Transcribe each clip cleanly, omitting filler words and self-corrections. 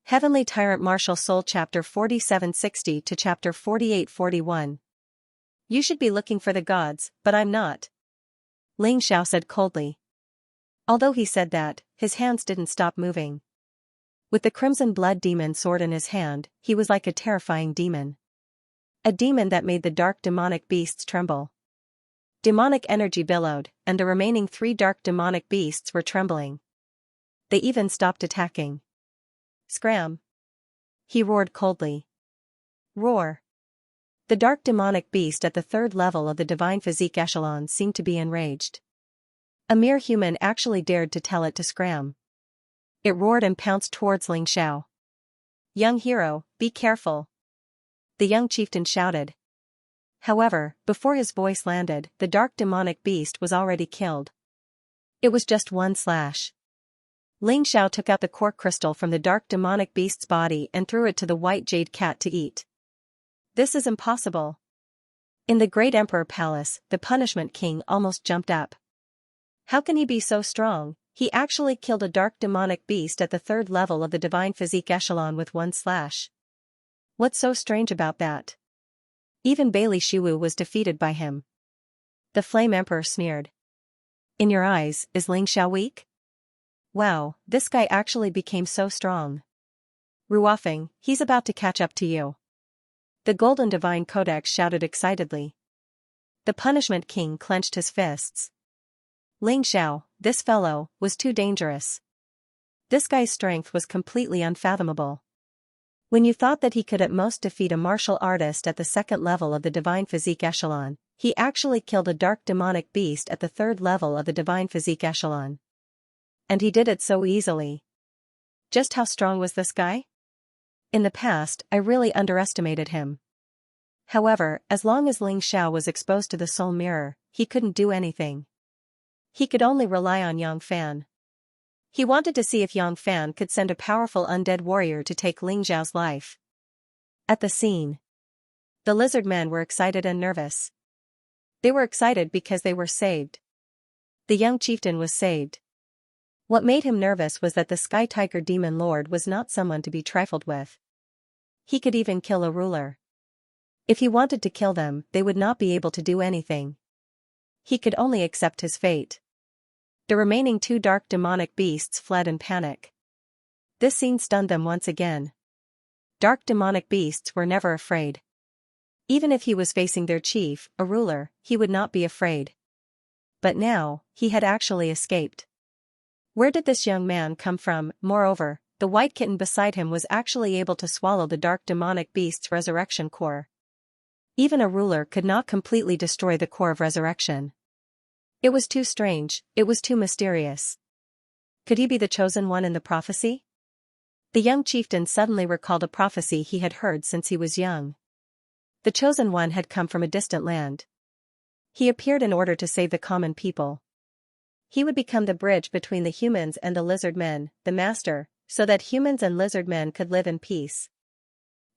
Heavenly Tyrant Martial Soul Chapter 4760 to Chapter 4841. You should be looking for the gods, but I'm not. Xianxia said coldly. Although he said that, his hands didn't stop moving. With the crimson blood demon sword in his hand, he was like a terrifying demon. A demon that made the dark demonic beasts tremble. Demonic energy billowed, and the remaining 3 dark demonic beasts were trembling. They even stopped attacking. Scram! He roared coldly. Roar! The dark demonic beast at the 3rd level of the divine physique echelon seemed to be enraged. A mere human actually dared to tell it to scram. It roared and pounced towards Xianxia. Young hero, be careful! The young chieftain shouted. However, before his voice landed, the dark demonic beast was already killed. It was just one slash. Xianxia took out the core crystal from the dark demonic beast's body and threw it to the white jade cat to eat. This is impossible. In the great emperor palace, the punishment king almost jumped up. How can he be so strong? He actually killed a dark demonic beast at the 3rd level of the divine physique echelon with one slash. What's so strange about that? Even Bailey Shiwu was defeated by him. The flame emperor sneered. In your eyes, is Xianxia weak? Wow, this guy actually became so strong. Ruofeng, he's about to catch up to you. The Golden Divine Codex shouted excitedly. The Punishment King clenched his fists. Xianxia, this fellow, was too dangerous. This guy's strength was completely unfathomable. When you thought that he could at most defeat a martial artist at the 2nd level of the divine physique echelon, he actually killed a dark demonic beast at the 3rd level of the divine physique echelon. And he did it so easily. Just how strong was this guy? In the past, I really underestimated him. However, as long as Xianxia was exposed to the soul mirror, he couldn't do anything. He could only rely on Yang Fan. He wanted to see if Yang Fan could send a powerful undead warrior to take Xiao's life. At the scene, the lizard men were excited and nervous. They were excited because they were saved. The young chieftain was saved. What made him nervous was that the Sky Tiger Demon Lord was not someone to be trifled with. He could even kill a ruler. If he wanted to kill them, they would not be able to do anything. He could only accept his fate. The remaining 2 dark demonic beasts fled in panic. This scene stunned them once again. Dark demonic beasts were never afraid. Even if he was facing their chief, a ruler, he would not be afraid. But now, he had actually escaped. Where did this young man come from? Moreover, the white kitten beside him was actually able to swallow the dark demonic beast's resurrection core. Even a ruler could not completely destroy the core of resurrection. It was too strange, it was too mysterious. Could he be the chosen one in the prophecy? The young chieftain suddenly recalled a prophecy he had heard since he was young. The chosen one had come from a distant land. He appeared in order to save the common people. He would become the bridge between the humans and the lizard men, the master, so that humans and lizard men could live in peace.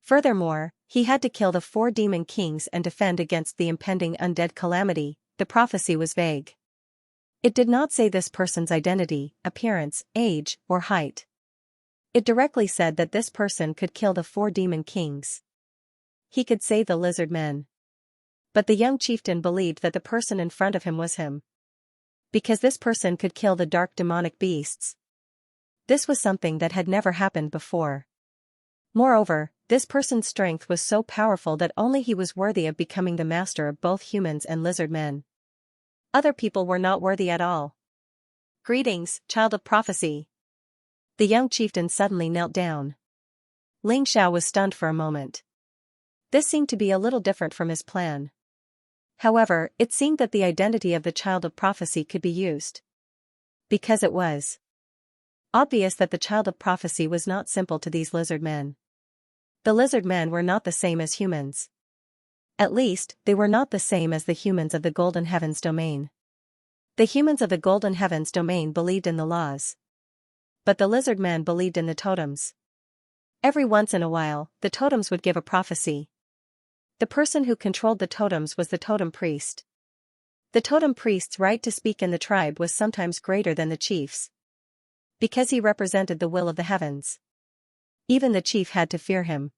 Furthermore, he had to kill the 4 demon kings and defend against the impending undead calamity. The prophecy was vague. It did not say this person's identity, appearance, age, or height. It directly said that this person could kill the 4 demon kings. He could save the lizard men. But the young chieftain believed that the person in front of him was him. Because this person could kill the dark demonic beasts. This was something that had never happened before. Moreover, this person's strength was so powerful that only he was worthy of becoming the master of both humans and lizard men. Other people were not worthy at all. Greetings, child of prophecy. The young chieftain suddenly knelt down. Xianxia was stunned for a moment. This seemed to be a little different from his plan. However, it seemed that the identity of the child of prophecy could be used. Because it was obvious that the child of prophecy was not simple to these lizard men. The lizard men were not the same as humans. At least, they were not the same as the humans of the Golden Heavens domain. The humans of the Golden Heavens domain believed in the laws. But the lizard men believed in the totems. Every once in a while, the totems would give a prophecy. The person who controlled the totems was the totem priest. The totem priest's right to speak in the tribe was sometimes greater than the chief's. Because he represented the will of the heavens. Even the chief had to fear him.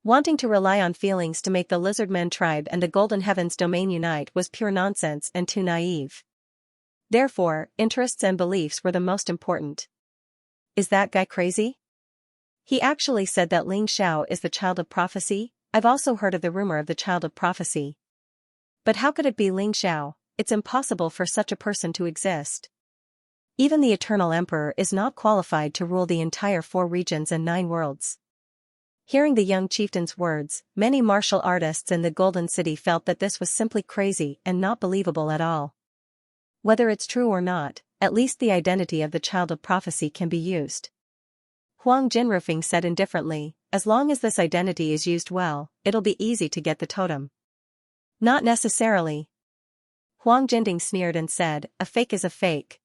Wanting to rely on feelings to make the Lizardmen tribe and the Golden Heavens domain unite was pure nonsense and too naive. Therefore, interests and beliefs were the most important. Is that guy crazy? He actually said that Ling Xiao is the child of prophecy. I've also heard of the rumor of the child of prophecy. But how could it be Ling Xiao? It's impossible for such a person to exist. Even the Eternal Emperor is not qualified to rule the entire 4 regions and 9 worlds. Hearing the young chieftain's words, many martial artists in the Golden City felt that this was simply crazy and not believable at all. Whether it's true or not, at least the identity of the child of prophecy can be used. Huang Jinrufeng said indifferently, as long as this identity is used well, it'll be easy to get the totem. Not necessarily. Huang Jinding sneered and said, a fake is a fake.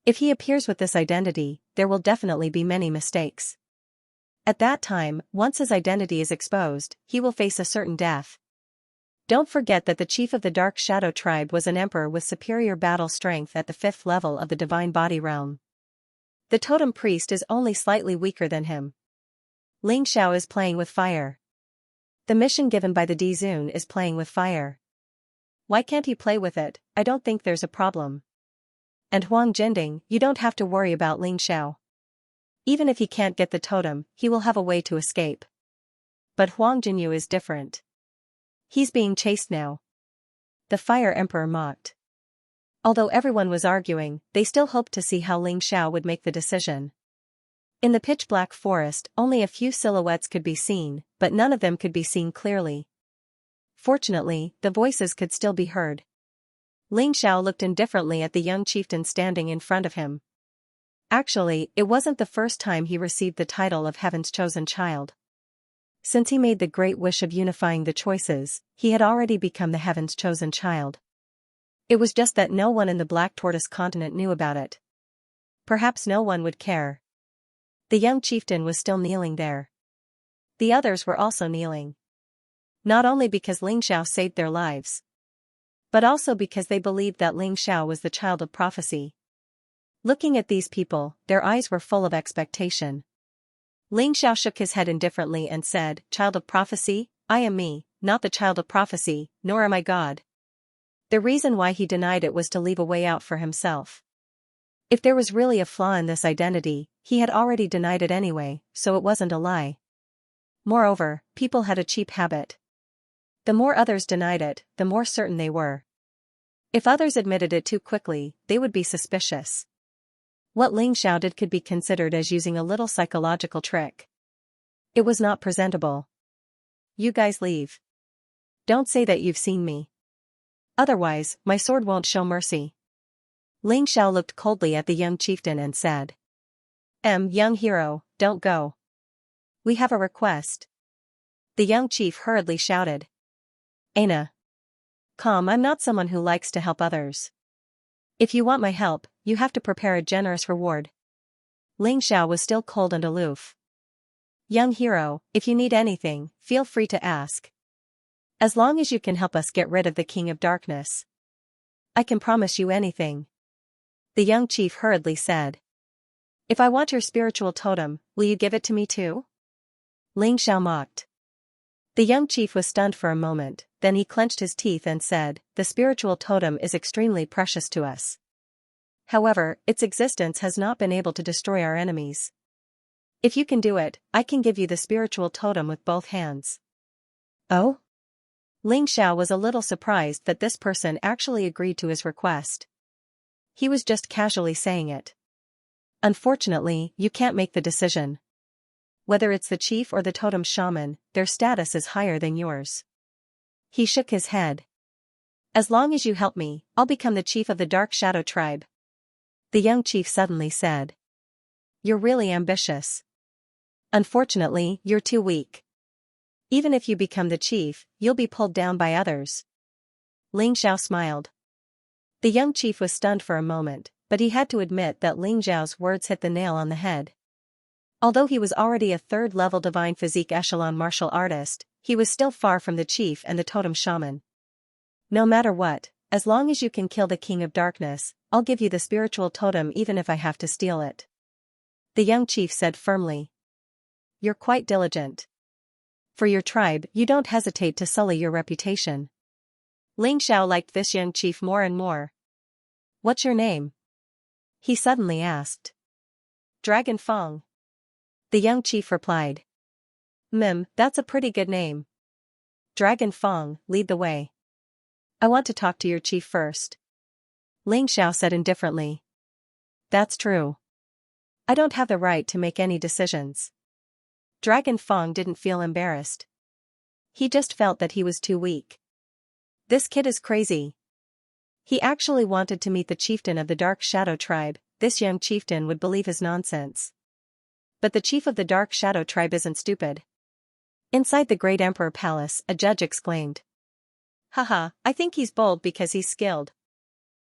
If he appears with this identity, there will definitely be many mistakes. At that time, once his identity is exposed, he will face a certain death. Don't forget that the chief of the Dark Shadow tribe was an emperor with superior battle strength at the 5th level of the Divine Body realm. The totem priest is only slightly weaker than him. Ling Xiao is playing with fire. The mission given by the Dizun is playing with fire. Why can't he play with it? I don't think there's a problem. And Huang Jinding, you don't have to worry about Ling Xiao. Even if he can't get the totem, he will have a way to escape. But Huang Jinyu is different. He's being chased now. The Fire Emperor mocked. Although everyone was arguing, they still hoped to see how Ling Xiao would make the decision. In the pitch-black forest, only a few silhouettes could be seen, but none of them could be seen clearly. Fortunately, the voices could still be heard. Ling Xiao looked indifferently at the young chieftain standing in front of him. Actually, it wasn't the first time he received the title of Heaven's Chosen Child. Since he made the great wish of unifying the choices, he had already become the Heaven's Chosen Child. It was just that no one in the Black Tortoise continent knew about it. Perhaps no one would care. The young chieftain was still kneeling there. The others were also kneeling. Not only because Ling Xiao saved their lives, but also because they believed that Ling Xiao was the child of prophecy. Looking at these people, their eyes were full of expectation. Ling Xiao shook his head indifferently and said, Child of prophecy? I am me, not the child of prophecy, nor am I God. The reason why he denied it was to leave a way out for himself. If there was really a flaw in this identity, he had already denied it anyway, so it wasn't a lie. Moreover, people had a cheap habit. The more others denied it, the more certain they were. If others admitted it too quickly, they would be suspicious. What Ling Xiao did could be considered as using a little psychological trick. It was not presentable. You guys leave. Don't say that you've seen me. Otherwise, my sword won't show mercy. Ling Xiao looked coldly at the young chieftain and said. Young hero, don't go. We have a request. The young chief hurriedly shouted. Aina. Calm, I'm not someone who likes to help others. If you want my help, you have to prepare a generous reward. Ling Xiao was still cold and aloof. Young hero, if you need anything, feel free to ask. As long as you can help us get rid of the King of Darkness, I can promise you anything. The young chief hurriedly said. If I want your spiritual totem, will you give it to me too? Ling Xiao mocked. The young chief was stunned for a moment, then he clenched his teeth and said, The spiritual totem is extremely precious to us. However, its existence has not been able to destroy our enemies. If you can do it, I can give you the spiritual totem with both hands. Oh? Ling Xiao was a little surprised that this person actually agreed to his request. He was just casually saying it. Unfortunately, you can't make the decision. Whether it's the chief or the totem shaman, their status is higher than yours. He shook his head. As long as you help me, I'll become the chief of the Dark Shadow tribe. The young chief suddenly said. You're really ambitious. Unfortunately, you're too weak. Even if you become the chief, you'll be pulled down by others. Ling Xiao smiled. The young chief was stunned for a moment, but he had to admit that Ling Xiao's words hit the nail on the head. Although he was already a third-level divine physique echelon martial artist, he was still far from the chief and the totem shaman. No matter what, as long as you can kill the King of Darkness, I'll give you the spiritual totem even if I have to steal it. The young chief said firmly. You're quite diligent. For your tribe, you don't hesitate to sully your reputation. Ling Xiao liked this young chief more and more. What's your name? He suddenly asked. Dragon Fong. The young chief replied. That's a pretty good name. Dragon Fong, lead the way. I want to talk to your chief first. Ling Xiao said indifferently. That's true. I don't have the right to make any decisions. Dragon Fong didn't feel embarrassed. He just felt that he was too weak. This kid is crazy. He actually wanted to meet the chieftain of the Dark Shadow tribe. This young chieftain would believe his nonsense. But the chief of the Dark Shadow tribe isn't stupid. Inside the Great Emperor Palace, a judge exclaimed. Haha, I think he's bold because he's skilled.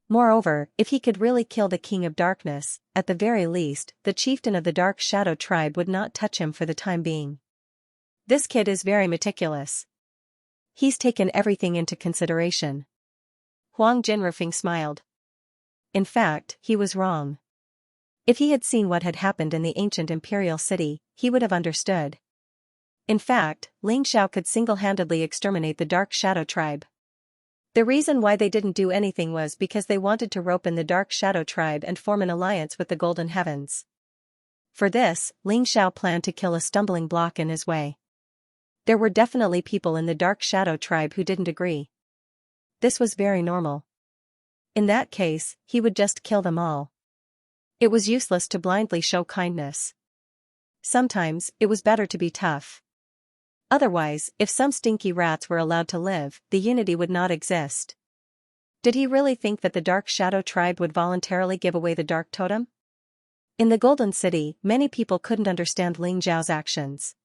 Moreover, if he could really kill the King of Darkness, at the very least, the chieftain of the Dark Shadow tribe would not touch him for the time being. This kid is very meticulous. He's taken everything into consideration. Huang Jinrufeng smiled. In fact, he was wrong. If he had seen what had happened in the ancient imperial city, he would have understood. In fact, Ling Xiao could single-handedly exterminate the Dark Shadow tribe. The reason why they didn't do anything was because they wanted to rope in the Dark Shadow tribe and form an alliance with the Golden Heavens. For this, Ling Xiao planned to kill a stumbling block in his way. There were definitely people in the Dark Shadow tribe who didn't agree. This was very normal. In that case, he would just kill them all. It was useless to blindly show kindness. Sometimes, it was better to be tough. Otherwise, if some stinky rats were allowed to live, the unity would not exist. Did he really think that the Dark Shadow tribe would voluntarily give away the Dark Totem? In the Golden City, many people couldn't understand Ling Xiao's actions.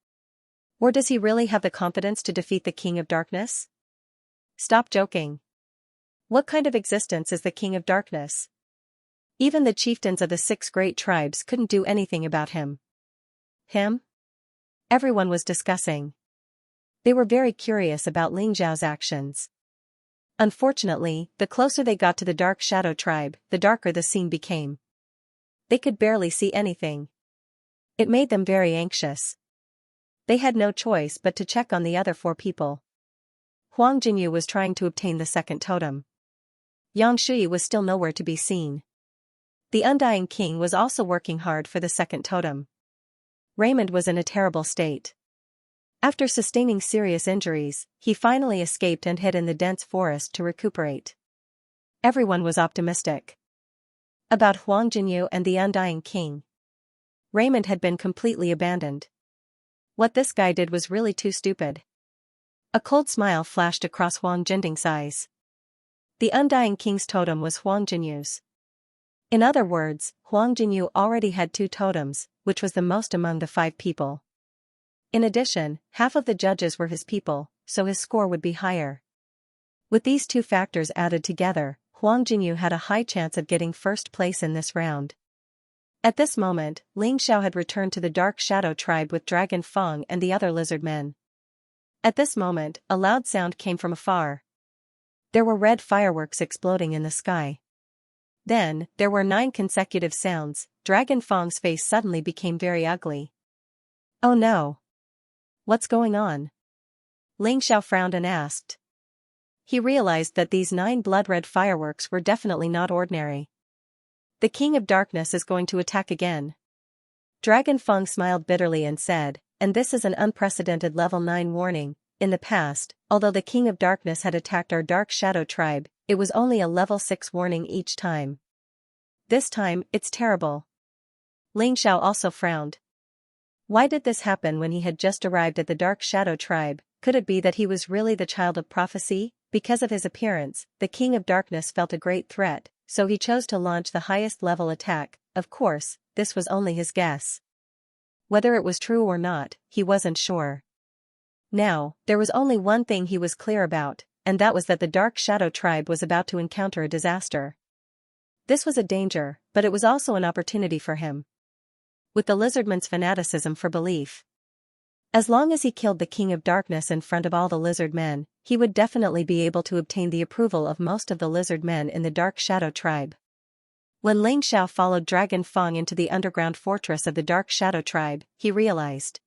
Or does he really have the confidence to defeat the King of Darkness? Stop joking. What kind of existence is the King of Darkness? Even the chieftains of the 6 great tribes couldn't do anything about him. Him? Everyone was discussing. They were very curious about Ling Xiao's actions. Unfortunately, the closer they got to the Dark Shadow tribe, the darker the scene became. They could barely see anything. It made them very anxious. They had no choice but to check on the other 4 people. Huang Jinyu was trying to obtain the second totem. Yang Shui was still nowhere to be seen. The Undying King was also working hard for the second totem. Raymond was in a terrible state. After sustaining serious injuries, he finally escaped and hid in the dense forest to recuperate. Everyone was optimistic about Huang Jinyu and the Undying King. Raymond had been completely abandoned. What this guy did was really too stupid. A cold smile flashed across Huang Jinding's eyes. The Undying King's totem was Huang Jinyu's. In other words, Huang Jinyu already had 2 totems, which was the most among the 5 people. In addition, half of the judges were his people, so his score would be higher. With these 2 factors added together, Huang Jinyu had a high chance of getting first place in this round. At this moment, Ling Xiao had returned to the Dark Shadow tribe with Dragon Fong and the other lizard men. At this moment, a loud sound came from afar. There were red fireworks exploding in the sky. Then, there were 9 consecutive sounds. Dragon Fong's face suddenly became very ugly. Oh no! What's going on? Ling Xiao frowned and asked. He realized that these 9 blood-red fireworks were definitely not ordinary. The King of Darkness is going to attack again. Dragon Fong smiled bitterly and said, and this is an unprecedented level 9 warning. In the past, although the King of Darkness had attacked our Dark Shadow tribe, it was only a level 6 warning each time. This time, it's terrible. Ling Xiao also frowned. Why did this happen when he had just arrived at the Dark Shadow tribe? Could it be that he was really the child of prophecy? Because of his appearance, the King of Darkness felt a great threat, so he chose to launch the highest level attack. Of course, this was only his guess. Whether it was true or not, he wasn't sure. Now, there was only one thing he was clear about, and that was that the Dark Shadow tribe was about to encounter a disaster. This was a danger, but it was also an opportunity for him. With the lizardman's fanaticism for belief. As long as he killed the King of Darkness in front of all the lizard men, he would definitely be able to obtain the approval of most of the lizard men in the Dark Shadow tribe. When Ling Xiao followed Dragon Fong into the underground fortress of the Dark Shadow tribe, he realized.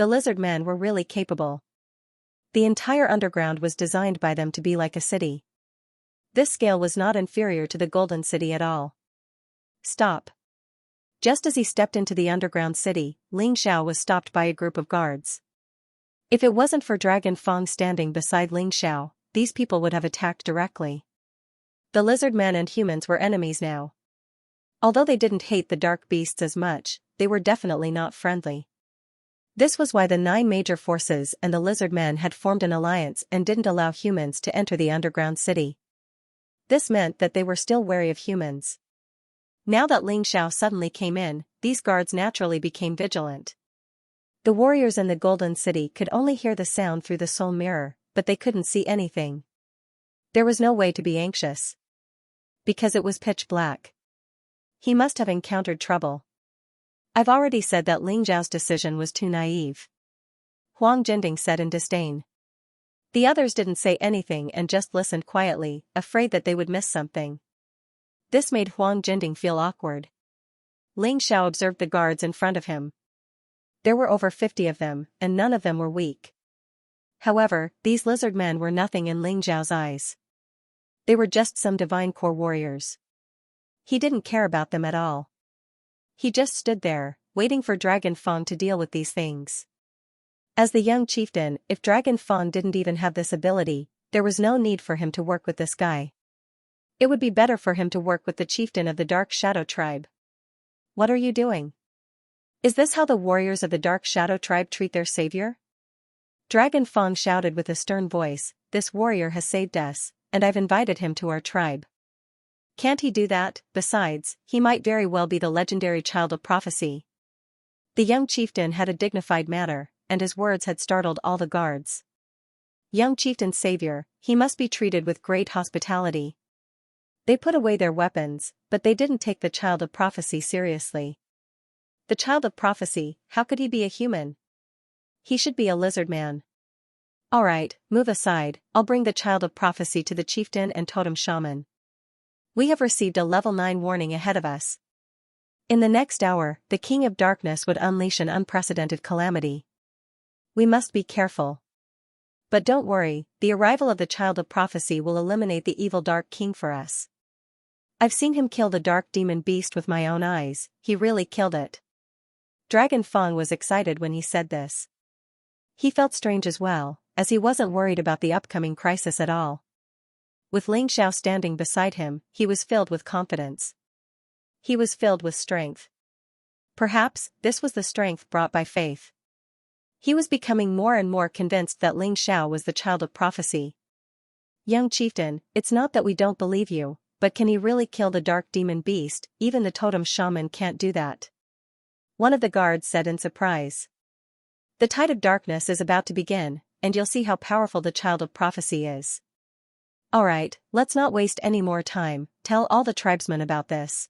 the lizard men were really capable. The entire underground was designed by them to be like a city. This scale was not inferior to the Golden City at all. Stop. Just as he stepped into the underground city, Ling Xiao was stopped by a group of guards. If it wasn't for Dragon Fang standing beside Ling Xiao, these people would have attacked directly. The lizard men and humans were enemies now. Although they didn't hate the dark beasts as much, they were definitely not friendly. This was why the 9 major forces and the lizard men had formed an alliance and didn't allow humans to enter the underground city. This meant that they were still wary of humans. Now that Ling Xiao suddenly came in, these guards naturally became vigilant. The warriors in the Golden City could only hear the sound through the soul mirror, but they couldn't see anything. There was no way to be anxious. Because it was pitch black. He must have encountered trouble. I've already said that Ling Xiao's decision was too naive. Huang Jinding said in disdain. The others didn't say anything and just listened quietly, afraid that they would miss something. This made Huang Jinding feel awkward. Ling Xiao observed the guards in front of him. There were over 50 of them, and none of them were weak. However, these lizard men were nothing in Ling Xiao's eyes. They were just some divine core warriors. He didn't care about them at all. He just stood there, waiting for Dragon Fang to deal with these things. As the young chieftain, if Dragon Fang didn't even have this ability, there was no need for him to work with this guy. It would be better for him to work with the chieftain of the Dark Shadow Tribe. What are you doing? Is this how the warriors of the Dark Shadow Tribe treat their savior? Dragon Fang shouted with a stern voice, this warrior has saved us, and I've invited him to our tribe. Can't he do that? Besides, he might very well be the legendary child of prophecy. The young chieftain had a dignified manner, and his words had startled all the guards. Young chieftain's savior, he must be treated with great hospitality. They put away their weapons, but they didn't take the child of prophecy seriously. The child of prophecy, how could he be a human? He should be a lizard man. Alright, move aside, I'll bring the child of prophecy to the chieftain and totem shaman. We have received a level 9 warning ahead of us. In the next hour, the King of Darkness would unleash an unprecedented calamity. We must be careful. But don't worry, the arrival of the child of prophecy will eliminate the evil Dark King for us. I've seen him kill the dark demon beast with my own eyes, he really killed it. Dragon Fang was excited when he said this. He felt strange as well, as he wasn't worried about the upcoming crisis at all. With Ling Xiao standing beside him, he was filled with confidence. He was filled with strength. Perhaps, this was the strength brought by faith. He was becoming more and more convinced that Ling Xiao was the child of prophecy. Young chieftain, it's not that we don't believe you, but can he really kill the dark demon beast? Even the totem shaman can't do that. One of the guards said in surprise. The tide of darkness is about to begin, and you'll see how powerful the child of prophecy is. Alright, let's not waste any more time, tell all the tribesmen about this.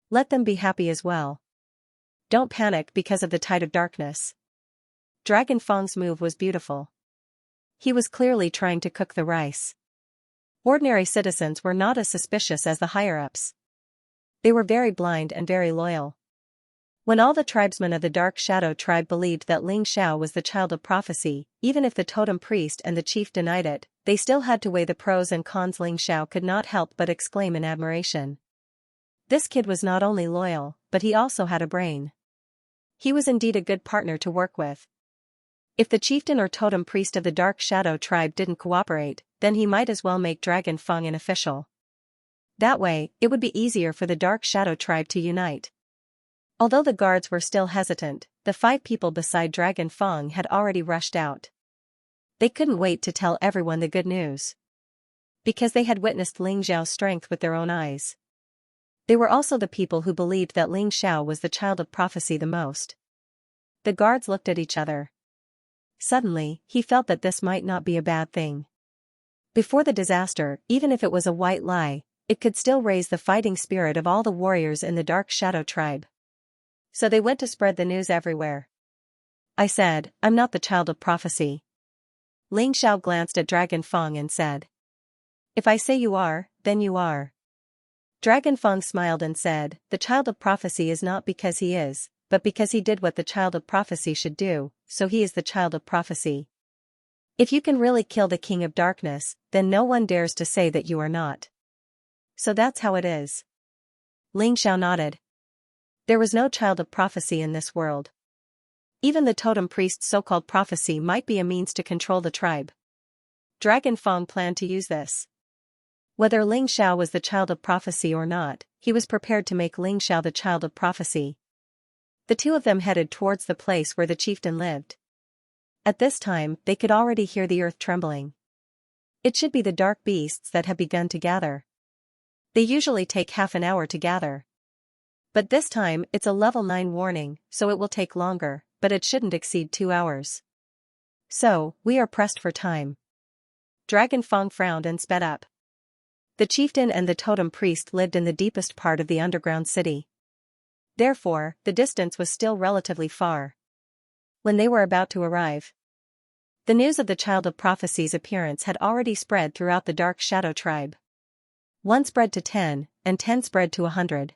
Let them be happy as well. Don't panic because of the tide of darkness. Dragon Fang's move was beautiful. He was clearly trying to cook the rice. Ordinary citizens were not as suspicious as the higher-ups. They were very blind and very loyal. When all the tribesmen of the Dark Shadow Tribe believed that Ling Xiao was the child of prophecy, even if the totem priest and the chief denied it, they still had to weigh the pros and cons. Ling Xiao could not help but exclaim in admiration. This kid was not only loyal, but he also had a brain. He was indeed a good partner to work with. If the chieftain or totem priest of the Dark Shadow Tribe didn't cooperate, then he might as well make Dragon Fang an official. That way, it would be easier for the Dark Shadow Tribe to unite. Although the guards were still hesitant, the 5 people beside Dragon Fang had already rushed out. They couldn't wait to tell everyone the good news. Because they had witnessed Ling Xiao's strength with their own eyes. They were also the people who believed that Ling Xiao was the child of prophecy the most. The guards looked at each other. Suddenly, he felt that this might not be a bad thing. Before the disaster, even if it was a white lie, it could still raise the fighting spirit of all the warriors in the Dark Shadow Tribe. So they went to spread the news everywhere. I said, I'm not the child of prophecy. Ling Xiao glanced at Dragon Fang and said. If I say you are, then you are. Dragon Fang smiled and said, the child of prophecy is not because he is, but because he did what the child of prophecy should do, so he is the child of prophecy. If you can really kill the king of darkness, then no one dares to say that you are not. So that's how it is. Ling Xiao nodded. There was no child of prophecy in this world. Even the totem priest's so-called prophecy might be a means to control the tribe. Dragon Feng planned to use this. Whether Ling Xiao was the child of prophecy or not, he was prepared to make Ling Xiao the child of prophecy. The two of them headed towards the place where the chieftain lived. At this time, they could already hear the earth trembling. It should be the dark beasts that have begun to gather. They usually take half an hour to gather. But this time, it's a level 9 warning, so it will take longer, but it shouldn't exceed 2 hours. So, we are pressed for time. Dragon Feng frowned and sped up. The chieftain and the totem priest lived in the deepest part of the underground city. Therefore, the distance was still relatively far. When they were about to arrive, the news of the child of prophecy's appearance had already spread throughout the Dark Shadow tribe. 1 spread to 10, and 10 spread to 100.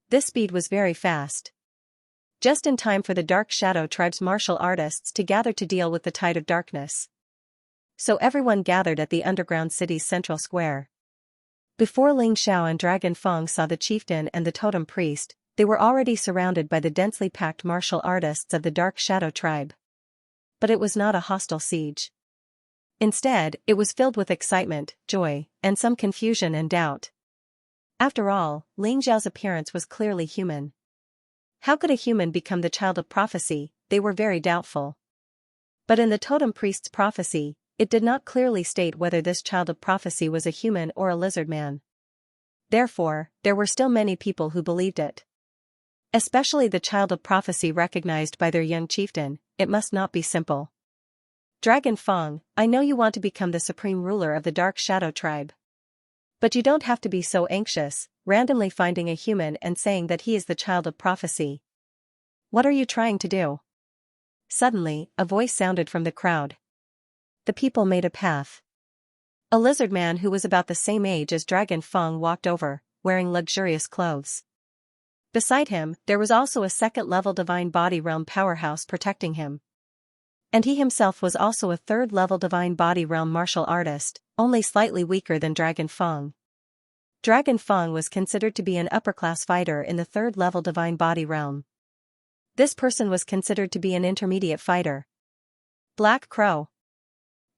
This speed was very fast. Just in time for the Dark Shadow tribe's martial artists to gather to deal with the tide of darkness. So everyone gathered at the underground city's central square. Before Ling Xiao and Dragon Feng saw the chieftain and the totem priest, they were already surrounded by the densely packed martial artists of the Dark Shadow tribe. But it was not a hostile siege. Instead, it was filled with excitement, joy, and some confusion and doubt. After all, Ling Xiao's appearance was clearly human. How could a human become the child of prophecy? They were very doubtful. But in the totem priest's prophecy, it did not clearly state whether this child of prophecy was a human or a lizard man. Therefore, there were still many people who believed it. Especially the child of prophecy recognized by their young chieftain. It must not be simple. Dragon Feng, I know you want to become the supreme ruler of the Dark Shadow tribe. But you don't have to be so anxious, randomly finding a human and saying that he is the child of prophecy. What are you trying to do? Suddenly, a voice sounded from the crowd. The people made a path. A lizard man who was about the same age as Dragon Feng walked over, wearing luxurious clothes. Beside him, there was also a second-level Divine Body Realm powerhouse protecting him. And he himself was also a third-level Divine Body Realm martial artist, only slightly weaker than Dragon Feng. Dragon Feng was considered to be an upper-class fighter in the third-level Divine Body Realm. This person was considered to be an intermediate fighter. Black Crow.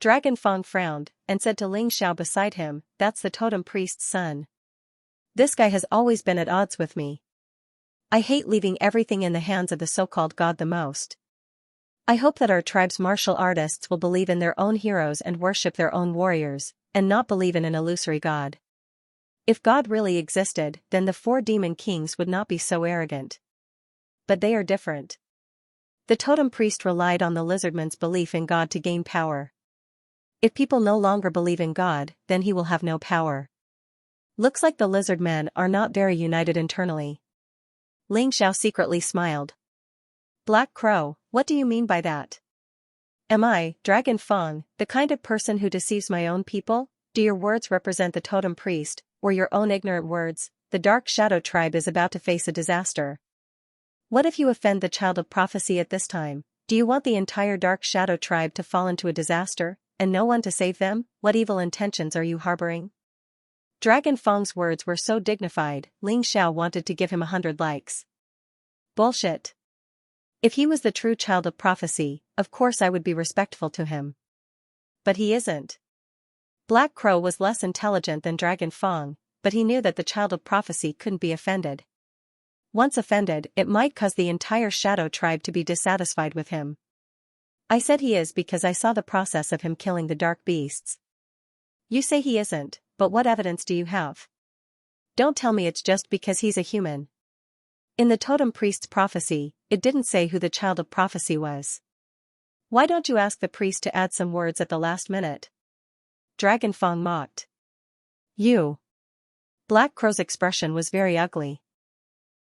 Dragon Feng frowned, and said to Ling Xiao beside him, that's the totem priest's son. This guy has always been at odds with me. I hate leaving everything in the hands of the so-called god the most. I hope that our tribe's martial artists will believe in their own heroes and worship their own warriors, and not believe in an illusory god. If God really existed, then the 4 demon kings would not be so arrogant. But they are different. The totem priest relied on the lizardman's belief in God to gain power. If people no longer believe in God, then he will have no power. Looks like the lizard men are not very united internally. Ling Xiao secretly smiled. Black Crow, what do you mean by that? Am I, Dragon Feng, the kind of person who deceives my own people? Do your words represent the totem priest, or your own ignorant words? The Dark Shadow tribe is about to face a disaster. What if you offend the child of prophecy at this time? Do you want the entire Dark Shadow tribe to fall into a disaster, and no one to save them? What evil intentions are you harboring? Dragon Feng's words were so dignified, Ling Xiao wanted to give him 100 likes. Bullshit. If he was the true child of prophecy, of course I would be respectful to him. But he isn't. Black Crow was less intelligent than Dragon Feng, but he knew that the child of prophecy couldn't be offended. Once offended, it might cause the entire Shadow tribe to be dissatisfied with him. I said he is because I saw the process of him killing the dark beasts. You say he isn't, but what evidence do you have? Don't tell me it's just because he's a human. In the totem priest's prophecy, it didn't say who the child of prophecy was. Why don't you ask the priest to add some words at the last minute? Dragon Feng mocked. You. Black Crow's expression was very ugly.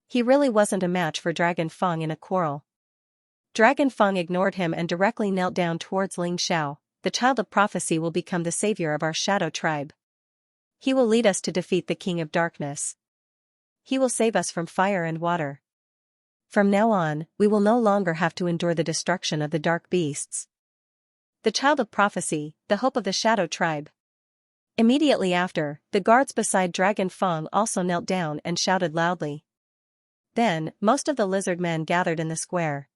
He really wasn't a match for Dragon Feng in a quarrel. Dragon Feng ignored him and directly knelt down towards Ling Xiao. The child of prophecy will become the savior of our Shadow tribe. He will lead us to defeat the King of Darkness. He will save us from fire and water. From now on, we will no longer have to endure the destruction of the dark beasts. The child of prophecy, the hope of the Shadow tribe. Immediately after, the guards beside Dragon Fong also knelt down and shouted loudly. Then, most of the lizard men gathered in the square.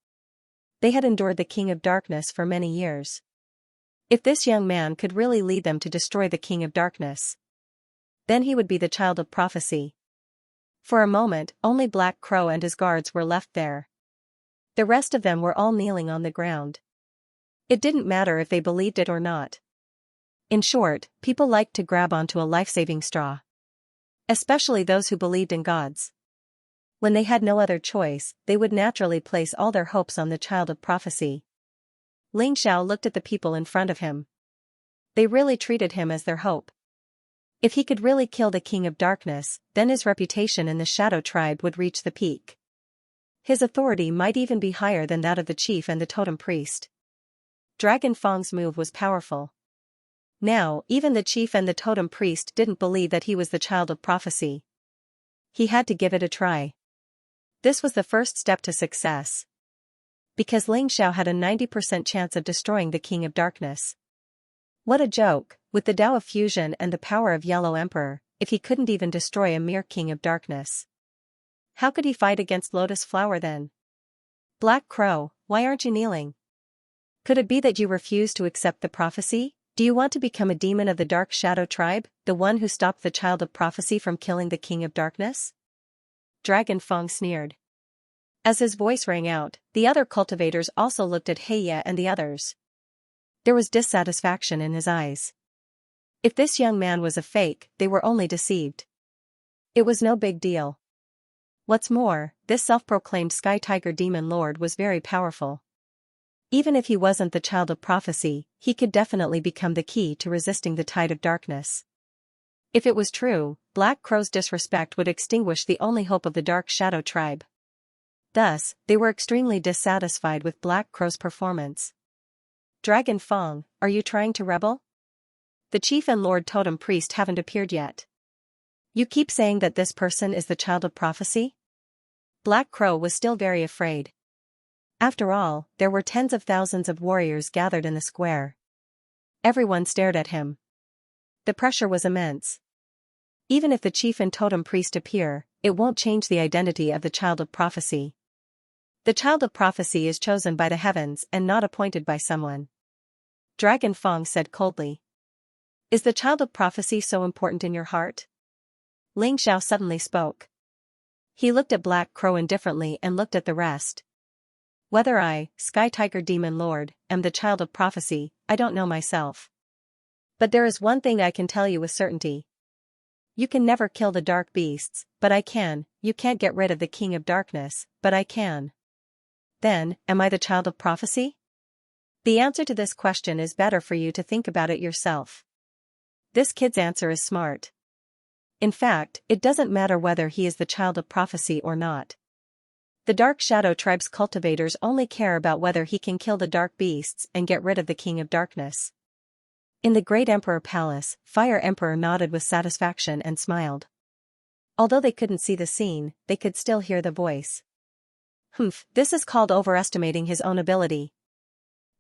They had endured the King of Darkness for many years. If this young man could really lead them to destroy the King of Darkness, then he would be the child of prophecy. For a moment, only Black Crow and his guards were left there. The rest of them were all kneeling on the ground. It didn't matter if they believed it or not. In short, people liked to grab onto a life-saving straw. Especially those who believed in gods. When they had no other choice, they would naturally place all their hopes on the child of prophecy. Ling Xiao looked at the people in front of him. They really treated him as their hope. If he could really kill the King of Darkness, then his reputation in the Shadow tribe would reach the peak. His authority might even be higher than that of the chief and the totem priest. Dragon Fong's move was powerful. Now, even the chief and the totem priest didn't believe that he was the child of prophecy. He had to give it a try. This was the first step to success. Because Ling Xiao had a 90% chance of destroying the King of Darkness. What a joke, with the Tao of Fusion and the power of Yellow Emperor, if he couldn't even destroy a mere King of Darkness. How could he fight against Lotus Flower then? Black Crow, why aren't you kneeling? Could it be that you refuse to accept the prophecy? Do you want to become a demon of the Dark Shadow tribe, the one who stopped the child of prophecy from killing the King of Darkness? Dragon Fong sneered. As his voice rang out, the other cultivators also looked at Xianxia and the others. There was dissatisfaction in his eyes. If this young man was a fake, they were only deceived. It was no big deal. What's more, this self-proclaimed Sky Tiger Demon Lord was very powerful. Even if he wasn't the child of prophecy, he could definitely become the key to resisting the tide of darkness. If it was true, Black Crow's disrespect would extinguish the only hope of the Dark Shadow tribe. Thus, they were extremely dissatisfied with Black Crow's performance. Dragon Fong, are you trying to rebel? The chief and Lord Totem Priest haven't appeared yet. You keep saying that this person is the child of prophecy? Black Crow was still very afraid. After all, there were tens of thousands of warriors gathered in the square. Everyone stared at him. The pressure was immense. Even if the chief and Totem Priest appear, it won't change the identity of the child of prophecy. The child of prophecy is chosen by the heavens and not appointed by someone. Dragon Fong said coldly. Is the child of prophecy so important in your heart? Ling Xiao suddenly spoke. He looked at Black Crow indifferently and looked at the rest. Whether I, Sky Tiger Demon Lord, am the child of prophecy, I don't know myself. But there is one thing I can tell you with certainty. You can never kill the dark beasts, but I can. You can't get rid of the King of Darkness, but I can. Then, am I the child of prophecy? The answer to this question is better for you to think about it yourself. This kid's answer is smart. In fact, it doesn't matter whether he is the child of prophecy or not. The Dark Shadow tribe's cultivators only care about whether he can kill the dark beasts and get rid of the King of Darkness. In the Great Emperor Palace, Fire Emperor nodded with satisfaction and smiled. Although they couldn't see the scene, they could still hear the voice. This is called overestimating his own ability.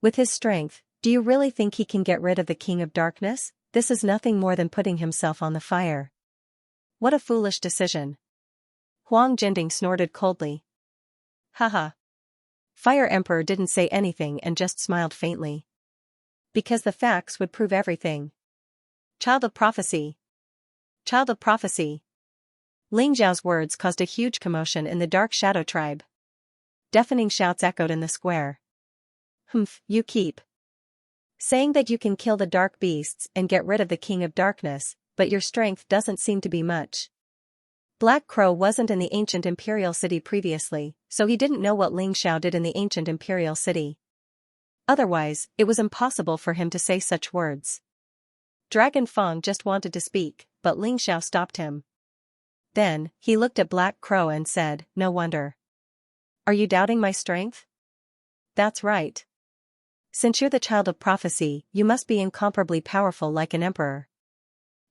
With his strength, do you really think he can get rid of the King of Darkness? This is nothing more than putting himself on the fire. What a foolish decision. Huang Jinding snorted coldly. Haha. Fire Emperor didn't say anything and just smiled faintly. Because the facts would prove everything. Child of prophecy. Child of prophecy. Ling Zhao's words caused a huge commotion in the Dark Shadow tribe. Deafening shouts echoed in the square. You keep saying that you can kill the dark beasts and get rid of the King of Darkness, but your strength doesn't seem to be much. Black Crow wasn't in the ancient imperial city previously, so he didn't know what Ling Xiao did in the ancient imperial city. Otherwise, it was impossible for him to say such words. Dragon Fong just wanted to speak, but Ling Xiao stopped him. Then, he looked at Black Crow and said, "No wonder. Are you doubting my strength?" "That's right. Since you're the child of prophecy, you must be incomparably powerful like an emperor.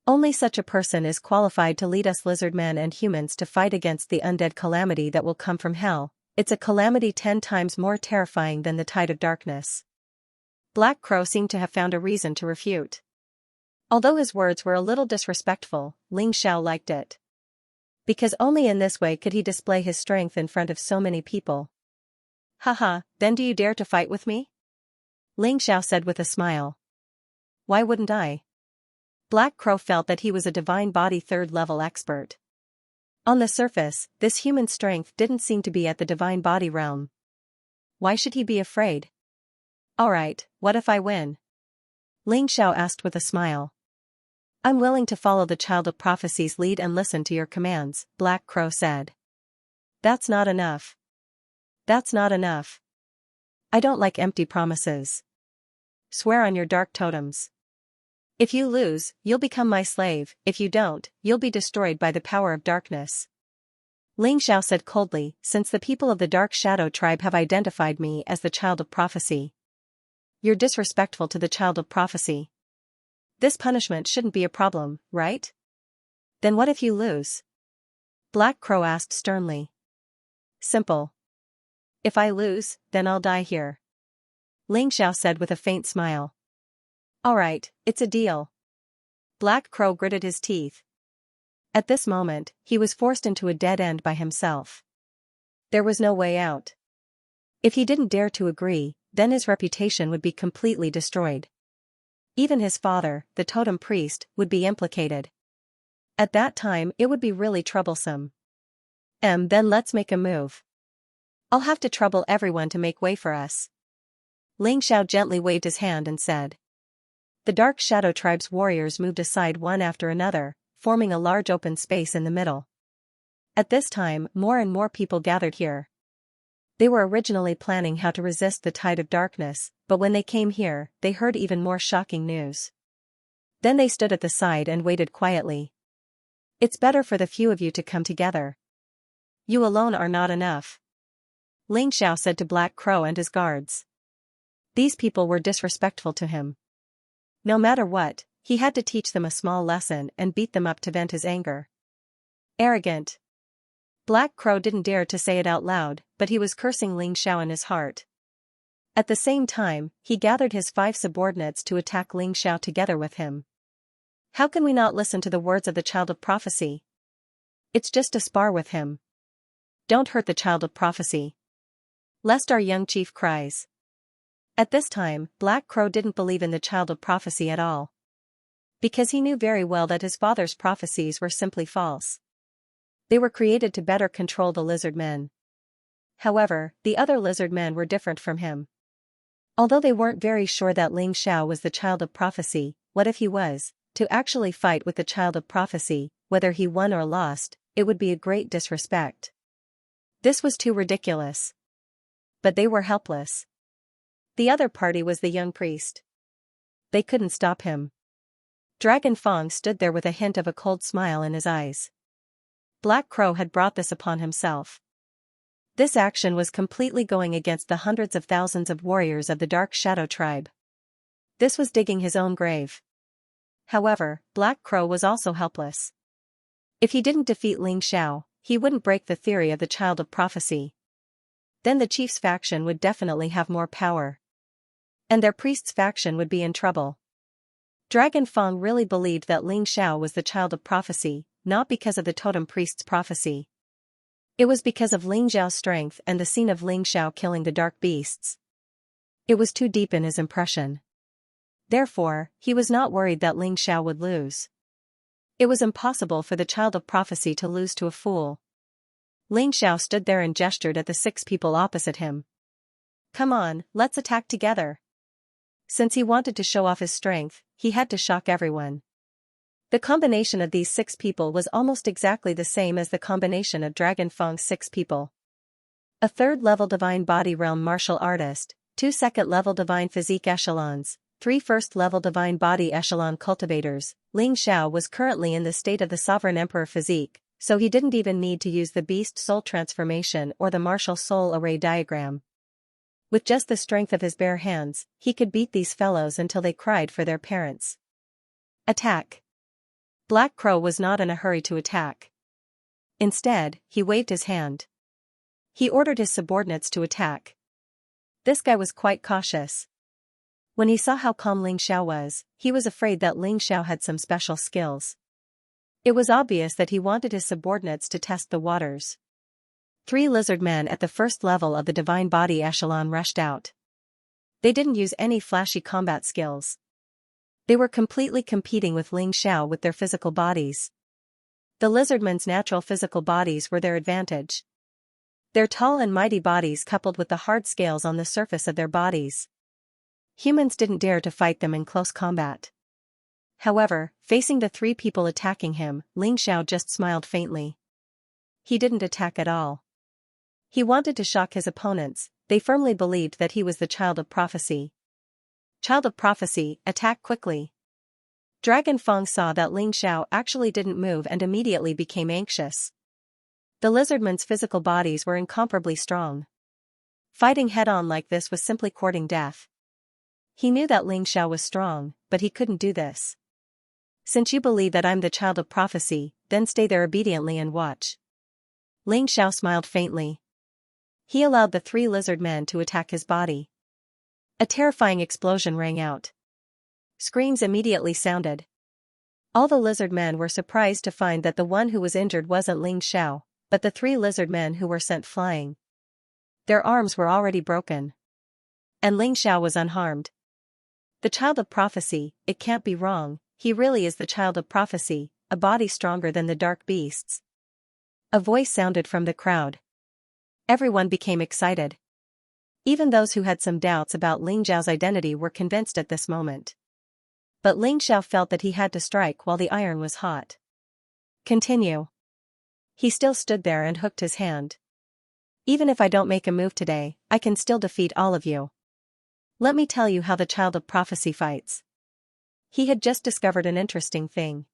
Only such a person is qualified to lead us lizard men and humans to fight against the undead calamity that will come from hell, It's a calamity 10 times more terrifying than the tide of darkness. Black Crow seemed to have found a reason to refute. Although his words were a little disrespectful, Ling Xiao liked it. Because only in this way could he display his strength in front of so many people. Haha, then do you dare to fight with me? Ling Xiao said with a smile. Why wouldn't I? Black Crow felt that he was a divine body 3rd level expert. On the surface, this human strength didn't seem to be at the divine body realm. Why should he be afraid? Alright, what if I win? Ling Xiao asked with a smile. I'm willing to follow the Child of Prophecy's lead and listen to your commands, Black Crow said. That's not enough. That's not enough. I don't like empty promises. Swear on your dark totems. If you lose, you'll become my slave, if you don't, you'll be destroyed by the power of darkness. Ling Xiao said coldly, since the people of the Dark Shadow tribe have identified me as the Child of Prophecy. You're disrespectful to the Child of Prophecy. This punishment shouldn't be a problem, right? Then what if you lose? Black Crow asked sternly. Simple. If I lose, then I'll die here. Ling Xiao said with a faint smile. Alright, it's a deal. Black Crow gritted his teeth. At this moment, he was forced into a dead end by himself. There was no way out. If he didn't dare to agree, then his reputation would be completely destroyed. Even his father, the totem priest, would be implicated. At that time it would be really troublesome. Then let's make a move. I'll have to trouble everyone to make way for us. Ling Xiao gently waved his hand and said. The Dark Shadow Tribe's warriors moved aside one after another, forming a large open space in the middle. At this time, more and more people gathered here. They were originally planning how to resist the tide of darkness, but when they came here, they heard even more shocking news. Then they stood at the side and waited quietly. It's better for the few of you to come together. You alone are not enough. Ling Xiao said to Black Crow and his guards. These people were disrespectful to him. No matter what, he had to teach them a small lesson and beat them up to vent his anger. Arrogant. Black Crow didn't dare to say it out loud, but he was cursing Ling Xiao in his heart. At the same time, he gathered his 5 subordinates to attack Ling Xiao together with him. How can we not listen to the words of the Child of Prophecy? It's just to spar with him. Don't hurt the Child of Prophecy. Lest our young chief cries. At this time, Black Crow didn't believe in the Child of Prophecy at all. Because he knew very well that his father's prophecies were simply false. They were created to better control the lizard men. However, the other lizard men were different from him. Although they weren't very sure that Ling Xiao was the Child of Prophecy, what if he was? To actually fight with the Child of Prophecy, whether he won or lost, it would be a great disrespect. This was too ridiculous. But they were helpless. The other party was the young priest. They couldn't stop him. Dragon Fong stood there with a hint of a cold smile in his eyes. Black Crow had brought this upon himself. This action was completely going against the hundreds of thousands of warriors of the Dark Shadow Tribe. This was digging his own grave. However, Black Crow was also helpless. If he didn't defeat Ling Xiao, he wouldn't break the theory of the Child of Prophecy. Then the chief's faction would definitely have more power. And their priest's faction would be in trouble. Dragon Fong really believed that Ling Xiao was the Child of Prophecy, not because of the totem priest's prophecy. It was because of Ling Xiao's strength and the scene of Ling Xiao killing the dark beasts. It was too deep in his impression. Therefore, he was not worried that Ling Xiao would lose. It was impossible for the Child of Prophecy to lose to a fool. Ling Xiao stood there and gestured at the 6 people opposite him. Come on, let's attack together. Since he wanted to show off his strength, he had to shock everyone. The combination of these 6 people was almost exactly the same as the combination of Dragon Fong's 6 people. A 3rd-level Divine Body Realm martial artist, 2 2nd-level Divine Physique echelons, 3 1st-level Divine Body Echelon cultivators. Ling Xiao was currently in the state of the Sovereign Emperor physique, so he didn't even need to use the Beast Soul Transformation or the Martial Soul Array Diagram. With just the strength of his bare hands, he could beat these fellows until they cried for their parents. Attack! Black Crow was not in a hurry to attack. Instead, he waved his hand. He ordered his subordinates to attack. This guy was quite cautious. When he saw how calm Ling Xiao was, he was afraid that Ling Xiao had some special skills. It was obvious that he wanted his subordinates to test the waters. 3 lizard men at the first level of the divine body echelon rushed out. They didn't use any flashy combat skills. They were completely competing with Ling Xiao with their physical bodies. The lizardmen's natural physical bodies were their advantage. Their tall and mighty bodies coupled with the hard scales on the surface of their bodies. Humans didn't dare to fight them in close combat. However, facing the 3 people attacking him, Ling Xiao just smiled faintly. He didn't attack at all. He wanted to shock his opponents. They firmly believed that he was the child of prophecy. Child of prophecy, attack quickly. Dragon Feng saw that Ling Xiao actually didn't move and immediately became anxious. The lizardmen's physical bodies were incomparably strong. Fighting head-on like this was simply courting death. He knew that Ling Xiao was strong, but he couldn't do this. Since you believe that I'm the child of prophecy, then stay there obediently and watch. Ling Xiao smiled faintly. He allowed the 3 lizard men to attack his body. A terrifying explosion rang out. Screams immediately sounded. All the lizard men were surprised to find that the one who was injured wasn't Ling Xiao, but the 3 lizard men who were sent flying. Their arms were already broken. And Ling Xiao was unharmed. The child of prophecy, it can't be wrong, he really is the child of prophecy, a body stronger than the dark beasts. A voice sounded from the crowd. Everyone became excited. Even those who had some doubts about Ling Xiao's identity were convinced at this moment. But Ling Xiao felt that he had to strike while the iron was hot. Continue. He still stood there and hooked his hand. Even if I don't make a move today, I can still defeat all of you. Let me tell you how the child of prophecy fights. He had just discovered an interesting thing.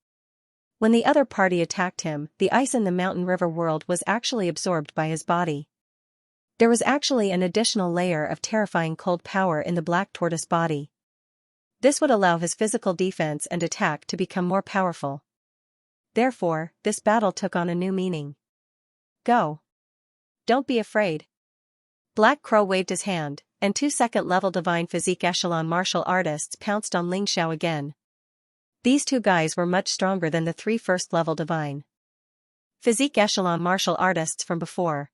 When the other party attacked him, the ice in the mountain river world was actually absorbed by his body. There was actually an additional layer of terrifying cold power in the black tortoise body. This would allow his physical defense and attack to become more powerful. Therefore, this battle took on a new meaning. Go. Don't be afraid. Black Crow waved his hand, and 2 second-level divine physique echelon martial artists pounced on Ling Xiao again. These 2 guys were much stronger than the 3 first-level divine physique echelon martial artists from before.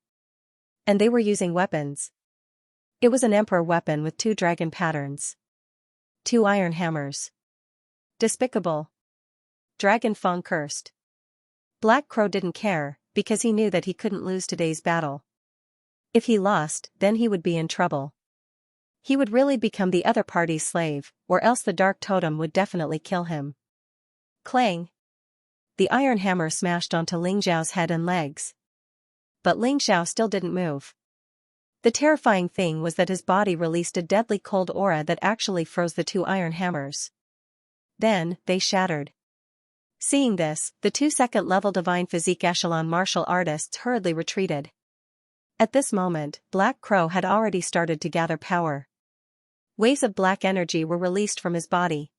And they were using weapons. It was an emperor weapon with 2 dragon patterns. 2 iron hammers. Despicable. Dragon Feng cursed. Black Crow didn't care, because he knew that he couldn't lose today's battle. If he lost, then he would be in trouble. He would really become the other party's slave, or else the dark totem would definitely kill him. Clang! The iron hammer smashed onto Ling Xiao's head and legs. But Ling Xiao still didn't move. The terrifying thing was that his body released a deadly cold aura that actually froze the 2 iron hammers. Then, they shattered. Seeing this, the 2 second-level divine physique echelon martial artists hurriedly retreated. At this moment, Black Crow had already started to gather power. Waves of black energy were released from his body.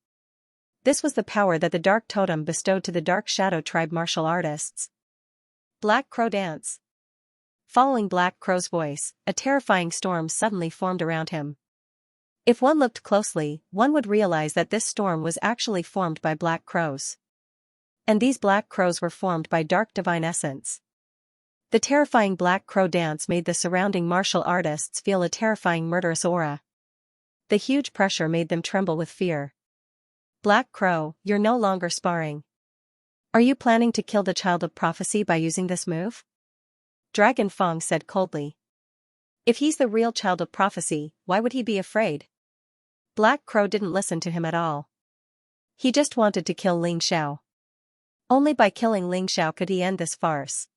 This was the power that the Dark Totem bestowed to the Dark Shadow Tribe martial artists. Black Crow dance. Following Black Crow's voice, a terrifying storm suddenly formed around him. If one looked closely, one would realize that this storm was actually formed by black crows. And these black crows were formed by dark divine essence. The terrifying Black Crow dance made the surrounding martial artists feel a terrifying murderous aura. The huge pressure made them tremble with fear. Black Crow, you're no longer sparring. Are you planning to kill the child of prophecy by using this move? Dragon Feng said coldly. If he's the real child of prophecy, why would he be afraid? Black Crow didn't listen to him at all. He just wanted to kill Ling Xiao. Only by killing Ling Xiao could he end this farce.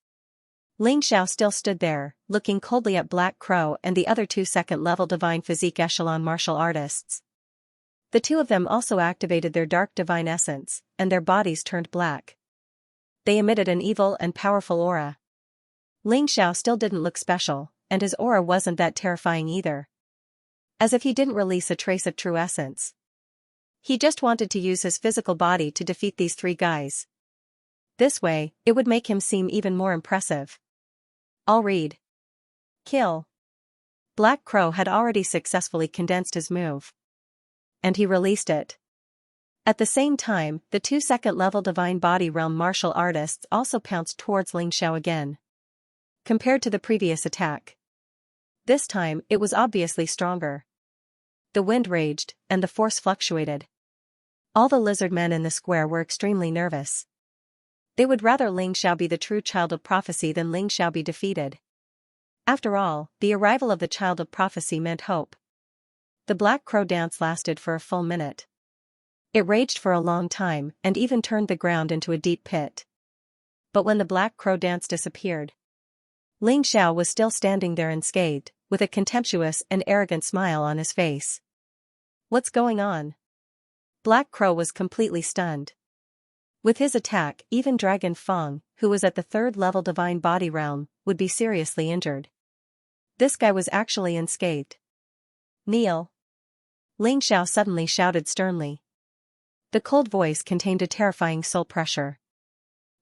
Ling Xiao still stood there, looking coldly at Black Crow and the other 2 second-level divine physique echelon martial artists. The 2 of them also activated their dark divine essence, and their bodies turned black. They emitted an evil and powerful aura. Ling Xiao still didn't look special, and his aura wasn't that terrifying either. As if he didn't release a trace of true essence. He just wanted to use his physical body to defeat these 3 guys. This way, it would make him seem even more impressive. I'll read. Kill. Black Crow had already successfully condensed his move. And he released it. At the same time, the 2 second-level Divine Body Realm martial artists also pounced towards Xianxia again. Compared to the previous attack, this time it was obviously stronger. The wind raged, and the force fluctuated. All the lizard men in the square were extremely nervous. They would rather Xianxia be the true child of prophecy than Xianxia be defeated. After all, the arrival of the child of prophecy meant hope. The Black Crow dance lasted for a full minute. It raged for a long time and even turned the ground into a deep pit. But when the Black Crow dance disappeared, Xianxia was still standing there unscathed, with a contemptuous and arrogant smile on his face. What's going on? Black Crow was completely stunned. With his attack, even Dragon Feng, who was at the 3rd level Divine Body Realm, would be seriously injured. This guy was actually unscathed. Kneel. Xianxia suddenly shouted sternly. The cold voice contained a terrifying soul pressure.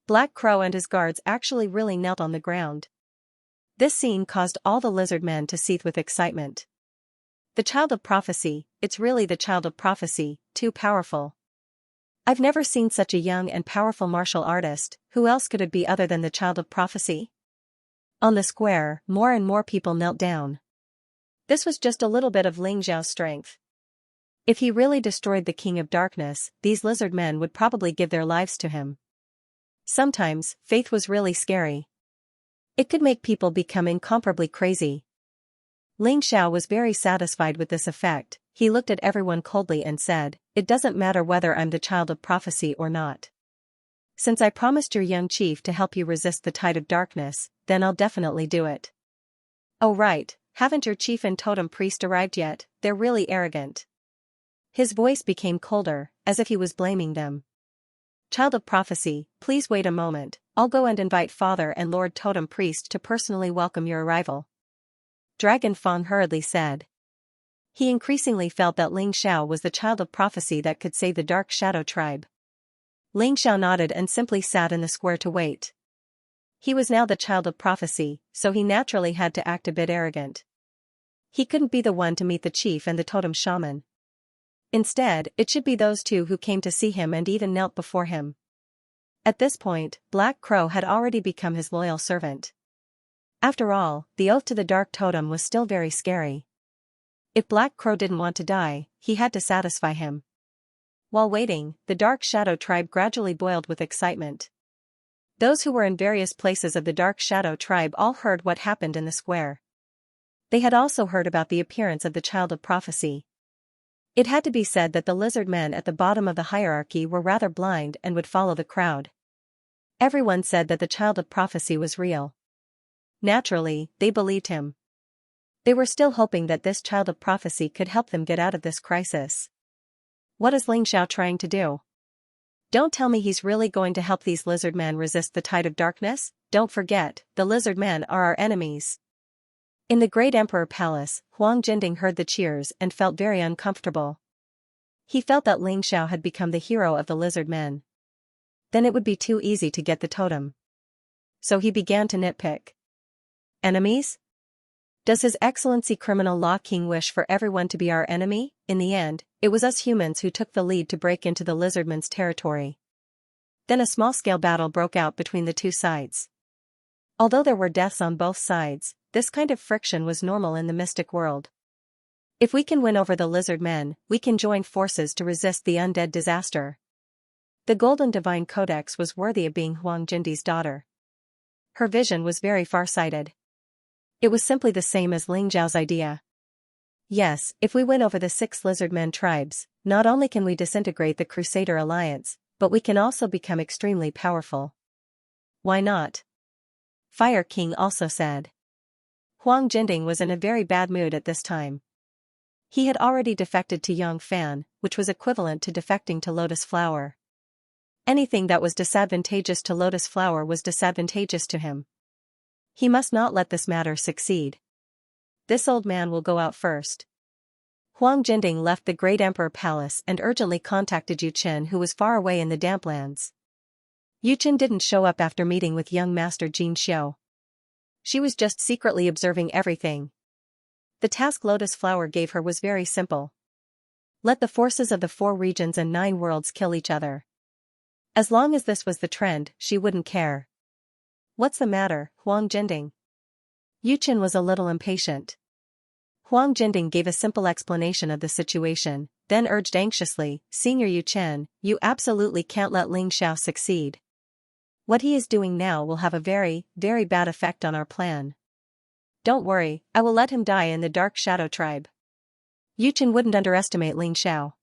Black Crow and his guards actually really knelt on the ground. This scene caused all the lizard men to seethe with excitement. The child of prophecy, it's really the child of prophecy, too powerful. I've never seen such a young and powerful martial artist. Who else could it be other than the child of prophecy? On the square, more and more people knelt down. This was just a little bit of Xianxia's strength. If he really destroyed the King of Darkness, these lizard men would probably give their lives to him. Sometimes, faith was really scary. It could make people become incomparably crazy. Xianxia was very satisfied with this effect. He looked at everyone coldly and said, "It doesn't matter whether I'm the child of prophecy or not. Since I promised your young chief to help you resist the tide of darkness, then I'll definitely do it." "Oh right, haven't your chief and totem priest arrived yet? They're really arrogant." His voice became colder, as if he was blaming them. "Child of prophecy, please wait a moment, I'll go and invite Father and Lord Totem Priest to personally welcome your arrival," Dragon Feng hurriedly said. He increasingly felt that Xianxia was the child of prophecy that could save the Dark Shadow tribe. Xianxia nodded and simply sat in the square to wait. He was now the child of prophecy, so he naturally had to act a bit arrogant. He couldn't be the one to meet the chief and the totem shaman. Instead, it should be those two who came to see him and even knelt before him. At this point, Black Crow had already become his loyal servant. After all, the oath to the Dark Totem was still very scary. If Black Crow didn't want to die, he had to satisfy him. While waiting, the Dark Shadow tribe gradually boiled with excitement. Those who were in various places of the Dark Shadow tribe all heard what happened in the square. They had also heard about the appearance of the child of prophecy. It had to be said that the lizard men at the bottom of the hierarchy were rather blind and would follow the crowd. Everyone said that the child of prophecy was real. Naturally, they believed him. They were still hoping that this child of prophecy could help them get out of this crisis. What is Xianxia trying to do? Don't tell me he's really going to help these lizard men resist the tide of darkness? Don't forget, the lizard men are our enemies. In the Great Emperor Palace, Huang Jinding heard the cheers and felt very uncomfortable. He felt that Xianxia had become the hero of the lizard men. Then it would be too easy to get the totem. So he began to nitpick. Enemies? Does His Excellency Criminal Law King wish for everyone to be our enemy? In the end, it was us humans who took the lead to break into the lizardmen's territory. Then a small-scale battle broke out between the two sides. Although there were deaths on both sides, this kind of friction was normal in the mystic world. If we can win over the lizard men, we can join forces to resist the undead disaster. The Golden Divine Codex was worthy of being Huang Jindi's daughter. Her vision was very far-sighted. It was simply the same as Xiao's idea. Yes, if we win over the 6 lizardmen tribes, not only can we disintegrate the Crusader Alliance, but we can also become extremely powerful. Why not? Fire King also said. Huang Jinding was in a very bad mood at this time. He had already defected to Yang Fan, which was equivalent to defecting to Lotus Flower. Anything that was disadvantageous to Lotus Flower was disadvantageous to him. He must not let this matter succeed. This old man will go out first. Huang Jinding left the Great Emperor Palace and urgently contacted Yu Chen, who was far away in the Damplands. Yu Chen didn't show up after meeting with young Master Jin Xiu. she was just secretly observing everything. The task Lotus Flower gave her was very simple. Let the forces of the 4 regions and 9 worlds kill each other. As long as this was the trend, she wouldn't care. What's the matter, Huang Jinding? Yu Qin was a little impatient. Huang Jinding gave a simple explanation of the situation, then urged anxiously, Senior Yu Chen, you absolutely can't let Ling Xiao succeed. What he is doing now will have a very, very bad effect on our plan. Don't worry, I will let him die in the Dark Shadow Tribe. Yu Qin wouldn't underestimate Ling Xiao.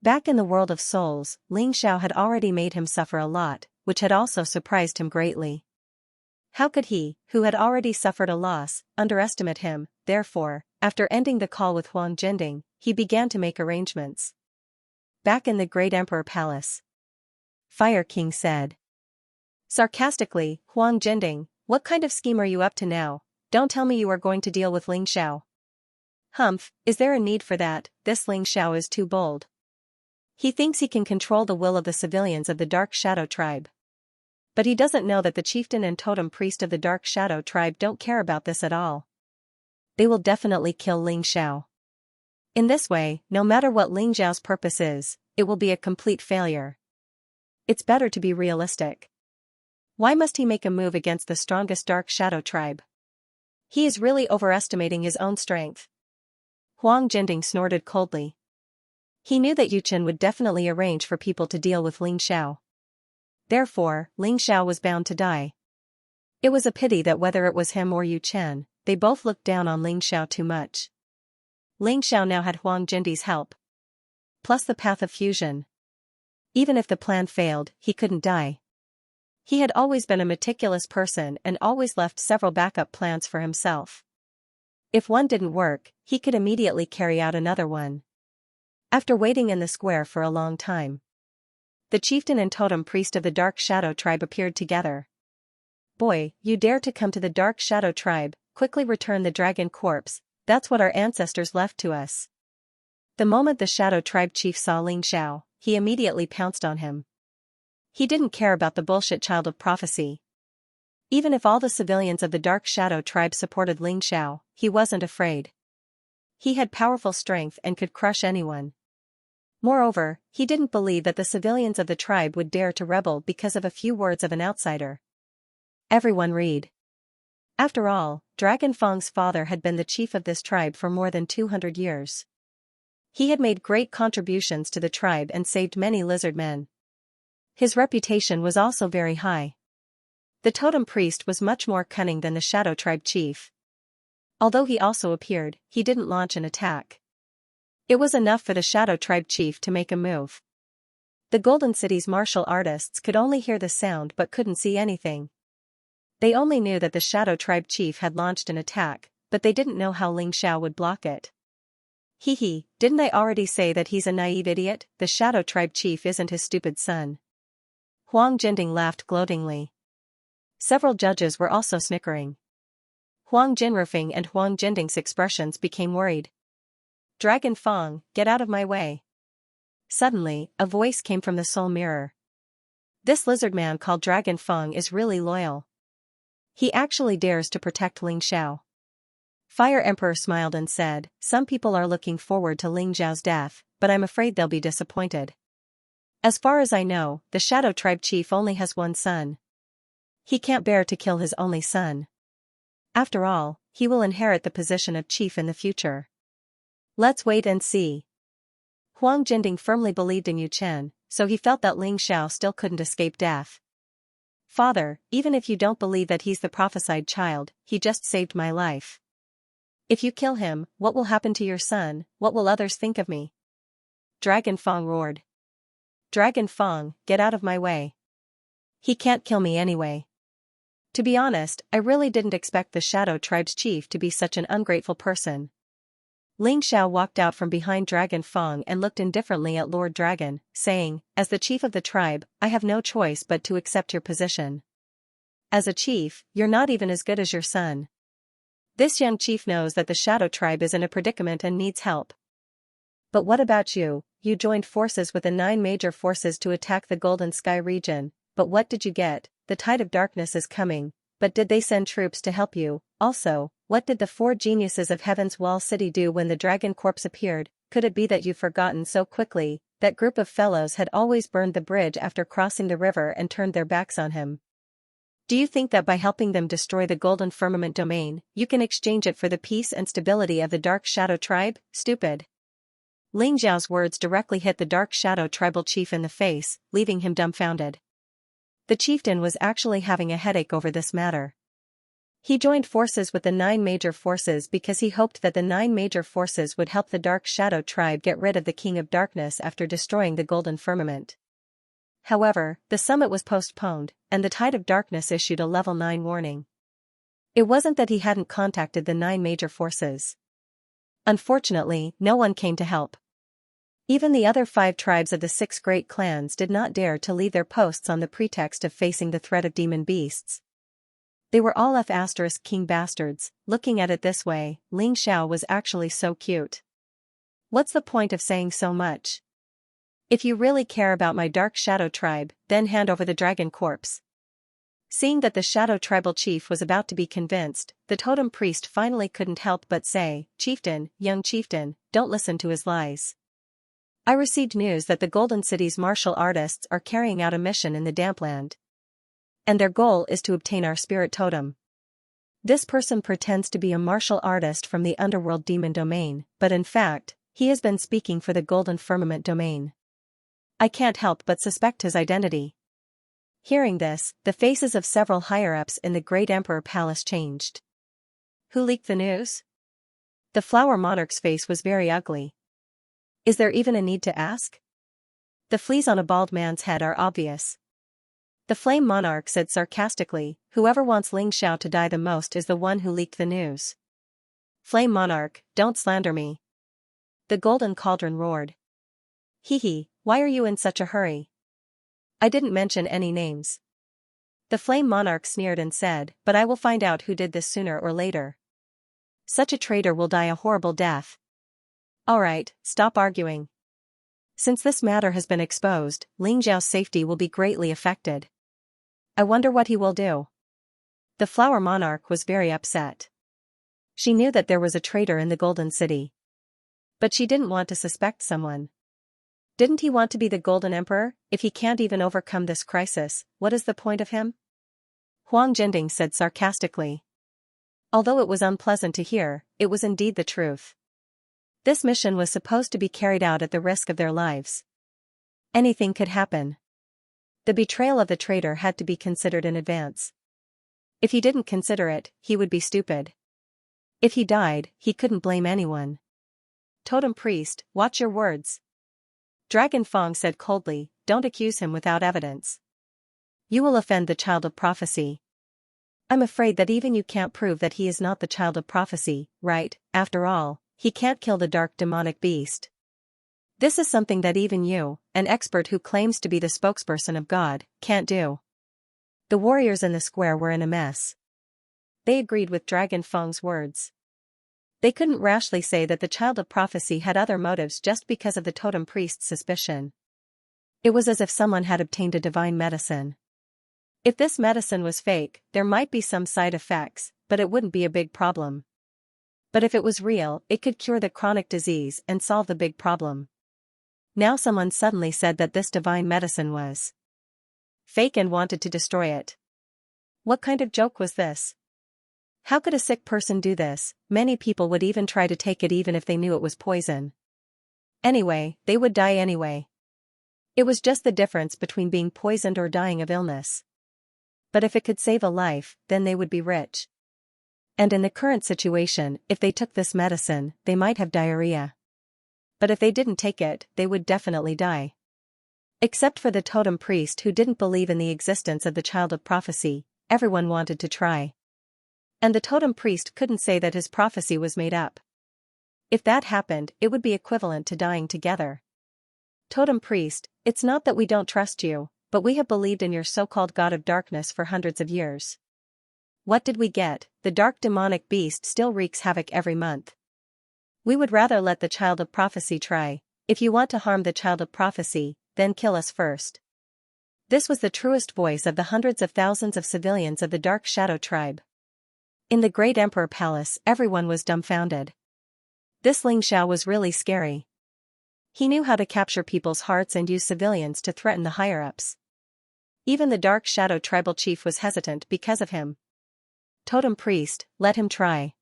Back in the world of souls, Ling Xiao had already made him suffer a lot, which had also surprised him greatly. How could he, who had already suffered a loss, underestimate him? Therefore, after ending the call with Huang Jinding, he began to make arrangements. Back in the Great Emperor Palace, Fire King said sarcastically, Huang Jinding, what kind of scheme are you up to now? Don't tell me you are going to deal with Ling Xiao. Humph, is there a need for that? This Ling Xiao is too bold. He thinks he can control the will of the civilians of the Dark Shadow Tribe. But he doesn't know that the chieftain and totem priest of the Dark Shadow Tribe don't care about this at all. They will definitely kill Ling Xiao. In this way, no matter what Ling Xiao's purpose is, it will be a complete failure. It's better to be realistic. Why must he make a move against the strongest Dark Shadow Tribe? He is really overestimating his own strength. Huang Jinding snorted coldly. He knew that Yu Qin would definitely arrange for people to deal with Ling Xiao. Therefore, Ling Xiao was bound to die. It was a pity that whether it was him or Yu Qin, they both looked down on Ling Xiao too much. Ling Xiao now had Huang Jinding's help. Plus the path of fusion. Even if the plan failed, he couldn't die. He had always been a meticulous person and always left several backup plans for himself. If one didn't work, he could immediately carry out another one. After waiting in the square for a long time, the chieftain and totem priest of the Dark Shadow Tribe appeared together. Boy, you dare to come to the Dark Shadow Tribe, quickly return the dragon corpse, that's what our ancestors left to us. The moment the Shadow Tribe chief saw Ling Xiao, he immediately pounced on him. He didn't care about the bullshit child of prophecy. Even if all the civilians of the Dark Shadow Tribe supported Ling Xiao, he wasn't afraid. He had powerful strength and could crush anyone. Moreover, he didn't believe that the civilians of the tribe would dare to rebel because of a few words of an outsider. Everyone read. After all, Dragon Fang's father had been the chief of this tribe for more than 200 years. He had made great contributions to the tribe and saved many lizard men. His reputation was also very high. The totem priest was much more cunning than the Shadow Tribe chief. Although he also appeared, he didn't launch an attack. It was enough for the Shadow Tribe chief to make a move. The Golden City's martial artists could only hear the sound but couldn't see anything. They only knew that the Shadow Tribe chief had launched an attack, but they didn't know how Ling Xiao would block it. Hee, didn't I already say that he's a naive idiot? The Shadow Tribe chief isn't his stupid son. Huang Jinding laughed gloatingly. Several judges were also snickering. Huang Jinrufeng and Huang Jinding's expressions became worried. Dragon Fang, get out of my way. Suddenly, a voice came from the soul mirror. This lizard man called Dragon Fang is really loyal. He actually dares to protect Ling Xiao. Fire Emperor smiled and said, some people are looking forward to Ling Xiao's death, but I'm afraid they'll be disappointed. As far as I know, the Shadow Tribe chief only has one son. He can't bear to kill his only son. After all, he will inherit the position of chief in the future. Let's wait and see. Huang Jinding firmly believed in Yu Chen, so he felt that Ling Xiao still couldn't escape death. Father, even if you don't believe that he's the prophesied child, he just saved my life. If you kill him, what will happen to your son? What will others think of me? Dragon Fang roared. Dragon Fang, get out of my way. He can't kill me anyway. To be honest, I really didn't expect the Shadow Tribe's chief to be such an ungrateful person. Ling Xiao walked out from behind Dragon Fang and looked indifferently at Lord Dragon, saying, as the chief of the tribe, I have no choice but to accept your position. As a chief, you're not even as good as your son. This young chief knows that the Shadow Tribe is in a predicament and needs help. But what about you? You joined forces with the 9 major forces to attack the Golden Sky region, but what did you get? The tide of darkness is coming, but did they send troops to help you? Also, what did the 4 geniuses of Heaven's Wall City do when the dragon corpse appeared? Could it be that you've forgotten so quickly? That group of fellows had always burned the bridge after crossing the river and turned their backs on him. Do you think that by helping them destroy the Golden Firmament domain, you can exchange it for the peace and stability of the Dark Shadow tribe? Stupid. Ling Xiao's words directly hit the Dark Shadow tribal chief in the face, leaving him dumbfounded. The chieftain was actually having a headache over this matter. He joined forces with the 9 major forces because he hoped that the 9 major forces would help the Dark Shadow tribe get rid of the King of Darkness after destroying the Golden Firmament. However, the summit was postponed, and the Tide of Darkness issued a level 9 warning. It wasn't that he hadn't contacted the 9 major forces. Unfortunately, no one came to help. Even the other 5 tribes of the 6 great clans did not dare to leave their posts on the pretext of facing the threat of demon beasts. They were all F***king bastards. Looking at it this way, Ling Xiao was actually so cute. What's the point of saying so much? If you really care about my Dark Shadow tribe, then hand over the dragon corpse. Seeing that the Shadow tribal chief was about to be convinced, the totem priest finally couldn't help but say, "Chieftain, young chieftain, don't listen to his lies. I received news that the Golden City's martial artists are carrying out a mission in the Dampland. And their goal is to obtain our spirit totem. This person pretends to be a martial artist from the underworld demon domain, but in fact, he has been speaking for the Golden Firmament domain. I can't help but suspect his identity." Hearing this, the faces of several higher-ups in the Great Emperor Palace changed. Who leaked the news? The Flower Monarch's face was very ugly. Is there even a need to ask? The fleas on a bald man's head are obvious. The Flame Monarch said sarcastically, "Whoever wants Ling Xiao to die the most is the one who leaked the news." "Flame Monarch, don't slander me." The Golden Cauldron roared. "Hee, why are you in such a hurry? I didn't mention any names." The Flame Monarch sneered and said, "But I will find out who did this sooner or later. Such a traitor will die a horrible death." "Alright, stop arguing. Since this matter has been exposed, Ling Xiao's safety will be greatly affected. I wonder what he will do." The Flower Monarch was very upset. She knew that there was a traitor in the Golden City. But she didn't want to suspect someone. Didn't he want to be the Golden Emperor? If he can't even overcome this crisis, what is the point of him? Huang Jinding said sarcastically. Although it was unpleasant to hear, it was indeed the truth. This mission was supposed to be carried out at the risk of their lives. Anything could happen. The betrayal of the traitor had to be considered in advance. If he didn't consider it, he would be stupid. If he died, he couldn't blame anyone. Totem Priest, watch your words. Dragon Fong said coldly, "Don't accuse him without evidence. You will offend the child of prophecy." "I'm afraid that even you can't prove that he is not the child of prophecy, right? After all, he can't kill the dark demonic beast. This is something that even you, an expert who claims to be the spokesperson of God, can't do." The warriors in the square were in a mess. They agreed with Dragon Feng's words. They couldn't rashly say that the child of prophecy had other motives just because of the totem priest's suspicion. It was as if someone had obtained a divine medicine. If this medicine was fake, there might be some side effects, but it wouldn't be a big problem. But if it was real, it could cure the chronic disease and solve the big problem. Now someone suddenly said that this divine medicine was fake and wanted to destroy it. What kind of joke was this? How could a sick person do this? Many people would even try to take it even if they knew it was poison. Anyway, they would die anyway. It was just the difference between being poisoned or dying of illness. But if it could save a life, then they would be rich. And in the current situation, if they took this medicine, they might have diarrhea. But if they didn't take it, they would definitely die. Except for the totem priest who didn't believe in the existence of the child of prophecy, everyone wanted to try. And the totem priest couldn't say that his prophecy was made up. If that happened, it would be equivalent to dying together. Totem priest, it's not that we don't trust you, but we have believed in your so-called god of darkness for hundreds of years. What did we get? The dark demonic beast still wreaks havoc every month. We would rather let the child of prophecy try. If you want to harm the child of prophecy, then kill us first. This was the truest voice of the hundreds of thousands of civilians of the Dark Shadow tribe. In the great Emperor Palace, everyone was dumbfounded. This Xianxia was really scary. He knew how to capture people's hearts and use civilians to threaten the higher-ups. Even the Dark Shadow tribal chief was hesitant because of him. Totem priest, let him try.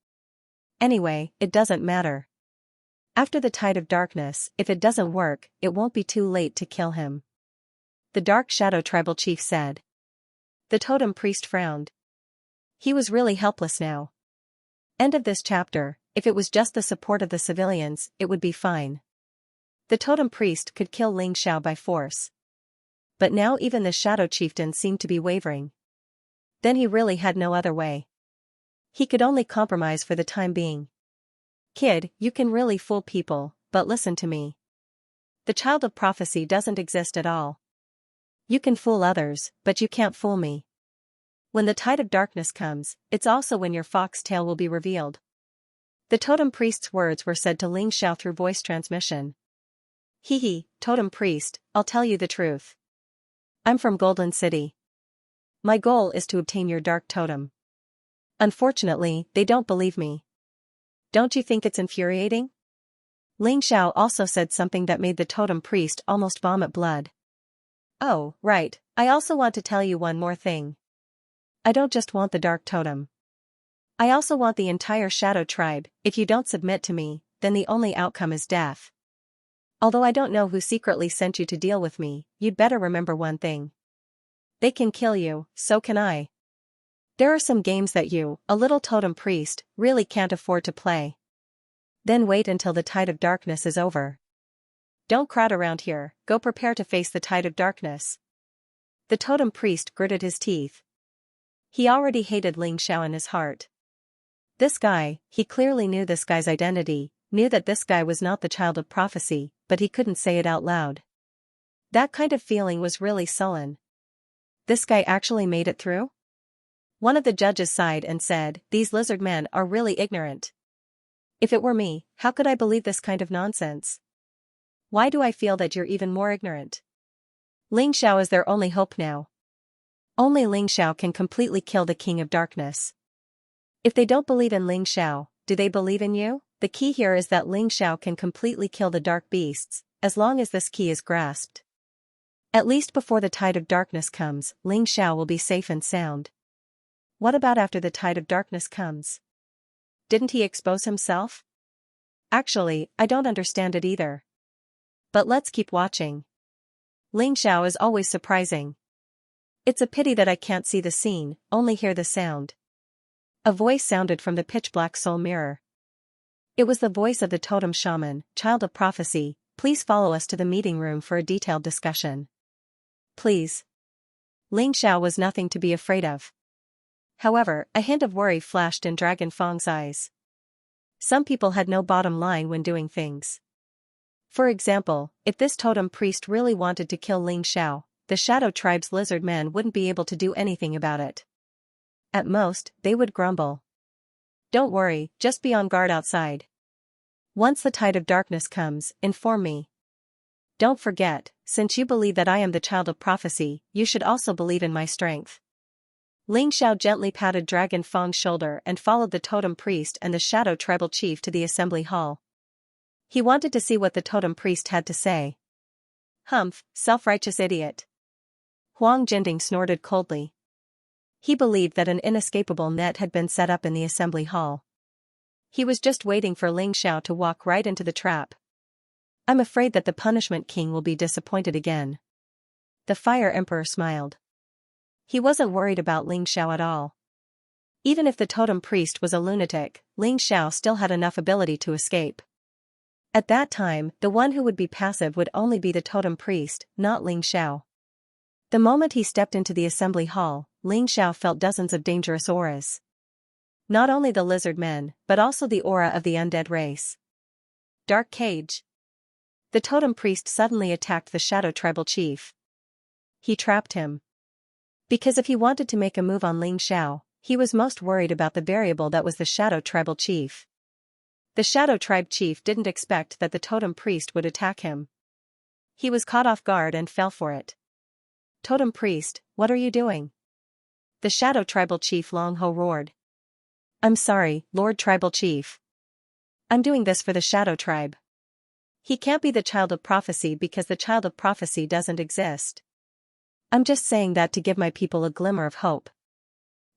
Anyway, it doesn't matter. After the Tide of Darkness, if it doesn't work, it won't be too late to kill him. The Dark Shadow tribal chief said. The totem priest frowned. He was really helpless now. End of this chapter. If it was just the support of the civilians, it would be fine. The totem priest could kill Xianxia by force. But now even the shadow chieftain seemed to be wavering. Then he really had no other way. He could only compromise for the time being. Kid, you can really fool people, but listen to me. The child of prophecy doesn't exist at all. You can fool others, but you can't fool me. When the Tide of Darkness comes, it's also when your fox tail will be revealed. The totem priest's words were said to Xianxia through voice transmission. Hee, totem priest, I'll tell you the truth. I'm from Golden City. My goal is to obtain your dark totem. Unfortunately, they don't believe me. Don't you think it's infuriating? Xianxia also said something that made the totem priest almost vomit blood. Oh, right, I also want to tell you one more thing. I don't just want the dark totem. I also want the entire shadow tribe. If you don't submit to me, then the only outcome is death. Although I don't know who secretly sent you to deal with me, you'd better remember one thing. They can kill you, so can I. There are some games that you, a little totem priest, really can't afford to play. Then wait until the Tide of Darkness is over. Don't crowd around here, go prepare to face the Tide of Darkness. The totem priest gritted his teeth. He already hated Xianxia in his heart. This guy, he clearly knew this guy's identity, knew that this guy was not the child of prophecy, but he couldn't say it out loud. That kind of feeling was really sullen. This guy actually made it through? One of the judges sighed and said, these lizard men are really ignorant. If it were me, how could I believe this kind of nonsense? Why do I feel that you're even more ignorant? Xianxia is their only hope now. Only Xianxia can completely kill the King of Darkness. If they don't believe in Xianxia, do they believe in you? The key here is that Xianxia can completely kill the dark beasts, as long as this key is grasped. At least before the Tide of Darkness comes, Xianxia will be safe and sound. What about after the Tide of Darkness comes? Didn't he expose himself? Actually, I don't understand it either. But let's keep watching. Xianxia is always surprising. It's a pity that I can't see the scene, only hear the sound. A voice sounded from the pitch-black soul mirror. It was the voice of the totem shaman, child of prophecy. Please follow us to the meeting room for a detailed discussion. Please. Xianxia was nothing to be afraid of. However, a hint of worry flashed in Dragon Fang's eyes. Some people had no bottom line when doing things. For example, if this totem priest really wanted to kill Xianxia, the Shadow Tribe's lizard men wouldn't be able to do anything about it. At most, they would grumble. Don't worry, just be on guard outside. Once the Tide of Darkness comes, inform me. Don't forget, since you believe that I am the child of prophecy, you should also believe in my strength. Xianxia gently patted Dragon Fang's shoulder and followed the totem priest and the Shadow Tribal chief to the assembly hall. He wanted to see what the totem priest had to say. Humph, self-righteous idiot. Huang Jinding snorted coldly. He believed that an inescapable net had been set up in the assembly hall. He was just waiting for Xianxia to walk right into the trap. I'm afraid that the Punishment King will be disappointed again. The Fire Emperor smiled. He wasn't worried about Xianxia at all. Even if the totem priest was a lunatic, Xianxia still had enough ability to escape. At that time, the one who would be passive would only be the totem priest, not Xianxia. The moment he stepped into the assembly hall, Xianxia felt dozens of dangerous auras. Not only the lizard men, but also the aura of the undead race. Dark Cage. The totem priest suddenly attacked the Shadow Tribal chief. He trapped him. Because if he wanted to make a move on Xianxia, he was most worried about the variable that was the Shadow Tribal chief. The Shadow Tribe chief didn't expect that the totem priest would attack him. He was caught off guard and fell for it. Totem Priest, what are you doing? The Shadow Tribal Chief Long Ho roared. I'm sorry, Lord Tribal Chief. I'm doing this for the Shadow Tribe. He can't be the child of prophecy because the child of prophecy doesn't exist. I'm just saying that to give my people a glimmer of hope.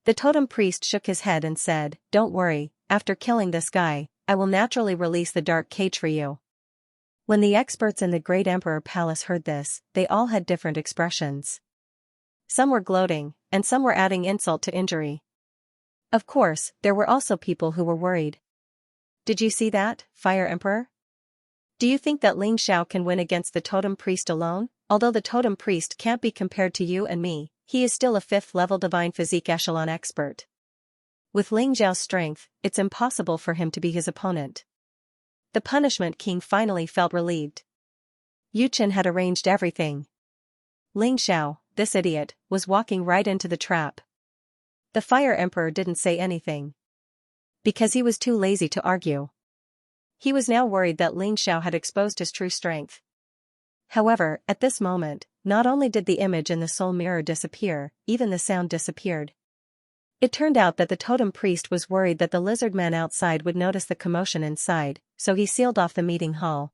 The Totem Priest shook his head and said, Don't worry, after killing this guy, I will naturally release the dark cage for you. When the experts in the Great Emperor Palace heard this, they all had different expressions. Some were gloating, and some were adding insult to injury. Of course, there were also people who were worried. Did you see that, Fire Emperor? Do you think that Ling Xiao can win against the Totem Priest alone? Although the Totem Priest can't be compared to you and me, he is still a 5th-level Divine Physique Echelon expert. With Ling Xiao's strength, it's impossible for him to be his opponent. The Punishment King finally felt relieved. Yu Chen had arranged everything. Ling Xiao, this idiot, was walking right into the trap. The Fire Emperor didn't say anything. Because he was too lazy to argue. He was now worried that Ling Xiao had exposed his true strength. However, at this moment, not only did the image in the soul mirror disappear, even the sound disappeared. It turned out that the Totem Priest was worried that the lizard man outside would notice the commotion inside, so he sealed off the meeting hall.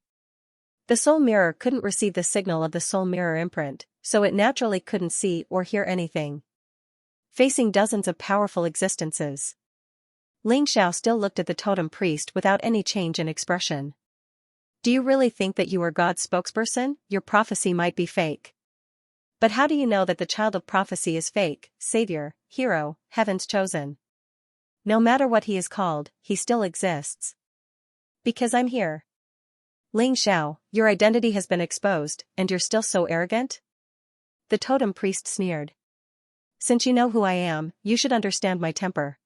The soul mirror couldn't receive the signal of the soul mirror imprint, so it naturally couldn't see or hear anything. Facing dozens of powerful existences, Ling Xiao still looked at the Totem Priest without any change in expression. Do you really think that you are God's spokesperson? Your prophecy might be fake. But how do you know that the child of prophecy is fake, savior, hero, heaven's chosen? No matter what he is called, he still exists. Because I'm here. Ling Xiao, your identity has been exposed, and you're still so arrogant? The Totem Priest sneered. Since you know who I am, you should understand my temper.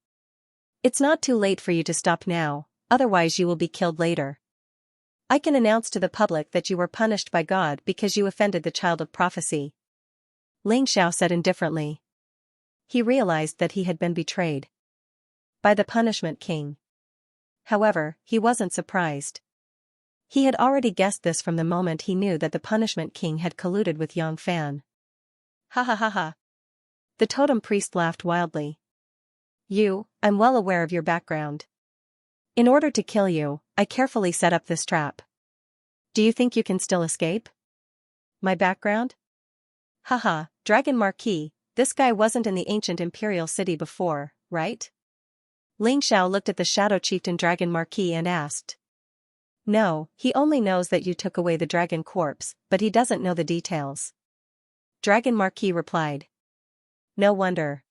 It's not too late for you to stop now, otherwise you will be killed later. I can announce to the public that you were punished by God because you offended the child of prophecy. Ling Xiao said indifferently. He realized that he had been betrayed by the Punishment King. However, he wasn't surprised. He had already guessed this from the moment he knew that the Punishment King had colluded with Yang Fan. Ha ha ha ha. The Totem Priest laughed wildly. I'm well aware of your background. In order to kill you, I carefully set up this trap. Do you think you can still escape? My background? Haha, Dragon Marquis, this guy wasn't in the ancient Imperial City before, right? Ling Xiao looked at the Shadow Chieftain Dragon Marquis and asked. No, he only knows that you took away the dragon corpse, but he doesn't know the details. Dragon Marquis replied. No wonder.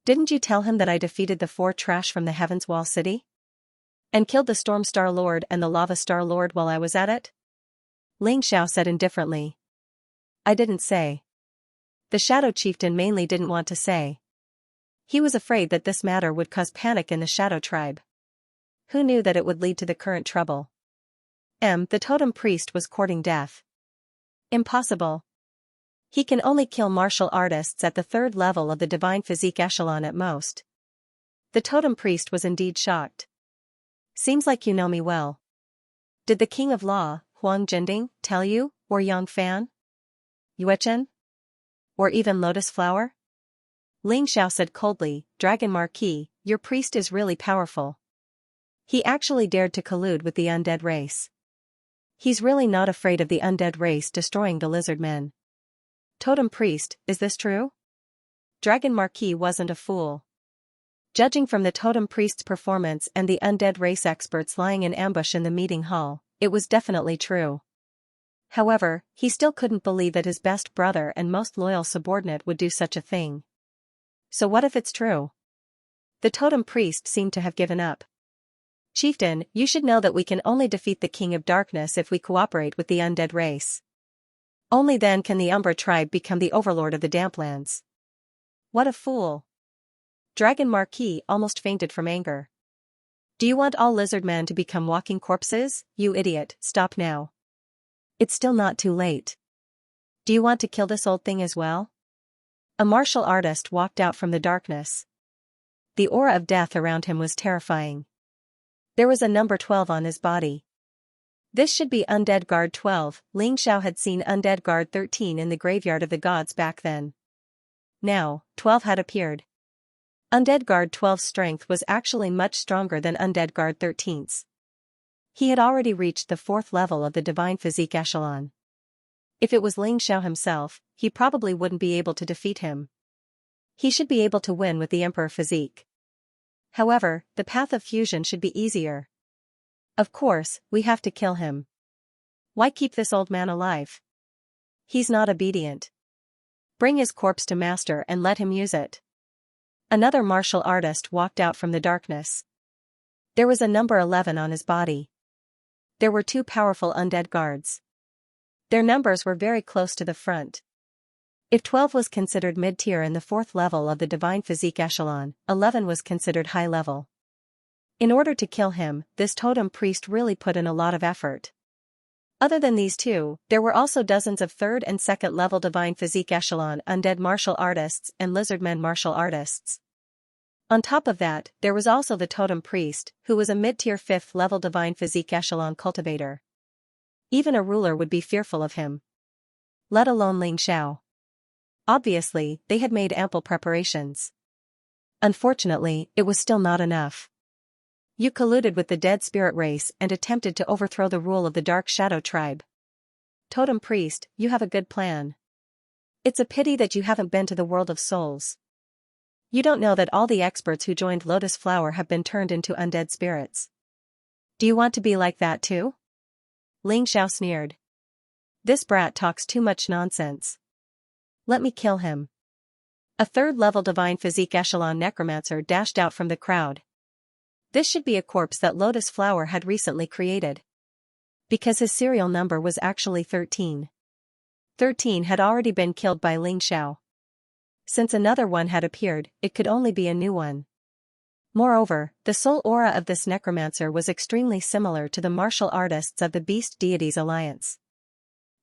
Didn't you tell him that I defeated the 4 trash from the Heaven's Wall City? And killed the Storm Star Lord and the Lava Star Lord while I was at it? Ling Xiao said indifferently. I didn't say. The Shadow Chieftain mainly didn't want to say. He was afraid that this matter would cause panic in the Shadow Tribe. Who knew that it would lead to the current trouble? The Totem Priest was courting death. Impossible. He can only kill martial artists at the 3rd level of the Divine Physique Echelon at most. The Totem Priest was indeed shocked. Seems like you know me well. Did the King of Law, Huang Jinding, tell you, or Yang Fan? Yue Chen? Or even Lotus Flower? Ling Xiao said coldly, Dragon Marquis, your priest is really powerful. He actually dared to collude with the undead race. He's really not afraid of the undead race destroying the lizard men. Totem Priest, is this true? Dragon Marquis wasn't a fool. Judging from the Totem Priest's performance and the undead race experts lying in ambush in the meeting hall, it was definitely true. However, he still couldn't believe that his best brother and most loyal subordinate would do such a thing. So what if it's true? The Totem Priest seemed to have given up. Chieftain, you should know that we can only defeat the King of Darkness if we cooperate with the undead race. Only then can the Umbra tribe become the overlord of the Damplands. What a fool. Dragon Marquis almost fainted from anger. Do you want all lizard men to become walking corpses? You idiot, stop now. It's still not too late. Do you want to kill this old thing as well? A martial artist walked out from the darkness. The aura of death around him was terrifying. There was a number 12 on his body. This should be Undead Guard 12. Ling Xiao had seen Undead Guard 13 in the graveyard of the gods back then. Now, 12 had appeared. Undead Guard 12's strength was actually much stronger than Undead Guard 13's. He had already reached the 4th level of the Divine Physique Echelon. If it was Ling Xiao himself, he probably wouldn't be able to defeat him. He should be able to win with the Emperor Physique. However, the path of fusion should be easier. Of course, we have to kill him. Why keep this old man alive? He's not obedient. Bring his corpse to Master and let him use it. Another martial artist walked out from the darkness. There was a number 11 on his body. There were 2 powerful undead guards. Their numbers were very close to the front. If 12 was considered mid-tier in the 4th level of the Divine Physique Echelon, 11 was considered high level. In order to kill him, this totem priest really put in a lot of effort. Other than these 2, there were also dozens of 3rd and 2nd level Divine Physique Echelon undead martial artists and lizardmen martial artists. On top of that, there was also the totem priest, who was a mid-tier 5th level Divine Physique Echelon cultivator. Even a ruler would be fearful of him. Let alone Ling Xiao. Obviously, they had made ample preparations. Unfortunately, it was still not enough. You colluded with the dead spirit race and attempted to overthrow the rule of the Dark Shadow tribe. Totem priest, you have a good plan. It's a pity that you haven't been to the world of souls. You don't know that all the experts who joined Lotus Flower have been turned into undead spirits. Do you want to be like that too? Ling Xiao sneered. This brat talks too much nonsense. Let me kill him. A 3rd level Divine Physique Echelon necromancer dashed out from the crowd. This should be a corpse that Lotus Flower had recently created. Because his serial number was actually 13. 13 had already been killed by Ling Xiao. Since another one had appeared, it could only be a new one. Moreover, the soul aura of this necromancer was extremely similar to the martial artists of the Beast Deities Alliance.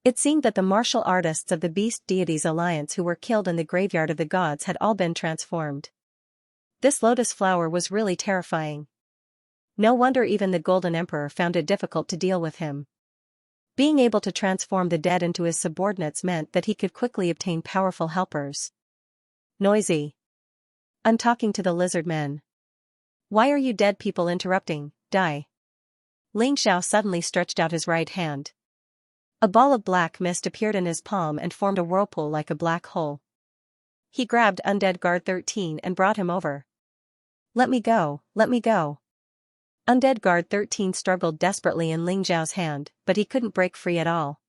It seemed that the martial artists of the Beast Deities Alliance who were killed in the graveyard of the gods had all been transformed. This Lotus Flower was really terrifying. No wonder even the Golden Emperor found it difficult to deal with him. Being able to transform the dead into his subordinates meant that he could quickly obtain powerful helpers. Noisy. I'm talking to the lizard men. Why are you dead people interrupting? Die. Ling Xiao suddenly stretched out his right hand. A ball of black mist appeared in his palm and formed a whirlpool like a black hole. He grabbed Undead Guard 13 and brought him over. Let me go, let me go. Undead Guard 13 struggled desperately in Ling Xiao's hand, but he couldn't break free at all.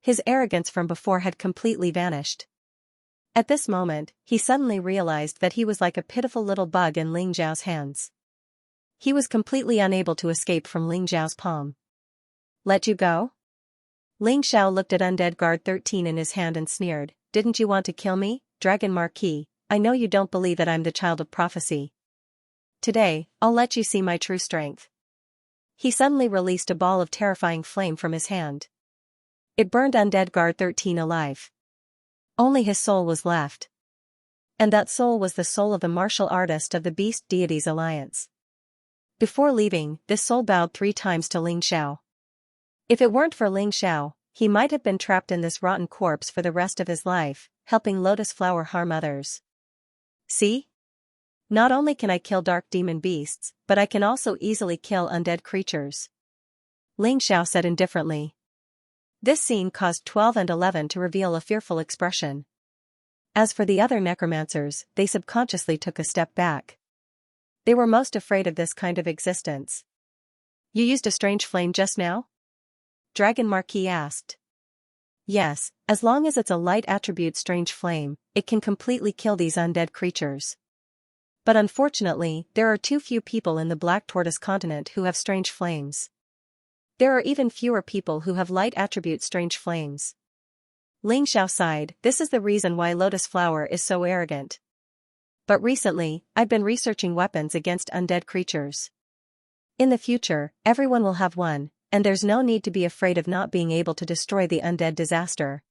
His arrogance from before had completely vanished. At this moment, he suddenly realized that he was like a pitiful little bug in Ling Xiao's hands. He was completely unable to escape from Ling Xiao's palm. Let you go? Ling Xiao looked at Undead Guard 13 in his hand and sneered, didn't you want to kill me, Dragon Marquis? I know you don't believe that I'm the child of prophecy. Today, I'll let you see my true strength. He suddenly released a ball of terrifying flame from his hand. It burned Undead Guard 13 alive. Only his soul was left. And that soul was the soul of the martial artist of the Beast Deities Alliance. Before leaving, this soul bowed 3 times to Ling Xiao. If it weren't for Ling Xiao, he might have been trapped in this rotten corpse for the rest of his life, helping Lotus Flower harm others. See? Not only can I kill dark demon beasts, but I can also easily kill undead creatures. Ling Xiao said indifferently. This scene caused 12 and 11 to reveal a fearful expression. As for the other necromancers, they subconsciously took a step back. They were most afraid of this kind of existence. You used a strange flame just now? Dragon Marquis asked. Yes, as long as it's a light attribute strange flame, it can completely kill these undead creatures. But unfortunately, there are too few people in the Black Tortoise continent who have strange flames. There are even fewer people who have light attribute strange flames. Ling Xiao sighed, this is the reason why Lotus Flower is so arrogant. But recently, I've been researching weapons against undead creatures. In the future, everyone will have one, and there's no need to be afraid of not being able to destroy the undead disaster.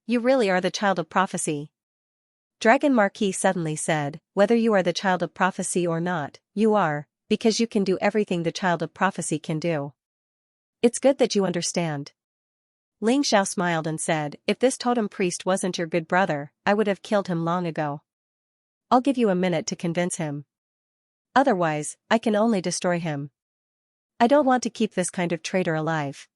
You really are the child of prophecy. Dragon Marquis suddenly said, whether you are the child of prophecy or not, you are, because you can do everything the child of prophecy can do. It's good that you understand. Ling Xiao smiled and said, if this totem priest wasn't your good brother, I would have killed him long ago. I'll give you a minute to convince him. Otherwise, I can only destroy him. I don't want to keep this kind of traitor alive.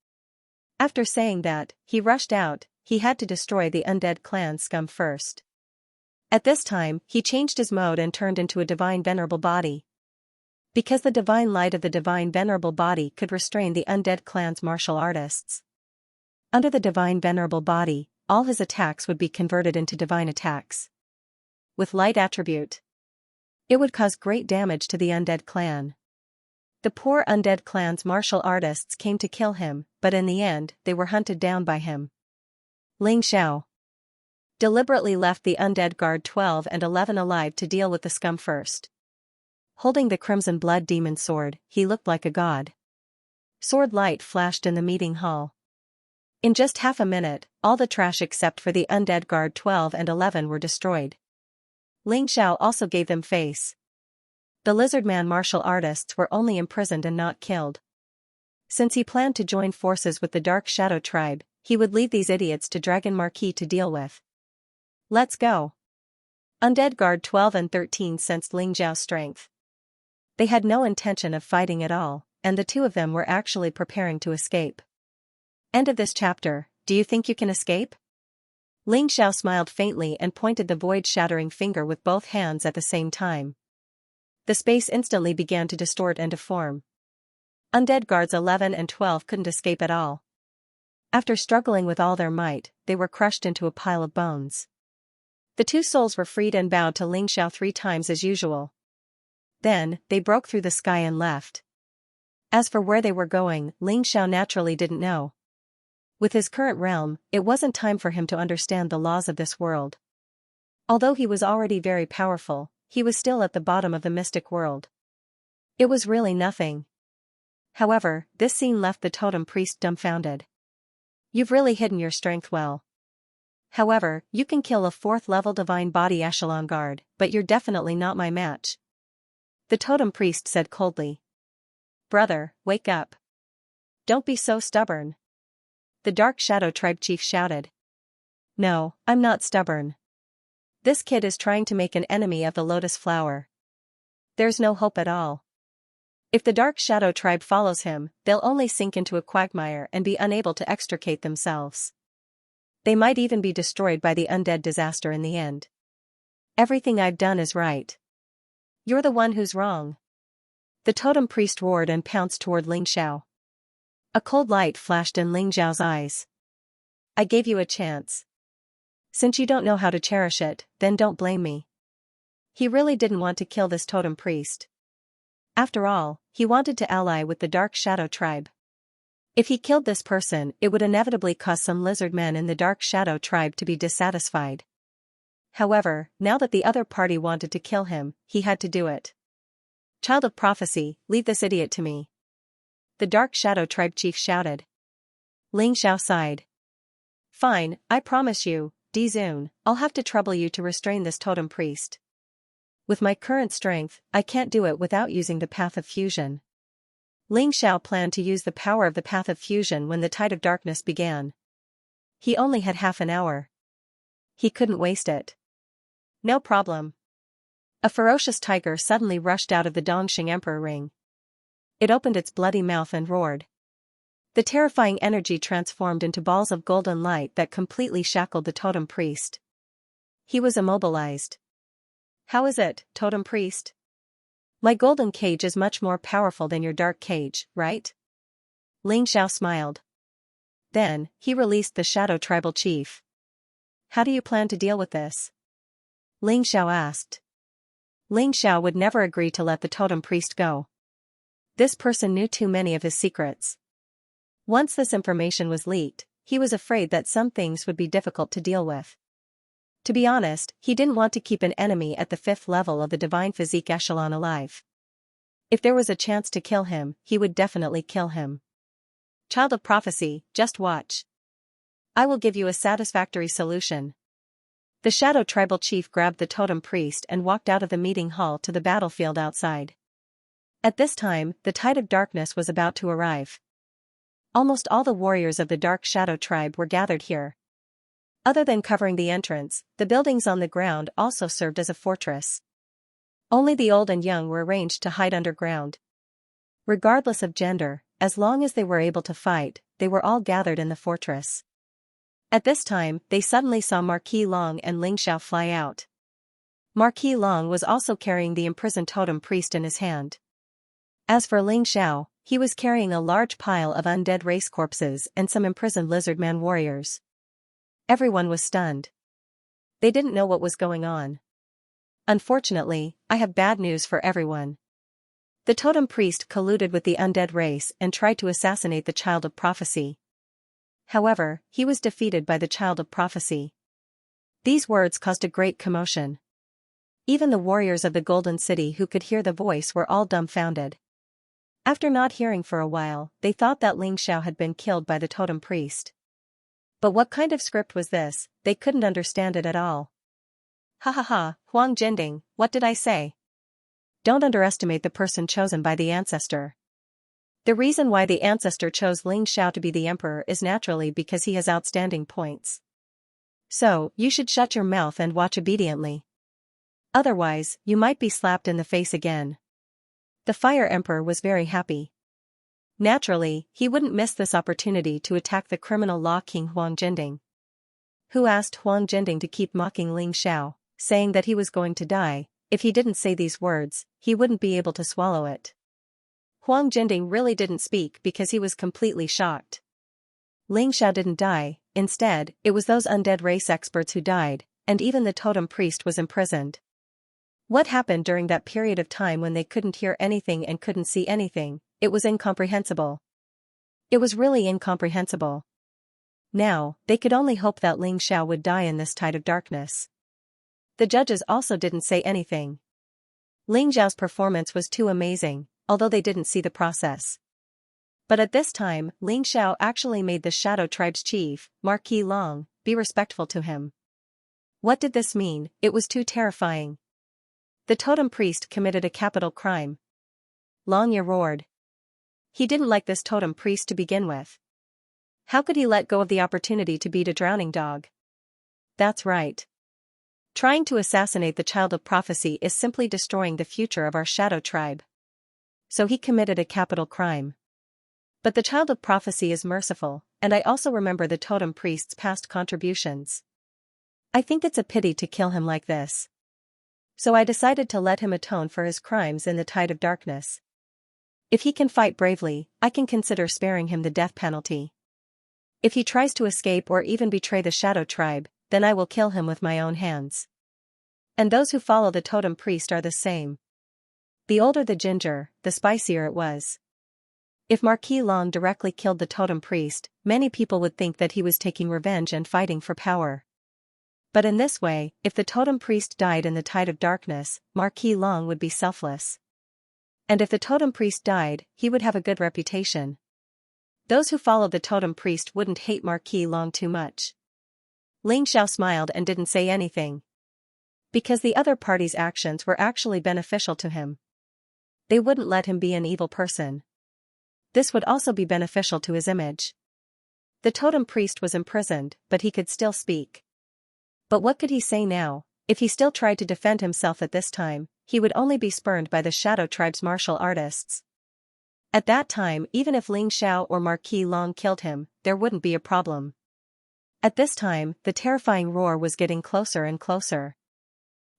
After saying that, he rushed out. He had to destroy the undead clan scum first. At this time, he changed his mode and turned into a divine venerable body. Because the divine light of the divine venerable body could restrain the undead clan's martial artists. Under the divine venerable body, all his attacks would be converted into divine attacks. With light attribute, it would cause great damage to the undead clan. The poor undead clan's martial artists came to kill him, but in the end, they were hunted down by him. Ling Xiao deliberately left the undead guard 12 and 11 alive to deal with the scum first. Holding the crimson blood demon sword, he looked like a god. Sword light flashed in the meeting hall. In just half a minute, all the trash except for the undead guard 12 and 11 were destroyed. Ling Xiao also gave them face. The lizardman martial artists were only imprisoned and not killed. Since he planned to join forces with the Dark Shadow tribe, he would leave these idiots to Dragon Marquis to deal with. Let's go. Undead Guard 12 and 13 sensed Ling Xiao's strength. They had no intention of fighting at all, and the two of them were actually preparing to escape. End of this chapter. Do you think you can escape? Ling Xiao smiled faintly and pointed the void-shattering finger with both hands at the same time. The space instantly began to distort and deform. Undead Guards 11 and 12 couldn't escape at all. After struggling with all their might, they were crushed into a pile of bones. The two souls were freed and bowed to Ling Xiao 3 times as usual. Then, they broke through the sky and left. As for where they were going, Ling Xiao naturally didn't know. With his current realm, it wasn't time for him to understand the laws of this world. Although he was already very powerful, he was still at the bottom of the mystic world. It was really nothing. However, this scene left the totem priest dumbfounded. You've really hidden your strength well. However, you can kill a 4th-level divine body echelon guard, but you're definitely not my match. The totem priest said coldly. Brother, wake up. Don't be so stubborn. The Dark Shadow tribe chief shouted. No, I'm not stubborn. This kid is trying to make an enemy of the lotus flower. There's no hope at all. If the Dark Shadow tribe follows him, they'll only sink into a quagmire and be unable to extricate themselves. They might even be destroyed by the undead disaster in the end. Everything I've done is right. You're the one who's wrong. The totem priest roared and pounced toward Ling Xiao. A cold light flashed in Ling Xiao's eyes. I gave you a chance. Since you don't know how to cherish it, then don't blame me. He really didn't want to kill this totem priest. After all, he wanted to ally with the Dark Shadow tribe. If he killed this person, it would inevitably cause some lizard men in the Dark Shadow tribe to be dissatisfied. However, now that the other party wanted to kill him, he had to do it. Child of prophecy, leave this idiot to me. The Dark Shadow tribe chief shouted. Ling Xiao sighed. Fine, I promise you, Dizun, I'll have to trouble you to restrain this totem priest. With my current strength, I can't do it without using the Path of Fusion. Ling Xiao planned to use the power of the Path of Fusion when the Tide of Darkness began. He only had half an hour. He couldn't waste it. No problem. A ferocious tiger suddenly rushed out of the Dongxing Emperor ring. It opened its bloody mouth and roared. The terrifying energy transformed into balls of golden light that completely shackled the totem priest. He was immobilized. How is it, totem priest? My golden cage is much more powerful than your dark cage, right? Ling Xiao smiled. Then, he released the Shadow Tribal Chief. How do you plan to deal with this? Ling Xiao asked. Ling Xiao would never agree to let the totem priest go. This person knew too many of his secrets. Once this information was leaked, he was afraid that some things would be difficult to deal with. To be honest, he didn't want to keep an enemy at the 5th level of the Divine Physique Echelon alive. If there was a chance to kill him, he would definitely kill him. Child of prophecy, just watch. I will give you a satisfactory solution. The Shadow Tribal Chief grabbed the totem priest and walked out of the meeting hall to the battlefield outside. At this time, the Tide of Darkness was about to arrive. Almost all the warriors of the Dark Shadow tribe were gathered here. Other than covering the entrance, the buildings on the ground also served as a fortress. Only the old and young were arranged to hide underground. Regardless of gender, as long as they were able to fight, they were all gathered in the fortress. At this time, they suddenly saw Marquis Long and Xianxia fly out. Marquis Long was also carrying the imprisoned totem priest in his hand. As for Xianxia, he was carrying a large pile of undead race corpses and some imprisoned lizardman warriors. Everyone was stunned. They didn't know what was going on. Unfortunately, I have bad news for everyone. The totem priest colluded with the undead race and tried to assassinate the child of prophecy. However, he was defeated by the child of prophecy. These words caused a great commotion. Even the warriors of the Golden City who could hear the voice were all dumbfounded. After not hearing for a while, they thought that Xianxia had been killed by the totem priest. But what kind of script was this? They couldn't understand it at all. Ha ha ha, Huang Jinding, what did I say? Don't underestimate the person chosen by the ancestor. The reason why the ancestor chose Xianxia to be the emperor is naturally because he has outstanding points. So, you should shut your mouth and watch obediently. Otherwise, you might be slapped in the face again. The Fire Emperor was very happy. Naturally, he wouldn't miss this opportunity to attack the criminal law king Huang Jinding. Who asked Huang Jinding to keep mocking Xianxia, saying that he was going to die. If he didn't say these words, he wouldn't be able to swallow it. Huang Jinding really didn't speak because he was completely shocked. Xianxia didn't die, instead, it was those undead race experts who died, and even the totem priest was imprisoned. What happened during that period of time when they couldn't hear anything and couldn't see anything? It was incomprehensible. It was really incomprehensible. Now, they could only hope that Xianxia would die in this tide of darkness. The judges also didn't say anything. Xiao's performance was too amazing, although they didn't see the process. But at this time, Xiao actually made the Shadow Tribe's chief, Marquis Long, be respectful to him. What did this mean? It was too terrifying. The totem priest committed a capital crime. Long roared. He didn't like this totem priest to begin with. How could he let go of the opportunity to beat a drowning dog? That's right. Trying to assassinate the child of prophecy is simply destroying the future of our Shadow Tribe. So he committed a capital crime. But the child of prophecy is merciful, and I also remember the totem priest's past contributions. I think it's a pity to kill him like this. So I decided to let him atone for his crimes in the tide of darkness. If he can fight bravely, I can consider sparing him the death penalty. If he tries to escape or even betray the Shadow Tribe, then I will kill him with my own hands. And those who follow the totem priest are the same. The older the ginger, the spicier it was. If Marquis Long directly killed the totem priest, many people would think that he was taking revenge and fighting for power. But in this way, if the totem priest died in the tide of darkness, Marquis Long would be selfless. And if the totem priest died, he would have a good reputation. Those who followed the totem priest wouldn't hate Marquis Long too much. Xianxia smiled and didn't say anything. Because the other party's actions were actually beneficial to him. They wouldn't let him be an evil person. This would also be beneficial to his image. The totem priest was imprisoned, but he could still speak. But what could he say now? If he still tried to defend himself at this time, he would only be spurned by the Shadow Tribe's martial artists. At that time, even if Xianxia or Marquis Long killed him, there wouldn't be a problem. At this time, the terrifying roar was getting closer and closer.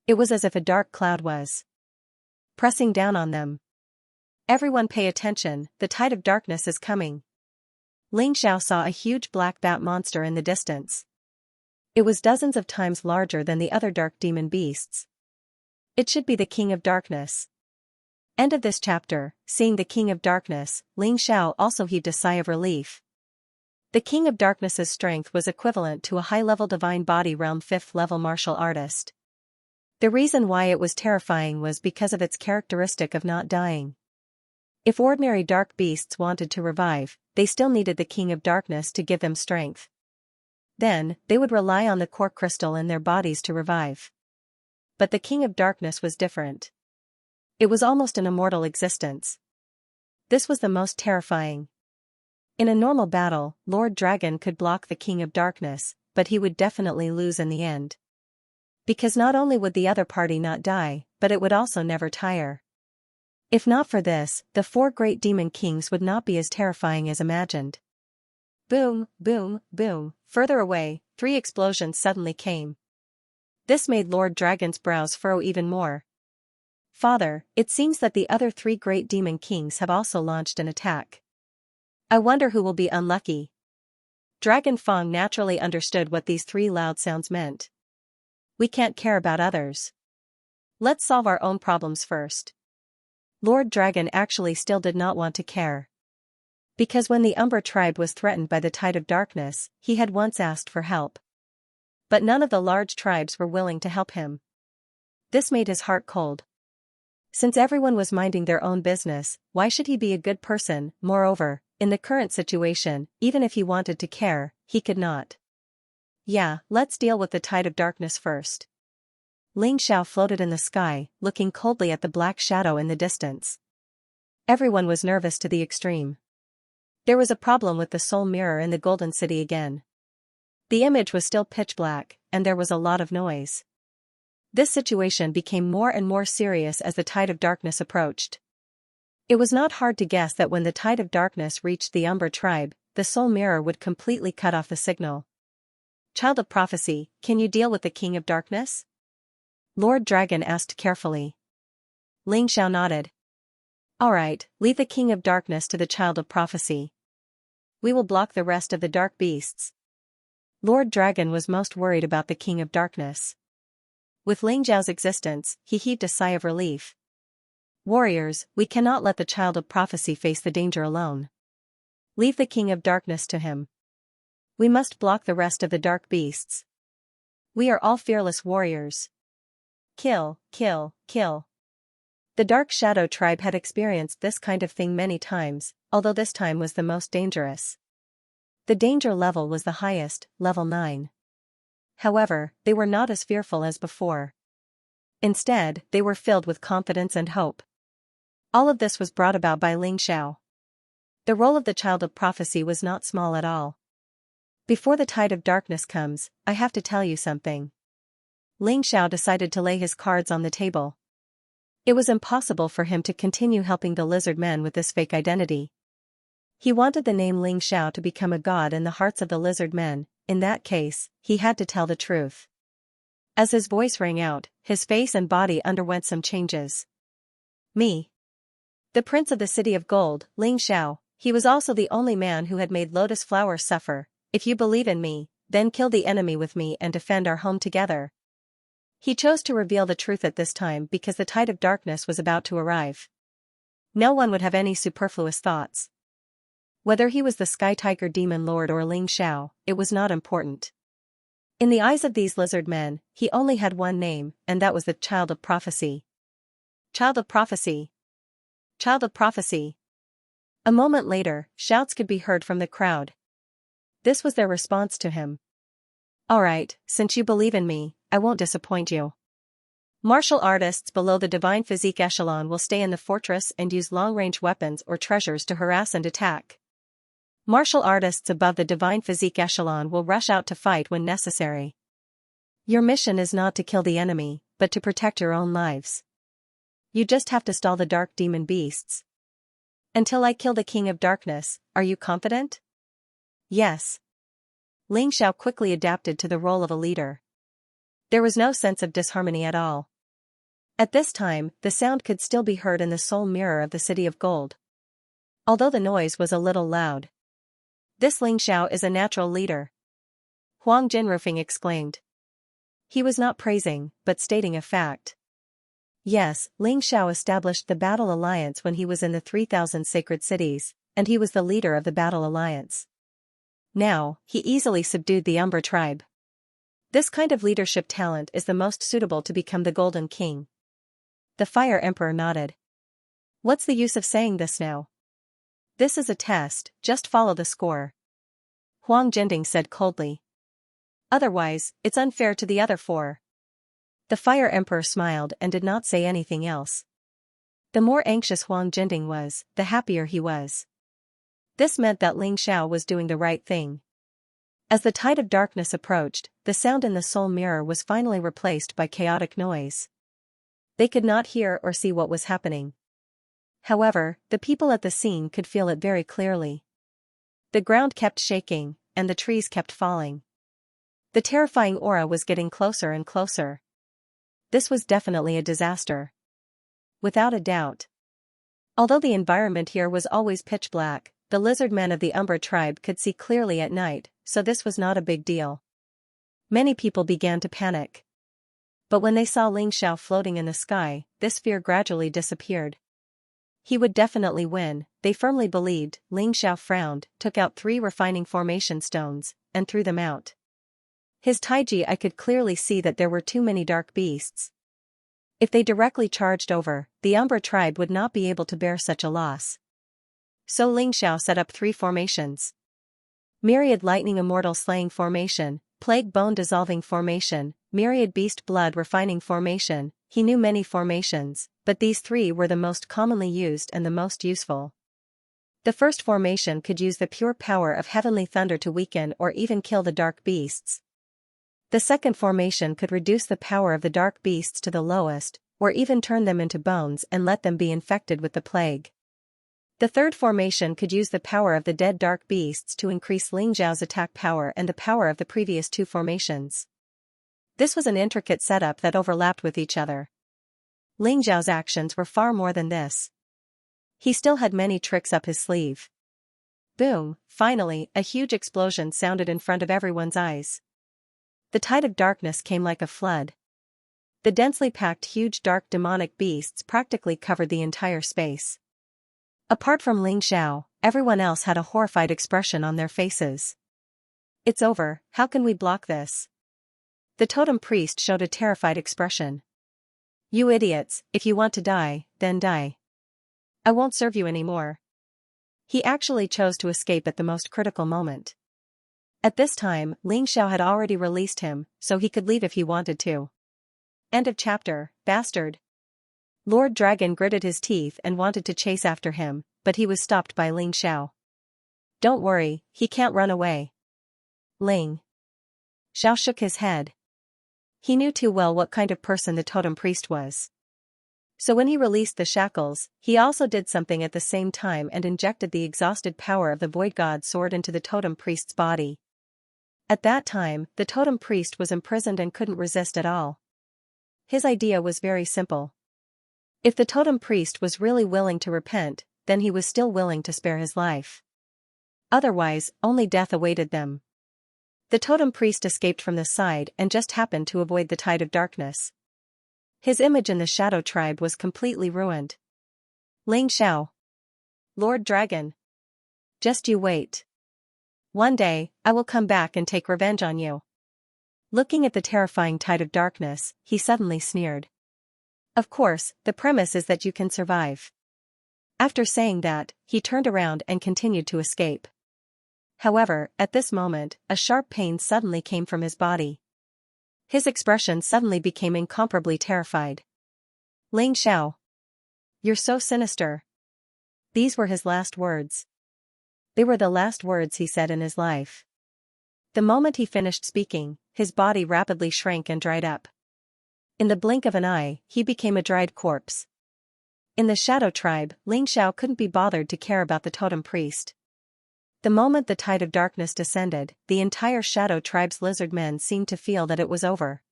It was as if a dark cloud was pressing down on them. Everyone pay attention, the tide of darkness is coming. Xianxia saw a huge black bat monster in the distance. It was dozens of times larger than the other dark demon beasts. It should be the King of Darkness. End of this chapter. Seeing the King of Darkness, Xianxia also heaved a sigh of relief. The King of Darkness's strength was equivalent to a high-level divine body realm 5th level martial artist. The reason why it was terrifying was because of its characteristic of not dying. If ordinary dark beasts wanted to revive, they still needed the King of Darkness to give them strength. Then, they would rely on the core crystal in their bodies to revive. But the King of Darkness was different. It was almost an immortal existence. This was the most terrifying. In a normal battle, Lord Dragon could block the King of Darkness, but he would definitely lose in the end. Because not only would the other party not die, but it would also never tire. If not for this, the 4 great demon kings would not be as terrifying as imagined. Boom, boom, boom, further away, 3 explosions suddenly came. This made Lord Dragon's brows furrow even more. Father, it seems that the other 3 great demon kings have also launched an attack. I wonder who will be unlucky. Dragon Fong naturally understood what these 3 loud sounds meant. We can't care about others. Let's solve our own problems first. Lord Dragon actually still did not want to care. Because when the Umbra tribe was threatened by the Tide of Darkness, he had once asked for help. But none of the large tribes were willing to help him. This made his heart cold. Since everyone was minding their own business, why should he be a good person? Moreover, in the current situation, even if he wanted to care, he could not. Yeah, let's deal with the Tide of Darkness first. Ling Xiao floated in the sky, looking coldly at the black shadow in the distance. Everyone was nervous to the extreme. There was a problem with the soul mirror in the Golden City again. The image was still pitch black, and there was a lot of noise. This situation became more and more serious as the Tide of Darkness approached. It was not hard to guess that when the Tide of Darkness reached the Umbra tribe, the soul mirror would completely cut off the signal. Child of Prophecy, can you deal with the King of Darkness? Lord Dragon asked carefully. Ling Xiao nodded. Alright, leave the King of Darkness to the Child of Prophecy. We will block the rest of the dark beasts. Lord Dragon was most worried about the King of Darkness. With Ling Xiao's existence, he heaved a sigh of relief. Warriors, we cannot let the Child of Prophecy face the danger alone. Leave the King of Darkness to him. We must block the rest of the dark beasts. We are all fearless warriors. Kill, kill, kill. The Dark Shadow tribe had experienced this kind of thing many times, although this time was the most dangerous. The danger level was the highest, level 9. However, they were not as fearful as before. Instead, they were filled with confidence and hope. All of this was brought about by Ling Xiao. The role of the Child of Prophecy was not small at all. Before the Tide of Darkness comes, I have to tell you something. Ling Xiao decided to lay his cards on the table. It was impossible for him to continue helping the lizard men with this fake identity. He wanted the name Ling Xiao to become a god in the hearts of the lizard men. In that case, he had to tell the truth. As his voice rang out, his face and body underwent some changes. Me. The Prince of the City of Gold, Ling Xiao, he was also the only man who had made Lotus Flower suffer. If you believe in me, then kill the enemy with me and defend our home together. He chose to reveal the truth at this time because the Tide of Darkness was about to arrive. No one would have any superfluous thoughts. Whether he was the Sky Tiger Demon Lord or Ling Xiao, it was not important. In the eyes of these lizard men, he only had one name, and that was the Child of Prophecy. Child of Prophecy. Child of Prophecy. A moment later, shouts could be heard from the crowd. This was their response to him. Alright, since you believe in me, I won't disappoint you. Martial artists below the Divine Physique Echelon will stay in the fortress and use long-range weapons or treasures to harass and attack. Martial artists above the Divine Physique Echelon will rush out to fight when necessary. Your mission is not to kill the enemy, but to protect your own lives. You just have to stall the dark demon beasts. Until I kill the King of Darkness, are you confident? Yes. Ling Xiao quickly adapted to the role of a leader. There was no sense of disharmony at all. At this time, the sound could still be heard in the soul mirror of the City of Gold. Although the noise was a little loud. This Ling Xiao is a natural leader. Huang Jinrufeng exclaimed. He was not praising, but stating a fact. Yes, Ling Xiao established the Battle Alliance when he was in the 3,000 sacred cities, and he was the leader of the Battle Alliance. Now, he easily subdued the Umbra tribe. This kind of leadership talent is the most suitable to become the Golden King. The Fire Emperor nodded. What's the use of saying this now? This is a test, just follow the score. Huang Jinding said coldly. Otherwise, it's unfair to the other 4. The Fire Emperor smiled and did not say anything else. The more anxious Huang Jinding was, the happier he was. This meant that Ling Xiao was doing the right thing. As the tide of darkness approached, the sound in the soul mirror was finally replaced by chaotic noise. They could not hear or see what was happening. However, the people at the scene could feel it very clearly. The ground kept shaking, and the trees kept falling. The terrifying aura was getting closer and closer. This was definitely a disaster. Without a doubt. Although the environment here was always pitch black, the lizard men of the Umbra tribe could see clearly at night, so this was not a big deal. Many people began to panic. But when they saw Ling Xiao floating in the sky, this fear gradually disappeared. He would definitely win, they firmly believed. Ling Xiao frowned, took out 3 refining formation stones, and threw them out. His taiji, I could clearly see that there were too many dark beasts. If they directly charged over, the Umbra tribe would not be able to bear such a loss. So Ling Xiao set up 3 formations. Myriad Lightning Immortal Slaying Formation, Plague Bone Dissolving Formation, Myriad Beast Blood Refining Formation. He knew many formations, but these 3 were the most commonly used and the most useful. The first formation could use the pure power of heavenly thunder to weaken or even kill the dark beasts. The second formation could reduce the power of the dark beasts to the lowest, or even turn them into bones and let them be infected with the plague. The third formation could use the power of the dead dark beasts to increase Ling Xiao's attack power and the power of the previous 2 formations. This was an intricate setup that overlapped with each other. Ling Xiao's actions were far more than this. He still had many tricks up his sleeve. Boom! Finally, a huge explosion sounded in front of everyone's eyes. The tide of darkness came like a flood. The densely packed huge dark demonic beasts practically covered the entire space. Apart from Ling Xiao, everyone else had a horrified expression on their faces. It's over, how can we block this? The totem priest showed a terrified expression. You idiots, if you want to die, then die. I won't serve you anymore. He actually chose to escape at the most critical moment. At this time, Ling Xiao had already released him, so he could leave if he wanted to. End of chapter, bastard. Lord Dragon gritted his teeth and wanted to chase after him, but he was stopped by Ling Xiao. Don't worry, he can't run away. Ling Xiao shook his head. He knew too well what kind of person the totem priest was. So when he released the shackles, he also did something at the same time and injected the exhausted power of the void god sword into the totem priest's body. At that time, the totem priest was imprisoned and couldn't resist at all. His idea was very simple. If the totem priest was really willing to repent, then he was still willing to spare his life. Otherwise, only death awaited them. The totem priest escaped from the side and just happened to avoid the tide of darkness. His image in the Shadow Tribe was completely ruined. Ling Xiao. Lord Dragon. Just you wait. One day, I will come back and take revenge on you. Looking at the terrifying tide of darkness, he suddenly sneered. Of course, the premise is that you can survive. After saying that, he turned around and continued to escape. However, at this moment, a sharp pain suddenly came from his body. His expression suddenly became incomparably terrified. Ling Xiao. You're so sinister. These were his last words. They were the last words he said in his life. The moment he finished speaking, his body rapidly shrank and dried up. In the blink of an eye, he became a dried corpse. In the Shadow Tribe, Ling Xiao couldn't be bothered to care about the totem priest. The moment the tide of darkness descended, the entire Shadow Tribe's lizard men seemed to feel that it was over.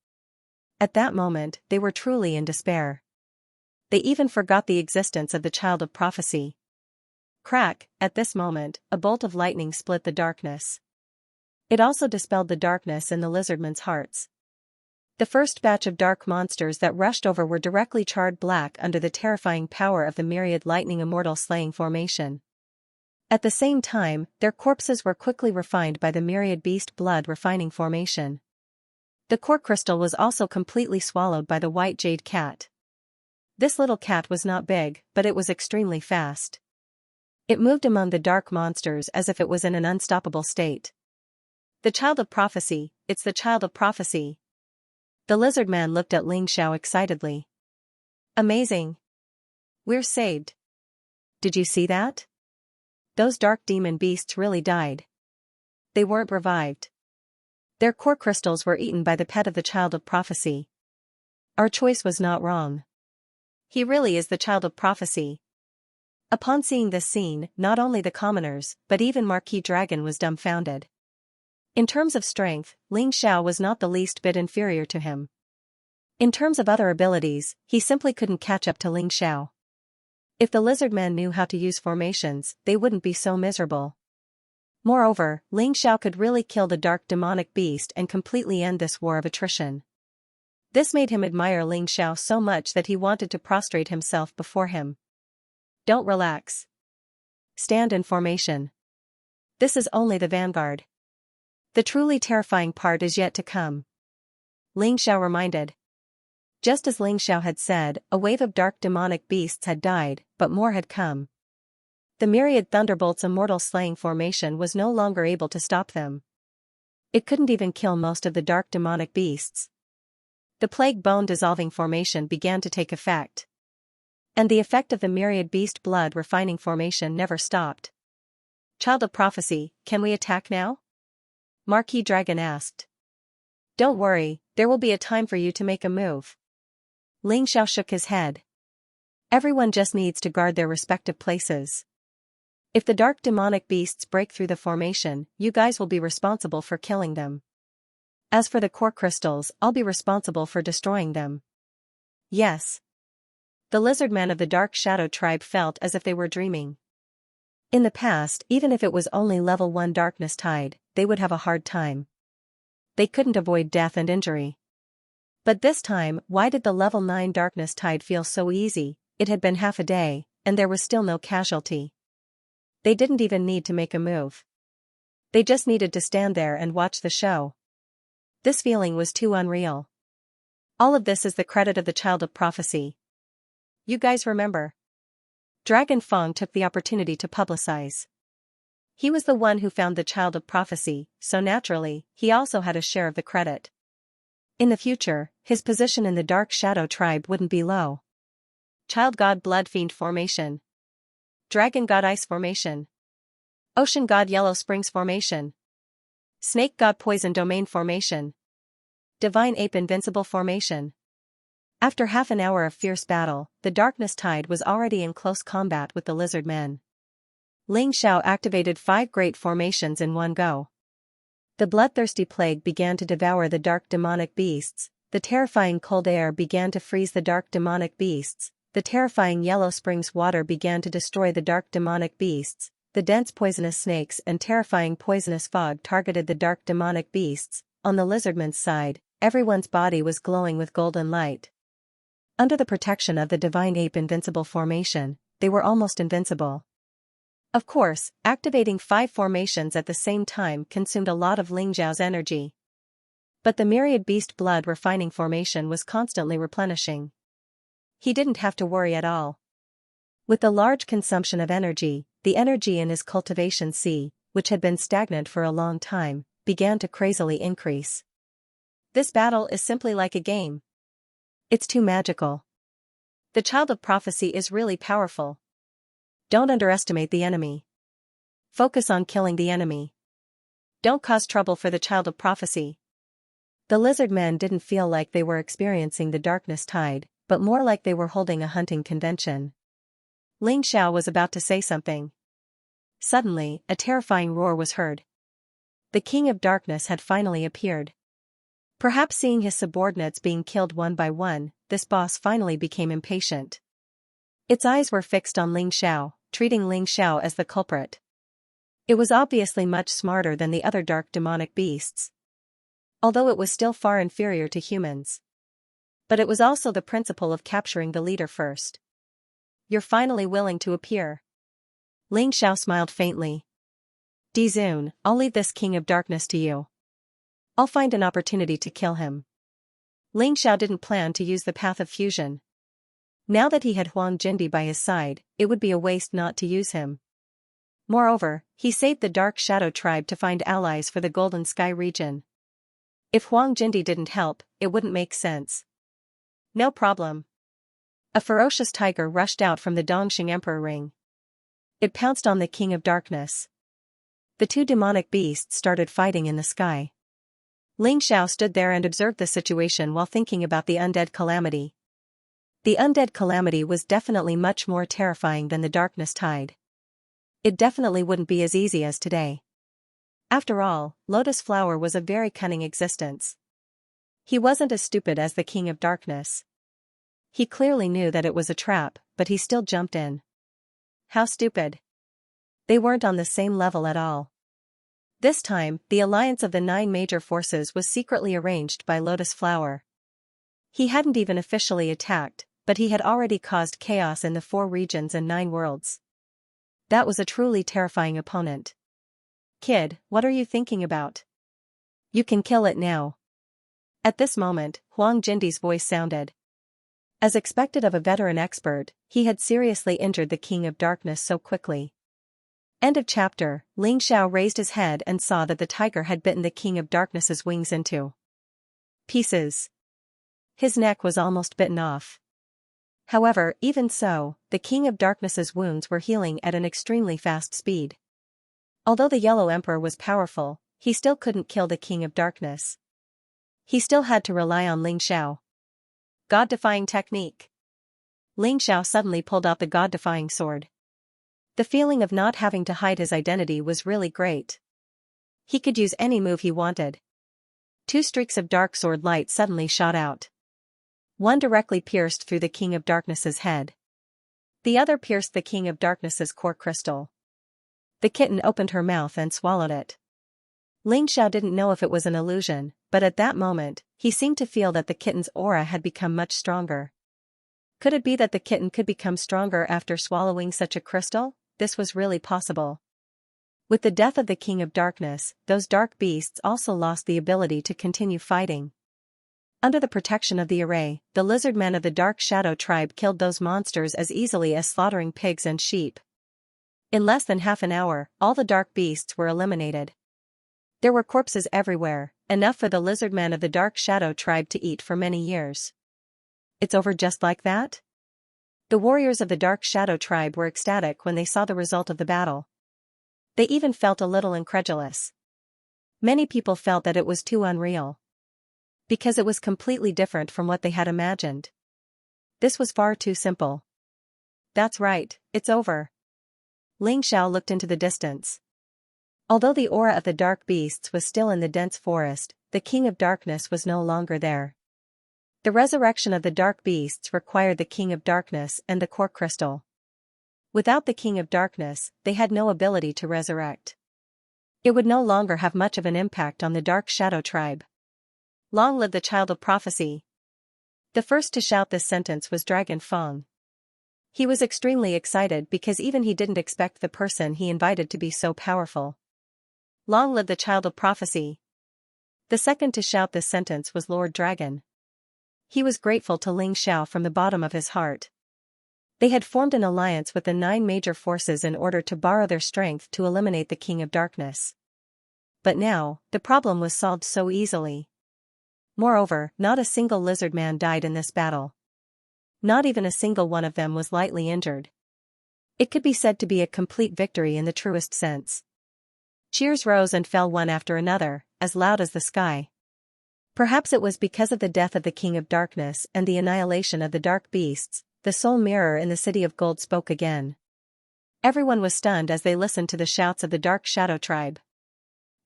At that moment, they were truly in despair. They even forgot the existence of the Child of Prophecy. Crack! At this moment, a bolt of lightning split the darkness. It also dispelled the darkness in the lizardmen's hearts. The first batch of dark monsters that rushed over were directly charred black under the terrifying power of the Myriad Lightning Immortal Slaying Formation. At the same time, their corpses were quickly refined by the Myriad Beast Blood Refining Formation. The core crystal was also completely swallowed by the White Jade Cat. This little cat was not big, but it was extremely fast. It moved among the dark monsters as if it was in an unstoppable state. The Child of Prophecy, it's the Child of Prophecy. The lizard man looked at Ling Xiao excitedly. Amazing. We're saved. Did you see that? Those dark demon beasts really died. They weren't revived. Their core crystals were eaten by the pet of the child of prophecy. Our choice was not wrong. He really is the child of prophecy. Upon seeing this scene, not only the commoners, but even Marquis Dragon was dumbfounded. In terms of strength, Xianxia was not the least bit inferior to him. In terms of other abilities, he simply couldn't catch up to Xianxia. If the lizard men knew how to use formations, they wouldn't be so miserable. Moreover, Xianxia could really kill the dark demonic beast and completely end this war of attrition. This made him admire Xianxia so much that he wanted to prostrate himself before him. Don't relax. Stand in formation. This is only the vanguard. The truly terrifying part is yet to come. Xianxia reminded. Just as Xianxia had said, a wave of dark demonic beasts had died, but more had come. The myriad thunderbolts immortal slaying formation was no longer able to stop them. It couldn't even kill most of the dark demonic beasts. The plague bone dissolving formation began to take effect. And the effect of the myriad beast blood refining formation never stopped. Child of prophecy, can we attack now? Marquis Dragon asked. Don't worry, there will be a time for you to make a move. Xianxia shook his head. Everyone just needs to guard their respective places. If the dark demonic beasts break through the formation, you guys will be responsible for killing them. As for the core crystals, I'll be responsible for destroying them. Yes. The lizard men of the Dark Shadow tribe felt as if they were dreaming. In the past, even if it was only level 1 darkness tide, they would have a hard time. They couldn't avoid death and injury. But this time, why did the level 9 darkness tide feel so easy? It had been half a day, and there was still no casualty. They didn't even need to make a move. They just needed to stand there and watch the show. This feeling was too unreal. All of this is the credit of the child of prophecy. You guys remember? Dragon Feng took the opportunity to publicize. He was the one who found the child of prophecy, so naturally, he also had a share of the credit. In the future, his position in the Dark Shadow tribe wouldn't be low. Child God Blood Fiend formation. Dragon God Ice formation. Ocean God Yellow Springs formation. Snake God Poison Domain formation. Divine Ape Invincible formation. After half an hour of fierce battle, the Darkness Tide was already in close combat with the lizard men. Xianxia activated 5 great formations in one go. The bloodthirsty plague began to devour the dark demonic beasts, the terrifying cold air began to freeze the dark demonic beasts, the terrifying Yellow Springs water began to destroy the dark demonic beasts, the dense poisonous snakes and terrifying poisonous fog targeted the dark demonic beasts. On the lizardman's side, everyone's body was glowing with golden light. Under the protection of the Divine Ape Invincible formation, they were almost invincible. Of course, activating 5 formations at the same time consumed a lot of Xianxia's energy. But the myriad beast blood refining formation was constantly replenishing. He didn't have to worry at all. With the large consumption of energy, the energy in his cultivation sea, which had been stagnant for a long time, began to crazily increase. This battle is simply like a game. It's too magical. The child of prophecy is really powerful. Don't underestimate the enemy. Focus on killing the enemy. Don't cause trouble for the child of prophecy. The lizard men didn't feel like they were experiencing the darkness tide, but more like they were holding a hunting convention. Xianxia was about to say something. Suddenly, a terrifying roar was heard. The King of Darkness had finally appeared. Perhaps seeing his subordinates being killed one by one, this boss finally became impatient. Its eyes were fixed on Xianxia, treating Xianxia as the culprit. It was obviously much smarter than the other dark demonic beasts. Although it was still far inferior to humans. But it was also the principle of capturing the leader first. You're finally willing to appear. Xianxia smiled faintly. Dizun, I'll leave this King of Darkness to you. I'll find an opportunity to kill him. Xianxia didn't plan to use the path of fusion. Now that he had Huang Jindi by his side, it would be a waste not to use him. Moreover, he saved the Dark Shadow tribe to find allies for the Golden Sky region. If Huang Jindi didn't help, it wouldn't make sense. No problem. A ferocious tiger rushed out from the Dongxing Emperor ring. It pounced on the King of Darkness. The two demonic beasts started fighting in the sky. Ling Xiao stood there and observed the situation while thinking about the undead calamity. The undead calamity was definitely much more terrifying than the darkness tide. It definitely wouldn't be as easy as today. After all, Lotus Flower was a very cunning existence. He wasn't as stupid as the King of Darkness. He clearly knew that it was a trap, but he still jumped in. How stupid. They weren't on the same level at all. This time, the alliance of the 9 major forces was secretly arranged by Lotus Flower. He hadn't even officially attacked, but he had already caused chaos in the 4 regions and 9 worlds. That was a truly terrifying opponent. Kid, what are you thinking about? You can kill it now. At this moment, Huang Jindi's voice sounded. As expected of a veteran expert, he had seriously injured the King of Darkness so quickly. End of chapter. Ling Xiao raised his head and saw that the tiger had bitten the King of Darkness's wings into pieces. His neck was almost bitten off. However, even so, the King of Darkness's wounds were healing at an extremely fast speed. Although the Yellow Emperor was powerful, he still couldn't kill the King of Darkness. He still had to rely on Ling Xiao. God-defying technique. Ling Xiao suddenly pulled out the God-defying sword. The feeling of not having to hide his identity was really great. He could use any move he wanted. 2 streaks of dark sword light suddenly shot out. One directly pierced through the King of Darkness's head. The other pierced the King of Darkness's core crystal. The kitten opened her mouth and swallowed it. Ling Xiao didn't know if it was an illusion, but at that moment, he seemed to feel that the kitten's aura had become much stronger. Could it be that the kitten could become stronger after swallowing such a crystal? This was really possible. With the death of the King of Darkness, those dark beasts also lost the ability to continue fighting. Under the protection of the array, the lizard men of the Dark Shadow tribe killed those monsters as easily as slaughtering pigs and sheep. In less than half an hour, all the dark beasts were eliminated. There were corpses everywhere, enough for the lizard men of the Dark Shadow tribe to eat for many years. It's over just like that? The warriors of the Dark Shadow tribe were ecstatic when they saw the result of the battle. They even felt a little incredulous. Many people felt that it was too unreal. Because it was completely different from what they had imagined. This was far too simple. That's right, it's over. Ling Xiao looked into the distance. Although the aura of the dark beasts was still in the dense forest, the King of Darkness was no longer there. The resurrection of the dark beasts required the King of Darkness and the core crystal. Without the King of Darkness, they had no ability to resurrect. It would no longer have much of an impact on the Dark Shadow tribe. Long live the child of prophecy. The first to shout this sentence was Dragon Feng. He was extremely excited because even he didn't expect the person he invited to be so powerful. Long live the child of prophecy. The second to shout this sentence was Lord Dragon. He was grateful to Ling Xiao from the bottom of his heart. They had formed an alliance with the 9 major forces in order to borrow their strength to eliminate the King of Darkness. But now, the problem was solved so easily. Moreover, not a single lizard man died in this battle. Not even a single one of them was lightly injured. It could be said to be a complete victory in the truest sense. Cheers rose and fell one after another, as loud as the sky. Perhaps it was because of the death of the King of Darkness and the annihilation of the dark beasts, the soul mirror in the City of Gold spoke again. Everyone was stunned as they listened to the shouts of the Dark Shadow tribe.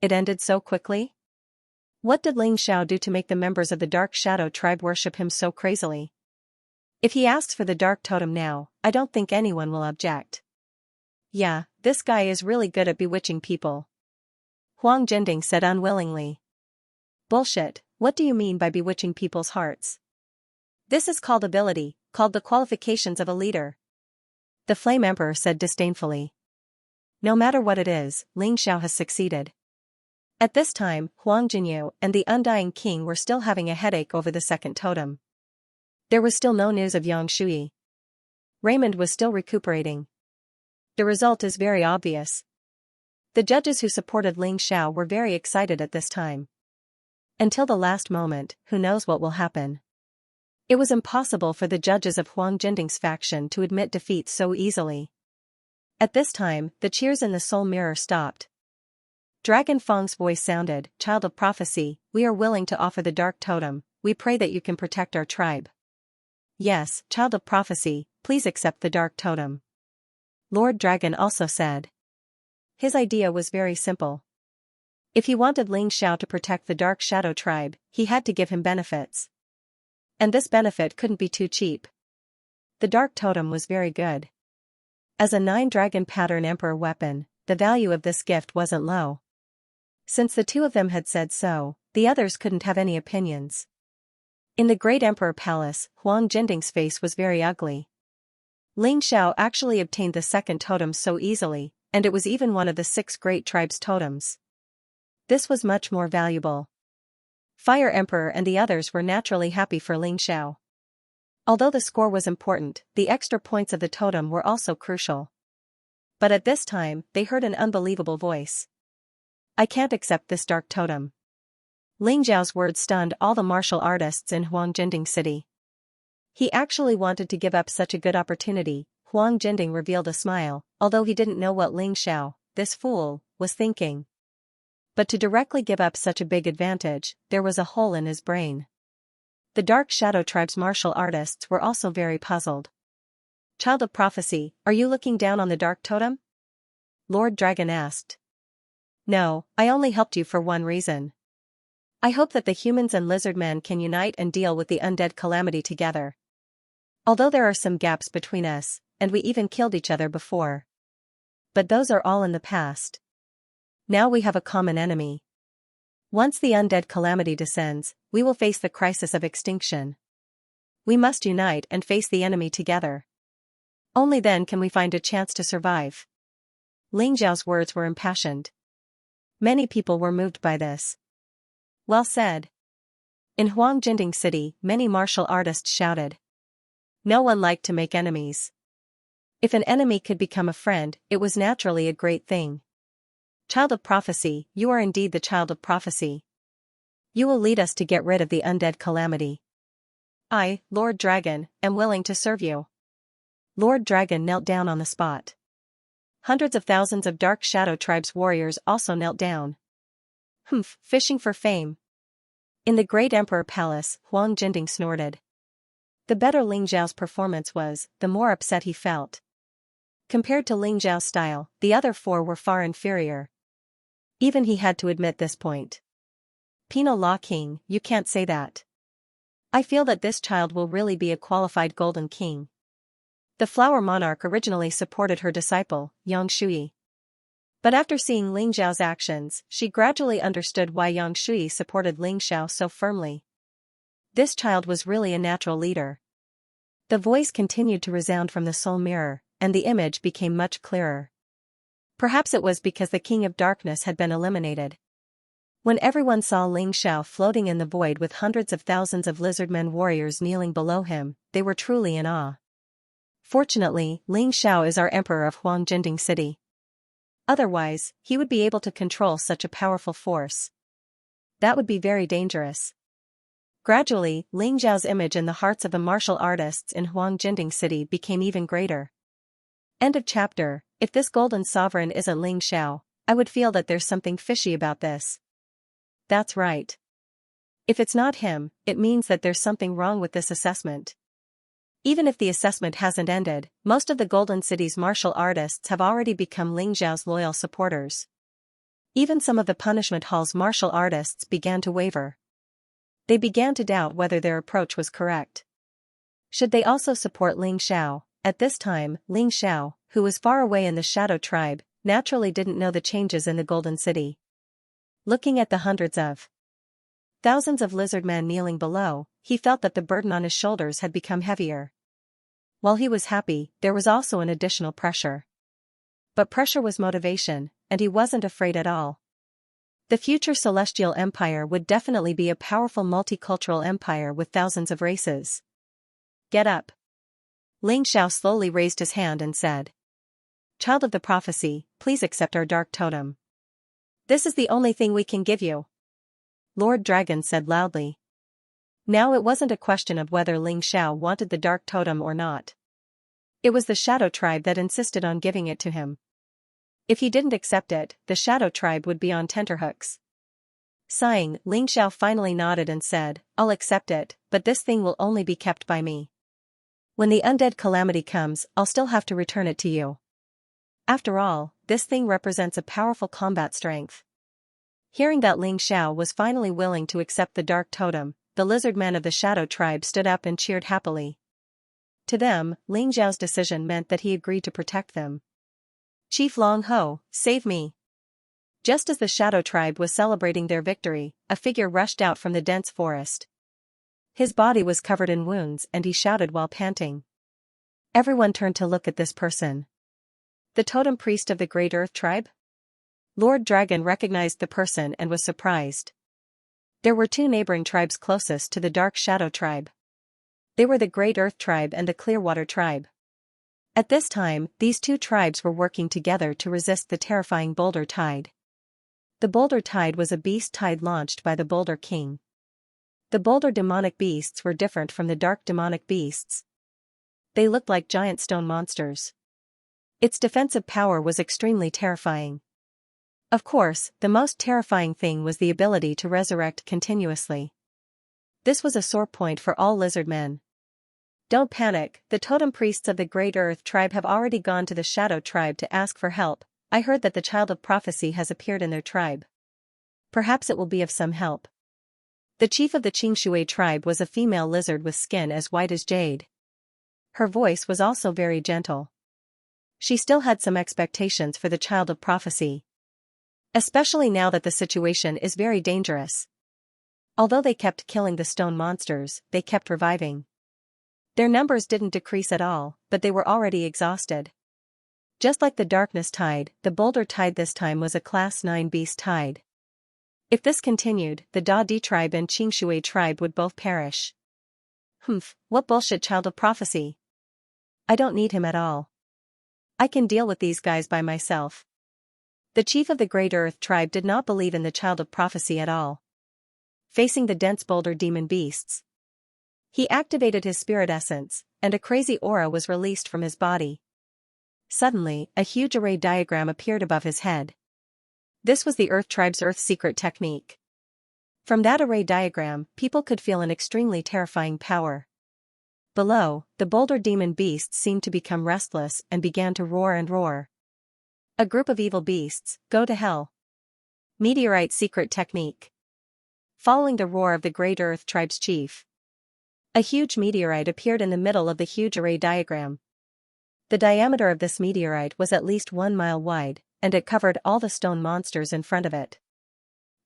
It ended so quickly? What did Ling Xiao do to make the members of the Dark Shadow tribe worship him so crazily? If he asks for the Dark Totem now, I don't think anyone will object. Yeah, this guy is really good at bewitching people. Huang Jinding said unwillingly. Bullshit, what do you mean by bewitching people's hearts? This is called ability, called the qualifications of a leader. The Flame Emperor said disdainfully. No matter what it is, Ling Xiao has succeeded. At this time, Huang Jinyu and the Undying King were still having a headache over the second totem. There was still no news of Yang Shui. Raymond was still recuperating. The result is very obvious. The judges who supported Ling Xiao were very excited at this time. Until the last moment, who knows what will happen. It was impossible for the judges of Huang Jinding's faction to admit defeat so easily. At this time, the cheers in the soul mirror stopped. Dragon Feng's voice sounded, "Child of prophecy, we are willing to offer the dark totem, we pray that you can protect our tribe." "Yes, child of prophecy, please accept the dark totem," Lord Dragon also said. His idea was very simple. If he wanted Ling Xiao to protect the Dark Shadow tribe, he had to give him benefits. And this benefit couldn't be too cheap. The dark totem was very good. As a 9-dragon pattern emperor weapon, the value of this gift wasn't low. Since the two of them had said so, the others couldn't have any opinions. In the Great Emperor Palace, Huang Jinding's face was very ugly. Ling Xiao actually obtained the second totem so easily, and it was even one of the 6 great tribes' totems. This was much more valuable. Fire Emperor and the others were naturally happy for Ling Xiao. Although the score was important, the extra points of the totem were also crucial. But at this time, they heard an unbelievable voice. "I can't accept this dark totem." Ling Xiao's words stunned all the martial artists in Huang Jinding City. He actually wanted to give up such a good opportunity. Huang Jinding revealed a smile, although he didn't know what Ling Xiao, this fool, was thinking. But to directly give up such a big advantage, there was a hole in his brain. The Dark Shadow tribe's martial artists were also very puzzled. "Child of prophecy, are you looking down on the dark totem?" Lord Dragon asked. "No, I only helped you for one reason. I hope that the humans and lizard men can unite and deal with the undead calamity together. Although there are some gaps between us, and we even killed each other before. But those are all in the past. Now we have a common enemy. Once the undead calamity descends, we will face the crisis of extinction. We must unite and face the enemy together. Only then can we find a chance to survive." Ling Xiao's words were impassioned. Many people were moved by this. "Well said." In Huang Jinding City, many martial artists shouted. No one liked to make enemies. If an enemy could become a friend, it was naturally a great thing. "Child of prophecy, you are indeed the child of prophecy. You will lead us to get rid of the undead calamity. I, Lord Dragon, am willing to serve you." Lord Dragon knelt down on the spot. Hundreds of thousands of Dark Shadow Tribe's warriors also knelt down. "Humph, fishing for fame." In the Great Emperor Palace, Huang Jinding snorted. The better Ling Xiao's performance was, the more upset he felt. Compared to Ling Xiao's style, the other 4 were far inferior. Even he had to admit this point. "Penal Law King, you can't say that. I feel that this child will really be a qualified Golden King." The Flower Monarch originally supported her disciple, Yang Shui. But after seeing Ling Xiao's actions, she gradually understood why Yang Shui supported Ling Xiao so firmly. This child was really a natural leader. The voice continued to resound from the soul mirror, and the image became much clearer. Perhaps it was because the King of Darkness had been eliminated. When everyone saw Ling Xiao floating in the void with hundreds of thousands of lizardmen warriors kneeling below him, they were truly in awe. Fortunately, Ling Xiao is our emperor of Huang Jinding City. Otherwise, he would be able to control such a powerful force. That would be very dangerous. Gradually, Ling Xiao's image in the hearts of the martial artists in Huang Jinding City became even greater. End of chapter. If this golden sovereign isn't Ling Xiao, I would feel that there's something fishy about this. That's right. If it's not him, it means that there's something wrong with this assessment. Even if the assessment hasn't ended, most of the Golden City's martial artists have already become Ling Xiao's loyal supporters. Even some of the Punishment Hall's martial artists began to waver. They began to doubt whether their approach was correct. Should they also support Ling Xiao? At this time, Ling Xiao, who was far away in the Shadow Tribe, naturally didn't know the changes in the Golden City. Looking at the hundreds of thousands of lizard men kneeling below, he felt that the burden on his shoulders had become heavier. While he was happy, there was also an additional pressure. But pressure was motivation, and he wasn't afraid at all. The future Celestial Empire would definitely be a powerful multicultural empire with thousands of races. "Get up." Ling Xiao slowly raised his hand and said. "Child of the prophecy, please accept our dark totem. This is the only thing we can give you." Lord Dragon said loudly. Now it wasn't a question of whether Ling Xiao wanted the dark totem or not. It was the Shadow Tribe that insisted on giving it to him. If he didn't accept it, the Shadow Tribe would be on tenterhooks. Sighing, Xiao finally nodded and said, "I'll accept it, but this thing will only be kept by me. When the undead calamity comes, I'll still have to return it to you. After all, this thing represents a powerful combat strength." Hearing that Xiao was finally willing to accept the dark totem, the lizard men of the Shadow Tribe stood up and cheered happily. To them, Xiao's decision meant that he agreed to protect them. "Chief Long Ho, save me!" Just as the Shadow Tribe was celebrating their victory, a figure rushed out from the dense forest. His body was covered in wounds and he shouted while panting. Everyone turned to look at this person. The totem priest of the Great Earth Tribe? Lord Dragon recognized the person and was surprised. There were two neighboring tribes closest to the Dark Shadow Tribe. They were the Great Earth Tribe and the Clearwater Tribe. At this time, these two tribes were working together to resist the terrifying Boulder Tide. The Boulder Tide was a beast tide launched by the Boulder King. The Boulder demonic beasts were different from the dark demonic beasts. They looked like giant stone monsters. Its defensive power was extremely terrifying. Of course, the most terrifying thing was the ability to resurrect continuously. This was a sore point for all lizard men. "Don't panic, the totem priests of the Great Earth Tribe have already gone to the Shadow Tribe to ask for help. I heard that the Child of Prophecy has appeared in their tribe. Perhaps it will be of some help." The chief of the Xianxia tribe was a female lizard with skin as white as jade. Her voice was also very gentle. She still had some expectations for the Child of Prophecy. Especially now that the situation is very dangerous. Although they kept killing the stone monsters, they kept reviving. Their numbers didn't decrease at all, but they were already exhausted. Just like the Darkness Tide, the Boulder Tide this time was a Class 9 beast tide. If this continued, the Da Di tribe and Xianxia tribe would both perish. "Humph, what bullshit Child of Prophecy. I don't need him at all. I can deal with these guys by myself." The chief of the Great Earth Tribe did not believe in the Child of Prophecy at all. Facing the dense boulder demon beasts, he activated his spirit essence, and a crazy aura was released from his body. Suddenly, a huge array diagram appeared above his head. This was the Earth Tribe's Earth Secret technique. From that array diagram, people could feel an extremely terrifying power. Below, the boulder demon beasts seemed to become restless and began to roar and roar. "A group of evil beasts, go to hell." Meteorite Secret technique. Following the roar of the Great Earth Tribe's chief, a huge meteorite appeared in the middle of the huge array diagram. The diameter of this meteorite was at least 1 mile wide, and it covered all the stone monsters in front of it.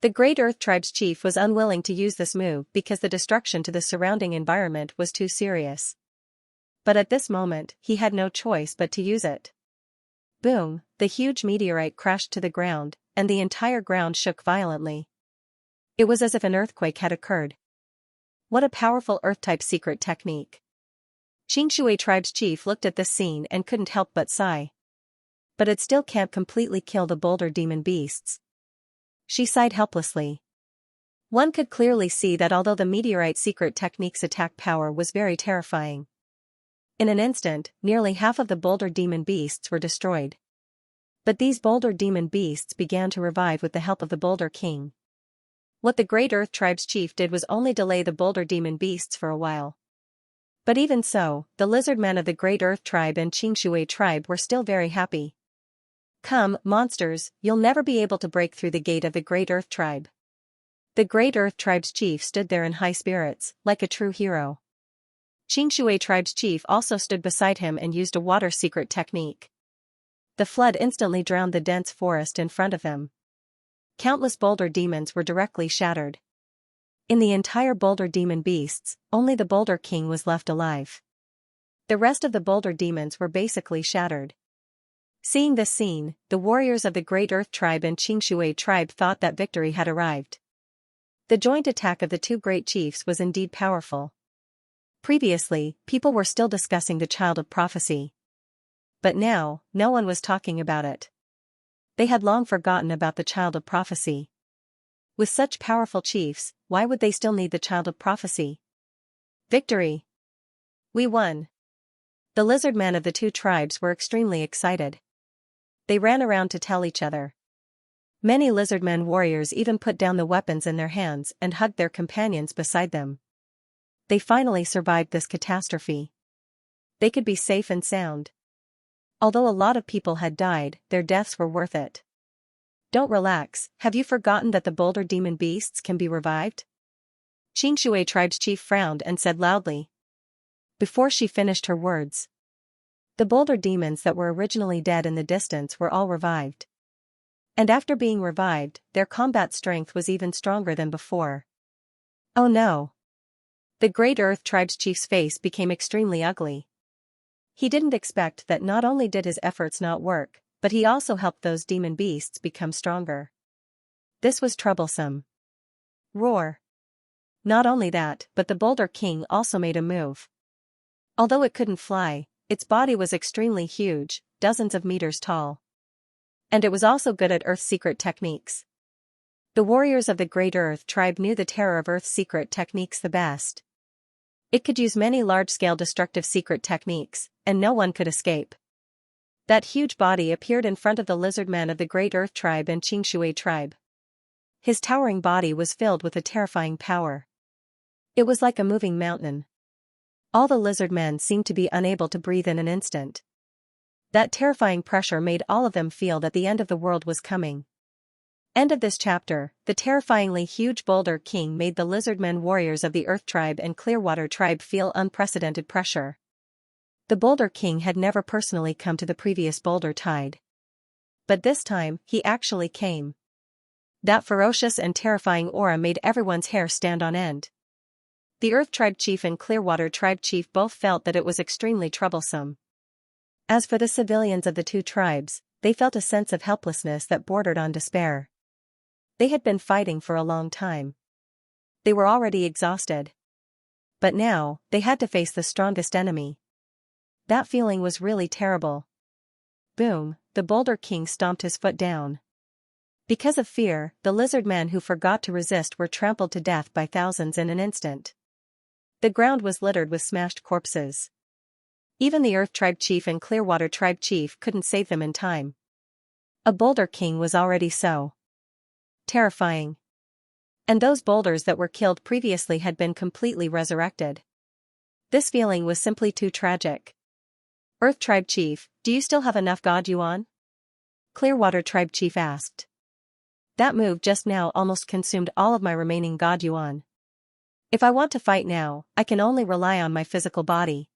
The Great Earth Tribe's chief was unwilling to use this move because the destruction to the surrounding environment was too serious. But at this moment, he had no choice but to use it. Boom, the huge meteorite crashed to the ground, and the entire ground shook violently. It was as if an earthquake had occurred. What a powerful Earth-type secret technique. Xianxia tribe's chief looked at this scene and couldn't help but sigh. But it still can't completely kill the boulder demon beasts. She sighed helplessly. One could clearly see that although the meteorite secret technique's attack power was very terrifying, in an instant, nearly half of the boulder demon beasts were destroyed. But these boulder demon beasts began to revive with the help of the Boulder King. What the Great Earth Tribe's chief did was only delay the boulder demon beasts for a while. But even so, the lizard men of the Great Earth Tribe and Xianxia tribe were still very happy. "Come, monsters, you'll never be able to break through the gate of the Great Earth Tribe." The Great Earth Tribe's chief stood there in high spirits, like a true hero. Xianxia tribe's chief also stood beside him and used a water secret technique. The flood instantly drowned the dense forest in front of them. Countless boulder demons were directly shattered. In the entire boulder demon beasts, only the Boulder King was left alive. The rest of the boulder demons were basically shattered. Seeing this scene, the warriors of the Great Earth Tribe and Xianxia tribe thought that victory had arrived. The joint attack of the two great chiefs was indeed powerful. Previously, people were still discussing the Child of Prophecy. But now, no one was talking about it. They had long forgotten about the Child of Prophecy. With such powerful chiefs, why would they still need the Child of Prophecy? Victory! We won! The lizard men of the two tribes were extremely excited. They ran around to tell each other. Many lizardmen warriors even put down the weapons in their hands and hugged their companions beside them. They finally survived this catastrophe. They could be safe and sound. Although a lot of people had died, their deaths were worth it. Don't relax, have you forgotten that the boulder demon beasts can be revived? Xianxia tribe's chief frowned and said loudly. Before she finished her words, the boulder demons that were originally dead in the distance were all revived. And after being revived, their combat strength was even stronger than before. Oh no! The Great Earth Tribe's chief's face became extremely ugly. He didn't expect that not only did his efforts not work, but he also helped those demon beasts become stronger. This was troublesome. Roar! Not only that, but the Boulder King also made a move. Although it couldn't fly, its body was extremely huge, dozens of meters tall. And it was also good at Earth's secret techniques. The warriors of the Great Earth Tribe knew the terror of Earth's secret techniques the best. It could use many large-scale destructive secret techniques, and no one could escape. That huge body appeared in front of the lizard men of the Great Earth Tribe and Xianxia Tribe. His towering body was filled with a terrifying power. It was like a moving mountain. All the lizard men seemed to be unable to breathe in an instant. That terrifying pressure made all of them feel that the end of the world was coming. End of this chapter. The terrifyingly huge Boulder King made the lizardmen warriors of the Earth Tribe and Clearwater Tribe feel unprecedented pressure. The Boulder King had never personally come to the previous Boulder Tide. But this time, he actually came. That ferocious and terrifying aura made everyone's hair stand on end. The Earth Tribe Chief and Clearwater Tribe Chief both felt that it was extremely troublesome. As for the civilians of the two tribes, they felt a sense of helplessness that bordered on despair. They had been fighting for a long time. They were already exhausted. But now, they had to face the strongest enemy. That feeling was really terrible. Boom, the Boulder King stomped his foot down. Because of fear, the lizard men who forgot to resist were trampled to death by thousands in an instant. The ground was littered with smashed corpses. Even the Earth Tribe Chief and Clearwater Tribe Chief couldn't save them in time. A Boulder King was already so terrifying. And those boulders that were killed previously had been completely resurrected. This feeling was simply too tragic. Earth Tribe Chief, do you still have enough God Yuan? Clearwater Tribe Chief asked. That move just now almost consumed all of my remaining God Yuan. If I want to fight now, I can only rely on my physical body.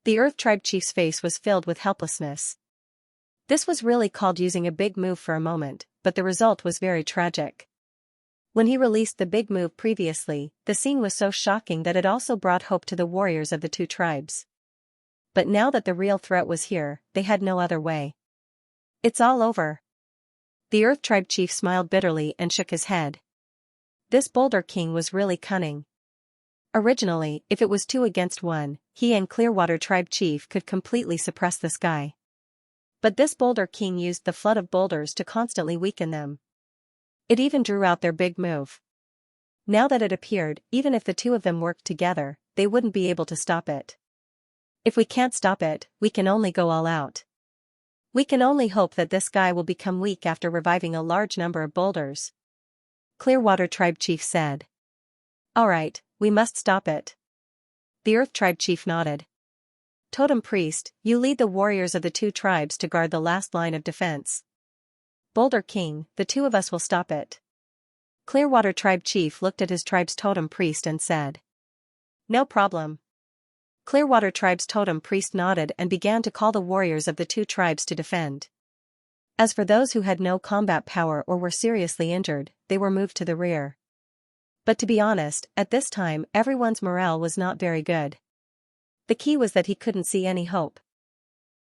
The Earth Tribe Chief's face was filled with helplessness. This was really called using a big move for a moment, but the result was very tragic. When he released the big move previously, the scene was so shocking that it also brought hope to the warriors of the two tribes. But now that the real threat was here, they had no other way. It's all over. The Earth Tribe Chief smiled bitterly and shook his head. This Boulder King was really cunning. Originally, if it was 2 against 1, he and Clearwater Tribe Chief could completely suppress this guy. But this Boulder King used the flood of boulders to constantly weaken them. It even drew out their big move. Now that it appeared, even if the two of them worked together, they wouldn't be able to stop it. If we can't stop it, we can only go all out. We can only hope that this guy will become weak after reviving a large number of boulders. Clearwater Tribe Chief said. Alright, we must stop it. The Earth Tribe Chief nodded. Totem Priest, you lead the warriors of the two tribes to guard the last line of defense. Boulder King, the two of us will stop it. Clearwater Tribe Chief looked at his tribe's Totem Priest and said. No problem. Clearwater Tribe's Totem Priest nodded and began to call the warriors of the two tribes to defend. As for those who had no combat power or were seriously injured, they were moved to the rear. But to be honest, at this time everyone's morale was not very good. The key was that he couldn't see any hope.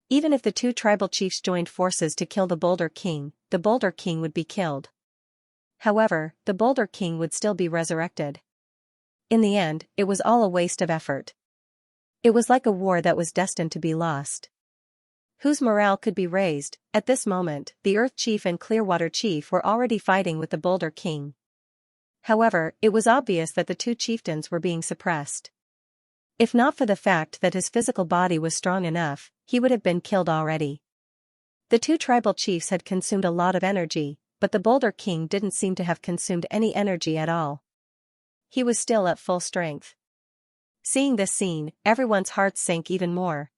Even if the two tribal chiefs joined forces to kill the Boulder King would be killed. However, the Boulder King would still be resurrected. In the end, it was all a waste of effort. It was like a war that was destined to be lost. Whose morale could be raised? At this moment, the Earth Chief and Clearwater Chief were already fighting with the Boulder King. However, it was obvious that the two chieftains were being suppressed. If not for the fact that his physical body was strong enough, he would have been killed already. The two tribal chiefs had consumed a lot of energy, but the Boulder King didn't seem to have consumed any energy at all. He was still at full strength. Seeing this scene, everyone's hearts sank even more.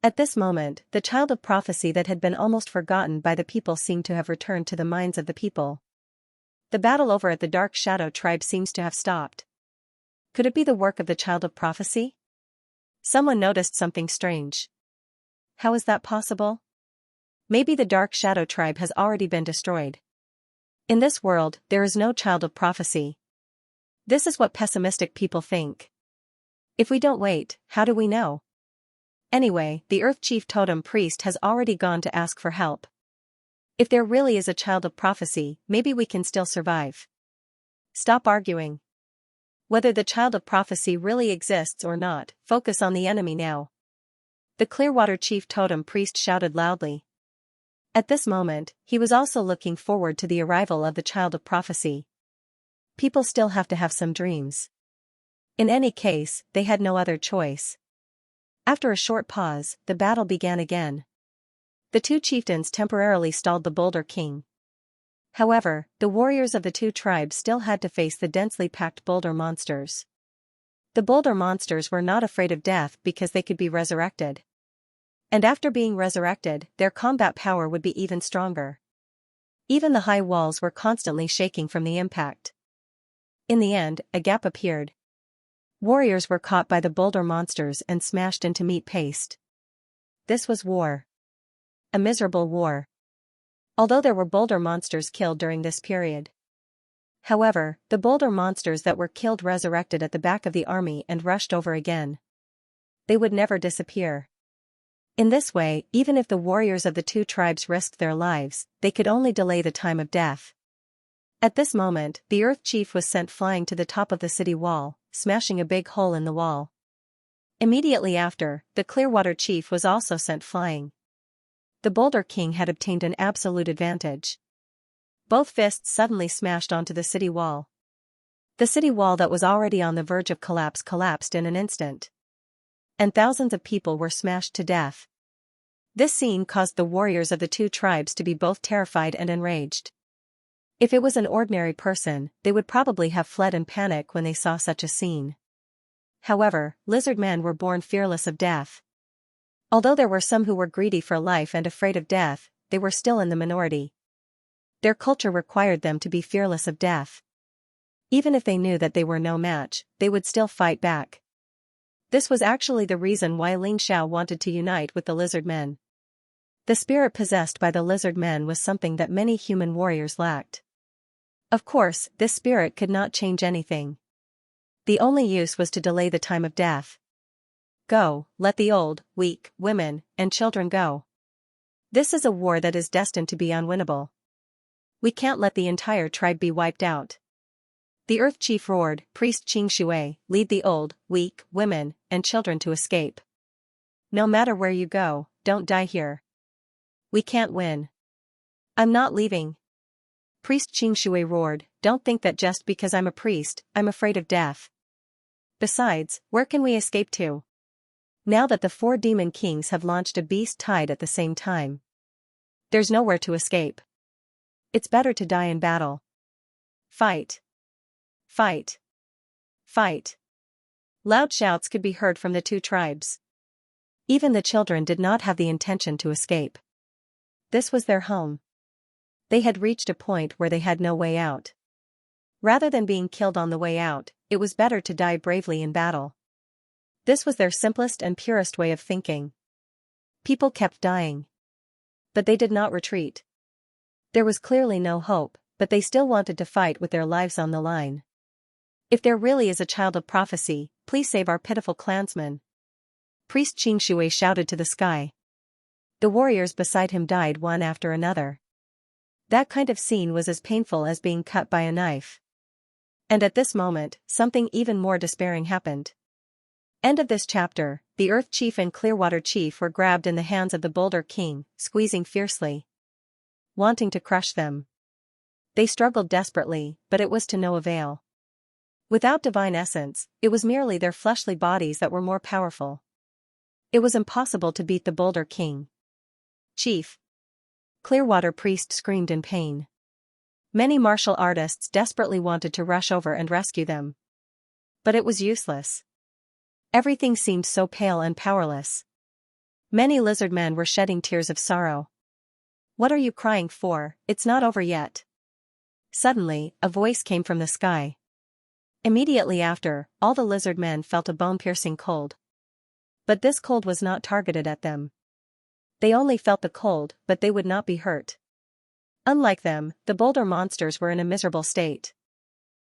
At this moment, the child of prophecy that had been almost forgotten by the people seemed to have returned to the minds of the people. The battle over at the Dark Shadow tribe seems to have stopped. Could it be the work of the child of prophecy? Someone noticed something strange. How is that possible? Maybe the Dark Shadow tribe has already been destroyed. In this world, there is no child of prophecy. This is what pessimistic people think. If we don't wait, how do we know? Anyway, the Earth Chief Totem Priest has already gone to ask for help. If there really is a child of prophecy, maybe we can still survive. Stop arguing. Whether the child of prophecy really exists or not, focus on the enemy now. The Clearwater Chief Totem Priest shouted loudly. At this moment, he was also looking forward to the arrival of the child of prophecy. People still have to have some dreams. In any case, they had no other choice. After a short pause, the battle began again. The two chieftains temporarily stalled the Boulder King. However, the warriors of the two tribes still had to face the densely packed boulder monsters. The boulder monsters were not afraid of death because they could be resurrected. And after being resurrected, their combat power would be even stronger. Even the high walls were constantly shaking from the impact. In the end, a gap appeared. Warriors were caught by the boulder monsters and smashed into meat paste. This was war. A miserable war. Although there were boulder monsters killed during this period. However, the boulder monsters that were killed resurrected at the back of the army and rushed over again. They would never disappear. In this way, even if the warriors of the two tribes risked their lives, they could only delay the time of death. At this moment, the Earth Chief was sent flying to the top of the city wall, smashing a big hole in the wall. Immediately after, the Clearwater Chief was also sent flying. The Boulder King had obtained an absolute advantage. Both fists suddenly smashed onto the city wall. The city wall that was already on the verge of collapse collapsed in an instant. And thousands of people were smashed to death. This scene caused the warriors of the two tribes to be both terrified and enraged. If it was an ordinary person, they would probably have fled in panic when they saw such a scene. However, lizard men were born fearless of death. Although there were some who were greedy for life and afraid of death, they were still in the minority. Their culture required them to be fearless of death. Even if they knew that they were no match, they would still fight back. This was actually the reason why Xianxia wanted to unite with the lizard men. The spirit possessed by the lizard men was something that many human warriors lacked. Of course, this spirit could not change anything. The only use was to delay the time of death. Go, let the old, weak, women, and children go. This is a war that is destined to be unwinnable. We can't let the entire tribe be wiped out. The Earth Chief roared, Priest Xianxia, lead the old, weak, women, and children to escape. No matter where you go, don't die here. We can't win. I'm not leaving. Priest Xianxia roared, don't think that just because I'm a priest, I'm afraid of death. Besides, where can we escape to? Now that the 4 demon kings have launched a beast tide at the same time. There's nowhere to escape. It's better to die in battle. Fight. Fight. Fight. Loud shouts could be heard from the two tribes. Even the children did not have the intention to escape. This was their home. They had reached a point where they had no way out. Rather than being killed on the way out, it was better to die bravely in battle. This was their simplest and purest way of thinking. People kept dying. But they did not retreat. There was clearly no hope, but they still wanted to fight with their lives on the line. If there really is a child of prophecy, please save our pitiful clansmen. Priest Xianxia shouted to the sky. The warriors beside him died one after another. That kind of scene was as painful as being cut by a knife. And at this moment, something even more despairing happened. End of this chapter. The Earth Chief and Clearwater Chief were grabbed in the hands of the Boulder King, squeezing fiercely. Wanting to crush them. They struggled desperately, but it was to no avail. Without divine essence, it was merely their fleshly bodies that were more powerful. It was impossible to beat the Boulder King. Chief. Clearwater Priest screamed in pain. Many martial artists desperately wanted to rush over and rescue them. But it was useless. Everything seemed so pale and powerless. Many lizard men were shedding tears of sorrow. "What are you crying for? It's not over yet." Suddenly, a voice came from the sky. Immediately after, all the lizard men felt a bone-piercing cold. But this cold was not targeted at them. They only felt the cold, but they would not be hurt. Unlike them, the boulder monsters were in a miserable state.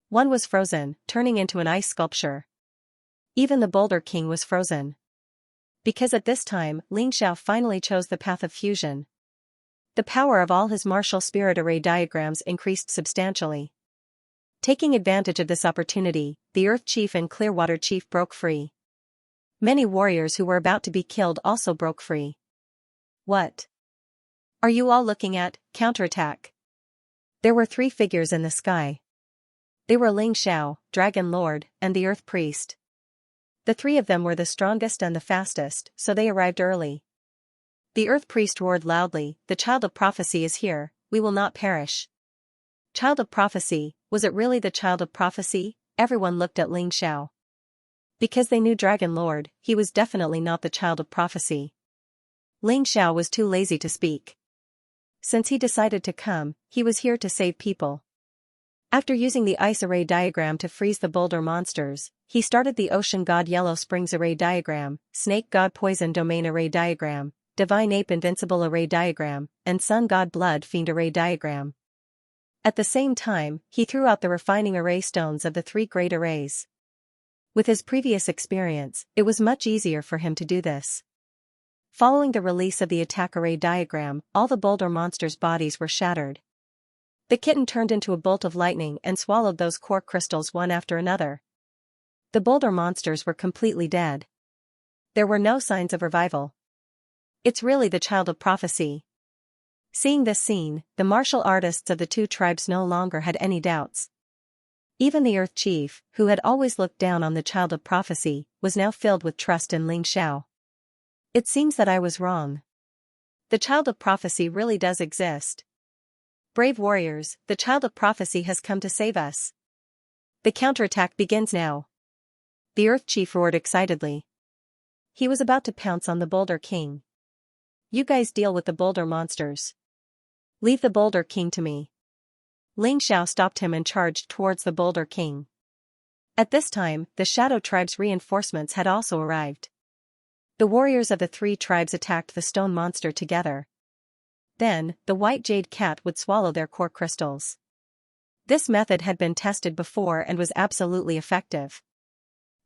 One was frozen, turning into an ice sculpture. Even the Boulder King was frozen. Because at this time, Xianxia finally chose the path of fusion. The power of all his martial spirit array diagrams increased substantially. Taking advantage of this opportunity, the Earth Chief and Clearwater Chief broke free. Many warriors who were about to be killed also broke free. "What are you all looking at? Counterattack." There were 3 figures in the sky. They were Xianxia, Dragon Lord, and the Earth Priest. The 3 of them were the strongest and the fastest, so they arrived early. The Earth Priest roared loudly, "The child of prophecy is here, we will not perish." Child of prophecy, was it really the child of prophecy? Everyone looked at Xianxia. Because they knew Dragon Lord, he was definitely not the child of prophecy. Xianxia was too lazy to speak. Since he decided to come, he was here to save people. After using the ice array diagram to freeze the boulder monsters, he started the Ocean God Yellow Springs array diagram, Snake God Poison Domain array diagram, Divine Ape Invincible array diagram, and Sun God Blood Fiend array diagram. At the same time, he threw out the refining array stones of the 3 great arrays. With his previous experience, it was much easier for him to do this. Following the release of the attack array diagram, all the boulder monsters' bodies were shattered. The kitten turned into a bolt of lightning and swallowed those core crystals one after another. The boulder monsters were completely dead. There were no signs of revival. It's really the child of prophecy. Seeing this scene, the martial artists of the 2 tribes no longer had any doubts. Even the Earth Chief, who had always looked down on the child of prophecy, was now filled with trust in Xianxia. "It seems that I was wrong. The child of prophecy really does exist. Brave warriors, the child of prophecy has come to save us. The counterattack begins now." The Earth Chief roared excitedly. He was about to pounce on the Boulder King. "You guys deal with the boulder monsters. Leave the Boulder King to me." Xianxia stopped him and charged towards the Boulder King. At this time, the Shadow Tribe's reinforcements had also arrived. The warriors of the 3 tribes attacked the stone monster together. Then, the white jade cat would swallow their core crystals. This method had been tested before and was absolutely effective.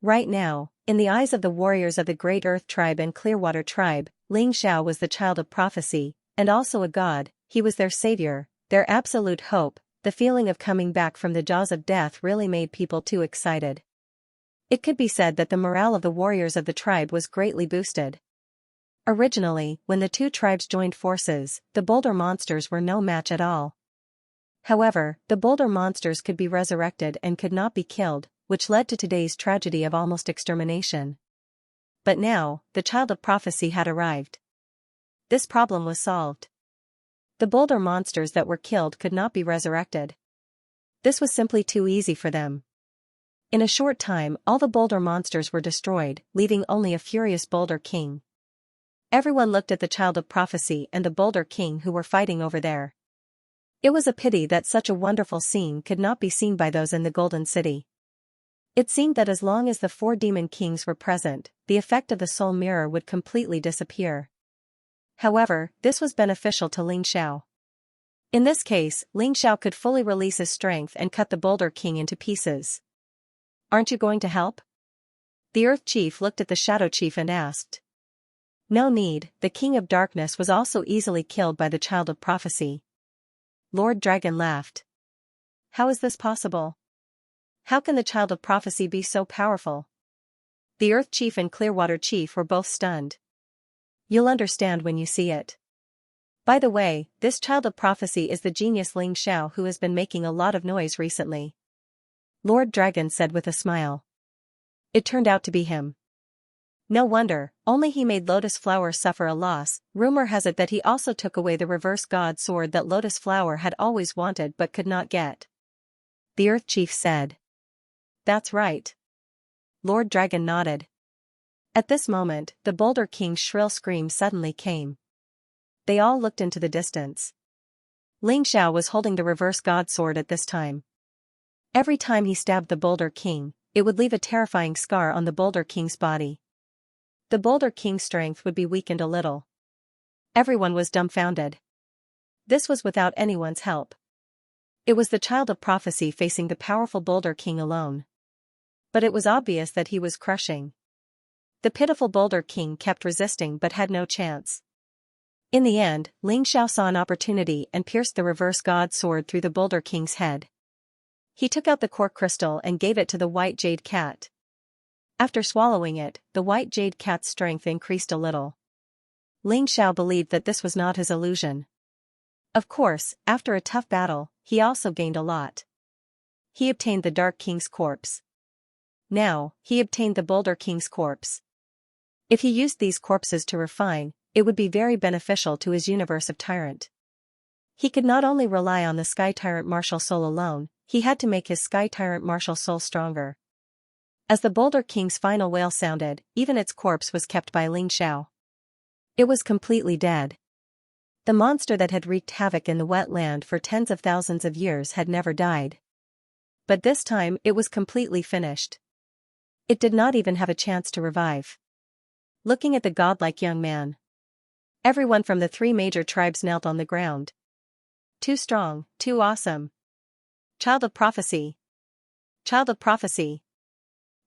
Right now, in the eyes of the warriors of the Great Earth Tribe and Clearwater Tribe, Xianxia was the child of prophecy, and also a god. He was their savior, their absolute hope. The feeling of coming back from the jaws of death really made people too excited. It could be said that the morale of the warriors of the tribe was greatly boosted. Originally, when the 2 tribes joined forces, the boulder monsters were no match at all. However, the boulder monsters could be resurrected and could not be killed, which led to today's tragedy of almost extermination. But now, the child of prophecy had arrived. This problem was solved. The boulder monsters that were killed could not be resurrected. This was simply too easy for them. In a short time, all the boulder monsters were destroyed, leaving only a furious Boulder King. Everyone looked at the child of prophecy and the Boulder King who were fighting over there. It was a pity that such a wonderful scene could not be seen by those in the Golden City. It seemed that as long as the 4 demon kings were present, the effect of the soul mirror would completely disappear. However, this was beneficial to Xianxia. In this case, Xianxia could fully release his strength and cut the Boulder King into pieces. "Aren't you going to help?" The Earth Chief looked at the Shadow Chief and asked. "No need, the King of Darkness was also easily killed by the child of prophecy." Lord Dragon laughed. "How is this possible? How can the child of prophecy be so powerful?" The Earth Chief and Clearwater Chief were both stunned. "You'll understand when you see it. By the way, this child of prophecy is the genius Xianxia who has been making a lot of noise recently. Lord Dragon said with a smile. It turned out to be him. No wonder, only he made Lotus Flower suffer a loss. Rumor has it that he also took away the reverse god sword that Lotus Flower had always wanted but could not get. The Earth Chief said. That's right. Lord Dragon nodded. At this moment, the Boulder King's shrill scream suddenly came. They all looked into the distance. Ling Xiao was holding the reverse god sword at this time. Every time he stabbed the Boulder King, it would leave a terrifying scar on the Boulder King's body. The Boulder King's strength would be weakened a little. Everyone was dumbfounded. This was without anyone's help. It was the child of prophecy facing the powerful Boulder King alone. But it was obvious that he was crushing. The pitiful Boulder King kept resisting but had no chance. In the end, Ling Xiao saw an opportunity and pierced the reverse god sword through the Boulder King's head. He took out the core crystal and gave it to the white jade cat. After swallowing it, the white jade cat's strength increased a little. Ling Xiao believed that this was not his illusion. Of course, after a tough battle, he also gained a lot. He obtained the Dark King's corpse. Now, he obtained the Boulder King's corpse. If he used these corpses to refine, it would be very beneficial to his universe of Tyrant. He could not only rely on the Sky Tyrant martial soul alone, he had to make his Sky Tyrant martial soul stronger. As the Boulder King's final wail sounded, even its corpse was kept by Ling Xiao. It was completely dead. The monster that had wreaked havoc in the wetland for tens of thousands of years had never died. But this time it was completely finished. It did not even have a chance to revive. Looking at the godlike young man, everyone from the 3 major tribes knelt on the ground. Too strong, too awesome. Child of prophecy. Child of prophecy.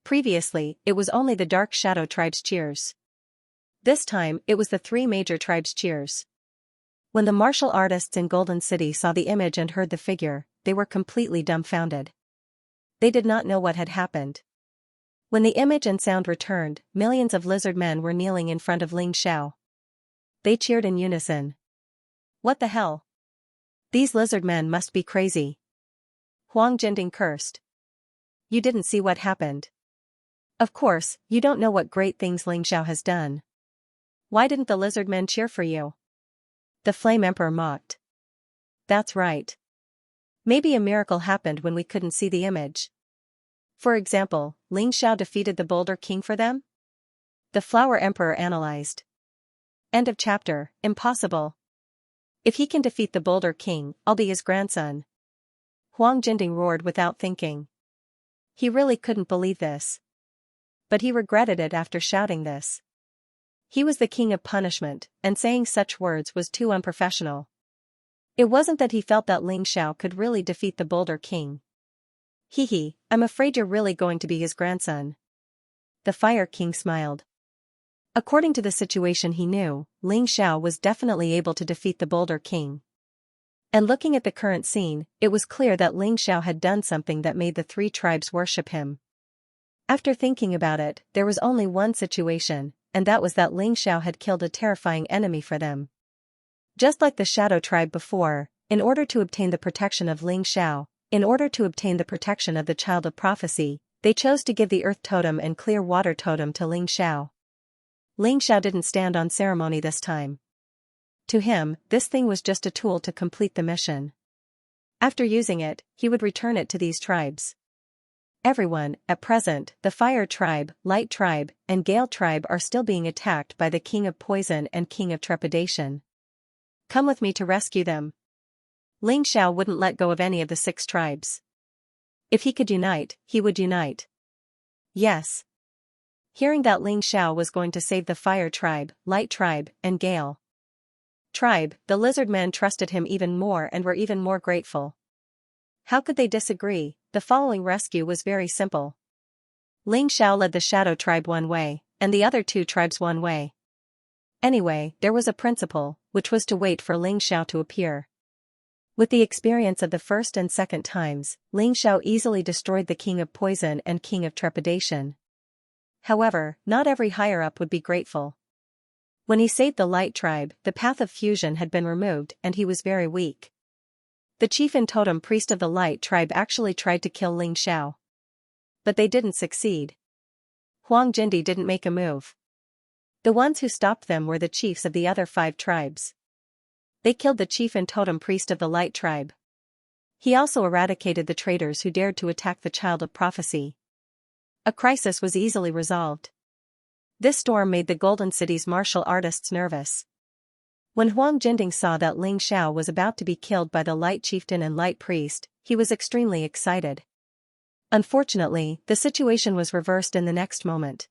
Previously, it was only the Dark Shadow tribe's cheers. This time, it was the 3 major tribes' cheers. When the martial artists in Golden City saw the image and heard the figure, they were completely dumbfounded. They did not know what had happened. When the image and sound returned, millions of lizard men were kneeling in front of Ling Xiao. They cheered in unison. What the hell? These lizard men must be crazy. Huang Jinding cursed. You didn't see what happened. Of course, you don't know what great things Ling Xiao has done. Why didn't the lizard men cheer for you? The Flame Emperor mocked. That's right. Maybe a miracle happened when we couldn't see the image. For example, Ling Xiao defeated the Boulder King for them? The Flower Emperor analyzed. End of chapter. Impossible. If he can defeat the Boulder King, I'll be his grandson. Huang Jinding roared without thinking. He really couldn't believe this. But he regretted it after shouting this. He was the king of punishment, and saying such words was too unprofessional. It wasn't that he felt that Ling Xiao could really defeat the Boulder King. Hee, I'm afraid you're really going to be his grandson. The Fire King smiled. According to the situation he knew, Ling Xiao was definitely able to defeat the Boulder King. And looking at the current scene, it was clear that Ling Xiao had done something that made the 3 tribes worship him. After thinking about it, there was only one situation, and that was that Ling Xiao had killed a terrifying enemy for them. Just like the Shadow tribe before, in order to obtain the protection of Ling Xiao, in order to obtain the protection of the Child of Prophecy, they chose to give the Earth Totem and Clear Water Totem to Ling Xiao. Ling Xiao didn't stand on ceremony this time. To him, this thing was just a tool to complete the mission. After using it, he would return it to these tribes. Everyone, at present, the Fire Tribe, Light Tribe, and Gale Tribe are still being attacked by the King of Poison and King of Trepidation. Come with me to rescue them. Ling Xiao wouldn't let go of any of the 6 tribes. If he could unite, he would unite. Yes. Hearing that Ling Xiao was going to save the Fire Tribe, Light Tribe, and Gale Tribe, the lizard men trusted him even more and were even more grateful. How could they disagree? The following rescue was very simple. Ling Xiao led the Shadow Tribe one way, and the other 2 tribes one way. Anyway, there was a principle, which was to wait for Ling Xiao to appear. With the experience of the first and second times, Ling Xiao easily destroyed the King of Poison and King of Trepidation. However, not every higher-up would be grateful. When he saved the Light Tribe, the path of fusion had been removed and he was very weak. The chief and totem priest of the Light Tribe actually tried to kill Ling Xiao. But they didn't succeed. Huang Jindi didn't make a move. The ones who stopped them were the chiefs of the other 5 tribes. They killed the chief and totem priest of the Light tribe. He also eradicated the traitors who dared to attack the Child of Prophecy. A crisis was easily resolved. This storm made the Golden City's martial artists nervous. When Huang Jinding saw that Ling Xiao was about to be killed by the Light Chieftain and Light Priest, he was extremely excited. Unfortunately, the situation was reversed in the next moment.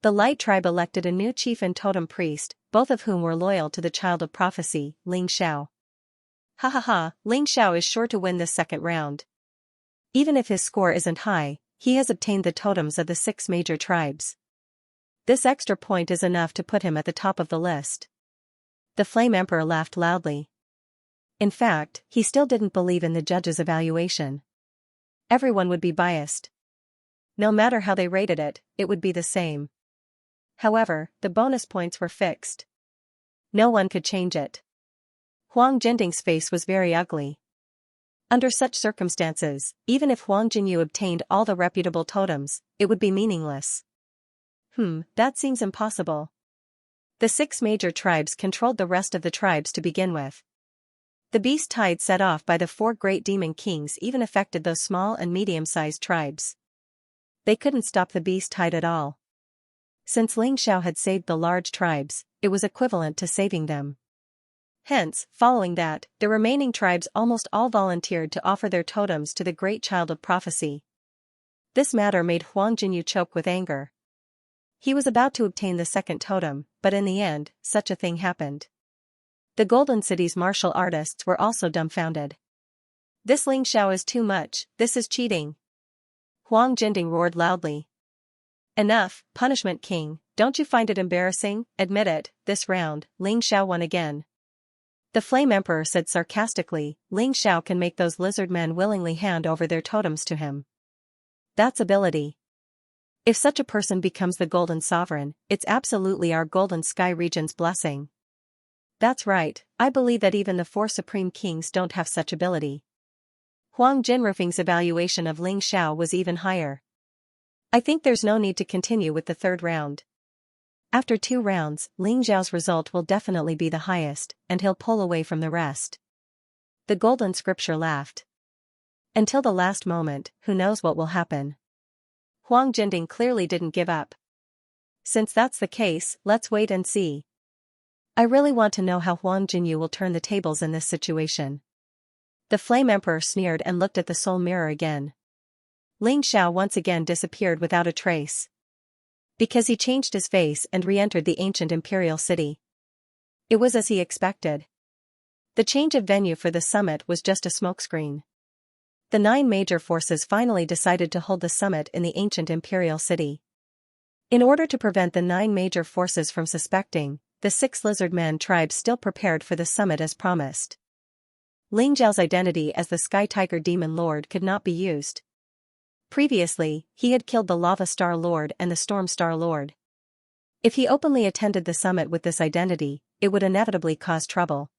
The Light tribe elected a new chief and totem priest, both of whom were loyal to the Child of Prophecy, Ling Xiao. Ha ha ha, Ling Xiao is sure to win this second round. Even if his score isn't high, he has obtained the totems of the 6 major tribes. This extra point is enough to put him at the top of the list. The Flame Emperor laughed loudly. In fact, he still didn't believe in the judge's evaluation. Everyone would be biased. No matter how they rated it, it would be the same. However, the bonus points were fixed. No one could change it. Huang Jinding's face was very ugly. Under such circumstances, even if Huang Jinyu obtained all the reputable totems, it would be meaningless. That seems impossible. The 6 major tribes controlled the rest of the tribes to begin with. The beast tide set off by the 4 great demon kings even affected those small and medium-sized tribes. They couldn't stop the beast tide at all. Since Ling Xiao had saved the large tribes, it was equivalent to saving them. Hence, following that, the remaining tribes almost all volunteered to offer their totems to the great Child of Prophecy. This matter made Huang Jinyu choke with anger. He was about to obtain the second totem, but in the end, such a thing happened. The Golden City's martial artists were also dumbfounded. This Ling Xiao is too much, this is cheating. Huang Jinding roared loudly. Enough, Punishment King, don't you find it embarrassing? Admit it, this round, Ling Xiao won again. The Flame Emperor said sarcastically, Ling Xiao can make those lizard men willingly hand over their totems to him. That's ability. If such a person becomes the Golden Sovereign, it's absolutely our Golden Sky region's blessing. That's right, I believe that even the 4 Supreme Kings don't have such ability. Huang Jinrufeng's evaluation of Ling Xiao was even higher. I think there's no need to continue with the 3rd round. After 2 rounds, Ling Xiao's result will definitely be the highest, and he'll pull away from the rest. The Golden Scripture laughed. Until the last moment, who knows what will happen. Huang Jinding clearly didn't give up. Since that's the case, let's wait and see. I really want to know how Huang Jinyu will turn the tables in this situation. The Flame Emperor sneered and looked at the soul mirror again. Ling Xiao once again disappeared without a trace. Because he changed his face and re-entered the ancient imperial city. It was as he expected. The change of venue for the summit was just a smokescreen. The 9 major forces finally decided to hold the summit in the ancient imperial city. In order to prevent the 9 major forces from suspecting, the 6 lizard men tribes still prepared for the summit as promised. Ling Zhao's identity as the Sky Tiger Demon Lord could not be used. Previously, he had killed the Lava Star Lord and the Storm Star Lord. If he openly attended the summit with this identity, it would inevitably cause trouble.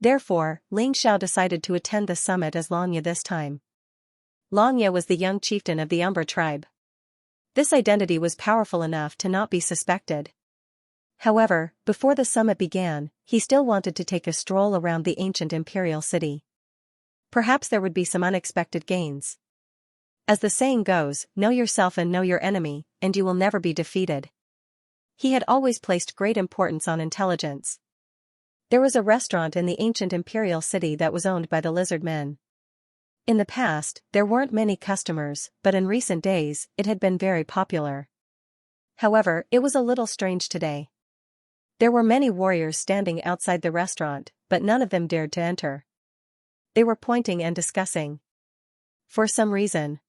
Therefore, Ling Xiao decided to attend the summit as Longya this time. Longya was the young chieftain of the Umbra tribe. This identity was powerful enough to not be suspected. However, before the summit began, he still wanted to take a stroll around the ancient imperial city. Perhaps there would be some unexpected gains. As the saying goes, know yourself and know your enemy, and you will never be defeated. He had always placed great importance on intelligence. There was a restaurant in the ancient imperial city that was owned by the lizard men. In the past, there weren't many customers, but in recent days, it had been very popular. However, it was a little strange today. There were many warriors standing outside the restaurant, but none of them dared to enter. They were pointing and discussing. For some reason.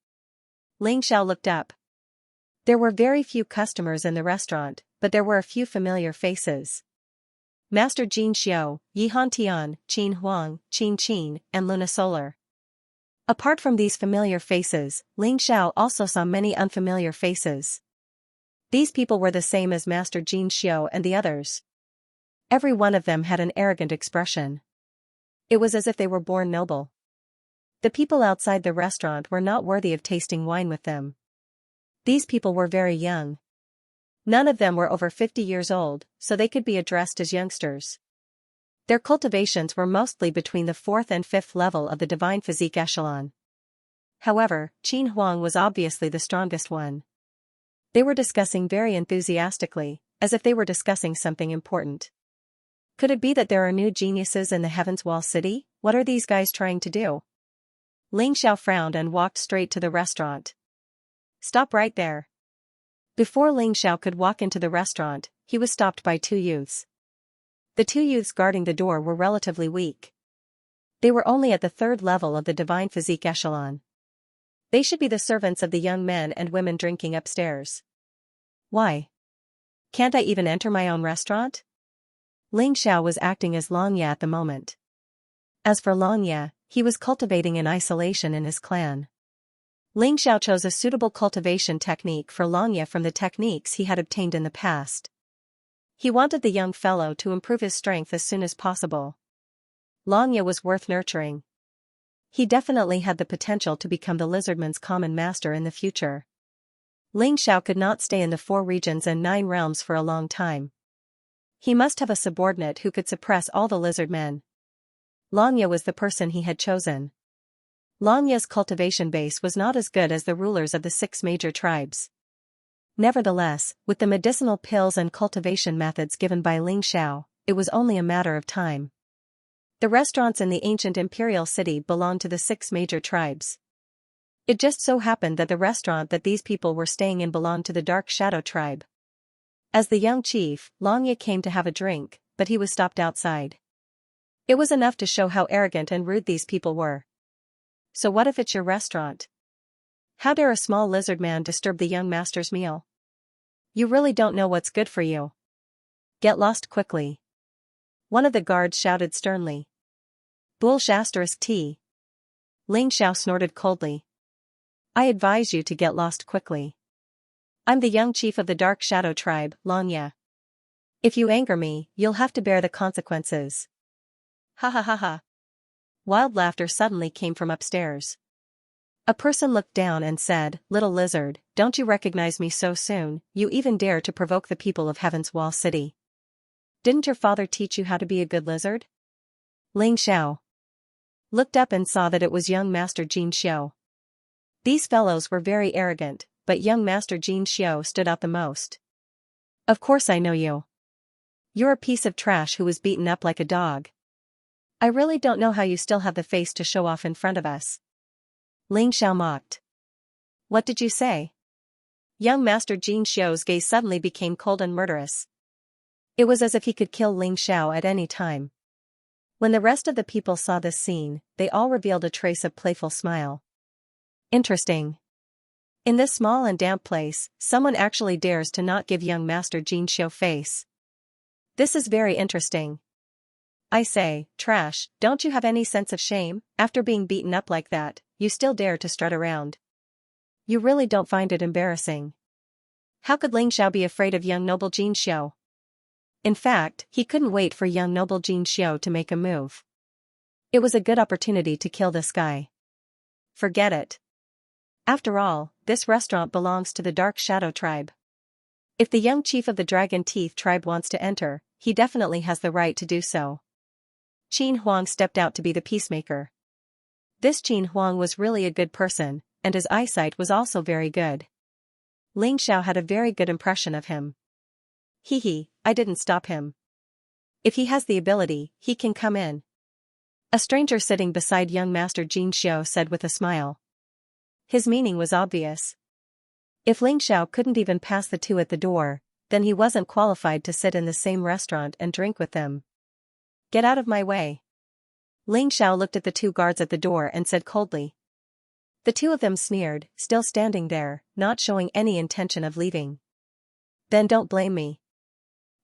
Ling Xiao looked up. There were very few customers in the restaurant, but there were a few familiar faces. Master Jin Xiao, Yihan Tian, Qin Huang, Qin Qin, and Luna Solar. Apart from these familiar faces, Ling Xiao also saw many unfamiliar faces. These people were the same as Master Jin Xiao and the others. Every one of them had an arrogant expression. It was as if they were born noble. The people outside the restaurant were not worthy of tasting wine with them. These people were very young. None of them were over 50 years old, so they could be addressed as youngsters. Their cultivations were mostly between the 4th and 5th level of the divine physique echelon. However, Qin Huang was obviously the strongest one. They were discussing very enthusiastically, as if they were discussing something important. Could it be that there are new geniuses in the Heaven's Wall City? What are these guys trying to do? Ling Xiao frowned and walked straight to the restaurant. Stop right there. Before Ling Xiao could walk into the restaurant, he was stopped by two youths. The two youths guarding the door were relatively weak. They were only at the 3rd level of the divine physique echelon. They should be the servants of the young men and women drinking upstairs. Why? Can't I even enter my own restaurant? Ling Xiao was acting as Xianxia at the moment. As for Xianxia, he was cultivating in isolation in his clan. Ling Xiao chose a suitable cultivation technique for Xianxia from the techniques he had obtained in the past. He wanted the young fellow to improve his strength as soon as possible. Xianxia was worth nurturing. He definitely had the potential to become the lizardman's common master in the future. Ling Xiao could not stay in the 4 regions and 9 realms for a long time. He must have a subordinate who could suppress all the lizard men. Xianxia was the person he had chosen. Xianxia's cultivation base was not as good as the rulers of the 6 major tribes. Nevertheless, with the medicinal pills and cultivation methods given by Ling Xiao, it was only a matter of time. The restaurants in the ancient imperial city belonged to the 6 major tribes. It just so happened that the restaurant that these people were staying in belonged to the Dark Shadow tribe. As the young chief, Xianxia came to have a drink, but he was stopped outside. It was enough to show how arrogant and rude these people were. So what if it's your restaurant? How dare a small lizard man disturb the young master's meal? You really don't know what's good for you. Get lost quickly. One of the guards shouted sternly. Bull**T. Ling Xiao snorted coldly. I advise you to get lost quickly. I'm the young chief of the Dark Shadow tribe, Xianxia. If you anger me, you'll have to bear the consequences. Ha ha ha ha. Wild laughter suddenly came from upstairs. A person looked down and said, Little lizard, don't you recognize me so soon? You even dare to provoke the people of Heaven's Wall City. Didn't your father teach you how to be a good lizard? Ling Xiao looked up and saw that it was young Master Xianxia. These fellows were very arrogant, but young Master Xianxia stood out the most. Of course I know you. You're a piece of trash who was beaten up like a dog. I really don't know how you still have the face to show off in front of us. Ling Xiao mocked. What did you say? Young Master Xianxia's gaze suddenly became cold and murderous. It was as if he could kill Ling Xiao at any time. When the rest of the people saw this scene, they all revealed a trace of playful smile. Interesting. In this small and damp place, someone actually dares to not give young Master Xianxia face. This is very interesting. I say, trash, don't you have any sense of shame? After being beaten up like that, you still dare to strut around. You really don't find it embarrassing. How could Ling Xiao be afraid of young noble Xianxia? In fact, he couldn't wait for young noble Xianxia to make a move. It was a good opportunity to kill this guy. Forget it. After all, this restaurant belongs to the Dark Shadow tribe. If the young chief of the Dragon Teeth tribe wants to enter, he definitely has the right to do so. Qin Huang stepped out to be the peacemaker. This Qin Huang was really a good person, and his eyesight was also very good. Ling Xiao had a very good impression of him. Hee, I didn't stop him. If he has the ability, he can come in. A stranger sitting beside young Master Xianxia said with a smile. His meaning was obvious. If Ling Xiao couldn't even pass the two at the door, then he wasn't qualified to sit in the same restaurant and drink with them. Get out of my way. Ling Xiao looked at the two guards at the door and said coldly. The two of them sneered, still standing there, not showing any intention of leaving. Then don't blame me.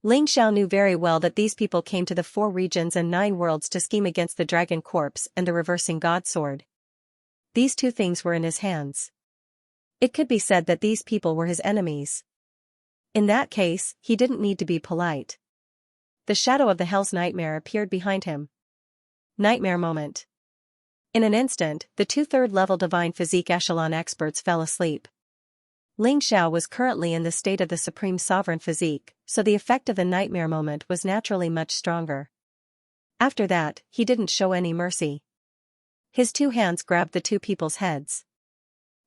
Ling Xiao knew very well that these people came to the 4 regions and 9 worlds to scheme against the Dragon Corpse and the Reversing God Sword. These two things were in his hands. It could be said that these people were his enemies. In that case, he didn't need to be polite. The shadow of the Hell's Nightmare appeared behind him. Nightmare moment. In an instant, the two third-level divine physique echelon experts fell asleep. Ling Xiao was currently in the state of the supreme sovereign physique, so the effect of the nightmare moment was naturally much stronger. After that, he didn't show any mercy. His two hands grabbed the two people's heads.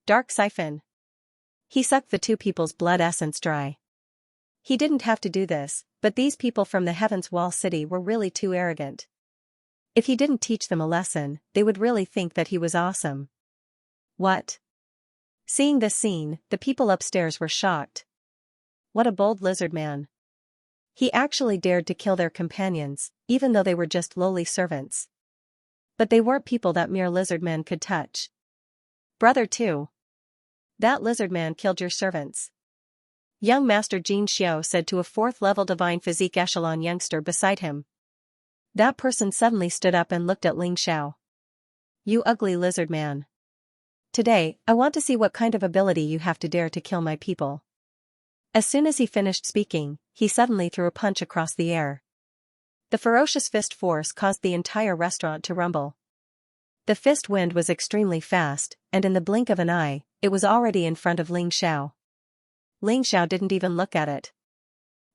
Dark siphon. He sucked the two people's blood essence dry. He didn't have to do this, but these people from the Heaven's Wall City were really too arrogant. If he didn't teach them a lesson, they would really think that he was awesome. What? Seeing this scene, the people upstairs were shocked. What a bold lizard man. He actually dared to kill their companions, even though they were just lowly servants. But they weren't people that mere lizard men could touch. Brother too. That lizard man killed your servants. Young Master Xianxia said to a fourth-level divine physique echelon youngster beside him. That person suddenly stood up and looked at Ling Xiao. You ugly lizard man. Today, I want to see what kind of ability you have to dare to kill my people. As soon as he finished speaking, he suddenly threw a punch across the air. The ferocious fist force caused the entire restaurant to rumble. The fist wind was extremely fast, and in the blink of an eye, it was already in front of Ling Xiao. Ling Xiao didn't even look at it.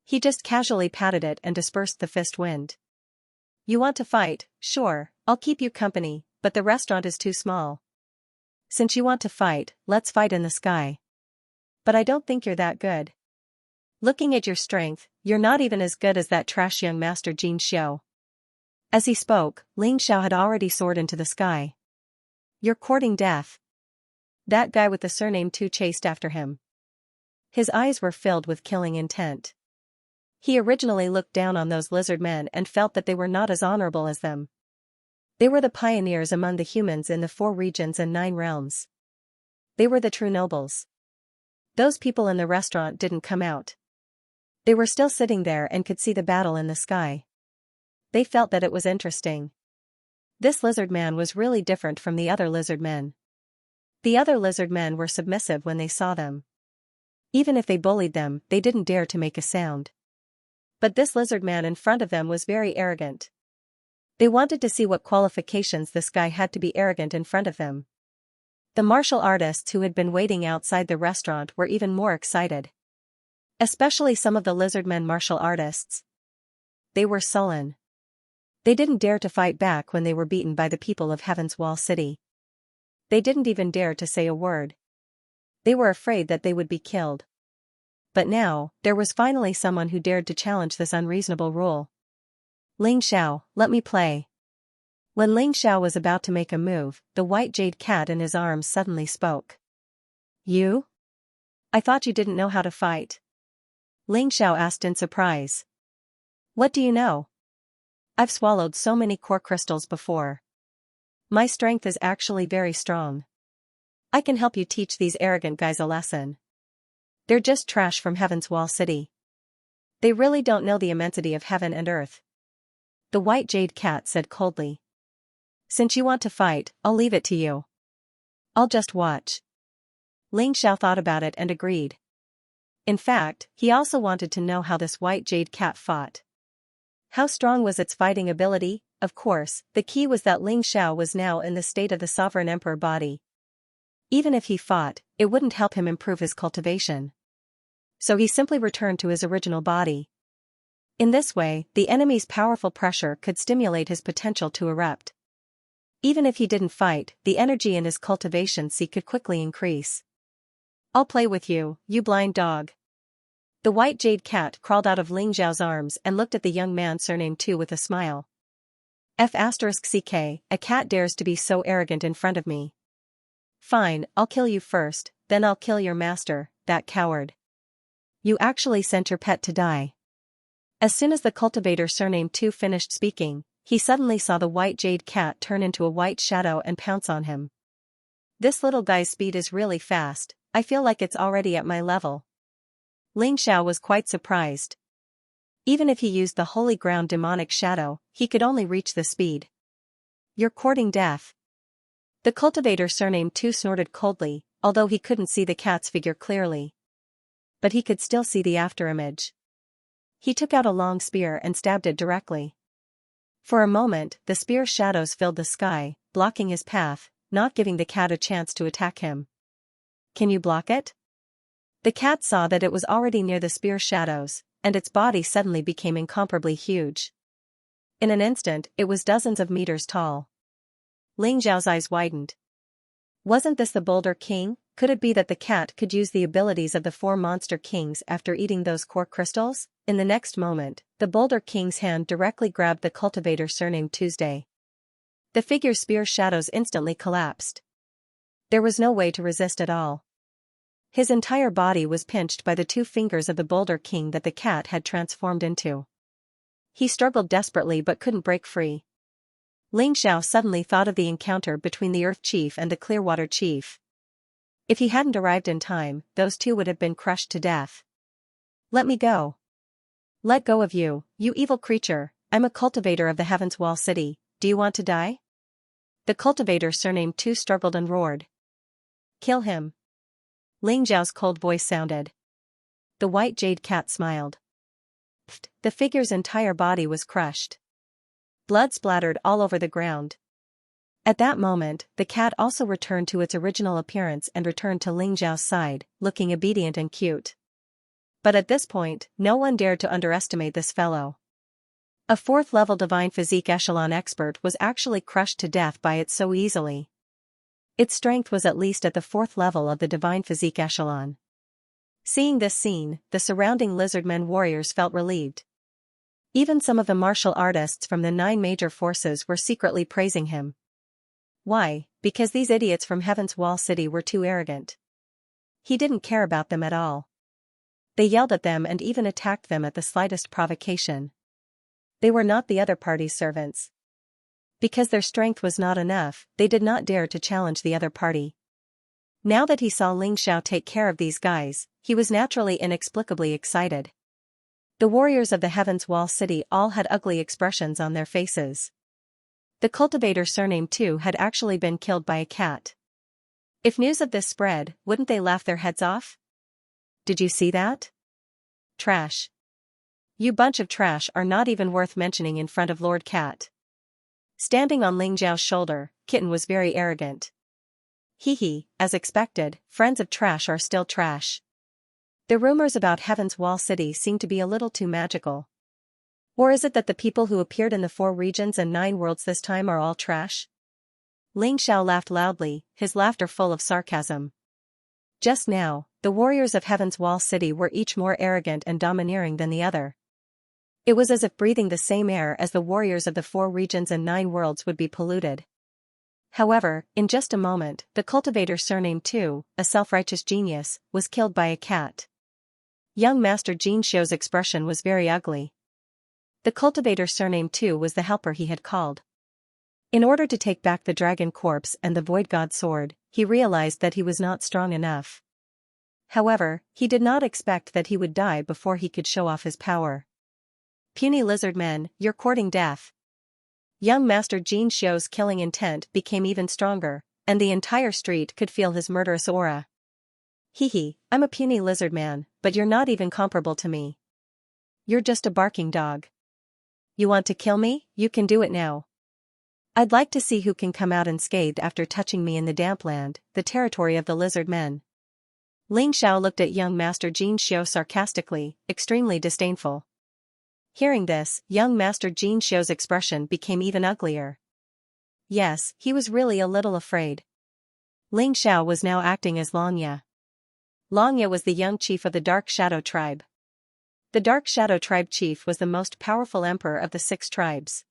He just casually patted it and dispersed the fist wind. You want to fight? Sure, I'll keep you company, but the restaurant is too small. Since you want to fight, let's fight in the sky. But I don't think you're that good. Looking at your strength, you're not even as good as that trash young Master Xianxia. As he spoke, Ling Xiao had already soared into the sky. You're courting death. That guy with the surname Tu chased after him. His eyes were filled with killing intent. He originally looked down on those lizard men and felt that they were not as honorable as them. They were the pioneers among the humans in the 4 regions and 9 realms. They were the true nobles. Those people in the restaurant didn't come out. They were still sitting there and could see the battle in the sky. They felt that it was interesting. This lizard man was really different from the other lizard men. The other lizard men were submissive when they saw them. Even if they bullied them, they didn't dare to make a sound. But this lizard man in front of them was very arrogant. They wanted to see what qualifications this guy had to be arrogant in front of them. The martial artists who had been waiting outside the restaurant were even more excited. Especially some of the lizard men martial artists. They were sullen. They didn't dare to fight back when they were beaten by the people of Heaven's Wall City. They didn't even dare to say a word. They were afraid that they would be killed. But now, there was finally someone who dared to challenge this unreasonable rule. Ling Xiao, let me play. When Ling Xiao was about to make a move, the white jade cat in his arms suddenly spoke. You? I thought you didn't know how to fight. Ling Xiao asked in surprise. What do you know? I've swallowed so many core crystals before. My strength is actually very strong. I can help you teach these arrogant guys a lesson. They're just trash from Heaven's Wall City. They really don't know the immensity of heaven and earth. The white jade cat said coldly. Since you want to fight, I'll leave it to you. I'll just watch. Ling Xiao thought about it and agreed. In fact, he also wanted to know how this white jade cat fought. How strong was its fighting ability? Of course, the key was that Ling Xiao was now in the state of the sovereign emperor body. Even if he fought, it wouldn't help him improve his cultivation. So he simply returned to his original body. In this way, the enemy's powerful pressure could stimulate his potential to erupt. Even if he didn't fight, the energy in his cultivation sea could quickly increase. I'll play with you, you blind dog. The white jade cat crawled out of Ling Xiao's arms and looked at the young man surnamed Tu with a smile. F***ck, a cat dares to be so arrogant in front of me. Fine, I'll kill you first, then I'll kill your master, that coward. You actually sent your pet to die. As soon as the cultivator surnamed Tu finished speaking, he suddenly saw the white jade cat turn into a white shadow and pounce on him. This little guy's speed is really fast, I feel like it's already at my level. Ling Xiao was quite surprised. Even if he used the holy ground demonic shadow, he could only reach the speed. You're courting death. The cultivator surnamed Tu snorted coldly, although he couldn't see the cat's figure clearly. But he could still see the afterimage. He took out a long spear and stabbed it directly. For a moment, the spear's shadows filled the sky, blocking his path, not giving the cat a chance to attack him. Can you block it? The cat saw that it was already near the spear's shadows, and its body suddenly became incomparably huge. In an instant, it was dozens of meters tall. Ling Xiao's eyes widened. Wasn't this the Boulder King? Could it be that the cat could use the abilities of the four monster kings after eating those core crystals? In the next moment, the Boulder King's hand directly grabbed the cultivator surnamed Tuesday. The figure's spear shadows instantly collapsed. There was no way to resist at all. His entire body was pinched by the two fingers of the Boulder King that the cat had transformed into. He struggled desperately but couldn't break free. Ling Xiao suddenly thought of the encounter between the Earth Chief and the Clearwater Chief. If he hadn't arrived in time, those two would have been crushed to death. Let me go. Let go of you, you evil creature. I'm a cultivator of the Heaven's Wall City. Do you want to die? The cultivator surnamed Tu struggled and roared. Kill him. Ling Xiao's cold voice sounded. The white jade cat smiled. Pfft, the figure's entire body was crushed. Blood splattered all over the ground. At that moment, the cat also returned to its original appearance and returned to Ling Xiao's side, looking obedient and cute. But at this point, no one dared to underestimate this fellow. A fourth-level divine physique echelon expert was actually crushed to death by it so easily. Its strength was at least at the fourth level of the divine physique echelon. Seeing this scene, the surrounding lizardmen warriors felt relieved. Even some of the martial artists from the 9 major forces were secretly praising him. Why? Because these idiots from Heaven's Wall City were too arrogant. He didn't care about them at all. They yelled at them and even attacked them at the slightest provocation. They were not the other party's servants. Because their strength was not enough, they did not dare to challenge the other party. Now that he saw Ling Xiao take care of these guys, he was naturally inexplicably excited. The warriors of the Heaven's Wall City all had ugly expressions on their faces. The cultivator surnamed Tu had actually been killed by a cat. If news of this spread, wouldn't they laugh their heads off? Did you see that? Trash. You bunch of trash are not even worth mentioning in front of Lord Cat. Standing on Ling Xiao's shoulder, Kitten was very arrogant. Hee, as expected, friends of trash are still trash. The rumors about Heaven's Wall City seem to be a little too magical. Or is it that the people who appeared in the 4 regions and 9 worlds this time are all trash? Ling Xiao laughed loudly, his laughter full of sarcasm. Just now, the warriors of Heaven's Wall City were each more arrogant and domineering than the other. It was as if breathing the same air as the warriors of the 4 regions and 9 worlds would be polluted. However, in just a moment, the cultivator surnamed Tu, a self-righteous genius, was killed by a cat. Young Master Xianxia's expression was very ugly. The cultivator surnamed Tu was the helper he had called. In order to take back the dragon corpse and the void god sword, he realized that he was not strong enough. However, he did not expect that he would die before he could show off his power. Puny lizard men, you're courting death. Young Master Xianxia's killing intent became even stronger, and the entire street could feel his murderous aura. Hee, I'm a puny lizard man, but you're not even comparable to me. You're just a barking dog. You want to kill me? You can do it now. I'd like to see who can come out unscathed after touching me in the damp land, the territory of the lizard men. Ling Xiao looked at young Master Xianxia sarcastically, extremely disdainful. Hearing this, young Master Xianxia's expression became even uglier. Yes, he was really a little afraid. Ling Xiao was now acting as Xianxia. Xianxia was the young chief of the Dark Shadow tribe. The Dark Shadow tribe chief was the most powerful emperor of the 6 tribes.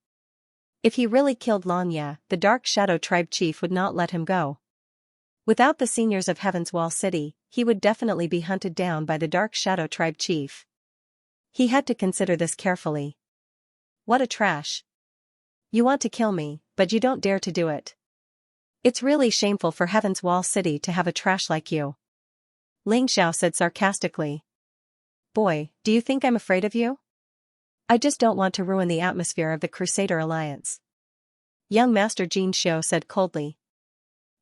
If he really killed Xianxia, the Dark Shadow tribe chief would not let him go. Without the seniors of Heaven's Wall City, he would definitely be hunted down by the Dark Shadow tribe chief. He had to consider this carefully. What a trash. You want to kill me, but you don't dare to do it. It's really shameful for Heaven's Wall City to have a trash like you. Ling Xiao said sarcastically. Boy, do you think I'm afraid of you? I just don't want to ruin the atmosphere of the Crusader Alliance. Young Master Xianxia said coldly.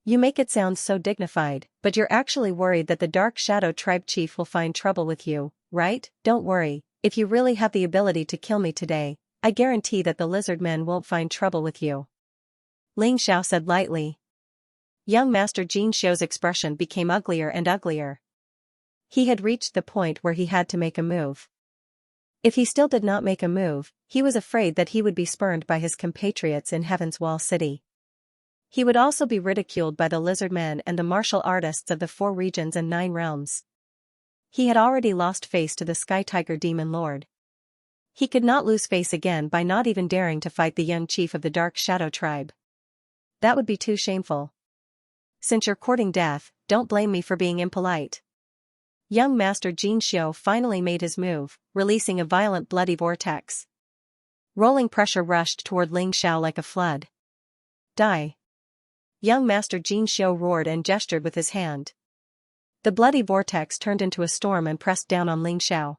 You make it sound so dignified, but you're actually worried that the Dark Shadow tribe chief will find trouble with you, right? Don't worry, if you really have the ability to kill me today, I guarantee that the lizard men won't find trouble with you. Ling Xiao said lightly. Young Master Xianxia's expression became uglier and uglier. He had reached the point where he had to make a move. If he still did not make a move, he was afraid that he would be spurned by his compatriots in Heaven's Wall City. He would also be ridiculed by the lizard men and the martial artists of the 4 regions and 9 realms. He had already lost face to the Sky Tiger Demon Lord. He could not lose face again by not even daring to fight the young chief of the Dark Shadow tribe. That would be too shameful. Since you're courting death, don't blame me for being impolite. Young Master Xianxia finally made his move, releasing a violent bloody vortex. Rolling pressure rushed toward Ling Xiao like a flood. Die! Young Master Xianxia roared and gestured with his hand. The bloody vortex turned into a storm and pressed down on Ling Xiao.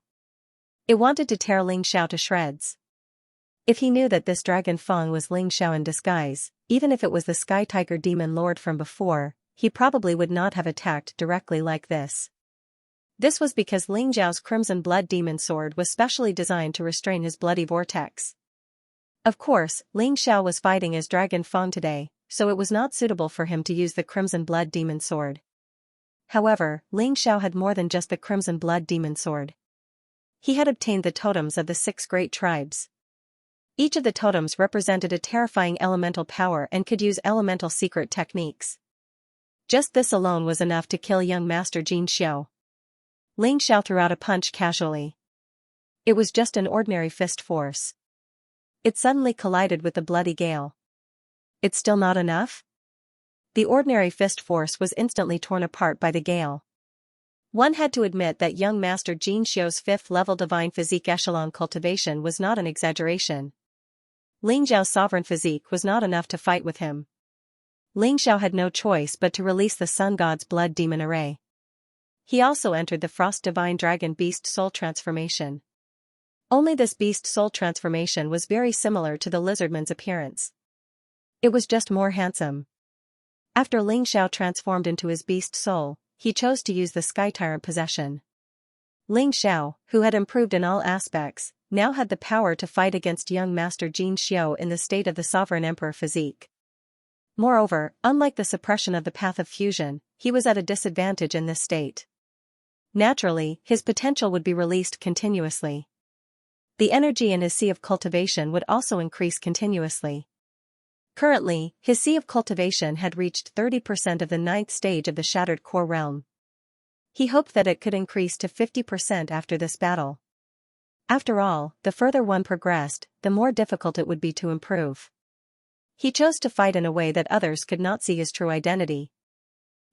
It wanted to tear Ling Xiao to shreds. If he knew that this Dragon Feng was Ling Xiao in disguise, even if it was the Sky Tiger Demon Lord from before, he probably would not have attacked directly like this. This was because Ling Xiao's Crimson Blood Demon Sword was specially designed to restrain his bloody vortex. Of course, Ling Xiao was fighting as Dragon Feng today, so it was not suitable for him to use the Crimson Blood Demon Sword. However, Ling Xiao had more than just the Crimson Blood Demon Sword. He had obtained the totems of the 6 great tribes. Each of the totems represented a terrifying elemental power and could use elemental secret techniques. Just this alone was enough to kill young Master Xianxia. Ling Xiao threw out a punch casually. It was just an ordinary fist force. It suddenly collided with the bloody gale. It's still not enough? The ordinary fist force was instantly torn apart by the gale. One had to admit that young Master Xianxia's 5th-level Divine Physique Echelon cultivation was not an exaggeration. Ling Xiao's sovereign physique was not enough to fight with him. Ling Xiao had no choice but to release the Sun God's Blood Demon Array. He also entered the Frost Divine Dragon Beast Soul transformation. Only this Beast Soul transformation was very similar to the lizardman's appearance. It was just more handsome. After Ling Xiao transformed into his Beast Soul, he chose to use the Sky Tyrant possession. Ling Xiao, who had improved in all aspects, now had the power to fight against young Master Xianxia in the state of the Sovereign Emperor physique. Moreover, unlike the suppression of the path of fusion, he was at a disadvantage in this state. Naturally, his potential would be released continuously. The energy in his Sea of Cultivation would also increase continuously. Currently, his Sea of Cultivation had reached 30% of the 9th stage of the Shattered Core Realm. He hoped that it could increase to 50% after this battle. After all, the further one progressed, the more difficult it would be to improve. He chose to fight in a way that others could not see his true identity.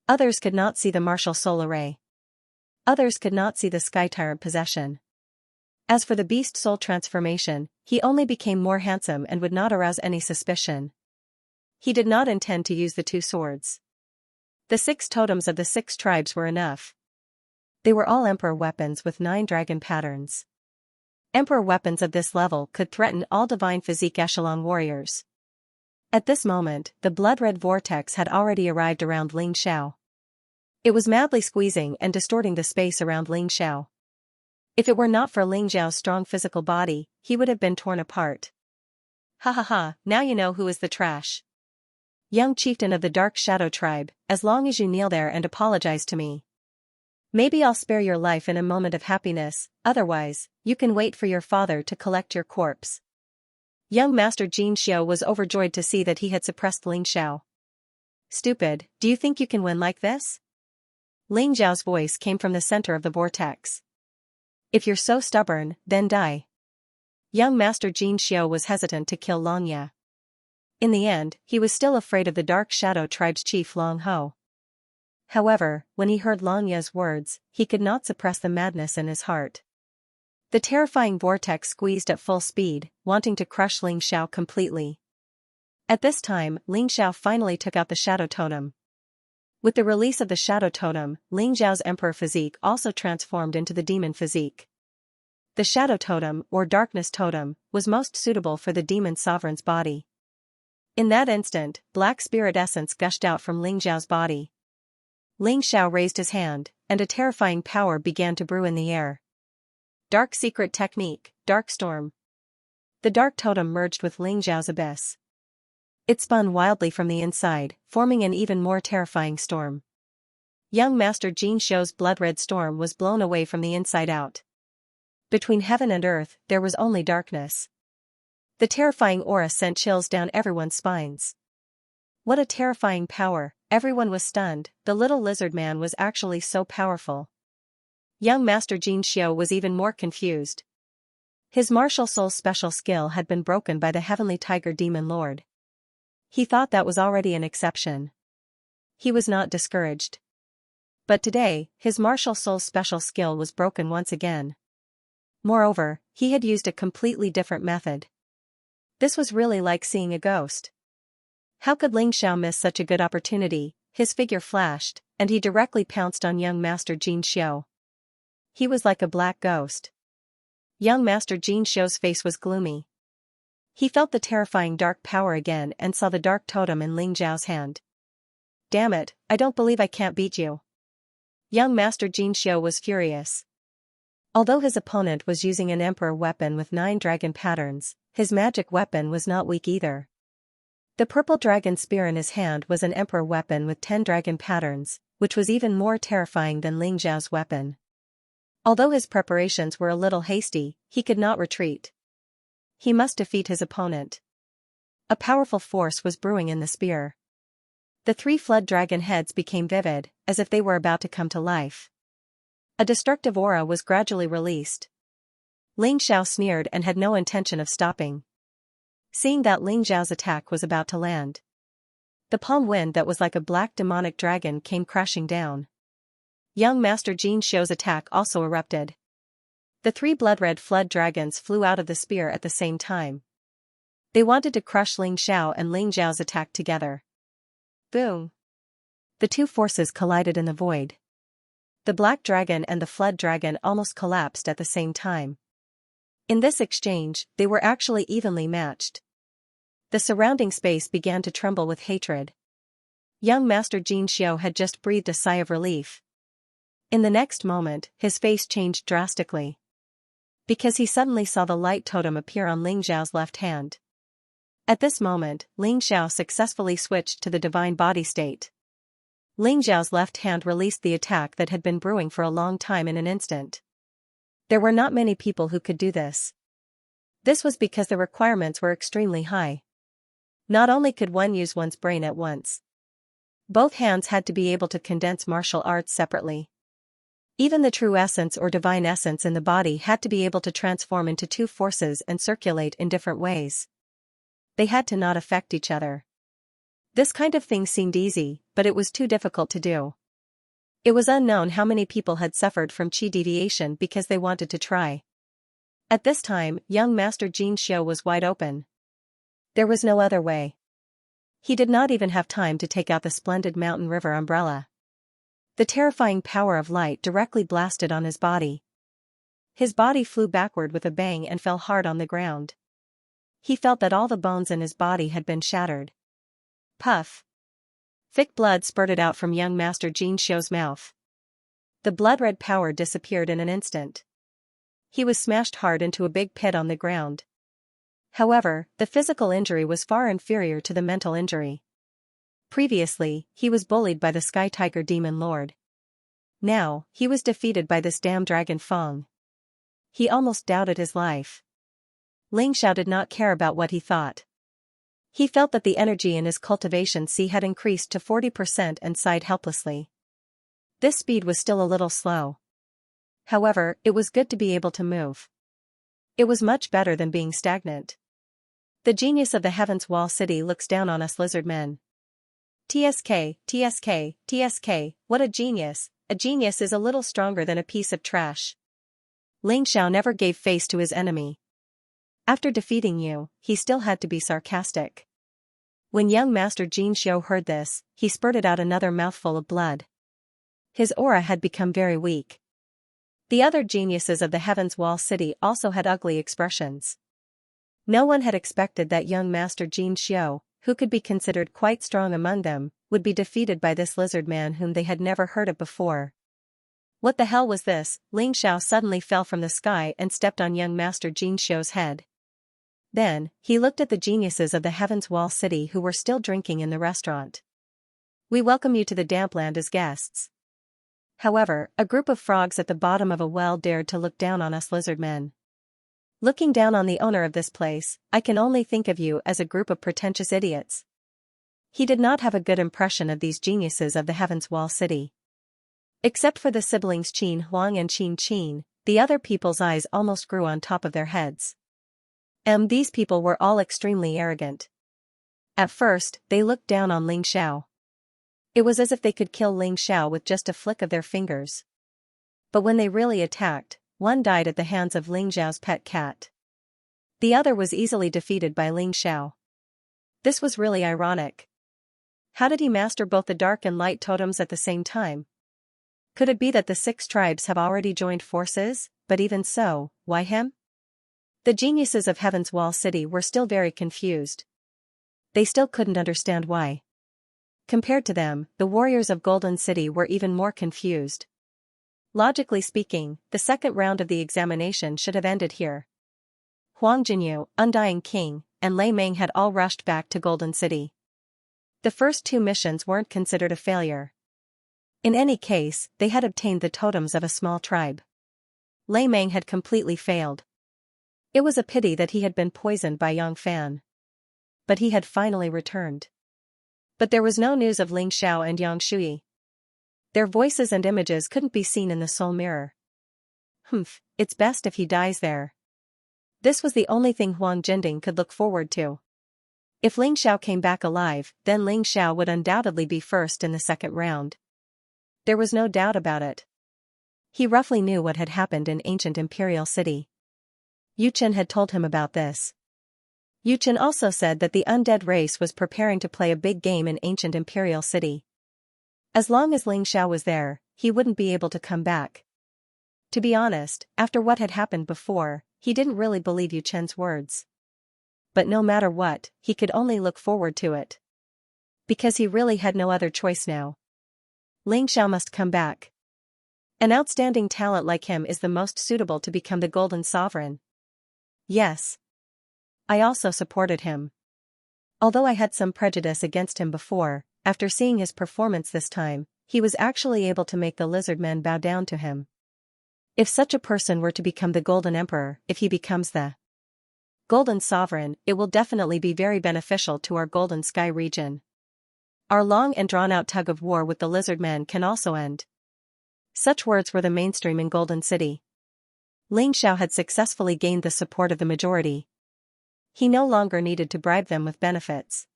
Others could not see the Martial Soul Array. Others could not see the Sky Tyrant possession. As for the Beast Soul transformation, he only became more handsome and would not arouse any suspicion. He did not intend to use the 2 swords. The 6 totems of the 6 tribes were enough. They were all Emperor weapons with 9 dragon patterns. Emperor weapons of this level could threaten all Divine Physique Echelon warriors. At this moment, the blood-red vortex had already arrived around Ling Xiao. It was madly squeezing and distorting the space around Ling Xiao. If it were not for Ling Xiao's strong physical body, he would have been torn apart. Ha ha ha, now you know who is the trash. Young chieftain of the Dark Shadow tribe, as long as you kneel there and apologize to me. Maybe I'll spare your life in a moment of happiness, otherwise, you can wait for your father to collect your corpse. Young Master Xianxia was overjoyed to see that he had suppressed Ling Xiao. Stupid, do you think you can win like this? Ling Xiao's voice came from the center of the vortex. If you're so stubborn, then die. Young Master Xianxia was hesitant to kill Xianxia. In the end, he was still afraid of the Dark Shadow tribe's chief Long Ho. However, when he heard Xianxia's words, he could not suppress the madness in his heart. The terrifying vortex squeezed at full speed, wanting to crush Ling Xiao completely. At this time, Ling Xiao finally took out the Shadow Totem. With the release of the Shadow Totem, Ling Xiao's Emperor physique also transformed into the Demon physique. The Shadow Totem, or Darkness Totem, was most suitable for the Demon Sovereign's body. In that instant, black spirit essence gushed out from Ling Xiao's body. Ling Xiao raised his hand, and a terrifying power began to brew in the air. Dark Secret Technique, Dark Storm. The dark totem merged with Ling Xiao's abyss. It spun wildly from the inside, forming an even more terrifying storm. Young Master Jin Xiu's blood-red storm was blown away from the inside out. Between heaven and earth, there was only darkness. The terrifying aura sent chills down everyone's spines. What a terrifying power, everyone was stunned. The little lizard man was actually so powerful. Young Master Jin Xiu was even more confused. His martial soul's special skill had been broken by the heavenly tiger demon lord. He thought that was already an exception. He was not discouraged. But today, his martial soul's special skill was broken once again. Moreover, he had used a completely different method. This was really like seeing a ghost. How could Ling Xiao miss such a good opportunity? His figure flashed, and he directly pounced on young Master Jin Xiu. He was like a black ghost. Young Master Jin Xiu's face was gloomy. He felt the terrifying dark power again and saw the dark totem in Ling Xiao's hand. Damn it, I don't believe I can't beat you. Young Master Jin Xiu was furious. Although his opponent was using an emperor weapon with 9 dragon patterns, his magic weapon was not weak either. The purple dragon spear in his hand was an emperor weapon with 10 dragon patterns, which was even more terrifying than Ling Xiao's weapon. Although his preparations were a little hasty, he could not retreat. He must defeat his opponent. A powerful force was brewing in the spear. The 3 flood dragon heads became vivid, as if they were about to come to life. A destructive aura was gradually released. Ling Xiao sneered and had no intention of stopping. Seeing that Ling Xiao's attack was about to land, the palm wind that was like a black demonic dragon came crashing down. Young Master Jin Xiu's attack also erupted. The 3 blood-red flood dragons flew out of the spear at the same time. They wanted to crush Ling Xiao and Ling Xiao's attack together. Boom! The 2 forces collided in the void. The black dragon and the flood dragon almost collapsed at the same time. In this exchange, they were actually evenly matched. The surrounding space began to tremble with hatred. Young Master Jin Xiu had just breathed a sigh of relief. In the next moment, his face changed drastically. Because he suddenly saw the light totem appear on Ling Xiao's left hand. At this moment, Ling Xiao successfully switched to the divine body state. Ling Xiao's left hand released the attack that had been brewing for a long time in an instant. There were not many people who could do this. This was because the requirements were extremely high. Not only could one use one's brain at once, both hands had to be able to condense martial arts separately. Even the true essence or divine essence in the body had to be able to transform into 2 forces and circulate in different ways. They had to not affect each other. This kind of thing seemed easy, but it was too difficult to do. It was unknown how many people had suffered from qi deviation because they wanted to try. At this time, young Master Jin Xiu was wide open. There was no other way. He did not even have time to take out the splendid mountain river umbrella. The terrifying power of light directly blasted on his body. His body flew backward with a bang and fell hard on the ground. He felt that all the bones in his body had been shattered. Puff! Thick blood spurted out from young Master Jin Xiu's mouth. The blood-red power disappeared in an instant. He was smashed hard into a big pit on the ground. However, the physical injury was far inferior to the mental injury. Previously, he was bullied by the Sky Tiger Demon Lord. Now, he was defeated by this damn Dragon Feng. He almost doubted his life. Ling Xiao did not care about what he thought. He felt that the energy in his cultivation sea had increased to 40% and sighed helplessly. This speed was still a little slow. However, it was good to be able to move. It was much better than being stagnant. The genius of the Heaven's Wall City looks down on us lizard men. TSK, TSK, TSK, what a genius! A genius is a little stronger than a piece of trash. Ling Xiao never gave face to his enemy. After defeating you, he still had to be sarcastic. When young Master Jin Xiu heard this, he spurted out another mouthful of blood. His aura had become very weak. The other geniuses of the Heaven's Wall City also had ugly expressions. No one had expected that young Master Jin Xiu, who could be considered quite strong among them, would be defeated by this lizard man whom they had never heard of before. What the hell was this? Ling Xiao suddenly fell from the sky and stepped on young Master Jin Xiu's head. Then, he looked at the geniuses of the Heaven's Wall City who were still drinking in the restaurant. "We welcome you to the Dampland as guests." However, a group of frogs at the bottom of a well dared to look down on us lizard men. "Looking down on the owner of this place, I can only think of you as a group of pretentious idiots." He did not have a good impression of these geniuses of the Heaven's Wall City. Except for the siblings Qin Huang and Qin Qin, the other people's eyes almost grew on top of their heads. These people were all extremely arrogant. At first, they looked down on Ling Xiao. It was as if they could kill Ling Xiao with just a flick of their fingers. But when they really attacked, one died at the hands of Ling Xiao's pet cat. The other was easily defeated by Ling Xiao. This was really ironic. How did he master both the dark and light totems at the same time? Could it be that the 6 tribes have already joined forces, but even so, why him? The geniuses of Heaven's Wall City were still very confused. They still couldn't understand why. Compared to them, the warriors of Golden City were even more confused. Logically speaking, the second round of the examination should have ended here. Huang Jinyu, Undying King, and Lei Meng had all rushed back to Golden City. The first 2 missions weren't considered a failure. In any case, they had obtained the totems of a small tribe. Lei Meng had completely failed. It was a pity that he had been poisoned by Yang Fan. But he had finally returned. But there was no news of Ling Xiao and Yang Shui. Their voices and images couldn't be seen in the soul mirror. It's best if he dies there. This was the only thing Huang Jinding could look forward to. If Ling Xiao came back alive, then Ling Xiao would undoubtedly be first in the second round. There was no doubt about it. He roughly knew what had happened in ancient Imperial City. Yu Chen had told him about this. Yu Chen also said that the undead race was preparing to play a big game in ancient Imperial City. As long as Ling Xiao was there, he wouldn't be able to come back. To be honest, after what had happened before, he didn't really believe Yu Chen's words. But no matter what, he could only look forward to it. Because he really had no other choice now. Ling Xiao must come back. An outstanding talent like him is the most suitable to become the Golden Sovereign. Yes. I also supported him. Although I had some prejudice against him before, after seeing his performance this time, he was actually able to make the lizard men bow down to him. If such a person were to become the Golden Emperor, if he becomes the Golden Sovereign, it will definitely be very beneficial to our Golden Sky region. Our long and drawn-out tug of war with the lizard men can also end. Such words were the mainstream in Golden City. Ling Xiao had successfully gained the support of the majority. He no longer needed to bribe them with benefits.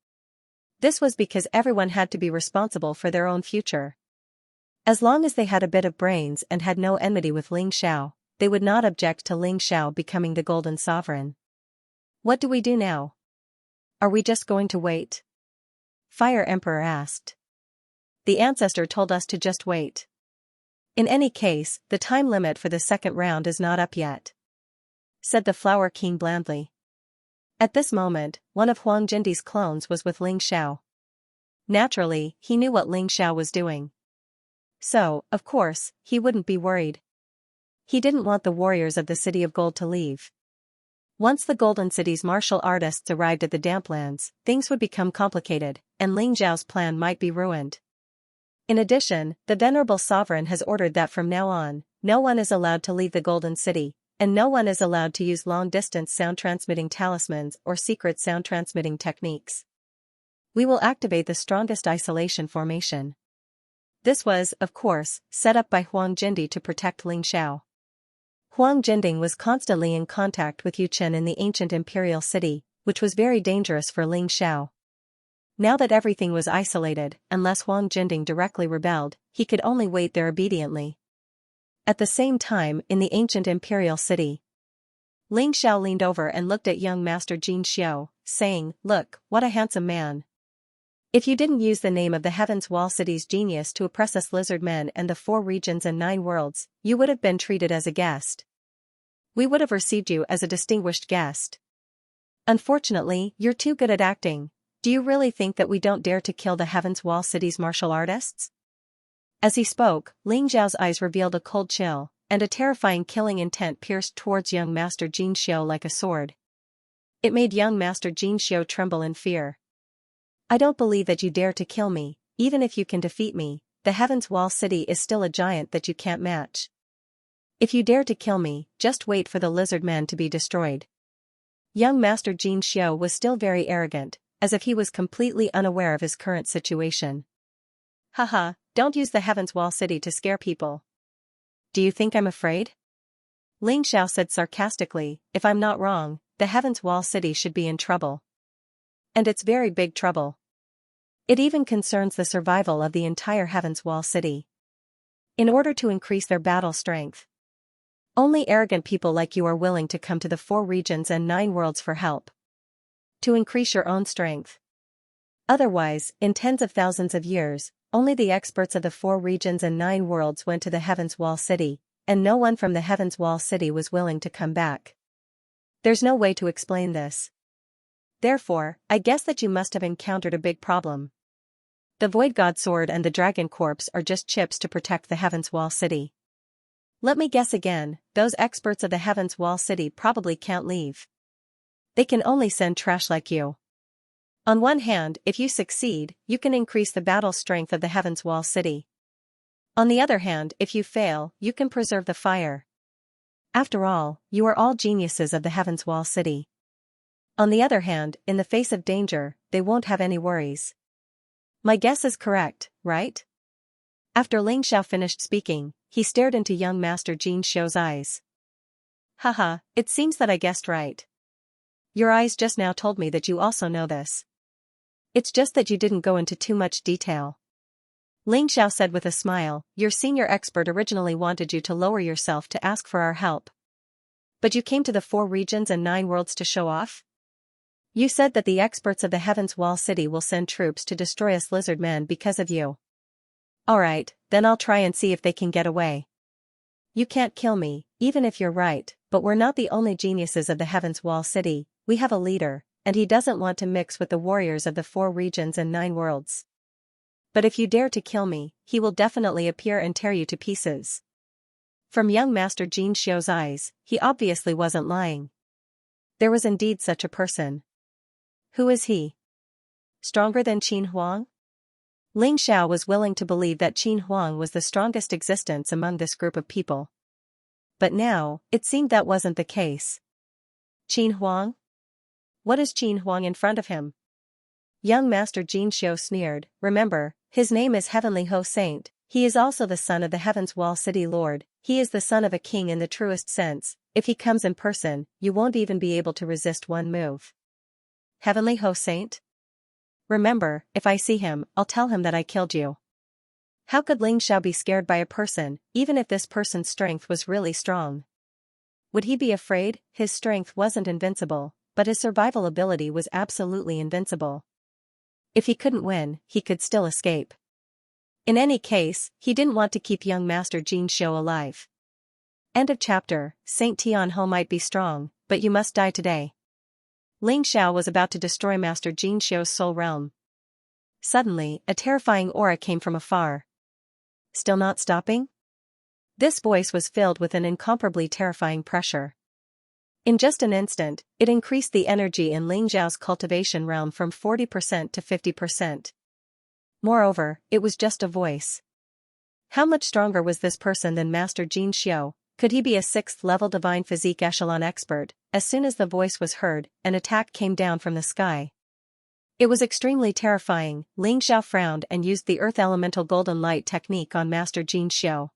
This was because everyone had to be responsible for their own future. As long as they had a bit of brains and had no enmity with Ling Xiao, they would not object to Ling Xiao becoming the Golden Sovereign. What do we do now? Are we just going to wait? Fire Emperor asked. The ancestor told us to just wait. In any case, the time limit for the second round is not up yet, said the Flower King blandly. At this moment, one of Huang Jindi's clones was with Ling Xiao. Naturally, he knew what Ling Xiao was doing. So, of course, he wouldn't be worried. He didn't want the warriors of the City of Gold to leave. Once the Golden City's martial artists arrived at the Damplands, things would become complicated, and Ling Xiao's plan might be ruined. In addition, the Venerable Sovereign has ordered that from now on, no one is allowed to leave the Golden City, and no one is allowed to use long-distance sound-transmitting talismans or secret sound-transmitting techniques. We will activate the strongest isolation formation. This was, of course, set up by Huang Jindi to protect Ling Xiao. Huang Jinding was constantly in contact with Yu Chen in the ancient Imperial City, which was very dangerous for Ling Xiao. Now that everything was isolated, unless Huang Jinding directly rebelled, he could only wait there obediently. At the same time, in the ancient Imperial City, Ling Xiao leaned over and looked at young Master Jin Xiao, saying, "Look, what a handsome man. If you didn't use the name of the Heaven's Wall City's genius to oppress us lizard men and the 4 regions and 9 worlds, you would have been treated as a guest. We would have received you as a distinguished guest. Unfortunately, you're too good at acting. Do you really think that we don't dare to kill the Heaven's Wall City's martial artists?" As he spoke, Ling Xiao's eyes revealed a cold chill, and a terrifying killing intent pierced towards young Master Jin Xiao like a sword. It made young Master Xianxia tremble in fear. I don't believe that you dare to kill me, even if you can defeat me. The Heaven's Wall City is still a giant that you can't match. If you dare to kill me, just wait for the lizard men to be destroyed. Young Master Xianxia was still very arrogant, as if he was completely unaware of his current situation. Haha, don't use the Heaven's Wall City to scare people. Do you think I'm afraid? Xiao said sarcastically, if I'm not wrong, the Heaven's Wall City should be in trouble. And it's very big trouble. It even concerns the survival of the entire Heaven's Wall City. In order to increase their battle strength, only arrogant people like you are willing to come to the 4 regions and 9 worlds for help. To increase your own strength. Otherwise, in tens of thousands of years, only the experts of the 4 regions and 9 worlds went to the Heaven's Wall City, and no one from the Heaven's Wall City was willing to come back. There's no way to explain this. Therefore, I guess that you must have encountered a big problem. The Void God Sword and the Dragon Corpse are just chips to protect the Heaven's Wall City. Let me guess again, those experts of the Heaven's Wall City probably can't leave. They can only send trash like you. On one hand, if you succeed, you can increase the battle strength of the Heaven's Wall City. On the other hand, if you fail, you can preserve the fire. After all, you are all geniuses of the Heaven's Wall City. On the other hand, in the face of danger, they won't have any worries. My guess is correct, right? After Xiao finished speaking, he stared into young Master Xiao's eyes. Haha, it seems that I guessed right. Your eyes just now told me that you also know this. It's just that you didn't go into too much detail. Xiao said with a smile, your senior expert originally wanted you to lower yourself to ask for our help. But you came to the 4 regions and 9 worlds to show off? You said that the experts of the Heaven's Wall City will send troops to destroy us lizard men because of you. Alright, then I'll try and see if they can get away. You can't kill me, even if you're right, but we're not the only geniuses of the Heaven's Wall City. We have a leader, and he doesn't want to mix with the warriors of the 4 regions and 9 worlds. But if you dare to kill me, he will definitely appear and tear you to pieces. From young Master Xiao's eyes, he obviously wasn't lying. There was indeed such a person. Who is he? Stronger than Qin Huang? Xiao was willing to believe that Qin Huang was the strongest existence among this group of people. But now, it seemed that wasn't the case. Qin Huang? What is Qin Huang in front of him? Young Master Xiao sneered, remember, his name is Heavenly Ho Saint, he is also the son of the Heaven's Wall City Lord, he is the son of a king in the truest sense, if he comes in person, you won't even be able to resist one move. Heavenly Ho Saint? Remember, if I see him, I'll tell him that I killed you. How could Xiao be scared by a person, even if this person's strength was really strong? Would he be afraid? His strength wasn't invincible, but his survival ability was absolutely invincible. If he couldn't win, he could still escape. In any case, he didn't want to keep young Master Xiao alive. End of chapter. Saint Tianho might be strong, but you must die today. Xiao was about to destroy Master Xiao's soul realm. Suddenly, a terrifying aura came from afar. Still not stopping? This voice was filled with an incomparably terrifying pressure. In just an instant, it increased the energy in Xiao's cultivation realm from 40% to 50%. Moreover, it was just a voice. How much stronger was this person than Master Xiao? Could he be a 6th-level divine physique echelon expert? As soon as the voice was heard, an attack came down from the sky. It was extremely terrifying. Xiao frowned and used the earth elemental golden light technique on Master Xiao.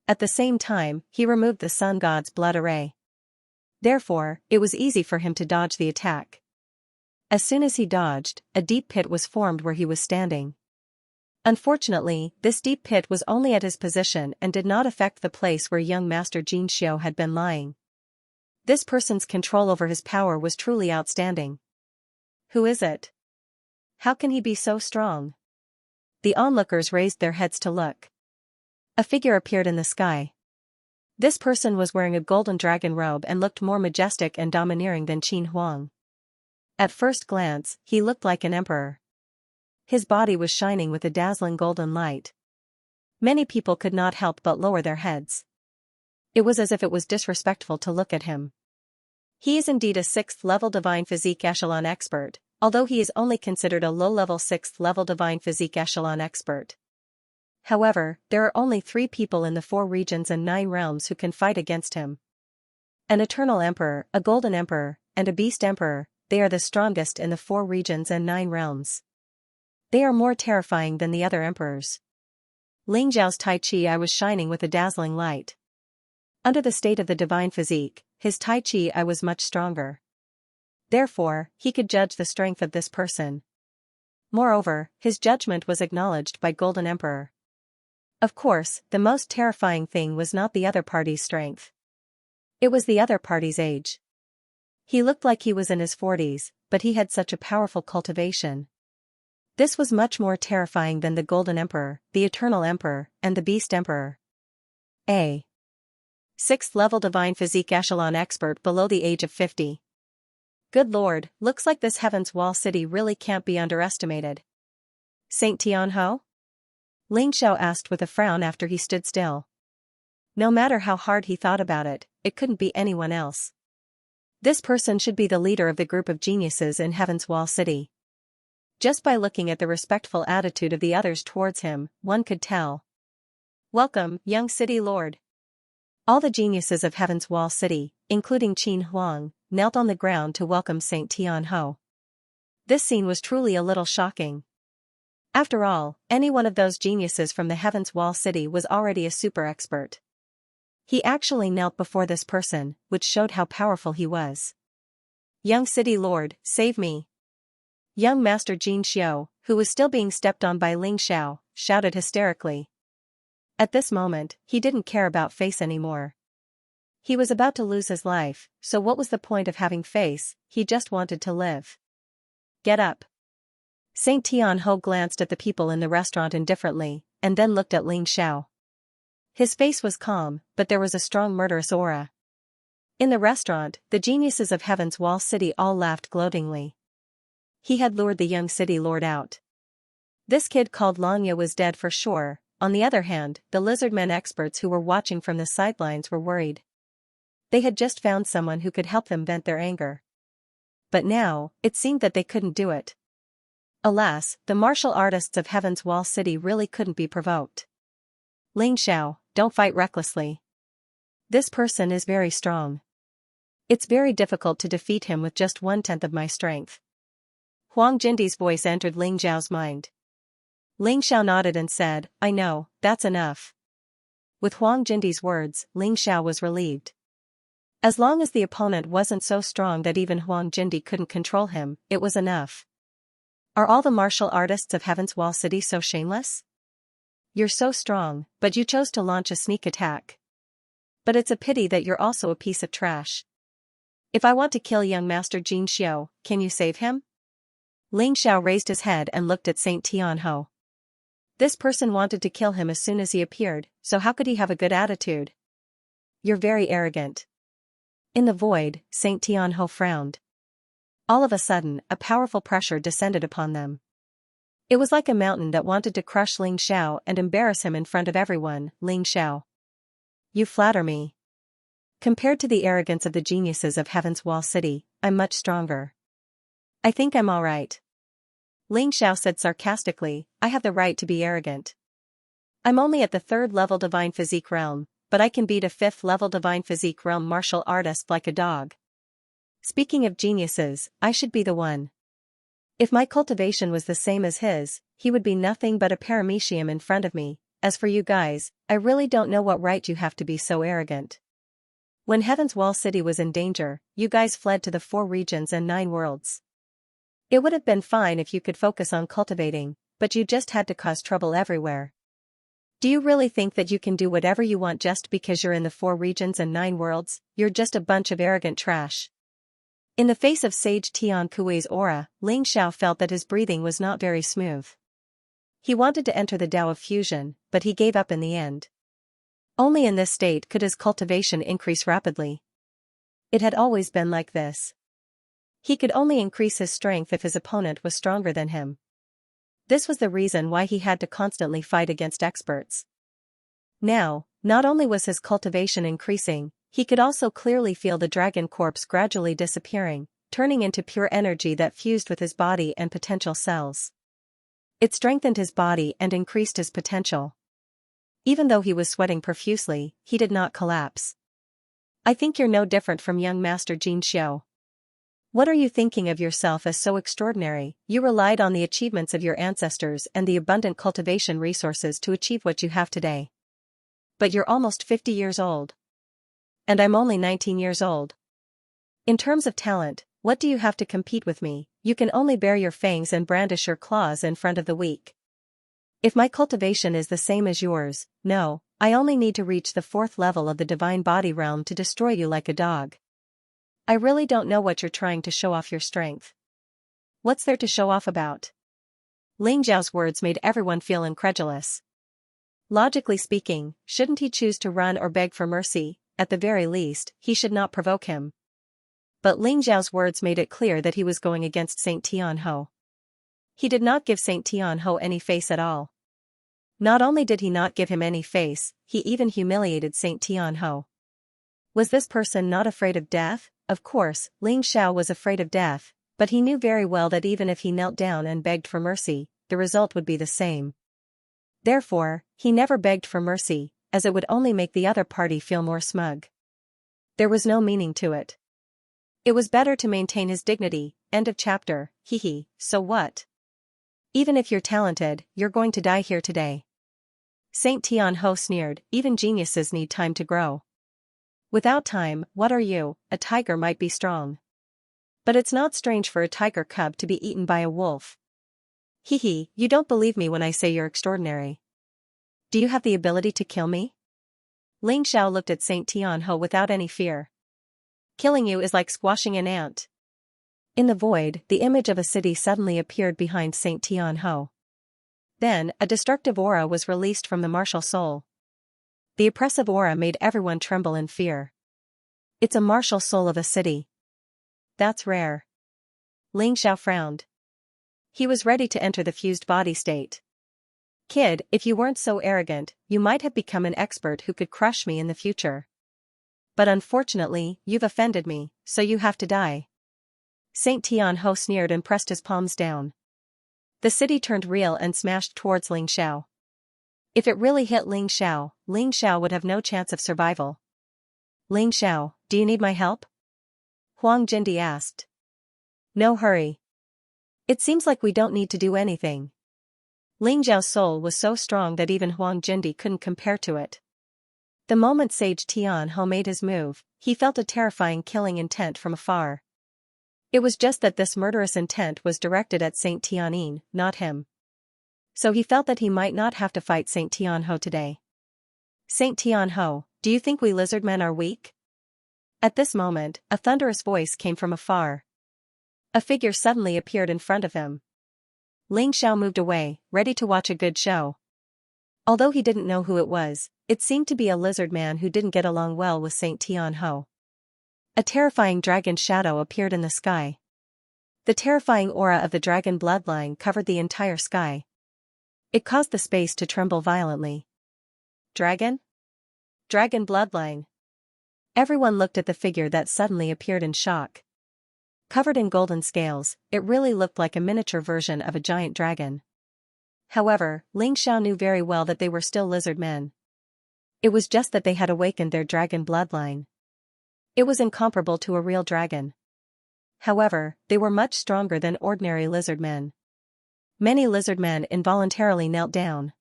At the same time, he removed the sun god's blood array. Therefore, it was easy for him to dodge the attack. As soon as he dodged, a deep pit was formed where he was standing. Unfortunately, this deep pit was only at his position and did not affect the place where young Master Xiao had been lying. This person's control over his power was truly outstanding. Who is it? How can he be so strong? The onlookers raised their heads to look. A figure appeared in the sky. This person was wearing a golden dragon robe and looked more majestic and domineering than Qin Huang. At first glance, he looked like an emperor. His body was shining with a dazzling golden light. Many people could not help but lower their heads. It was as if it was disrespectful to look at him. He is indeed a 6th-level divine physique echelon expert, although he is only considered a low-level 6th-level divine physique echelon expert. However, there are only 3 people in the 4 regions and 9 realms who can fight against him. An Eternal Emperor, a Golden Emperor, and a Beast Emperor. They are the strongest in the 4 regions and 9 realms. They are more terrifying than the other emperors. Ling Xiao's Tai Chi eye was shining with a dazzling light. Under the state of the divine physique, his Tai Chi eye was much stronger. Therefore, he could judge the strength of this person. Moreover, his judgment was acknowledged by Golden Emperor. Of course, the most terrifying thing was not the other party's strength. It was the other party's age. He looked like he was in his 40s, but he had such a powerful cultivation. This was much more terrifying than the Golden Emperor, the Eternal Emperor, and the Beast Emperor. A 6th-level divine physique echelon expert below the age of 50. Good lord, looks like this Heaven's Wall city really can't be underestimated. Saint Tianhou? Ling Xiao asked with a frown after he stood still. No matter how hard he thought about it, it couldn't be anyone else. This person should be the leader of the group of geniuses in Heaven's Wall city. Just by looking at the respectful attitude of the others towards him, one could tell. Welcome, young city lord. All the geniuses of Heaven's Wall city, including Qin Huang, knelt on the ground to welcome Saint Tianhou. This scene was truly a little shocking. After all, any one of those geniuses from the Heaven's Wall city was already a super expert. He actually knelt before this person, which showed how powerful he was. Young city lord, save me. Young Master Xianxia, who was still being stepped on by Ling Xiao, shouted hysterically. At this moment, he didn't care about face anymore. He was about to lose his life, so what was the point of having face? He just wanted to live. Get up. Saint Tianhou glanced at the people in the restaurant indifferently, and then looked at Ling Xiao. His face was calm, but there was a strong murderous aura. In the restaurant, the geniuses of Heaven's Wall city all laughed gloatingly. He had lured the young city lord out. This kid called Xianxia was dead for sure. On the other hand, the lizardmen experts who were watching from the sidelines were worried. They had just found someone who could help them vent their anger. But now, it seemed that they couldn't do it. Alas, the martial artists of Heaven's Wall city really couldn't be provoked. Ling Xiao, don't fight recklessly. This person is very strong. It's very difficult to defeat him with just 1/10 of my strength. Huang Jindi's voice entered Ling Xiao's mind. Ling Xiao nodded and said, I know, that's enough. With Huang Jindi's words, Ling Xiao was relieved. As long as the opponent wasn't so strong that even Huang Jindi couldn't control him, it was enough. Are all the martial artists of Heaven's Wall city so shameless? You're so strong, but you chose to launch a sneak attack. But it's a pity that you're also a piece of trash. If I want to kill young Master Xianxia, can you save him? Ling Xiao raised his head and looked at Saint Tianhou. This person wanted to kill him as soon as he appeared, so how could he have a good attitude? You're very arrogant. In the void, Saint Tianhou frowned. All of a sudden, a powerful pressure descended upon them. It was like a mountain that wanted to crush Ling Xiao and embarrass him in front of everyone. Ling Xiao. You flatter me. Compared to the arrogance of the geniuses of Heaven's Wall city, I'm much stronger. I think I'm alright. Ling Xiao said sarcastically, I have the right to be arrogant. I'm only at the 3rd-level divine physique realm, but I can beat a 5th-level divine physique realm martial artist like a dog. Speaking of geniuses, I should be the one. If my cultivation was the same as his, he would be nothing but a paramecium in front of me. As for you guys, I really don't know what right you have to be so arrogant. When Heaven's Wall city was in danger, you guys fled to the 4 regions and 9 worlds. It would have been fine if you could focus on cultivating, but you just had to cause trouble everywhere. Do you really think that you can do whatever you want just because you're in the 4 regions and 9 worlds? You're just a bunch of arrogant trash. In the face of Sage Tian Kui's aura, Ling Xiao felt that his breathing was not very smooth. He wanted to enter the Tao of Fusion, but he gave up in the end. Only in this state could his cultivation increase rapidly. It had always been like this. He could only increase his strength if his opponent was stronger than him. This was the reason why he had to constantly fight against experts. Now, not only was his cultivation increasing, he could also clearly feel the dragon corpse gradually disappearing, turning into pure energy that fused with his body and potential cells. It strengthened his body and increased his potential. Even though he was sweating profusely, he did not collapse. I think you're no different from young Master Xianxia. What are you thinking of yourself as so extraordinary? You relied on the achievements of your ancestors and the abundant cultivation resources to achieve what you have today. But you're almost 50 years old. And I'm only 19 years old. In terms of talent, what do you have to compete with me? You can only bare your fangs and brandish your claws in front of the weak. If my cultivation is the same as yours, no, I only need to reach the 4th level of the divine body realm to destroy you like a dog. I really don't know what you're trying to show off your strength. What's there to show off about? Ling Xiao's words made everyone feel incredulous. Logically speaking, shouldn't he choose to run or beg for mercy? At the very least, he should not provoke him. But Ling Xiao's words made it clear that he was going against Saint Tianhou. He did not give Saint Tianhou any face at all. Not only did he not give him any face, he even humiliated Saint Tianhou. Was this person not afraid of death? Of course, Ling Xiao was afraid of death, but he knew very well that even if he knelt down and begged for mercy, the result would be the same. Therefore, he never begged for mercy, as it would only make the other party feel more smug. There was no meaning to it. It was better to maintain his dignity. End of chapter. Hehe, so what? Even if you're talented, you're going to die here today. Saint Tianhou sneered, even geniuses need time to grow. Without time, what are you? A tiger might be strong. But it's not strange for a tiger cub to be eaten by a wolf. Hehe, you don't believe me when I say you're extraordinary. Do you have the ability to kill me? Ling Xiao looked at Saint Tianhou without any fear. Killing you is like squashing an ant. In the void, the image of a city suddenly appeared behind Saint Tianhou. Then, a destructive aura was released from the martial soul. The oppressive aura made everyone tremble in fear. It's a martial soul of a city. That's rare. Ling Xiao frowned. He was ready to enter the fused body state. Kid, if you weren't so arrogant, you might have become an expert who could crush me in the future. But unfortunately, you've offended me, so you have to die. Saint Tianhou sneered and pressed his palms down. The city turned real and smashed towards Ling Xiao. If it really hit Ling Xiao would have no chance of survival. Ling Xiao, do you need my help? Huang Jindi asked. No hurry. It seems like we don't need to do anything. Ling Xiao's soul was so strong that even Huang Jindi couldn't compare to it. The moment Sage Tianhou made his move, he felt a terrifying killing intent from afar. It was just that this murderous intent was directed at Saint Tianyin, not him. So he felt that he might not have to fight Saint Tianhou today. Saint Tianhou, do you think we lizard men are weak? At this moment, a thunderous voice came from afar. A figure suddenly appeared in front of him. Ling Xiao moved away, ready to watch a good show. Although he didn't know who it was, it seemed to be a lizard man who didn't get along well with Saint Tianhou. A terrifying dragon shadow appeared in the sky. The terrifying aura of the dragon bloodline covered the entire sky. It caused the space to tremble violently. Dragon? Dragon bloodline. Everyone looked at the figure that suddenly appeared in shock. Covered in golden scales, it really looked like a miniature version of a giant dragon. However, Ling Xiao knew very well that they were still lizard men. It was just that they had awakened their dragon bloodline. It was incomparable to a real dragon. However, they were much stronger than ordinary lizard men. Many lizard men involuntarily knelt down.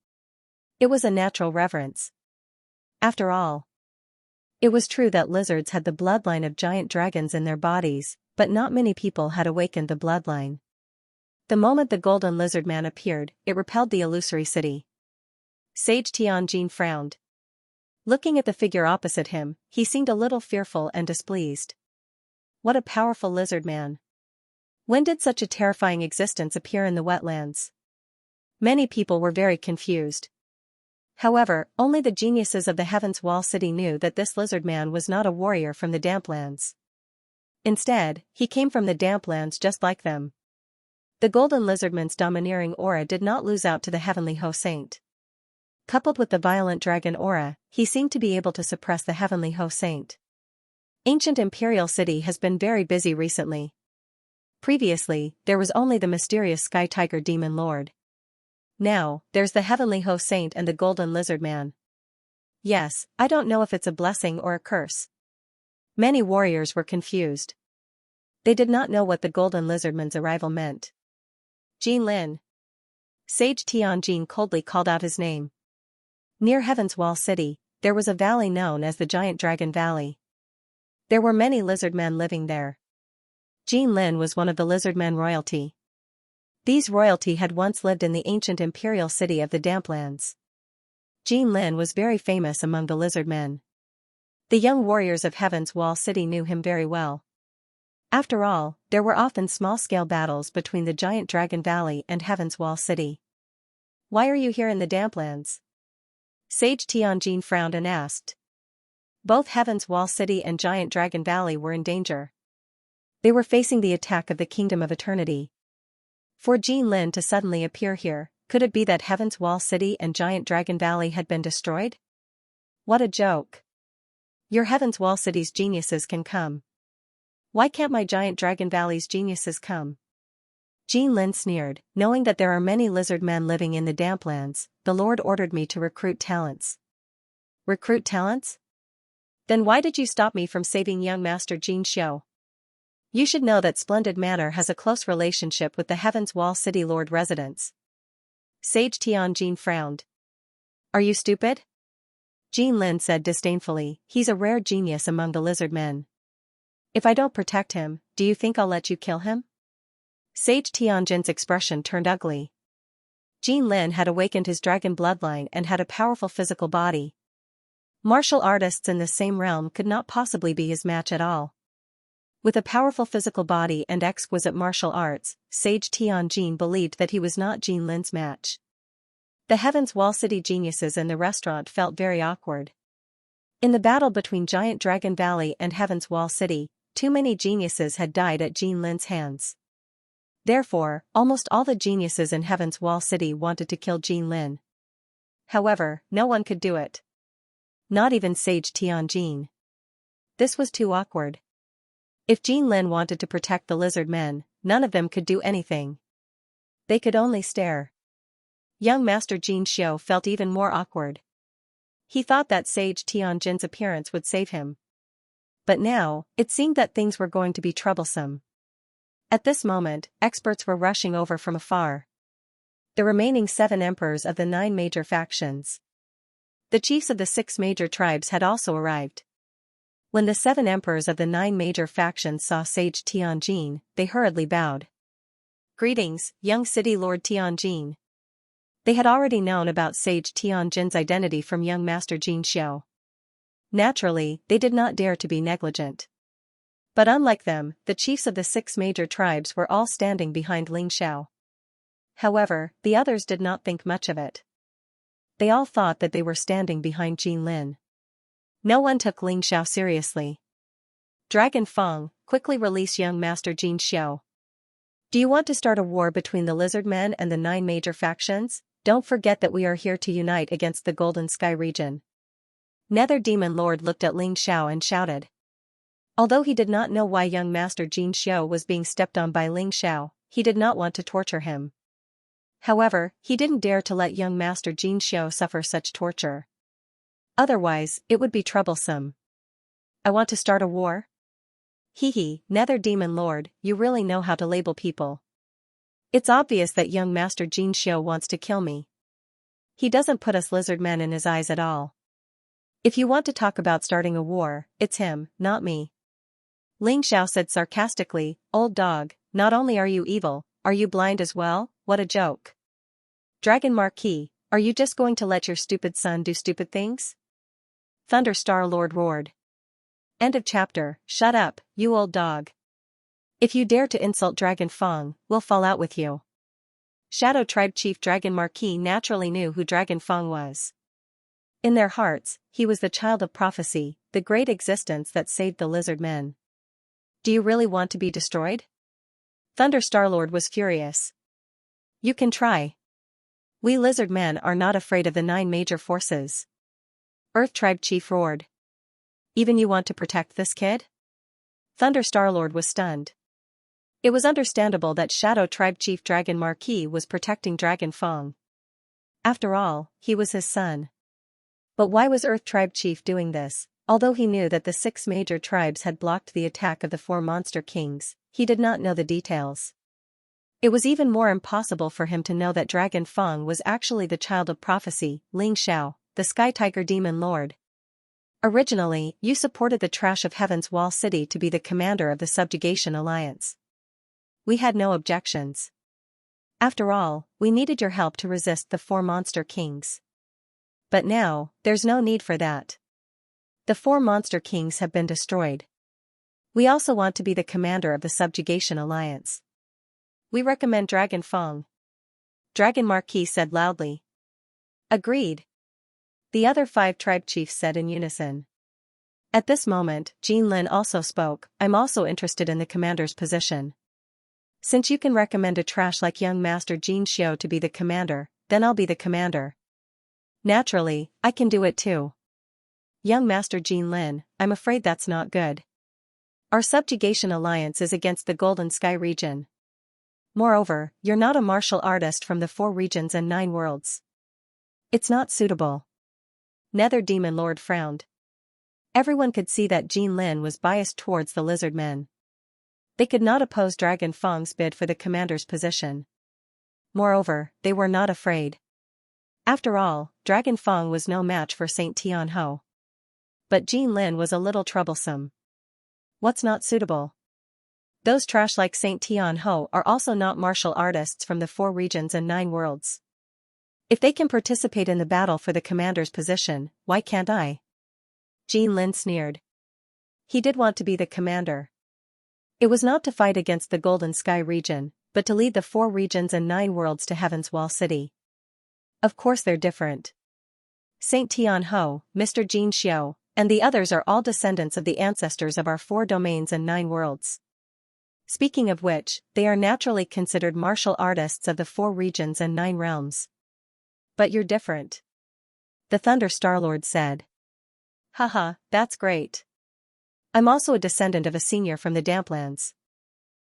It was a natural reverence. After all, it was true that lizards had the bloodline of giant dragons in their bodies, but not many people had awakened the bloodline. The moment the golden lizard man appeared, it repelled the illusory city. Sage Tianjin frowned. Looking at the figure opposite him, he seemed a little fearful and displeased. What a powerful lizard man. When did such a terrifying existence appear in the wetlands? Many people were very confused. However, only the geniuses of the Heaven's Wall City knew that this lizard man was not a warrior from the Damplands. Instead, he came from the Damplands just like them. The golden lizardman's domineering aura did not lose out to the heavenly Ho Saint. Coupled with the violent dragon aura, he seemed to be able to suppress the heavenly Ho Saint. Ancient Imperial City has been very busy recently. Previously, there was only the mysterious Sky Tiger Demon Lord. Now, there's the Heavenly Ho Saint and the Golden Lizard Man. Yes, I don't know if it's a blessing or a curse. Many warriors were confused. They did not know what the Golden Lizardman's arrival meant. Jin Lin. Sage Tianjin coldly called out his name. Near Heaven's Wall City, there was a valley known as the Giant Dragon Valley. There were many lizardmen living there. Jin Lin was one of the lizardmen royalty. These royalty had once lived in the ancient imperial city of the Damplands. Jin Lin was very famous among the lizardmen. The young warriors of Heaven's Wall City knew him very well. After all, there were often small-scale battles between the Giant Dragon Valley and Heaven's Wall City. Why are you here in the Damplands? Sage Tianjin frowned and asked. Both Heaven's Wall City and Giant Dragon Valley were in danger. They were facing the attack of the Kingdom of Eternity. For Jin Lin to suddenly appear here, could it be that Heaven's Wall City and Giant Dragon Valley had been destroyed? What a joke. Your Heaven's Wall City's geniuses can come. Why can't my Giant Dragon Valley's geniuses come? Jin Lin sneered, knowing that there are many lizard men living in the Damplands. The Lord ordered me to recruit talents. Recruit talents? Then why did you stop me from saving young Master Jin Xiu? You should know that Splendid Manor has a close relationship with the Heaven's Wall City Lord residence. Sage Tianjin frowned. Are you stupid? Jin Lin said disdainfully, he's a rare genius among the lizard men. If I don't protect him, do you think I'll let you kill him? Sage Tianjin's expression turned ugly. Jin Lin had awakened his dragon bloodline and had a powerful physical body. Martial artists in the same realm could not possibly be his match at all. With a powerful physical body and exquisite martial arts, Sage Tianjin believed that he was not Jin Lin's match. The Heaven's Wall City geniuses in the restaurant felt very awkward. In the battle between Giant Dragon Valley and Heaven's Wall City, too many geniuses had died at Jin Lin's hands. Therefore, almost all the geniuses in Heaven's Wall City wanted to kill Jin Lin. However, no one could do it. Not even Sage Tianjin. This was too awkward. If Jin Lin wanted to protect the lizard men, none of them could do anything. They could only stare. Young Master Jin Xiu felt even more awkward. He thought that Sage Tianjin's appearance would save him. But now, it seemed that things were going to be troublesome. At this moment, experts were rushing over from afar. The remaining 7 emperors of the 9 major factions. The chiefs of the 6 major tribes had also arrived. When the 7 emperors of the 9 major factions saw Sage Tianjin, they hurriedly bowed. Greetings, young city lord Tianjin. They had already known about Sage Tianjin's identity from young Master Jin Xiu. Naturally, they did not dare to be negligent. But unlike them, the chiefs of the 6 major tribes were all standing behind Ling Xiao. However, the others did not think much of it. They all thought that they were standing behind Jin Lin. No one took Ling Xiao seriously. Dragon Feng, quickly release young Master Jin Xiu. Do you want to start a war between the lizard men and the 9 major factions? Don't forget that we are here to unite against the Golden Sky region. Nether Demon Lord looked at Ling Xiao and shouted. Although he did not know why young Master Jin Xiu was being stepped on by Ling Xiao, he did not want to torture him. However, he didn't dare to let young Master Jin Xiu suffer such torture. Otherwise, it would be troublesome. I want to start a war? Hee, Nether Demon Lord, you really know how to label people. It's obvious that young Master Jin Xiu wants to kill me. He doesn't put us lizard men in his eyes at all. If you want to talk about starting a war, it's him, not me. Ling Xiao said sarcastically, old dog, not only are you evil, are you blind as well? What a joke. Dragon Marquis, are you just going to let your stupid son do stupid things? Thunderstar Lord roared. End of chapter. Shut up, you old dog. If you dare to insult Dragon Feng, we'll fall out with you. Shadow Tribe Chief Dragon Marquis naturally knew who Dragon Feng was. In their hearts, he was the child of prophecy, the great existence that saved the lizard men. Do you really want to be destroyed? Thunder Starlord was furious. You can try. We lizard men are not afraid of the 9 major forces. Earth Tribe Chief roared. Even you want to protect this kid? Thunder Star-Lord was stunned. It was understandable that Shadow Tribe Chief Dragon Marquis was protecting Dragon Fong. After all, he was his son. But why was Earth Tribe Chief doing this? Although he knew that the 6 major tribes had blocked the attack of the 4 monster kings, he did not know the details. It was even more impossible for him to know that Dragon Fong was actually the child of prophecy, Ling Xiao, the Sky Tiger Demon Lord. Originally, you supported the trash of Heaven's Wall City to be the commander of the Subjugation Alliance. We had no objections. After all, we needed your help to resist the 4 monster kings. But now, there's no need for that. The 4 monster kings have been destroyed. We also want to be the commander of the Subjugation Alliance. We recommend Dragon Fong. Dragon Marquis said loudly. Agreed. The other 5 tribe chiefs said in unison. At this moment, Jean Lin also spoke. I'm also interested in the commander's position. Since you can recommend a trash like young Master Jin Xiao to be the commander, then I'll be the commander. Naturally, I can do it too. Young Master Jean Lin, I'm afraid that's not good. Our Subjugation Alliance is against the Golden Sky region. Moreover, you're not a martial artist from the 4 regions and 9 worlds. It's not suitable. Nether Demon Lord frowned. Everyone could see that Jean Lin was biased towards the lizard men. They could not oppose Dragon Fong's bid for the commander's position. Moreover, they were not afraid. After all, Dragon Fong was no match for Saint Tian Ho. But Jean Lin was a little troublesome. What's not suitable? Those trash like Saint Tian Ho are also not martial artists from the 4 regions and 9 worlds. If they can participate in the battle for the commander's position, why can't I? Jean Lin sneered. He did want to be the commander. It was not to fight against the Golden Sky region, but to lead the 4 regions and 9 worlds to Heaven's Wall City. Of course they're different. Saint Tian Ho, Mr. Jin Xiao, and the others are all descendants of the ancestors of our 4 domains and 9 worlds. Speaking of which, they are naturally considered martial artists of the 4 regions and 9 realms. But you're different. The Thunder Star-Lord said. Haha, that's great. I'm also a descendant of a senior from the Damplands.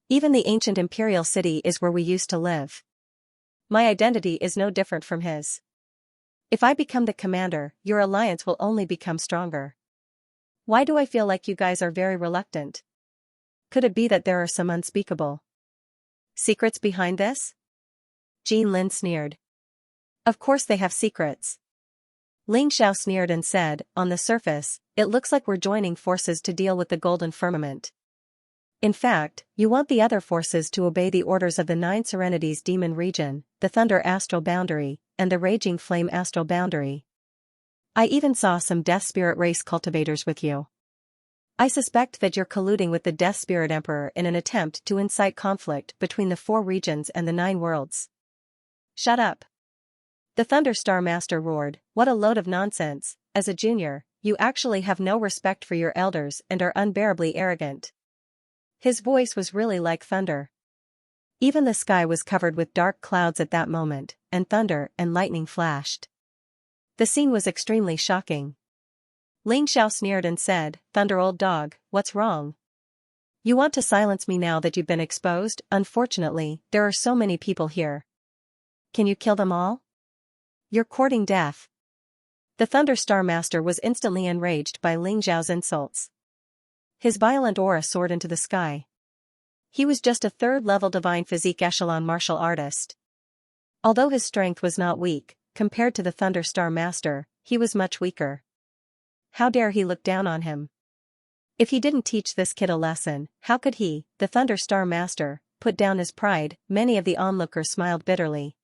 Even the ancient imperial city is where we used to live. My identity is no different from his. If I become the commander, your alliance will only become stronger. Why do I feel like you guys are very reluctant? Could it be that there are some unspeakable secrets behind this? Jean Lin sneered. Of course they have secrets. Ling Xiao sneered and said, on the surface, it looks like we're joining forces to deal with the Golden Firmament. In fact, you want the other forces to obey the orders of the 9 Serenities Demon Region, the Thunder Astral Boundary, and the Raging Flame Astral Boundary. I even saw some Death Spirit race cultivators with you. I suspect that you're colluding with the Death Spirit Emperor in an attempt to incite conflict between the 4 regions and the 9 worlds. Shut up. The Thunder Star Master roared, what a load of nonsense. As a junior, you actually have no respect for your elders and are unbearably arrogant. His voice was really like thunder. Even the sky was covered with dark clouds at that moment, and thunder and lightning flashed. The scene was extremely shocking. Ling Xiao sneered and said, Thunder old dog, what's wrong? You want to silence me now that you've been exposed? Unfortunately, there are so many people here. Can you kill them all? You're courting death. The Thunder Star Master was instantly enraged by Ling Xiao's insults. His violent aura soared into the sky. He was just a 3rd-level divine physique echelon martial artist. Although his strength was not weak, compared to the Thunder Star Master, he was much weaker. How dare he look down on him? If he didn't teach this kid a lesson, how could he, the Thunder Star Master, put down his pride? Many of the onlookers smiled bitterly.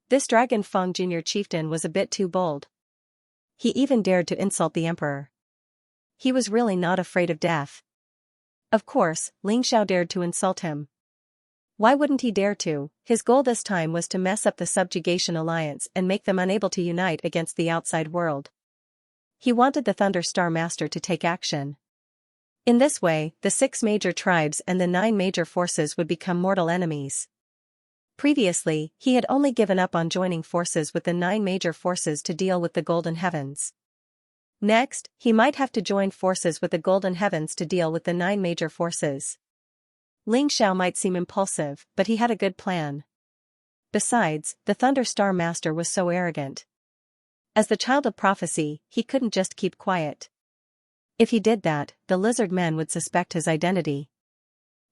This Dragon Fong Junior chieftain was a bit too bold. He even dared to insult the emperor. He was really not afraid of death. Of course, Ling Xiao dared to insult him. Why wouldn't he dare to? His goal this time was to mess up the Subjugation Alliance and make them unable to unite against the outside world. He wanted the Thunder Star Master to take action. In this way, the 6 major tribes and the 9 major forces would become mortal enemies. Previously, he had only given up on joining forces with the 9 major forces to deal with the Golden Heavens. Next, he might have to join forces with the Golden Heavens to deal with the 9 major forces. Ling Xiao might seem impulsive, but he had a good plan. Besides, the Thunder Star Master was so arrogant. As the child of prophecy, he couldn't just keep quiet. If he did that, the lizard men would suspect his identity.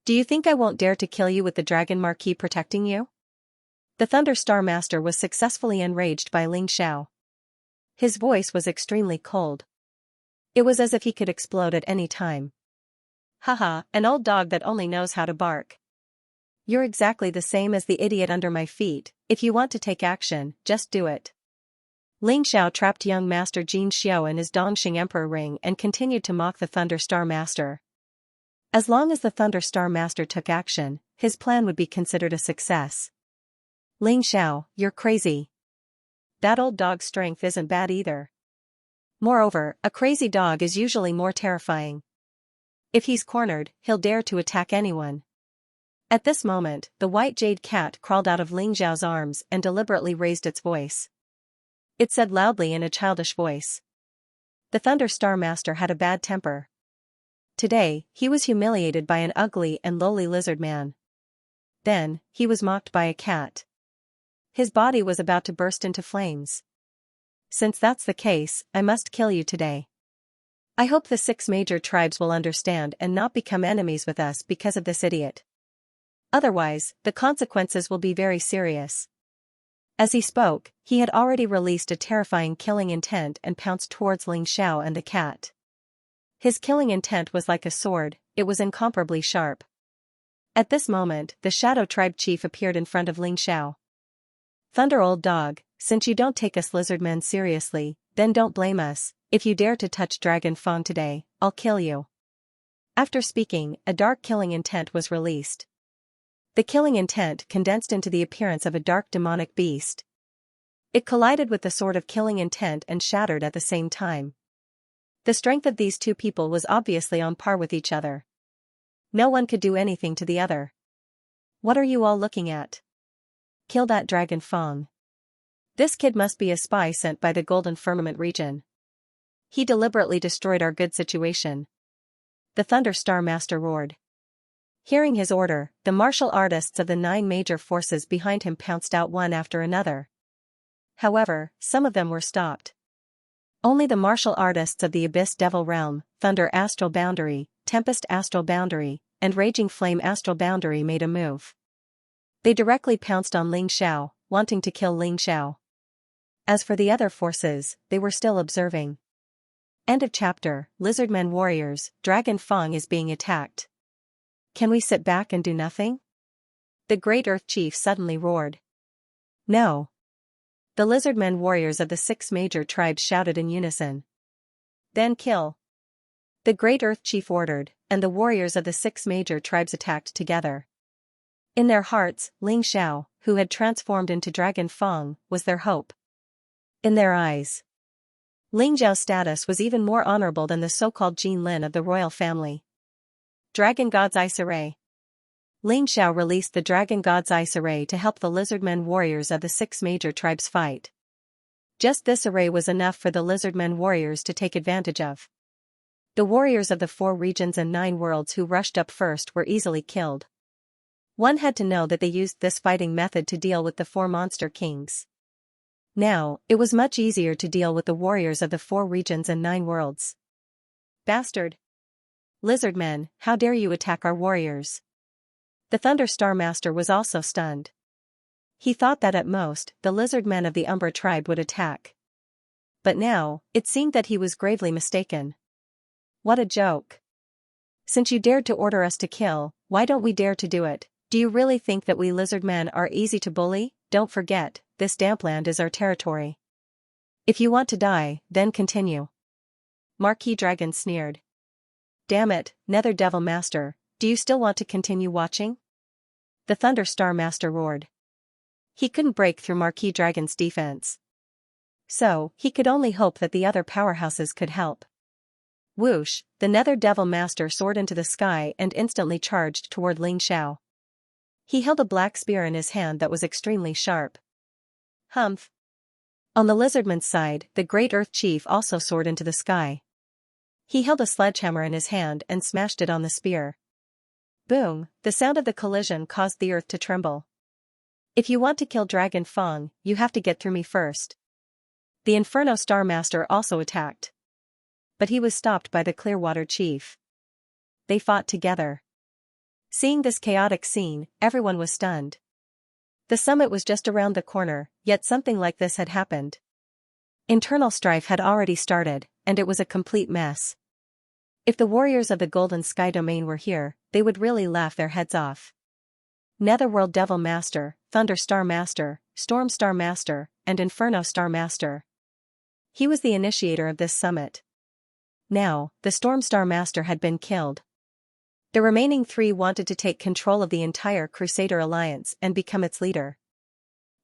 Do you think I won't dare to kill you with the Dragon Marquis protecting you? The Thunder Star Master was successfully enraged by Ling Xiao. His voice was extremely cold. It was as if he could explode at any time. Haha, an old dog that only knows how to bark. You're exactly the same as the idiot under my feet. If you want to take action, just do it. Ling Xiao trapped young Master Jin Xiao in his Dongxing Emperor ring and continued to mock the Thunder Star Master. As long as the Thunder Star Master took action, his plan would be considered a success. Ling Xiao, you're crazy. That old dog's strength isn't bad either. Moreover, a crazy dog is usually more terrifying. If he's cornered, he'll dare to attack anyone. At this moment, the white jade cat crawled out of Ling Xiao's arms and deliberately raised its voice. It said loudly in a childish voice. The Thunder Star Master had a bad temper. Today, he was humiliated by an ugly and lowly lizard man. Then, he was mocked by a cat. His body was about to burst into flames. Since that's the case, I must kill you today. I hope the 6 major tribes will understand and not become enemies with us because of this idiot. Otherwise, the consequences will be very serious. As he spoke, he had already released a terrifying killing intent and pounced towards Ling Xiao and the cat. His killing intent was like a sword, it was incomparably sharp. At this moment, the Shadow Tribe chief appeared in front of Ling Xiao. Thunder old dog, since you don't take us lizardmen seriously, then don't blame us. If you dare to touch Dragon Fang today, I'll kill you. After speaking, a dark killing intent was released. The killing intent condensed into the appearance of a dark demonic beast. It collided with the sword of killing intent and shattered at the same time. The strength of these 2 people was obviously on par with each other. No one could do anything to the other. What are you all looking at? Kill that Dragon Fang. This kid must be a spy sent by the Golden Firmament region. He deliberately destroyed our good situation. The Thunder Star Master roared. Hearing his order, the martial artists of the 9 major forces behind him pounced out one after another. However, some of them were stopped. Only the martial artists of the Abyss Devil Realm, Thunder Astral Boundary, Tempest Astral Boundary, and Raging Flame Astral Boundary made a move. They directly pounced on Ling Xiao, wanting to kill Ling Xiao. As for the other forces, they were still observing. End of chapter. Lizardmen warriors, Dragon Fang is being attacked. Can we sit back and do nothing? The Great Earth Chief suddenly roared. No. The lizardmen warriors of the 6 major tribes shouted in unison. Then kill. The Great Earth Chief ordered, and the warriors of the 6 major tribes attacked together. In their hearts, Ling Xiao, who had transformed into Dragon Fang, was their hope. In their eyes, Ling Xiao's status was even more honorable than the so-called Jin Lin of the royal family. Dragon God's Ice Array. Ling Xiao released the Dragon God's Ice Array to help the lizardmen warriors of the 6 major tribes fight. Just this array was enough for the lizardmen warriors to take advantage of. The warriors of the 4 regions and 9 worlds who rushed up first were easily killed. One had to know that they used this fighting method to deal with the 4 monster kings. Now, it was much easier to deal with the warriors of the 4 regions and 9 worlds. Bastard! Lizardmen, how dare you attack our warriors? The Thunder Star Master was also stunned. He thought that at most, the lizardmen of the Umbra tribe would attack. But now, it seemed that he was gravely mistaken. What a joke. Since you dared to order us to kill, why don't we dare to do it? Do you really think that we lizardmen are easy to bully? Don't forget, this Dampland is our territory. If you want to die, then continue. Marquis Dragon sneered. Damn it, Nether Devil Master, do you still want to continue watching? The Thunder Star Master roared. He couldn't break through Marquis Dragon's defense. So, he could only hope that the other powerhouses could help. Whoosh, the Nether Devil Master soared into the sky and instantly charged toward Ling Xiao. He held a black spear in his hand that was extremely sharp. Humph! On the lizardman's side, the great earth chief also soared into the sky. He held a sledgehammer in his hand and smashed it on the spear. Boom, the sound of the collision caused the earth to tremble. If you want to kill Dragon Fong, you have to get through me first. The Inferno Star Master also attacked. But he was stopped by the Clearwater Chief. They fought together. Seeing this chaotic scene, everyone was stunned. The summit was just around the corner, yet something like this had happened. Internal strife had already started, and it was a complete mess. If the warriors of the Golden Sky Domain were here, they would really laugh their heads off. Netherworld Devil Master, Thunder Star Master, Storm Star Master, and Inferno Star Master. He was the initiator of this summit. Now, the Storm Star Master had been killed. The remaining three wanted to take control of the entire Crusader Alliance and become its leader.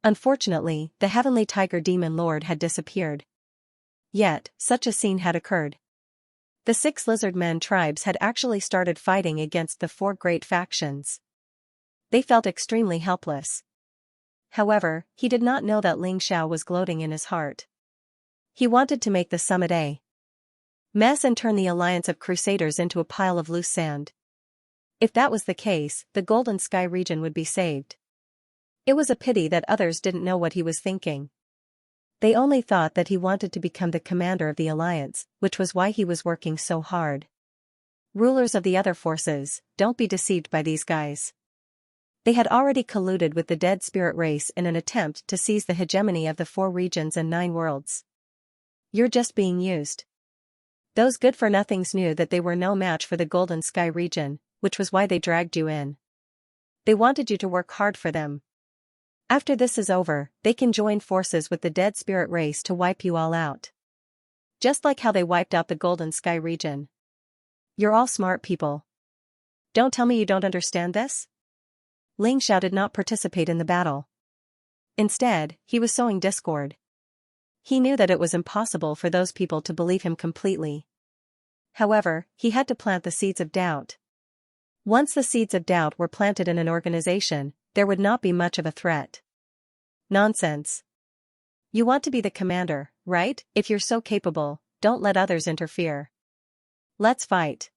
Unfortunately, the Heavenly Tiger Demon Lord had disappeared. Yet, such a scene had occurred. The 6 lizard men tribes had actually started fighting against the 4 great factions. They felt extremely helpless. However, he did not know that Ling Xiao was gloating in his heart. He wanted to make the summit a mess and turn the alliance of Crusaders into a pile of loose sand. If that was the case, the Golden Sky region would be saved. It was a pity that others didn't know what he was thinking. They only thought that he wanted to become the commander of the alliance, which was why he was working so hard. Rulers of the other forces, don't be deceived by these guys. They had already colluded with the Dead Spirit race in an attempt to seize the hegemony of the 4 regions and 9 worlds. You're just being used. Those good-for-nothings knew that they were no match for the Golden Sky region, which was why they dragged you in. They wanted you to work hard for them. After this is over, they can join forces with the Dead Spirit race to wipe you all out. Just like how they wiped out the Golden Sky region. You're all smart people. Don't tell me you don't understand this? Ling Xiao did not participate in the battle. Instead, he was sowing discord. He knew that it was impossible for those people to believe him completely. However, he had to plant the seeds of doubt. Once the seeds of doubt were planted in an organization, there would not be much of a threat. Nonsense. You want to be the commander, right? If you're so capable, don't let others interfere. Let's fight.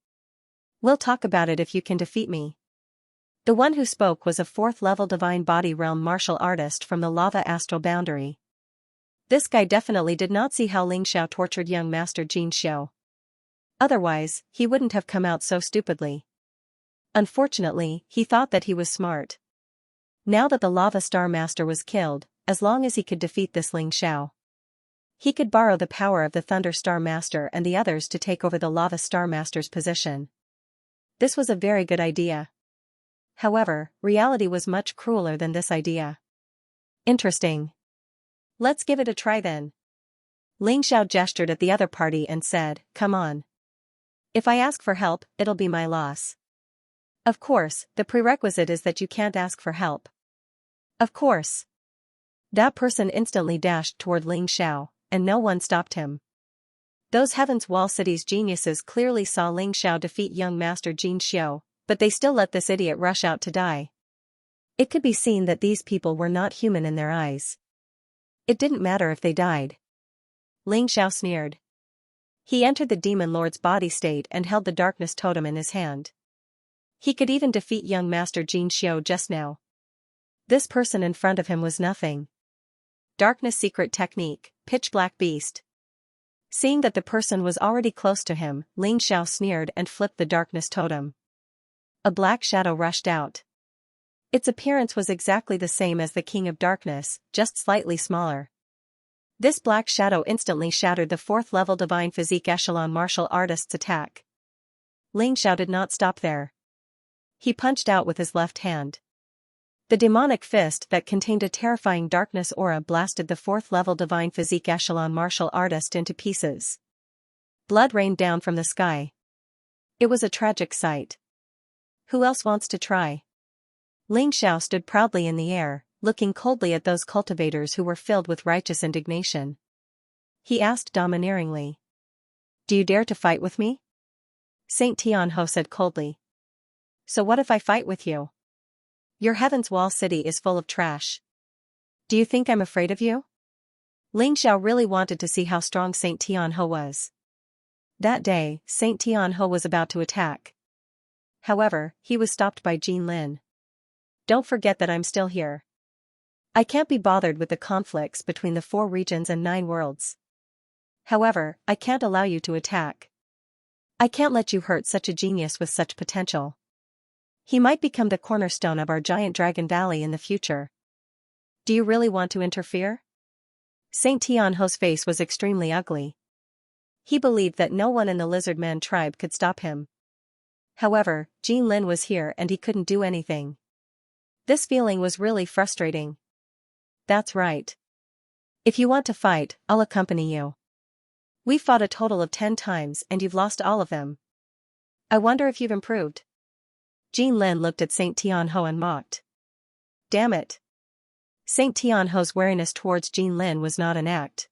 We'll talk about it if you can defeat me. The one who spoke was a 4th-level Divine Body Realm martial artist from the Lava Astral Boundary. This guy definitely did not see how Ling Xiao tortured young Master Jin Xiu. Otherwise, he wouldn't have come out so stupidly. Unfortunately, he thought that he was smart. Now that the Lava Star Master was killed, as long as he could defeat this Ling Xiao, he could borrow the power of the Thunder Star Master and the others to take over the Lava Star Master's position. This was a very good idea. However, reality was much crueler than this idea. Interesting. Let's give it a try then. Ling Xiao gestured at the other party and said, "Come on. If I ask for help, it'll be my loss." Of course, the prerequisite is that you can't ask for help. Of course. That person instantly dashed toward Ling Xiao, and no one stopped him. Those Heaven's Wall City's geniuses clearly saw Ling Xiao defeat young Master Jin Xiu, but they still let this idiot rush out to die. It could be seen that these people were not human in their eyes. It didn't matter if they died. Ling Xiao sneered. He entered the Demon Lord's body state and held the Darkness Totem in his hand. He could even defeat young Master Jin Xiu just now. This person in front of him was nothing. Darkness Secret Technique, Pitch Black Beast. Seeing that the person was already close to him, Ling Xiao sneered and flipped the Darkness Totem. A black shadow rushed out. Its appearance was exactly the same as the King of Darkness, just slightly smaller. This black shadow instantly shattered the 4th-level Divine Physique Echelon martial artist's attack. Ling Xiao did not stop there. He punched out with his left hand. The demonic fist that contained a terrifying darkness aura blasted the 4th-level Divine Physique Echelon martial artist into pieces. Blood rained down from the sky. It was a tragic sight. Who else wants to try? Ling Xiao stood proudly in the air, looking coldly at those cultivators who were filled with righteous indignation. He asked domineeringly. "Do you dare to fight with me?" Saint Tianho said coldly. "So what if I fight with you? Your Heaven's Wall City is full of trash. Do you think I'm afraid of you?" Ling Xiao really wanted to see how strong Saint Tianhe was. That day, Saint Tianhe was about to attack. However, he was stopped by Jin Lin. Don't forget that I'm still here. I can't be bothered with the conflicts between the 4 regions and 9 worlds. However, I can't allow you to attack. I can't let you hurt such a genius with such potential. He might become the cornerstone of our giant Dragon Valley in the future. Do you really want to interfere? Saint Tianhe's face was extremely ugly. He believed that no one in the Lizardman tribe could stop him. However, Jin Lin was here and he couldn't do anything. This feeling was really frustrating. That's right. If you want to fight, I'll accompany you. We fought a total of 10 times and you've lost all of them. I wonder if you've improved. Jin Lin looked at Saint Tianhe and mocked. Damn it. Saint Tianhe's wariness towards Jin Lin was not an act.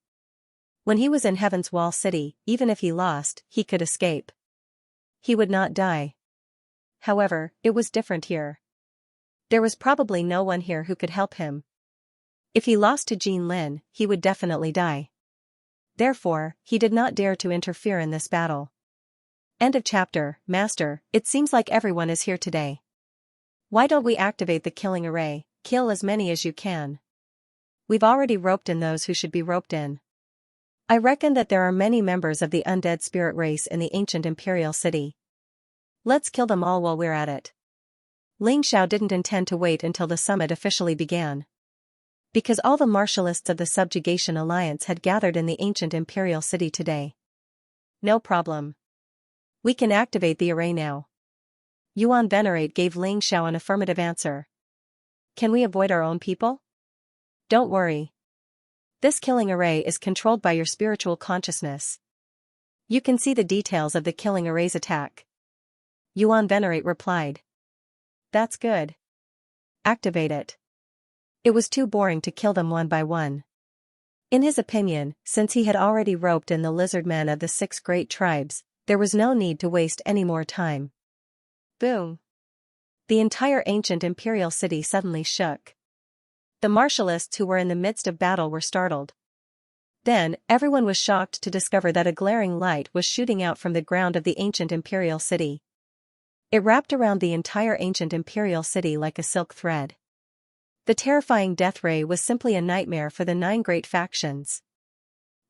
When he was in Heaven's Wall City, even if he lost, he could escape. He would not die. However, it was different here. There was probably no one here who could help him. If he lost to Jin Lin, he would definitely die. Therefore, he did not dare to interfere in this battle. End of chapter. Master, it seems like everyone is here today. Why don't we activate the killing array? Kill as many as you can. We've already roped in those who should be roped in. I reckon that there are many members of the undead spirit race in the ancient imperial city. Let's kill them all while we're at it. Ling Xiao didn't intend to wait until the summit officially began. Because all the martialists of the Subjugation Alliance had gathered in the ancient imperial city today. No problem. We can activate the array now. Yuan Venerate gave Ling Xiao an affirmative answer. Can we avoid our own people? Don't worry. This killing array is controlled by your spiritual consciousness. You can see the details of the killing array's attack. Yuan Venerate replied. That's good. Activate it. It was too boring to kill them one by one. In his opinion, since he had already roped in the lizardmen of the 6 great tribes, there was no need to waste any more time. Boom. The entire ancient imperial city suddenly shook. The martialists who were in the midst of battle were startled. Then, everyone was shocked to discover that a glaring light was shooting out from the ground of the ancient imperial city. It wrapped around the entire ancient imperial city like a silk thread. The terrifying death ray was simply a nightmare for the 9 great factions.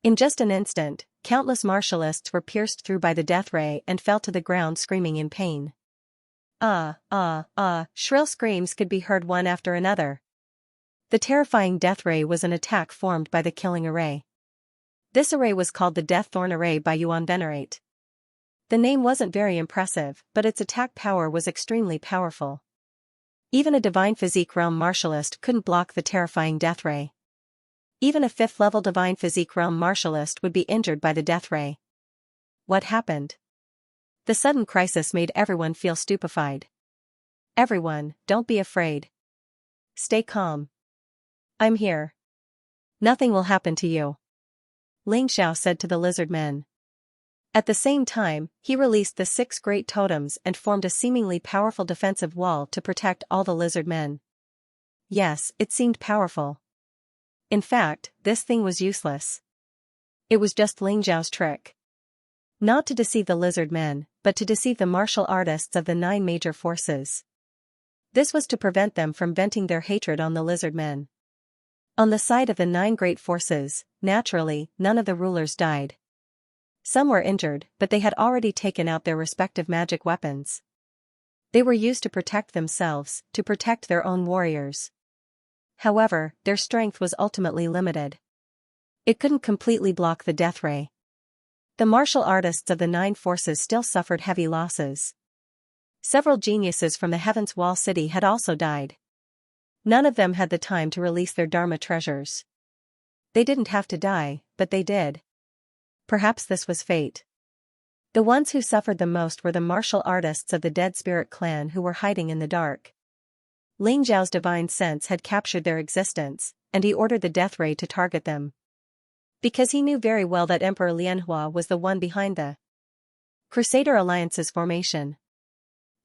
In just an instant, countless martialists were pierced through by the death ray and fell to the ground screaming in pain. Shrill screams could be heard one after another. The terrifying death ray was an attack formed by the killing array. This array was called the Death Thorn Array by Yuan Venerate. The name wasn't very impressive, but its attack power was extremely powerful. Even a Divine Physique Realm Martialist couldn't block the terrifying death ray. Even a 5th level Divine Physique Realm Martialist would be injured by the death ray. What happened? The sudden crisis made everyone feel stupefied. Everyone, don't be afraid. Stay calm. I'm here. Nothing will happen to you. Ling Xiao said to the lizard men. At the same time, he released the 6 great totems and formed a seemingly powerful defensive wall to protect all the lizard men. Yes, it seemed powerful. In fact, this thing was useless. It was just Ling Xiao's trick. Not to deceive the lizard men, but to deceive the martial artists of the 9 major forces. This was to prevent them from venting their hatred on the lizard men. On the side of the 9 great forces, naturally, none of the rulers died. Some were injured, but they had already taken out their respective magic weapons. They were used to protect themselves, to protect their own warriors. However, their strength was ultimately limited. It couldn't completely block the death ray. The martial artists of the 9 forces still suffered heavy losses. Several geniuses from the Heaven's Wall City had also died. None of them had the time to release their Dharma treasures. They didn't have to die, but they did. Perhaps this was fate. The ones who suffered the most were the martial artists of the Dead Spirit clan who were hiding in the dark. Ling Zhao's divine sense had captured their existence, and he ordered the death ray to target them. Because he knew very well that Emperor Lianhua was the one behind the Crusader Alliance's formation.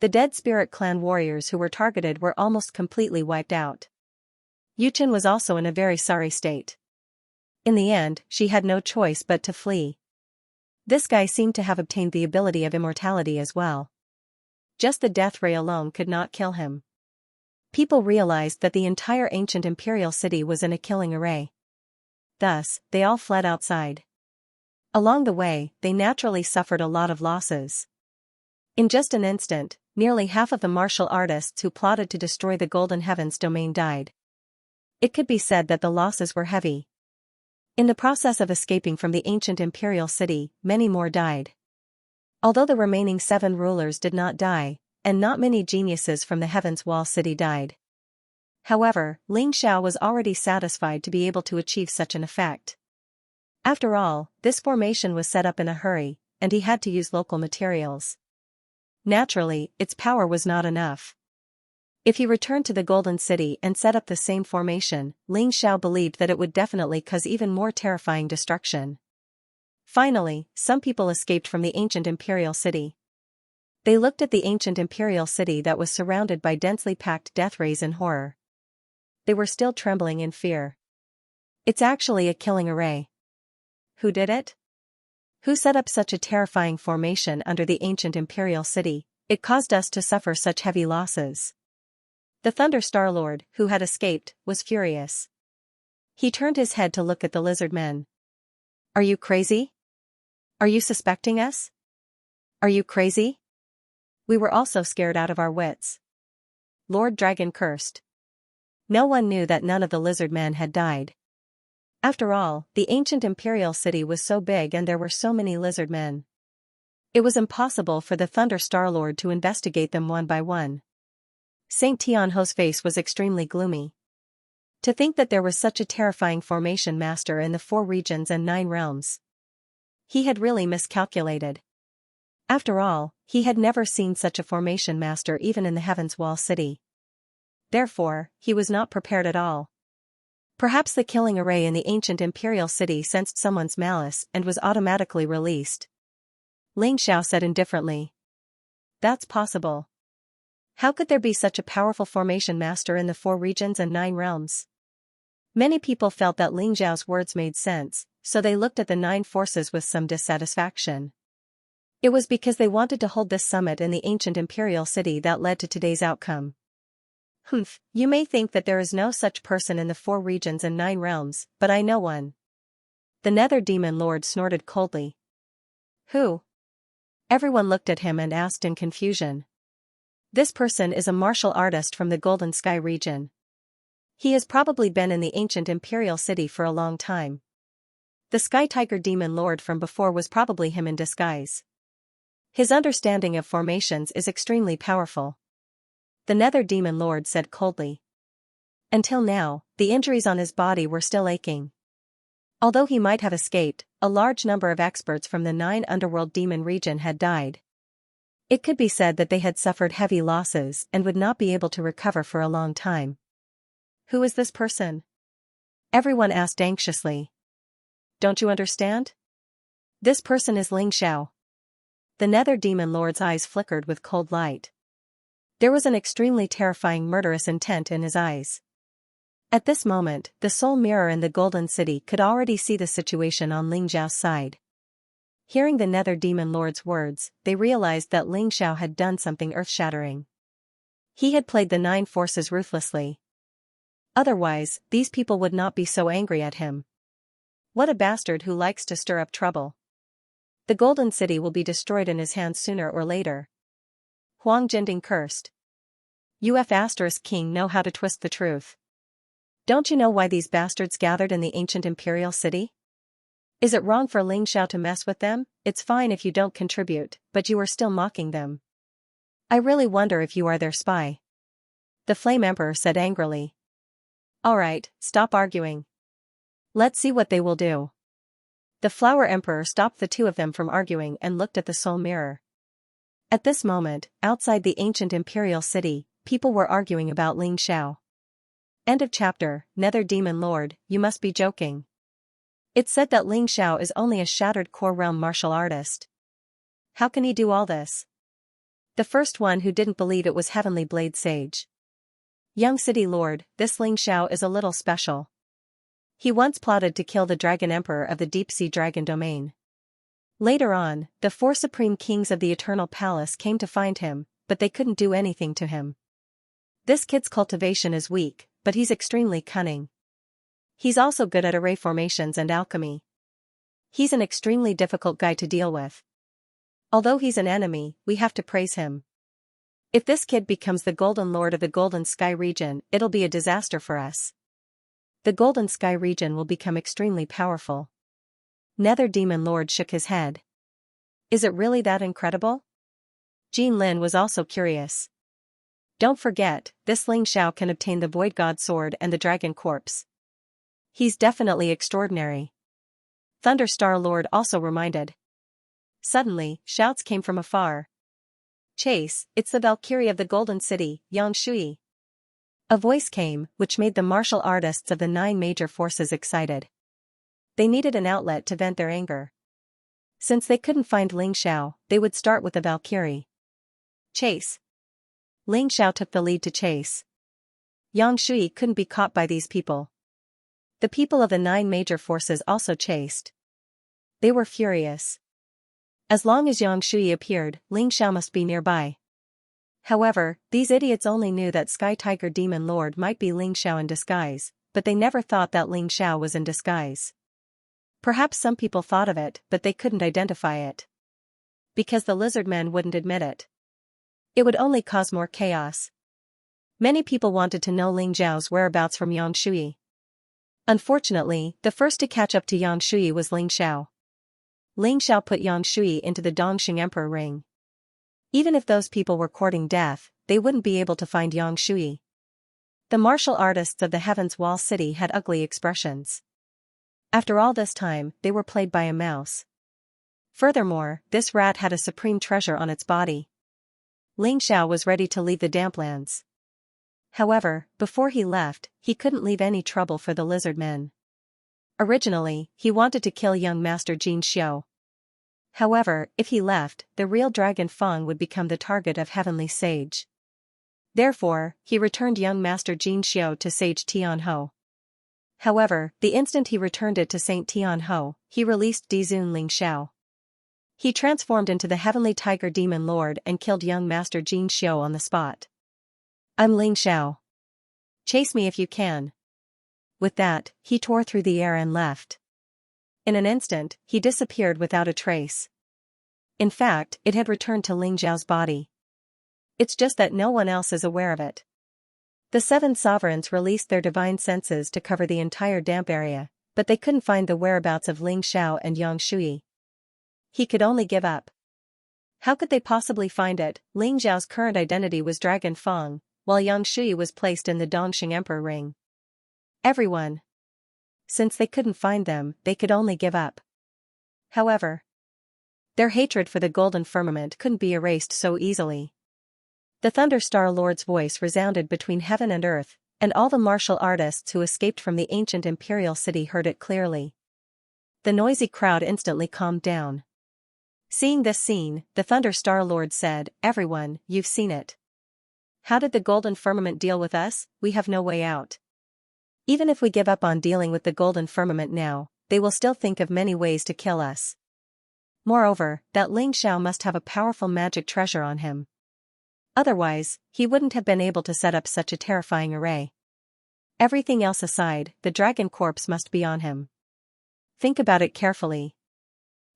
The Dead Spirit clan warriors who were targeted were almost completely wiped out. Yuchen was also in a very sorry state. In the end, she had no choice but to flee. This guy seemed to have obtained the ability of immortality as well. Just the death ray alone could not kill him. People realized that the entire ancient imperial city was in a killing array. Thus, they all fled outside. Along the way, they naturally suffered a lot of losses. In just an instant, nearly half of the martial artists who plotted to destroy the Golden Heavens domain died. It could be said that the losses were heavy. In the process of escaping from the ancient imperial city, many more died. Although the remaining 7 rulers did not die, and not many geniuses from the Heaven's Wall city died. However, Xianxia was already satisfied to be able to achieve such an effect. After all, this formation was set up in a hurry, and he had to use local materials. Naturally, its power was not enough. If he returned to the Golden City and set up the same formation, Xianxia believed that it would definitely cause even more terrifying destruction. Finally, some people escaped from the ancient imperial city. They looked at the ancient imperial city that was surrounded by densely packed death rays in horror. They were still trembling in fear. It's actually a killing array. Who did it? Who set up such a terrifying formation under the ancient imperial city? It caused us to suffer such heavy losses. The Thunder Star Lord, who had escaped, was furious. He turned his head to look at the lizard men. Are you crazy? Are you suspecting us? Are you crazy? We were also scared out of our wits. Lord Dragon cursed. No one knew that none of the lizard men had died. After all, the ancient imperial city was so big and there were so many lizard men. It was impossible for the Thunder Star Lord to investigate them one by one. Saint Tianho's face was extremely gloomy. To think that there was such a terrifying formation master in the 4 regions and 9 realms. He had really miscalculated. After all, he had never seen such a formation master even in the Heaven's Wall city. Therefore, he was not prepared at all. Perhaps the killing array in the ancient imperial city sensed someone's malice and was automatically released. Xianxia said indifferently. That's possible. How could there be such a powerful formation master in the 4 regions and 9 realms? Many people felt that Xiao's words made sense, so they looked at the 9 forces with some dissatisfaction. It was because they wanted to hold this summit in the ancient imperial city that led to today's outcome. Humph, you may think that there is no such person in the 4 regions and 9 realms, but I know one. The Nether Demon Lord snorted coldly. Who? Everyone looked at him and asked in confusion. This person is a martial artist from the Golden Sky region. He has probably been in the ancient imperial city for a long time. The Sky Tiger Demon Lord from before was probably him in disguise. His understanding of formations is extremely powerful. The Nether Demon Lord said coldly. Until now, the injuries on his body were still aching. Although he might have escaped, a large number of experts from the 9 underworld demon region had died. It could be said that they had suffered heavy losses and would not be able to recover for a long time. Who is this person? Everyone asked anxiously. Don't you understand? This person is Xianxia. The Nether Demon Lord's eyes flickered with cold light. There was an extremely terrifying murderous intent in his eyes. At this moment, the soul mirror in the Golden City could already see the situation on Xiao's side. Hearing the Nether Demon Lord's words, they realized that Xiao had done something earth-shattering. He had played the 9 forces ruthlessly. Otherwise, these people would not be so angry at him. What a bastard who likes to stir up trouble. The Golden City will be destroyed in his hands sooner or later. Huang Jinding cursed. UF** King know how to twist the truth. Don't you know why these bastards gathered in the ancient imperial city? Is it wrong for Xiao to mess with them? It's fine if you don't contribute, but you are still mocking them. I really wonder if you are their spy. The Flame Emperor said angrily. Alright, stop arguing. Let's see what they will do. The Flower Emperor stopped the 2 of them from arguing and looked at the soul mirror. At this moment, outside the ancient imperial city, people were arguing about Xiao. End of chapter. Nether Demon Lord, you must be joking. It's said that Xiao is only a shattered core realm martial artist. How can he do all this? The first one who didn't believe it was Heavenly Blade Sage. Young City Lord, this Xiao is a little special. He once plotted to kill the Dragon Emperor of the Deep-Sea Dragon Domain. Later on, the 4 Supreme Kings of the Eternal Palace came to find him, but they couldn't do anything to him. This kid's cultivation is weak, but he's extremely cunning. He's also good at array formations and alchemy. He's an extremely difficult guy to deal with. Although he's an enemy, we have to praise him. If this kid becomes the Golden Lord of the Golden Sky region, it'll be a disaster for us. The Golden Sky region will become extremely powerful. Nether Demon Lord shook his head. Is it really that incredible? Jean Lin was also curious. Don't forget, this Ling Xiao can obtain the Void God Sword and the Dragon Corpse. He's definitely extraordinary. Thunderstar Lord also reminded. Suddenly, shouts came from afar. Chase, it's the Valkyrie of the Golden City, Xianxia. A voice came, which made the martial artists of the 9 major forces excited. They needed an outlet to vent their anger. Since they couldn't find Ling Xiao, they would start with the Valkyrie. Chase. Ling Xiao took the lead to chase. Xianxia couldn't be caught by these people. The people of the 9 major forces also chased. They were furious. As long as Xianxia appeared, Ling Xiao must be nearby. However, these idiots only knew that Sky Tiger Demon Lord might be Ling Xiao in disguise, but they never thought that Ling Xiao was in disguise. Perhaps some people thought of it, but they couldn't identify it. Because the lizard men wouldn't admit it. It would only cause more chaos. Many people wanted to know Ling Xiao's whereabouts from Xianxia. Unfortunately, the first to catch up to Xianxia was Ling Xiao. Ling Xiao put Xianxia into the Dongxing Emperor ring. Even if those people were courting death, they wouldn't be able to find Xianxia. The martial artists of the Heaven's Wall City had ugly expressions. After all this time, they were played by a mouse. Furthermore, this rat had a supreme treasure on its body. Ling Xiao was ready to leave the Damplands. However, before he left, he couldn't leave any trouble for the lizard men. Originally, he wanted to kill young Master Jin Xiu. However, if he left, the real Dragon Feng would become the target of Heavenly Sage. Therefore, he returned young Master Jin Xiu to Sage Tianhou. However, the instant he returned it to Saint Tianhou, he released Dizun Ling Xiao. He transformed into the Heavenly Tiger Demon Lord and killed young Master Jin Xiu on the spot. I'm Ling Xiao. Chase me if you can. With that, he tore through the air and left. In an instant, he disappeared without a trace. In fact, it had returned to Ling Xiao's body. It's just that no one else is aware of it. The 7 sovereigns released their divine senses to cover the entire damp area, but they couldn't find the whereabouts of Ling Xiao and Xianxia. He could only give up. How could they possibly find it? Ling Xiao's current identity was Dragon Feng, while Xianxia was placed in the Dongxing Emperor ring. Everyone. Since they couldn't find them, they could only give up. However, their hatred for the golden firmament couldn't be erased so easily. The Thunderstar Lord's voice resounded between heaven and earth, and all the martial artists who escaped from the ancient imperial city heard it clearly. The noisy crowd instantly calmed down. Seeing this scene, the Thunderstar Lord said, "Everyone, you've seen it. How did the golden firmament deal with us? We have no way out. Even if we give up on dealing with the golden firmament now, they will still think of many ways to kill us. Moreover, that Ling Xiao must have a powerful magic treasure on him. Otherwise, he wouldn't have been able to set up such a terrifying array. Everything else aside, the dragon corpse must be on him. Think about it carefully.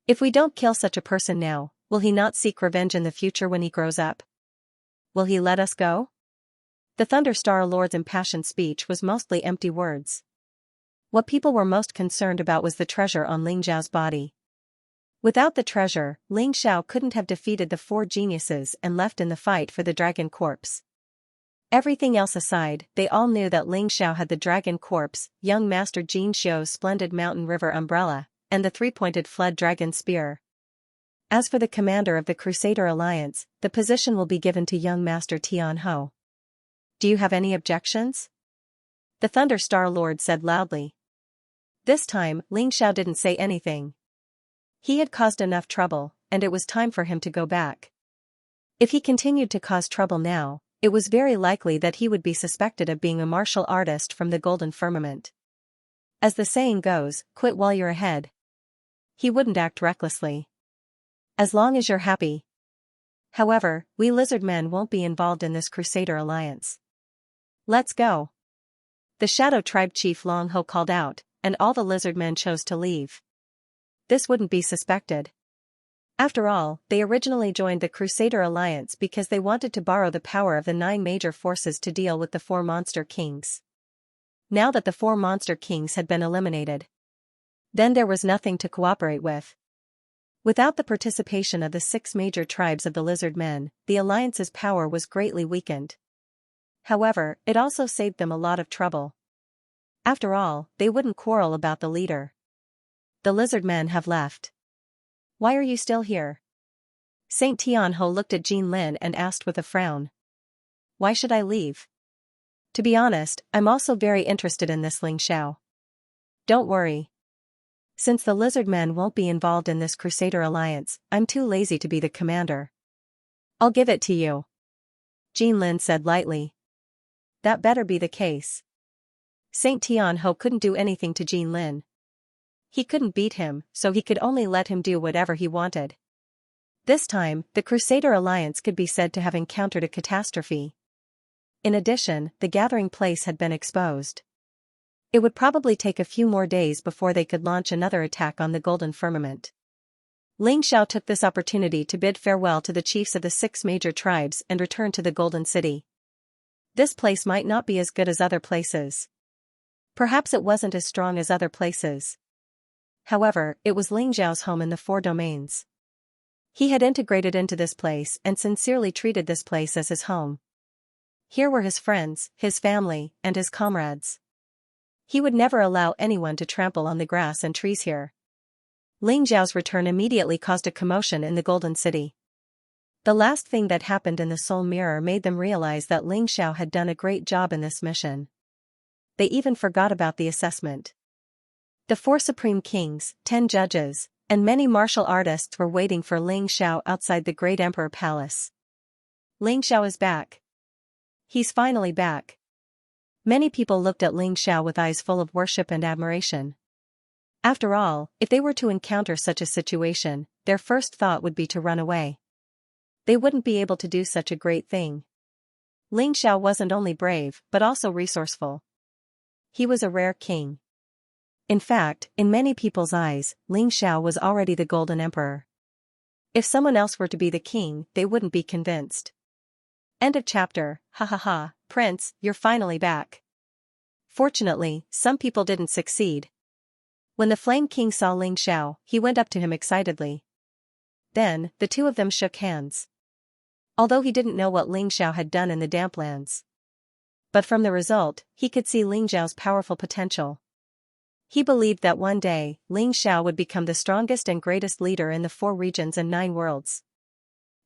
If we don't kill such a person now, will he not seek revenge in the future when he grows up? Will he let us go?" The Thunderstar Lord's impassioned speech was mostly empty words. What people were most concerned about was the treasure on Ling Xiao's body. Without the treasure, Ling Xiao couldn't have defeated the 4 geniuses and left in the fight for the dragon corpse. Everything else aside, they all knew that Ling Xiao had the dragon corpse, young Master Jin Xiu's splendid mountain river umbrella, and the 3-pointed flood dragon spear. As for the commander of the Crusader Alliance, the position will be given to young Master Tianhou. Do you have any objections? The Thunderstar Lord said loudly. This time, Ling Xiao didn't say anything. He had caused enough trouble, and it was time for him to go back. If he continued to cause trouble now, it was very likely that he would be suspected of being a martial artist from the Golden Firmament. As the saying goes, quit while you're ahead. He wouldn't act recklessly. As long as you're happy. However, we lizard men won't be involved in this Crusader alliance. Let's go. The Shadow Tribe chief Long Ho called out, and all the lizard men chose to leave. This wouldn't be suspected. After all, they originally joined the Crusader alliance because they wanted to borrow the power of the 9 major forces to deal with the 4 monster kings. Now that the 4 monster kings had been eliminated, then there was nothing to cooperate with. Without the participation of the 6 major tribes of the lizard men, the alliance's power was greatly weakened. However, it also saved them a lot of trouble. After all, they wouldn't quarrel about the leader. The lizard men have left. Why are you still here? Saint Tianho looked at Jin Lin and asked with a frown. Why should I leave? To be honest, I'm also very interested in this Ling Xiao. Don't worry. Since the lizard men won't be involved in this Crusader alliance, I'm too lazy to be the commander. I'll give it to you. Jin Lin said lightly. That better be the case. Saint Tianho couldn't do anything to Jin Lin. He couldn't beat him, so he could only let him do whatever he wanted. This time, the Crusader alliance could be said to have encountered a catastrophe. In addition, the gathering place had been exposed. It would probably take a few more days before they could launch another attack on the Golden Firmament. Ling Xiao took this opportunity to bid farewell to the chiefs of the 6 major tribes and return to the Golden City. This place might not be as good as other places. Perhaps it wasn't as strong as other places. However, it was Ling Xiao's home in the 4 domains. He had integrated into this place and sincerely treated this place as his home. Here were his friends, his family, and his comrades. He would never allow anyone to trample on the grass and trees here. Ling Xiao's return immediately caused a commotion in the Golden City. The last thing that happened in the Soul Mirror made them realize that Ling Xiao had done a great job in this mission. They even forgot about the assessment. The 4 supreme kings, 10 judges, and many martial artists were waiting for Ling Xiao outside the Great Emperor Palace. Ling Xiao is back. He's finally back. Many people looked at Ling Xiao with eyes full of worship and admiration. After all, if they were to encounter such a situation, their first thought would be to run away. They wouldn't be able to do such a great thing. Ling Xiao wasn't only brave, but also resourceful. He was a rare king. In fact, in many people's eyes, Ling Xiao was already the Golden Emperor. If someone else were to be the king, they wouldn't be convinced. End of chapter. Ha ha ha, Prince, you're finally back. Fortunately, some people didn't succeed. When the Flame King saw Ling Xiao, he went up to him excitedly. Then, the 2 of them shook hands. Although he didn't know what Ling Xiao had done in the Damplands. But from the result, he could see Ling Xiao's powerful potential. He believed that one day, Ling Xiao would become the strongest and greatest leader in the 4 regions and 9 worlds.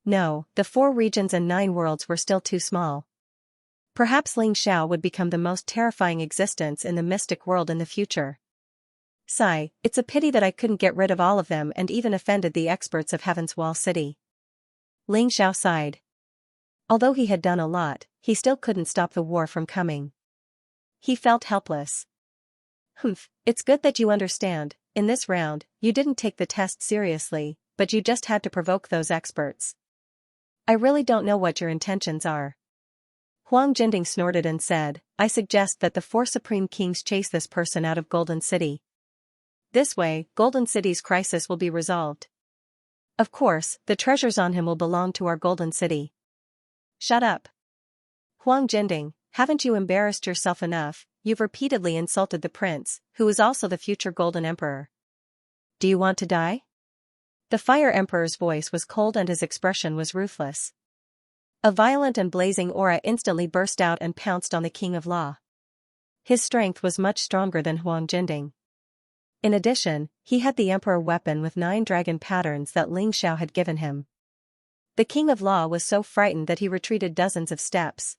No, the 4 regions and 9 worlds were still too small. Perhaps Ling Xiao would become the most terrifying existence in the mystic world in the future. Sigh, it's a pity that I couldn't get rid of all of them and even offended the experts of Heaven's Wall City. Ling Xiao sighed. Although he had done a lot, he still couldn't stop the war from coming. He felt helpless. Humph, it's good that you understand. In this round, you didn't take the test seriously, but you just had to provoke those experts. I really don't know what your intentions are. Huang Jinding snorted and said, I suggest that the 4 supreme kings chase this person out of Golden City. This way, Golden City's crisis will be resolved. Of course, the treasures on him will belong to our Golden City. Shut up. Huang Jinding, haven't you embarrassed yourself enough? You've repeatedly insulted the prince, who is also the future Golden Emperor. Do you want to die? The Fire Emperor's voice was cold and his expression was ruthless. A violent and blazing aura instantly burst out and pounced on the King of Law. His strength was much stronger than Huang Jinding. In addition, he had the Emperor weapon with 9 dragon patterns that Ling Xiao had given him. The King of Law was so frightened that he retreated dozens of steps.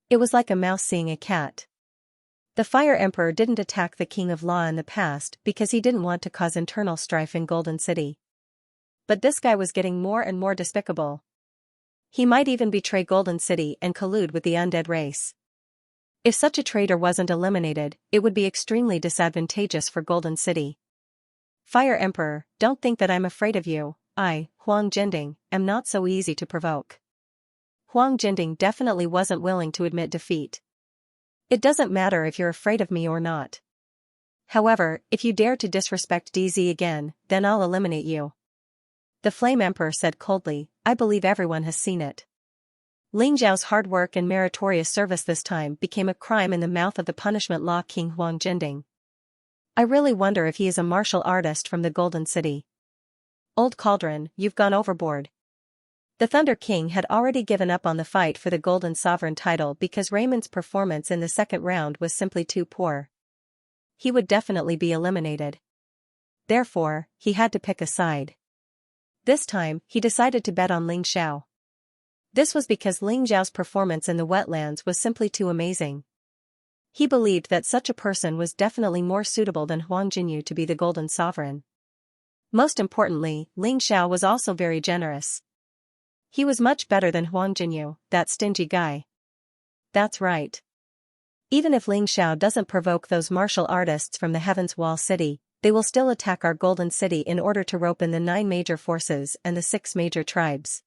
It was like a mouse seeing a cat. The Fire Emperor didn't attack the King of Law in the past because he didn't want to cause internal strife in Golden City. But this guy was getting more and more despicable. He might even betray Golden City and collude with the undead race. If such a traitor wasn't eliminated, it would be extremely disadvantageous for Golden City. Fire Emperor, don't think that I'm afraid of you. I, Huang Jinding, am not so easy to provoke. Huang Jinding definitely wasn't willing to admit defeat. It doesn't matter if you're afraid of me or not. However, if you dare to disrespect DZ again, then I'll eliminate you. The Flame Emperor said coldly, I believe everyone has seen it. Ling Zhao's hard work and meritorious service this time became a crime in the mouth of the punishment law king Huang Jinding. I really wonder if he is a martial artist from the Golden City. Old Cauldron, you've gone overboard. The Thunder King had already given up on the fight for the Golden Sovereign title because Raymond's performance in the second round was simply too poor. He would definitely be eliminated. Therefore, he had to pick a side. This time, he decided to bet on Ling Xiao. This was because Ling Xiao's performance in the wetlands was simply too amazing. He believed that such a person was definitely more suitable than Huang Jinyu to be the Golden Sovereign. Most importantly, Ling Xiao was also very generous. He was much better than Huang Jinyu, that stingy guy. That's right. Even if Ling Xiao doesn't provoke those martial artists from the Heaven's Wall City, they will still attack our Golden City in order to rope in the 9 major forces and the 6 major tribes.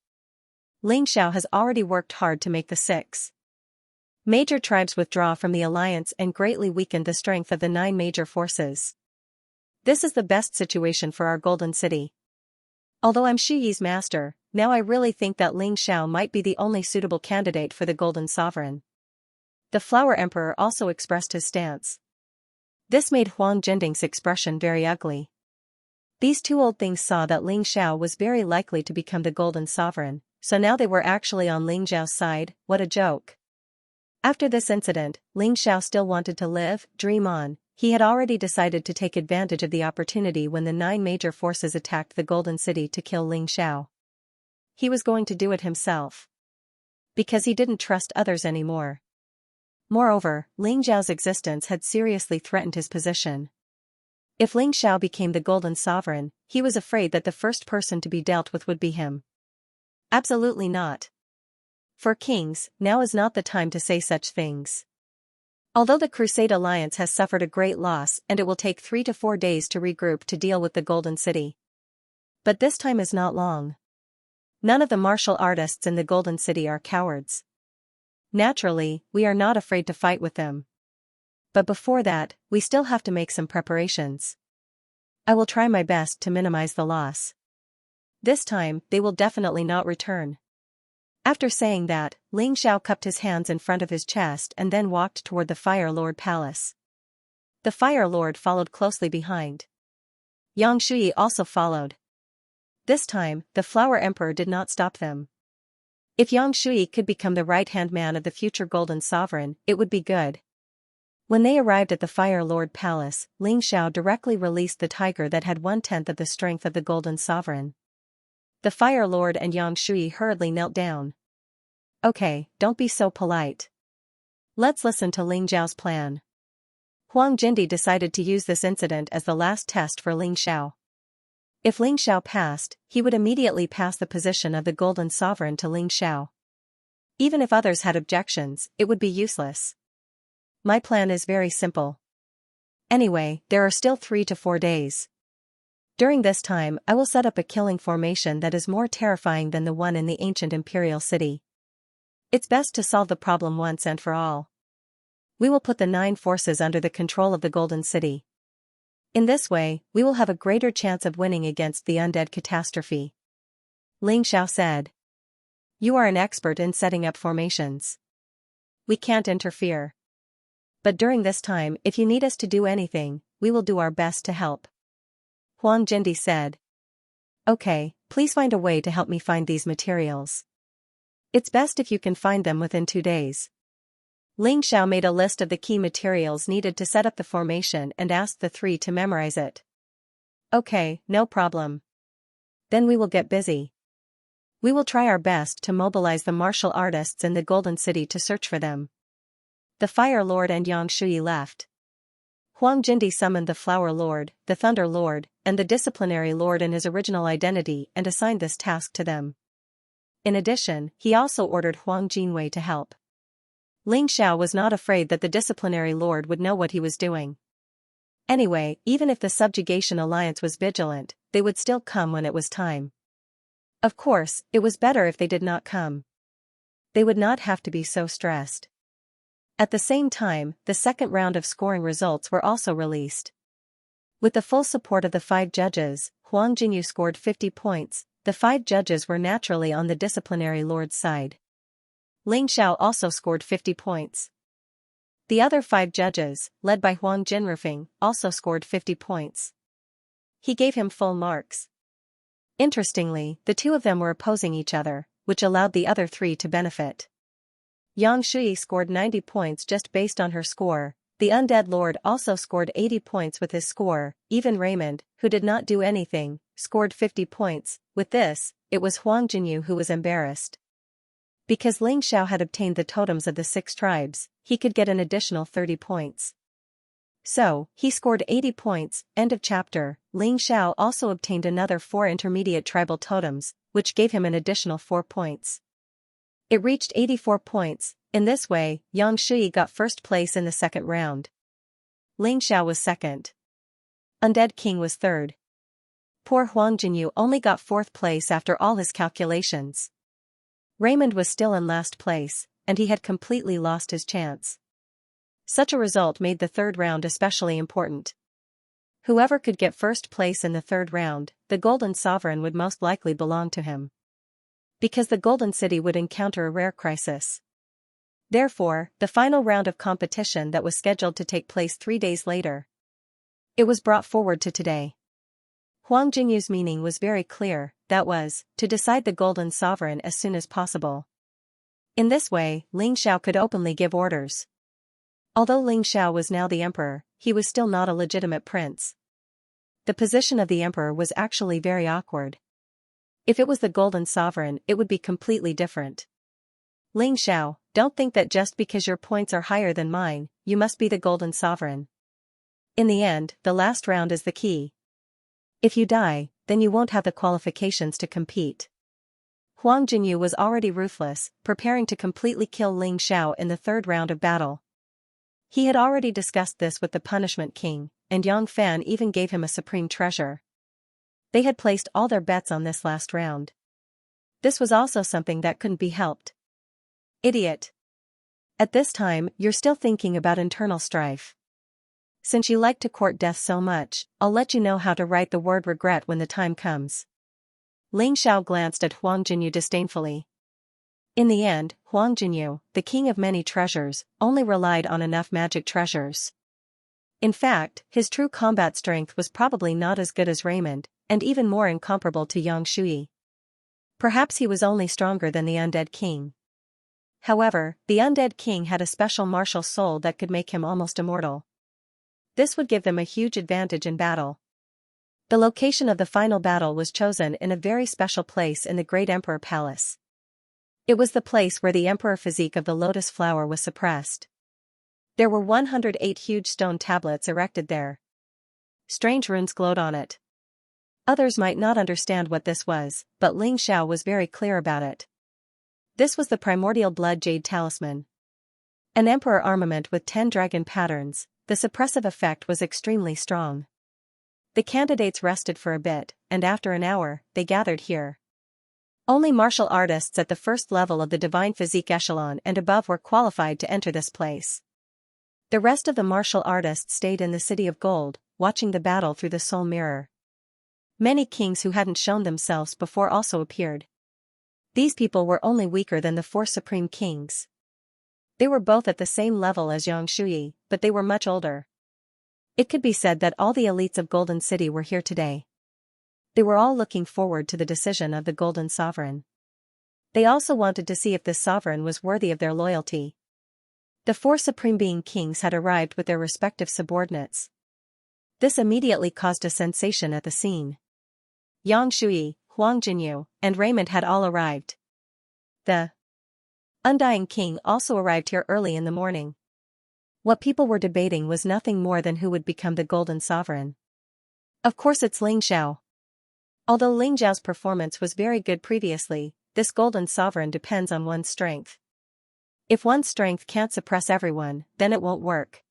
Ling Xiao has already worked hard to make the 6 major tribes withdraw from the alliance and greatly weakened the strength of the 9 major forces. This is the best situation for our Golden City. Although I'm Shi Yi's master, now I really think that Ling Xiao might be the only suitable candidate for the Golden Sovereign. The Flower Emperor also expressed his stance. This made Huang Jinding's expression very ugly. These two old things saw that Ling Xiao was very likely to become the Golden Sovereign, so now they were actually on Ling Xiao's side. What a joke. After this incident, Ling Xiao still wanted to live, dream on. He had already decided to take advantage of the opportunity when the 9 major forces attacked the Golden City to kill Ling Xiao. He was going to do it himself. Because he didn't trust others anymore. Moreover, Ling Xiao's existence had seriously threatened his position. If Ling Xiao became the Golden Sovereign, he was afraid that the first person to be dealt with would be him. Absolutely not. For kings, now is not the time to say such things. Although the Crusade Alliance has suffered a great loss and it will take 3 to 4 days to regroup to deal with the Golden City. But this time is not long. None of the martial artists in the Golden City are cowards. Naturally, we are not afraid to fight with them. But before that, we still have to make some preparations. I will try my best to minimize the loss. This time, they will definitely not return. After saying that, Ling Xiao cupped his hands in front of his chest and then walked toward the Fire Lord Palace. The Fire Lord followed closely behind. Yang Shui also followed. This time, the Flower Emperor did not stop them. If Yang Shui could become the right-hand man of the future Golden Sovereign, it would be good. When they arrived at the Fire Lord Palace, Ling Xiao directly released the tiger that had 1/10 of the strength of the Golden Sovereign. The Fire Lord and Yang Shui hurriedly knelt down. Okay, don't be so polite. Let's listen to Ling Xiao's plan. Huang Jinding decided to use this incident as the last test for Ling Xiao. If Ling Xiao passed, he would immediately pass the position of the Golden Sovereign to Ling Xiao. Even if others had objections, it would be useless. My plan is very simple. Anyway, there are still 3 to 4 days. During this time, I will set up a killing formation that is more terrifying than the one in the ancient imperial city. It's best to solve the problem once and for all. We will put the 9 forces under the control of the Golden City. In this way, we will have a greater chance of winning against the undead catastrophe. Ling Xiao said. You are an expert in setting up formations. We can't interfere. But during this time, if you need us to do anything, we will do our best to help. Huang Jinding said. Okay, please find a way to help me find these materials. It's best if you can find them within 2 days. Ling Xiao made a list of the key materials needed to set up the formation and asked the 3 to memorize it. Okay, no problem. Then we will get busy. We will try our best to mobilize the martial artists in the Golden City to search for them. The Fire Lord and Yang Shui left. Huang Jinding summoned the Flower Lord, the Thunder Lord, and the Disciplinary Lord in his original identity and assigned this task to them. In addition, he also ordered Huang Jinwei to help. Ling Xiao was not afraid that the disciplinary lord would know what he was doing. Anyway, even if the subjugation alliance was vigilant, they would still come when it was time. Of course, it was better if they did not come. They would not have to be so stressed. At the same time, the second round of scoring results were also released. With the full support of the 5 judges, Huang Jinyu scored 50 points. The 5 judges were naturally on the disciplinary lord's side. Ling Xiao also scored 50 points. The other 5 judges, led by Huang Jinrufeng, also scored 50 points. He gave him full marks. Interestingly, the 2 of them were opposing each other, which allowed the other 3 to benefit. Xianxia scored 90 points just based on her score. The undead lord also scored 80 points with his score. Even Raymond, who did not do anything, scored 50 points. With this, it was Huang Jinyu who was embarrassed. Because Ling Xiao had obtained the totems of the 6 tribes, he could get an additional 30 points. So, he scored 80 points. End of chapter. Ling Xiao also obtained another 4 intermediate tribal totems, which gave him an additional 4 points. It reached 84 points. In this way, Yang Shui got first place in the second round. Ling Xiao was second. Undead King was third. Poor Huang Jinyu only got 4th place after all his calculations. Raymond was still in last place, and he had completely lost his chance. Such a result made the third round especially important. Whoever could get first place in the third round, the Golden Sovereign would most likely belong to him. Because the Golden City would encounter a rare crisis. Therefore, the final round of competition that was scheduled to take place 3 days later. It was brought forward to today. Huang Jinyu's meaning was very clear, that was, to decide the Golden Sovereign as soon as possible. In this way, Ling Xiao could openly give orders. Although Ling Xiao was now the emperor, he was still not a legitimate prince. The position of the emperor was actually very awkward. If it was the Golden Sovereign, it would be completely different. Ling Xiao, don't think that just because your points are higher than mine, you must be the Golden Sovereign. In the end, the last round is the key. If you die, then you won't have the qualifications to compete. Huang Jinyu was already ruthless, preparing to completely kill Ling Xiao in the third round of battle. He had already discussed this with the Punishment King, and Yang Fan even gave him a supreme treasure. They had placed all their bets on this last round. This was also something that couldn't be helped. Idiot. At this time, you're still thinking about internal strife. Since you like to court death so much, I'll let you know how to write the word regret when the time comes. Ling Xiao glanced at Huang Jinyu disdainfully. In the end, Huang Jinyu, the king of many treasures, only relied on enough magic treasures. In fact, his true combat strength was probably not as good as Raymond, and even more incomparable to Yang Shui. Perhaps he was only stronger than the undead king. However, the undead king had a special martial soul that could make him almost immortal. This would give them a huge advantage in battle. The location of the final battle was chosen in a very special place in the Great Emperor Palace. It was the place where the emperor physique of the lotus flower was suppressed. There were 108 huge stone tablets erected there. Strange runes glowed on it. Others might not understand what this was, but Ling Xiao was very clear about it. This was the primordial blood jade talisman. An emperor armament with 10 dragon patterns. The suppressive effect was extremely strong. The candidates rested for a bit, and after an hour, they gathered here. Only martial artists at the first level of the divine physique echelon and above were qualified to enter this place. The rest of the martial artists stayed in the City of Gold, watching the battle through the soul mirror. Many kings who hadn't shown themselves before also appeared. These people were only weaker than the 4 supreme kings. They were both at the same level as Yang Shui, but they were much older. It could be said that all the elites of Golden City were here today. They were all looking forward to the decision of the Golden Sovereign. They also wanted to see if this sovereign was worthy of their loyalty. The 4 supreme being kings had arrived with their respective subordinates. This immediately caused a sensation at the scene. Yang Shui, Huang Jinyu, and Raymond had all arrived. The Undying King also arrived here early in the morning. What people were debating was nothing more than who would become the Golden Sovereign. Of course it's Ling Xiao. Although Ling Xiao's performance was very good previously, this Golden Sovereign depends on one's strength. If one's strength can't suppress everyone, then it won't work.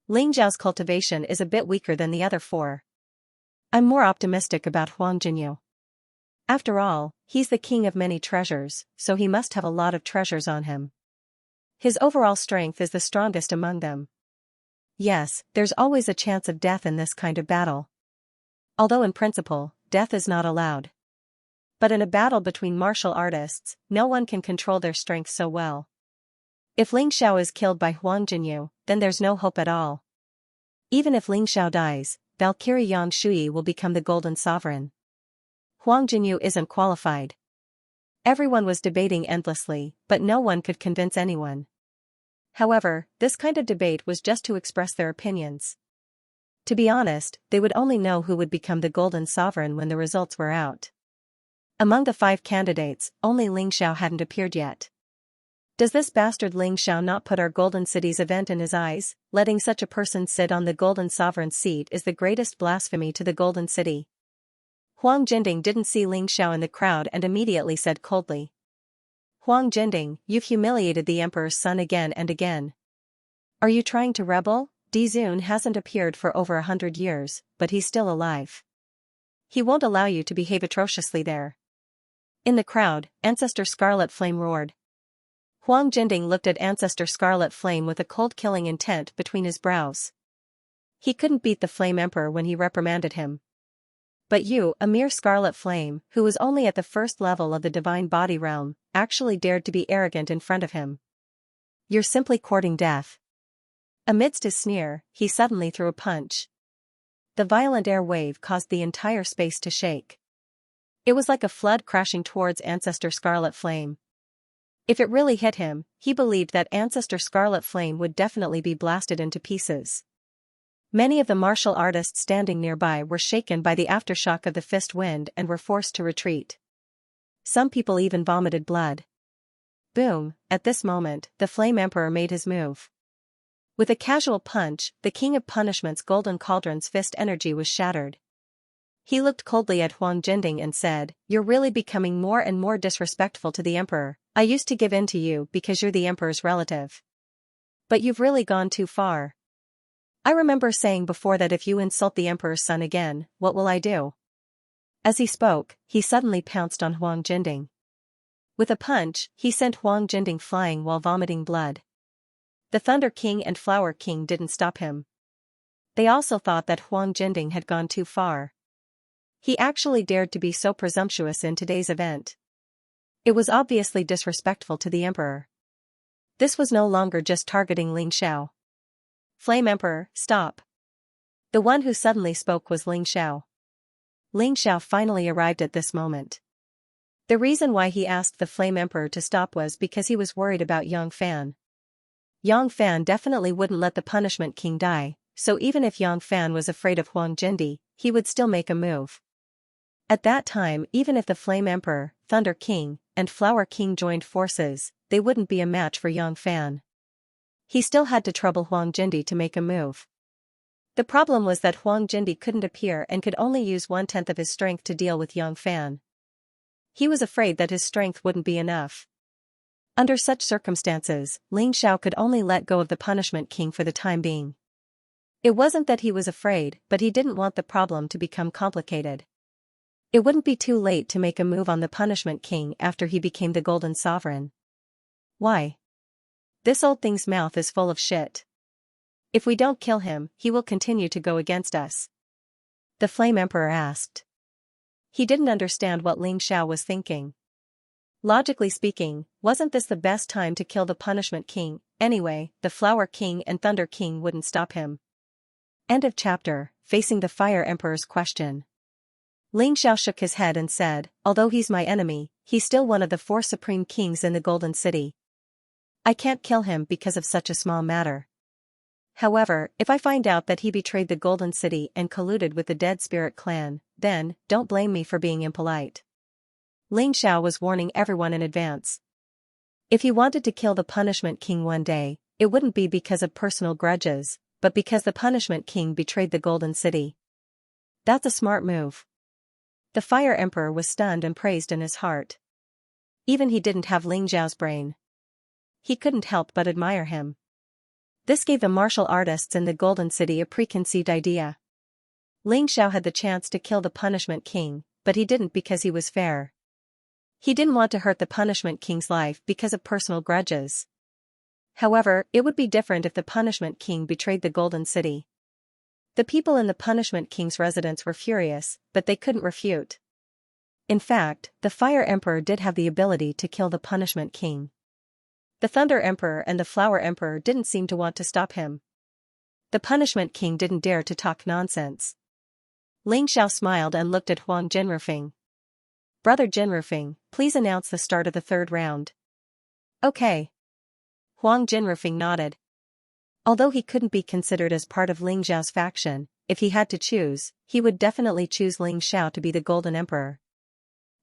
Ling Zhao's cultivation is a bit weaker than the other four. I'm more optimistic about Huang Jinyu. After all, he's the king of many treasures, so he must have a lot of treasures on him. His overall strength is the strongest among them. Yes, there's always a chance of death in this kind of battle. Although in principle, death is not allowed. But in a battle between martial artists, no one can control their strength so well. If Ling Xiao is killed by Huang Jinyu, then there's no hope at all. Even if Ling Xiao dies, Valkyrie Yang Shui will become the Golden Sovereign. Huang Jinyu isn't qualified. Everyone was debating endlessly, but no one could convince anyone. However, this kind of debate was just to express their opinions. To be honest, they would only know who would become the Golden Sovereign when the results were out. Among the 5 candidates, only Ling Xiao hadn't appeared yet. Does this bastard Ling Xiao not put our Golden City's event in his eyes? Letting such a person sit on the Golden Sovereign's seat is the greatest blasphemy to the Golden City. Huang Jinding didn't see Ling Xiao in the crowd and immediately said coldly. Huang Jinding, you've humiliated the Emperor's son again and again. Are you trying to rebel? Di Zun hasn't appeared for over 100 years, but he's still alive. He won't allow you to behave atrociously there. In the crowd, Ancestor Scarlet Flame roared. Huang Jinding looked at Ancestor Scarlet Flame with a cold killing intent between his brows. He couldn't beat the Flame Emperor when he reprimanded him. But you, a mere Scarlet Flame, who was only at the first level of the Divine Body Realm, actually dared to be arrogant in front of him. You're simply courting death. Amidst his sneer, he suddenly threw a punch. The violent air wave caused the entire space to shake. It was like a flood crashing towards Ancestor Scarlet Flame. If it really hit him, he believed that Ancestor Scarlet Flame would definitely be blasted into pieces. Many of the martial artists standing nearby were shaken by the aftershock of the fist wind and were forced to retreat. Some people even vomited blood. Boom, at this moment, the Flame Emperor made his move. With a casual punch, the King of Punishment's Golden Cauldron's fist energy was shattered. He looked coldly at Huang Jinding and said, "You're really becoming more and more disrespectful to the Emperor. I used to give in to you because you're the Emperor's relative. But you've really gone too far. I remember saying before that if you insult the Emperor's son again, what will I do?" As he spoke, he suddenly pounced on Huang Jinding. With a punch, he sent Huang Jinding flying while vomiting blood. The Thunder King and Flower King didn't stop him. They also thought that Huang Jinding had gone too far. He actually dared to be so presumptuous in today's event. It was obviously disrespectful to the Emperor. This was no longer just targeting Ling Xiao. Flame Emperor, stop. The one who suddenly spoke was Ling Xiao. Ling Xiao finally arrived at this moment. The reason why he asked the Flame Emperor to stop was because he was worried about Yang Fan. Yang Fan definitely wouldn't let the Punishment King die, so even if Yang Fan was afraid of Huang Jinding, he would still make a move. At that time, even if the Flame Emperor, Thunder King, and Flower King joined forces, they wouldn't be a match for Yang Fan. He still had to trouble Huang Jinding to make a move. The problem was that Huang Jinding couldn't appear and could only use 1/10 of his strength to deal with Yang Fan. He was afraid that his strength wouldn't be enough. Under such circumstances, Ling Xiao could only let go of the Punishment King for the time being. It wasn't that he was afraid, but he didn't want the problem to become complicated. It wouldn't be too late to make a move on the Punishment King after he became the Golden Sovereign. Why? This old thing's mouth is full of shit. If we don't kill him, he will continue to go against us. The Flame Emperor asked. He didn't understand what Ling Xiao was thinking. Logically speaking, wasn't this the best time to kill the Punishment King? Anyway, the Flower King and Thunder King wouldn't stop him. End of chapter. Facing the Fire Emperor's question. Ling Xiao shook his head and said, "Although he's my enemy, he's still one of the 4 supreme kings in the Golden City. I can't kill him because of such a small matter. However, if I find out that he betrayed the Golden City and colluded with the Dead Spirit clan, then, don't blame me for being impolite." Ling Xiao was warning everyone in advance. If he wanted to kill the Punishment King one day, it wouldn't be because of personal grudges, but because the Punishment King betrayed the Golden City. That's a smart move. The Fire Emperor was stunned and praised in his heart. Even he didn't have Ling Xiao's brain. he couldn't help but admire him. This gave the martial artists in the Golden City a preconceived idea. Ling Xiao had the chance to kill the Punishment King, but he didn't because he was fair. He didn't want to hurt the Punishment King's life because of personal grudges. However, it would be different if the Punishment King betrayed the Golden City. The people in the Punishment King's residence were furious, but they couldn't refute. In fact, the Fire Emperor did have the ability to kill the Punishment King. The Thunder Emperor and the Flower Emperor didn't seem to want to stop him. The Punishment King didn't dare to talk nonsense. Ling Xiao smiled and looked at Huang Jinrufeng. "Brother Jinrufeng, please announce the start of the third round." "Okay." Huang Jinrufeng nodded. Although he couldn't be considered as part of Ling Xiao's faction, if he had to choose, he would definitely choose Ling Xiao to be the Golden Emperor.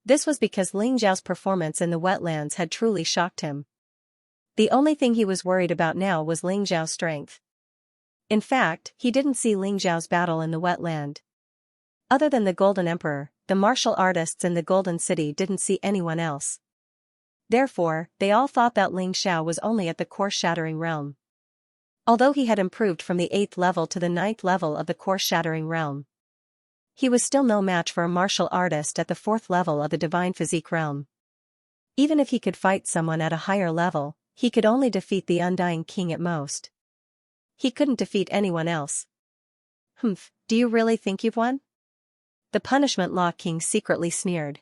This was because Ling Xiao's performance in the wetlands had truly shocked him. The only thing he was worried about now was Ling Xiao's strength. In fact, he didn't see Ling Xiao's battle in the wetland. Other than the Golden Emperor, the martial artists in the Golden City didn't see anyone else. Therefore, they all thought that Ling Xiao was only at the course-shattering realm. Although he had improved from the 8th level to the 9th level of the course-shattering realm, he was still no match for a martial artist at the 4th level of the divine physique realm. Even if he could fight someone at a higher level, he could only defeat the Undying King at most. He couldn't defeat anyone else. "Humph, do you really think you've won?" The Punishment Law King secretly sneered.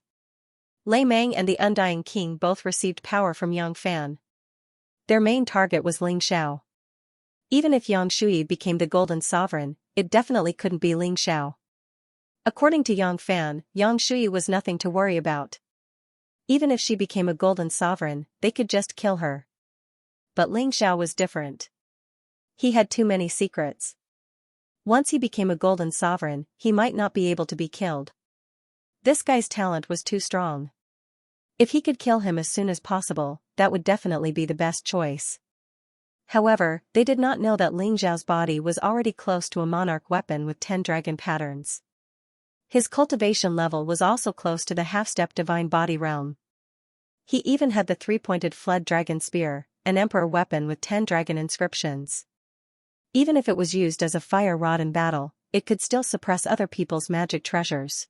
Lei Meng and the Undying King both received power from Yang Fan. Their main target was Ling Xiao. Even if Yang Shui became the Golden Sovereign, it definitely couldn't be Ling Xiao. According to Yang Fan, Yang Shui was nothing to worry about. Even if she became a Golden Sovereign, they could just kill her. But Ling Xiao was different. He had too many secrets. Once he became a Golden Sovereign, he might not be able to be killed. This guy's talent was too strong. If he could kill him as soon as possible, that would definitely be the best choice. However, they did not know that Ling Xiao's body was already close to a monarch weapon with 10 dragon patterns. His cultivation level was also close to the half-step divine body realm. He even had the 3-pointed flood dragon spear, an emperor weapon with 10 dragon inscriptions. Even if it was used as a fire rod in battle, it could still suppress other people's magic treasures.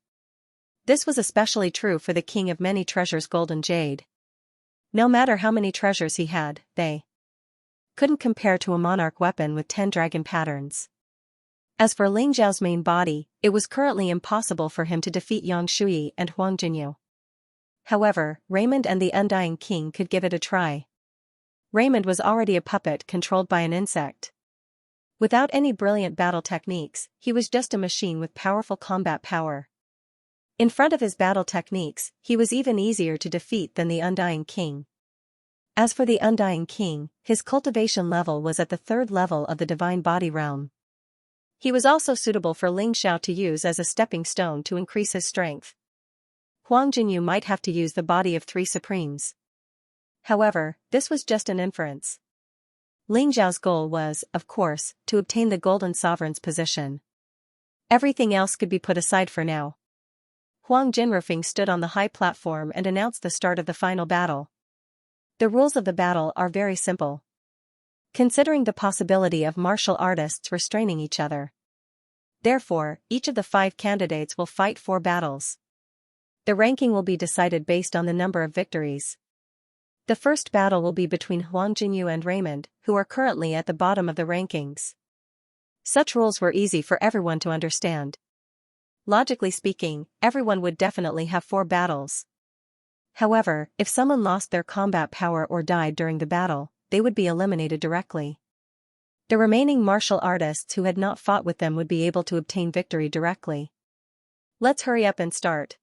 This was especially true for the King of Many Treasures Golden Jade. No matter how many treasures he had, they couldn't compare to a monarch weapon with 10 dragon patterns. As for Ling Xiao's main body, it was currently impossible for him to defeat Yang Shui and Huang Jinyu. However, Raymond and the Undying King could give it a try. Raymond was already a puppet controlled by an insect. Without any brilliant battle techniques, he was just a machine with powerful combat power. In front of his battle techniques, he was even easier to defeat than the Undying King. As for the Undying King, his cultivation level was at the 3rd level of the divine body realm. He was also suitable for Ling Xiao to use as a stepping stone to increase his strength. Huang Jinyu might have to use the body of 3 Supremes. However, this was just an inference. Ling Xiao's goal was, of course, to obtain the Golden Sovereign's position. Everything else could be put aside for now. Huang Jinrufeng stood on the high platform and announced the start of the final battle. The rules of the battle are very simple. Considering the possibility of martial artists restraining each other. Therefore, each of the 5 candidates will fight 4 battles. The ranking will be decided based on the number of victories. The first battle will be between Huang Jinyu and Raymond, who are currently at the bottom of the rankings. Such rules were easy for everyone to understand. Logically speaking, everyone would definitely have 4 battles. However, if someone lost their combat power or died during the battle, they would be eliminated directly. The remaining martial artists who had not fought with them would be able to obtain victory directly. Let's hurry up and start.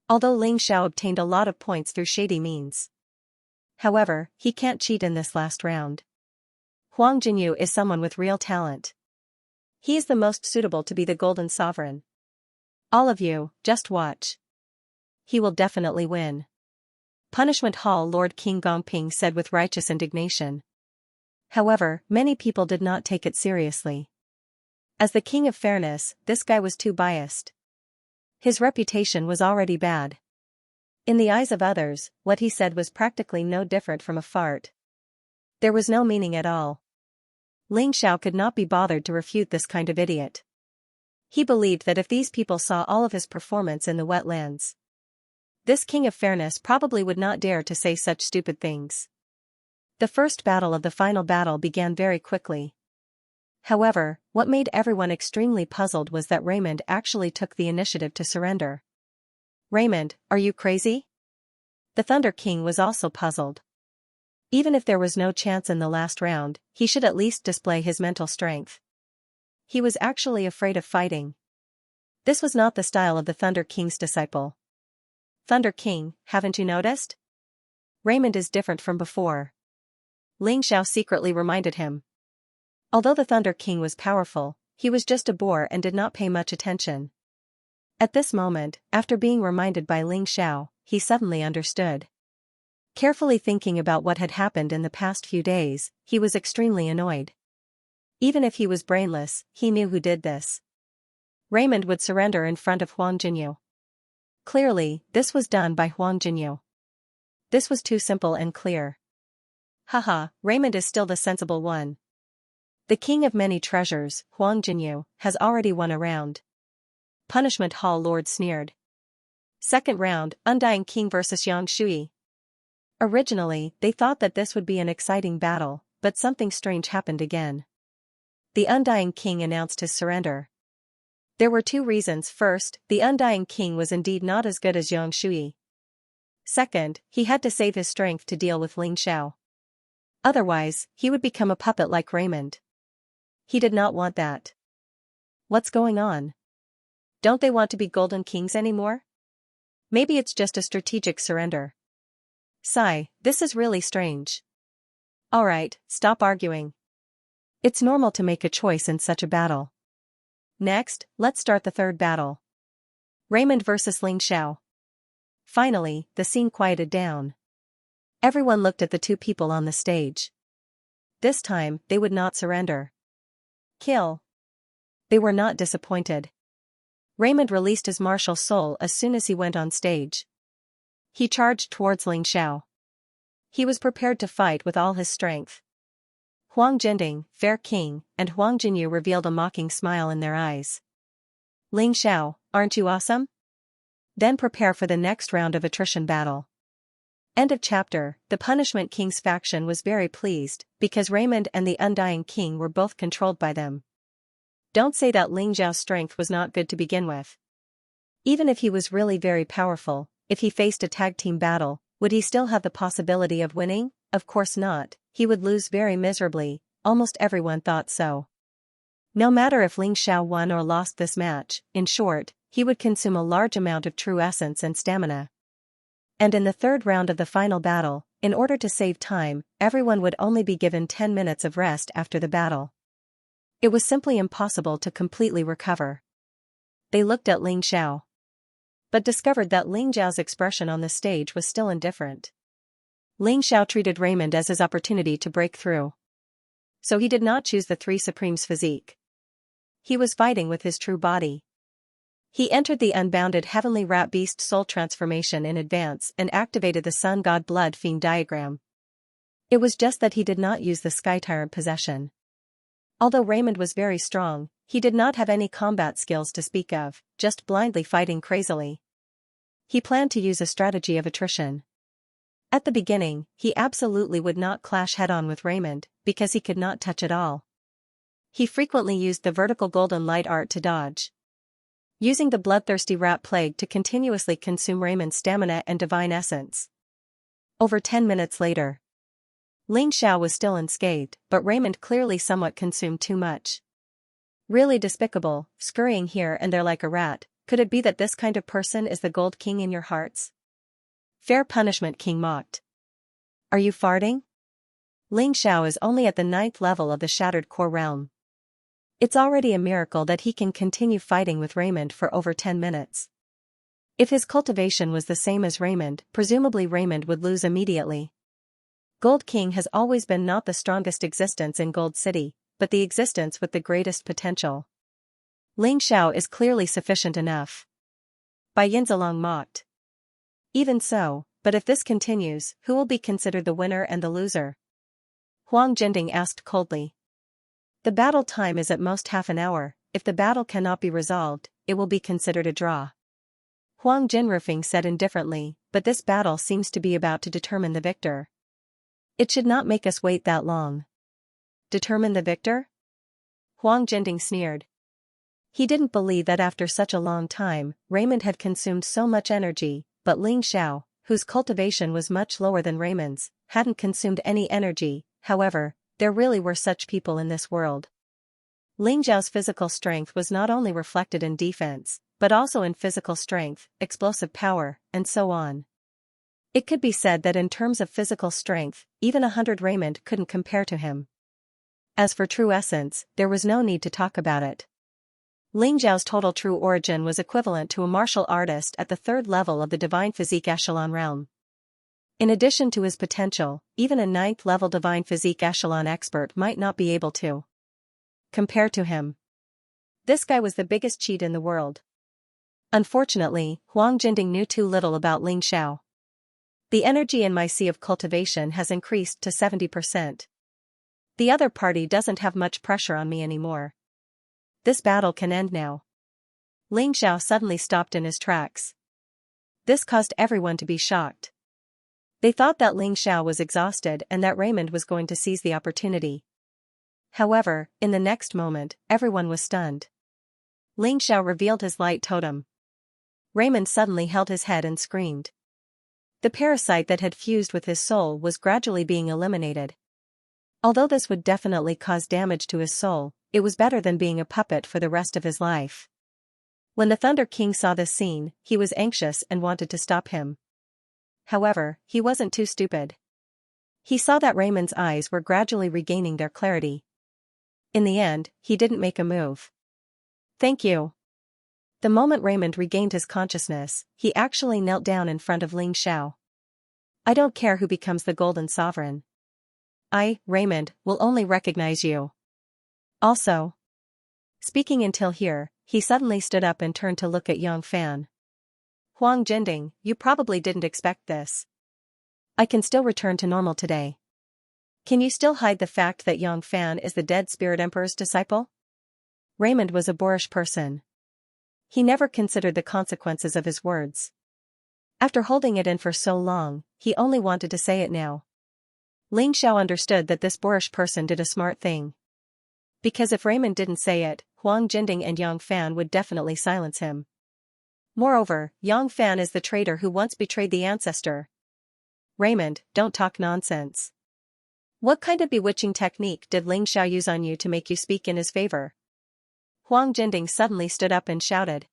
Although Ling Xiao obtained a lot of points through shady means. However, he can't cheat in this last round. Huang Jinyu is someone with real talent. He is the most suitable to be the Golden Sovereign. All of you, just watch. He will definitely win. Punishment Hall Lord King Gongping said with righteous indignation. However, many people did not take it seriously. As the King of Fairness, this guy was too biased. His reputation was already bad. In the eyes of others, what he said was practically no different from a fart. There was no meaning at all. Ling Xiao could not be bothered to refute this kind of idiot. He believed that if these people saw all of his performance in the wetlands, this king of fairness probably would not dare to say such stupid things. The first battle of the final battle began very quickly. However, what made everyone extremely puzzled was that Raymond actually took the initiative to surrender. Raymond, are you crazy? The Thunder King was also puzzled. Even if there was no chance in the last round, he should at least display his mental strength. He was actually afraid of fighting. This was not the style of the Thunder King's disciple. Thunder King, haven't you noticed? Raymond is different from before. Ling Xiao secretly reminded him. Although the Thunder King was powerful, he was just a boor and did not pay much attention. At this moment, after being reminded by Ling Xiao, he suddenly understood. Carefully thinking about what had happened in the past few days, he was extremely annoyed. Even if he was brainless, he knew who did this. Raymond would surrender in front of Huang Jinyu. Clearly, this was done by Huang Jinyu. This was too simple and clear. Haha, Raymond is still the sensible one. The king of many treasures, Huang Jinyu, has already won a round. Punishment Hall Lord sneered. Second round, Undying King vs Xianxia. Originally, they thought that this would be an exciting battle, but something strange happened again. The Undying King announced his surrender. There were two reasons. First, the Undying King was indeed not as good as Xianxia. Second, he had to save his strength to deal with Ling Xiao. Otherwise, he would become a puppet like Raymond. He did not want that. What's going on? Don't they want to be Golden Kings anymore? Maybe it's just a strategic surrender. Sigh, this is really strange. Alright, stop arguing. It's normal to make a choice in such a battle. Next, let's start the third battle. Raymond vs Ling Xiao. Finally, the scene quieted down. Everyone looked at the two people on the stage. This time, they would not surrender. Kill. They were not disappointed. Raymond released his martial soul as soon as he went on stage. He charged towards Ling Xiao. He was prepared to fight with all his strength. Huang Jinding, Fair King, and Huang Jinyu revealed a mocking smile in their eyes. Ling Xiao, aren't you awesome? Then prepare for the next round of attrition battle. End of chapter. The Punishment King's faction was very pleased, because Raymond and the Undying King were both controlled by them. Don't say that Ling Xiao's strength was not good to begin with. Even if he was really very powerful, if he faced a tag team battle, would he still have the possibility of winning? Of course not, he would lose very miserably, almost everyone thought so. No matter if Ling Xiao won or lost this match, in short, he would consume a large amount of true essence and stamina. And in the third round of the final battle, in order to save time, everyone would only be given 10 minutes of rest after the battle. It was simply impossible to completely recover. They looked at Ling Xiao, but discovered that Ling Xiao's expression on the stage was still indifferent. Ling Xiao treated Raymond as his opportunity to break through. So he did not choose the Three Supremes physique. He was fighting with his true body. He entered the unbounded heavenly rat beast soul transformation in advance and activated the Sun God Blood Fiend diagram. It was just that he did not use the Sky Tyrant possession. Although Raymond was very strong, he did not have any combat skills to speak of, just blindly fighting crazily. He planned to use a strategy of attrition. At the beginning, he absolutely would not clash head-on with Raymond, because he could not touch at all. He frequently used the vertical golden light art to dodge, using the bloodthirsty rat plague to continuously consume Raymond's stamina and divine essence. Over 10 minutes later, Ling Xiao was still unscathed, but Raymond clearly somewhat consumed too much. Really despicable, scurrying here and there like a rat. Could it be that this kind of person is the Gold King in your hearts? Fair Punishment King mocked. Are you farting? Ling Xiao is only at the 9th level of the Shattered Core Realm. It's already a miracle that he can continue fighting with Raymond for over 10 minutes. If his cultivation was the same as Raymond, presumably Raymond would lose immediately. Gold King has always been not the strongest existence in Gold City, but the existence with the greatest potential. Ling Xiao is clearly sufficient enough. Bai Yinzalong mocked. Even so, but if this continues, who will be considered the winner and the loser? Huang Jinding asked coldly. The battle time is at most half an hour. If the battle cannot be resolved, it will be considered a draw. Huang Jinrufeng said indifferently, but this battle seems to be about to determine the victor. It should not make us wait that long. Determine the victor? Huang Jinding sneered. He didn't believe that after such a long time, Raymond had consumed so much energy, but Ling Xiao, whose cultivation was much lower than Raymond's, hadn't consumed any energy. However, there really were such people in this world. Ling Xiao's physical strength was not only reflected in defense, but also in physical strength, explosive power, and so on. It could be said that in terms of physical strength, even 100 Raymond couldn't compare to him. As for true essence, there was no need to talk about it. Ling Xiao's total true origin was equivalent to a martial artist at the 3rd level of the divine physique echelon realm. In addition to his potential, even a 9th level divine physique echelon expert might not be able to compare to him. This guy was the biggest cheat in the world. Unfortunately, Huang Jinding knew too little about Ling Xiao. The energy in my sea of cultivation has increased to 70%. The other party doesn't have much pressure on me anymore. This battle can end now. Ling Xiao suddenly stopped in his tracks. This caused everyone to be shocked. They thought that Ling Xiao was exhausted and that Raymond was going to seize the opportunity. However, in the next moment, everyone was stunned. Ling Xiao revealed his light totem. Raymond suddenly held his head and screamed. The parasite that had fused with his soul was gradually being eliminated. Although this would definitely cause damage to his soul, it was better than being a puppet for the rest of his life. When the Thunder King saw this scene, he was anxious and wanted to stop him. However, he wasn't too stupid. He saw that Raymond's eyes were gradually regaining their clarity. In the end, he didn't make a move. Thank you. The moment Raymond regained his consciousness, he actually knelt down in front of Ling Xiao. I don't care who becomes the Golden Sovereign. I, Raymond, will only recognize you. Also. Speaking until here, he suddenly stood up and turned to look at Yang Fan. Huang Jinding, you probably didn't expect this. I can still return to normal today. Can you still hide the fact that Yang Fan is the dead Spirit Emperor's disciple? Raymond was a boorish person. He never considered the consequences of his words. After holding it in for so long, he only wanted to say it now. Ling Xiao understood that this boorish person did a smart thing. Because if Raymond didn't say it, Huang Jinding and Yang Fan would definitely silence him. Moreover, Yang Fan is the traitor who once betrayed the ancestor. Raymond, don't talk nonsense. What kind of bewitching technique did Ling Xiao use on you to make you speak in his favor? Huang Jinding suddenly stood up and shouted.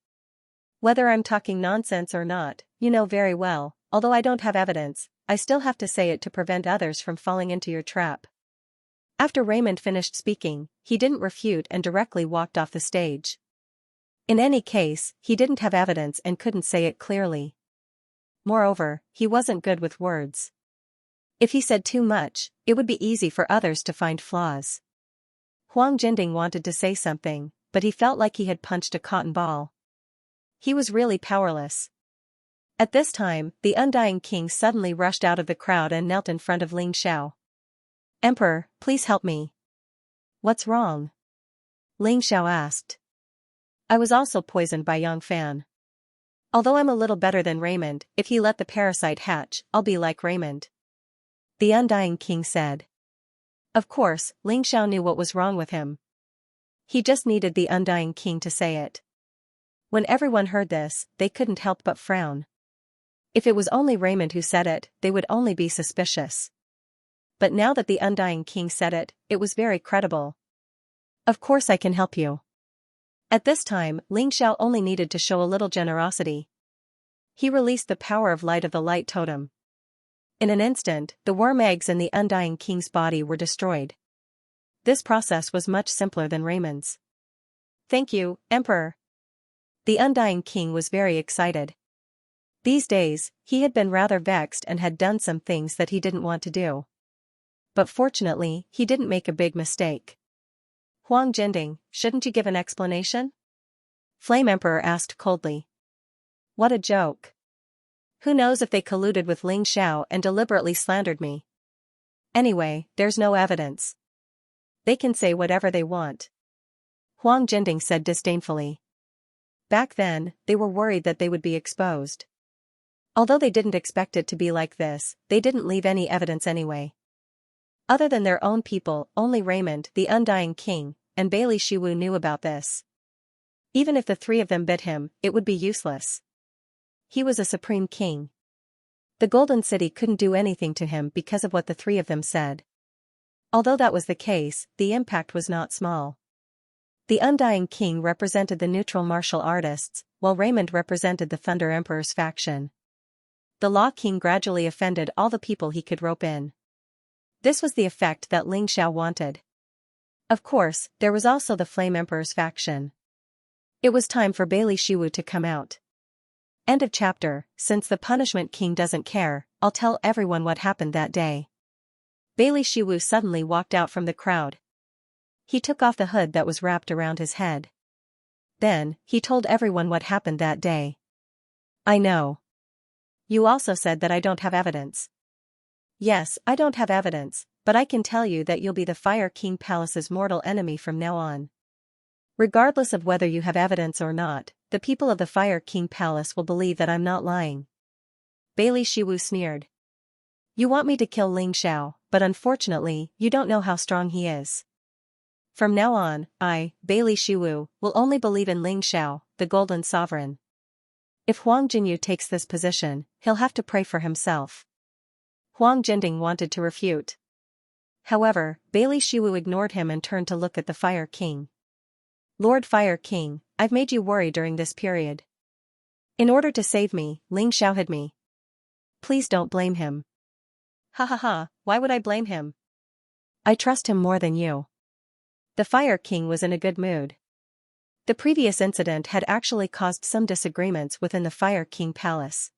Whether I'm talking nonsense or not, you know very well, although I don't have evidence, I still have to say it to prevent others from falling into your trap. After Raymond finished speaking, he didn't refute and directly walked off the stage. In any case, he didn't have evidence and couldn't say it clearly. Moreover, he wasn't good with words. If he said too much, it would be easy for others to find flaws. Huang Jinding wanted to say something, but he felt like he had punched a cotton ball. He was really powerless. At this time, the Undying King suddenly rushed out of the crowd and knelt in front of Ling Xiao. Emperor, please help me. What's wrong? Ling Xiao asked. I was also poisoned by Yang Fan. Although I'm a little better than Raymond, if he let the parasite hatch, I'll be like Raymond. The Undying King said. Of course, Ling Xiao knew what was wrong with him. He just needed the Undying King to say it. When everyone heard this, they couldn't help but frown. If it was only Raymond who said it, they would only be suspicious. But now that the Undying King said it, it was very credible. Of course I can help you. At this time, Ling Xiao only needed to show a little generosity. He released the power of light of the light totem. In an instant, the worm eggs in the Undying King's body were destroyed. This process was much simpler than Raymond's. Thank you, Emperor. The Undying King was very excited. These days, he had been rather vexed and had done some things that he didn't want to do. But fortunately, he didn't make a big mistake. Huang Jinding, shouldn't you give an explanation? Flame Emperor asked coldly. What a joke. Who knows if they colluded with Ling Xiao and deliberately slandered me? Anyway, there's no evidence. They can say whatever they want. Huang Jinding said disdainfully. Back then, they were worried that they would be exposed. Although they didn't expect it to be like this, they didn't leave any evidence anyway. Other than their own people, only Raymond, the Undying King, and Bailey Shiwu knew about this. Even if the three of them bit him, it would be useless. He was a supreme king. The Golden City couldn't do anything to him because of what the three of them said. Although that was the case, the impact was not small. The Undying King represented the neutral martial artists, while Raymond represented the Thunder Emperor's faction. The Law King gradually offended all the people he could rope in. This was the effect that Ling Xiao wanted. Of course, there was also the Flame Emperor's faction. It was time for Bailey Shiwu to come out. End of chapter. Since the Punishment King doesn't care, I'll tell everyone what happened that day. Bailey Shiwu suddenly walked out from the crowd. He took off the hood that was wrapped around his head. Then, he told everyone what happened that day. I know. You also said that I don't have evidence. Yes, I don't have evidence, but I can tell you that you'll be the Fire King Palace's mortal enemy from now on. Regardless of whether you have evidence or not, the people of the Fire King Palace will believe that I'm not lying. Bailey Shiwu sneered. You want me to kill Ling Xiao, but unfortunately, you don't know how strong he is. From now on, I, Bailey Shiwu, will only believe in Ling Xiao, the Golden Sovereign. If Huang Jinyu takes this position, he'll have to pray for himself. Huang Jinding wanted to refute. However, Bailey Shiwu ignored him and turned to look at the Fire King. Lord Fire King, I've made you worry during this period. In order to save me, Ling Xiao hid me. Please don't blame him. Ha ha ha, why would I blame him? I trust him more than you. The Fire King was in a good mood. The previous incident had actually caused some disagreements within the Fire King Palace.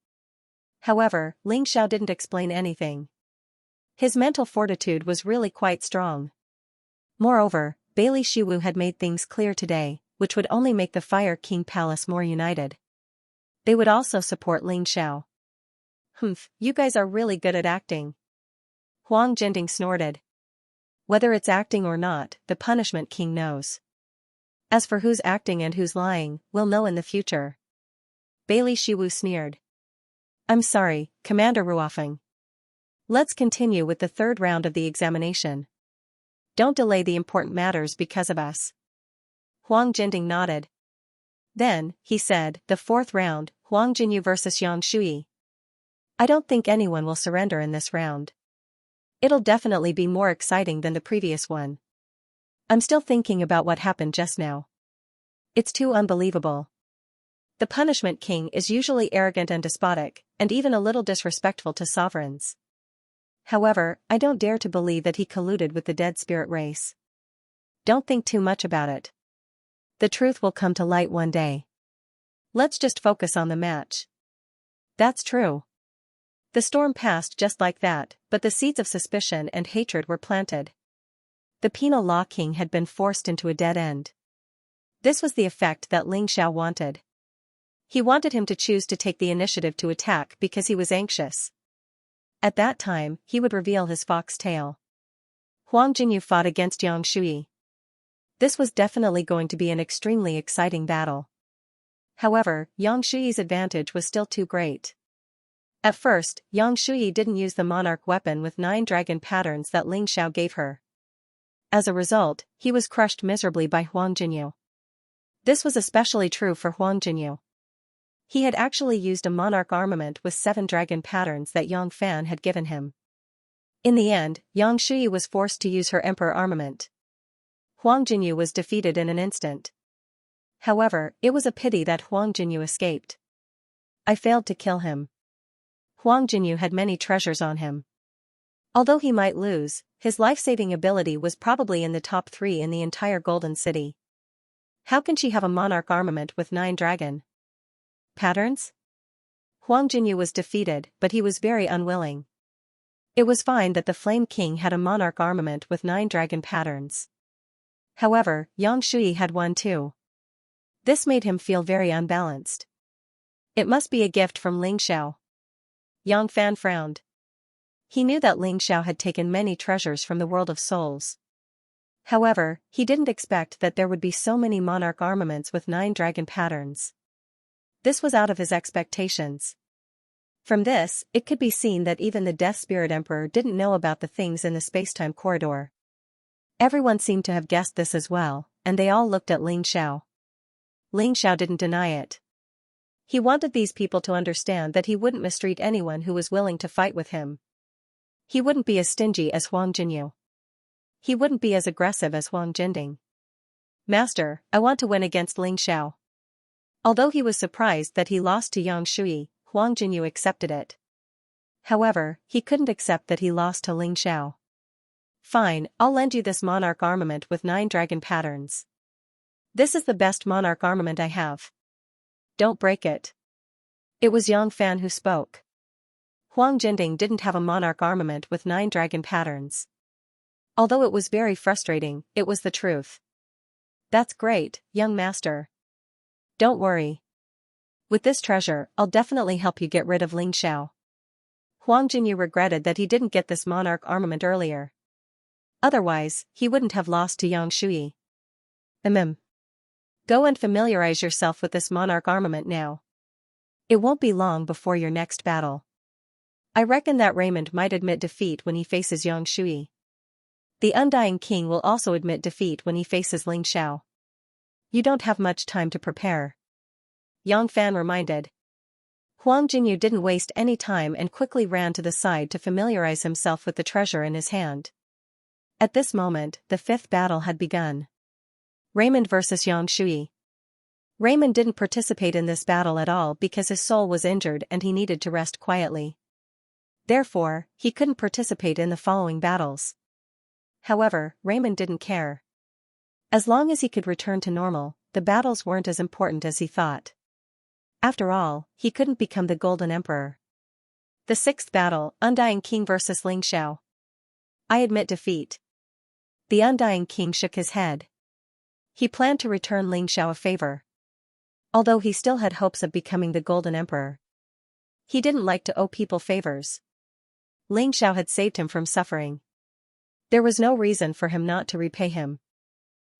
However, Ling Xiao didn't explain anything. His mental fortitude was really quite strong. Moreover, Bailey Shiwu had made things clear today, which would only make the Fire King Palace more united. They would also support Ling Xiao. Humph, you guys are really good at acting. Huang Jinding snorted. Whether it's acting or not, the Punishment King knows. As for who's acting and who's lying, we'll know in the future. Bailey Shiwu sneered. I'm sorry, Commander Ruofeng. Let's continue with the third round of the examination. Don't delay the important matters because of us. Huang Jinding nodded. Then, he said, the fourth round, Huang Jinyu vs Xianxia. I don't think anyone will surrender in this round. It'll definitely be more exciting than the previous one. I'm still thinking about what happened just now. It's too unbelievable. The Punishment King is usually arrogant and despotic, and even a little disrespectful to sovereigns. However, I don't dare to believe that he colluded with the dead spirit race. Don't think too much about it. The truth will come to light one day. Let's just focus on the match. That's true. The storm passed just like that, but the seeds of suspicion and hatred were planted. The penal law king had been forced into a dead end. This was the effect that Ling Xiao wanted. He wanted him to choose to take the initiative to attack because he was anxious. At that time, he would reveal his fox tail. Huang Jinyu fought against Yang Shui. This was definitely going to be an extremely exciting battle. However, Yang Shui's advantage was still too great. At first, Yang Shui didn't use the monarch weapon with 9 dragon patterns that Ling Xiao gave her. As a result, he was crushed miserably by Huang Jinyu. This was especially true for Huang Jinyu. He had actually used a monarch armament with 7 dragon patterns that Yang Fan had given him. In the end, Yang Shui was forced to use her emperor armament. Huang Jinyu was defeated in an instant. However, it was a pity that Huang Jinyu escaped. I failed to kill him. Huang Jinyu had many treasures on him. Although he might lose, his life-saving ability was probably in the top 3 in the entire Golden City. How can she have a monarch armament with 9 dragon patterns? Huang Jinyu was defeated, but he was very unwilling. It was fine that the Flame King had a monarch armament with 9 dragon patterns. However, Yang Shui had one too. This made him feel very unbalanced. It must be a gift from Ling Xiao. Yang Fan frowned. He knew that Ling Xiao had taken many treasures from the world of souls. However, he didn't expect that there would be so many monarch armaments with 9 dragon patterns. This was out of his expectations. From this, it could be seen that even the Death Spirit Emperor didn't know about the things in the spacetime corridor. Everyone seemed to have guessed this as well, and they all looked at Ling Xiao. Ling Xiao didn't deny it. He wanted these people to understand that he wouldn't mistreat anyone who was willing to fight with him. He wouldn't be as stingy as Huang Jinyu. He wouldn't be as aggressive as Huang Jinding. Master, I want to win against Ling Xiao. Although he was surprised that he lost to Yang Shui, Huang Jinyu accepted it. However, he couldn't accept that he lost to Ling Xiao. Fine, I'll lend you this monarch armament with 9 dragon patterns. This is the best monarch armament I have. Don't break it. It was Yang Fan who spoke. Huang Jinding didn't have a monarch armament with 9 dragon patterns. Although it was very frustrating, it was the truth. That's great, young master. Don't worry. With this treasure, I'll definitely help you get rid of Ling Xiao. Huang Jinyu regretted that he didn't get this monarch armament earlier. Otherwise, he wouldn't have lost to Yang Shui. Go and familiarize yourself with this monarch armament now. It won't be long before your next battle. I reckon that Raymond might admit defeat when he faces Yang Shui. The Undying King will also admit defeat when he faces Ling Xiao. You don't have much time to prepare. Yang Fan reminded. Huang Jinyu didn't waste any time and quickly ran to the side to familiarize himself with the treasure in his hand. At this moment, the 5th battle had begun. Raymond versus Yang Shui. Raymond didn't participate in this battle at all because his soul was injured and he needed to rest quietly. Therefore, he couldn't participate in the following battles. However, Raymond didn't care. As long as he could return to normal, the battles weren't as important as he thought. After all, he couldn't become the Golden Emperor. The 6th battle, Undying King versus Ling Xiao. I admit defeat. The Undying King shook his head. He planned to return Ling Xiao a favor. Although he still had hopes of becoming the Golden Emperor. He didn't like to owe people favors. Ling Xiao had saved him from suffering. There was no reason for him not to repay him.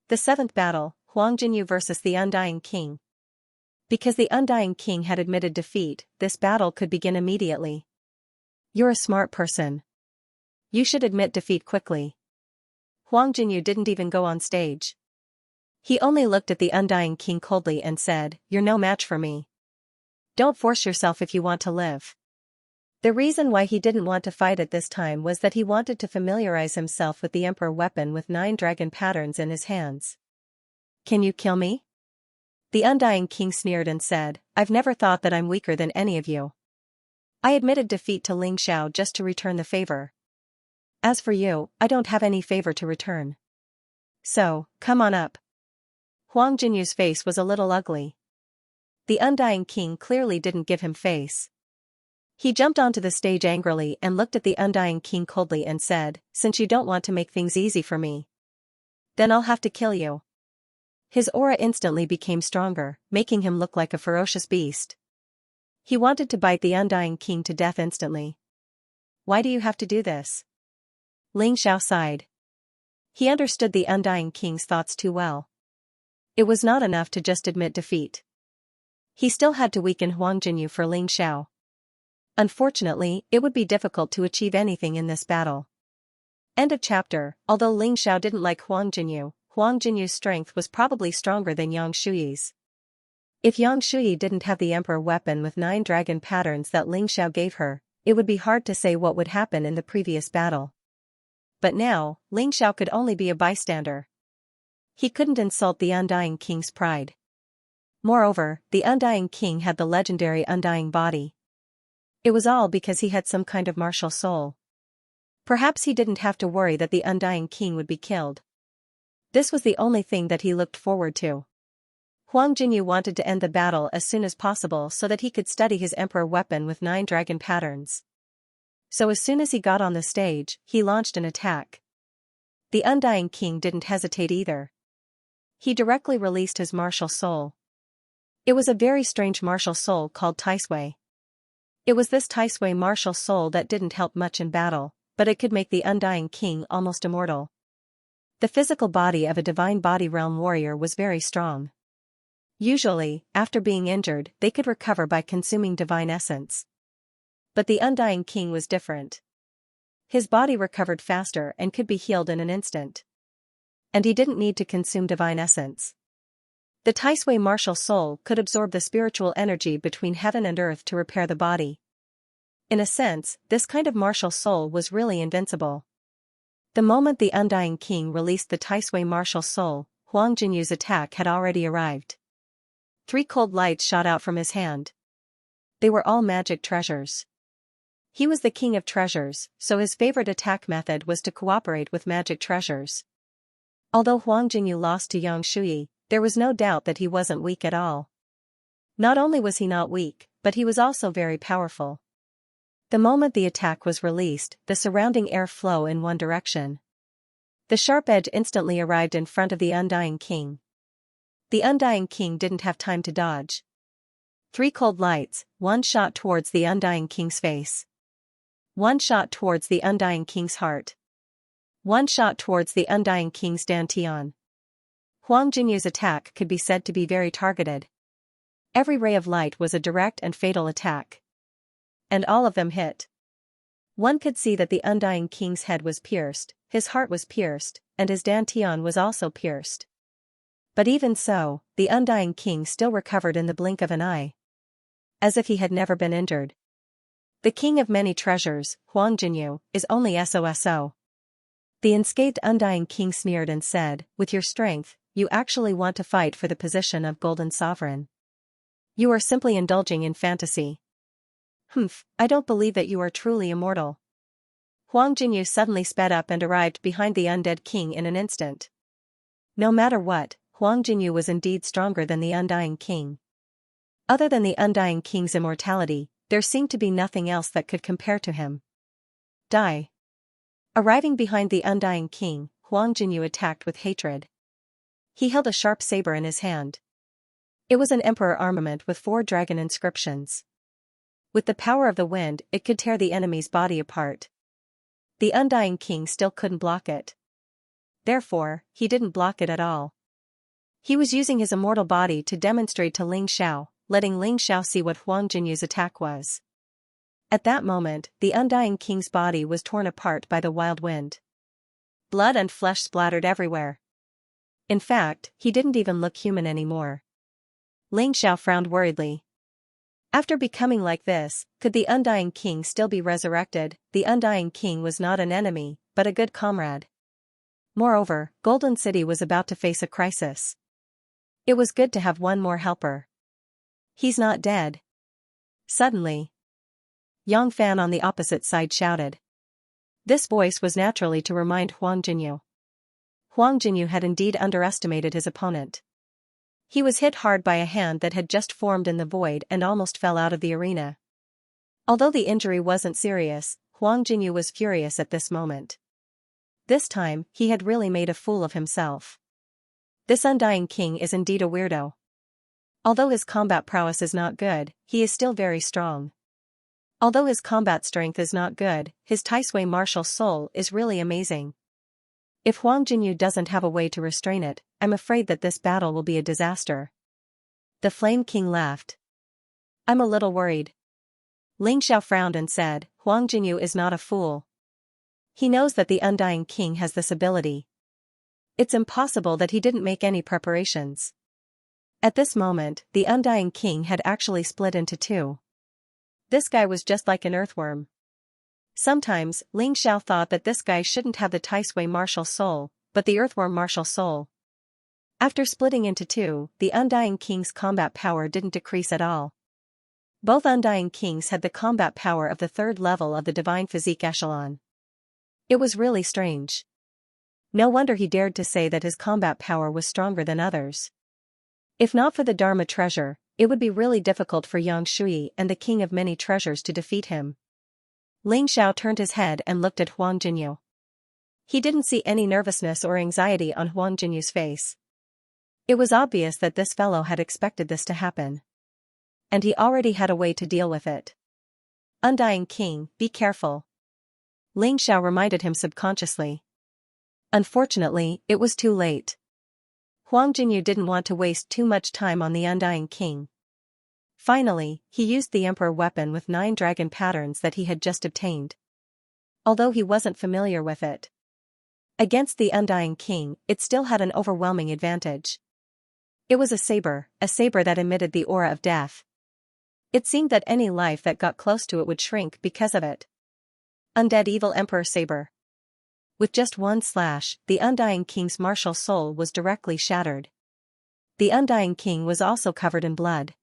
The 7th battle, Huang Jinyu versus the Undying King. Because the Undying King had admitted defeat, this battle could begin immediately. You're a smart person. You should admit defeat quickly. Huang Jinyu didn't even go on stage. He only looked at the Undying King coldly and said, "You're no match for me. Don't force yourself if you want to live." The reason why he didn't want to fight at this time was that he wanted to familiarize himself with the Emperor weapon with 9 dragon patterns in his hands. Can you kill me? The Undying King sneered and said, I've never thought that I'm weaker than any of you. I admitted defeat to Ling Xiao just to return the favor. As for you, I don't have any favor to return. So, come on up. Huang Jinyu's face was a little ugly. The Undying King clearly didn't give him face. He jumped onto the stage angrily and looked at the Undying King coldly and said, Since you don't want to make things easy for me, then I'll have to kill you. His aura instantly became stronger, making him look like a ferocious beast. He wanted to bite the Undying King to death instantly. Why do you have to do this? Ling Xiao sighed. He understood the Undying King's thoughts too well. It was not enough to just admit defeat. He still had to weaken Huang Jinyu for Ling Xiao. Unfortunately, it would be difficult to achieve anything in this battle. End of chapter. Although Ling Xiao didn't like Huang Jinyu's strength was probably stronger than Yang Shui's. If Yang Shui didn't have the Emperor weapon with 9 dragon patterns that Ling Xiao gave her, it would be hard to say what would happen in the previous battle. But now, Ling Xiao could only be a bystander. He couldn't insult the Undying King's pride. Moreover, the Undying King had the legendary Undying Body. It was all because he had some kind of martial soul. Perhaps he didn't have to worry that the Undying King would be killed. This was the only thing that he looked forward to. Huang Jinyu wanted to end the battle as soon as possible so that he could study his Emperor weapon with 9 dragon patterns. So as soon as he got on the stage, he launched an attack. The Undying King didn't hesitate either. He directly released his martial soul. It was a very strange martial soul called Tai Sui. It was this Taisui martial soul that didn't help much in battle, but it could make the Undying King almost immortal. The physical body of a divine body realm warrior was very strong. Usually, after being injured, they could recover by consuming divine essence. But the Undying King was different. His body recovered faster and could be healed in an instant. And he didn't need to consume divine essence. The Taisui martial soul could absorb the spiritual energy between heaven and earth to repair the body. In a sense, this kind of martial soul was really invincible. The moment the Undying King released the Taisui martial soul, Huang Jinyu's attack had already arrived. 3 cold lights shot out from his hand. They were all magic treasures. He was the king of treasures, so his favorite attack method was to cooperate with magic treasures. Although Huang Jinyu lost to Yang Shuyi, there was no doubt that he wasn't weak at all. Not only was he not weak, but he was also very powerful. The moment the attack was released, the surrounding air flowed in one direction. The sharp edge instantly arrived in front of the Undying King. The Undying King didn't have time to dodge. 3 cold lights, 1 shot towards the Undying King's face. 1 shot towards the Undying King's heart. 1 shot towards the Undying King's dantian. Huang Jinyu's attack could be said to be very targeted. Every ray of light was a direct and fatal attack. And all of them hit. One could see that the Undying King's head was pierced, his heart was pierced, and his dantian was also pierced. But even so, the Undying King still recovered in the blink of an eye. As if he had never been injured. The king of many treasures, Huang Jinyu, is only SOSO. The unscathed Undying King sneered and said, "With your strength, you actually want to fight for the position of Golden Sovereign. You are simply indulging in fantasy. Humph, I don't believe that you are truly immortal." Huang Jinyu suddenly sped up and arrived behind the undead king in an instant. No matter what, Huang Jinyu was indeed stronger than the Undying King. Other than the Undying King's immortality, there seemed to be nothing else that could compare to him. Die. Arriving behind the Undying King, Huang Jinyu attacked with hatred. He held a sharp saber in his hand. It was an emperor armament with 4 dragon inscriptions. With the power of the wind, it could tear the enemy's body apart. The Undying King still couldn't block it. Therefore, he didn't block it at all. He was using his immortal body to demonstrate to Ling Xiao, letting Ling Xiao see what Huang Jinyu's attack was. At that moment, the Undying King's body was torn apart by the wild wind. Blood and flesh splattered everywhere. In fact, he didn't even look human anymore. Ling Xiao frowned worriedly. After becoming like this, could the Undying King still be resurrected? The Undying King was not an enemy, but a good comrade. Moreover, Golden City was about to face a crisis. It was good to have one more helper. He's not dead. Suddenly, Yang Fan on the opposite side shouted. This voice was naturally to remind Huang Jinyu. Huang Jinyu had indeed underestimated his opponent. He was hit hard by a hand that had just formed in the void and almost fell out of the arena. Although the injury wasn't serious, Huang Jinyu was furious at this moment. This time, he had really made a fool of himself. This Undying King is indeed a weirdo. Although his combat prowess is not good, he is still very strong. Although his combat strength is not good, his Taisui martial soul is really amazing. If Huang Jinyu doesn't have a way to restrain it, I'm afraid that this battle will be a disaster. The Flame King laughed. I'm a little worried. Ling Xiao frowned and said, Huang Jinyu is not a fool. He knows that the Undying King has this ability. It's impossible that he didn't make any preparations. At this moment, the Undying King had actually split into 2. This guy was just like an earthworm. Sometimes, Ling Xiao thought that this guy shouldn't have the Taisui martial soul, but the earthworm martial soul. After splitting into 2, the Undying King's combat power didn't decrease at all. Both Undying Kings had the combat power of the 3rd level of the Divine Physique Echelon. It was really strange. No wonder he dared to say that his combat power was stronger than others. If not for the Dharma treasure, it would be really difficult for Yang Shui and the King of Many Treasures to defeat him. Ling Xiao turned his head and looked at Huang Jinyu. He didn't see any nervousness or anxiety on Huang Jinyu's face. It was obvious that this fellow had expected this to happen. And he already had a way to deal with it. Undying King, be careful. Ling Xiao reminded him subconsciously. Unfortunately, it was too late. Huang Jinyu didn't want to waste too much time on the Undying King. Finally, he used the Emperor weapon with 9 dragon patterns that he had just obtained. Although he wasn't familiar with it against the Undying King, it still had an overwhelming advantage. It was a saber that emitted the aura of death. It seemed that any life that got close to it would shrink because of it. Undead Evil Emperor Saber. With just one slash, the Undying King's martial soul was directly shattered. The Undying King was also covered in blood.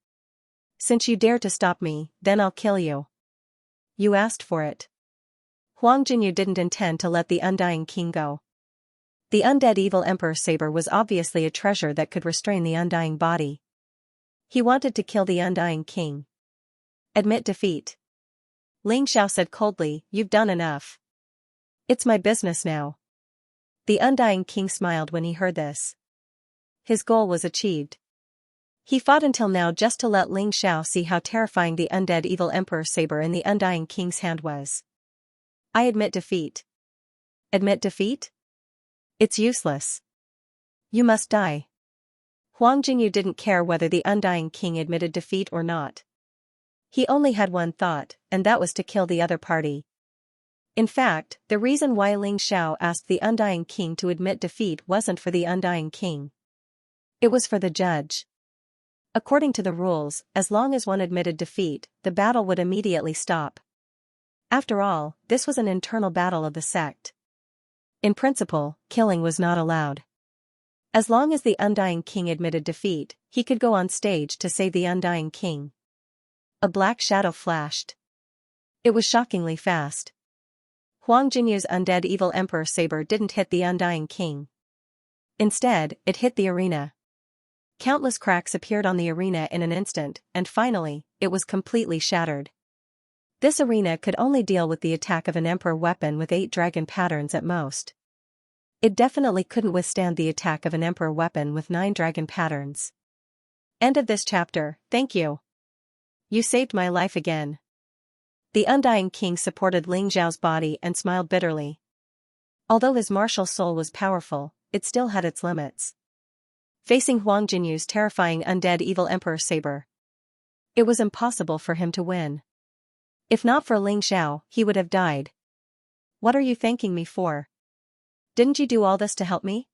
Since you dare to stop me, then I'll kill you. You asked for it. Huang Jinyu didn't intend to let the Undying King go. The Undead Evil Emperor Saber was obviously a treasure that could restrain the undying body. He wanted to kill the Undying King. Admit defeat. Ling Xiao said coldly, you've done enough. It's my business now. The Undying King smiled when he heard this. His goal was achieved. He fought until now just to let Ling Xiao see how terrifying the Undead Evil Emperor Saber in the Undying King's hand was. I admit defeat. Admit defeat? It's useless. You must die. Huang Jinyu didn't care whether the Undying King admitted defeat or not. He only had one thought, and that was to kill the other party. In fact, the reason why Ling Xiao asked the Undying King to admit defeat wasn't for the Undying King. It was for the judge. According to the rules, as long as one admitted defeat, the battle would immediately stop. After all, this was an internal battle of the sect. In principle, killing was not allowed. As long as the Undying King admitted defeat, he could go on stage to save the Undying King. A black shadow flashed. It was shockingly fast. Huang Jinyu's Undead Evil Emperor Saber didn't hit the Undying King. Instead, it hit the arena. Countless cracks appeared on the arena in an instant, and finally, it was completely shattered. This arena could only deal with the attack of an Emperor weapon with 8 dragon patterns at most. It definitely couldn't withstand the attack of an Emperor weapon with 9 dragon patterns. End of this chapter, thank you. You saved my life again. The Undying King supported Ling Xiao's body and smiled bitterly. Although his martial soul was powerful, it still had its limits. Facing Huang Jinyu's terrifying Undead Evil Emperor Saber, it was impossible for him to win. If not for Ling Xiao, he would have died. What are you thanking me for? Didn't you do all this to help me?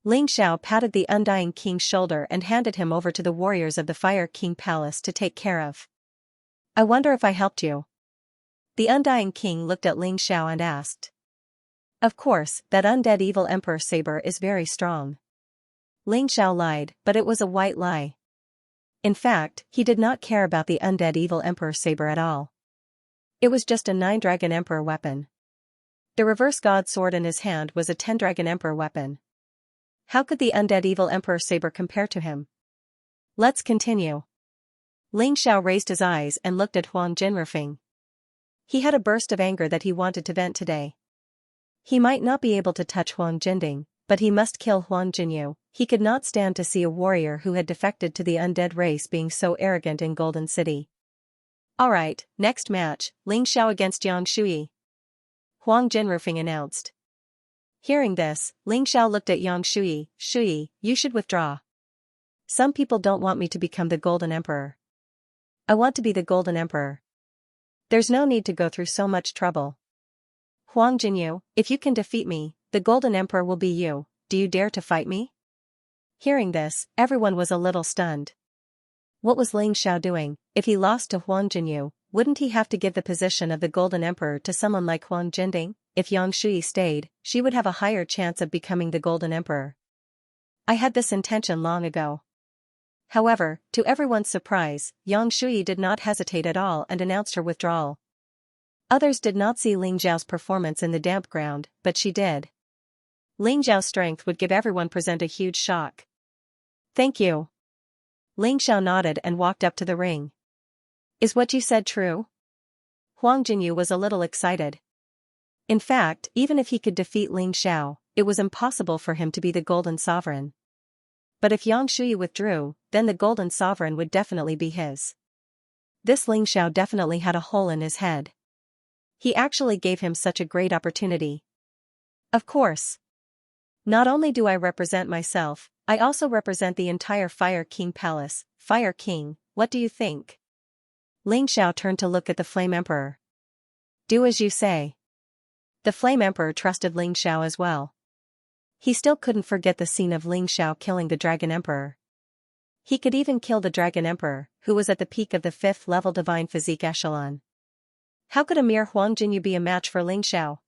Ling Xiao patted the Undying King's shoulder and handed him over to the warriors of the Fire King Palace to take care of. I wonder if I helped you. The Undying King looked at Ling Xiao and asked. Of course, that Undead Evil Emperor Saber is very strong. Ling Xiao lied, but it was a white lie. In fact, he did not care about the Undead Evil Emperor Saber at all. It was just a 9-dragon Emperor weapon. The Reverse God Sword in his hand was a 10-dragon Emperor weapon. How could the Undead Evil Emperor Saber compare to him? Let's continue. Ling Xiao raised his eyes and looked at Huang Jinrufeng. He had a burst of anger that he wanted to vent today. He might not be able to touch Huang Jinding, but he must kill Huang Jinyu. He could not stand to see a warrior who had defected to the undead race being so arrogant in Golden City. Alright, next match, Ling Xiao against Yang Shui. Huang Jinrufeng announced. Hearing this, Ling Xiao looked at Yang Shui. Shui, you should withdraw. Some people don't want me to become the Golden Emperor. I want to be the Golden Emperor. There's no need to go through so much trouble. Huang Jinyu, if you can defeat me, the Golden Emperor will be you. Do you dare to fight me? Hearing this, everyone was a little stunned. What was Ling Xiao doing? If he lost to Huang Jinyu, wouldn't he have to give the position of the Golden Emperor to someone like Huang Jinding? If Yang Shui stayed, she would have a higher chance of becoming the Golden Emperor. I had this intention long ago. However, to everyone's surprise, Yang Shui did not hesitate at all and announced her withdrawal. Others did not see Ling Xiao's performance in the damp ground, but she did. Ling Xiao's strength would give everyone present a huge shock. Thank you. Ling Xiao nodded and walked up to the ring. Is what you said true? Huang Jinyu was a little excited. In fact, even if he could defeat Ling Xiao, it was impossible for him to be the Golden Sovereign. But if Yang Shui withdrew, then the Golden Sovereign would definitely be his. This Ling Xiao definitely had a hole in his head. He actually gave him such a great opportunity. Of course. Not only do I represent myself, I also represent the entire Fire King Palace. Fire King, what do you think? Ling Xiao turned to look at the Flame Emperor. Do as you say. The Flame Emperor trusted Ling Xiao as well. He still couldn't forget the scene of Ling Xiao killing the Dragon Emperor. He could even kill the Dragon Emperor, who was at the peak of the 5th level Divine Physique Echelon. How could a mere Huang Jinyu be a match for Ling Xiao?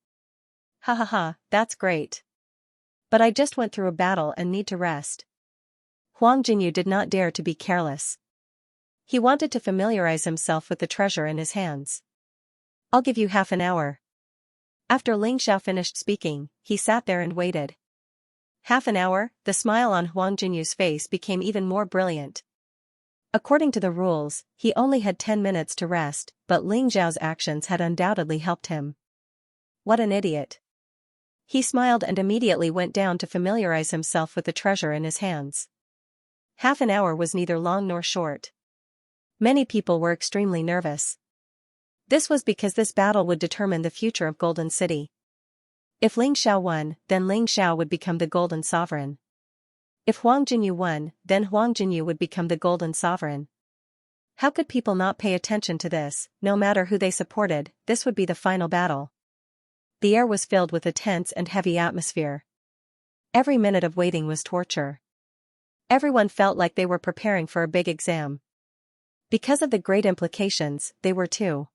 Ha ha ha, that's great. But I just went through a battle and need to rest. Huang Jinyu did not dare to be careless. He wanted to familiarize himself with the treasure in his hands. I'll give you half an hour. After Ling Xiao finished speaking, he sat there and waited. Half an hour, the smile on Huang Jinyu's face became even more brilliant. According to the rules, he only had 10 minutes to rest, but Ling Xiao's actions had undoubtedly helped him. What an idiot. He smiled and immediately went down to familiarize himself with the treasure in his hands. Half an hour was neither long nor short. Many people were extremely nervous. This was because this battle would determine the future of Golden City. If Ling Xiao won, then Ling Xiao would become the Golden Sovereign. If Huang Jinyu won, then Huang Jinyu would become the Golden Sovereign. How could people not pay attention to this? No matter who they supported, this would be the final battle. The air was filled with a tense and heavy atmosphere. Every minute of waiting was torture. Everyone felt like they were preparing for a big exam. Because of the great implications, they were too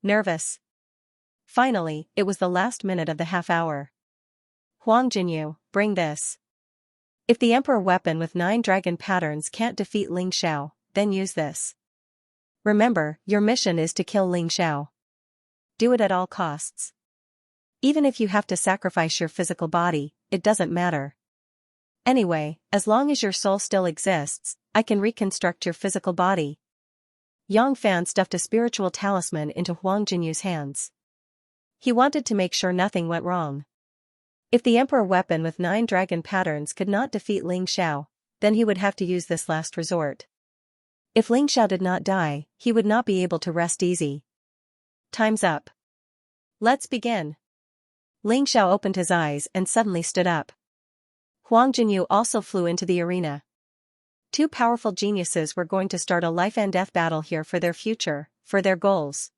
nervous. Finally, it was the last minute of the half hour. Huang Jinyu, bring this. If the Emperor weapon with 9 dragon patterns can't defeat Ling Xiao, then use this. Remember, your mission is to kill Ling Xiao. Do it at all costs. Even if you have to sacrifice your physical body, it doesn't matter. Anyway, as long as your soul still exists, I can reconstruct your physical body. Yang Fan stuffed a spiritual talisman into Huang Jinyu's hands. He wanted to make sure nothing went wrong. If the Emperor weapon with 9 dragon patterns could not defeat Ling Xiao, then he would have to use this last resort. If Ling Xiao did not die, he would not be able to rest easy. Time's up. Let's begin. Ling Xiao opened his eyes and suddenly stood up. Huang Jinyu also flew into the arena. 2 powerful geniuses were going to start a life and death battle here for their future, for their goals.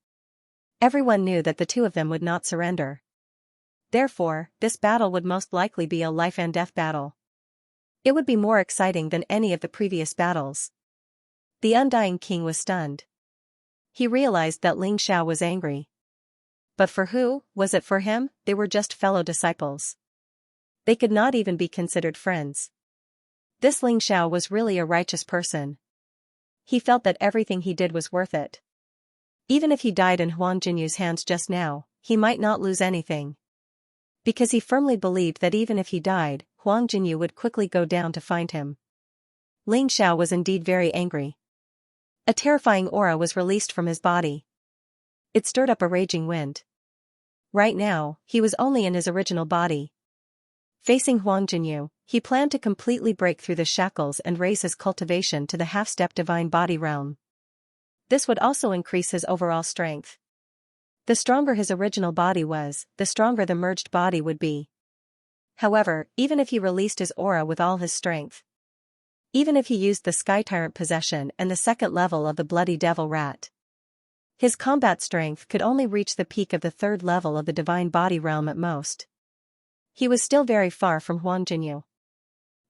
Everyone knew that the 2 of them would not surrender. Therefore, this battle would most likely be a life and death battle. It would be more exciting than any of the previous battles. The Undying King was stunned. He realized that Ling Xiao was angry. But for who? Was it for him? They were just fellow disciples. They could not even be considered friends. This Ling Xiao was really a righteous person. He felt that everything he did was worth it. Even if he died in Huang Jinyu's hands just now, he might not lose anything. Because he firmly believed that even if he died, Huang Jinyu would quickly go down to find him. Ling Xiao was indeed very angry. A terrifying aura was released from his body. It stirred up a raging wind. Right now, he was only in his original body. Facing Huang Jinyu, he planned to completely break through the shackles and raise his cultivation to the half-step divine body realm. This would also increase his overall strength. The stronger his original body was, the stronger the merged body would be. However, even if he released his aura with all his strength, even if he used the Sky Tyrant possession and the 2nd level of the Bloody Devil Rat, his combat strength could only reach the peak of the 3rd level of the divine body realm at most. He was still very far from Huang Jinyu.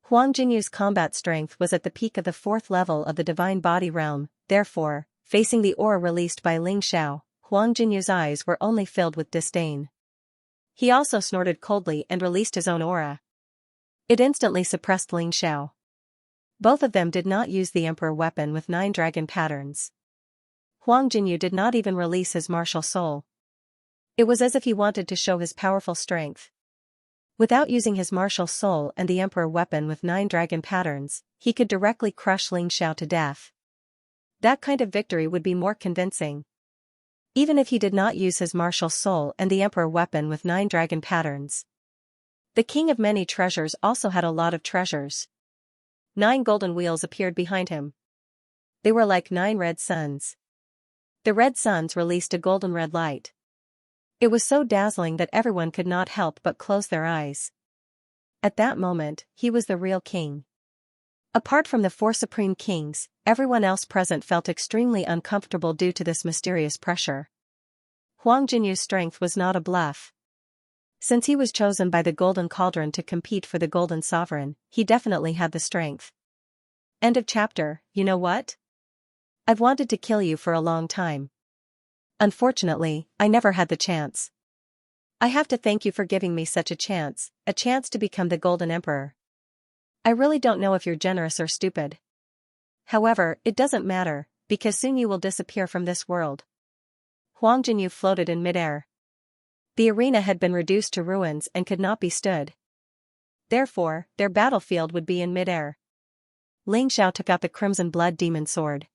Huang Jinyu's combat strength was at the peak of the 4th level of the divine body realm, therefore, facing the aura released by Ling Xiao, Huang Jinyu's eyes were only filled with disdain. He also snorted coldly and released his own aura. It instantly suppressed Ling Xiao. Both of them did not use the Emperor weapon with 9 dragon patterns. Huang Jinyu did not even release his martial soul. It was as if he wanted to show his powerful strength. Without using his martial soul and the Emperor weapon with 9 dragon patterns, he could directly crush Ling Xiao to death. That kind of victory would be more convincing. Even if he did not use his martial soul and the Emperor weapon with 9 dragon patterns. The King of Many Treasures also had a lot of treasures. 9 golden wheels appeared behind him. They were like 9 red suns. The red suns released a golden red light. It was so dazzling that everyone could not help but close their eyes. At that moment, he was the real king. Apart from the 4 supreme kings, everyone else present felt extremely uncomfortable due to this mysterious pressure. Huang Jinyu's strength was not a bluff. Since he was chosen by the Golden Cauldron to compete for the Golden Sovereign, he definitely had the strength. End of chapter. You know what? I've wanted to kill you for a long time. Unfortunately, I never had the chance. I have to thank you for giving me such a chance to become the Golden Emperor. I really don't know if you're generous or stupid. However, it doesn't matter, because soon you will disappear from this world. Huang Jinyu floated in midair. The arena had been reduced to ruins and could not be stood. Therefore, their battlefield would be in midair. Ling Xiao took out the Crimson Blood Demon Sword.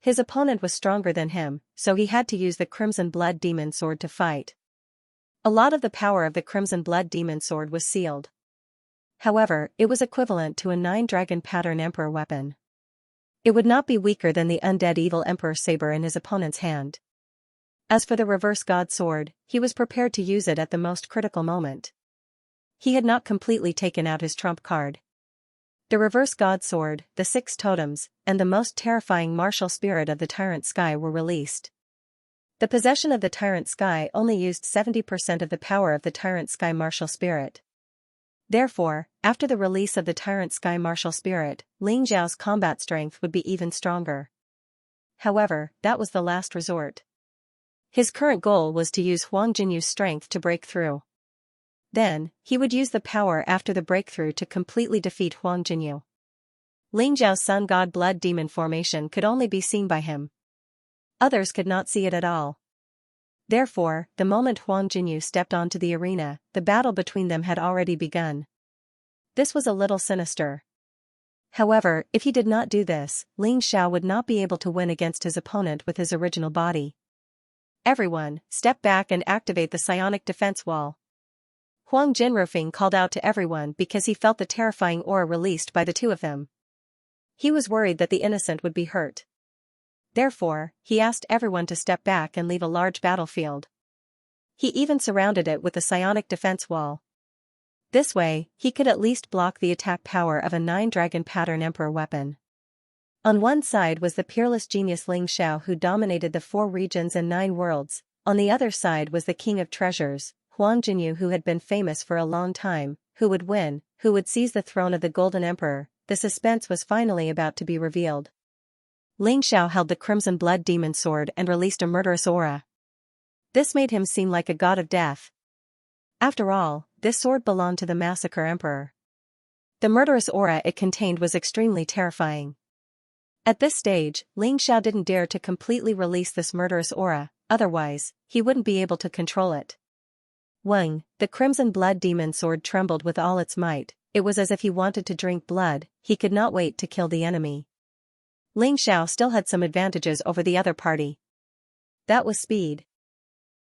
His opponent was stronger than him, so he had to use the Crimson Blood Demon Sword to fight. A lot of the power of the Crimson Blood Demon Sword was sealed. However, it was equivalent to a 9-dragon pattern Emperor weapon. It would not be weaker than the undead evil Emperor saber in his opponent's hand. As for the Reverse God Sword, he was prepared to use it at the most critical moment. He had not completely taken out his trump card. The Reverse God Sword, the 6 totems, and the most terrifying martial spirit of the Tyrant Sky were released. The possession of the Tyrant Sky only used 70% of the power of the Tyrant Sky martial spirit. Therefore, after the release of the Tyrant Sky martial spirit, Ling Xiao's combat strength would be even stronger. However, that was the last resort. His current goal was to use Huang Jinyu's strength to break through. Then, he would use the power after the breakthrough to completely defeat Huang Jinyu. Ling Xiao's Sun God Blood Demon formation could only be seen by him. Others could not see it at all. Therefore, the moment Huang Jinyu stepped onto the arena, the battle between them had already begun. This was a little sinister. However, if he did not do this, Ling Xiao would not be able to win against his opponent with his original body. Everyone, step back and activate the psionic defense wall. Huang Jinrufeng called out to everyone because he felt the terrifying aura released by the two of them. He was worried that the innocent would be hurt. Therefore, he asked everyone to step back and leave a large battlefield. He even surrounded it with a psionic defense wall. This way, he could at least block the attack power of a 9-dragon pattern Emperor weapon. On one side was the peerless genius Ling Xiao who dominated the 4 regions and 9 worlds, on the other side was the King of Treasures, Huang Jinyu, who had been famous for a long time. Who would win, who would seize the throne of the Golden Emperor? The suspense was finally about to be revealed. Ling Xiao held the Crimson Blood Demon Sword and released a murderous aura. This made him seem like a god of death. After all, this sword belonged to the Massacre Emperor. The murderous aura it contained was extremely terrifying. At this stage, Ling Xiao didn't dare to completely release this murderous aura, otherwise, he wouldn't be able to control it. Wang, the Crimson Blood Demon Sword trembled with all its might. It was as if he wanted to drink blood. He could not wait to kill the enemy. Ling Xiao still had some advantages over the other party. That was speed.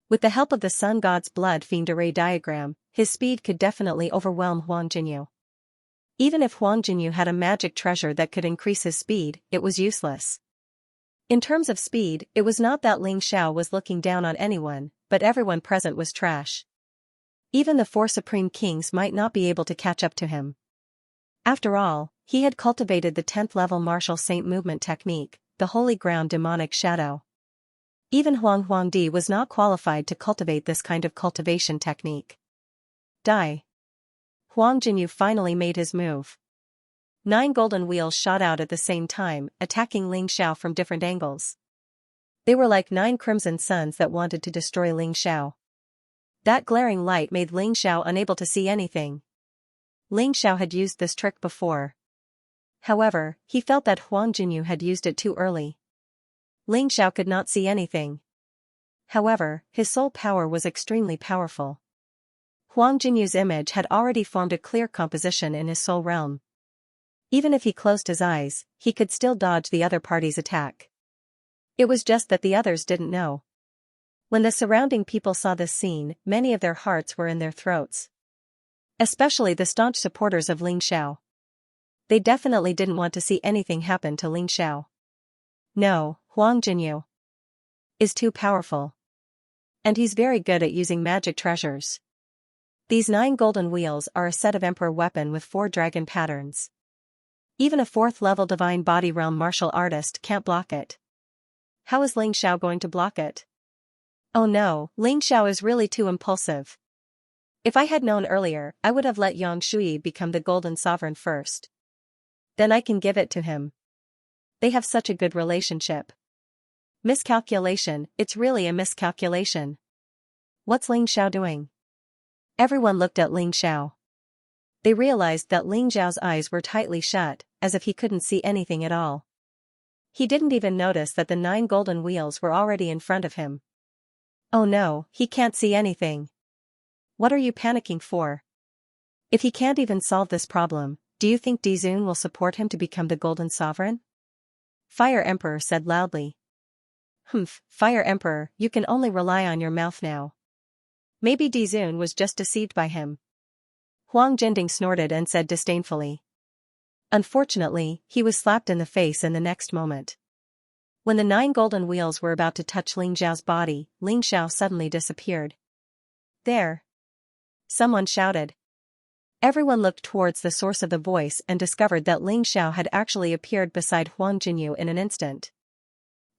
With the help of the Sun God's Blood Fiend Array diagram, his speed could definitely overwhelm Huang Jinyu. Even if Huang Jinyu had a magic treasure that could increase his speed, it was useless. In terms of speed, it was not that Ling Xiao was looking down on anyone, but everyone present was trash. Even the 4 supreme kings might not be able to catch up to him. After all, he had cultivated the 10th level martial saint movement technique, the holy ground demonic shadow. Even Huangdi was not qualified to cultivate this kind of cultivation technique. Die. Huang Jinyu finally made his move. 9 golden wheels shot out at the same time, attacking Ling Xiao from different angles. They were like 9 crimson suns that wanted to destroy Ling Xiao. That glaring light made Ling Xiao unable to see anything. Ling Xiao had used this trick before. However, he felt that Huang Jinyu had used it too early. Ling Xiao could not see anything. However, his soul power was extremely powerful. Huang Jinyu's image had already formed a clear composition in his soul realm. Even if he closed his eyes, he could still dodge the other party's attack. It was just that the others didn't know. When the surrounding people saw this scene, many of their hearts were in their throats. Especially the staunch supporters of Ling Xiao. They definitely didn't want to see anything happen to Ling Xiao. No, Huang Jinyu. is too powerful. And he's very good at using magic treasures. These 9 golden wheels are a set of emperor weapon with 4 dragon patterns. Even a 4th-level divine body realm martial artist can't block it. How is Ling Xiao going to block it? Oh no, Ling Xiao is really too impulsive. If I had known earlier, I would have let Yang Shui become the golden sovereign first. Then I can give it to him. They have such a good relationship. Miscalculation, it's really a miscalculation. What's Ling Xiao doing? Everyone looked at Ling Xiao. They realized that Ling Xiao's eyes were tightly shut, as if he couldn't see anything at all. He didn't even notice that the 9 golden wheels were already in front of him. Oh no, he can't see anything. What are you panicking for? If he can't even solve this problem, do you think Dizun will support him to become the golden sovereign? Fire Emperor said loudly. Humph, Fire Emperor, you can only rely on your mouth now. Maybe Dizun was just deceived by him. Huang Jinding snorted and said disdainfully. Unfortunately, he was slapped in the face in the next moment. When the 9 golden wheels were about to touch Ling Xiao's body, Ling Xiao suddenly disappeared. There! Someone shouted. Everyone looked towards the source of the voice and discovered that Ling Xiao had actually appeared beside Huang Jinyu in an instant.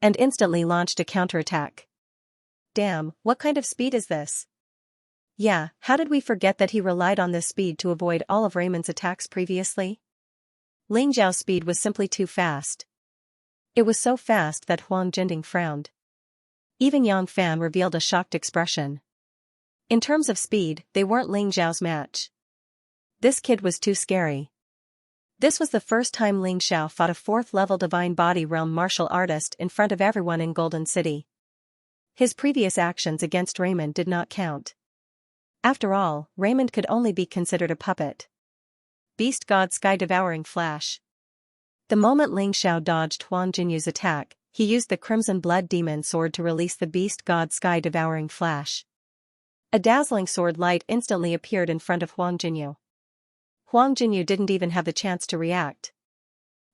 And instantly launched a counterattack. Damn, what kind of speed is this? Yeah, how did we forget that he relied on this speed to avoid all of Raymond's attacks previously? Ling Xiao's speed was simply too fast. It was so fast that Huang Jinding frowned. Even Yang Fan revealed a shocked expression. In terms of speed, they weren't Ling Xiao's match. This kid was too scary. This was the first time Ling Xiao fought a 4th-level divine body realm martial artist in front of everyone in Golden City. His previous actions against Raymond did not count. After all, Raymond could only be considered a puppet. Beast God Sky Devouring Flash. The moment Ling Xiao dodged Huang Jinyu's attack, he used the Crimson Blood Demon Sword to release the Beast God Sky Devouring Flash. A dazzling sword light instantly appeared in front of Huang Jinyu. Huang Jinyu didn't even have the chance to react.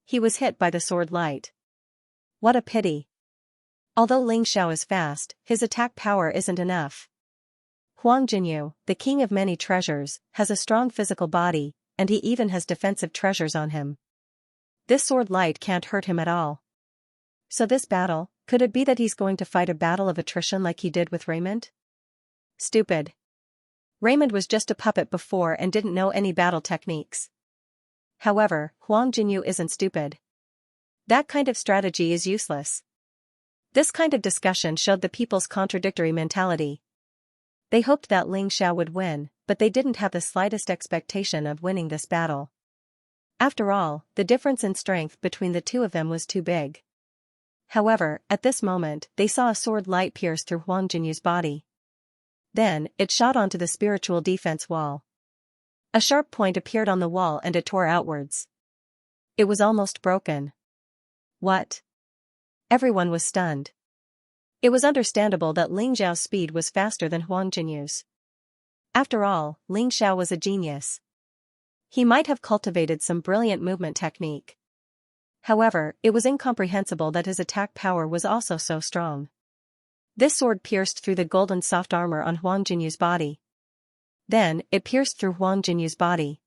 He was hit by the sword light. What a pity. Although Ling Xiao is fast, his attack power isn't enough. Huang Jinyu, the king of many treasures, has a strong physical body, and he even has defensive treasures on him. This sword light can't hurt him at all. So this battle, could it be that he's going to fight a battle of attrition like he did with Raymond? Stupid. Raymond was just a puppet before and didn't know any battle techniques. However, Huang Jinyu isn't stupid. That kind of strategy is useless. This kind of discussion showed the people's contradictory mentality. They hoped that Ling Xiao would win, but they didn't have the slightest expectation of winning this battle. After all, the difference in strength between the two of them was too big. However, at this moment, they saw a sword light pierce through Huang Jinyu's body. Then, it shot onto the spiritual defense wall. A sharp point appeared on the wall and it tore outwards. It was almost broken. What? Everyone was stunned. It was understandable that Ling Xiao's speed was faster than Huang Jinyu's. After all, Ling Xiao was a genius. He might have cultivated some brilliant movement technique. However, it was incomprehensible that his attack power was also so strong. This sword pierced through the golden soft armor on Huang Jinyu's body. Then, it pierced through Huang Jinyu's body.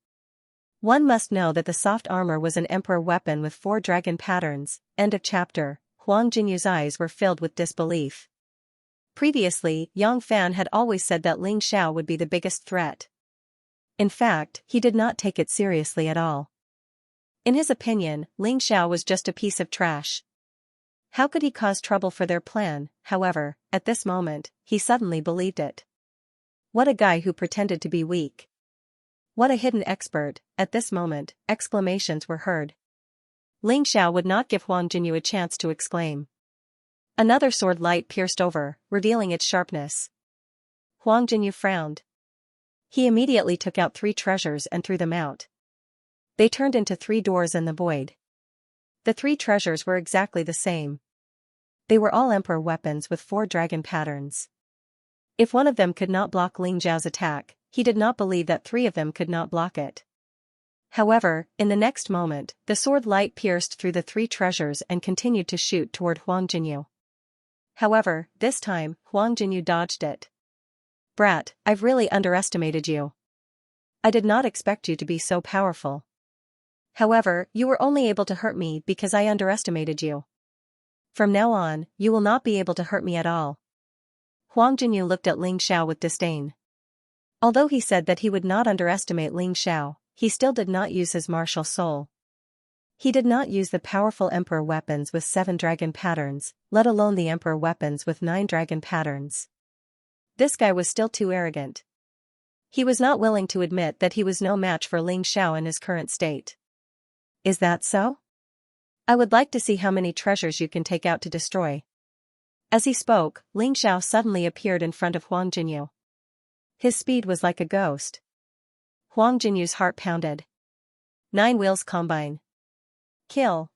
One must know that the soft armor was an emperor weapon with 4 dragon patterns. End of chapter. Huang Jinyu's eyes were filled with disbelief. Previously, Yang Fan had always said that Ling Xiao would be the biggest threat. In fact, he did not take it seriously at all. In his opinion, Ling Xiao was just a piece of trash. How could he cause trouble for their plan? However, at this moment, he suddenly believed it. What a guy who pretended to be weak. What a hidden expert. At this moment, exclamations were heard. Ling Xiao would not give Huang Jinyu a chance to exclaim. Another sword light pierced over, revealing its sharpness. Huang Jinyu frowned. He immediately took out 3 treasures and threw them out. They turned into 3 doors in the void. The 3 treasures were exactly the same. They were all emperor weapons with 4 dragon patterns. If one of them could not block Ling Xiao's attack, he did not believe that 3 of them could not block it. However, in the next moment, the sword light pierced through the 3 treasures and continued to shoot toward Huang Jinyu. However, this time, Huang Jinyu dodged it. Brat, I've really underestimated you. I did not expect you to be so powerful. However, you were only able to hurt me because I underestimated you. From now on, you will not be able to hurt me at all. Huang Jinyu looked at Ling Xiao with disdain. Although he said that he would not underestimate Ling Xiao, he still did not use his martial soul. He did not use the powerful emperor weapons with 7 dragon patterns, let alone the emperor weapons with 9 dragon patterns. This guy was still too arrogant. He was not willing to admit that he was no match for Ling Xiao in his current state. Is that so? I would like to see how many treasures you can take out to destroy. As he spoke, Ling Xiao suddenly appeared in front of Huang Jinyu. His speed was like a ghost. Huang Jinyu's heart pounded. 9 wheels combine. Kill.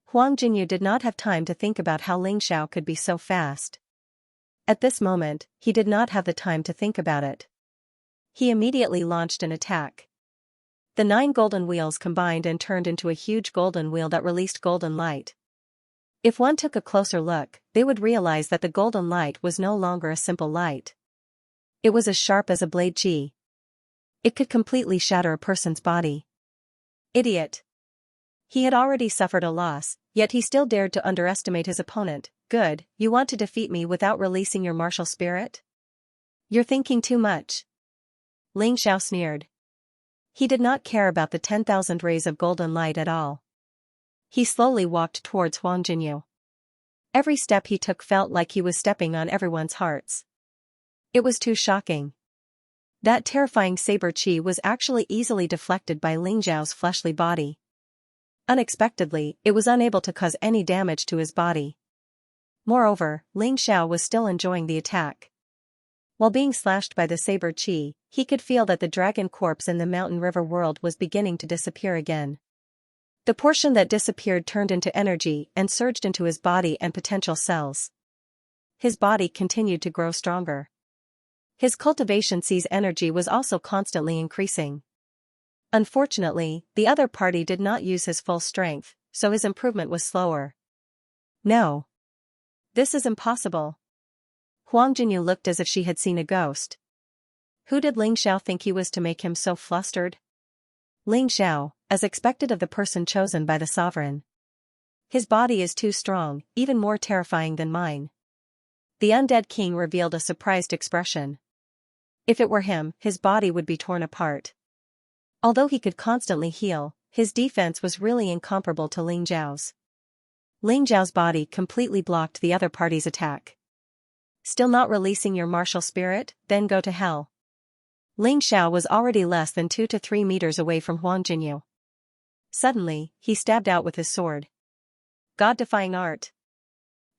Huang Jinyu did not have time to think about how Ling Xiao could be so fast. At this moment, he did not have the time to think about it. He immediately launched an attack. The 9 golden wheels combined and turned into a huge golden wheel that released golden light. If one took a closer look, they would realize that the golden light was no longer a simple light. It was as sharp as a blade chi. It could completely shatter a person's body. Idiot. He had already suffered a loss, yet he still dared to underestimate his opponent. Good, you want to defeat me without releasing your martial spirit? You're thinking too much. Ling Xiao sneered. He did not care about the 10,000 rays of golden light at all. He slowly walked towards Huang Jinyu. Every step he took felt like he was stepping on everyone's hearts. It was too shocking. That terrifying saber chi was actually easily deflected by Ling Xiao's fleshly body. Unexpectedly, it was unable to cause any damage to his body. Moreover, Ling Xiao was still enjoying the attack. While being slashed by the saber chi, he could feel that the dragon corpse in the mountain river world was beginning to disappear again. The portion that disappeared turned into energy and surged into his body and potential cells. His body continued to grow stronger. His cultivation C's energy was also constantly increasing. Unfortunately, the other party did not use his full strength, so his improvement was slower. No. This is impossible. Huang Jinyu looked as if she had seen a ghost. Who did Ling Xiao think he was to make him so flustered? Ling Xiao, as expected of the person chosen by the sovereign. His body is too strong, even more terrifying than mine. The undead king revealed a surprised expression. If it were him, his body would be torn apart. Although he could constantly heal, his defense was really incomparable to Ling Xiao's. Ling Xiao's body completely blocked the other party's attack. Still not releasing your martial spirit? Then go to hell. Ling Xiao was already less than 2 to 3 meters away from Huang Jinyu. Suddenly, he stabbed out with his sword. God-defying art.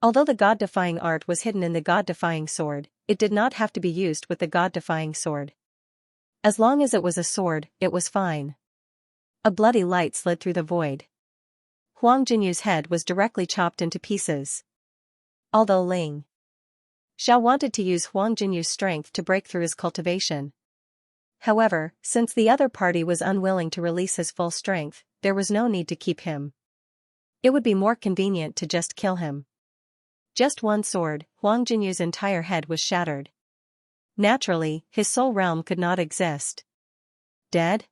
Although the God-defying art was hidden in the God-defying sword, it did not have to be used with the God-defying sword. As long as it was a sword, it was fine. A bloody light slid through the void. Huang Jinyu's head was directly chopped into pieces. Although Ling Xiao wanted to use Huang Jinyu's strength to break through his cultivation. However, since the other party was unwilling to release his full strength, there was no need to keep him. It would be more convenient to just kill him. Just one sword, Huang Jinyu's entire head was shattered. Naturally, his soul realm could not exist. Dead?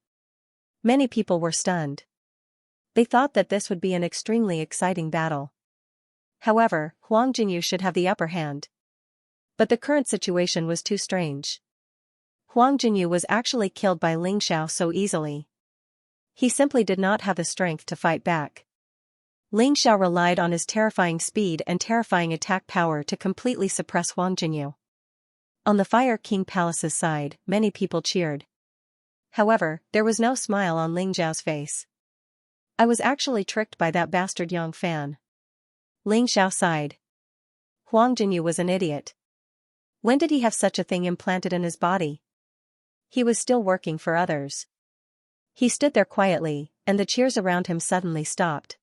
Many people were stunned. They thought that this would be an extremely exciting battle. However, Huang Jinyu should have the upper hand. But the current situation was too strange. Huang Jinyu was actually killed by Ling Xiao so easily. He simply did not have the strength to fight back. Ling Xiao relied on his terrifying speed and terrifying attack power to completely suppress Huang Jinyu. On the Fire King Palace's side, many people cheered. However, there was no smile on Ling Xiao's face. I was actually tricked by that bastard Yang Fan. Ling Xiao sighed. Huang Jinyu was an idiot. When did he have such a thing implanted in his body? He was still working for others. He stood there quietly, and the cheers around him suddenly stopped.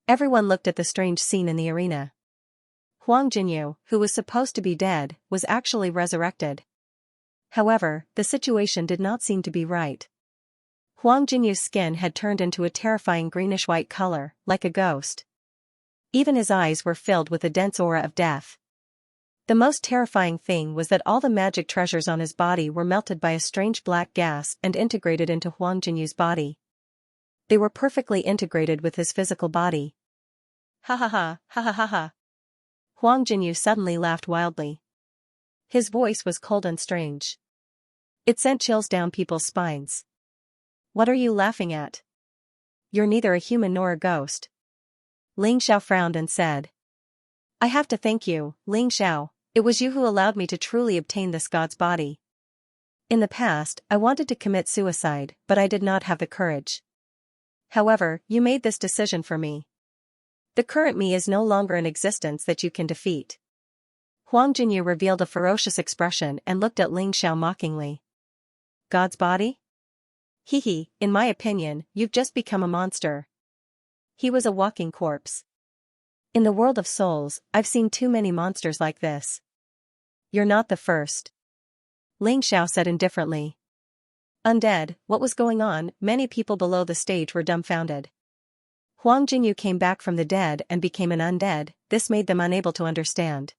Everyone looked at the strange scene in the arena. Huang Jinyu, who was supposed to be dead, was actually resurrected. However, the situation did not seem to be right. Huang Jinyu's skin had turned into a terrifying greenish-white color, like a ghost. Even his eyes were filled with a dense aura of death. The most terrifying thing was that all the magic treasures on his body were melted by a strange black gas and integrated into Huang Jinyu's body. They were perfectly integrated with his physical body. Ha ha ha, ha ha ha ha. Huang Jinyu suddenly laughed wildly. His voice was cold and strange. It sent chills down people's spines. What are you laughing at? You're neither a human nor a ghost. Ling Xiao frowned and said. I have to thank you, Ling Xiao. It was you who allowed me to truly obtain this god's body. In the past, I wanted to commit suicide, but I did not have the courage. However, you made this decision for me. The current me is no longer in existence that you can defeat. Huang Jinyu revealed a ferocious expression and looked at Ling Xiao mockingly. God's body? Hee, in my opinion, you've just become a monster. He was a walking corpse. In the world of souls, I've seen too many monsters like this. You're not the first. Ling Xiao said indifferently. Undead, what was going on? Many people below the stage were dumbfounded. Huang Jinyu came back from the dead and became an undead. This made them unable to understand.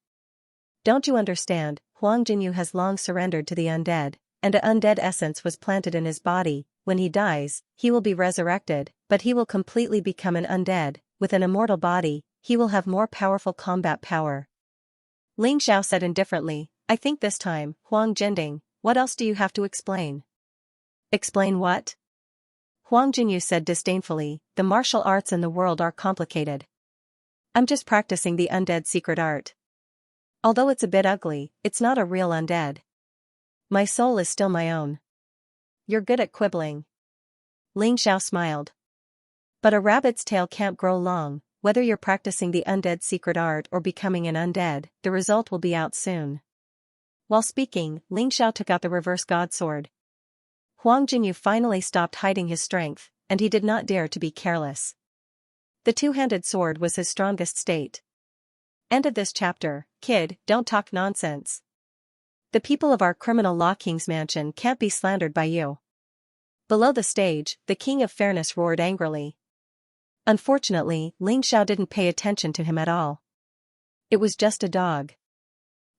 Don't you understand? Huang Jinyu has long surrendered to the undead, and an undead essence was planted in his body. When he dies, he will be resurrected, but he will completely become an undead. With an immortal body, he will have more powerful combat power. Ling Xiao said indifferently, I think this time, Huang Jinding, what else do you have to explain? Explain what? Huang Jinyu said disdainfully, the martial arts in the world are complicated. I'm just practicing the undead secret art. Although it's a bit ugly, it's not a real undead. My soul is still my own. You're good at quibbling. Ling Xiao smiled. But a rabbit's tail can't grow long. Whether you're practicing the undead secret art or becoming an undead, the result will be out soon. While speaking, Ling Xiao took out the reverse god sword. Huang Jinyu finally stopped hiding his strength, and he did not dare to be careless. The two-handed sword was his strongest state. End of this chapter. Kid, don't talk nonsense. The people of our criminal law king's mansion can't be slandered by you. Below the stage, the king of fairness roared angrily. Unfortunately, Ling Xiao didn't pay attention to him at all. It was just a dog.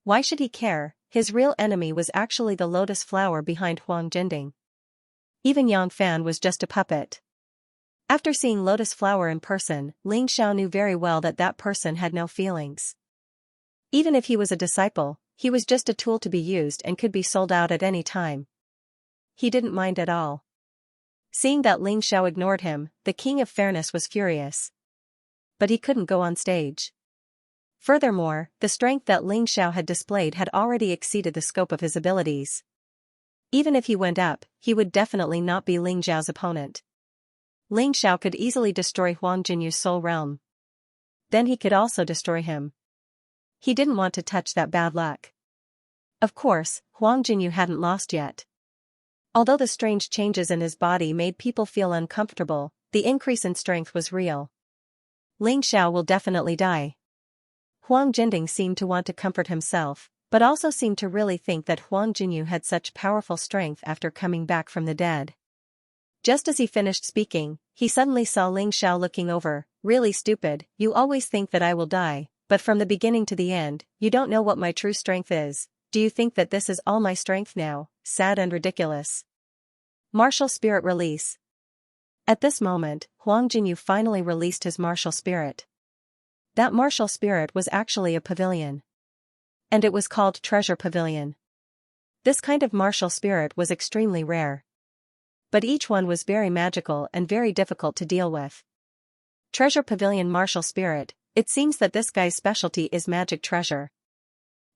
Why should he care? His real enemy was actually the lotus flower behind Huang Jinding. Even Yang Fan was just a puppet. After seeing lotus flower in person, Ling Xiao knew very well that that person had no feelings. Even if he was a disciple, he was just a tool to be used and could be sold out at any time. He didn't mind at all. Seeing that Ling Xiao ignored him, the king of fairness was furious. But he couldn't go on stage. Furthermore, the strength that Ling Xiao had displayed had already exceeded the scope of his abilities. Even if he went up, he would definitely not be Ling Xiao's opponent. Ling Xiao could easily destroy Huang Jinyu's soul realm. Then he could also destroy him. He didn't want to touch that bad luck. Of course, Huang Jinyu hadn't lost yet. Although the strange changes in his body made people feel uncomfortable, the increase in strength was real. Ling Xiao will definitely die. Huang Jinding seemed to want to comfort himself, but also seemed to really think that Huang Jinyu had such powerful strength after coming back from the dead. Just as he finished speaking, he suddenly saw Ling Xiao looking over. Really stupid, you always think that I will die, but from the beginning to the end, you don't know what my true strength is. Do you think that this is all my strength now? Sad and ridiculous. Martial spirit release. At this moment, Huang Jinyu finally released his martial spirit. That martial spirit was actually a pavilion. And it was called Treasure Pavilion. This kind of martial spirit was extremely rare. But each one was very magical and very difficult to deal with. Treasure Pavilion martial spirit, it seems that this guy's specialty is magic treasure.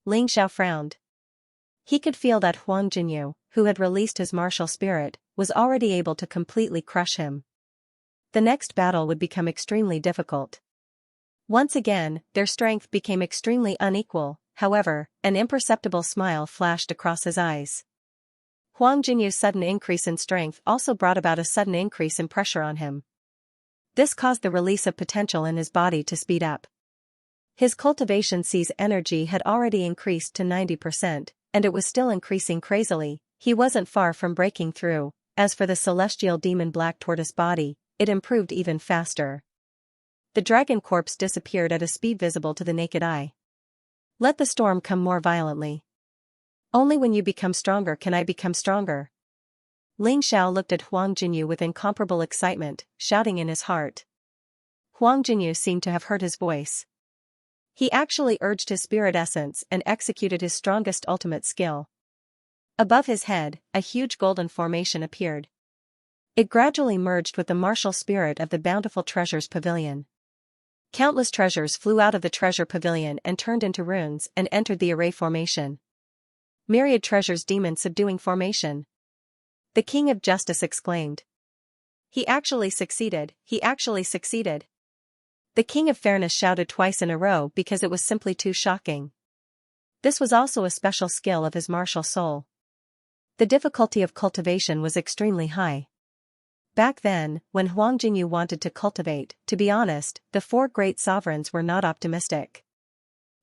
Ling Xiao frowned. He could feel that Huang Jinyu, who had released his martial spirit, was already able to completely crush him. The next battle would become extremely difficult. Once again, their strength became extremely unequal. However, an imperceptible smile flashed across his eyes. Huang Jinyu's sudden increase in strength also brought about a sudden increase in pressure on him. This caused the release of potential in his body to speed up. His cultivation C's energy had already increased to 90%, and it was still increasing crazily. He wasn't far from breaking through. As for the celestial demon black tortoise body, it improved even faster. the dragon corpse disappeared at a speed visible to the naked eye. Let the storm come more violently. Only when you become stronger can I become stronger. Ling Xiao looked at Huang Jinyu with incomparable excitement, shouting in his heart. Huang Jinyu seemed to have heard his voice. He actually urged his spirit essence and executed his strongest ultimate skill. Above his head, a huge golden formation appeared. It gradually merged with the martial spirit of the bountiful treasures pavilion. Countless treasures flew out of the treasure pavilion and turned into runes and entered the array formation. Myriad treasures demon subduing formation. The King of Justice exclaimed. He actually succeeded, he actually succeeded. The King of Fairness shouted twice in a row because it was simply too shocking. This was also a special skill of his martial soul. The difficulty of cultivation was extremely high. Back then, when Huang Jinyu wanted to cultivate, to be honest, the four great sovereigns were not optimistic.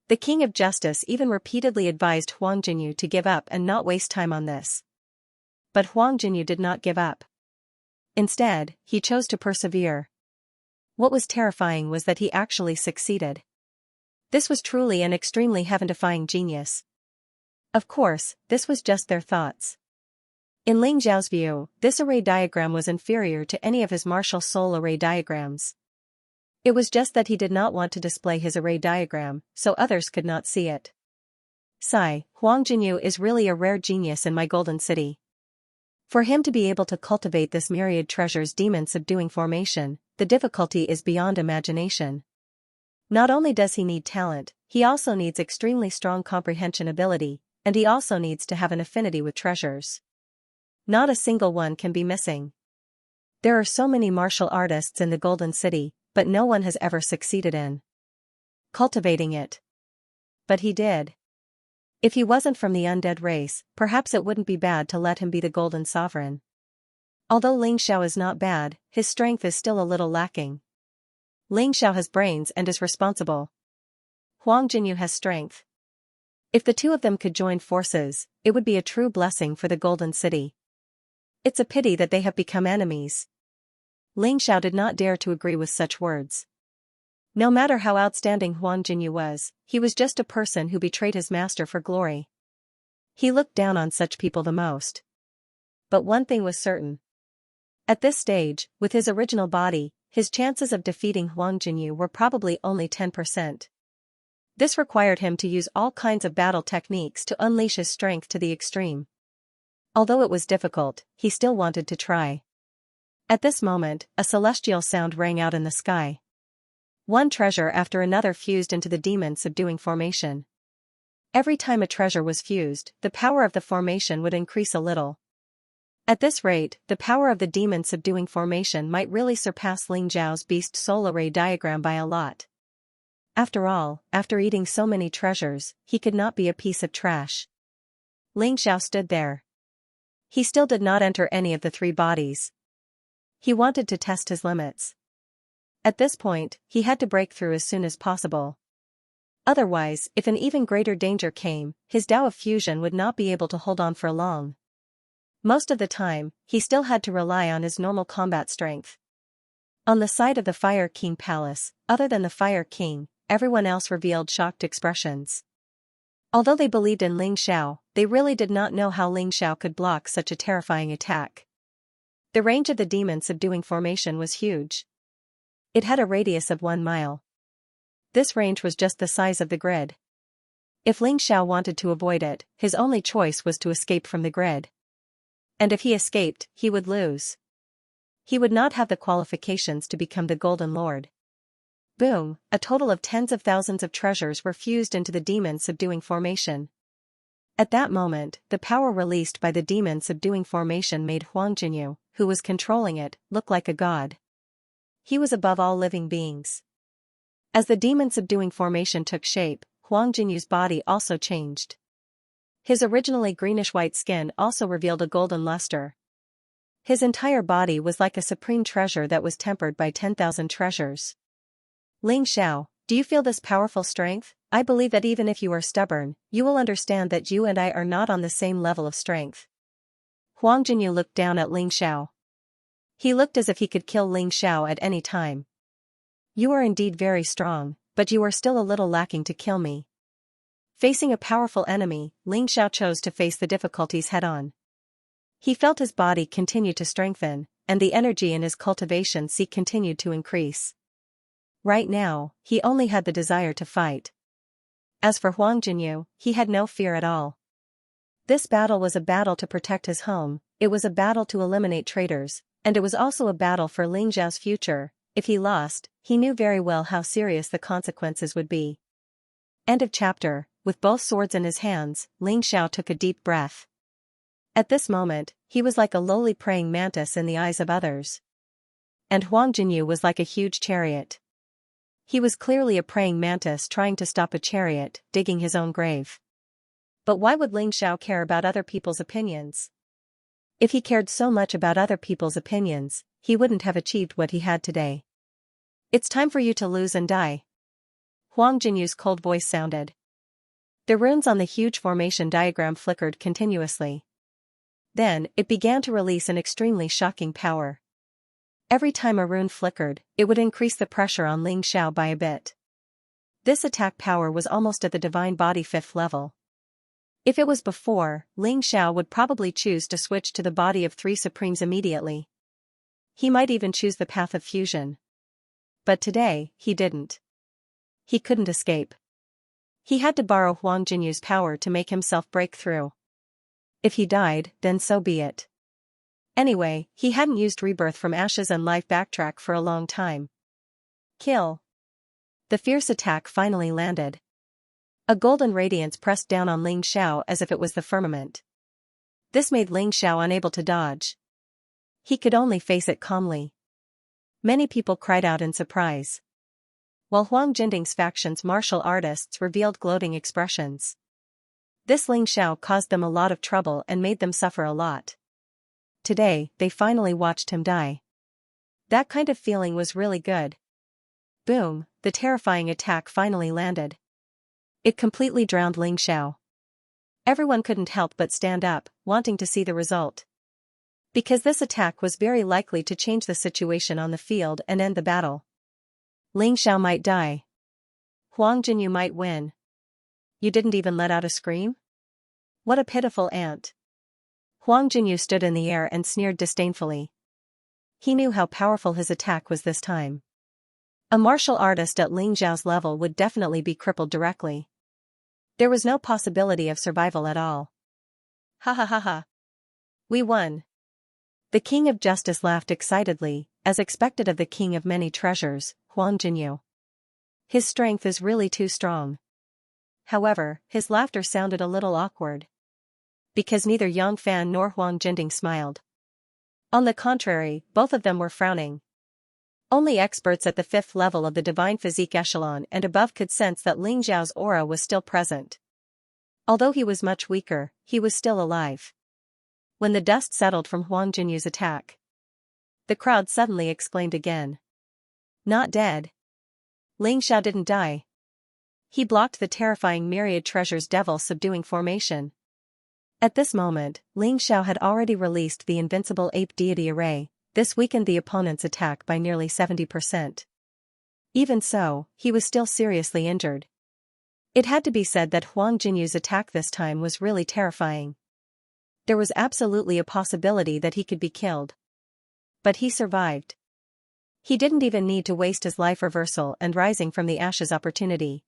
The King of Justice even repeatedly advised Huang Jinyu to give up and not waste time on this. But Huang Jinyu did not give up. Instead, he chose to persevere. What was terrifying was that he actually succeeded. This was truly an extremely heaven-defying genius. Of course, this was just their thoughts. In Ling Xiao's view, this array diagram was inferior to any of his martial soul array diagrams. It was just that he did not want to display his array diagram, so others could not see it. Sigh, Huang Jinyu is really a rare genius in my golden city. For him to be able to cultivate this myriad treasures demon subduing formation, the difficulty is beyond imagination. Not only does he need talent, he also needs extremely strong comprehension ability, and he also needs to have an affinity with treasures. Not a single one can be missing. There are so many martial artists in the Golden City, but no one has ever succeeded in cultivating it. But he did. If he wasn't from the undead race, perhaps it wouldn't be bad to let him be the Golden Sovereign. Although Ling Xiao is not bad, his strength is still a little lacking. Ling Xiao has brains and is responsible. Huang Jinyu has strength. If the two of them could join forces, it would be a true blessing for the Golden City. It's a pity that they have become enemies. Ling Xiao did not dare to agree with such words. No matter how outstanding Huang Jinyu was, he was just a person who betrayed his master for glory. He looked down on such people the most. But one thing was certain. At this stage, with his original body, his chances of defeating Huang Jinyu were probably only 10%. This required him to use all kinds of battle techniques to unleash his strength to the extreme. Although it was difficult, he still wanted to try. At this moment, a celestial sound rang out in the sky. One treasure after another fused into the demon subduing formation. Every time a treasure was fused, the power of the formation would increase a little. At this rate, the power of the demon subduing formation might really surpass Ling Xiao's beast soul array diagram by a lot. After all, after eating so many treasures, he could not be a piece of trash. Ling Xiao stood there. He still did not enter any of the three bodies. He wanted to test his limits. At this point, he had to break through as soon as possible. Otherwise, if an even greater danger came, his Tao of fusion would not be able to hold on for long. Most of the time, he still had to rely on his normal combat strength. On the side of the Fire King Palace, other than the Fire King, everyone else revealed shocked expressions. Although they believed in Ling Xiao, they really did not know how Ling Xiao could block such a terrifying attack. The range of the demon subduing formation was huge. It had a radius of 1 mile. This range was just the size of the grid. If Ling Xiao wanted to avoid it, his only choice was to escape from the grid. And if he escaped, he would lose. He would not have the qualifications to become the Golden Lord. Boom, a total of tens of thousands of treasures were fused into the demon subduing formation. At that moment, the power released by the demon subduing formation made Huang Jinyu, who was controlling it, look like a god. He was above all living beings. As the demon subduing formation took shape, Huang Jinyu's body also changed. His originally greenish-white skin also revealed a golden luster. His entire body was like a supreme treasure that was tempered by 10,000 treasures. Ling Xiao, do you feel this powerful strength? I believe that even if you are stubborn, you will understand that you and I are not on the same level of strength. Huang Jinyu looked down at Ling Xiao. He looked as if he could kill Ling Xiao at any time. You are indeed very strong, but you are still a little lacking to kill me. Facing a powerful enemy, Xiao chose to face the difficulties head-on. He felt his body continue to strengthen, and the energy in his cultivation seek continued to increase. Right now, he only had the desire to fight. As for Huang Jinyu, he had no fear at all. This battle was a battle to protect his home, it was a battle to eliminate traitors, and it was also a battle for Xiao's future. If he lost, he knew very well how serious the consequences would be. End of chapter. With both swords in his hands, Xiao took a deep breath. At this moment, he was like a lowly praying mantis in the eyes of others. And Huang Jinyu was like a huge chariot. He was clearly a praying mantis trying to stop a chariot, digging his own grave. But why would Xiao care about other people's opinions? If he cared so much about other people's opinions, he wouldn't have achieved what he had today. It's time for you to lose and die. Huang Jinyu's cold voice sounded. The runes on the huge formation diagram flickered continuously. Then, it began to release an extremely shocking power. Every time a rune flickered, it would increase the pressure on Xiao by a bit. This attack power was almost at the divine body 5th level. If it was before, Xiao would probably choose to switch to the body of 3 supremes immediately. He might even choose the path of fusion. But today, he didn't. He couldn't escape. He had to borrow Huang Jinyu's power to make himself break through. If he died, then so be it. Anyway, he hadn't used rebirth from ashes and life backtrack for a long time. Kill. The fierce attack finally landed. A golden radiance pressed down on Xiao as if it was the firmament. This made Xiao unable to dodge. He could only face it calmly. Many people cried out in surprise. While Huang Jinding's faction's martial artists revealed gloating expressions. This Xiao caused them a lot of trouble and made them suffer a lot. Today, they finally watched him die. That kind of feeling was really good. Boom, the terrifying attack finally landed. It completely drowned Xiao. Everyone couldn't help but stand up, wanting to see the result. Because this attack was very likely to change the situation on the field and end the battle. Xiao might die. Huang Jinyu might win. You didn't even let out a scream? What a pitiful ant. Huang Jinyu stood in the air and sneered disdainfully. He knew how powerful his attack was this time. A martial artist at Xiao's level would definitely be crippled directly. There was no possibility of survival at all. Ha ha ha ha. We won. The King of Justice laughed excitedly, as expected of the King of Many Treasures, Huang Jinyu. His strength is really too strong. However, his laughter sounded a little awkward. Because neither Yang Fan nor Huang Jinding smiled. On the contrary, both of them were frowning. Only experts at the 5th level of the divine physique echelon and above could sense that Xiao's aura was still present. Although he was much weaker, he was still alive. When the dust settled from Huang Jinyu's attack, the crowd suddenly exclaimed again. Not dead. Xiao didn't die. He blocked the terrifying myriad treasures devil subduing formation. At this moment, Xiao had already released the invincible ape deity array. This weakened the opponent's attack by nearly 70%. Even so, he was still seriously injured. It had to be said that Huang Jinyu's attack this time was really terrifying. There was absolutely a possibility that he could be killed. But he survived. He didn't even need to waste his life reversal and rising from the ashes opportunity.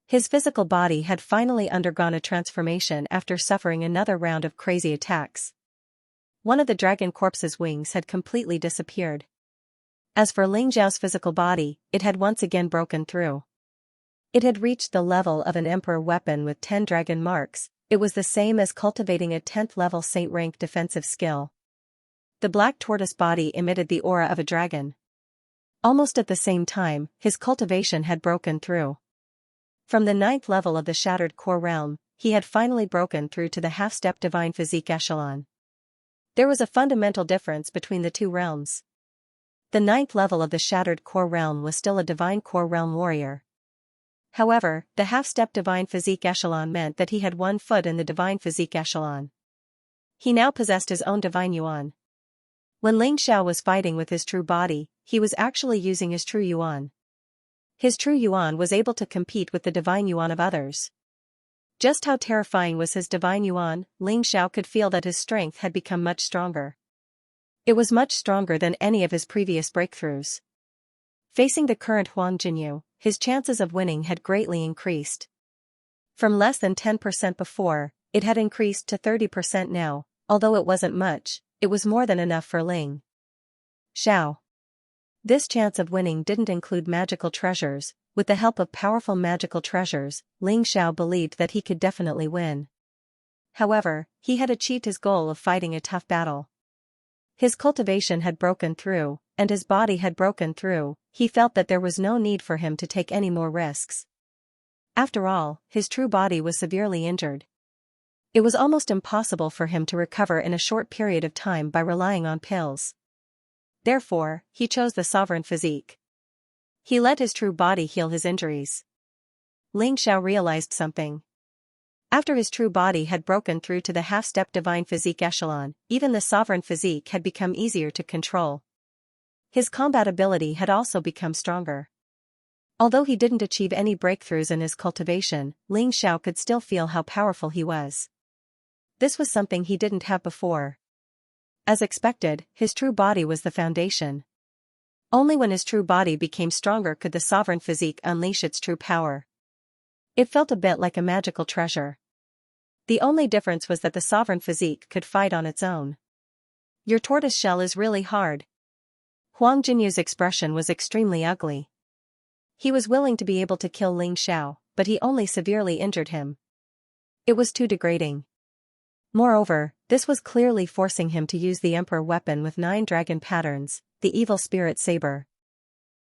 His physical body had finally undergone a transformation after suffering another round of crazy attacks. One of the dragon corpse's wings had completely disappeared. As for Xiao's physical body, it had once again broken through. It had reached the level of an emperor weapon with 10 dragon marks. It was the same as cultivating a 10th level saint rank defensive skill. The black tortoise body emitted the aura of a dragon. Almost at the same time, his cultivation had broken through. From the 9th level of the shattered core realm, he had finally broken through to the half-step divine physique echelon. There was a fundamental difference between the two realms. The 9th level of the shattered core realm was still a divine core realm warrior. However, the half-step divine physique echelon meant that he had 1 foot in the divine physique echelon. He now possessed his own divine yuan. When Xiao was fighting with his true body, he was actually using his true yuan. His true yuan was able to compete with the divine yuan of others. Just how terrifying was his divine yuan, Ling Xiao could feel that his strength had become much stronger. It was much stronger than any of his previous breakthroughs. Facing the current Huang Jinyu, his chances of winning had greatly increased. From less than 10% before, it had increased to 30% now, although it wasn't much, it was more than enough for Ling Xiao. This chance of winning didn't include magical treasures. With the help of powerful magical treasures, Ling Xiao believed that he could definitely win. However, he had achieved his goal of fighting a tough battle. His cultivation had broken through, and his body had broken through. He felt that there was no need for him to take any more risks. After all, his true body was severely injured. It was almost impossible for him to recover in a short period of time by relying on pills. Therefore, he chose the sovereign physique. He let his true body heal his injuries. Ling Xiao realized something. After his true body had broken through to the half-step divine physique echelon, even the sovereign physique had become easier to control. His combat ability had also become stronger. Although he didn't achieve any breakthroughs in his cultivation, Ling Xiao could still feel how powerful he was. This was something he didn't have before. As expected, his true body was the foundation. Only when his true body became stronger could the sovereign physique unleash its true power. It felt a bit like a magical treasure. The only difference was that the sovereign physique could fight on its own. Your tortoise shell is really hard. Huang Jinyu's expression was extremely ugly. He was willing to be able to kill Ling Xiao, but he only severely injured him. It was too degrading. Moreover, this was clearly forcing him to use the Emperor weapon with 9 dragon patterns, the Evil Spirit Saber.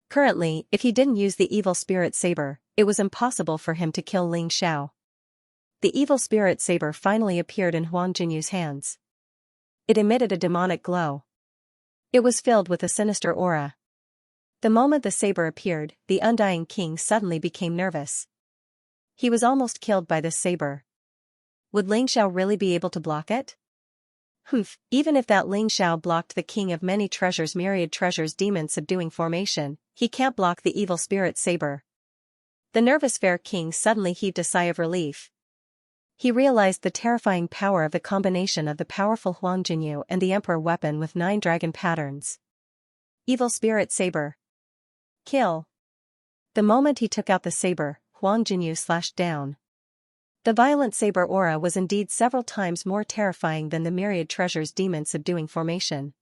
Currently, if he didn't use the Evil Spirit Saber, it was impossible for him to kill Ling Xiao. The Evil Spirit Saber finally appeared in Huang Jinyu's hands. It emitted a demonic glow. It was filled with a sinister aura. The moment the saber appeared, the Undying King suddenly became nervous. He was almost killed by this saber. Would Ling Xiao really be able to block it? Even if that Ling Xiao blocked the King of Many Treasures' myriad treasures demon subduing formation, he can't block the Evil Spirit Saber. The nervous fair king suddenly heaved a sigh of relief. He realized the terrifying power of the combination of the powerful Huang Jinyu and the Emperor weapon with 9 dragon patterns. Evil Spirit Saber. Kill. The moment he took out the saber, Huang Jinyu slashed down. The violent saber aura was indeed several times more terrifying than the myriad treasures demon subduing formation.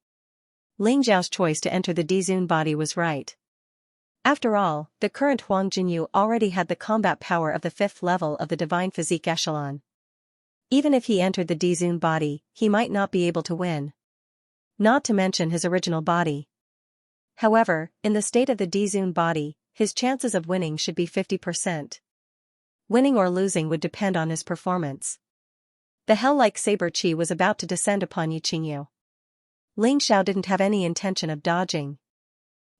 Ling Xiao's choice to enter the Dizun body was right. After all, the current Huang Jinyu already had the combat power of the 5th level of the divine physique echelon. Even if he entered the Dizun body, he might not be able to win. Not to mention his original body. However, in the state of the Dizun body, his chances of winning should be 50%. Winning or losing would depend on his performance. The hell-like saber chi was about to descend upon Yiqingyu. Ling Xiao didn't have any intention of dodging.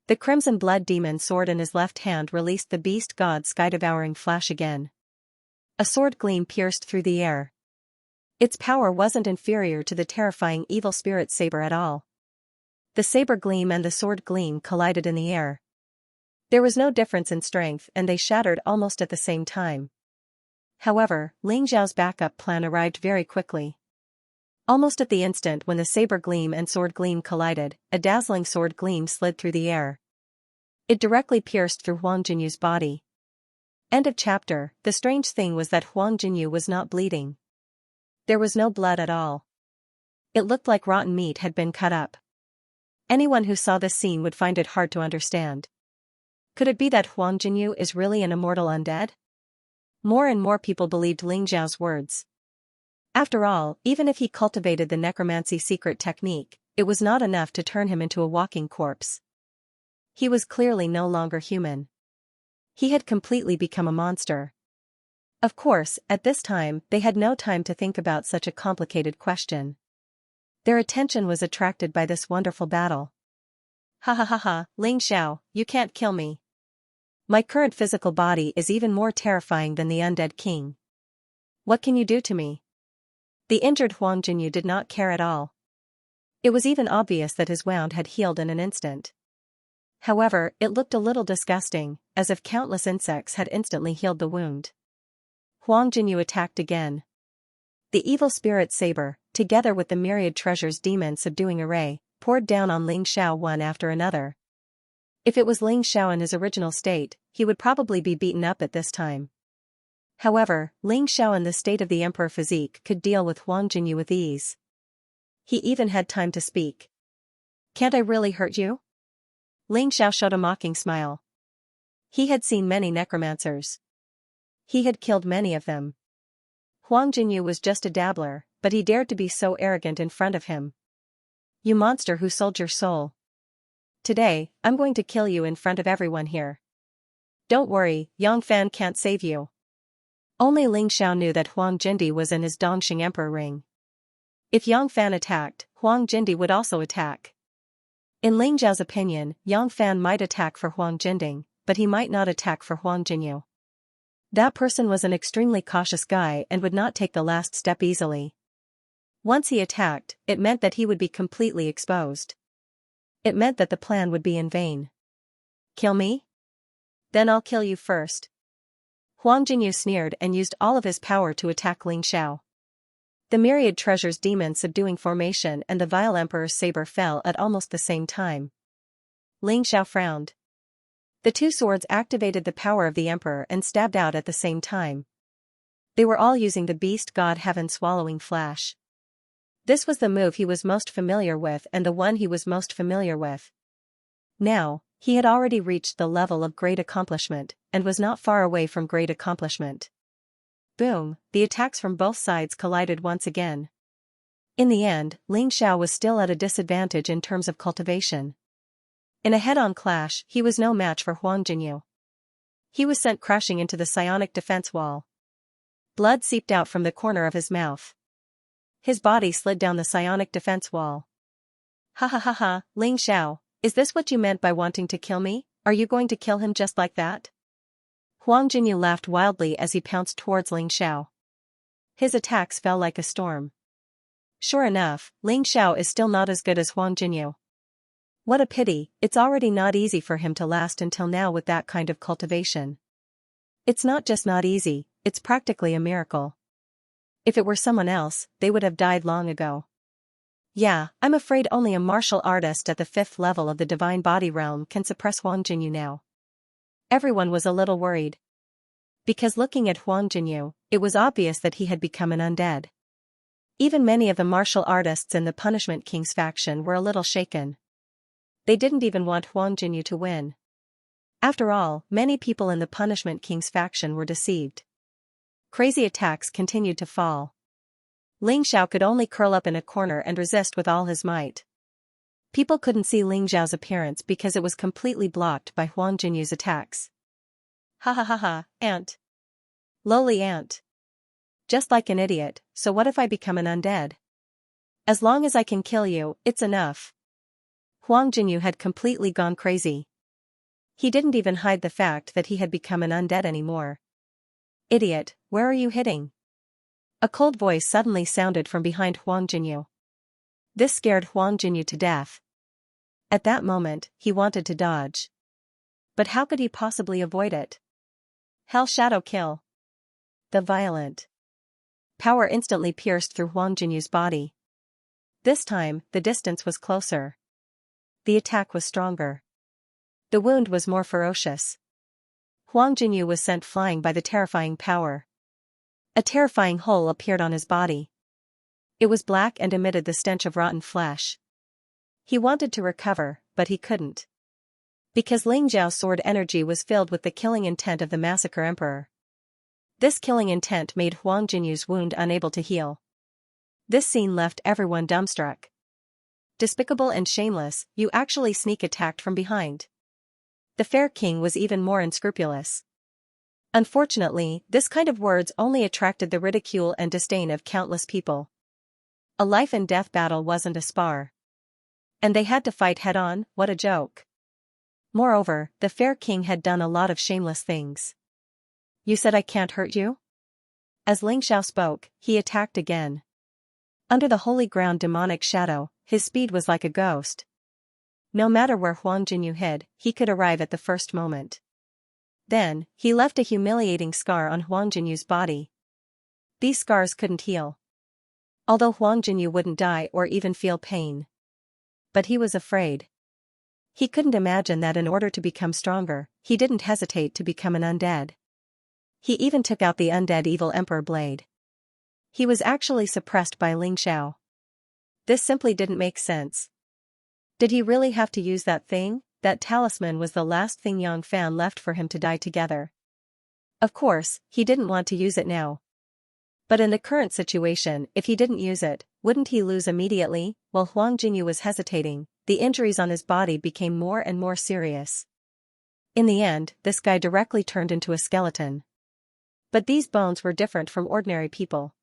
The crimson blood demon sword in his left hand released the beast god sky-devouring flash again. A sword gleam pierced through the air. Its power wasn't inferior to the terrifying evil spirit saber at all. The saber gleam and the sword gleam collided in the air. There was no difference in strength and they shattered almost at the same time. However, Ling Xiao's backup plan arrived very quickly. Almost at the instant when the saber gleam and sword gleam collided, a dazzling sword gleam slid through the air. It directly pierced through Huang Jinyu's body. End of chapter. The strange thing was that Huang Jinyu was not bleeding. There was no blood at all. It looked like rotten meat had been cut up. Anyone who saw this scene would find it hard to understand. Could it be that Huang Jinyu is really an immortal undead? More and more people believed Ling Xiao's words. After all, even if he cultivated the necromancy secret technique, it was not enough to turn him into a walking corpse. He was clearly no longer human. He had completely become a monster. Of course, at this time, they had no time to think about such a complicated question. Their attention was attracted by this wonderful battle. Ha ha ha ha, Ling Xiao, you can't kill me. My current physical body is even more terrifying than the undead king. What can you do to me? The injured Huang Jinyu did not care at all. It was even obvious that his wound had healed in an instant. However, it looked a little disgusting, as if countless insects had instantly healed the wound. Huang Jinyu attacked again. The evil spirit saber, together with the myriad treasures demon-subduing array, poured down on Ling Xiao one after another. If it was Ling Xiao in his original state, he would probably be beaten up at this time. Ling Xiao in the state of the emperor physique could deal with Huang Jinyu with ease. He even had time to speak. "Can't I really hurt you?" Ling Xiao showed a mocking smile. He had seen many necromancers. He had killed many of them. Huang Jinyu was just a dabbler, but he dared to be so arrogant in front of him. "You monster who sold your soul. Today, I'm going to kill you in front of everyone here. Don't worry, Yang Fan can't save you." Only Ling Xiao knew that Huang Jindi was in his Dongxing Emperor ring. If Yang Fan attacked, Huang Jindi would also attack. In Ling Zhao's opinion, Yang Fan might attack for Huang Jinding, but he might not attack for Huang Jinyu. That person was an extremely cautious guy and would not take the last step easily. Once he attacked, it meant that he would be completely exposed. It meant that the plan would be in vain. "Kill me? Then I'll kill you first." Huang Jinyu sneered and used all of his power to attack Ling Xiao. The myriad treasures demon-subduing formation and the vile emperor's saber fell at almost the same time. Ling Xiao frowned. The two swords activated the power of the emperor and stabbed out at the same time. They were all using the beast god heaven-swallowing flash. This was the move he was most familiar with and the one he was most familiar with. Now, he had already reached the level of great accomplishment, and was not far away from great accomplishment. Boom, the attacks from both sides collided once again. In the end, Ling Xiao was still at a disadvantage in terms of cultivation. In a head-on clash, he was no match for Huang Jinyu. He was sent crashing into the psionic defense wall. Blood seeped out from the corner of his mouth. His body slid down the psionic defense wall. "Ha ha ha ha, Ling Xiao, is this what you meant by wanting to kill me? Are you going to kill him just like that?" Huang Jinyu laughed wildly as he pounced towards Ling Xiao. His attacks fell like a storm. Sure enough, Ling Xiao is still not as good as Huang Jinyu. What a pity, it's already not easy for him to last until now with that kind of cultivation. It's not just not easy, it's practically a miracle. If it were someone else, they would have died long ago. Yeah, I'm afraid only a martial artist at the 5th level of the divine body realm can suppress Huang Jinyu now. Everyone was a little worried. Because looking at Huang Jinyu, it was obvious that he had become an undead. Even many of the martial artists in the Punishment King's faction were a little shaken. They didn't even want Huang Jinyu to win. After all, many people in the Punishment King's faction were deceived. Crazy attacks continued to fall. Ling Xiao could only curl up in a corner and resist with all his might. People couldn't see Ling Xiao's appearance because it was completely blocked by Huang Jinyu's attacks. "Ha ha ha ha, ant. Lowly ant. Just like an idiot, so what if I become an undead? As long as I can kill you, it's enough." Huang Jinyu had completely gone crazy. He didn't even hide the fact that he had become an undead anymore. "Idiot, where are you hitting?" A cold voice suddenly sounded from behind Huang Jinyu. This scared Huang Jinyu to death. At that moment, he wanted to dodge. But how could he possibly avoid it? Hell Shadow Kill. The violent power instantly pierced through Huang Jinyu's body. This time, the distance was closer. The attack was stronger. The wound was more ferocious. Huang Jinyu was sent flying by the terrifying power. A terrifying hole appeared on his body. It was black and emitted the stench of rotten flesh. He wanted to recover, but he couldn't. Because Ling Zhao's sword energy was filled with the killing intent of the Massacre Emperor. This killing intent made Huang Jinyu's wound unable to heal. This scene left everyone dumbstruck. Despicable and shameless, you actually sneak attacked from behind. The Fair King was even more unscrupulous. Unfortunately, this kind of words only attracted the ridicule and disdain of countless people. A life and death battle wasn't a spar. And they had to fight head-on, what a joke. Moreover, the Fair King had done a lot of shameless things. "You said I can't hurt you?" As Ling Xiao spoke, he attacked again. Under the holy ground demonic shadow, his speed was like a ghost. No matter where Huang Jinyu hid, he could arrive at the first moment. Then, he left a humiliating scar on Huang Jinyu's body. These scars couldn't heal. Although Huang Jinyu wouldn't die or even feel pain. But he was afraid. He couldn't imagine that in order to become stronger, he didn't hesitate to become an undead. He even took out the undead evil emperor blade. He was actually suppressed by Ling Xiao. This simply didn't make sense. Did he really have to use that thing? That talisman was the last thing Yang Fan left for him to die together. Of course, he didn't want to use it now. But in the current situation, if he didn't use it, wouldn't he lose immediately? While Huang Jinyu was hesitating, the injuries on his body became more and more serious. In the end, this guy directly turned into a skeleton. But these bones were different from ordinary people.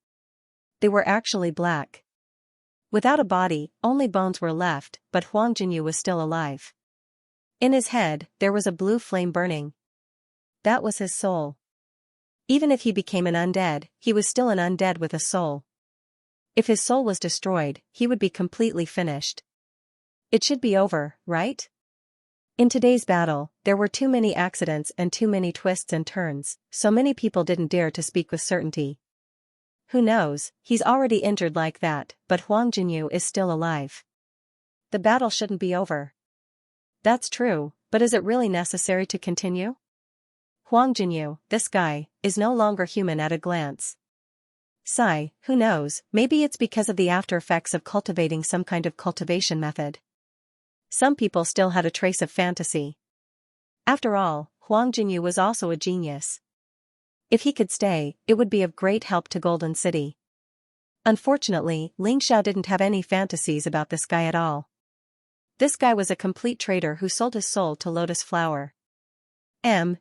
They were actually black. Without a body, only bones were left, but Huang Jinyu was still alive. In his head, there was a blue flame burning. That was his soul. Even if he became an undead, he was still an undead with a soul. If his soul was destroyed, he would be completely finished. It should be over, right? In today's battle, there were too many accidents and too many twists and turns, so many people didn't dare to speak with certainty. Who knows, he's already injured like that, but Huang Jinyu is still alive. The battle shouldn't be over. That's true, but is it really necessary to continue? Huang Jinyu, this guy, is no longer human at a glance. Sigh, who knows, maybe it's because of the after effects of cultivating some kind of cultivation method. Some people still had a trace of fantasy. After all, Huang Jinyu was also a genius. If he could stay, it would be of great help to Golden City. Unfortunately, Ling Xiao didn't have any fantasies about this guy at all. This guy was a complete traitor who sold his soul to Lotus Flower.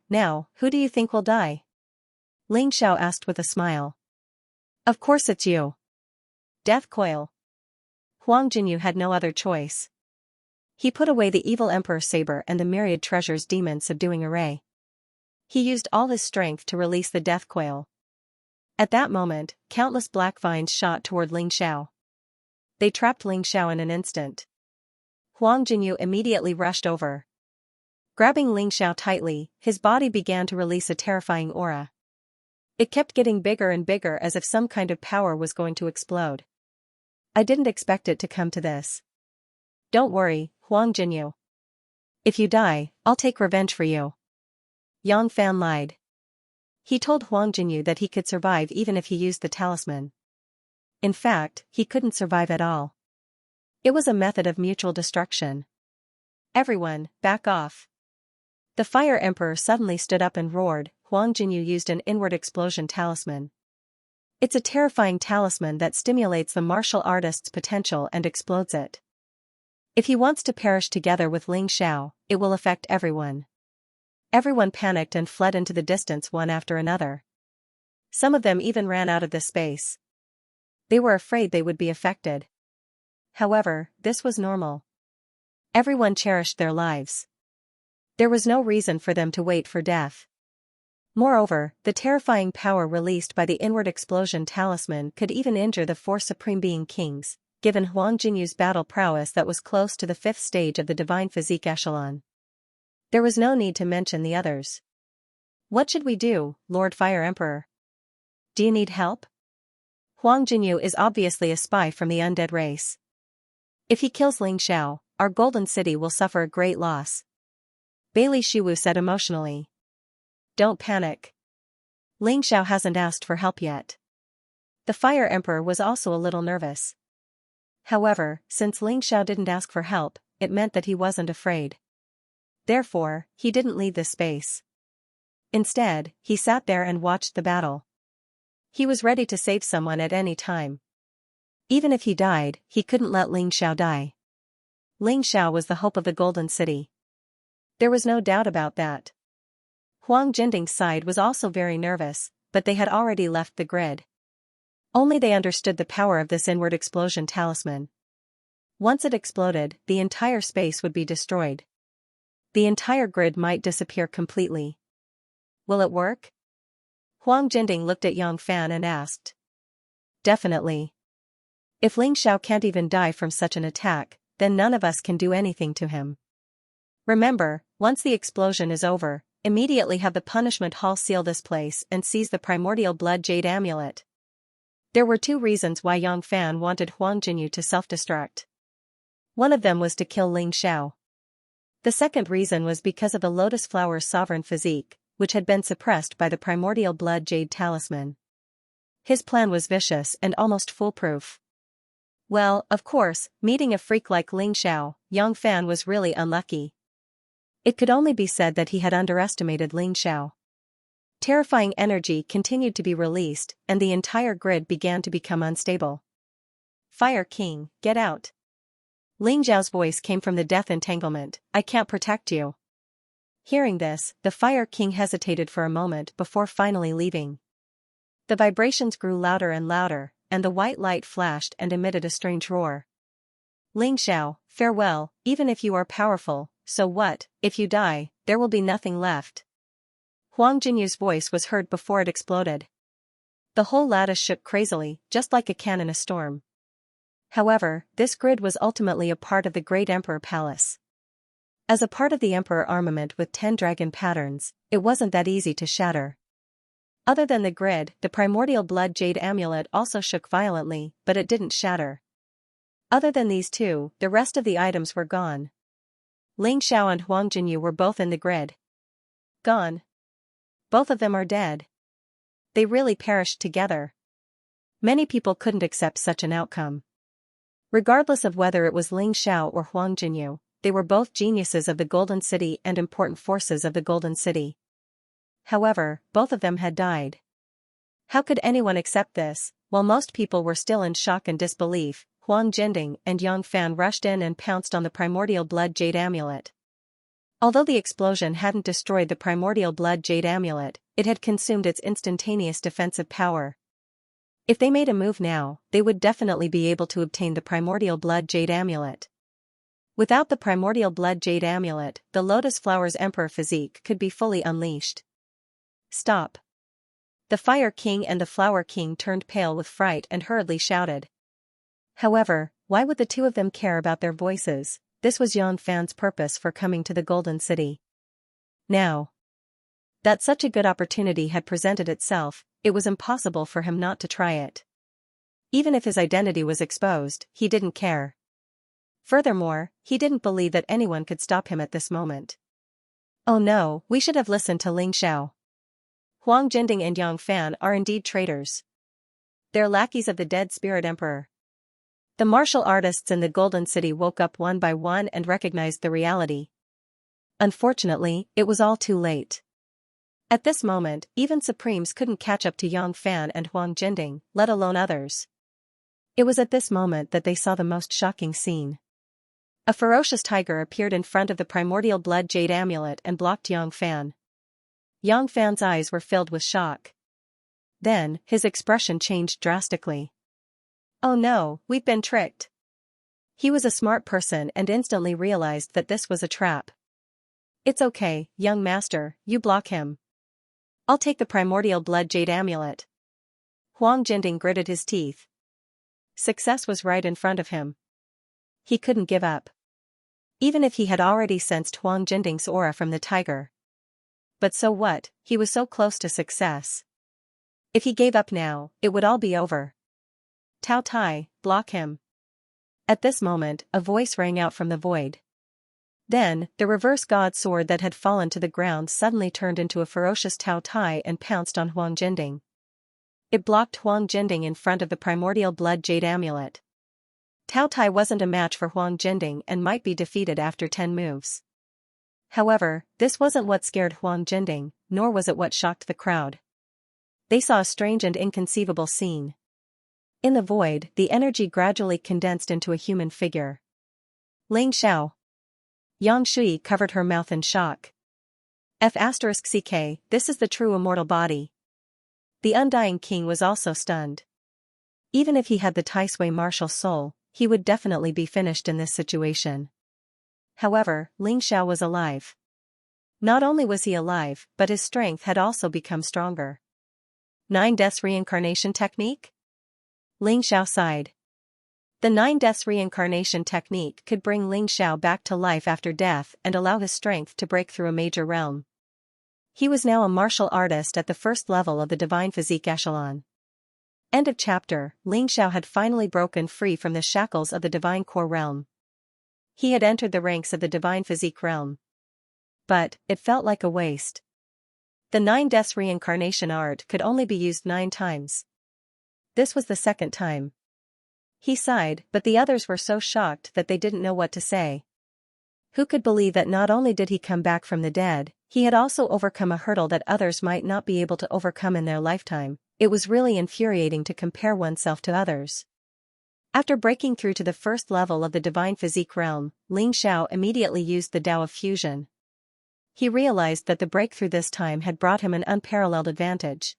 Now, who do you think will die? Ling Xiao asked with a smile. Of course it's you. Death Coil. Huang Jinyu had no other choice. He put away the evil Emperor's saber and the myriad treasures demon subduing array. He used all his strength to release the death coil. At that moment, countless black vines shot toward Ling Xiao. They trapped Ling Xiao in an instant. Huang Jinyu immediately rushed over. Grabbing Ling Xiao tightly, his body began to release a terrifying aura. It kept getting bigger and bigger as if some kind of power was going to explode. I didn't expect it to come to this. Don't worry, Huang Jinyu. If you die, I'll take revenge for you. Yang Fan lied. He told Huang Jinyu that he could survive even if he used the talisman. In fact, he couldn't survive at all. It was a method of mutual destruction. Everyone, back off. The Fire Emperor suddenly stood up and roared. Huang Jinyu used an inward explosion talisman. It's a terrifying talisman that stimulates the martial artist's potential and explodes it. If he wants to perish together with Ling Xiao, it will affect everyone. Everyone panicked and fled into the distance one after another. Some of them even ran out of the space. They were afraid they would be affected. However, this was normal. Everyone cherished their lives. There was no reason for them to wait for death. Moreover, the terrifying power released by the inward explosion talisman could even injure the four Supreme Being Kings, given Huang Jinyu's battle prowess that was close to the 5th stage of the Divine Physique Echelon. There was no need to mention the others. What should we do, Lord Fire Emperor? Do you need help? Huang Jinyu is obviously a spy from the undead race. If he kills Ling Xiao, our Golden City will suffer a great loss. Bailey Shiwu said emotionally. Don't panic. Ling Xiao hasn't asked for help yet. The Fire Emperor was also a little nervous. However, since Ling Xiao didn't ask for help, it meant that he wasn't afraid. Therefore, he didn't leave the space. Instead, he sat there and watched the battle. He was ready to save someone at any time. Even if he died, he couldn't let Ling Xiao die. Ling Xiao was the hope of the Golden City. There was no doubt about that. Huang Jinding's side was also very nervous, but they had already left the grid. Only they understood the power of this inward explosion talisman. Once it exploded, the entire space would be destroyed. The entire grid might disappear completely. Will it work? Huang Jinding looked at Yang Fan and asked. Definitely. If Ling Xiao can't even die from such an attack, then none of us can do anything to him. Remember, once the explosion is over, immediately have the punishment hall seal this place and seize the primordial blood jade amulet. There were two reasons why Yang Fan wanted Huang Jinyu to self-destruct. One of them was to kill Ling Xiao. The second reason was because of the lotus flower's sovereign physique, which had been suppressed by the primordial blood jade talisman. His plan was vicious and almost foolproof. Well, of course, meeting a freak like Ling Xiao, Yang Fan was really unlucky. It could only be said that he had underestimated Ling Xiao. Terrifying energy continued to be released, and the entire grid began to become unstable. Fire King, get out. Ling Xiao's voice came from the death entanglement, I can't protect you. Hearing this, the Fire King hesitated for a moment before finally leaving. The vibrations grew louder and louder, and the white light flashed and emitted a strange roar. Ling Xiao, farewell, even if you are powerful, so what, if you die, there will be nothing left. Huang Jinyu's voice was heard before it exploded. The whole lattice shook crazily, just like a can in a storm. However, this grid was ultimately a part of the Great Emperor Palace. As a part of the Emperor armament with 10 dragon patterns, it wasn't that easy to shatter. Other than the grid, the primordial blood jade amulet also shook violently, but it didn't shatter. Other than these two, the rest of the items were gone. Ling Xiao and Huang Jinyu were both in the grid. Gone. Both of them are dead. They really perished together. Many people couldn't accept such an outcome. Regardless of whether it was Ling Xiao or Huang Jinyu, they were both geniuses of the Golden City and important forces of the Golden City. However, both of them had died. How could anyone accept this? While most people were still in shock and disbelief, Huang Jinding and Yang Fan rushed in and pounced on the primordial blood jade amulet. Although the explosion hadn't destroyed the primordial blood jade amulet, it had consumed its instantaneous defensive power. If they made a move now, they would definitely be able to obtain the primordial blood jade amulet. Without the primordial blood jade amulet, the lotus flower's emperor physique could be fully unleashed. Stop. The Fire King and the Flower King turned pale with fright and hurriedly shouted. However, why would the two of them care about their voices? This was Yang Fan's purpose for coming to the Golden City. Now that such a good opportunity had presented itself, it was impossible for him not to try it. Even if his identity was exposed, he didn't care. Furthermore, he didn't believe that anyone could stop him at this moment. Oh no, we should have listened to Ling Xiao. Huang Jinding and Yang Fan are indeed traitors. They're lackeys of the dead spirit emperor. The martial artists in the Golden City woke up one by one and recognized the reality. Unfortunately, it was all too late. At this moment, even Supremes couldn't catch up to Yang Fan and Huang Jinding, let alone others. It was at this moment that they saw the most shocking scene. A ferocious tiger appeared in front of the primordial blood jade amulet and blocked Yang Fan. Yang Fan's eyes were filled with shock. Then, his expression changed drastically. Oh no, we've been tricked. He was a smart person and instantly realized that this was a trap. It's okay, young master, you block him. I'll take the primordial blood jade amulet. Huang Jinding gritted his teeth. Success was right in front of him. He couldn't give up. Even if he had already sensed Huang Jinding's aura from the tiger. But so what, he was so close to success. If he gave up now, it would all be over. Tao Tai, block him. At this moment, a voice rang out from the void. Then, the reverse god sword that had fallen to the ground suddenly turned into a ferocious Tao Tai and pounced on Huang Jinding. It blocked Huang Jinding in front of the primordial blood jade amulet. Tao Tai wasn't a match for Huang Jinding and might be defeated after 10 moves. However, this wasn't what scared Huang Jinding, nor was it what shocked the crowd. They saw a strange and inconceivable scene. In the void, the energy gradually condensed into a human figure. Ling Xiao. Yang Shui covered her mouth in shock. F*CK, this is the true immortal body. The Undying King was also stunned. Even if he had the Tai Sui martial soul, he would definitely be finished in this situation. However, Ling Xiao was alive. Not only was he alive, but his strength had also become stronger. 9 Deaths Reincarnation Technique? Ling Xiao sighed. The 9 Deaths reincarnation technique could bring Ling Xiao back to life after death and allow his strength to break through a major realm. He was now a martial artist at the first level of the divine physique echelon. End of chapter. Ling Xiao had finally broken free from the shackles of the divine core realm. He had entered the ranks of the divine physique realm. But it felt like a waste. The 9 Deaths reincarnation art could only be used 9 times. This was the second time. He sighed, but the others were so shocked that they didn't know what to say. Who could believe that not only did he come back from the dead, he had also overcome a hurdle that others might not be able to overcome in their lifetime? It was really infuriating to compare oneself to others. After breaking through to the first level of the divine physique realm, Ling Xiao immediately used the Tao of fusion. He realized that the breakthrough this time had brought him an unparalleled advantage.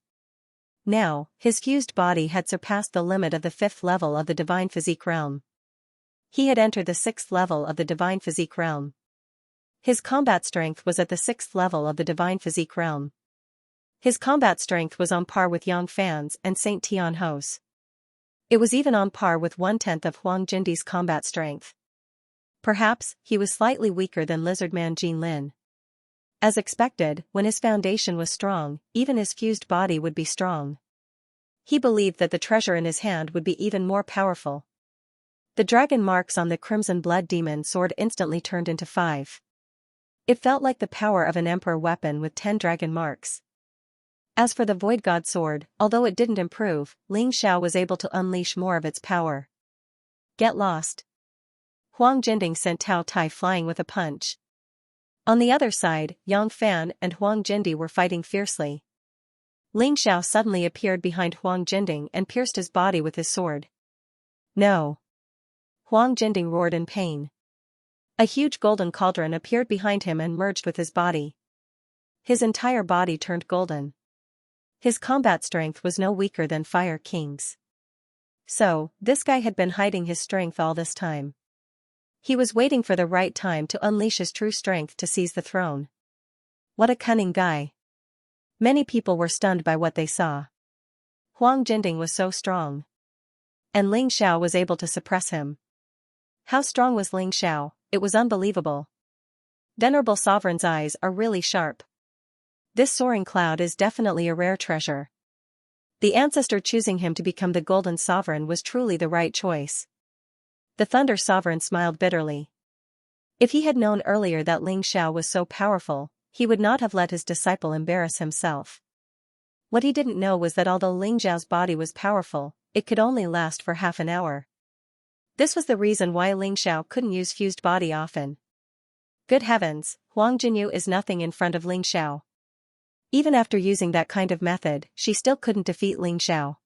Now, his fused body had surpassed the limit of the 5th level of the divine physique realm. He had entered the 6th level of the divine physique realm. His combat strength was at the 6th level of the divine physique realm. His combat strength was on par with Yang Fan's and Saint Tian Ho's. It was even on par with 1/10 of Huang Jindi's combat strength. Perhaps, he was slightly weaker than Lizardman Jin Lin. As expected, when his foundation was strong, even his fused body would be strong. He believed that the treasure in his hand would be even more powerful. The dragon marks on the crimson blood demon sword instantly turned into 5. It felt like the power of an emperor weapon with 10 dragon marks. As for the Void God sword, although it didn't improve, Ling Xiao was able to unleash more of its power. Get lost. Huang Jinding sent Tao Tai flying with a punch. On the other side, Yang Fan and Huang Jindi were fighting fiercely. Ling Xiao suddenly appeared behind Huang Jinding and pierced his body with his sword. No! Huang Jinding roared in pain. A huge golden cauldron appeared behind him and merged with his body. His entire body turned golden. His combat strength was no weaker than Fire King's. So, this guy had been hiding his strength all this time. He was waiting for the right time to unleash his true strength to seize the throne. What a cunning guy. Many people were stunned by what they saw. Huang Jinding was so strong. And Ling Xiao was able to suppress him. How strong was Ling Xiao? It was unbelievable. Venerable Sovereign's eyes are really sharp. This soaring cloud is definitely a rare treasure. The ancestor choosing him to become the Golden Sovereign was truly the right choice. The Thunder Sovereign smiled bitterly. If he had known earlier that Ling Xiao was so powerful, he would not have let his disciple embarrass himself. What he didn't know was that although Ling Xiao's body was powerful, it could only last for half an hour. This was the reason why Ling Xiao couldn't use fused body often. Good heavens, Huang Jinyu is nothing in front of Ling Xiao. Even after using that kind of method, she still couldn't defeat Ling Xiao.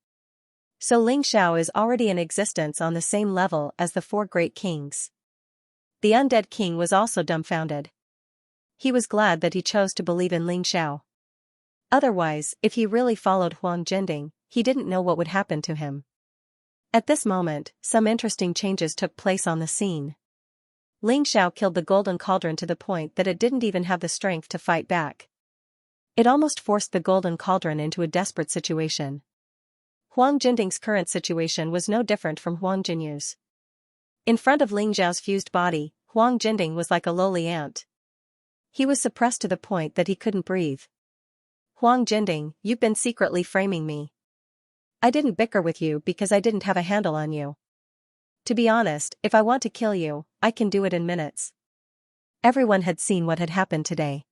So Ling Xiao is already in existence on the same level as the 4 great kings. The undead king was also dumbfounded. He was glad that he chose to believe in Ling Xiao. Otherwise, if he really followed Huang Jinding, he didn't know what would happen to him. At this moment, some interesting changes took place on the scene. Ling Xiao killed the golden cauldron to the point that it didn't even have the strength to fight back. It almost forced the golden cauldron into a desperate situation. Huang Jinding's current situation was no different from Huang Jinyu's. In front of Ling Xiao's fused body, Huang Jinding was like a lowly ant. He was suppressed to the point that he couldn't breathe. Huang Jinding, you've been secretly framing me. I didn't bicker with you because I didn't have a handle on you. To be honest, if I want to kill you, I can do it in minutes. Everyone had seen what had happened today.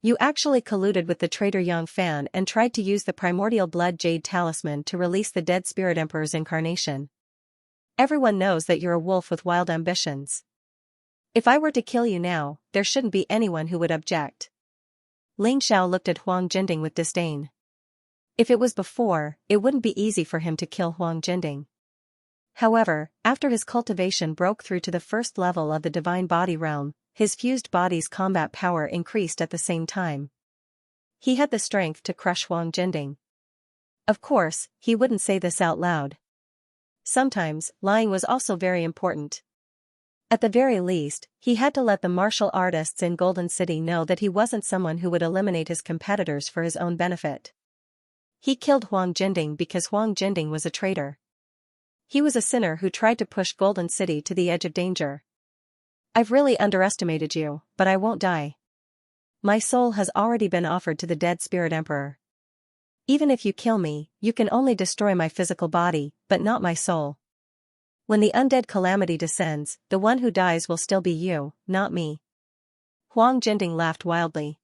You actually colluded with the traitor Yang Fan and tried to use the primordial blood jade talisman to release the dead spirit emperor's incarnation. Everyone knows that you're a wolf with wild ambitions. If I were to kill you now, there shouldn't be anyone who would object. Ling Xiao looked at Huang Jinding with disdain. If it was before, it wouldn't be easy for him to kill Huang Jinding. However, after his cultivation broke through to the first level of the divine body realm, his fused body's combat power increased at the same time. He had the strength to crush Huang Jinding. Of course, he wouldn't say this out loud. Sometimes, lying was also very important. At the very least, he had to let the martial artists in Golden City know that he wasn't someone who would eliminate his competitors for his own benefit. He killed Huang Jinding because Huang Jinding was a traitor. He was a sinner who tried to push Golden City to the edge of danger. I've really underestimated you, but I won't die. My soul has already been offered to the dead spirit emperor. Even if you kill me, you can only destroy my physical body, but not my soul. When the undead calamity descends, the one who dies will still be you, not me. Huang Jinding laughed wildly.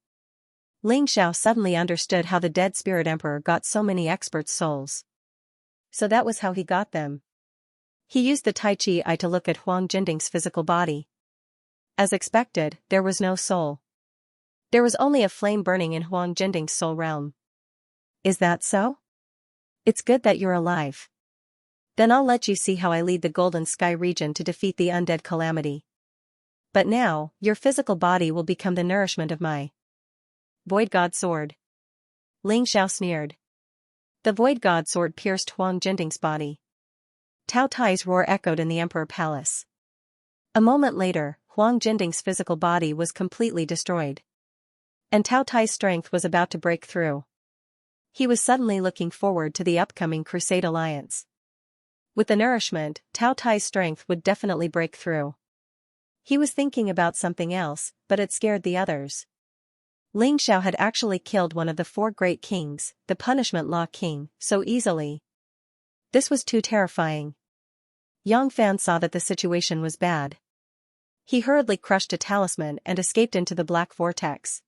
Ling Xiao suddenly understood how the dead spirit emperor got so many experts' souls. So that was how he got them. He used the Tai Chi eye to look at Huang Jinding's physical body. As expected, there was no soul. There was only a flame burning in Huang Jinding's soul realm. Is that so? It's good that you're alive. Then I'll let you see how I lead the Golden Sky region to defeat the undead calamity. But now, your physical body will become the nourishment of my Void God Sword. Ling Xiao sneered. The Void God Sword pierced Huang Jinding's body. Tao Tai's roar echoed in the Emperor Palace. A moment later, Huang Jinding's physical body was completely destroyed. And Tao Tai's strength was about to break through. He was suddenly looking forward to the upcoming Crusade Alliance. With the nourishment, Tao Tai's strength would definitely break through. He was thinking about something else, but it scared the others. Ling Xiao had actually killed one of the 4 great kings, the Punishment Law King, so easily. This was too terrifying. Yang Fan saw that the situation was bad. He hurriedly crushed a talisman and escaped into the Black Vortex.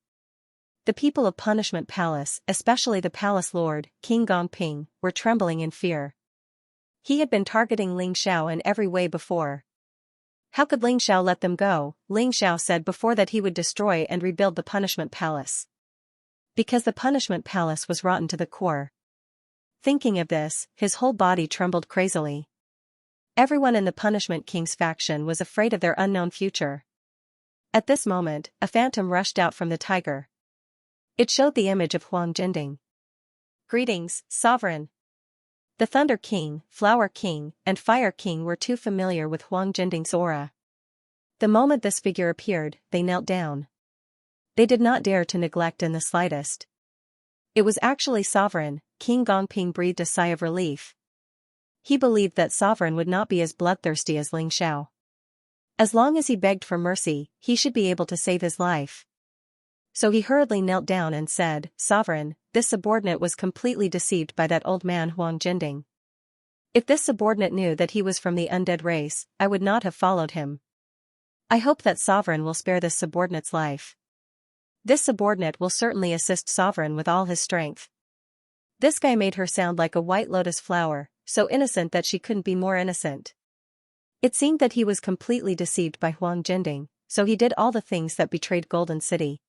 The people of Punishment Palace, especially the Palace Lord, King Gongping, were trembling in fear. He had been targeting Ling Xiao in every way before. How could Ling Xiao let them go? Ling Xiao said before that he would destroy and rebuild the Punishment Palace. Because the Punishment Palace was rotten to the core. Thinking of this, his whole body trembled crazily. Everyone in the Punishment King's faction was afraid of their unknown future. At this moment, a phantom rushed out from the tiger. It showed the image of Huang Jinding. Greetings, Sovereign. The Thunder King, Flower King, and Fire King were too familiar with Huang Jinding's aura. The moment this figure appeared, they knelt down. They did not dare to neglect in the slightest. It was actually Sovereign. King Gongping breathed a sigh of relief. He believed that Sovereign would not be as bloodthirsty as Ling Xiao. As long as he begged for mercy, he should be able to save his life. So he hurriedly knelt down and said, Sovereign, this subordinate was completely deceived by that old man Huang Jinding. If this subordinate knew that he was from the undead race, I would not have followed him. I hope that Sovereign will spare this subordinate's life. This subordinate will certainly assist Sovereign with all his strength. This guy made her sound like a white lotus flower, so innocent that she couldn't be more innocent. It seemed that he was completely deceived by Huang Jinding, so he did all the things that betrayed Golden City.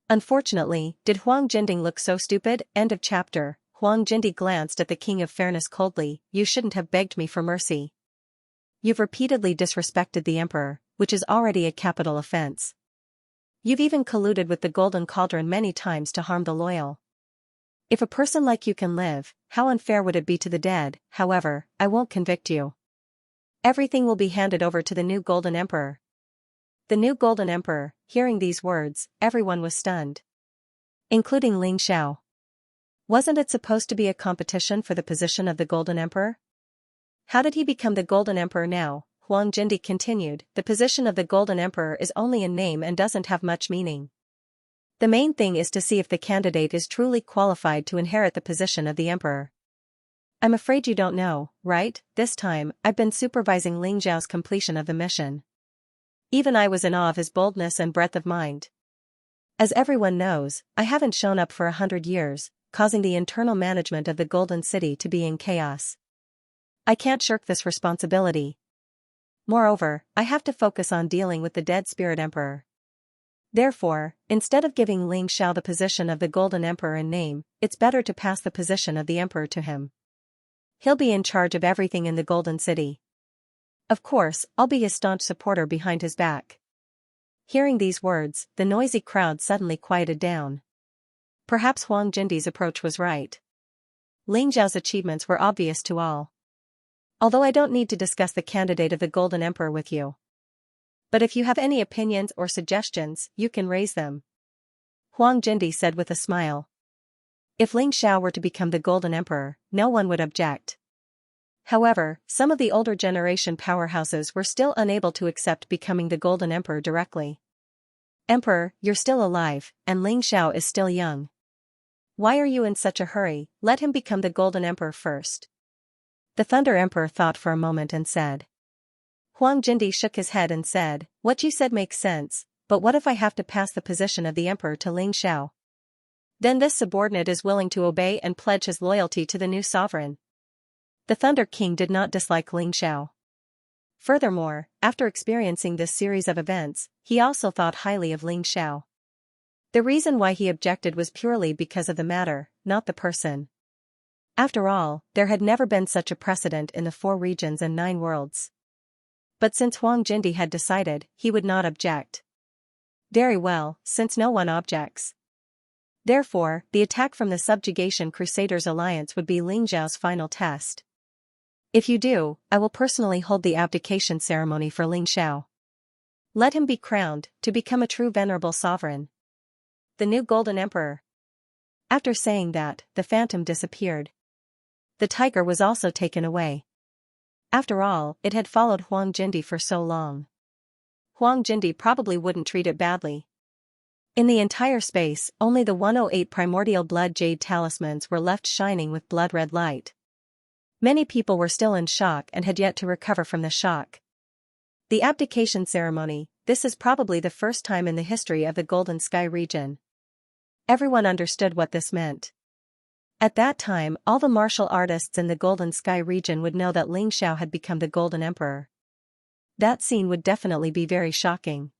Unfortunately, did Huang Jinding look so stupid? End of chapter. Huang Jinding glanced at the King of Fairness coldly. You shouldn't have begged me for mercy. You've repeatedly disrespected the Emperor, which is already a capital offense. You've even colluded with the Golden Cauldron many times to harm the loyal. If a person like you can live, how unfair would it be to the dead? However, I won't convict you. Everything will be handed over to the new Golden Emperor. The new Golden Emperor, hearing these words, everyone was stunned. Including Ling Xiao. Wasn't it supposed to be a competition for the position of the Golden Emperor? How did he become the Golden Emperor now? Huang Jinding continued, the position of the Golden Emperor is only in name and doesn't have much meaning. The main thing is to see if the candidate is truly qualified to inherit the position of the Emperor. I'm afraid you don't know, right? This time, I've been supervising Ling Xiao's completion of the mission. Even I was in awe of his boldness and breadth of mind. As everyone knows, I haven't shown up for 100 years, causing the internal management of the Golden City to be in chaos. I can't shirk this responsibility. Moreover, I have to focus on dealing with the dead spirit emperor. Therefore, instead of giving Ling Xiao the position of the Golden Emperor in name, it's better to pass the position of the Emperor to him. He'll be in charge of everything in the Golden City. Of course, I'll be his staunch supporter behind his back. Hearing these words, the noisy crowd suddenly quieted down. Perhaps Huang Jinding's approach was right. Ling Xiao's achievements were obvious to all. Although I don't need to discuss the candidate of the Golden Emperor with you. But if you have any opinions or suggestions, you can raise them. Huang Jinding said with a smile. If Ling Xiao were to become the Golden Emperor, no one would object. However, some of the older generation powerhouses were still unable to accept becoming the Golden Emperor directly. Emperor, you're still alive, and Ling Xiao is still young. Why are you in such a hurry? Let him become the Golden Emperor first. The Thunder Emperor thought for a moment and said. Huang Jindi shook his head and said, what you said makes sense, but what if I have to pass the position of the Emperor to Ling Xiao? Then this subordinate is willing to obey and pledge his loyalty to the new sovereign. The Thunder King did not dislike Ling Xiao. Furthermore, after experiencing this series of events, he also thought highly of Ling Xiao. The reason why he objected was purely because of the matter, not the person. After all, there had never been such a precedent in the 4 regions and 9 worlds. But since Huang Jindi had decided, he would not object. Very well, since no one objects. Therefore, the attack from the Subjugation Crusaders Alliance would be Ling Xiao's final test. If you do, I will personally hold the abdication ceremony for Ling Xiao. Let him be crowned, to become a true venerable sovereign. The new Golden Emperor. After saying that, the phantom disappeared. The tiger was also taken away. After all, it had followed Huang Jindi for so long. Huang Jindi probably wouldn't treat it badly. In the entire space, only the 108 primordial blood jade talismans were left shining with blood-red light. Many people were still in shock and had yet to recover from the shock. The abdication ceremony, this is probably the first time in the history of the Golden Sky region. Everyone understood what this meant. At that time, all the martial artists in the Golden Sky region would know that Ling Xiao had become the Golden Emperor. That scene would definitely be very shocking.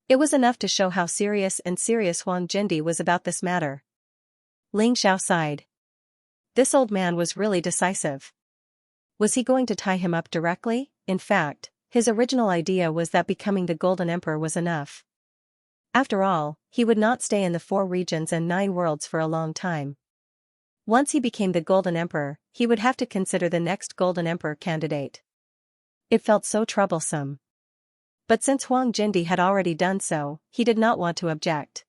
It was enough to show how serious Huang Jindi was about this matter. Ling Xiao sighed. This old man was really decisive. Was he going to tie him up directly? In fact, his original idea was that becoming the Golden Emperor was enough. After all, he would not stay in the 4 regions and 9 worlds for a long time. Once he became the Golden Emperor, he would have to consider the next Golden Emperor candidate. It felt so troublesome. But since Huang Jindi had already done so, he did not want to object.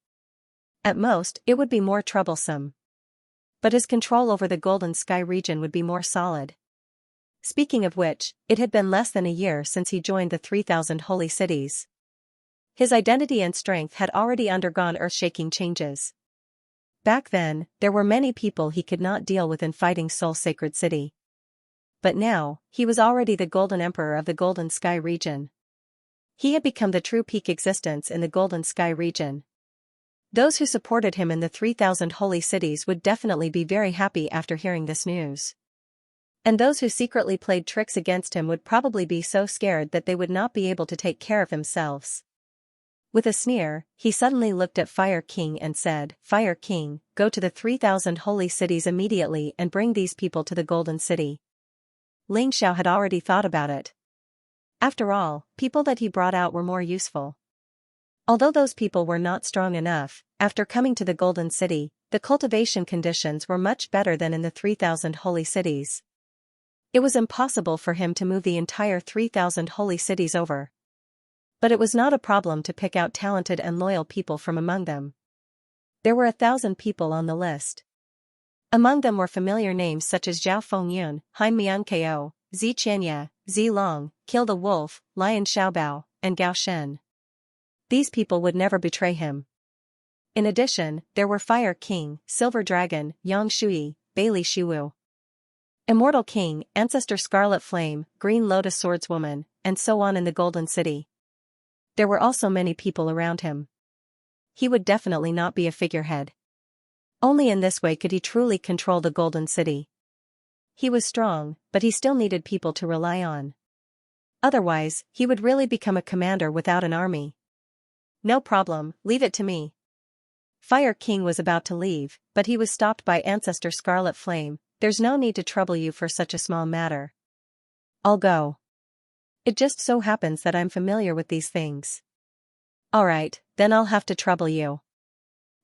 At most, it would be more troublesome. But his control over the Golden Sky region would be more solid. Speaking of which, it had been less than a year since he joined the 3,000 holy cities. His identity and strength had already undergone earth-shaking changes. Back then, there were many people he could not deal with in fighting Soul Sacred City. But now, he was already the Golden Emperor of the Golden Sky region. He had become the true peak existence in the Golden Sky region. Those who supported him in the 3,000 holy cities would definitely be very happy after hearing this news. And those who secretly played tricks against him would probably be so scared that they would not be able to take care of themselves. With a sneer, he suddenly looked at Fire King and said, Fire King, go to the 3,000 holy cities immediately and bring these people to the Golden City. Ling Xiao had already thought about it. After all, people that he brought out were more useful. Although those people were not strong enough, after coming to the Golden City, the cultivation conditions were much better than in the 3,000 holy cities. It was impossible for him to move the entire 3,000 holy cities over. But it was not a problem to pick out talented and loyal people from among them. There were 1,000 people on the list. Among them were familiar names such as Zhao Fengyun, Han Miankao, Zi Qianya, Zi Long, Kill the Wolf, Lion Xiaobao, and Gao Shen. These people would never betray him. In addition, there were Fire King, Silver Dragon, Yang Shui, Bailey Shiwu, Immortal King, Ancestor Scarlet Flame, Green Lotus Swordswoman, and so on in the Golden City. There were also many people around him. He would definitely not be a figurehead. Only in this way could he truly control the Golden City. He was strong, but he still needed people to rely on. Otherwise, he would really become a commander without an army. No problem, leave it to me. Fire King was about to leave, but he was stopped by Ancestor Scarlet Flame. There's no need to trouble you for such a small matter. I'll go. It just so happens that I'm familiar with these things. Alright, then I'll have to trouble you.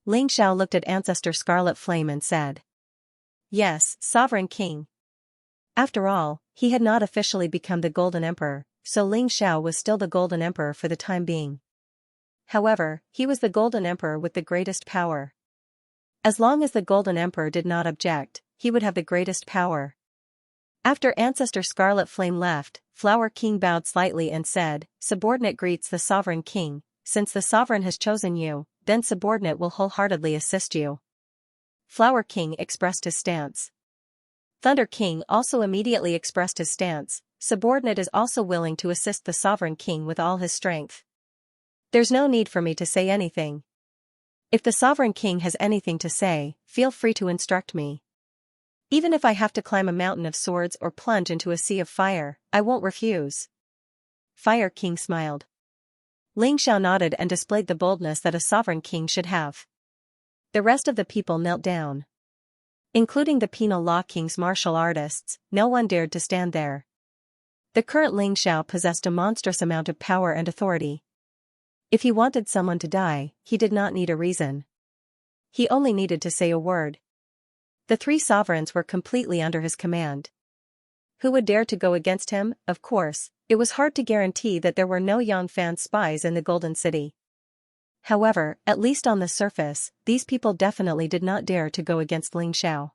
Ling Xiao looked at Ancestor Scarlet Flame and said. Yes, Sovereign King. After all, he had not officially become the Golden Emperor, so Ling Xiao was still the Golden Emperor for the time being. However, he was the Golden Emperor with the greatest power. As long as the Golden Emperor did not object, he would have the greatest power. After Ancestor Scarlet Flame left, Flower King bowed slightly and said, "Subordinate greets the Sovereign King. Since the Sovereign has chosen you, then Subordinate will wholeheartedly assist you." Flower King expressed his stance. Thunder King also immediately expressed his stance. Subordinate is also willing to assist the Sovereign King with all his strength. There's no need for me to say anything. If the Sovereign King has anything to say, feel free to instruct me. Even if I have to climb a mountain of swords or plunge into a sea of fire, I won't refuse. Fire King smiled. Ling Xiao nodded and displayed the boldness that a Sovereign King should have. The rest of the people knelt down. Including the Penal Law King's martial artists, no one dared to stand there. The current Ling Xiao possessed a monstrous amount of power and authority. If he wanted someone to die, he did not need a reason. He only needed to say a word. The three sovereigns were completely under his command. Who would dare to go against him? Of course, it was hard to guarantee that there were no Yangfan spies in the Golden City. However, at least on the surface, these people definitely did not dare to go against Ling Xiao.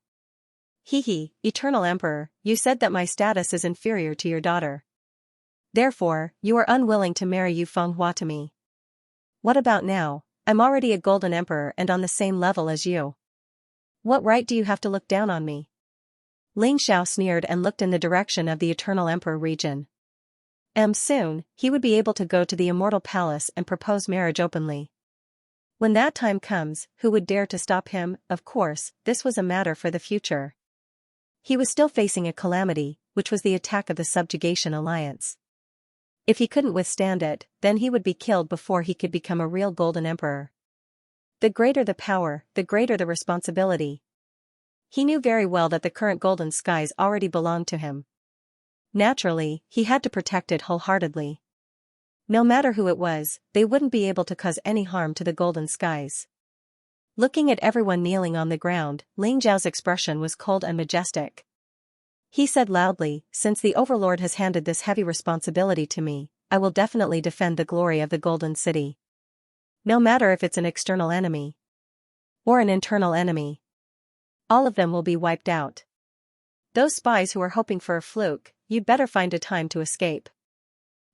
Hehe, Eternal Emperor, you said that my status is inferior to your daughter. Therefore, you are unwilling to marry Yu Fenghua to me. What about now? I'm already a Golden Emperor and on the same level as you. What right do you have to look down on me? Ling Xiao sneered and looked in the direction of the Eternal Emperor region. Soon, he would be able to go to the Immortal Palace and propose marriage openly. When that time comes, who would dare to stop him? Of course, this was a matter for the future. He was still facing a calamity, which was the attack of the Subjugation Alliance. If he couldn't withstand it, then he would be killed before he could become a real Golden Emperor. The greater the power, the greater the responsibility. He knew very well that the current Golden Skies already belonged to him. Naturally, he had to protect it wholeheartedly. No matter who it was, they wouldn't be able to cause any harm to the Golden Skies. Looking at everyone kneeling on the ground, Ling Zhao's expression was cold and majestic. He said loudly, "Since the Overlord has handed this heavy responsibility to me, I will definitely defend the glory of the Golden City. No matter if it's an external enemy or an internal enemy. All of them will be wiped out. Those spies who are hoping for a fluke, you'd better find a time to escape.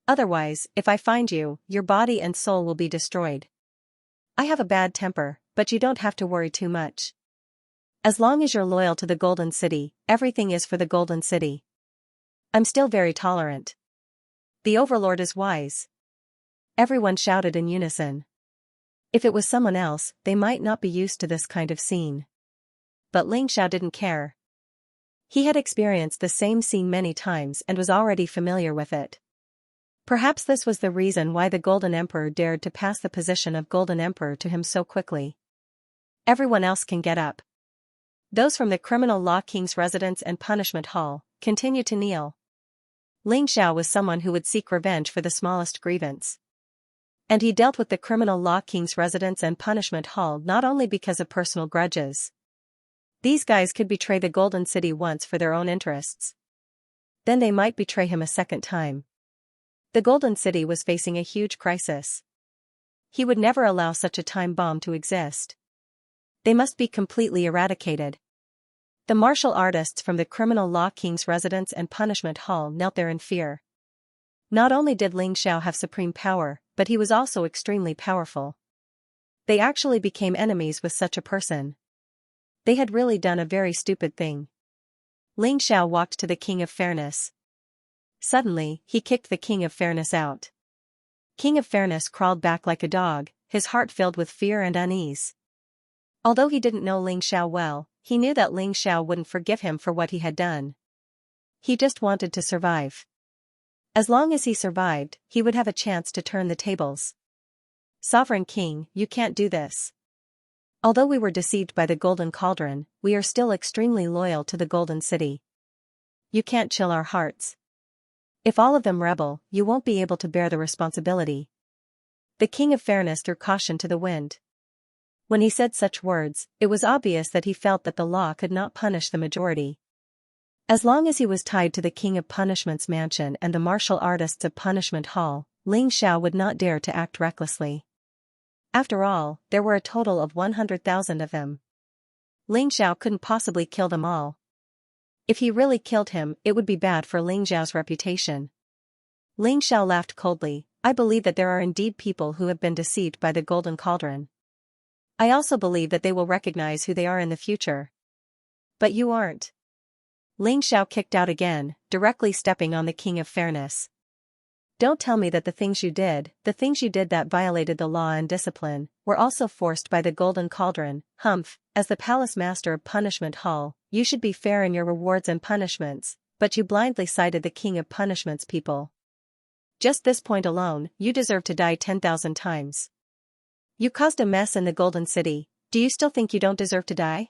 Otherwise, if I find you, your body and soul will be destroyed. I have a bad temper, but you don't have to worry too much. As long as you're loyal to the Golden City, everything is for the Golden City. I'm still very tolerant. The Overlord is wise." Everyone shouted in unison. If it was someone else, they might not be used to this kind of scene. But Ling Xiao didn't care. He had experienced the same scene many times and was already familiar with it. Perhaps this was the reason why the Golden Emperor dared to pass the position of Golden Emperor to him so quickly. Everyone else can get up. Those from the Criminal Law King's Residence and Punishment Hall, continue to kneel. Ling Xiao was someone who would seek revenge for the smallest grievance. And he dealt with the Criminal Law King's Residence and Punishment Hall not only because of personal grudges. These guys could betray the Golden City once for their own interests. Then they might betray him a second time. The Golden City was facing a huge crisis. He would never allow such a time bomb to exist. They must be completely eradicated. The martial artists from the Criminal Law King's Residence and Punishment Hall knelt there in fear. Not only did Ling Xiao have supreme power, but he was also extremely powerful. They actually became enemies with such a person. They had really done a very stupid thing. Ling Xiao walked to the King of Fairness. Suddenly, he kicked the King of Fairness out. King of Fairness crawled back like a dog, his heart filled with fear and unease. Although he didn't know Ling Xiao well, he knew that Ling Xiao wouldn't forgive him for what he had done. He just wanted to survive. As long as he survived, he would have a chance to turn the tables. "Sovereign King, you can't do this. Although we were deceived by the Golden Cauldron, we are still extremely loyal to the Golden City. You can't chill our hearts. If all of them rebel, you won't be able to bear the responsibility." The King of Fairness threw caution to the wind. When he said such words, it was obvious that he felt that the law could not punish the majority. As long as he was tied to the King of Punishment's mansion and the martial artists of Punishment Hall, Ling Xiao would not dare to act recklessly. After all, there were a total of 100,000 of them. Ling Xiao couldn't possibly kill them all. If he really killed him, it would be bad for Ling Xiao's reputation. Ling Xiao laughed coldly. I believe that there are indeed people who have been deceived by the golden cauldron. I also believe that they will recognize who they are in the future. But you aren't. Ling Xiao kicked out again, directly stepping on the king of fairness. Don't tell me that the things you did that violated the law and discipline, were also forced by the golden cauldron. Humph, as the palace master of punishment hall, you should be fair in your rewards and punishments, but you blindly sided the king of punishments people. Just this point alone, you deserve to die 10,000 times. You caused a mess in the Golden City, do you still think you don't deserve to die?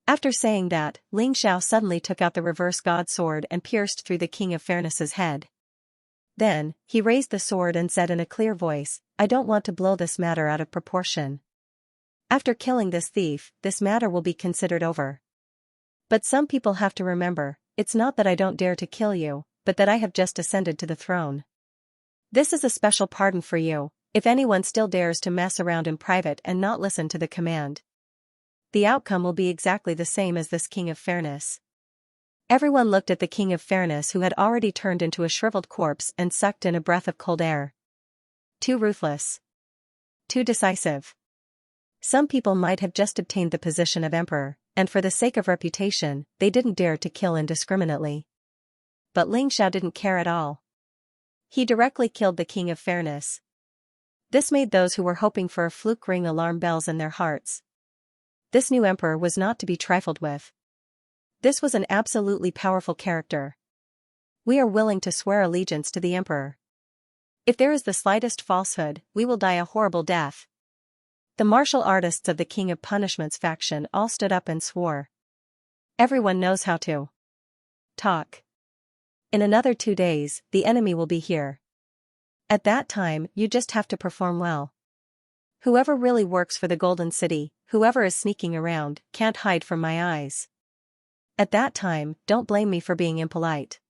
After saying that, Ling Xiao suddenly took out the reverse god sword and pierced through the king of fairness's head. Then, he raised the sword and said in a clear voice, I don't want to blow this matter out of proportion. After killing this thief, this matter will be considered over. But some people have to remember, it's not that I don't dare to kill you, but that I have just ascended to the throne. This is a special pardon for you, if anyone still dares to mess around in private and not listen to the command. The outcome will be exactly the same as this king of fairness. Everyone looked at the king of fairness who had already turned into a shriveled corpse and sucked in a breath of cold air. Too ruthless. Too decisive. Some people might have just obtained the position of emperor, and for the sake of reputation, they didn't dare to kill indiscriminately. But Ling Xiao didn't care at all. He directly killed the king of fairness. This made those who were hoping for a fluke ring alarm bells in their hearts. This new emperor was not to be trifled with. This was an absolutely powerful character. We are willing to swear allegiance to the emperor. If there is the slightest falsehood, we will die a horrible death. The martial artists of the King of Punishments faction all stood up and swore. Everyone knows how to talk. In another 2 days, the enemy will be here. At that time, you just have to perform well. Whoever really works for the Golden City, whoever is sneaking around, can't hide from my eyes. At that time, don't blame me for being impolite.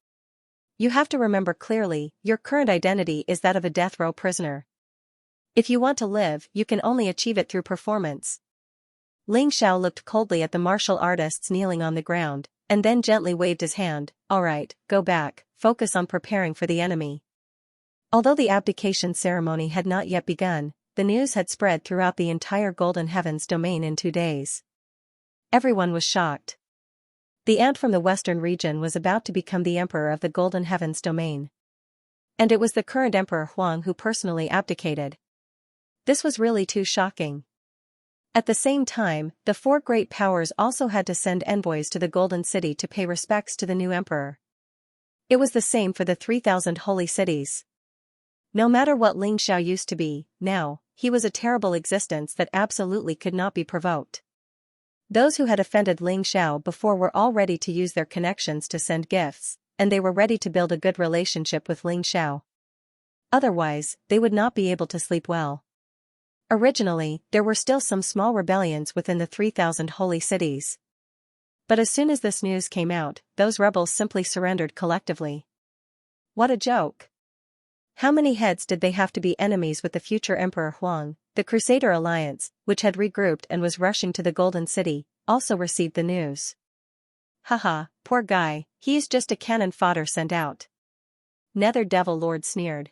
You have to remember clearly, your current identity is that of a death row prisoner. If you want to live, you can only achieve it through performance. Ling Xiao looked coldly at the martial artists kneeling on the ground, and then gently waved his hand. All right, go back, focus on preparing for the enemy. Although the abdication ceremony had not yet begun, the news had spread throughout the entire Golden Heavens domain in 2 days. Everyone was shocked. The ant from the western region was about to become the emperor of the Golden Heavens domain. And it was the current emperor Huang who personally abdicated. This was really too shocking. At the same time, the 4 great powers also had to send envoys to the Golden City to pay respects to the new emperor. It was the same for the 3,000 holy cities. No matter what Ling Xiao used to be, now, he was a terrible existence that absolutely could not be provoked. Those who had offended Ling Xiao before were all ready to use their connections to send gifts, and they were ready to build a good relationship with Ling Xiao. Otherwise, they would not be able to sleep well. Originally, there were still some small rebellions within the 3,000 holy cities. But as soon as this news came out, those rebels simply surrendered collectively. What a joke! How many heads did they have to be enemies with the future Emperor Huang? The Crusader Alliance, which had regrouped and was rushing to the Golden City, also received the news. Haha, poor guy, he is just a cannon fodder sent out. Nether Devil Lord sneered.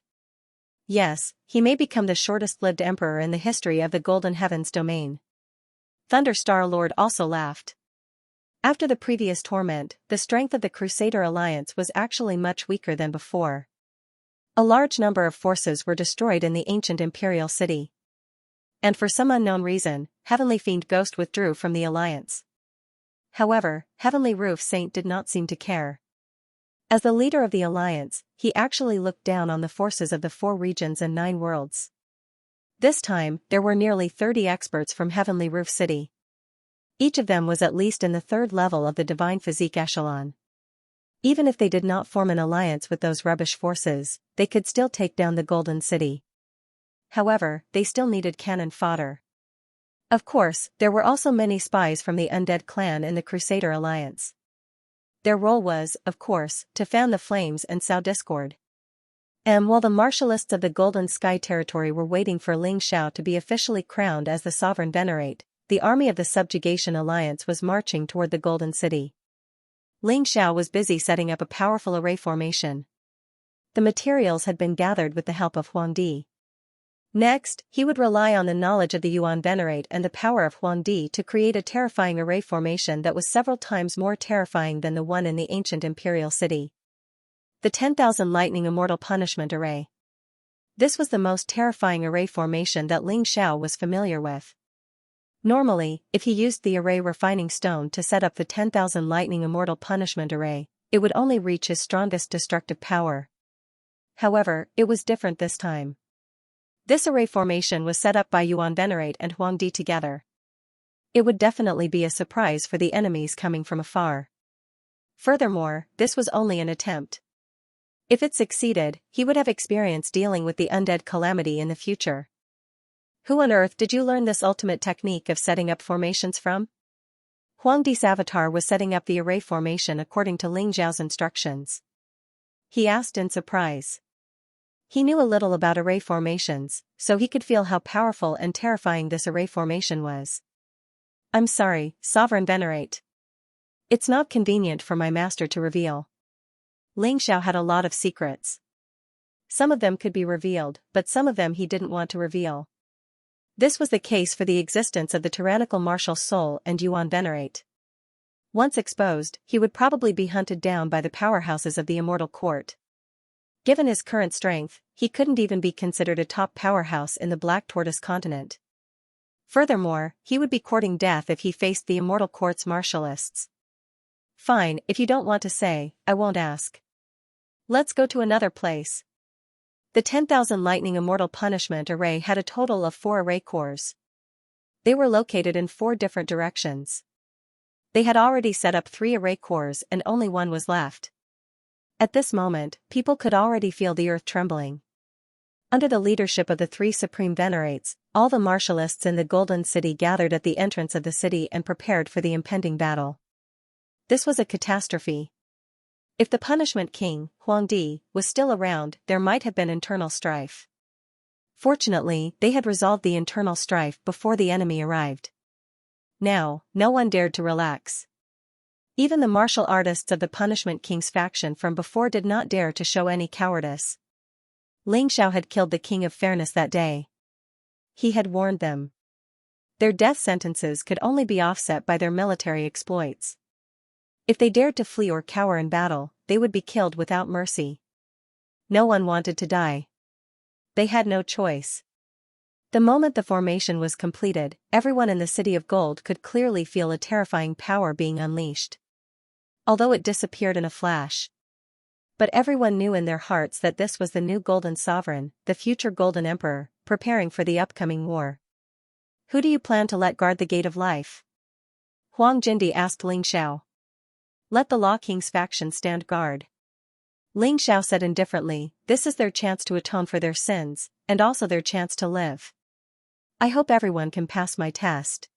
Yes, he may become the shortest-lived emperor in the history of the Golden Heavens domain. Thunder Star Lord also laughed. After the previous torment, the strength of the Crusader Alliance was actually much weaker than before. A large number of forces were destroyed in the ancient imperial city. And for some unknown reason, Heavenly Fiend Ghost withdrew from the alliance. However, Heavenly Roof Saint did not seem to care. As the leader of the alliance, he actually looked down on the forces of the 4 regions and 9 worlds. This time, there were nearly 30 experts from Heavenly Roof City. Each of them was at least in the 3rd level of the Divine Physique echelon. Even if they did not form an alliance with those rubbish forces, they could still take down the Golden City. However, they still needed cannon fodder. Of course, there were also many spies from the Undead clan in the Crusader Alliance. Their role was, of course, to fan the flames and sow discord. And while the martialists of the Golden Sky territory were waiting for Ling Xiao to be officially crowned as the Sovereign Venerate, the army of the Subjugation Alliance was marching toward the Golden City. Ling Xiao was busy setting up a powerful array formation. The materials had been gathered with the help of Huang Di. Next, he would rely on the knowledge of the Yuan Venerate and the power of Huang Di to create a terrifying array formation that was several times more terrifying than the one in the ancient imperial city. The 10,000 Lightning Immortal Punishment Array. This was the most terrifying array formation that Ling Xiao was familiar with. Normally, if he used the array refining stone to set up the 10,000 Lightning Immortal Punishment Array, it would only reach his strongest destructive power. However, it was different this time. This array formation was set up by Yuan Venerate and Huang Di together. It would definitely be a surprise for the enemies coming from afar. Furthermore, this was only an attempt. If it succeeded, he would have experience dealing with the undead calamity in the future. Who on earth did you learn this ultimate technique of setting up formations from? Huang Di's avatar was setting up the array formation according to Ling Xiao's instructions. He asked in surprise. He knew a little about array formations, so he could feel how powerful and terrifying this array formation was. I'm sorry, Sovereign Venerate. It's not convenient for my master to reveal. Ling Xiao had a lot of secrets. Some of them could be revealed, but some of them he didn't want to reveal. This was the case for the existence of the tyrannical martial soul and Yuan Venerate. Once exposed, he would probably be hunted down by the powerhouses of the immortal court. Given his current strength, he couldn't even be considered a top powerhouse in the Black Tortoise continent. Furthermore, he would be courting death if he faced the immortal court's martialists. Fine, if you don't want to say, I won't ask. Let's go to another place. The 10,000 Lightning Immortal Punishment Array had a total of 4 array cores. They were located in 4 different directions. They had already set up 3 array cores and only 1 was left. At this moment, people could already feel the earth trembling. Under the leadership of the 3 Supreme Venerates, all the martialists in the Golden City gathered at the entrance of the city and prepared for the impending battle. This was a catastrophe. If the Punishment King, Huang Di, was still around, there might have been internal strife. Fortunately, they had resolved the internal strife before the enemy arrived. Now, no one dared to relax. Even the martial artists of the Punishment King's faction from before did not dare to show any cowardice. Ling Xiao had killed the King of Fairness that day. He had warned them. Their death sentences could only be offset by their military exploits. If they dared to flee or cower in battle, they would be killed without mercy. No one wanted to die. They had no choice. The moment the formation was completed, everyone in the City of Gold could clearly feel a terrifying power being unleashed. Although it disappeared in a flash. But everyone knew in their hearts that this was the new Golden Sovereign, the future Golden Emperor, preparing for the upcoming war. Who do you plan to let guard the Gate of Life? Huang Jindi asked Ling Xiao. Let the Law King's faction stand guard. Ling Xiao said indifferently, this is their chance to atone for their sins, and also their chance to live. I hope everyone can pass my test.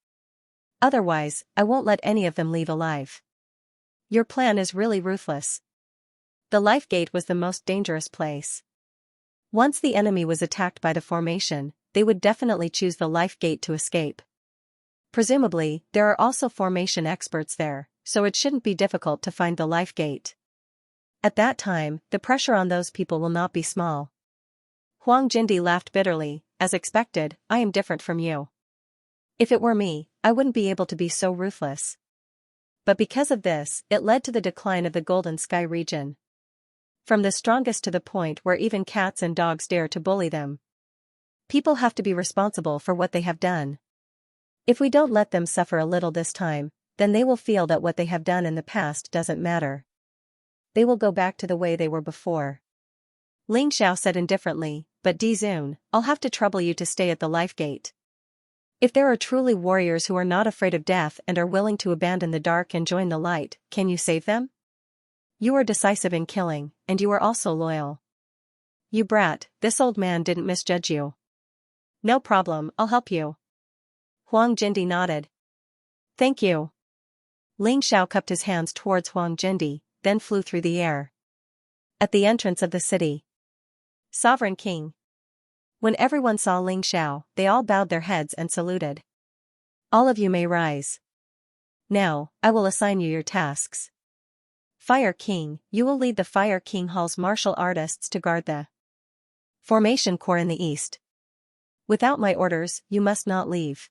Otherwise, I won't let any of them leave alive. Your plan is really ruthless. The Life Gate was the most dangerous place. Once the enemy was attacked by the formation, they would definitely choose the Life Gate to escape. Presumably, there are also formation experts there, so it shouldn't be difficult to find the Life Gate. At that time, the pressure on those people will not be small. Huang Jindi laughed bitterly, as expected, I am different from you. If it were me, I wouldn't be able to be so ruthless. But because of this, it led to the decline of the Golden Sky region. From the strongest to the point where even cats and dogs dare to bully them. People have to be responsible for what they have done. If we don't let them suffer a little this time, then they will feel that what they have done in the past doesn't matter. They will go back to the way they were before. Ling Xiao said indifferently, but Di Zun, I'll have to trouble you to stay at the Life Gate. If there are truly warriors who are not afraid of death and are willing to abandon the dark and join the light, can you save them? You are decisive in killing, and you are also loyal. You brat, this old man didn't misjudge you. No problem, I'll help you. Huang Jindi nodded. Thank you. Ling Xiao cupped his hands towards Huang Jindi, then flew through the air. At the entrance of the city. Sovereign King. When everyone saw Ling Xiao, they all bowed their heads and saluted. All of you may rise. Now, I will assign you your tasks. Fire King, you will lead the Fire King Hall's martial artists to guard the formation core in the east. Without my orders, you must not leave.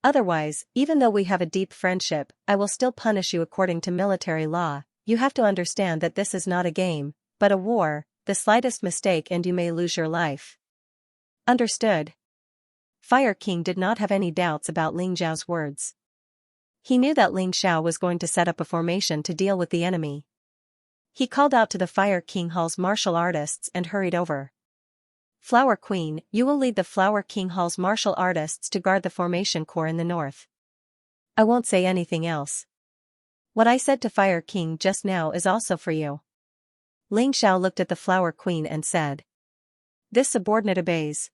Otherwise, even though we have a deep friendship, I will still punish you according to military law. You have to understand that this is not a game, but a war. The slightest mistake and you may lose your life. Understood. Fire King did not have any doubts about Ling Xiao's words. He knew that Ling Xiao was going to set up a formation to deal with the enemy. He called out to the Fire King Hall's martial artists and hurried over. Flower Queen, you will lead the Flower King Hall's martial artists to guard the formation core in the north. I won't say anything else. What I said to Fire King just now is also for you. Ling Xiao looked at the Flower Queen and said. This subordinate obeys.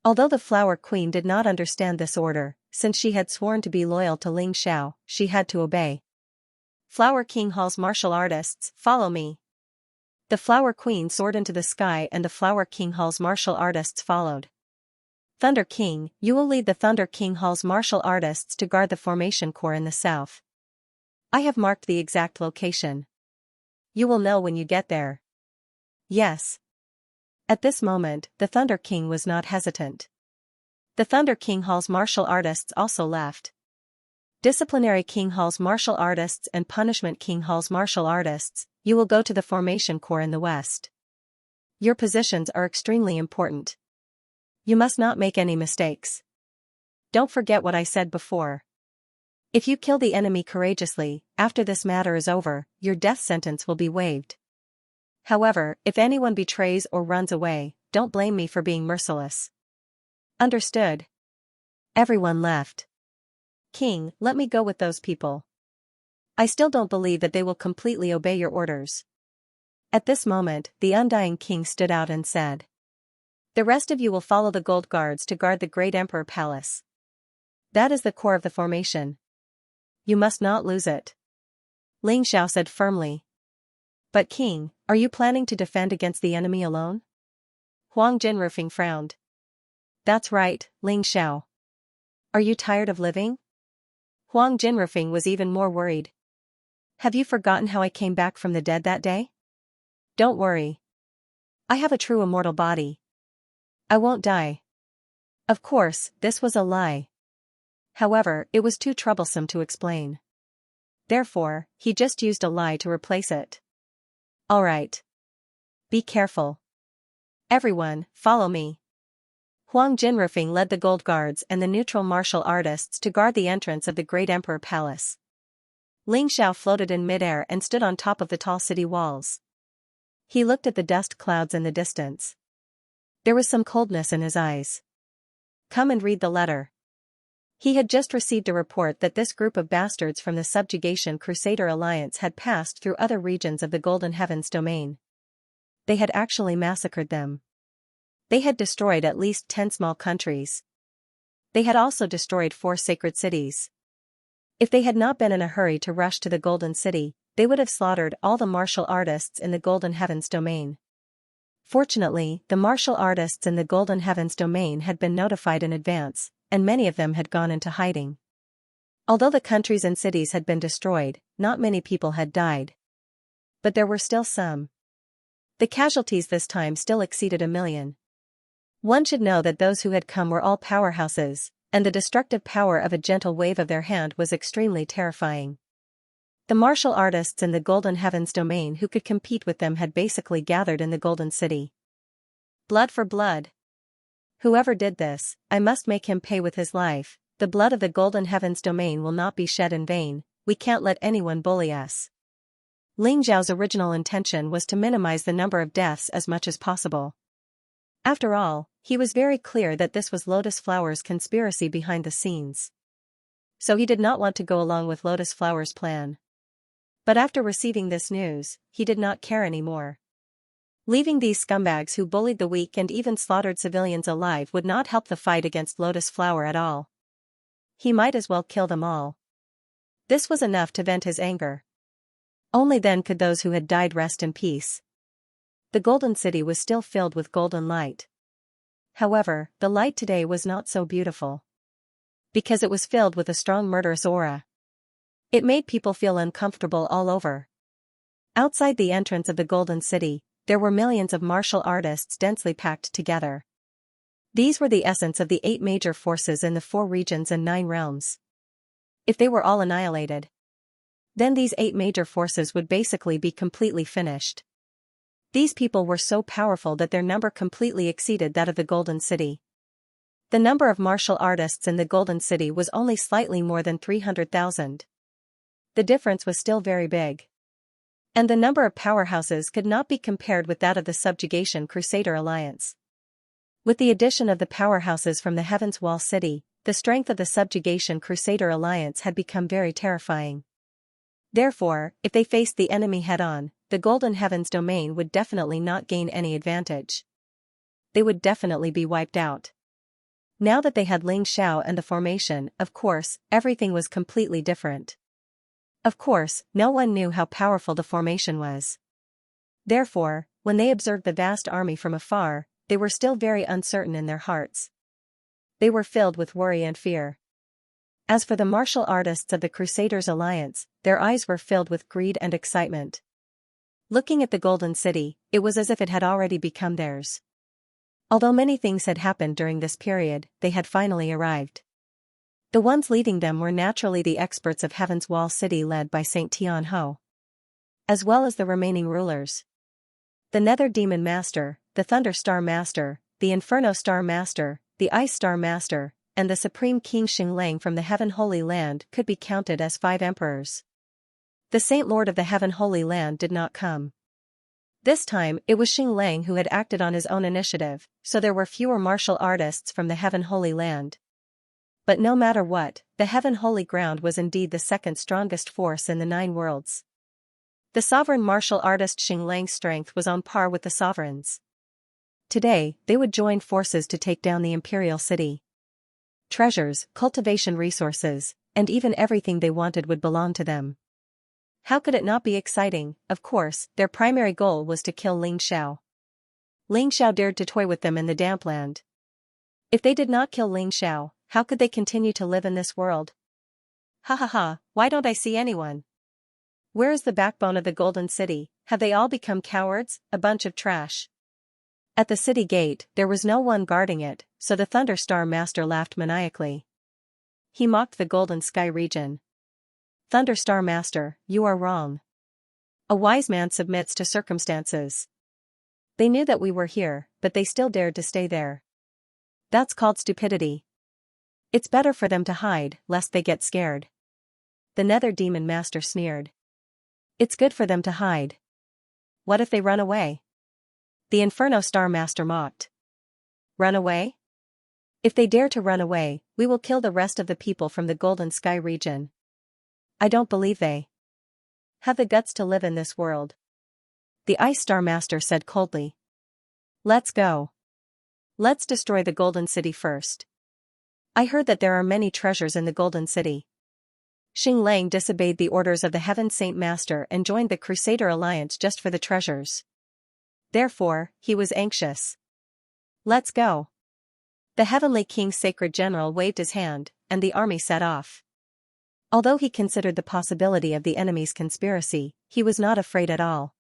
Although the Flower Queen did not understand this order, since she had sworn to be loyal to Ling Xiao, she had to obey. Flower King Hall's martial artists, follow me. The Flower Queen soared into the sky and the Flower King Hall's martial artists followed. Thunder King, you will lead the Thunder King Hall's martial artists to guard the formation core in the south. I have marked the exact location. You will know when you get there. Yes. At this moment, the Thunder King was not hesitant. The Thunder King Hall's martial artists also left. Disciplinary King Hall's martial artists and Punishment King Hall's martial artists, you will go to the formation core in the west. Your positions are extremely important. You must not make any mistakes. Don't forget what I said before. If you kill the enemy courageously, after this matter is over, your death sentence will be waived. However, if anyone betrays or runs away, don't blame me for being merciless. Understood. Everyone left. King, let me go with those people. I still don't believe that they will completely obey your orders. At this moment, the Undying King stood out and said. The rest of you will follow the gold guards to guard the Great Emperor Palace. That is the core of the formation. You must not lose it. Ling Xiao said firmly. But King, are you planning to defend against the enemy alone? Huang Jinrufeng frowned. That's right, Ling Xiao. Are you tired of living? Huang Jinrufeng was even more worried. Have you forgotten how I came back from the dead that day? Don't worry. I have a true immortal body. I won't die. Of course, this was a lie. However, it was too troublesome to explain. Therefore, he just used a lie to replace it. Alright. Be careful. Everyone, follow me. Huang Jinrufeng led the gold guards and the neutral martial artists to guard the entrance of the Great Emperor Palace. Ling Xiao floated in midair and stood on top of the tall city walls. He looked at the dust clouds in the distance. There was some coldness in his eyes. Come and read the letter. He had just received a report that this group of bastards from the Subjugation Crusader Alliance had passed through other regions of the Golden Heavens domain. They had actually massacred them. They had destroyed at least 10 small countries. They had also destroyed 4 sacred cities. If they had not been in a hurry to rush to the Golden City, they would have slaughtered all the martial artists in the Golden Heavens domain. Fortunately, the martial artists in the Golden Heavens domain had been notified in advance, and many of them had gone into hiding. Although the countries and cities had been destroyed, not many people had died. But there were still some. The casualties this time still exceeded 1 million. One should know that those who had come were all powerhouses, and the destructive power of a gentle wave of their hand was extremely terrifying. The martial artists in the Golden Heavens domain who could compete with them had basically gathered in the Golden City. Blood for blood. Whoever did this, I must make him pay with his life. The blood of the Golden Heavens domain will not be shed in vain. We can't let anyone bully us. Ling Xiao's original intention was to minimize the number of deaths as much as possible. After all, he was very clear that this was Lotus Flower's conspiracy behind the scenes. So he did not want to go along with Lotus Flower's plan. But after receiving this news, he did not care anymore. Leaving these scumbags who bullied the weak and even slaughtered civilians alive would not help the fight against Lotus Flower at all. He might as well kill them all. This was enough to vent his anger. Only then could those who had died rest in peace. The Golden City was still filled with golden light. However, the light today was not so beautiful. Because it was filled with a strong murderous aura. It made people feel uncomfortable all over. Outside the entrance of the Golden City, there were millions of martial artists densely packed together. These were the essence of the 8 major forces in the 4 regions and 9 realms. If they were all annihilated, then these 8 major forces would basically be completely finished. These people were so powerful that their number completely exceeded that of the Golden City. The number of martial artists in the Golden City was only slightly more than 300,000. The difference was still very big. And the number of powerhouses could not be compared with that of the Subjugation Crusader Alliance. With the addition of the powerhouses from the Heaven's Wall City, the strength of the Subjugation Crusader Alliance had become very terrifying. Therefore, if they faced the enemy head-on, the Golden Heavens domain would definitely not gain any advantage. They would definitely be wiped out. Now that they had Xianxia and the formation, of course, everything was completely different. Of course, no one knew how powerful the formation was. Therefore, when they observed the vast army from afar, they were still very uncertain in their hearts. They were filled with worry and fear. As for the martial artists of the Crusaders' Alliance, their eyes were filled with greed and excitement. Looking at the Golden City, it was as if it had already become theirs. Although many things had happened during this period, they had finally arrived. The ones leading them were naturally the experts of Heaven's Wall City led by Saint Tian Ho, as well as the remaining rulers. The Nether Demon Master, the Thunder Star Master, the Inferno Star Master, the Ice Star Master, and the Supreme King Xinglang from the Heaven Holy Land could be counted as 5 emperors. The Saint Lord of the Heaven Holy Land did not come. This time, it was Xinglang who had acted on his own initiative, so there were fewer martial artists from the Heaven Holy Land. But no matter what, the Heaven Holy Ground was indeed the second strongest force in the 9 worlds. The sovereign martial artist Xinglang's strength was on par with the sovereign's. Today, they would join forces to take down the imperial city. Treasures, cultivation resources, and even everything they wanted would belong to them. How could it not be exciting? Of course, their primary goal was to kill Xianxia. Xianxia dared to toy with them in the damp land. If they did not kill Xianxia, how could they continue to live in this world? Ha ha ha, why don't I see anyone? Where is the backbone of the Golden City? Have they all become cowards, a bunch of trash? At the city gate, there was no one guarding it, so the Thunder Star Master laughed maniacally. He mocked the Golden Sky region. Thunder Star Master, you are wrong. A wise man submits to circumstances. They knew that we were here, but they still dared to stay there. That's called stupidity. It's better for them to hide, lest they get scared. The Nether Demon Master sneered. It's good for them to hide. What if they run away? The Inferno Star Master mocked. Run away? If they dare to run away, we will kill the rest of the people from the Golden Sky region. I don't believe they have the guts to live in this world. The Ice Star Master said coldly. Let's go. Let's destroy the Golden City first. I heard that there are many treasures in the Golden City. Xinglang disobeyed the orders of the Heaven Saint Master and joined the Crusader Alliance just for the treasures. Therefore, he was anxious. Let's go. The Heavenly King's Sacred General waved his hand, and the army set off. Although he considered the possibility of the enemy's conspiracy, he was not afraid at all.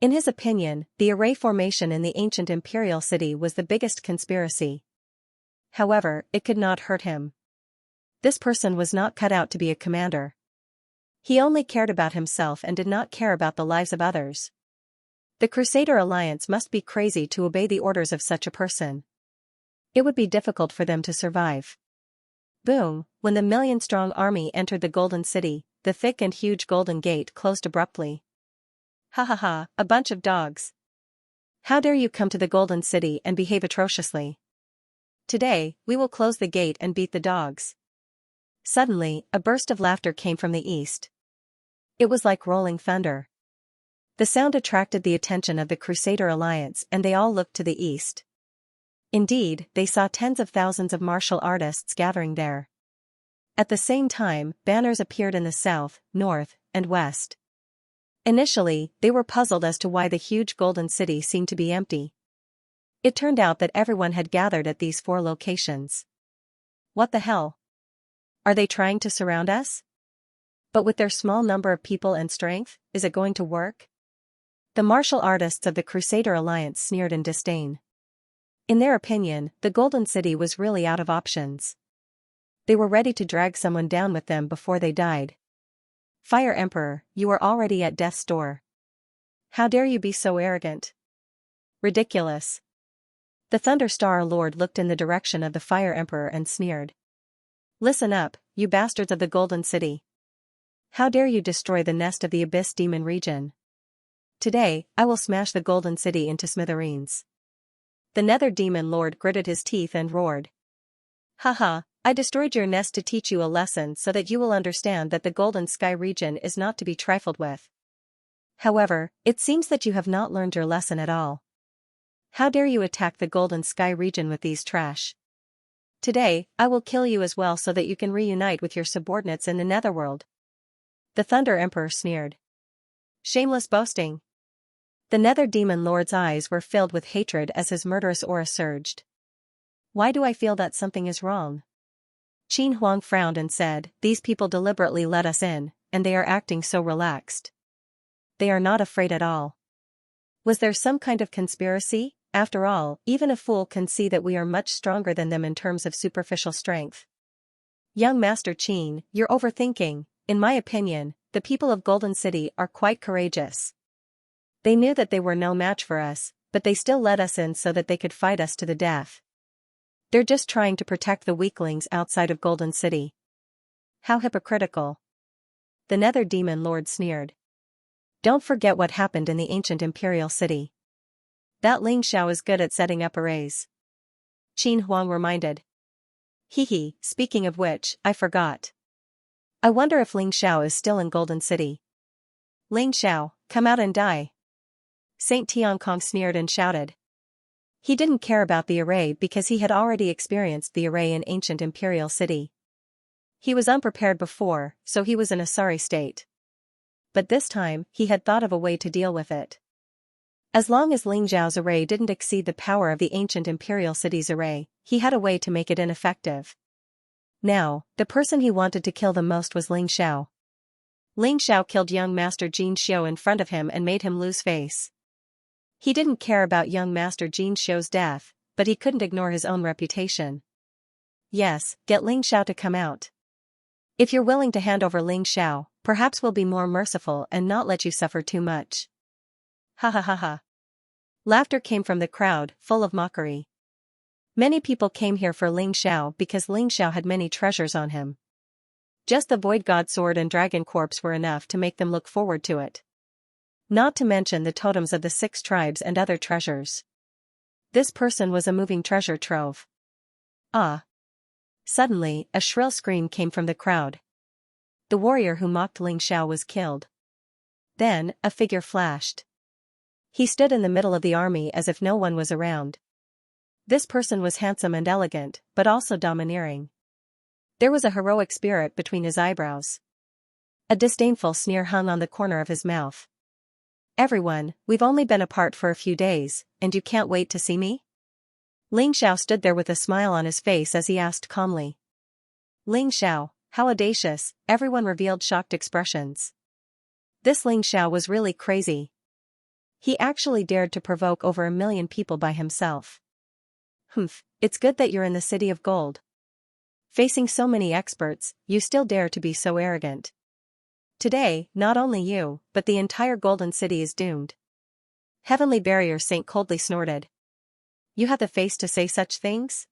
In his opinion, the array formation in the ancient imperial city was the biggest conspiracy. However, it could not hurt him. This person was not cut out to be a commander. He only cared about himself and did not care about the lives of others. The Crusader Alliance must be crazy to obey the orders of such a person. It would be difficult for them to survive. Boom, when the million-strong army entered the Golden City, the thick and huge Golden Gate closed abruptly. Ha ha ha, a bunch of dogs. How dare you come to the Golden City and behave atrociously? Today, we will close the gate and beat the dogs. Suddenly, a burst of laughter came from the east. It was like rolling thunder. The sound attracted the attention of the Crusader Alliance and they all looked to the east. Indeed, they saw tens of thousands of martial artists gathering there. At the same time, banners appeared in the south, north, and west. Initially, they were puzzled as to why the huge Golden City seemed to be empty. It turned out that everyone had gathered at these 4 locations. What the hell? Are they trying to surround us? But with their small number of people and strength, is it going to work? The martial artists of the Crusader Alliance sneered in disdain. In their opinion, the Golden City was really out of options. They were ready to drag someone down with them before they died. Fire Emperor, you are already at death's door. How dare you be so arrogant? Ridiculous. The Thunder Star Lord looked in the direction of the Fire Emperor and sneered. Listen up, you bastards of the Golden City. How dare you destroy the nest of the Abyss Demon region? Today, I will smash the Golden City into smithereens. The Nether Demon Lord gritted his teeth and roared. Haha, I destroyed your nest to teach you a lesson so that you will understand that the Golden Sky region is not to be trifled with. However, it seems that you have not learned your lesson at all. How dare you attack the Golden Sky region with these trash? Today, I will kill you as well so that you can reunite with your subordinates in the Netherworld. The Thunder Emperor sneered. Shameless boasting. The Nether Demon Lord's eyes were filled with hatred as his murderous aura surged. Why do I feel that something is wrong? Qin Huang frowned and said, these people deliberately let us in, and they are acting so relaxed. They are not afraid at all. Was there some kind of conspiracy? After all, even a fool can see that we are much stronger than them in terms of superficial strength. Young Master Qin, you're overthinking. In my opinion, the people of Golden City are quite courageous. They knew that they were no match for us, but they still let us in so that they could fight us to the death. They're just trying to protect the weaklings outside of Golden City. How hypocritical. The Nether Demon Lord sneered. Don't forget what happened in the ancient Imperial City. That Ling Xiao is good at setting up arrays. Qin Huang reminded. Hee, speaking of which, I forgot. I wonder if Ling Xiao is still in Golden City. Ling Xiao, come out and die. Saint Tiancong sneered and shouted. He didn't care about the array because he had already experienced the array in ancient Imperial City. He was unprepared before, so he was in a sorry state. But this time, he had thought of a way to deal with it. As long as Ling Xiao's array didn't exceed the power of the ancient Imperial City's array, he had a way to make it ineffective. Now, the person he wanted to kill the most was Ling Xiao. Ling Xiao killed young Master Jin Xiu in front of him and made him lose face. He didn't care about young Master Jin Xiu's death, but he couldn't ignore his own reputation. Yes, get Ling Xiao to come out. If you're willing to hand over Ling Xiao, perhaps we'll be more merciful and not let you suffer too much. Ha ha ha ha. Laughter came from the crowd, full of mockery. Many people came here for Ling Xiao because Ling Xiao had many treasures on him. Just the Void God Sword and Dragon Corpse were enough to make them look forward to it. Not to mention the totems of the 6 tribes and other treasures. This person was a moving treasure trove. Ah! Suddenly, a shrill scream came from the crowd. The warrior who mocked Ling Xiao was killed. Then, a figure flashed. He stood in the middle of the army as if no one was around. This person was handsome and elegant, but also domineering. There was a heroic spirit between his eyebrows. A disdainful sneer hung on the corner of his mouth. Everyone, we've only been apart for a few days, and you can't wait to see me? Ling Xiao stood there with a smile on his face as he asked calmly. Ling Xiao, how audacious, everyone revealed shocked expressions. This Ling Xiao was really crazy. He actually dared to provoke over 1 million people by himself. Humph, it's good that you're in the City of Gold. Facing so many experts, you still dare to be so arrogant. Today, not only you, but the entire Golden City is doomed. Heavenly Barrier Saint coldly snorted. You have the face to say such things?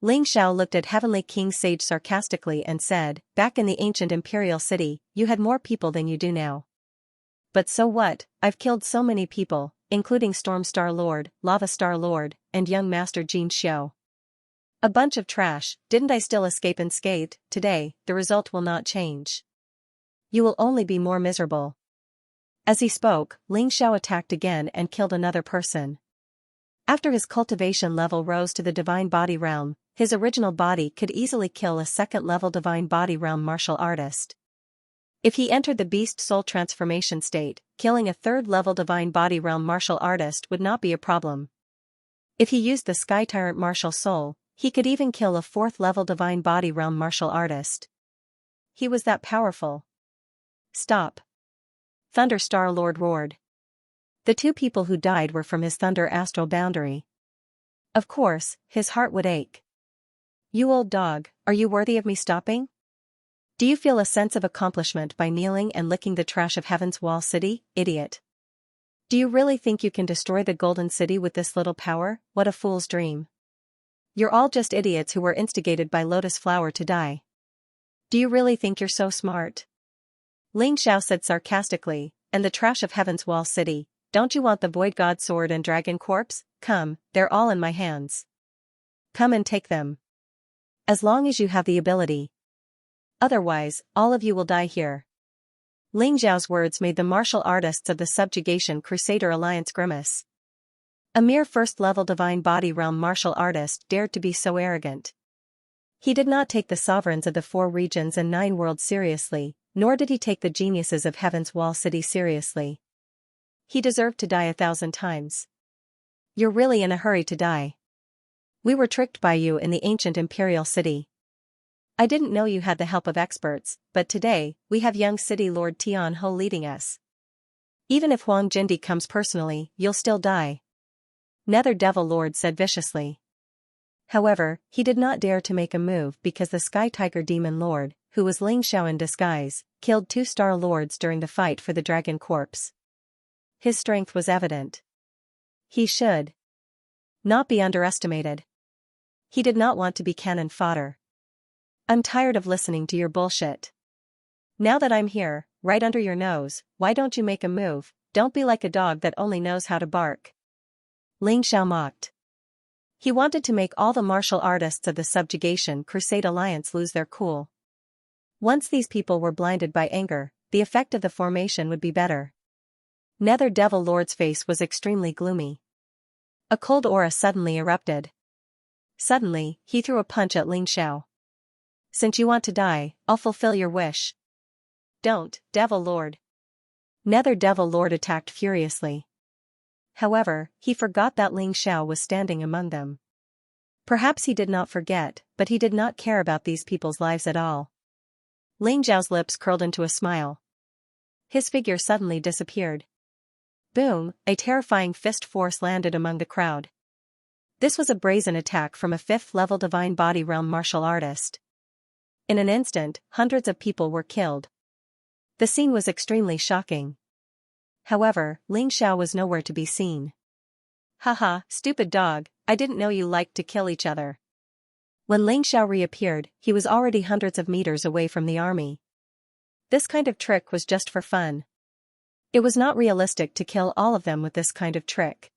Ling Xiao looked at Heavenly King Sage sarcastically and said, back in the ancient Imperial City, you had more people than you do now. But so what, I've killed so many people, including Storm Star Lord, Lava Star Lord, and young Master Jin Xiu. A bunch of trash, didn't I still escape unscathed? Today, the result will not change. You will only be more miserable. As he spoke, Ling Xiao attacked again and killed another person. After his cultivation level rose to the Divine Body realm, his original body could easily kill a second-level Divine Body realm martial artist. If he entered the Beast Soul transformation state, killing a third-level Divine Body realm martial artist would not be a problem. If he used the Sky Tyrant martial soul, he could even kill a 4th-level Divine Body realm martial artist. He was that powerful. Stop! Thunder Star Lord roared. The two people who died were from his thunder astral boundary. Of course, his heart would ache. You old dog, are you worthy of me stopping? Do you feel a sense of accomplishment by kneeling and licking the trash of Heaven's Wall City, idiot? Do you really think you can destroy the Golden City with this little power? What a fool's dream. You're all just idiots who were instigated by Lotus Flower to die. Do you really think you're so smart? Ling Xiao said sarcastically, and the trash of Heaven's Wall City, don't you want the Void God Sword and Dragon Corpse? Come, they're all in my hands. Come and take them. As long as you have the ability. Otherwise, all of you will die here. Ling Xiao's words made the martial artists of the Subjugation Crusader Alliance grimace. A mere first-level divine body realm martial artist dared to be so arrogant. He did not take the sovereigns of the 4 regions and 9 worlds seriously, nor did he take the geniuses of Heaven's Wall City seriously. He deserved to die 1,000 times. You're really in a hurry to die. We were tricked by you in the ancient imperial city. I didn't know you had the help of experts, but today, we have young city lord Tian Ho leading us. Even if Huang Jindi comes personally, you'll still die. Nether Devil Lord said viciously. However, he did not dare to make a move because the Sky Tiger Demon Lord, who was Ling Xiao in disguise, killed 2 Star Lords during the fight for the Dragon Corpse. His strength was evident. He should not be underestimated. He did not want to be cannon fodder. I'm tired of listening to your bullshit. Now that I'm here, right under your nose, why don't you make a move? Don't be like a dog that only knows how to bark. Ling Xiao mocked. He wanted to make all the martial artists of the Subjugation Crusade Alliance lose their cool. Once these people were blinded by anger, the effect of the formation would be better. Nether Devil Lord's face was extremely gloomy. A cold aura suddenly erupted. Suddenly, he threw a punch at Ling Xiao. Since you want to die, I'll fulfill your wish. Don't, Devil Lord. Nether Devil Lord attacked furiously. However, he forgot that Ling Xiao was standing among them. Perhaps he did not forget, but he did not care about these people's lives at all. Ling Xiao's lips curled into a smile. His figure suddenly disappeared. Boom, a terrifying fist force landed among the crowd. This was a brazen attack from a 5th-level divine body realm martial artist. In an instant, hundreds of people were killed. The scene was extremely shocking. However, Ling Xiao was nowhere to be seen. Haha, stupid dog, I didn't know you liked to kill each other. When Ling Xiao reappeared, he was already hundreds of meters away from the army. This kind of trick was just for fun. It was not realistic to kill all of them with this kind of trick.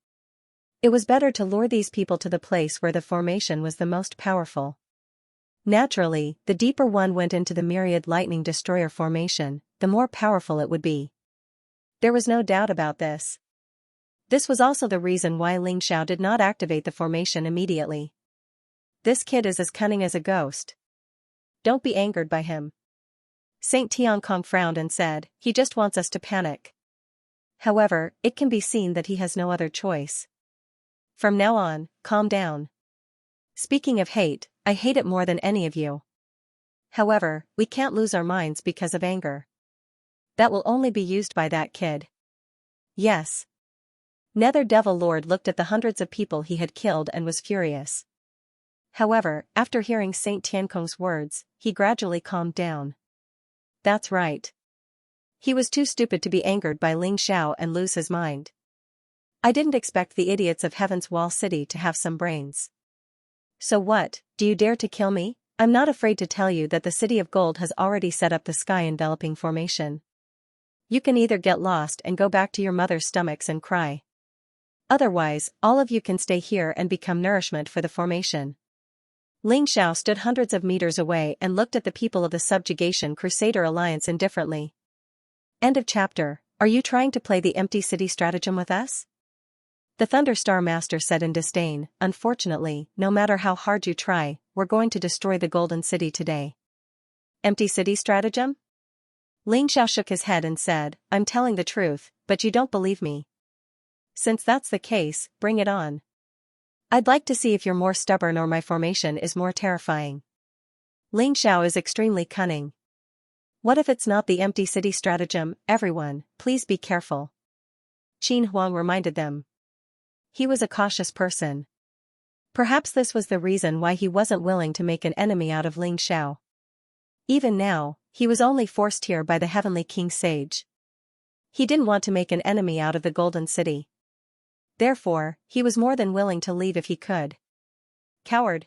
It was better to lure these people to the place where the formation was the most powerful. Naturally, the deeper one went into the myriad lightning destroyer formation, the more powerful it would be. There was no doubt about this. This was also the reason why Ling Xiao did not activate the formation immediately. This kid is as cunning as a ghost. Don't be angered by him. Saint Tiankong frowned and said, he just wants us to panic. However, it can be seen that he has no other choice. From now on, calm down. Speaking of hate, I hate it more than any of you. However, we can't lose our minds because of anger. That will only be used by that kid. Yes. Nether Devil Lord looked at the hundreds of people he had killed and was furious. However, after hearing Saint Tiankong's words, he gradually calmed down. That's right. He was too stupid to be angered by Ling Xiao and lose his mind. I didn't expect the idiots of Heaven's Wall City to have some brains. So what, do you dare to kill me? I'm not afraid to tell you that the City of Gold has already set up the sky-enveloping formation. You can either get lost and go back to your mother's stomachs and cry. Otherwise, all of you can stay here and become nourishment for the formation. Ling Xiao stood hundreds of meters away and looked at the people of the Subjugation Crusader Alliance indifferently. End of chapter. Are you trying to play the empty city stratagem with us? The Thunderstar Master said in disdain, unfortunately, no matter how hard you try, we're going to destroy the Golden City today. Empty city stratagem? Ling Xiao shook his head and said, I'm telling the truth, but you don't believe me. Since that's the case, bring it on. I'd like to see if you're more stubborn or my formation is more terrifying. Ling Xiao is extremely cunning. What if it's not the empty city stratagem? Everyone, please be careful. Qin Huang reminded them. He was a cautious person. Perhaps this was the reason why he wasn't willing to make an enemy out of Ling Xiao. Even now, he was only forced here by the Heavenly King Sage. He didn't want to make an enemy out of the Golden City. Therefore, he was more than willing to leave if he could. Coward.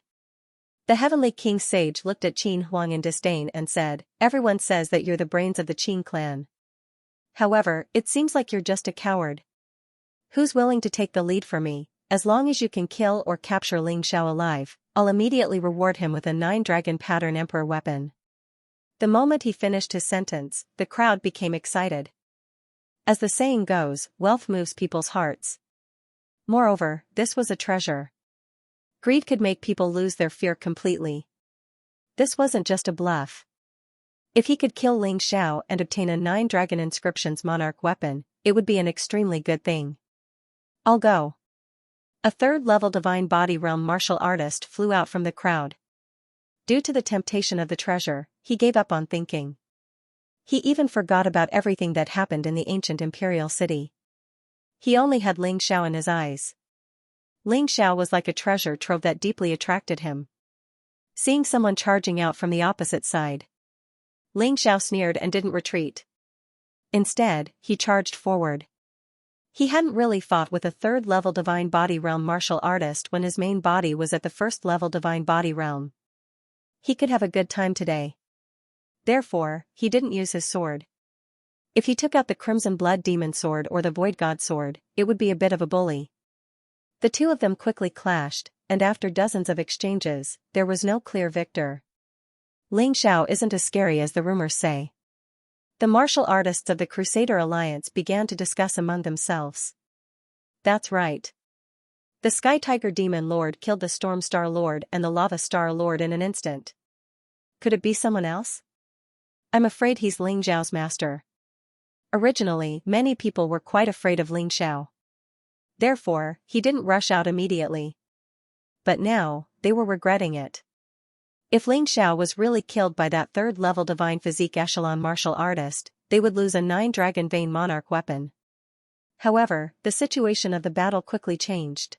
The Heavenly King Sage looked at Qin Huang in disdain and said, "Everyone says that you're the brains of the Qin clan. However, it seems like you're just a coward. Who's willing to take the lead for me? As long as you can kill or capture Ling Xiao alive, I'll immediately reward him with a 9-dragon pattern emperor weapon." The moment he finished his sentence, the crowd became excited. As the saying goes, wealth moves people's hearts. Moreover, this was a treasure. Greed could make people lose their fear completely. This wasn't just a bluff. If he could kill Ling Xiao and obtain a 9-dragon inscriptions monarch weapon, it would be an extremely good thing. I'll go. A 3rd-level divine body realm martial artist flew out from the crowd. Due to the temptation of the treasure, he gave up on thinking. He even forgot about everything that happened in the ancient imperial city. He only had Ling Xiao in his eyes. Ling Xiao was like a treasure trove that deeply attracted him. Seeing someone charging out from the opposite side, Ling Xiao sneered and didn't retreat. Instead, he charged forward. He hadn't really fought with a 3rd-level divine body realm martial artist when his main body was at the 1st-level divine body realm. He could have a good time today. Therefore, he didn't use his sword. If he took out the Crimson Blood Demon Sword or the Void God Sword, it would be a bit of a bully. The two of them quickly clashed, and after dozens of exchanges, there was no clear victor. Ling Xiao isn't as scary as the rumors say. The martial artists of the Crusader Alliance began to discuss among themselves. That's right. The Sky Tiger Demon Lord killed the Storm Star Lord and the Lava Star Lord in an instant. Could it be someone else? I'm afraid he's Ling Xiao's master. Originally, many people were quite afraid of Ling Xiao. Therefore, he didn't rush out immediately. But now, they were regretting it. If Ling Xiao was really killed by that 3rd-level divine physique echelon martial artist, they would lose a 9-dragon vein monarch weapon. However, the situation of the battle quickly changed.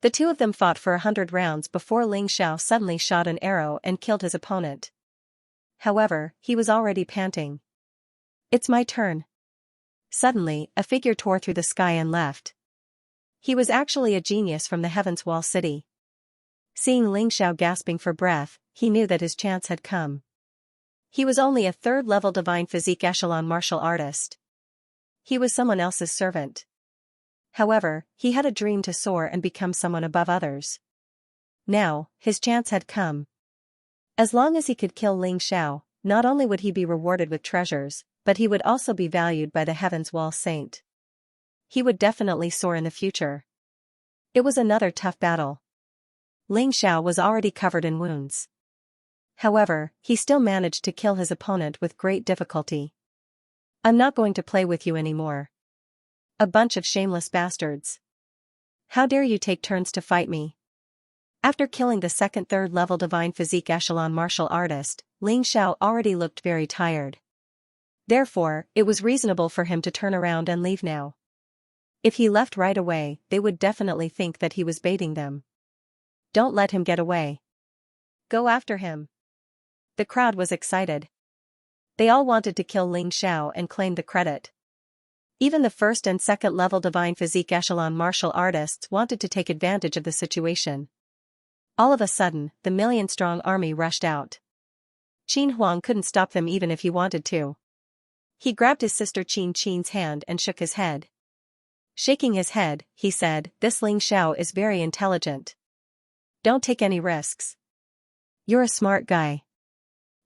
The two of them fought for 100 rounds before Ling Xiao suddenly shot an arrow and killed his opponent. However, he was already panting. It's my turn. Suddenly, a figure tore through the sky and left. He was actually a genius from the Heaven's Wall City. Seeing Ling Xiao gasping for breath, he knew that his chance had come. He was only a 3rd-level divine physique echelon martial artist. He was someone else's servant. However, he had a dream to soar and become someone above others. Now, his chance had come. As long as he could kill Ling Xiao, not only would he be rewarded with treasures, but he would also be valued by the Heaven's Wall Saint. He would definitely soar in the future. It was another tough battle. Ling Xiao was already covered in wounds. However, he still managed to kill his opponent with great difficulty. I'm not going to play with you anymore. A bunch of shameless bastards. How dare you take turns to fight me? After killing the 2nd 3rd-level divine physique echelon martial artist, Ling Xiao already looked very tired. Therefore, it was reasonable for him to turn around and leave now. If he left right away, they would definitely think that he was baiting them. Don't let him get away. Go after him. The crowd was excited. They all wanted to kill Ling Xiao and claim the credit. Even the 1st and 2nd-level divine physique echelon martial artists wanted to take advantage of the situation. All of a sudden, the million-strong army rushed out. Qin Huang couldn't stop them even if he wanted to. He grabbed his sister Qin's hand and shook his head. Shaking his head, he said, "This Ling Xiao is very intelligent. Don't take any risks. You're a smart guy."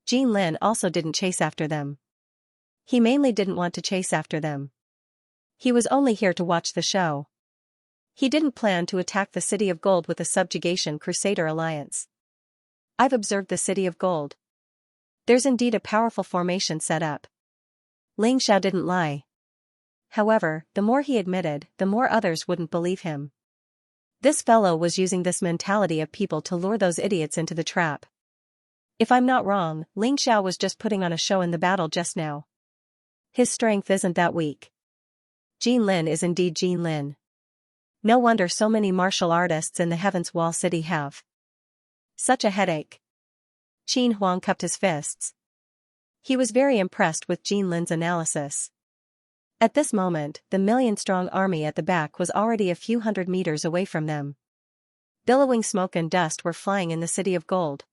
Jin Lin also didn't chase after them. He mainly didn't want to chase after them. He was only here to watch the show. He didn't plan to attack the City of Gold with the Subjugation Crusader Alliance. I've observed the City of Gold. There's indeed a powerful formation set up. Ling Xiao didn't lie. However, the more he admitted, the more others wouldn't believe him. This fellow was using this mentality of people to lure those idiots into the trap. If I'm not wrong, Ling Xiao was just putting on a show in the battle just now. His strength isn't that weak. Jin Lin is indeed Jin Lin. No wonder so many martial artists in the Heaven's Wall City have such a headache. Qin Huang cupped his fists. He was very impressed with Jin Lin's analysis. At this moment, the million-strong army at the back was already a few hundred meters away from them. Billowing smoke and dust were flying in the City of Gold.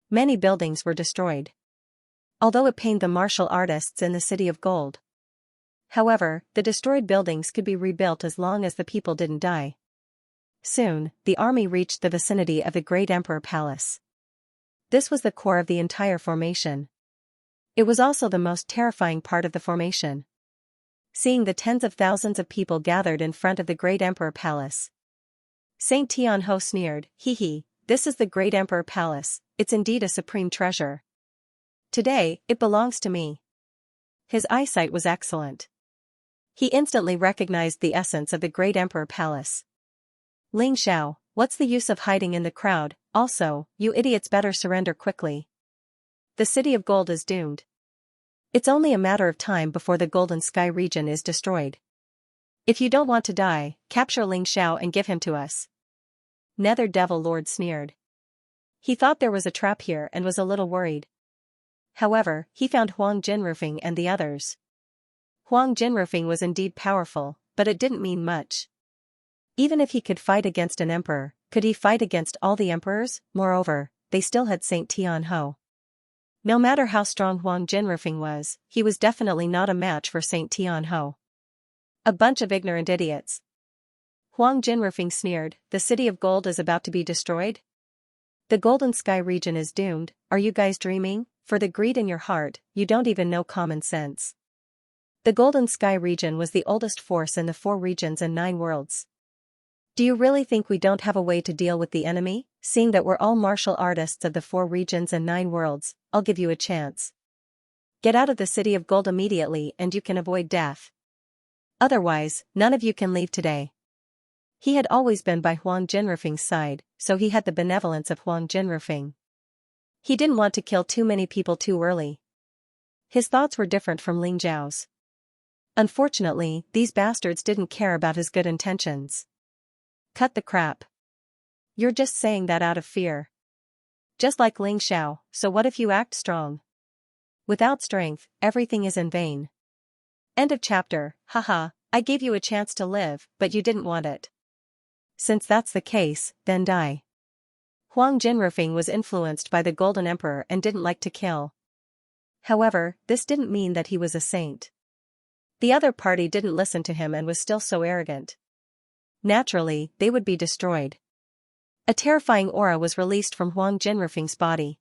Many buildings were destroyed. Although it pained the martial artists in the City of Gold. However, the destroyed buildings could be rebuilt as long as the people didn't die. Soon, the army reached the vicinity of the Great Emperor Palace. This was the core of the entire formation. It was also the most terrifying part of the formation. Seeing the tens of thousands of people gathered in front of the Great Emperor Palace. Saint Tianho sneered, "Hee hee, this is the Great Emperor Palace, it's indeed a supreme treasure. Today, it belongs to me." His eyesight was excellent. He instantly recognized the essence of the Great Emperor Palace. "Ling Xiao, what's the use of hiding in the crowd? Also, you idiots better surrender quickly. The City of Gold is doomed. It's only a matter of time before the Golden Sky region is destroyed. If you don't want to die, capture Ling Xiao and give him to us." Nether Devil Lord sneered. He thought there was a trap here and was a little worried. However, he found Huang Jinrufeng and the others. Huang Jinrufeng was indeed powerful, but it didn't mean much. Even if he could fight against an emperor, could he fight against all the emperors? Moreover, they still had Saint Tianho. No matter how strong Huang Jinrufeng was, he was definitely not a match for Saint Tianho. A bunch of ignorant idiots. Huang Jinrufeng sneered, "The City of Gold is about to be destroyed? The Golden Sky region is doomed, are you guys dreaming? For the greed in your heart, you don't even know common sense." The Golden Sky region was the oldest force in the 4 regions and 9 worlds. "Do you really think we don't have a way to deal with the enemy? Seeing that we're all martial artists of the 4 regions and 9 worlds, I'll give you a chance. Get out of the City of Gold immediately and you can avoid death. Otherwise, none of you can leave today." He had always been by Huang Jinrufeng's side, so he had the benevolence of Huang Jinrufeng. He didn't want to kill too many people too early. His thoughts were different from Ling Zhao's. Unfortunately, these bastards didn't care about his good intentions. "Cut the crap. You're just saying that out of fear. Just like Ling Xiao, so what if you act strong? Without strength, everything is in vain." End of chapter. Haha, I gave you a chance to live, but you didn't want it. Since that's the case, then die. Huang Jinrufeng was influenced by the Golden Emperor and didn't like to kill. However, this didn't mean that he was a saint. The other party didn't listen to him and was still so arrogant. Naturally, they would be destroyed. A terrifying aura was released from Huang Jinrufeng's body.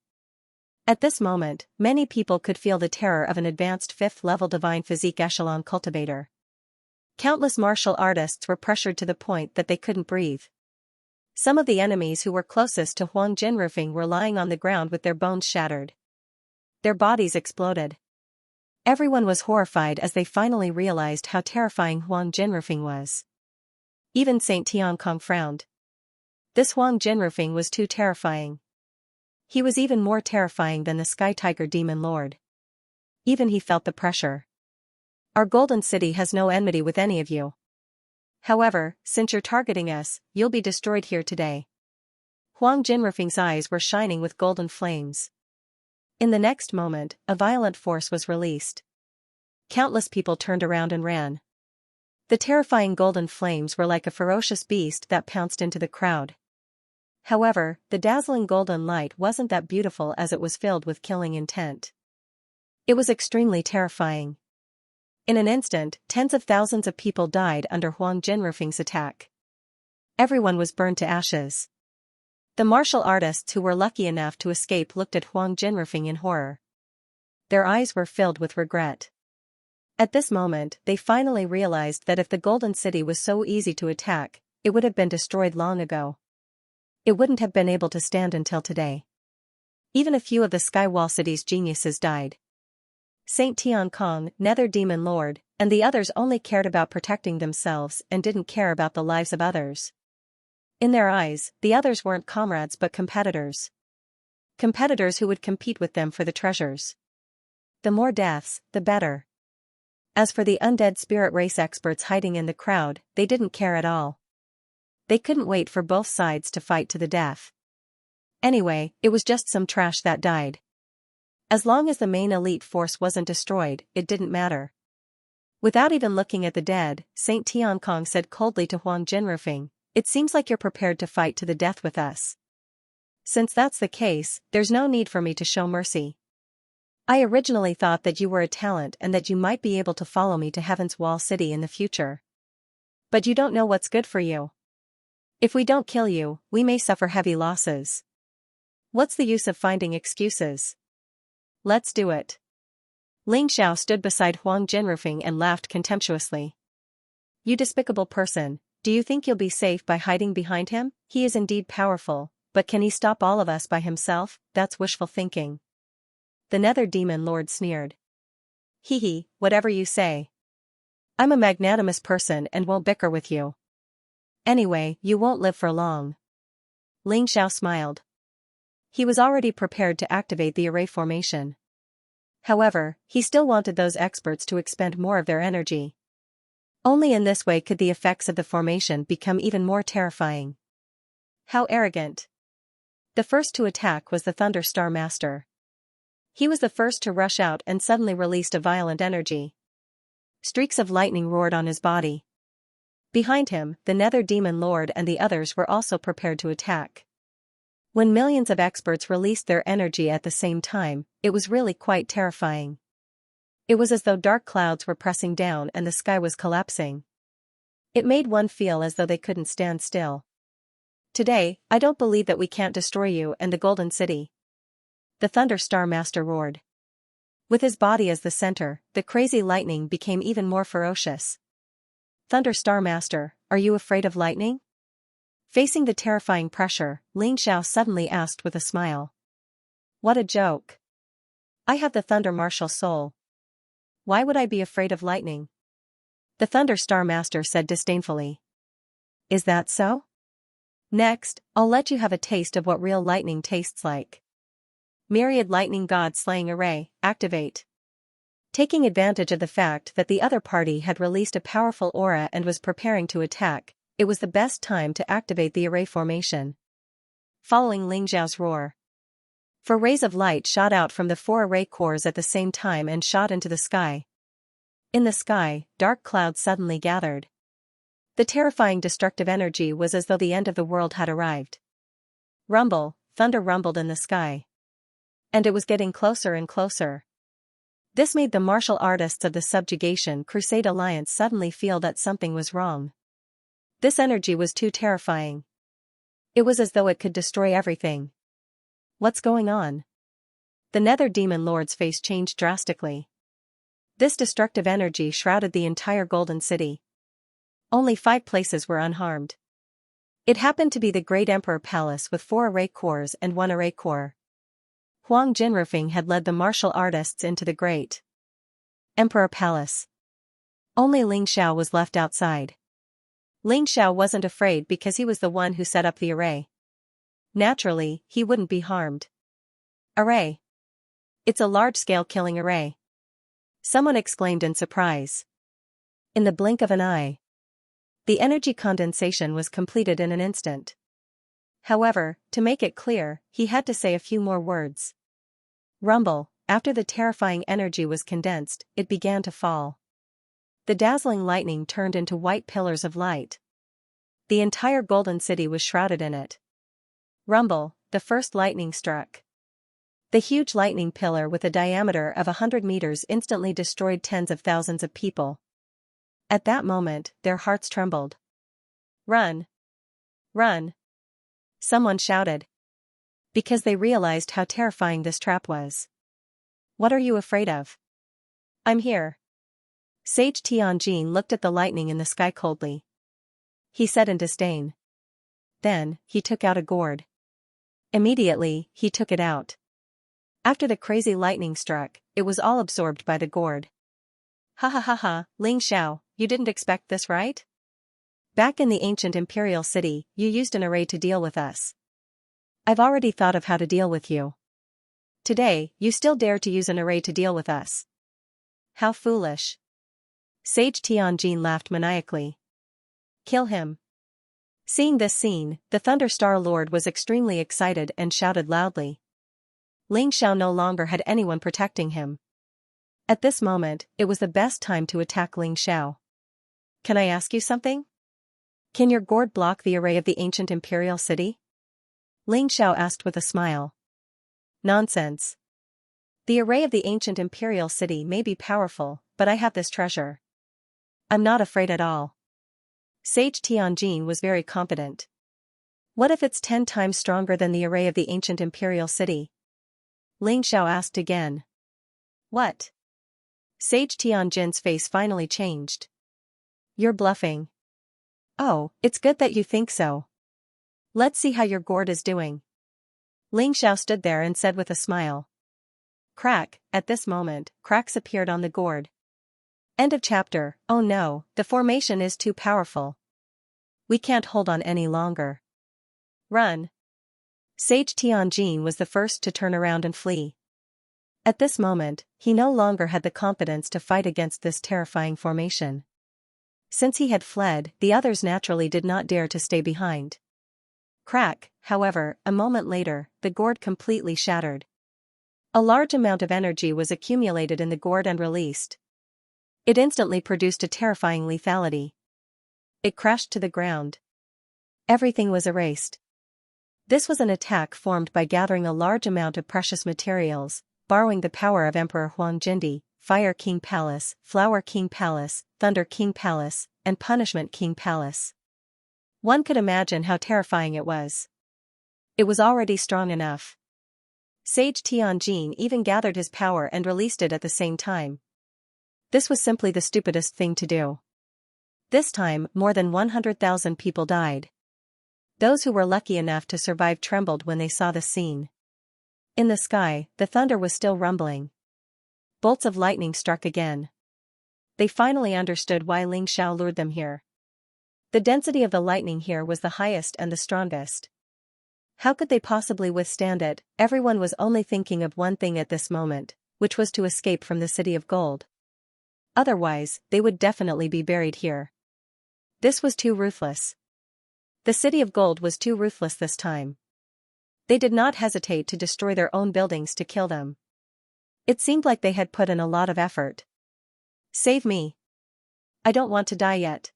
At this moment, many people could feel the terror of an advanced 5th-level divine physique echelon cultivator. Countless martial artists were pressured to the point that they couldn't breathe. Some of the enemies who were closest to Huang Jinrufeng were lying on the ground with their bones shattered. Their bodies exploded. Everyone was horrified as they finally realized how terrifying Huang Jinrufeng was. Even Saint Tiankong frowned. This Huang Jinrufeng was too terrifying. He was even more terrifying than the Sky Tiger Demon Lord. Even he felt the pressure. "Our Golden City has no enmity with any of you. However, since you're targeting us, you'll be destroyed here today." Huang Jinrufeng's eyes were shining with golden flames. In the next moment, a violent force was released. Countless people turned around and ran. The terrifying golden flames were like a ferocious beast that pounced into the crowd. However, the dazzling golden light wasn't that beautiful as it was filled with killing intent. It was extremely terrifying. In an instant, tens of thousands of people died under Huang Jinrufeng's attack. Everyone was burned to ashes. The martial artists who were lucky enough to escape looked at Huang Jinrufeng in horror. Their eyes were filled with regret. At this moment, they finally realized that if the Golden City was so easy to attack, it would have been destroyed long ago. It wouldn't have been able to stand until today. Even a few of the Skywall City's geniuses died. Saint Tiankong, Nether Demon Lord, and the others only cared about protecting themselves and didn't care about the lives of others. In their eyes, the others weren't comrades but competitors. Competitors who would compete with them for the treasures. The more deaths, the better. As for the undead spirit race experts hiding in the crowd, they didn't care at all. They couldn't wait for both sides to fight to the death. Anyway, it was just some trash that died. As long as the main elite force wasn't destroyed, it didn't matter. Without even looking at the dead, Saint Tiankong said coldly to Huang Jinrufeng, "It seems like you're prepared to fight to the death with us. Since that's the case, there's no need for me to show mercy. I originally thought that you were a talent and that you might be able to follow me to Heaven's Wall City in the future. But you don't know what's good for you. If we don't kill you, we may suffer heavy losses. What's the use of finding excuses? Let's do it." Ling Xiao stood beside Huang Jinrufeng and laughed contemptuously. "You despicable person, do you think you'll be safe by hiding behind him? He is indeed powerful, but can he stop all of us by himself? That's wishful thinking." The Nether Demon Lord sneered. "Hee, whatever you say. I'm a magnanimous person and won't bicker with you. Anyway, you won't live for long." Ling Xiao smiled. He was already prepared to activate the array formation. However, he still wanted those experts to expend more of their energy. Only in this way could the effects of the formation become even more terrifying. How arrogant. The first to attack was the Thunder Star Master. He was the first to rush out and suddenly released a violent energy. Streaks of lightning roared on his body. Behind him, the Nether Demon Lord and the others were also prepared to attack. When millions of experts released their energy at the same time, it was really quite terrifying. It was as though dark clouds were pressing down and the sky was collapsing. It made one feel as though they couldn't stand still. "Today, I don't believe that we can't destroy you and the Golden City," the Thunder Star Master roared. With his body as the center, the crazy lightning became even more ferocious. "Thunder Star Master, are you afraid of lightning?" Facing the terrifying pressure, Ling Xiao suddenly asked with a smile. "What a joke. I have the Thunder Martial Soul. Why would I be afraid of lightning?" The Thunder Star Master said disdainfully. "Is that so? Next, I'll let you have a taste of what real lightning tastes like. Myriad Lightning God Slaying Array, activate." Taking advantage of the fact that the other party had released a powerful aura and was preparing to attack, it was the best time to activate the array formation. Following Ling Xiao's roar, 4 rays of light shot out from the 4 array cores at the same time and shot into the sky. In the sky, dark clouds suddenly gathered. The terrifying destructive energy was as though the end of the world had arrived. Rumble, thunder rumbled in the sky. And it was getting closer and closer. This made the martial artists of the Subjugation Crusade Alliance suddenly feel that something was wrong. This energy was too terrifying. It was as though it could destroy everything. What's going on? The Nether Demon Lord's face changed drastically. This destructive energy shrouded the entire Golden City. Only 5 places were unharmed. It happened to be the Great Emperor Palace with 4 array cores and 1 array core. Huang Jinrufeng had led the martial artists into the Great Emperor Palace. Only Ling Xiao was left outside. Ling Xiao wasn't afraid because he was the one who set up the array. Naturally, he wouldn't be harmed. Array. It's a large-scale killing array. Someone exclaimed in surprise. In the blink of an eye, the energy condensation was completed in an instant. However, to make it clear, he had to say a few more words. Rumble. After the terrifying energy was condensed, it began to fall. The dazzling lightning turned into white pillars of light. The entire Golden City was shrouded in it. Rumble. The first lightning struck. The huge lightning pillar with a diameter of 100 meters instantly destroyed tens of thousands of people. At that moment, their hearts trembled. "Run! Run!" someone shouted. Because they realized how terrifying this trap was. "What are you afraid of?" "I'm here." Sage Tianjin looked at the lightning in the sky coldly. He said in disdain. Then, he took out a gourd. Immediately, he took it out. After the crazy lightning struck, it was all absorbed by the gourd. "Ha ha ha ha, Ling Xiao, you didn't expect this, right? Back in the ancient imperial city, you used an array to deal with us. I've already thought of how to deal with you." Today, you still dare to use an array to deal with us. How foolish. Sage Tianjin laughed maniacally. Kill him. Seeing this scene, the Thunder Star Lord was extremely excited and shouted loudly. Ling Xiao no longer had anyone protecting him. At this moment, it was the best time to attack Ling Xiao. Can I ask you something? Can your gourd block the array of the ancient imperial city? Ling Xiao asked with a smile. Nonsense. The array of the ancient imperial city may be powerful, but I have this treasure. I'm not afraid at all. Sage Tianjin was very confident. What if it's 10 times stronger than the array of the ancient imperial city? Ling Xiao asked again. What? Sage Tianjin's face finally changed. You're bluffing. Oh, it's good that you think so. Let's see how your gourd is doing. Ling Xiao stood there and said with a smile. Crack, at this moment, cracks appeared on the gourd. End of chapter. Oh no, the formation is too powerful. We can't hold on any longer. Run. Sage Tianjin was the first to turn around and flee. At this moment, he no longer had the confidence to fight against this terrifying formation. Since he had fled, the others naturally did not dare to stay behind. Crack, however, a moment later, the gourd completely shattered. A large amount of energy was accumulated in the gourd and released. It instantly produced a terrifying lethality. It crashed to the ground. Everything was erased. This was an attack formed by gathering a large amount of precious materials, borrowing the power of Emperor Huang Jindi, Fire King Palace, Flower King Palace, Thunder King Palace, and Punishment King Palace. One could imagine how terrifying it was. It was already strong enough. Sage Tianjin even gathered his power and released it at the same time. This was simply the stupidest thing to do. This time, more than 100,000 people died. Those who were lucky enough to survive trembled when they saw the scene. In the sky, the thunder was still rumbling. Bolts of lightning struck again. They finally understood why Ling Xiao lured them here. The density of the lightning here was the highest and the strongest. How could they possibly withstand it? Everyone was only thinking of one thing at this moment, which was to escape from the City of Gold. Otherwise, they would definitely be buried here. This was too ruthless. The City of Gold was too ruthless this time. They did not hesitate to destroy their own buildings to kill them. It seemed like they had put in a lot of effort. Save me. I don't want to die yet.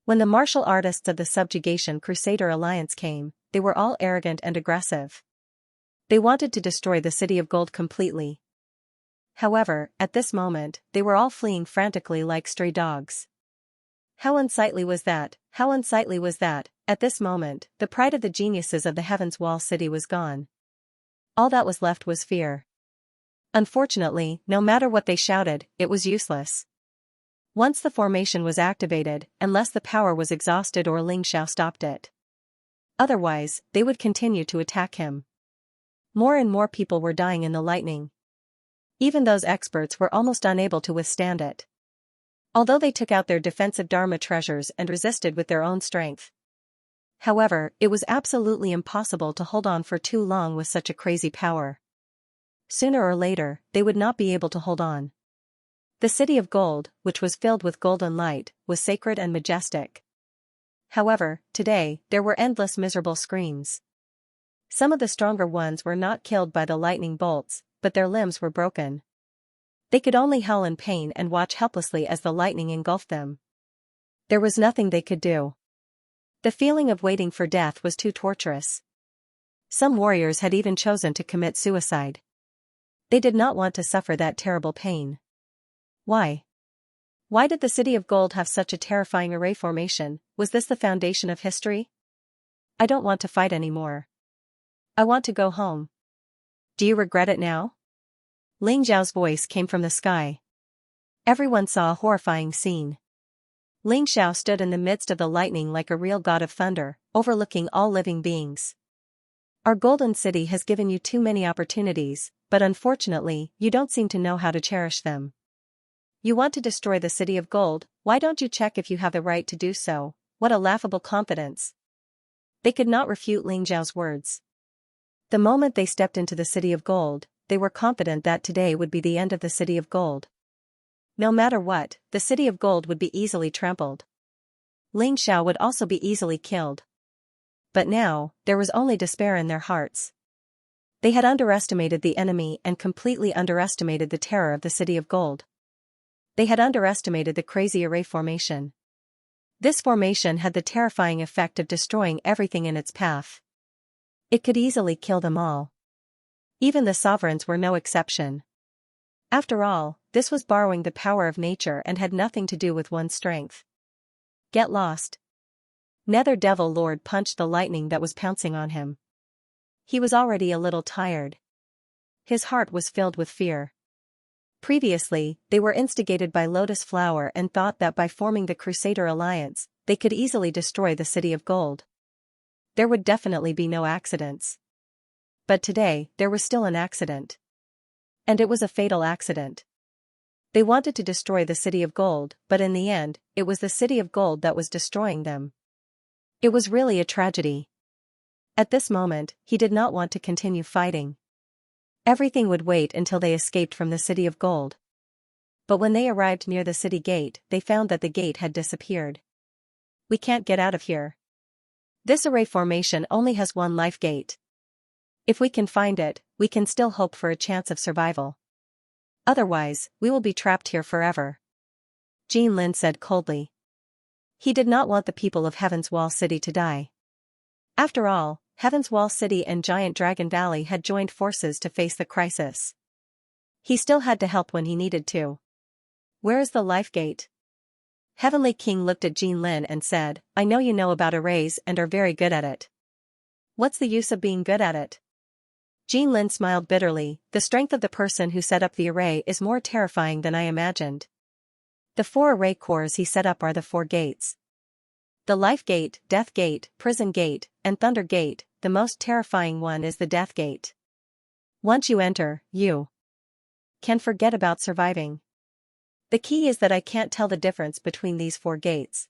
When the martial artists of the Subjugation Crusader Alliance came, they were all arrogant and aggressive. They wanted to destroy the City of Gold completely. However, at this moment, they were all fleeing frantically like stray dogs. How unsightly was that? How unsightly was that? At this moment, the pride of the geniuses of the Heaven's Wall City was gone. All that was left was fear. Unfortunately, no matter what they shouted, it was useless. Once the formation was activated, unless the power was exhausted or Ling Xiao stopped it. Otherwise, they would continue to attack him. More and more people were dying in the lightning. Even those experts were almost unable to withstand it. Although they took out their defensive Dharma treasures and resisted with their own strength. However, it was absolutely impossible to hold on for too long with such a crazy power. Sooner or later, they would not be able to hold on. The City of Gold, which was filled with golden light, was sacred and majestic. However, today, there were endless miserable screams. Some of the stronger ones were not killed by the lightning bolts, but their limbs were broken. They could only howl in pain and watch helplessly as the lightning engulfed them. There was nothing they could do. The feeling of waiting for death was too torturous. Some warriors had even chosen to commit suicide. They did not want to suffer that terrible pain. Why? Why did the City of Gold have such a terrifying array formation? Was this the foundation of history? I don't want to fight anymore. I want to go home. Do you regret it now? Ling Xiao's voice came from the sky. Everyone saw a horrifying scene. Ling Xiao stood in the midst of the lightning like a real god of thunder, overlooking all living beings. Our golden city has given you too many opportunities, but unfortunately, you don't seem to know how to cherish them. You want to destroy the City of Gold, why don't you check if you have the right to do so? What a laughable confidence. They could not refute Ling Xiao's words. The moment they stepped into the City of Gold, they were confident that today would be the end of the City of Gold. No matter what, the City of Gold would be easily trampled. Xianxia would also be easily killed. But now, there was only despair in their hearts. They had underestimated the enemy and completely underestimated the terror of the City of Gold. They had underestimated the crazy array formation. This formation had the terrifying effect of destroying everything in its path. It could easily kill them all. Even the sovereigns were no exception. After all, this was borrowing the power of nature and had nothing to do with one's strength. Get lost. Nether Devil Lord punched the lightning that was pouncing on him. He was already a little tired. His heart was filled with fear. Previously, they were instigated by Lotus Flower and thought that by forming the Crusader Alliance, they could easily destroy the City of Gold. There would definitely be no accidents. But today, there was still an accident. And it was a fatal accident. They wanted to destroy the City of Gold, but in the end, it was the City of Gold that was destroying them. It was really a tragedy. At this moment, he did not want to continue fighting. Everything would wait until they escaped from the City of Gold. But when they arrived near the city gate, they found that the gate had disappeared. We can't get out of here. This array formation only has one life gate. If we can find it, we can still hope for a chance of survival. Otherwise, we will be trapped here forever. Jinlin said coldly. He did not want the people of Heaven's Wall City to die. After all, Heaven's Wall City and Giant Dragon Valley had joined forces to face the crisis. He still had to help when he needed to. Where is the life gate? Heavenly King looked at Jinlin and said, I know you know about arrays and are very good at it. What's the use of being good at it? Jinlin smiled bitterly. The strength of the person who set up the array is more terrifying than I imagined. The 4 array cores he set up are the 4 gates. The Life Gate, Death Gate, Prison Gate, and Thunder Gate. The most terrifying one is the Death Gate. Once you enter, you can forget about surviving. The key is that I can't tell the difference between these 4 gates.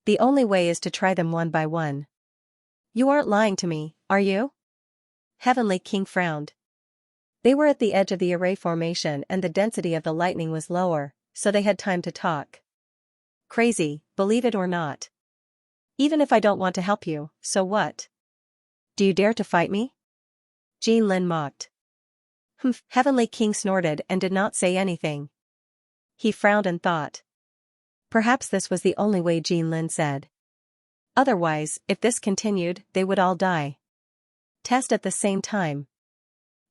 The only way is to try them one by one. You aren't lying to me, are you? Heavenly King frowned. They were at the edge of the array formation and the density of the lightning was lower, so they had time to talk. Crazy, believe it or not. Even if I don't want to help you, so what? Do you dare to fight me? Jinlin mocked. Humph, Heavenly King snorted and did not say anything. He frowned and thought. Perhaps this was the only way, Jinlin said. Otherwise, if this continued, they would all die. Test at the same time.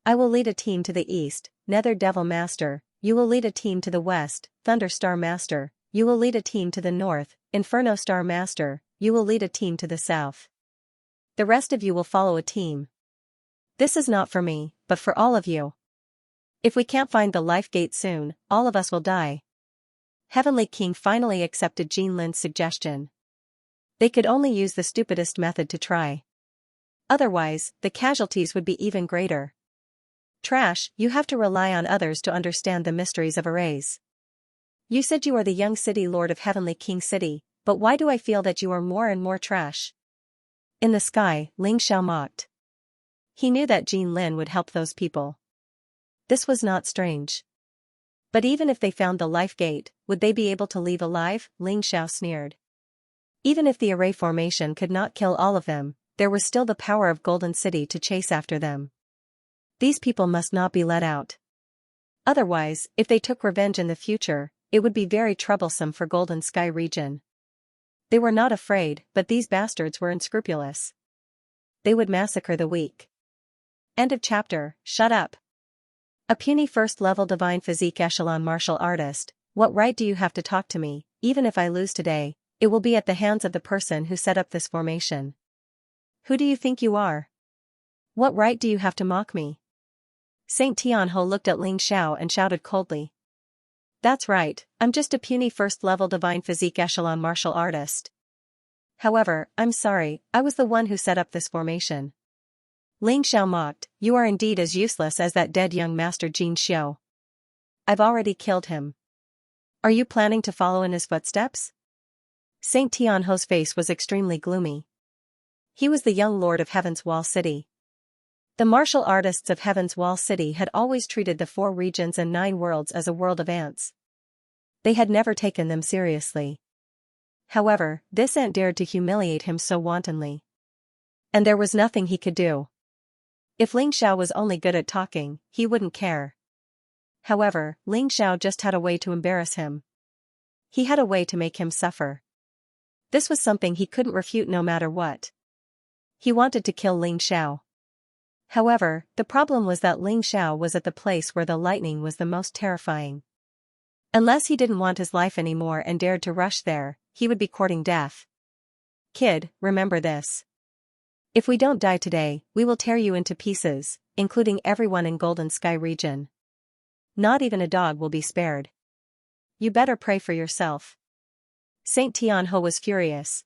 I will lead a team to the east, Nether Devil Master. You will lead a team to the west, Thunder Star Master. You will lead a team to the north, Inferno Star Master. You will lead a team to the south. The rest of you will follow a team. This is not for me, but for all of you. If we can't find the life gate soon, all of us will die. Heavenly King finally accepted Jinlin's suggestion. They could only use the stupidest method to try. Otherwise, the casualties would be even greater. Trash, you have to rely on others to understand the mysteries of arrays. You said you are the young city lord of Heavenly King City, but why do I feel that you are more and more trash? In the sky, Xianxia mocked. He knew that Jinlin would help those people. This was not strange. But even if they found the life gate, would they be able to leave alive? Xianxia sneered. Even if the array formation could not kill all of them, there was still the power of Golden City to chase after them. These people must not be let out. Otherwise, if they took revenge in the future, it would be very troublesome for Golden Sky region. They were not afraid, but these bastards were unscrupulous. They would massacre the weak. End of chapter. Shut up. A puny first-level divine physique echelon martial artist. What right do you have to talk to me? Even if I lose today, it will be at the hands of the person who set up this formation. Who do you think you are? What right do you have to mock me? Saint Tianho looked at Xianxia and shouted coldly. That's right, I'm just a puny first-level divine physique echelon martial artist. However, I'm sorry, I was the one who set up this formation. Xianxia mocked, you are indeed as useless as that dead young master Jin Xiu. I've already killed him. Are you planning to follow in his footsteps? Saint Tianho's face was extremely gloomy. He was the young lord of Heaven's Wall City. The martial artists of Heaven's Wall City had always treated the 4 regions and 9 worlds as a world of ants. They had never taken them seriously. However, this ant dared to humiliate him so wantonly. And there was nothing he could do. If Ling Xiao was only good at talking, he wouldn't care. However, Ling Xiao just had a way to embarrass him. He had a way to make him suffer. This was something he couldn't refute no matter what. He wanted to kill Ling Xiao. However, the problem was that Ling Xiao was at the place where the lightning was the most terrifying. Unless he didn't want his life anymore and dared to rush there, he would be courting death. Kid, remember this. If we don't die today, we will tear you into pieces, including everyone in Golden Sky region. Not even a dog will be spared. You better pray for yourself. Saint Tianhe was furious.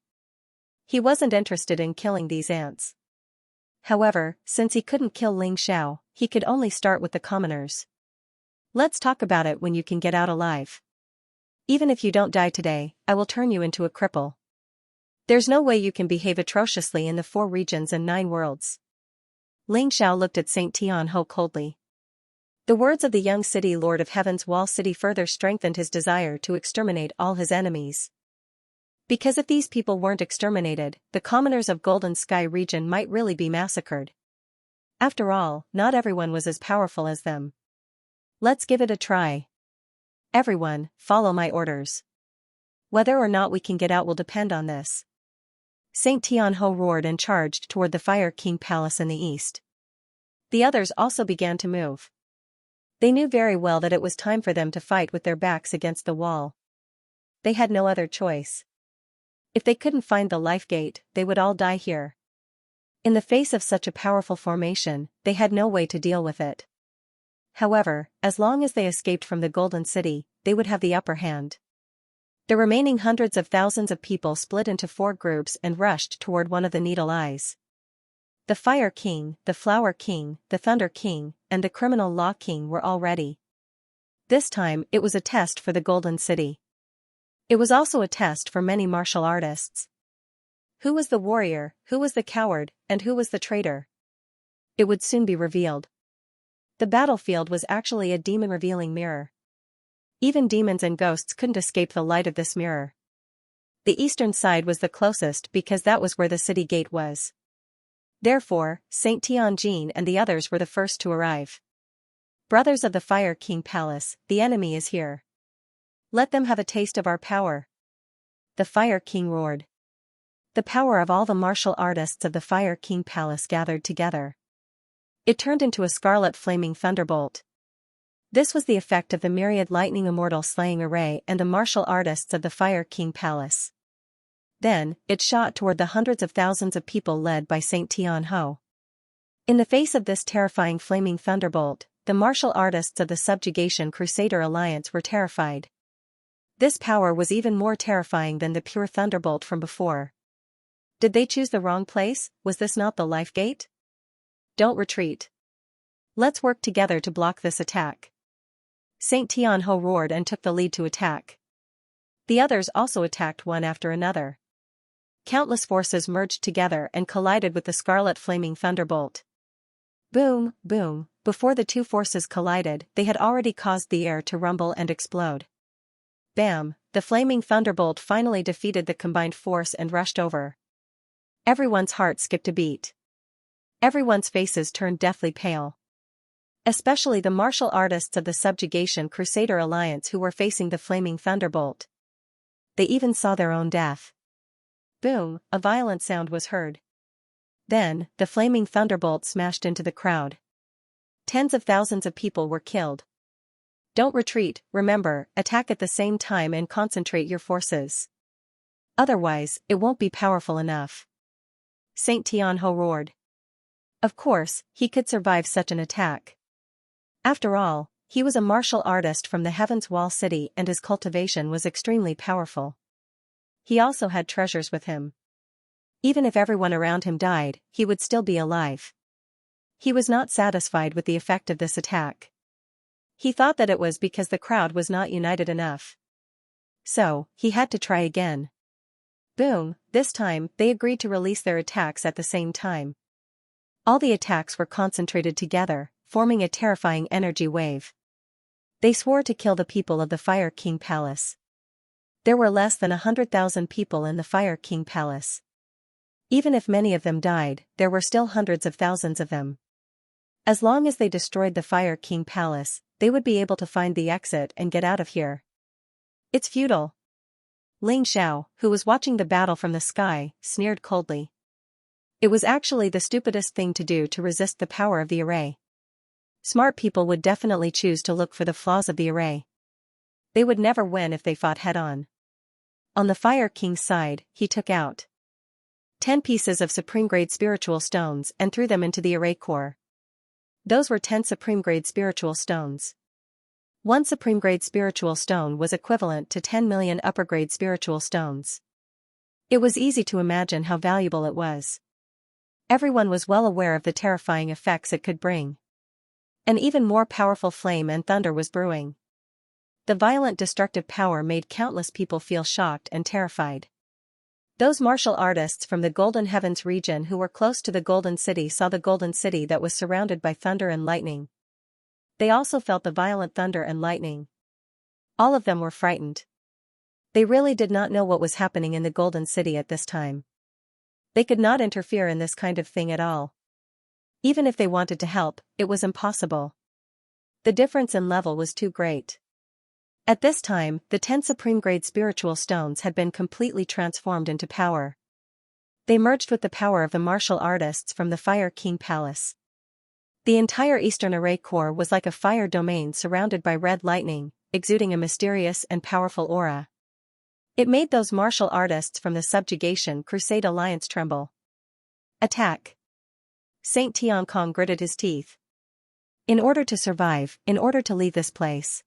He wasn't interested in killing these ants. However, since he couldn't kill Ling Xiao, he could only start with the commoners. Let's talk about it when you can get out alive. Even if you don't die today, I will turn you into a cripple. There's no way you can behave atrociously in the 4 regions and 9 worlds. Ling Xiao looked at Saint Tianhe coldly. The words of the young city lord of Heaven's Wall City further strengthened his desire to exterminate all his enemies. Because if these people weren't exterminated, the commoners of Golden Sky region might really be massacred. After all, not everyone was as powerful as them. Let's give it a try. Everyone, follow my orders. Whether or not we can get out will depend on this. Saint Tianhe roared and charged toward the Fire King Palace in the east. The others also began to move. They knew very well that it was time for them to fight with their backs against the wall. They had no other choice. If they couldn't find the life gate, they would all die here. In the face of such a powerful formation, they had no way to deal with it. However, as long as they escaped from the Golden City, they would have the upper hand. The remaining hundreds of thousands of people split into 4 groups and rushed toward one of the Needle Eyes. The Fire King, the Flower King, the Thunder King, and the Criminal Law King were all ready. This time, it was a test for the Golden City. It was also a test for many martial artists. Who was the warrior, who was the coward, and who was the traitor? It would soon be revealed. The battlefield was actually a demon-revealing mirror. Even demons and ghosts couldn't escape the light of this mirror. The eastern side was the closest because that was where the city gate was. Therefore, Saint Tianjin and the others were the first to arrive. Brothers of the Fire King Palace, the enemy is here. Let them have a taste of our power. The Fire King roared. The power of all the martial artists of the Fire King Palace gathered together. It turned into a scarlet flaming thunderbolt. This was the effect of the myriad lightning immortal slaying array and the martial artists of the Fire King Palace. Then, it shot toward the hundreds of thousands of people led by Saint Tianhe. In the face of this terrifying flaming thunderbolt, the martial artists of the Subjugation Crusader Alliance were terrified. This power was even more terrifying than the pure thunderbolt from before. Did they choose the wrong place? Was this not the life gate? Don't retreat. Let's work together to block this attack. Saint Tianhe roared and took the lead to attack. The others also attacked one after another. Countless forces merged together and collided with the scarlet flaming thunderbolt. Boom, boom, before the 2 forces collided, they had already caused the air to rumble and explode. Bam, the flaming thunderbolt finally defeated the combined force and rushed over. Everyone's heart skipped a beat. Everyone's faces turned deathly pale. Especially the martial artists of the Subjugation Crusader Alliance who were facing the flaming thunderbolt. They even saw their own death. Boom, a violent sound was heard. Then, the flaming thunderbolt smashed into the crowd. Tens of thousands of people were killed. Don't retreat, remember, attack at the same time and concentrate your forces. Otherwise, it won't be powerful enough. Saint Tianhe roared. Of course, he could survive such an attack. After all, he was a martial artist from the Heaven's Wall City and his cultivation was extremely powerful. He also had treasures with him. Even if everyone around him died, he would still be alive. He was not satisfied with the effect of this attack. He thought that it was because the crowd was not united enough. So, he had to try again. Boom, this time, they agreed to release their attacks at the same time. All the attacks were concentrated together, forming a terrifying energy wave. They swore to kill the people of the Fire King Palace. There were less than 100,000 people in the Fire King Palace. Even if many of them died, there were still hundreds of thousands of them. As long as they destroyed the Fire King Palace, they would be able to find the exit and get out of here. It's futile. Ling Xiao, who was watching the battle from the sky, sneered coldly. It was actually the stupidest thing to do to resist the power of the array. Smart people would definitely choose to look for the flaws of the array. They would never win if they fought head-on. On the Fire King's side, he took out 10 pieces of supreme-grade spiritual stones and threw them into the array core. Those were 10 supreme-grade spiritual stones. One supreme-grade spiritual stone was equivalent to 10 million upper-grade spiritual stones. It was easy to imagine how valuable it was. Everyone was well aware of the terrifying effects it could bring. An even more powerful flame and thunder was brewing. The violent destructive power made countless people feel shocked and terrified. Those martial artists from the Golden Heavens region who were close to the Golden City saw the Golden City that was surrounded by thunder and lightning. They also felt the violent thunder and lightning. All of them were frightened. They really did not know what was happening in the Golden City at this time. They could not interfere in this kind of thing at all. Even if they wanted to help, it was impossible. The difference in level was too great. At this time, the 10 supreme-grade spiritual stones had been completely transformed into power. They merged with the power of the martial artists from the Fire King Palace. The entire Eastern Array Core was like a fire domain surrounded by red lightning, exuding a mysterious and powerful aura. It made those martial artists from the Subjugation Crusade Alliance tremble. Attack! Saint Tiancong gritted his teeth. In order to survive, in order to leave this place,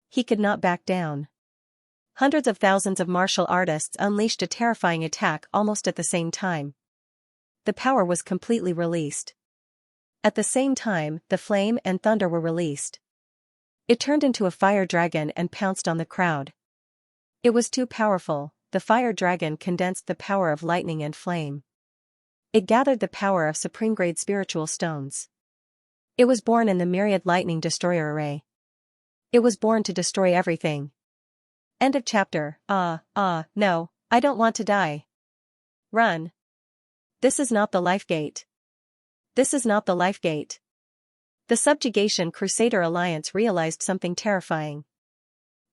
he could not back down. Hundreds of thousands of martial artists unleashed a terrifying attack almost at the same time. The power was completely released. At the same time, the flame and thunder were released. It turned into a fire dragon and pounced on the crowd. It was too powerful. The fire dragon condensed the power of lightning and flame. It gathered the power of supreme-grade spiritual stones. It was born in the myriad lightning destroyer array. It was born to destroy everything. End of chapter. No, I don't want to die. Run. This is not the life gate. This is not the life gate. The Subjugation Crusader Alliance realized something terrifying.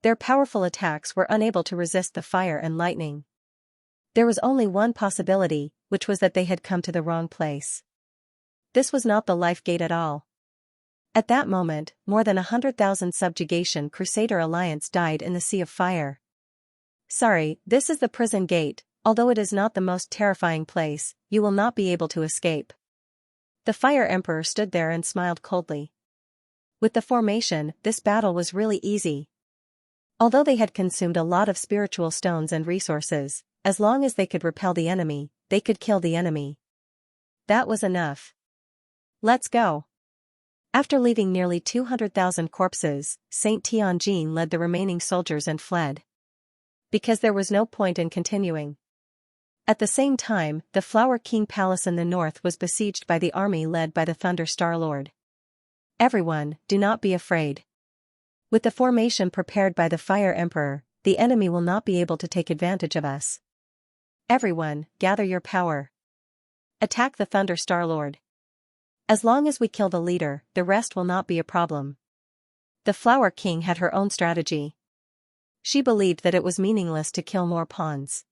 Their powerful attacks were unable to resist the fire and lightning. There was only one possibility, which was that they had come to the wrong place. This was not the life gate at all. At that moment, more than 100,000 Subjugation Crusader Alliance died in the Sea of Fire. Sorry, this is the prison gate. Although it is not the most terrifying place, you will not be able to escape. The Fire Emperor stood there and smiled coldly. With the formation, this battle was really easy. Although they had consumed a lot of spiritual stones and resources, as long as they could repel the enemy, they could kill the enemy. That was enough. Let's go. After leaving nearly 200,000 corpses, Saint Tianjin led the remaining soldiers and fled. Because there was no point in continuing. At the same time, the Flower King Palace in the north was besieged by the army led by the Thunder Star Lord. Everyone, do not be afraid. With the formation prepared by the Fire Emperor, the enemy will not be able to take advantage of us. Everyone, gather your power. Attack the Thunder Star Lord. As long as we kill the leader, the rest will not be a problem. The Flower King had her own strategy. She believed that it was meaningless to kill more pawns.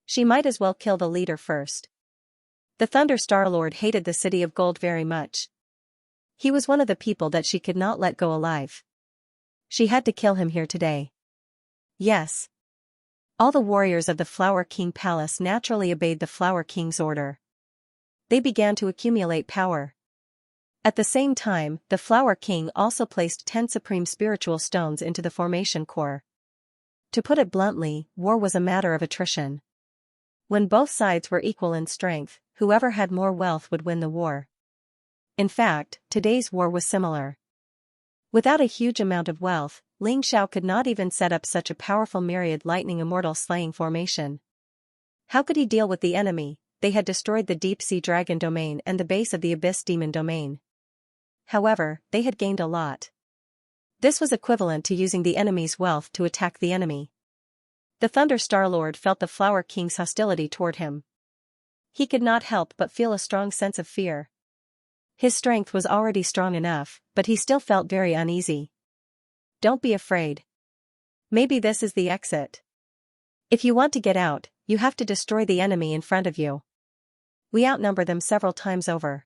She might as well kill the leader first. The Thunder Star Lord hated the City of Gold very much. He was one of the people that she could not let go alive. She had to kill him here today. Yes. All the warriors of the Flower King Palace naturally obeyed the Flower King's order. They began to accumulate power. At the same time, the Flower King also placed 10 supreme spiritual stones into the formation core. To put it bluntly, war was a matter of attrition. When both sides were equal in strength, whoever had more wealth would win the war. In fact, today's war was similar. Without a huge amount of wealth, Ling Xiao could not even set up such a powerful myriad lightning immortal slaying formation. How could he deal with the enemy, they had destroyed the Deep Sea Dragon domain and the base of the Abyss Demon domain. However, they had gained a lot. This was equivalent to using the enemy's wealth to attack the enemy. The Thunder Star-Lord felt the Flower King's hostility toward him. He could not help but feel a strong sense of fear. His strength was already strong enough, but he still felt very uneasy. Don't be afraid. Maybe this is the exit. If you want to get out, you have to destroy the enemy in front of you. We outnumber them several times over.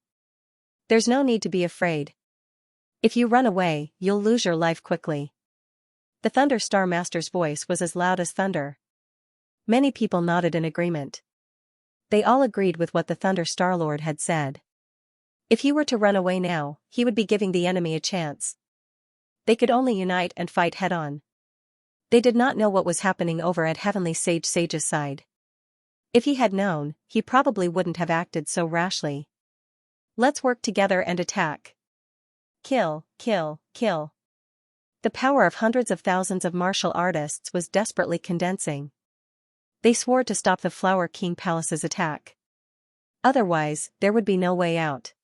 There's no need to be afraid. If you run away, you'll lose your life quickly. The Thunder Star Master's voice was as loud as thunder. Many people nodded in agreement. They all agreed with what the Thunder Star-Lord had said. If he were to run away now, he would be giving the enemy a chance. They could only unite and fight head-on. They did not know what was happening over at Heavenly Sage's side. If he had known, he probably wouldn't have acted so rashly. Let's work together and attack. Kill, kill, kill. The power of hundreds of thousands of martial artists was desperately condensing. They swore to stop the Flower King Palace's attack. Otherwise, there would be no way out.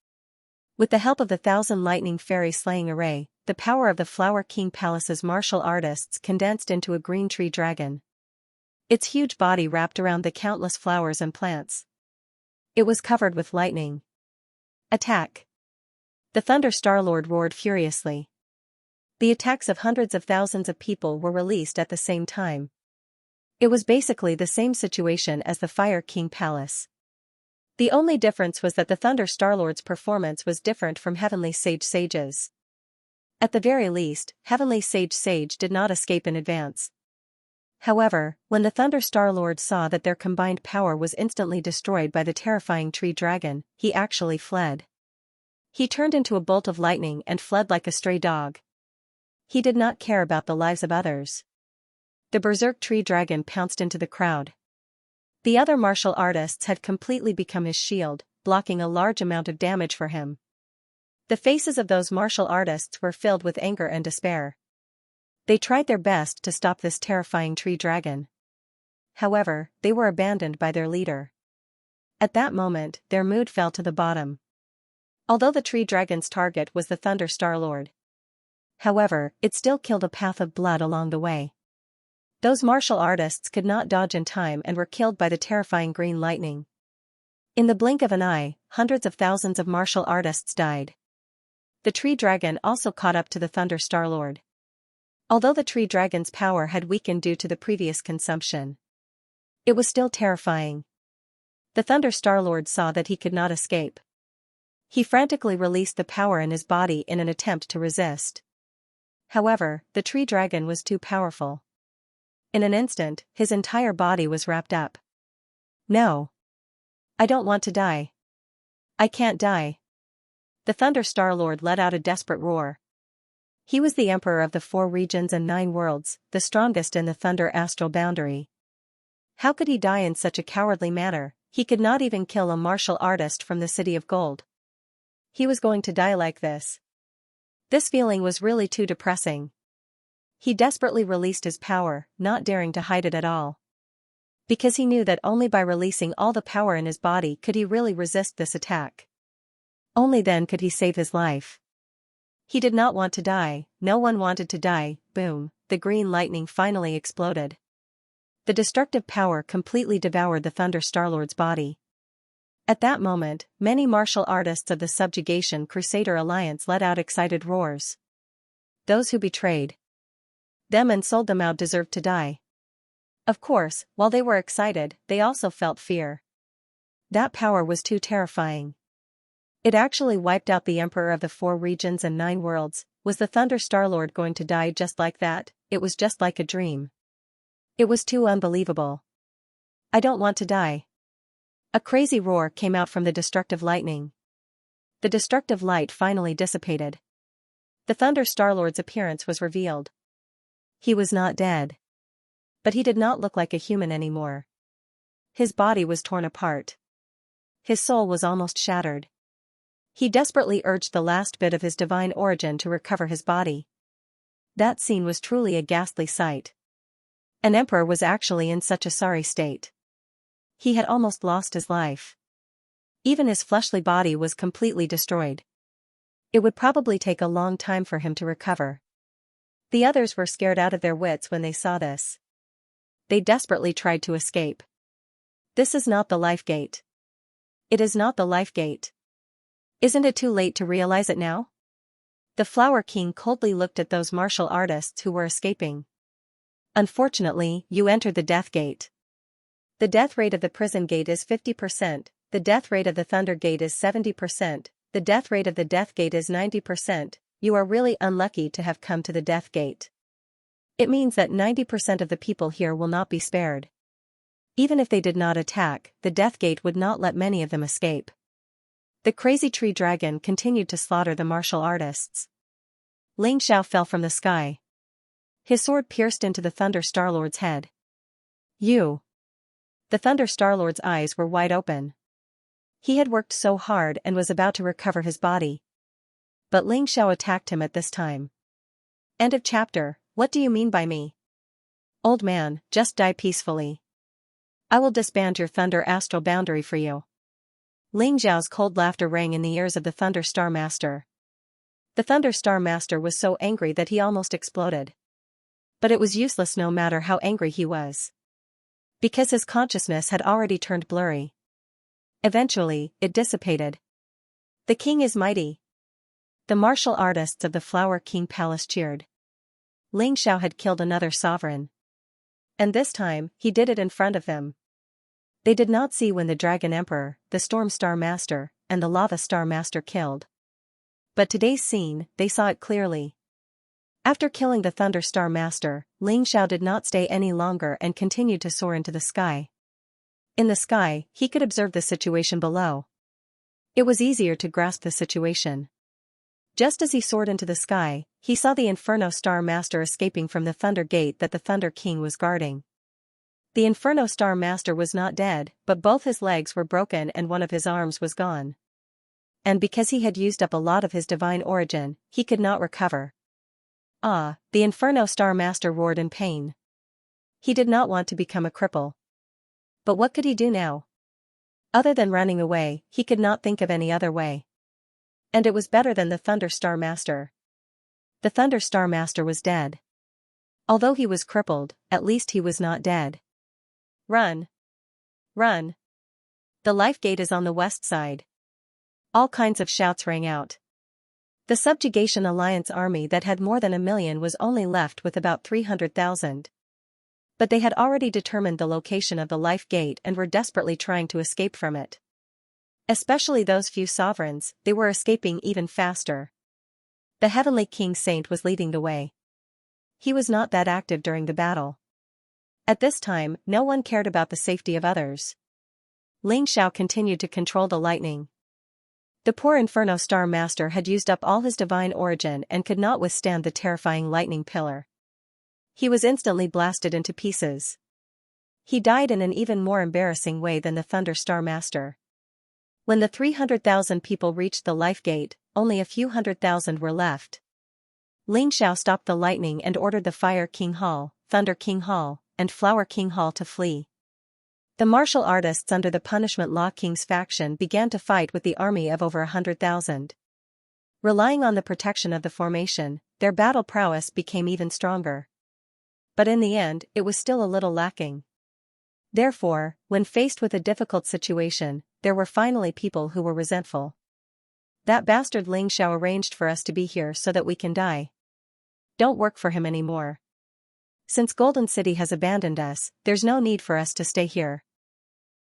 With the help of the 1,000 lightning fairy slaying array, the power of the Flower King Palace's martial artists condensed into a green tree dragon. Its huge body wrapped around the countless flowers and plants. It was covered with lightning. Attack! The Thunder Star-Lord roared furiously. The attacks of hundreds of thousands of people were released at the same time. It was basically the same situation as the Fire King Palace. The only difference was that the Thunder Star-Lord's performance was different from Heavenly Sage's. At the very least, Heavenly Sage did not escape in advance. However, when the Thunder Star-Lord saw that their combined power was instantly destroyed by the terrifying tree dragon, he actually fled. He turned into a bolt of lightning and fled like a stray dog. He did not care about the lives of others. The berserk tree dragon pounced into the crowd. The other martial artists had completely become his shield, blocking a large amount of damage for him. The faces of those martial artists were filled with anger and despair. They tried their best to stop this terrifying tree dragon. However, they were abandoned by their leader. At that moment, their mood fell to the bottom. Although the tree dragon's target was the Thunder Star-Lord. However, it still killed a path of blood along the way. Those martial artists could not dodge in time and were killed by the terrifying green lightning. In the blink of an eye, hundreds of thousands of martial artists died. The tree dragon also caught up to the Thunder Star-Lord. Although the tree dragon's power had weakened due to the previous consumption, it was still terrifying. The Thunder Star-Lord saw that he could not escape. He frantically released the power in his body in an attempt to resist. However, the tree dragon was too powerful. In an instant, his entire body was wrapped up. No. I don't want to die. I can't die. The Thunder Star-Lord let out a desperate roar. He was the Emperor of the 4 regions and 9 worlds, the strongest in the Thunder astral boundary. How could he die in such a cowardly manner? He could not even kill a martial artist from the City of Gold. He was going to die like this. This feeling was really too depressing. He desperately released his power, not daring to hide it at all. Because he knew that only by releasing all the power in his body could he really resist this attack. Only then could he save his life. He did not want to die, no one wanted to die. Boom, the green lightning finally exploded. The destructive power completely devoured the Thunder Star-Lord's body. At that moment, many martial artists of the Subjugation Crusader Alliance let out excited roars. Those who betrayed them and sold them out deserved to die. Of course, while they were excited, they also felt fear. That power was too terrifying. It actually wiped out the Emperor of the 4 regions and 9 worlds. Was the Thunder Star-Lord going to die just like that? It was just like a dream. It was too unbelievable. I don't want to die. A crazy roar came out from the destructive lightning. The destructive light finally dissipated. The Thunder Star-Lord's appearance was revealed. He was not dead. But he did not look like a human anymore. His body was torn apart. His soul was almost shattered. He desperately urged the last bit of his divine origin to recover his body. That scene was truly a ghastly sight. An emperor was actually in such a sorry state. He had almost lost his life. Even his fleshly body was completely destroyed. It would probably take a long time for him to recover. The others were scared out of their wits when they saw this. They desperately tried to escape. This is not the life gate. It is not the life gate. Isn't it too late to realize it now? The Flower King coldly looked at those martial artists who were escaping. Unfortunately, you entered the death gate. The death rate of the prison gate is 50%, the death rate of the thunder gate is 70%, the death rate of the death gate is 90%, you are really unlucky to have come to the death gate. It means that 90% of the people here will not be spared. Even if they did not attack, the death gate would not let many of them escape. The crazy tree dragon continued to slaughter the martial artists. Xianxia fell from the sky. His sword pierced into the Thunder Starlord's head. You! The Thunder Starlord's eyes were wide open. He had worked so hard and was about to recover his body. But Xianxia attacked him at this time. End of chapter. What do you mean by me? Old man, just die peacefully. I will disband your Thunder Astral Boundary for you. Xiao's cold laughter rang in the ears of the Thunder Star Master. The Thunder Star Master was so angry that he almost exploded. But it was useless no matter how angry he was. Because his consciousness had already turned blurry. Eventually, it dissipated. The king is mighty. The martial artists of the Flower King Palace cheered. Xianxia had killed another sovereign. And this time, he did it in front of them. They did not see when the Dragon Emperor, the Storm Star Master, and the Lava Star Master killed. But today's scene, they saw it clearly. After killing the Thunder Star Master, Xianxia did not stay any longer and continued to soar into the sky. In the sky, he could observe the situation below. It was easier to grasp the situation. Just as he soared into the sky, he saw the Inferno Star Master escaping from the Thunder Gate that the Thunder King was guarding. The Inferno Star Master was not dead, but both his legs were broken and one of his arms was gone. And because he had used up a lot of his divine origin, he could not recover. Ah, the Inferno Star Master roared in pain. He did not want to become a cripple. But what could he do now? Other than running away, he could not think of any other way. And it was better than the Thunder Star Master. The Thunder Star Master was dead. Although he was crippled, at least he was not dead. Run! Run! The life gate is on the west side. All kinds of shouts rang out. The Subjugation Alliance army that had more than 1 million was only left with about 300,000. But they had already determined the location of the life gate and were desperately trying to escape from it. Especially those few sovereigns, they were escaping even faster. The Heavenly King Saint was leading the way. He was not that active during the battle. At this time, no one cared about the safety of others. Xianxia continued to control the lightning. The poor Inferno Star Master had used up all his divine origin and could not withstand the terrifying lightning pillar. He was instantly blasted into pieces. He died in an even more embarrassing way than the Thunder Star Master. When the 300,000 people reached the life gate, only a few 100,000 were left. Xianxia stopped the lightning and ordered the Fire King Hall, Thunder King Hall, and Flower King Hall to flee. The martial artists under the Punishment Law King's faction began to fight with the army of over 100,000. Relying on the protection of the formation, their battle prowess became even stronger. But in the end, it was still a little lacking. Therefore, when faced with a difficult situation, there were finally people who were resentful. That bastard Xianxia arranged for us to be here so that we can die. Don't work for him anymore. Since Golden City has abandoned us, there's no need for us to stay here.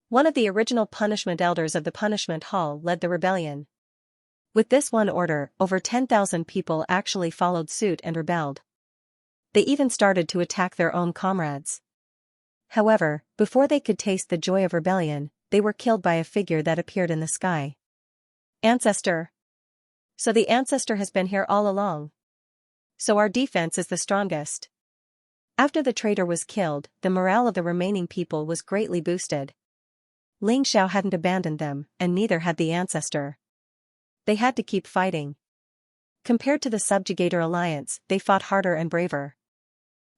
One of the original punishment elders of the Punishment Hall led the rebellion. With this one order, over 10,000 people actually followed suit and rebelled. They even started to attack their own comrades. However, before they could taste the joy of rebellion, they were killed by a figure that appeared in the sky. Ancestor. So the ancestor has been here all along. So our defense is the strongest. After the traitor was killed, the morale of the remaining people was greatly boosted. Xianxia hadn't abandoned them, and neither had the ancestor. They had to keep fighting. Compared to the Subjugator Alliance, they fought harder and braver.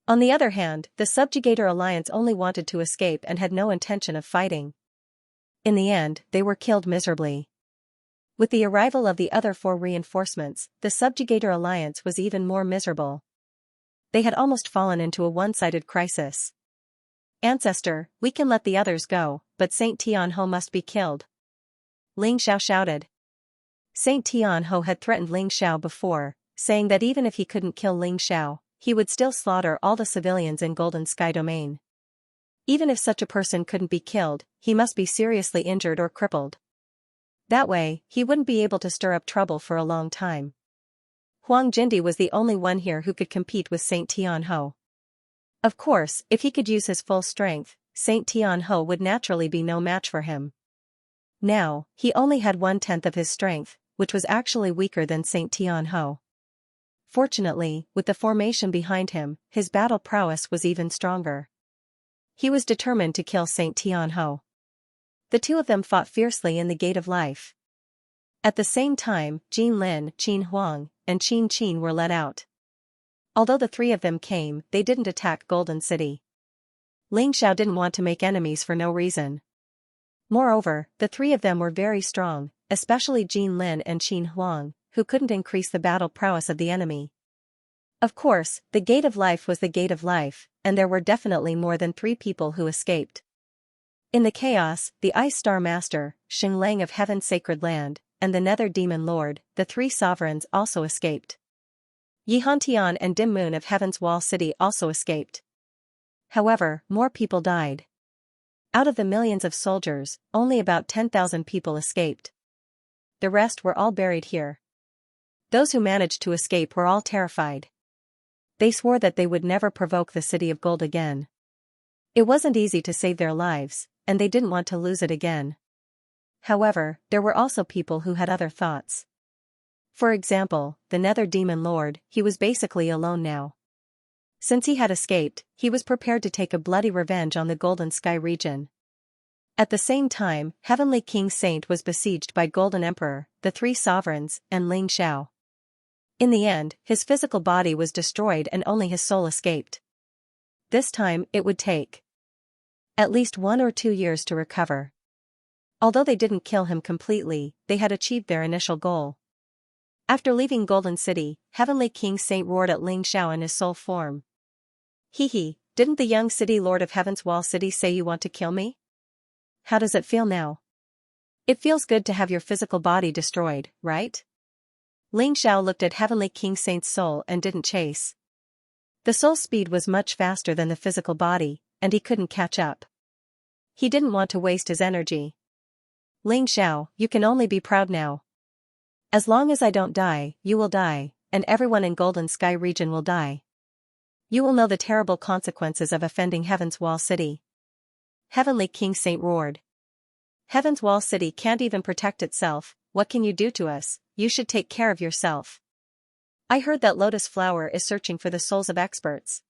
On the other hand, the Subjugator Alliance only wanted to escape and had no intention of fighting. In the end, they were killed miserably. With the arrival of the other 4 reinforcements, the Subjugator Alliance was even more miserable. They had almost fallen into a one-sided crisis. "Ancestor, we can let the others go, but Saint Tianhou must be killed," Ling Xiao shouted. Saint Tianhou had threatened Ling Xiao before, saying that even if he couldn't kill Ling Xiao, he would still slaughter all the civilians in Golden Sky Domain. Even if such a person couldn't be killed, he must be seriously injured or crippled. That way, he wouldn't be able to stir up trouble for a long time. Huang Jindi was the only one here who could compete with Saint Tianhou. Of course, if he could use his full strength, Saint Tianhou would naturally be no match for him. Now, he only had 1/10 of his strength, which was actually weaker than Saint Tianhou. Fortunately, with the formation behind him, his battle prowess was even stronger. He was determined to kill Saint Tianhou. The 2 of them fought fiercely in the Gate of Life. At the same time, Jin Lin, Qin Huang, and Qin Qin were led out. Although the 3 of them came, they didn't attack Golden City. Ling Xiao didn't want to make enemies for no reason. Moreover, the 3 of them were very strong, especially Jin Lin and Qin Huang, who couldn't increase the battle prowess of the enemy. Of course, the Gate of Life was the Gate of Life, and there were definitely more than 3 people who escaped. In the chaos, the Ice Star Master, Xing Lang of Heaven's Sacred Land, and the Nether Demon Lord, the 3 sovereigns also escaped. Yi Hantian and Dim Moon of Heaven's Wall City also escaped. However, more people died. Out of the millions of soldiers, only about 10,000 people escaped. The rest were all buried here. Those who managed to escape were all terrified. They swore that they would never provoke the City of Gold again. It wasn't easy to save their lives, and they didn't want to lose it again. However, there were also people who had other thoughts. For example, the Nether Demon Lord, he was basically alone now. Since he had escaped, he was prepared to take a bloody revenge on the Golden Sky region. At the same time, Heavenly King Saint was besieged by Golden Emperor, the 3 sovereigns, and Ling Xiao. In the end, his physical body was destroyed and only his soul escaped. This time, it would take at least 1 or 2 years to recover. Although they didn't kill him completely, they had achieved their initial goal. After leaving Golden City, Heavenly King Saint roared at Ling Xiao in his soul form. "Hee, didn't the young city lord of Heaven's Wall City say you want to kill me? How does it feel now? It feels good to have your physical body destroyed, right?" Ling Xiao looked at Heavenly King Saint's soul and didn't chase. The soul's speed was much faster than the physical body, and he couldn't catch up. He didn't want to waste his energy. "Ling Xiao, you can only be proud now. As long as I don't die, you will die, and everyone in Golden Sky region will die. You will know the terrible consequences of offending Heaven's Wall City." Heavenly King Saint roared. "Heaven's Wall City can't even protect itself. What can you do to us? You should take care of yourself. I heard that Lotus Flower is searching for the souls of experts.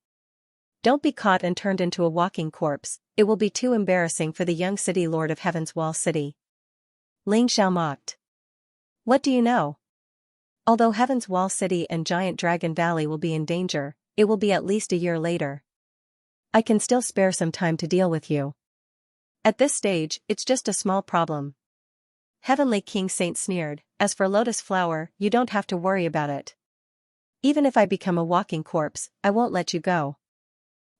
Don't be caught and turned into a walking corpse, it will be too embarrassing for the young city lord of Heaven's Wall City." Ling Xiao mocked. "What do you know? Although Heaven's Wall City and Giant Dragon Valley will be in danger, it will be at least a year later. I can still spare some time to deal with you. At this stage, it's just a small problem." Heavenly King Saint sneered, "As for Lotus Flower, you don't have to worry about it. Even if I become a walking corpse, I won't let you go."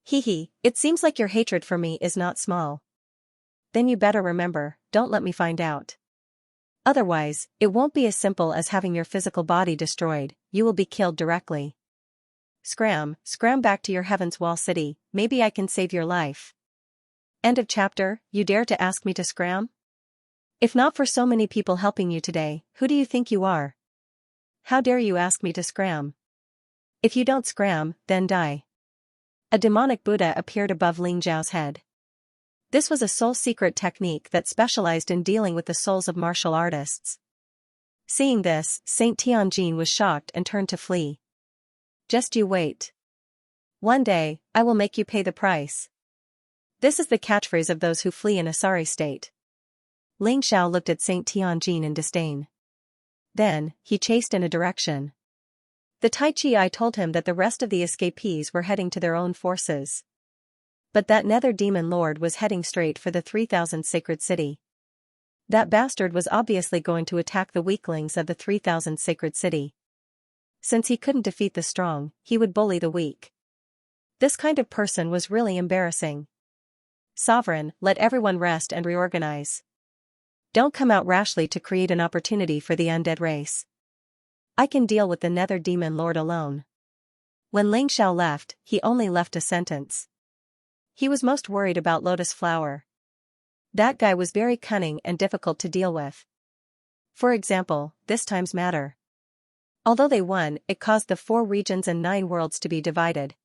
"Hee, it seems like your hatred for me is not small. Then you better remember, don't let me find out. Otherwise, it won't be as simple as having your physical body destroyed, you will be killed directly. Scram back to your Heaven's Wall City, maybe I can save your life." End of chapter. You dare to ask me to scram? If not for so many people helping you today, who do you think you are? How dare you ask me to scram? If you don't scram, then die. A demonic Buddha appeared above Ling Xiao's head. This was a soul secret technique that specialized in dealing with the souls of martial artists. Seeing this, Saint Tianjin was shocked and turned to flee. "Just you wait. One day, I will make you pay the price." This is the catchphrase of those who flee in a sorry state. Ling Xiao looked at Saint Tianjin in disdain. Then, he chased in a direction. The Tai Chi Eye told him that the rest of the escapees were heading to their own forces. But that Nether Demon Lord was heading straight for the 3,000 sacred city. That bastard was obviously going to attack the weaklings of the 3,000 sacred city. Since he couldn't defeat the strong, he would bully the weak. This kind of person was really embarrassing. Sovereign, let everyone rest and reorganize. Don't come out rashly to create an opportunity for the undead race. I can deal with the Nether Demon Lord alone. When Ling Xiao left, he only left a sentence. He was most worried about Lotus Flower. That guy was very cunning and difficult to deal with. For example, this time's matter. Although they won, it caused the 4 regions and 9 worlds to be divided.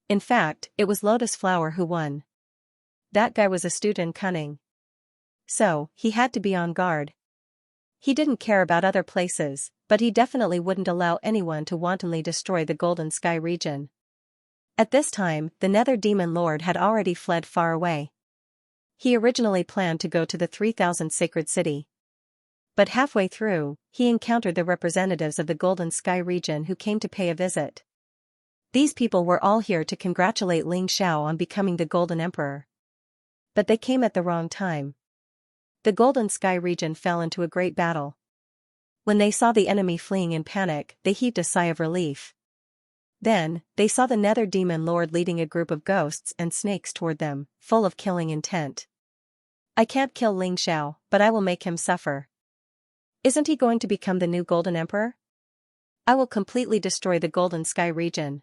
In fact, it was Lotus Flower who won. That guy was astute and cunning. So, he had to be on guard. He didn't care about other places, but he definitely wouldn't allow anyone to wantonly destroy the Golden Sky region. At this time, the Nether Demon Lord had already fled far away. He originally planned to go to the 3,000 sacred city. But halfway through, he encountered the representatives of the Golden Sky region who came to pay a visit. These people were all here to congratulate Ling Xiao on becoming the Golden Emperor. But they came at the wrong time. The Golden Sky region fell into a great battle. When they saw the enemy fleeing in panic, they heaved a sigh of relief. Then, they saw the Nether Demon Lord leading a group of ghosts and snakes toward them, full of killing intent. I can't kill Ling Xiao, but I will make him suffer. Isn't he going to become the new Golden Emperor? I will completely destroy the Golden Sky region.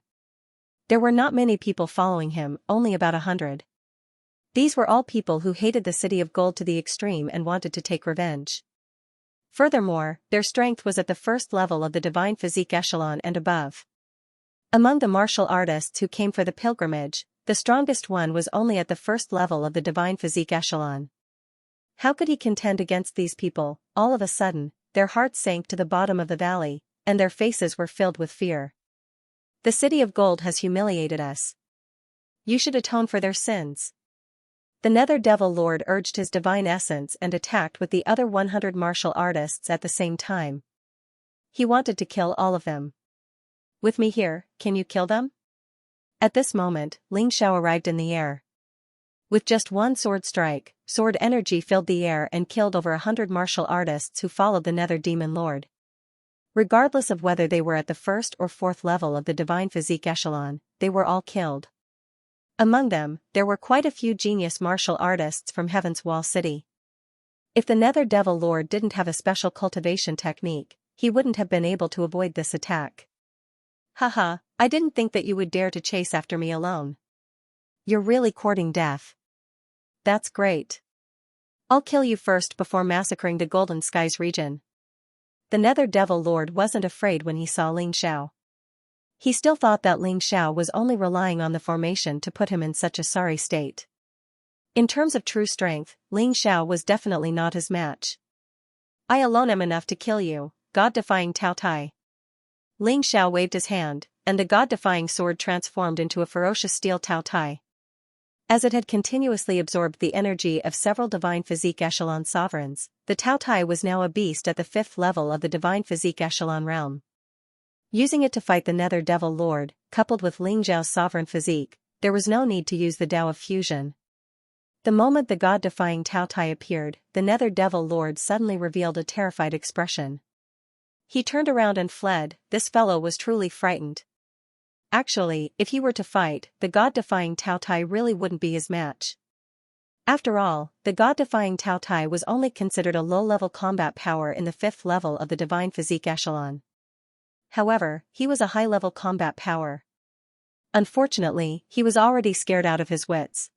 There were not many people following him, only about 100. These were all people who hated the City of Gold to the extreme and wanted to take revenge. Furthermore, their strength was at the first level of the Divine Physique Echelon and above. Among the martial artists who came for the pilgrimage, the strongest one was only at the first level of the Divine Physique Echelon. How could he contend against these people? All of a sudden, their hearts sank to the bottom of the valley, and their faces were filled with fear. The City of Gold has humiliated us. You should atone for their sins. The Nether Devil Lord urged his divine essence and attacked with the other 100 martial artists at the same time. He wanted to kill all of them. With me here, can you kill them? At this moment, Ling Xiao arrived in the air. With just one sword strike, sword energy filled the air and killed over 100 martial artists who followed the Nether Demon Lord. Regardless of whether they were at the 1st or 4th level of the Divine Physique Echelon, they were all killed. Among them, there were quite a few genius martial artists from Heaven's Wall City. If the Nether Devil Lord didn't have a special cultivation technique, he wouldn't have been able to avoid this attack. Haha, I didn't think that you would dare to chase after me alone. You're really courting death. That's great. I'll kill you first before massacring the Golden Skies region. The Nether Devil Lord wasn't afraid when he saw Ling Xiao. He still thought that Ling Xiao was only relying on the formation to put him in such a sorry state. In terms of true strength, Ling Xiao was definitely not his match. I alone am enough to kill you, God-defying Tao Tai. Ling Xiao waved his hand, and the God-defying sword transformed into a ferocious steel Tao Tai. As it had continuously absorbed the energy of several Divine Physique Echelon sovereigns, the Tao Tai was now a beast at the 5th level of the Divine Physique Echelon realm. Using it to fight the Nether Devil Lord, coupled with Ling Xiao's sovereign physique, there was no need to use the Tao of Fusion. The moment the God-defying Tao Tai appeared, the Nether Devil Lord suddenly revealed a terrified expression. He turned around and fled. This fellow was truly frightened. Actually, if he were to fight, the God-defying Tao Tai really wouldn't be his match. After all, the God-defying Tao Tai was only considered a low-level combat power in the 5th level of the Divine Physique Echelon. However, he was a high-level combat power. Unfortunately, he was already scared out of his wits.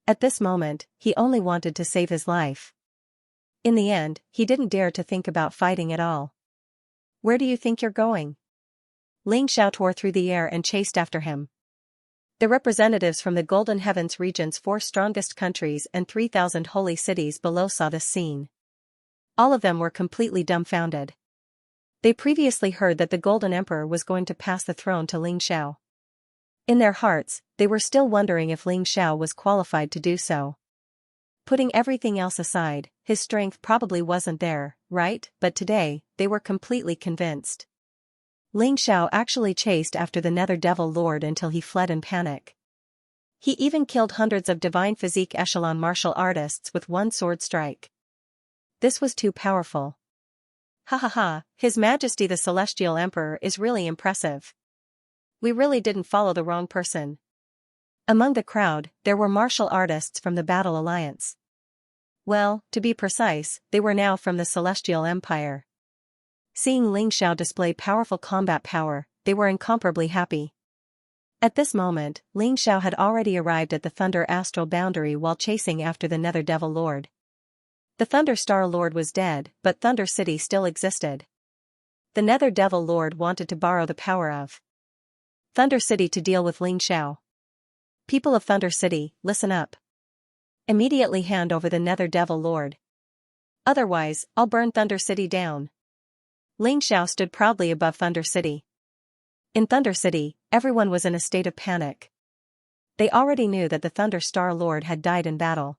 At this moment, he only wanted to save his life. In the end, he didn't dare to think about fighting at all. Where do you think you're going? Ling Xiao tore through the air and chased after him. The representatives from the Golden Heavens region's 4 strongest countries and 3,000 holy cities below saw this scene. All of them were completely dumbfounded. They previously heard that the Golden Emperor was going to pass the throne to Ling Xiao. In their hearts, they were still wondering if Ling Xiao was qualified to do so. Putting everything else aside, his strength probably wasn't there, right? But today, they were completely convinced. Ling Xiao actually chased after the Nether Devil Lord until he fled in panic. He even killed hundreds of Divine Physique Echelon martial artists with one sword strike. This was too powerful. Ha ha ha, His Majesty the Celestial Emperor is really impressive. We really didn't follow the wrong person. Among the crowd, there were martial artists from the Battle Alliance. Well, to be precise, they were now from the Celestial Empire. Seeing Ling Xiao display powerful combat power, they were incomparably happy. At this moment, Ling Xiao had already arrived at the Thunder Astral Boundary while chasing after the Nether Devil Lord. The Thunder Star Lord was dead, but Thunder City still existed. The Nether Devil Lord wanted to borrow the power of Thunder City to deal with Ling Xiao. People of Thunder City, listen up. Immediately hand over the Nether Devil Lord. Otherwise, I'll burn Thunder City down. Ling Xiao stood proudly above Thunder City. In Thunder City, everyone was in a state of panic. They already knew that the Thunder Star Lord had died in battle.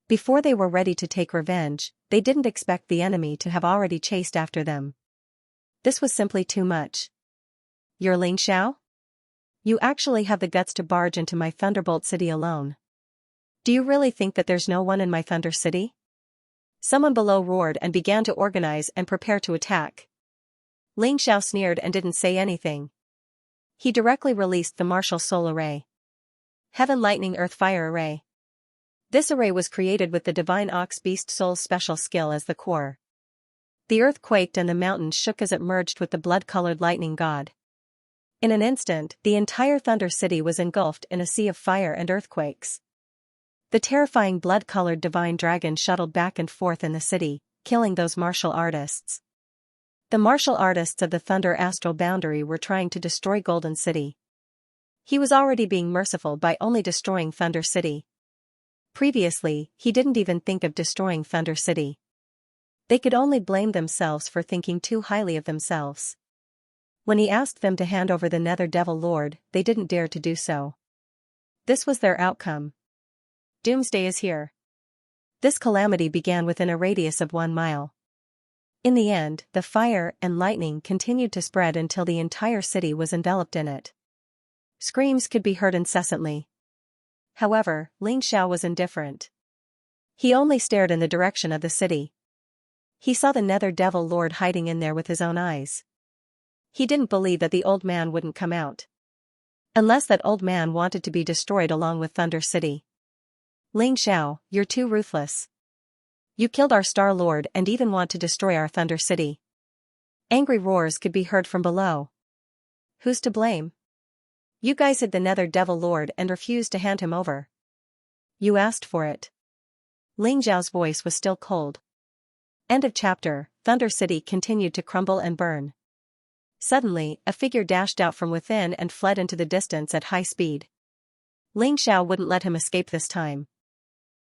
Before they were ready to take revenge, they didn't expect the enemy to have already chased after them. This was simply too much. You're Ling Xiao? You actually have the guts to barge into my Thunderbolt City alone. Do you really think that there's no one in my Thunder City? Someone below roared and began to organize and prepare to attack. Ling Xiao sneered and didn't say anything. He directly released the Martial Soul Array. Heaven Lightning Earth Fire Array. This array was created with the Divine Ox Beast Soul's special skill as the core. The earth quaked and the mountains shook as it merged with the blood-colored lightning god. In an instant, the entire Thunder City was engulfed in a sea of fire and earthquakes. The terrifying blood-colored divine dragon shuttled back and forth in the city, killing those martial artists. The martial artists of the Thunder Astral Boundary were trying to destroy Golden City. He was already being merciful by only destroying Thunder City. Previously, he didn't even think of destroying Thunder City. They could only blame themselves for thinking too highly of themselves. When he asked them to hand over the Nether Devil Lord, they didn't dare to do so. This was their outcome. Doomsday is here. This calamity began within a radius of 1 mile. In the end, the fire and lightning continued to spread until the entire city was enveloped in it. Screams could be heard incessantly. However, Ling Xiao was indifferent. He only stared in the direction of the city. He saw the Nether Devil Lord hiding in there with his own eyes. He didn't believe that the old man wouldn't come out. Unless that old man wanted to be destroyed along with Thunder City. Ling Xiao, you're too ruthless. You killed our Star Lord and even want to destroy our Thunder City. Angry roars could be heard from below. Who's to blame? You guys hid the Nether Devil Lord and refused to hand him over. You asked for it. Ling Xiao's voice was still cold. End of chapter. Thunder City continued to crumble and burn. Suddenly, a figure dashed out from within and fled into the distance at high speed. Ling Xiao wouldn't let him escape this time.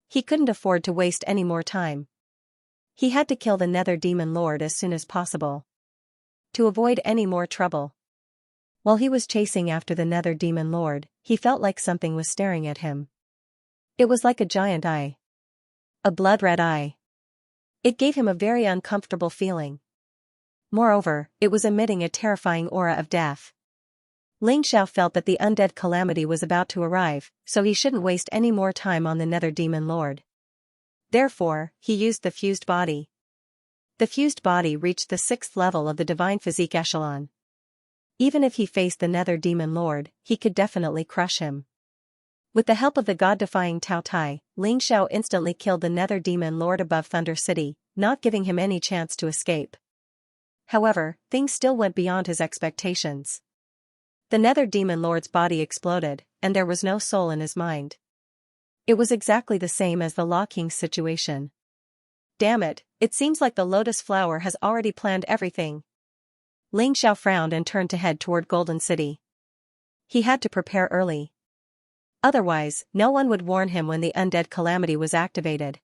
He couldn't afford to waste any more time. He had to kill the Nether Demon Lord as soon as possible. To avoid any more trouble. While he was chasing after the Nether Demon Lord, he felt like something was staring at him. It was like a giant eye. A blood-red eye. It gave him a very uncomfortable feeling. Moreover, it was emitting a terrifying aura of death. Ling Xiao felt that the undead calamity was about to arrive, so he shouldn't waste any more time on the Nether Demon Lord. Therefore, he used the fused body. The fused body reached the 6th level of the Divine Physique Echelon. Even if he faced the Nether Demon Lord, he could definitely crush him. With the help of the god-defying Tao Tai, Ling Xiao instantly killed the Nether Demon Lord above Thunder City, not giving him any chance to escape. However, things still went beyond his expectations. The Nether Demon Lord's body exploded, and there was no soul in his mind. It was exactly the same as the Law King's situation. Damn it, it seems like the Lotus Flower has already planned everything. Ling Xiao frowned and turned to head toward Golden City. He had to prepare early. Otherwise, no one would warn him when the undead calamity was activated.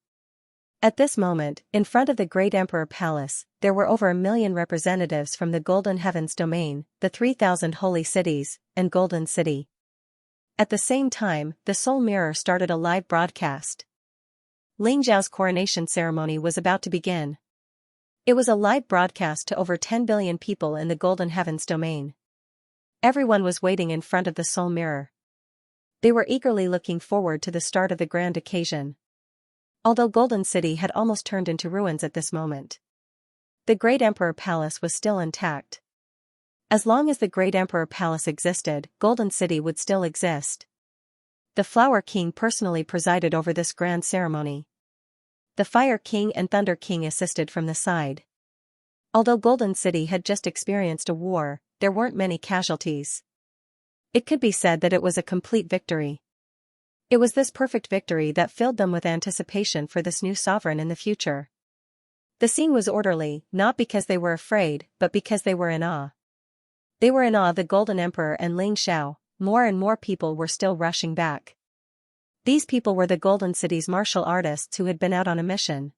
At this moment, in front of the Great Emperor Palace, there were over 1 million representatives from the Golden Heavens Domain, the 3,000 Holy Cities, and Golden City. At the same time, the Soul Mirror started a live broadcast. Ling Xiao's coronation ceremony was about to begin. It was a live broadcast to over 10 billion people in the Golden Heavens Domain. Everyone was waiting in front of the Soul Mirror. They were eagerly looking forward to the start of the grand occasion. Although Golden City had almost turned into ruins at this moment, the Great Emperor Palace was still intact. As long as the Great Emperor Palace existed, Golden City would still exist. The Flower King personally presided over this grand ceremony. The Fire King and Thunder King assisted from the side. Although Golden City had just experienced a war, there weren't many casualties. It could be said that it was a complete victory. It was this perfect victory that filled them with anticipation for this new sovereign in the future. The scene was orderly, not because they were afraid, but because they were in awe. They were in awe of the Golden Emperor and Ling Xiao. More and more people were still rushing back. These people were the Golden City's martial artists who had been out on a mission.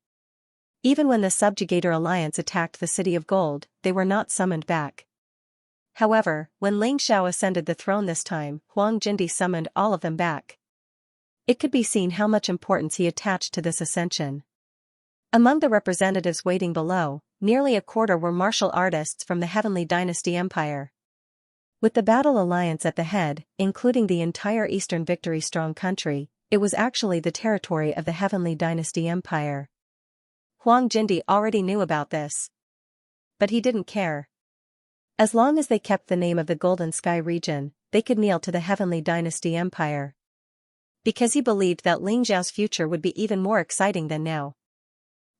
Even when the Subjugator Alliance attacked the City of Gold, they were not summoned back. However, when Ling Xiao ascended the throne this time, Huang Jindi summoned all of them back. It could be seen how much importance he attached to this ascension. Among the representatives waiting below, nearly a quarter were martial artists from the Heavenly Dynasty Empire. With the Battle Alliance at the head, including the entire Eastern Victory Strong country, it was actually the territory of the Heavenly Dynasty Empire. Huang Jindi already knew about this. But he didn't care. As long as they kept the name of the Golden Sky region, they could kneel to the Heavenly Dynasty Empire. Because he believed that Ling Xiao's future would be even more exciting than now.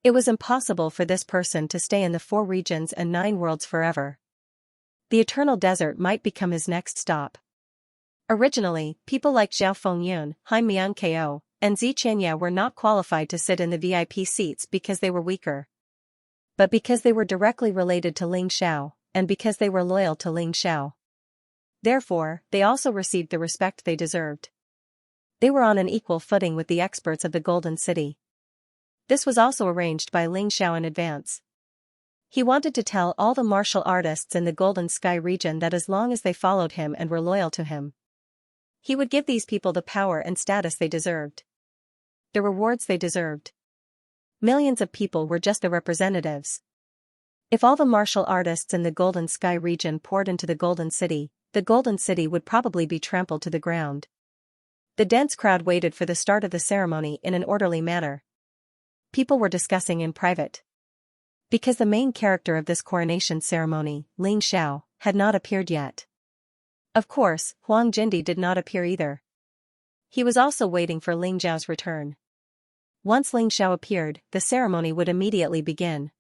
It was impossible for this person to stay in the 4 regions and 9 worlds forever. The Eternal Desert might become his next stop. Originally, people like Zhao Fengyun, Han Miangko, and Xianxia were not qualified to sit in the VIP seats because they were weaker. But because they were directly related to Ling Xiao, and because they were loyal to Ling Xiao. Therefore, they also received the respect they deserved. They were on an equal footing with the experts of the Golden City. This was also arranged by Ling Xiao in advance. He wanted to tell all the martial artists in the Golden Sky region that as long as they followed him and were loyal to him, he would give these people the power and status they deserved. The rewards they deserved. Millions of people were just the representatives. If all the martial artists in the Golden Sky region poured into the Golden City would probably be trampled to the ground. The dense crowd waited for the start of the ceremony in an orderly manner. People were discussing in private. Because the main character of this coronation ceremony, Ling Xiao, had not appeared yet. Of course, Huang Jindi did not appear either. He was also waiting for Ling Xiao's return. Once Ling Xiao appeared, the ceremony would immediately begin.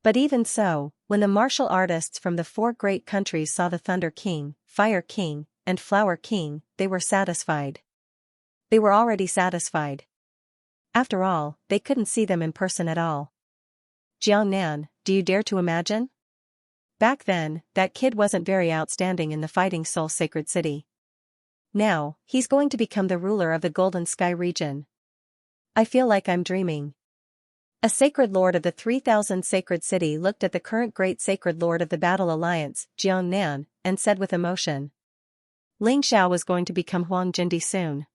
But even so, when the martial artists from the 4 great countries saw the Thunder King, Fire King, and Flower King, they were satisfied. They were already satisfied. After all, they couldn't see them in person at all. Jiangnan, do you dare to imagine? Back then, that kid wasn't very outstanding in the Fighting Soul Sacred City. Now, he's going to become the ruler of the Golden Sky region. I feel like I'm dreaming. A sacred lord of the 3000 Sacred City looked at the current great sacred lord of the Battle Alliance, Jiangnan, and said with emotion. Ling Xiao was going to become Huang Jindi soon.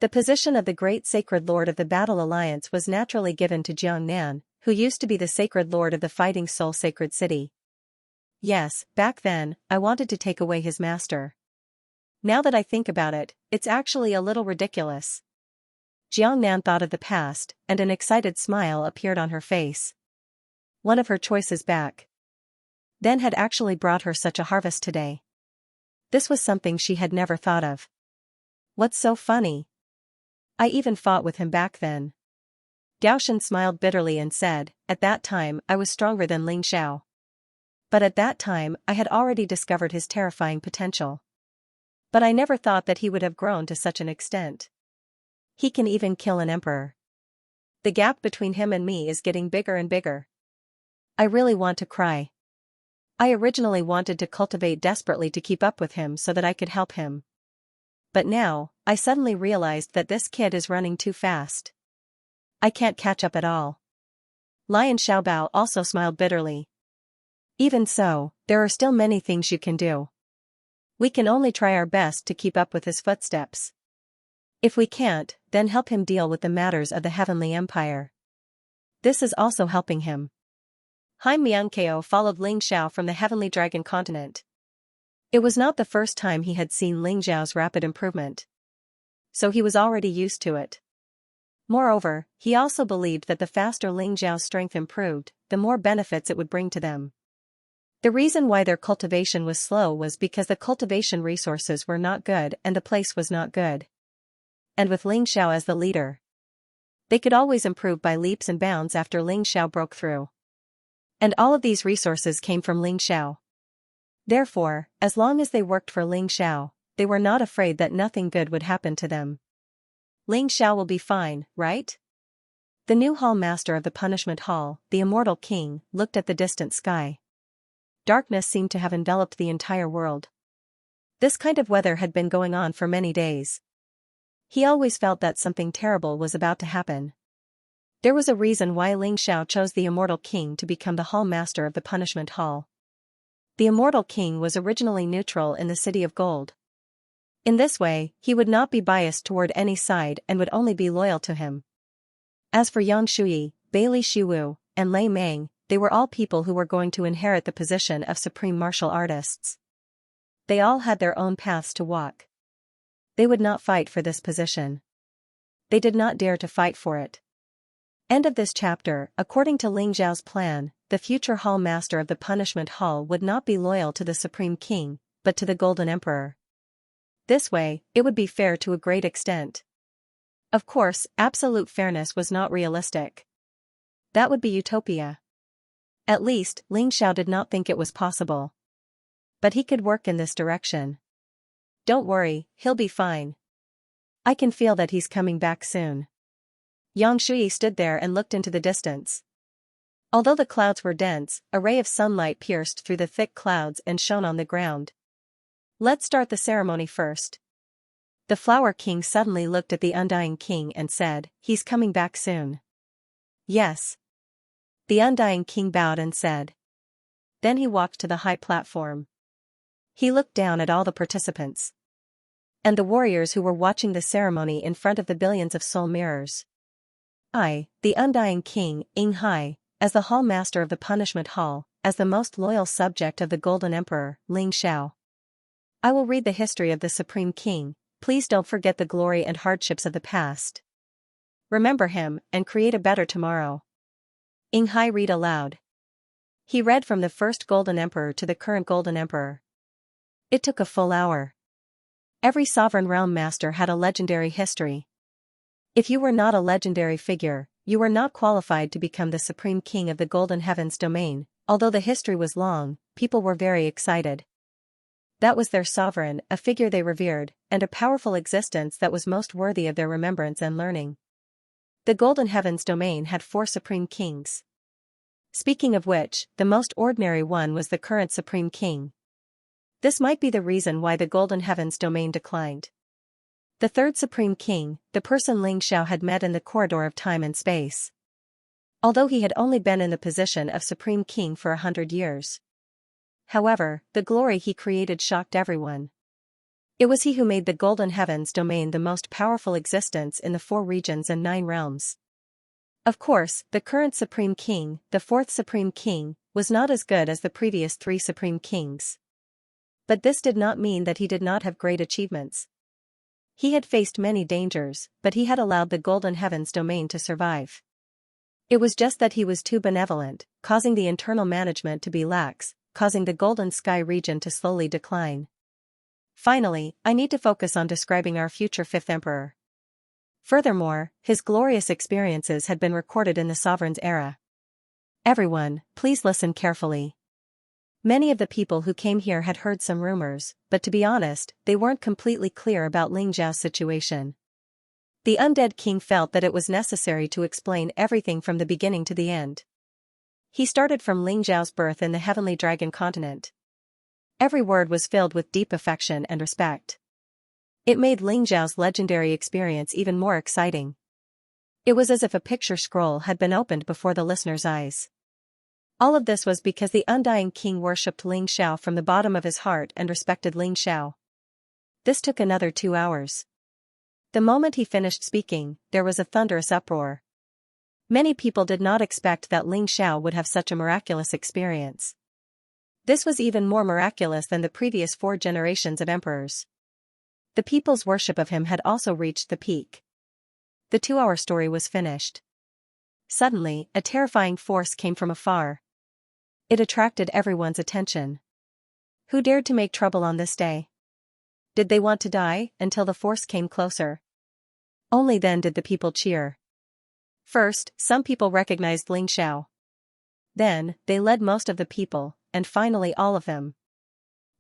The position of the great sacred lord of the Battle Alliance was naturally given to Jiangnan, who used to be the sacred lord of the Fighting Soul Sacred City. Yes, back then, I wanted to take away his master. Now that I think about it, it's actually a little ridiculous. Jiangnan thought of the past, and an excited smile appeared on her face. One of her choices back then had actually brought her such a harvest today. This was something she had never thought of. What's so funny? I even fought with him back then. Gaoshan smiled bitterly and said, at that time I was stronger than Ling Xiao. But at that time I had already discovered his terrifying potential. But I never thought that he would have grown to such an extent. He can even kill an emperor. The gap between him and me is getting bigger and bigger. I really want to cry. I originally wanted to cultivate desperately to keep up with him so that I could help him. But now, I suddenly realized that this kid is running too fast. I can't catch up at all. Lion Xiaobao also smiled bitterly. Even so, there are still many things you can do. We can only try our best to keep up with his footsteps. If we can't, then help him deal with the matters of the Heavenly Empire. This is also helping him. Han Miangko followed Ling Xiao from the Heavenly Dragon continent. It was not the first time he had seen Ling Xiao's rapid improvement. So he was already used to it. Moreover, he also believed that the faster Ling Xiao's strength improved, the more benefits it would bring to them. The reason why their cultivation was slow was because the cultivation resources were not good and the place was not good. And with Ling Xiao as the leader, they could always improve by leaps and bounds after Ling Xiao broke through. And all of these resources came from Ling Xiao. Therefore, as long as they worked for Ling Xiao, they were not afraid that nothing good would happen to them. Ling Xiao will be fine, right? The new hall master of the punishment hall, the immortal king, looked at the distant sky. Darkness seemed to have enveloped the entire world. This kind of weather had been going on for many days. He always felt that something terrible was about to happen. There was a reason why Ling Xiao chose the immortal king to become the hall master of the punishment hall. The immortal king was originally neutral in the city of gold. In this way, he would not be biased toward any side and would only be loyal to him. As for Yang Shuyi, Bailey Shiwu, and Lei Meng, they were all people who were going to inherit the position of supreme martial artists. They all had their own paths to walk. They would not fight for this position. They did not dare to fight for it. End of this chapter. According to Ling Xiao's plan, the future hall master of the punishment hall would not be loyal to the supreme king, but to the golden emperor. This way, it would be fair to a great extent. Of course, absolute fairness was not realistic. That would be utopia. At least, Ling Xiao did not think it was possible. But he could work in this direction. Don't worry, he'll be fine. I can feel that he's coming back soon. Yang Shui stood there and looked into the distance. Although the clouds were dense, a ray of sunlight pierced through the thick clouds and shone on the ground. Let's start the ceremony first. The Flower King suddenly looked at the Undying King and said, "He's coming back soon." Yes. The Undying King bowed and said. Then he walked to the high platform. He looked down at all the participants and the warriors who were watching the ceremony in front of the billions of soul mirrors. I, the Undying King, Ying Hai, as the hall master of the punishment hall, as the most loyal subject of the Golden Emperor, Ling Xiao. I will read the history of the Supreme King. Please don't forget the glory and hardships of the past. Remember him, and create a better tomorrow. Ying Hai read aloud. He read from the first Golden Emperor to the current Golden Emperor. It took a full hour. Every sovereign realm master had a legendary history. If you were not a legendary figure, you were not qualified to become the Supreme King of the Golden Heavens domain. Although the history was long, people were very excited. That was their sovereign, a figure they revered, and a powerful existence that was most worthy of their remembrance and learning. The Golden Heavens domain had 4 Supreme Kings. Speaking of which, the most ordinary one was the current Supreme King. This might be the reason why the Golden Heavens domain declined. The third Supreme King, the person Ling Xiao had met in the corridor of time and space. Although he had only been in the position of Supreme King for 100 years. However, the glory he created shocked everyone. It was he who made the Golden Heavens domain the most powerful existence in the 4 regions and 9 realms. Of course, the current Supreme King, the 4th Supreme King, was not as good as the previous 3 Supreme Kings. But this did not mean that he did not have great achievements. He had faced many dangers, but he had allowed the Golden Heavens domain to survive. It was just that he was too benevolent, causing the internal management to be lax, causing the Golden Sky region to slowly decline. Finally, I need to focus on describing our future 5th Emperor. Furthermore, his glorious experiences had been recorded in the Sovereign's era. Everyone, please listen carefully. Many of the people who came here had heard some rumors, but to be honest, they weren't completely clear about Ling Xiao's situation. The Undead King felt that it was necessary to explain everything from the beginning to the end. He started from Ling Xiao's birth in the Heavenly Dragon continent. Every word was filled with deep affection and respect. It made Ling Xiao's legendary experience even more exciting. It was as if a picture scroll had been opened before the listener's eyes. All of this was because the Undying King worshipped Ling Xiao from the bottom of his heart and respected Ling Xiao. This took another 2 hours. The moment he finished speaking, there was a thunderous uproar. Many people did not expect that Ling Xiao would have such a miraculous experience. This was even more miraculous than the previous 4 generations of emperors. The people's worship of him had also reached the peak. The 2-hour story was finished. Suddenly, a terrifying force came from afar. It attracted everyone's attention. Who dared to make trouble on this day? Did they want to die until the force came closer? Only then did the people cheer. First, some people recognized Ling Xiao. Then, they led most of the people, and finally all of them.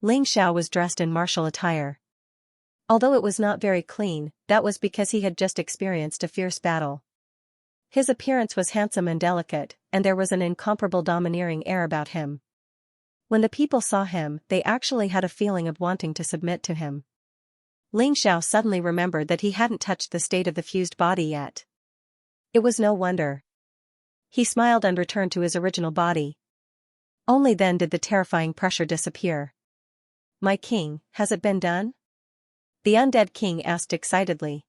Ling Xiao was dressed in martial attire. Although it was not very clean, that was because he had just experienced a fierce battle. His appearance was handsome and delicate, and there was an incomparable domineering air about him. When the people saw him, they actually had a feeling of wanting to submit to him. Ling Xiao suddenly remembered that he hadn't touched the state of the fused body yet. It was no wonder. He smiled and returned to his original body. Only then did the terrifying pressure disappear. "My king, has it been done?" the undead king asked excitedly.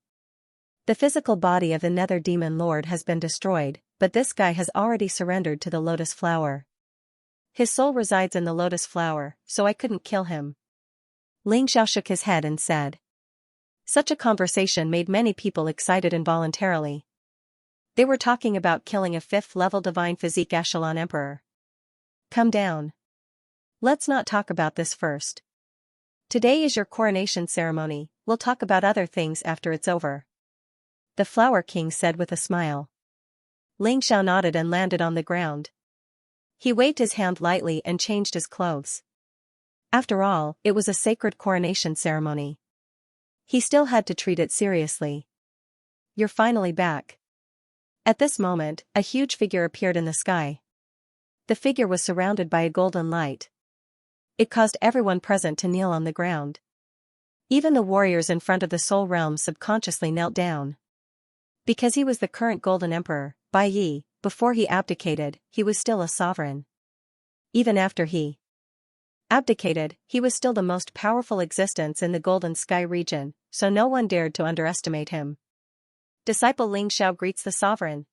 "The physical body of the Nether Demon Lord has been destroyed, but this guy has already surrendered to the lotus flower. His soul resides in the lotus flower, so I couldn't kill him." Ling Xiao shook his head and said. Such a conversation made many people excited involuntarily. They were talking about killing a 5th-level divine physique echelon emperor. "Come down. Let's not talk about this first. Today is your coronation ceremony, we'll talk about other things after it's over," the Flower King said with a smile. Ling Xiao nodded and landed on the ground. He waved his hand lightly and changed his clothes. After all, it was a sacred coronation ceremony. He still had to treat it seriously. "You're finally back." At this moment, a huge figure appeared in the sky. The figure was surrounded by a golden light. It caused everyone present to kneel on the ground. Even the warriors in front of the Soul Realm subconsciously knelt down. Because he was the current Golden Emperor, Bai Yi, before he abdicated, he was still a sovereign. Even after he abdicated, he was still the most powerful existence in the Golden Sky region, so no one dared to underestimate him. Disciple Ling Xiao greets the sovereign.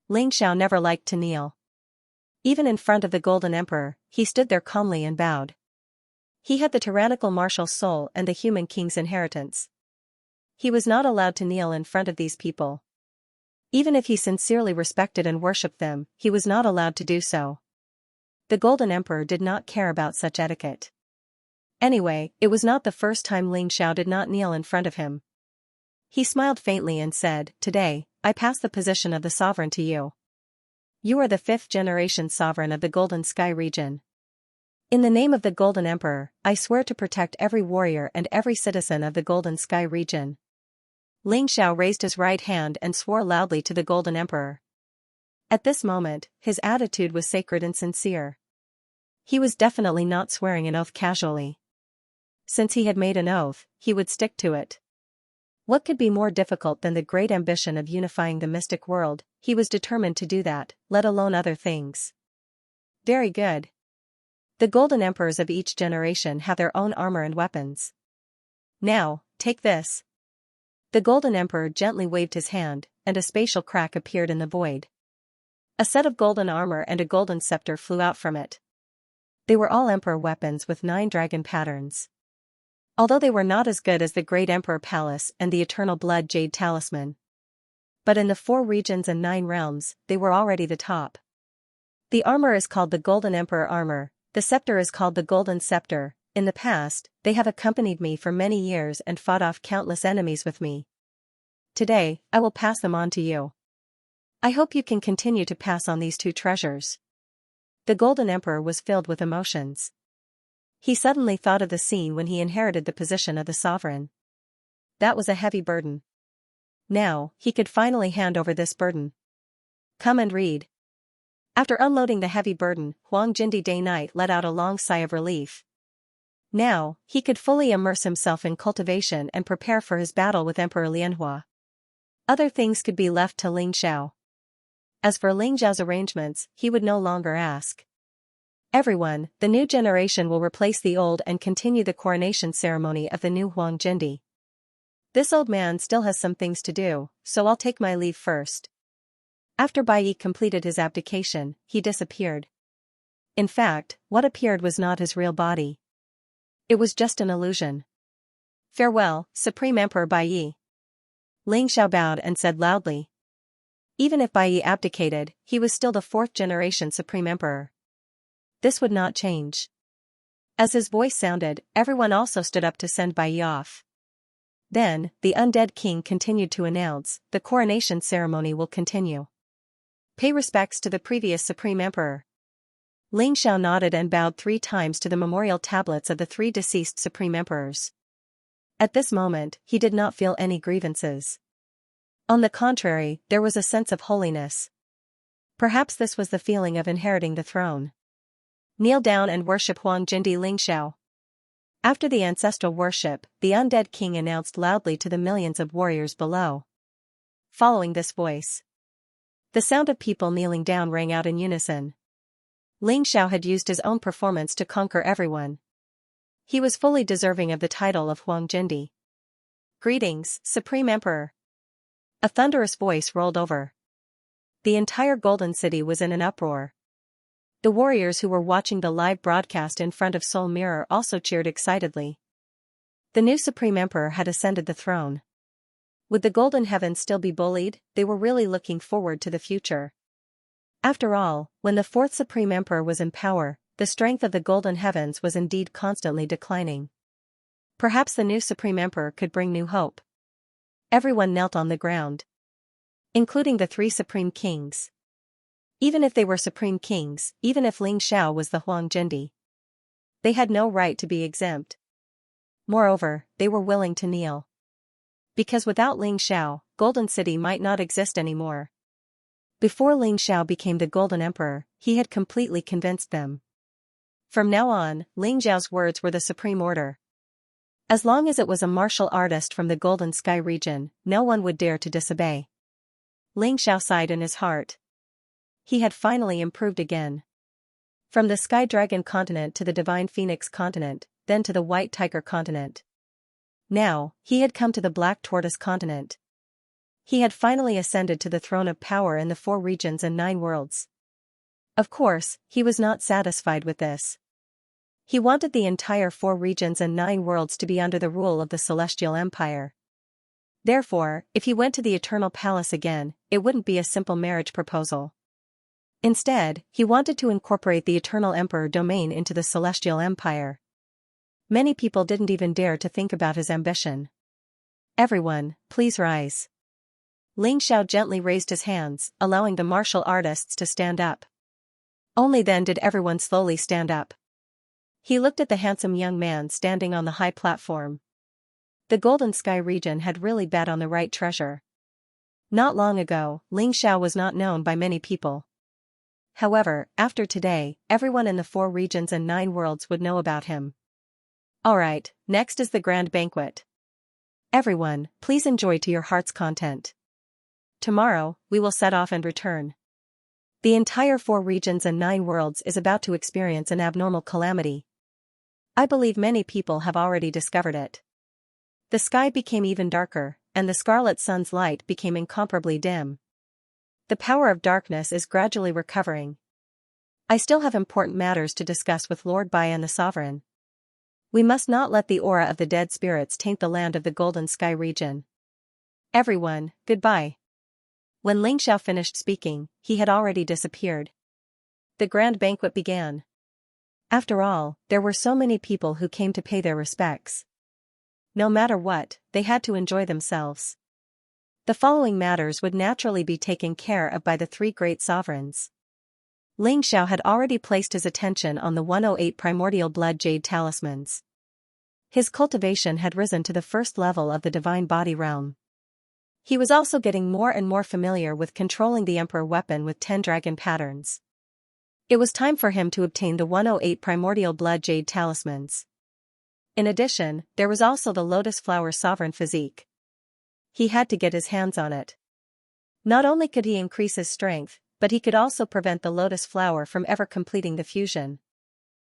Ling Xiao never liked to kneel. Even in front of the Golden Emperor, he stood there calmly and bowed. He had the tyrannical martial soul and the human king's inheritance. He was not allowed to kneel in front of these people. Even if he sincerely respected and worshipped them, he was not allowed to do so. The Golden Emperor did not care about such etiquette. Anyway, it was not the first time Ling Xiao did not kneel in front of him. He smiled faintly and said, "Today, I pass the position of the sovereign to you. You are the 5th-generation sovereign of the Golden Sky region. In the name of the Golden Emperor, I swear to protect every warrior and every citizen of the Golden Sky region." Ling Xiao raised his right hand and swore loudly to the Golden Emperor. At this moment, his attitude was sacred and sincere. He was definitely not swearing an oath casually. Since he had made an oath, he would stick to it. What could be more difficult than the great ambition of unifying the mystic world? He was determined to do that, let alone other things. Very good. The Golden Emperors of each generation have their own armor and weapons. Now, take this. The Golden Emperor gently waved his hand, and a spatial crack appeared in the void. A set of golden armor and a golden scepter flew out from it. They were all Emperor weapons with 9 dragon patterns. Although they were not as good as the Great Emperor Palace and the Eternal Blood Jade Talisman. But in the 4 regions and 9 realms, they were already the top. The armor is called the Golden Emperor armor, the scepter is called the Golden Scepter. In the past, they have accompanied me for many years and fought off countless enemies with me. Today, I will pass them on to you. I hope you can continue to pass on these 2 treasures. The Golden Emperor was filled with emotions. He suddenly thought of the scene when he inherited the position of the sovereign. That was a heavy burden. Now, he could finally hand over this burden. Come and read. After unloading the heavy burden, Huang Jindi Day Night let out a long sigh of relief. Now, he could fully immerse himself in cultivation and prepare for his battle with Emperor Lianhua. Other things could be left to Ling Xiao. As for Ling Xiao's arrangements, he would no longer ask. Everyone, the new generation will replace the old and continue the coronation ceremony of the new Huang Jindi. This old man still has some things to do, so I'll take my leave first. After Bai Yi completed his abdication, he disappeared. In fact, what appeared was not his real body. It was just an illusion. Farewell, Supreme Emperor Bai Yi. Ling Xiao bowed and said loudly. Even if Bai Yi abdicated, he was still the fourth-generation Supreme Emperor. This would not change. As his voice sounded, everyone also stood up to send Bai Yi off. Then, the undead king continued to announce, the coronation ceremony will continue. Pay respects to the previous Supreme Emperor. Ling Xiao nodded and bowed 3 times to the memorial tablets of the 3 deceased Supreme Emperors. At this moment, he did not feel any grievances. On the contrary, there was a sense of holiness. Perhaps this was the feeling of inheriting the throne. Kneel down and worship Huang Jindi Ling Xiao. After the ancestral worship, the undead king announced loudly to the millions of warriors below. Following this voice, the sound of people kneeling down rang out in unison. Ling Xiao had used his own performance to conquer everyone. He was fully deserving of the title of Huang Jindi. Greetings, Supreme Emperor. A thunderous voice rolled over. The entire Golden City was in an uproar. The warriors who were watching the live broadcast in front of Soul Mirror also cheered excitedly. The new Supreme Emperor had ascended the throne. Would the Golden Heavens still be bullied? They were really looking forward to the future. After all, when the fourth Supreme Emperor was in power, the strength of the Golden Heavens was indeed constantly declining. Perhaps the new Supreme Emperor could bring new hope. Everyone knelt on the ground, including the 3 Supreme Kings. Even if they were Supreme Kings, even if Ling Xiao was the Huang Jindi, they had no right to be exempt. Moreover, they were willing to kneel. Because without Ling Xiao, Golden City might not exist anymore. Before Ling Xiao became the Golden Emperor, he had completely convinced them. From now on, Ling Xiao's words were the supreme order. As long as it was a martial artist from the Golden Sky region, no one would dare to disobey. Ling Xiao sighed in his heart. He had finally improved again. From the Sky Dragon continent to the Divine Phoenix continent, then to the White Tiger continent. Now, he had come to the Black Tortoise continent. He had finally ascended to the throne of power in the 4 regions and 9 worlds. Of course, he was not satisfied with this. He wanted the entire 4 regions and 9 worlds to be under the rule of the Celestial Empire. Therefore, if he went to the Eternal Palace again, it wouldn't be a simple marriage proposal. Instead, he wanted to incorporate the Eternal Emperor domain into the Celestial Empire. Many people didn't even dare to think about his ambition. Everyone, please rise. Ling Xiao gently raised his hands, allowing the martial artists to stand up. Only then did everyone slowly stand up. He looked at the handsome young man standing on the high platform. The Golden Sky region had really bet on the right treasure. Not long ago, Ling Xiao was not known by many people. However, after today, everyone in the 4 regions and 9 worlds would know about him. Alright, next is the grand banquet. Everyone, please enjoy to your heart's content. Tomorrow, we will set off and return. The entire 4 regions and 9 worlds is about to experience an abnormal calamity. I believe many people have already discovered it. The sky became even darker, and the scarlet sun's light became incomparably dim. The power of darkness is gradually recovering. I still have important matters to discuss with Lord Bai and the Sovereign. We must not let the aura of the dead spirits taint the land of the Golden Sky region. Everyone, goodbye. When Ling Xiao finished speaking, he had already disappeared. The grand banquet began. After all, there were so many people who came to pay their respects. No matter what, they had to enjoy themselves. The following matters would naturally be taken care of by the 3 great sovereigns. Ling Xiao had already placed his attention on the 108 primordial blood jade talismans. His cultivation had risen to the 1st level of the divine body realm. He was also getting more and more familiar with controlling the Emperor weapon with 10 dragon patterns. It was time for him to obtain the 108 primordial blood jade talismans. In addition, there was also the lotus flower sovereign physique. He had to get his hands on it. Not only could he increase his strength, but he could also prevent the lotus flower from ever completing the fusion.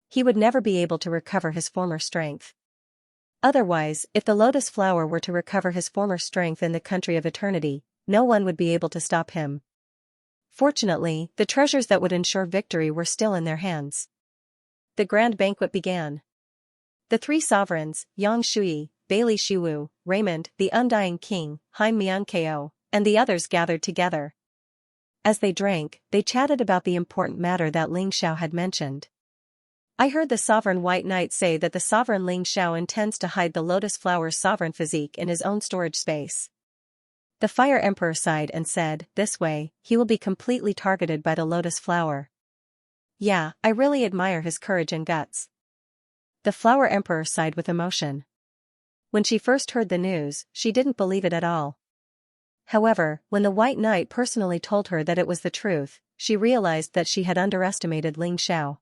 He would never be able to recover his former strength. Otherwise, if the lotus flower were to recover his former strength in the country of eternity, no one would be able to stop him. Fortunately, the treasures that would ensure victory were still in their hands. The grand banquet began. The 3 sovereigns, Yang Shui, Bailey Shuwu, Raymond, the Undying King, Haim Miankeo, and the others gathered together. As they drank, they chatted about the important matter that Ling Xiao had mentioned. I heard the Sovereign White Knight say that the Sovereign Ling Xiao intends to hide the Lotus Flower's sovereign physique in his own storage space. The Fire Emperor sighed and said, this way, he will be completely targeted by the Lotus Flower. Yeah, I really admire his courage and guts. The Flower Emperor sighed with emotion. When she first heard the news, she didn't believe it at all. However, when the White Knight personally told her that it was the truth, she realized that she had underestimated Ling Xiao.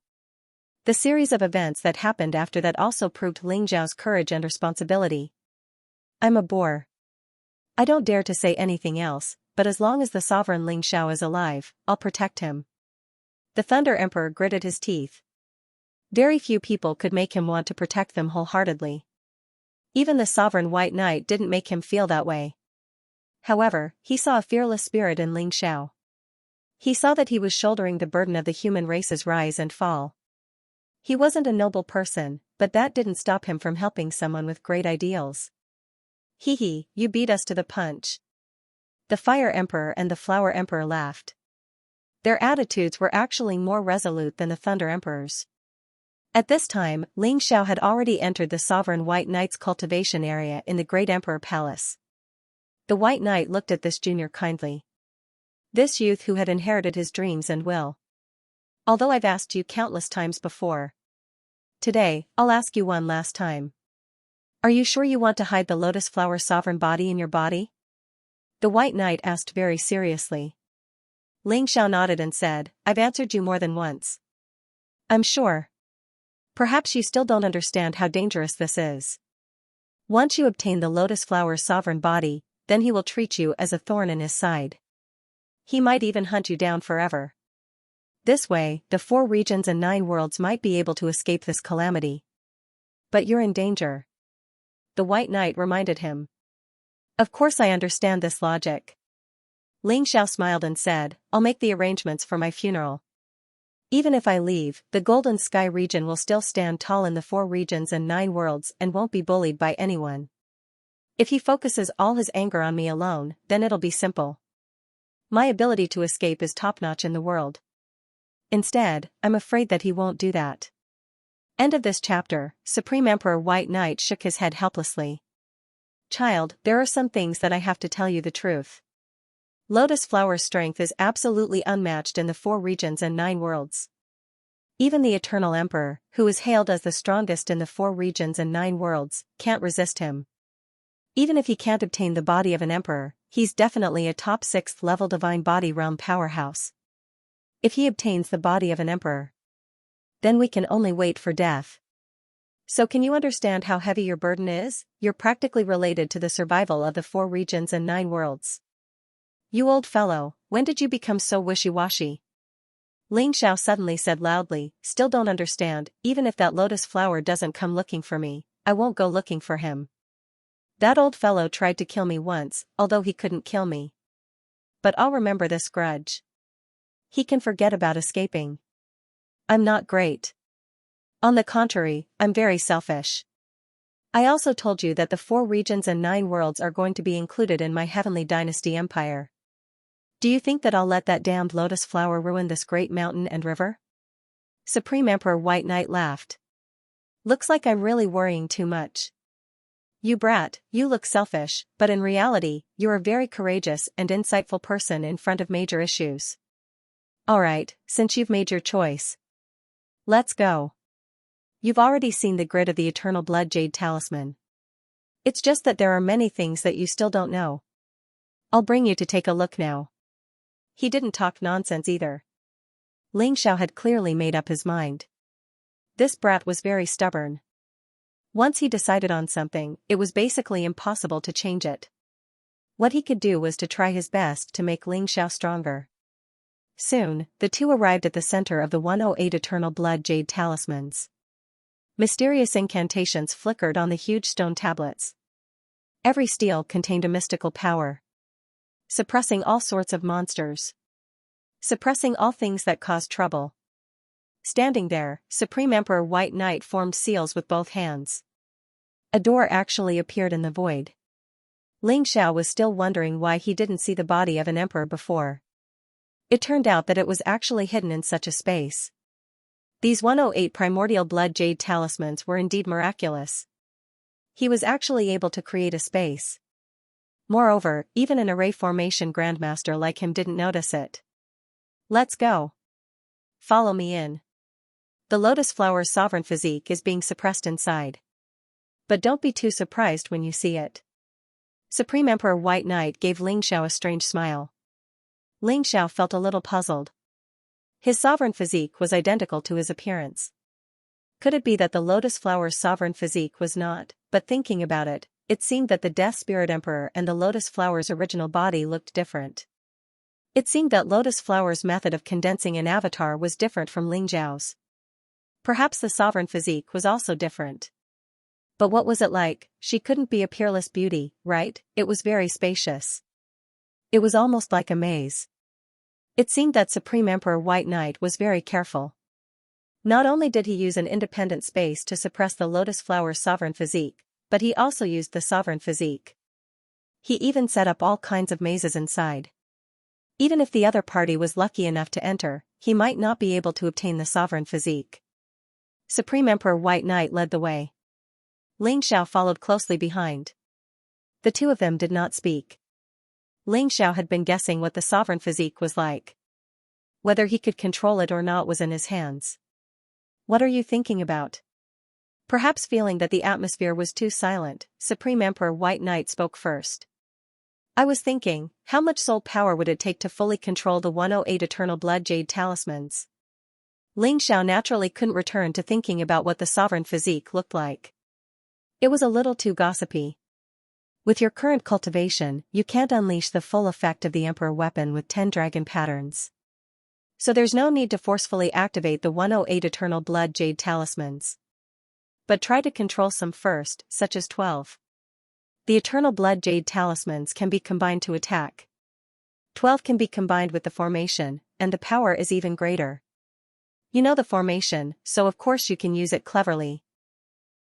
The series of events that happened after that also proved Ling Xiao's courage and responsibility. I'm a bore. I don't dare to say anything else, but as long as the sovereign Ling Xiao is alive, I'll protect him. The Thunder Emperor gritted his teeth. Very few people could make him want to protect them wholeheartedly. Even the sovereign White Knight didn't make him feel that way. However, he saw a fearless spirit in Ling Xiao. He saw that he was shouldering the burden of the human race's rise and fall. He wasn't a noble person, but that didn't stop him from helping someone with great ideals. Hee hee, you beat us to the punch. The Fire Emperor and the Flower Emperor laughed. Their attitudes were actually more resolute than the Thunder Emperor's. At this time, Ling Xiao had already entered the Sovereign White Knight's cultivation area in the Great Emperor Palace. The White Knight looked at this junior kindly. This youth who had inherited his dreams and will. Although I've asked you countless times before. Today, I'll ask you one last time. Are you sure you want to hide the Lotus Flower sovereign body in your body? The White Knight asked very seriously. Ling Xiao nodded and said, I've answered you more than once. I'm sure. Perhaps you still don't understand how dangerous this is. Once you obtain the Lotus Flower's sovereign body, then he will treat you as a thorn in his side. He might even hunt you down forever. This way, the 4 regions and 9 worlds might be able to escape this calamity. But you're in danger. The White Knight reminded him. Of course I understand this logic. Ling Xiao smiled and said, I'll make the arrangements for my funeral. Even if I leave, the Golden Sky region will still stand tall in the 4 regions and 9 worlds and won't be bullied by anyone. If he focuses all his anger on me alone, then it'll be simple. My ability to escape is top-notch in the world. Instead, I'm afraid that he won't do that. End of this chapter. Supreme Emperor White Knight shook his head helplessly. Child, there are some things that I have to tell you the truth. Lotus Flower's strength is absolutely unmatched in the 4 regions and 9 worlds. Even the Eternal Emperor, who is hailed as the strongest in the 4 regions and 9 worlds, can't resist him. Even if he can't obtain the body of an emperor, he's definitely a top 6th level divine body realm powerhouse. If he obtains the body of an emperor, then we can only wait for death. So can you understand how heavy your burden is? You're practically related to the survival of the 4 regions and 9 worlds. You old fellow, when did you become so wishy-washy? Ling Xiao suddenly said loudly, still don't understand, even if that Lotus Flower doesn't come looking for me, I won't go looking for him. That old fellow tried to kill me once, although he couldn't kill me. But I'll remember this grudge. He can forget about escaping. I'm not great. On the contrary, I'm very selfish. I also told you that the 4 regions and 9 worlds are going to be included in my heavenly dynasty empire. Do you think that I'll let that damned Lotus Flower ruin this great mountain and river? Supreme Emperor White Knight laughed. Looks like I'm really worrying too much. You brat, you look selfish, but in reality, you're a very courageous and insightful person in front of major issues. Alright, since you've made your choice. Let's go. You've already seen the grid of the Eternal Blood Jade Talisman. It's just that there are many things that you still don't know. I'll bring you to take a look now. He didn't talk nonsense either. Ling Xiao had clearly made up his mind. This brat was very stubborn. Once he decided on something, it was basically impossible to change it. What he could do was to try his best to make Ling Xiao stronger. Soon, the two arrived at the center of the 108 Eternal Blood Jade Talismans. Mysterious incantations flickered on the huge stone tablets. Every stele contained a mystical power. Suppressing all sorts of monsters. Suppressing all things that cause trouble. Standing there, Supreme Emperor White Knight formed seals with both hands. A door actually appeared in the void. Xianxia was still wondering why he didn't see the body of an emperor before. It turned out that it was actually hidden in such a space. These 108 primordial blood jade talismans were indeed miraculous. He was actually able to create a space. Moreover, even an array formation grandmaster like him didn't notice it. Let's go. Follow me in. The lotus flower's sovereign physique is being suppressed inside. But don't be too surprised when you see it. Supreme Emperor White Knight gave Xianxia a strange smile. Xianxia felt a little puzzled. His sovereign physique was identical to his appearance. Could it be that the lotus flower's sovereign physique was not, but thinking about it, it seemed that the Death Spirit Emperor and the lotus flower's original body looked different. It seemed that lotus flower's method of condensing an avatar was different from Xiao's. Perhaps the sovereign physique was also different. But what was it like? She couldn't be a peerless beauty, right? It was very spacious. It was almost like a maze. It seemed that Supreme Emperor White Knight was very careful. Not only did he use an independent space to suppress the lotus flower's sovereign physique, but he also used the sovereign physique. He even set up all kinds of mazes inside. Even if the other party was lucky enough to enter, he might not be able to obtain the sovereign physique. Supreme Emperor White Knight led the way. Xianxia followed closely behind. The two of them did not speak. Xianxia had been guessing what the sovereign physique was like. Whether he could control it or not was in his hands. What are you thinking about? Perhaps feeling that the atmosphere was too silent, Supreme Emperor White Knight spoke first. I was thinking, how much soul power would it take to fully control the 108 Eternal Blood Jade Talismans? Xianxia naturally couldn't return to thinking about what the sovereign physique looked like. It was a little too gossipy. With your current cultivation, you can't unleash the full effect of the Emperor weapon with 10 dragon patterns. So there's no need to forcefully activate the 108 Eternal Blood Jade Talismans. But try to control some first, such as 12. The Eternal Blood Jade Talismans can be combined to attack. 12 can be combined with the formation, and the power is even greater. You know the formation, so of course you can use it cleverly.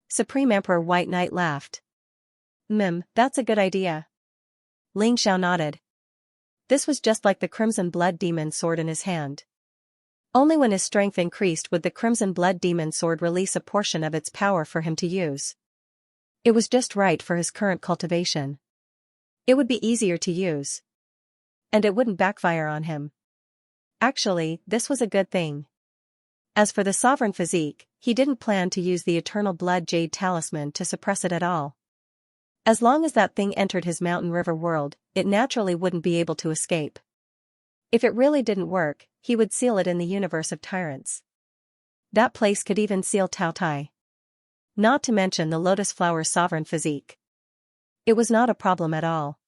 Supreme Emperor White Knight laughed. That's a good idea. Xianxia nodded. This was just like the Crimson Blood Demon sword in his hand. Only when his strength increased would the Crimson Blood Demon sword release a portion of its power for him to use. It was just right for his current cultivation. It would be easier to use. And it wouldn't backfire on him. Actually, this was a good thing. As for the sovereign physique, he didn't plan to use the Eternal Blood Jade Talisman to suppress it at all. As long as that thing entered his mountain river world, it naturally wouldn't be able to escape. If it really didn't work, he would seal it in the universe of tyrants. That place could even seal Taotai. Not to mention the lotus flower's sovereign physique. It was not a problem at all.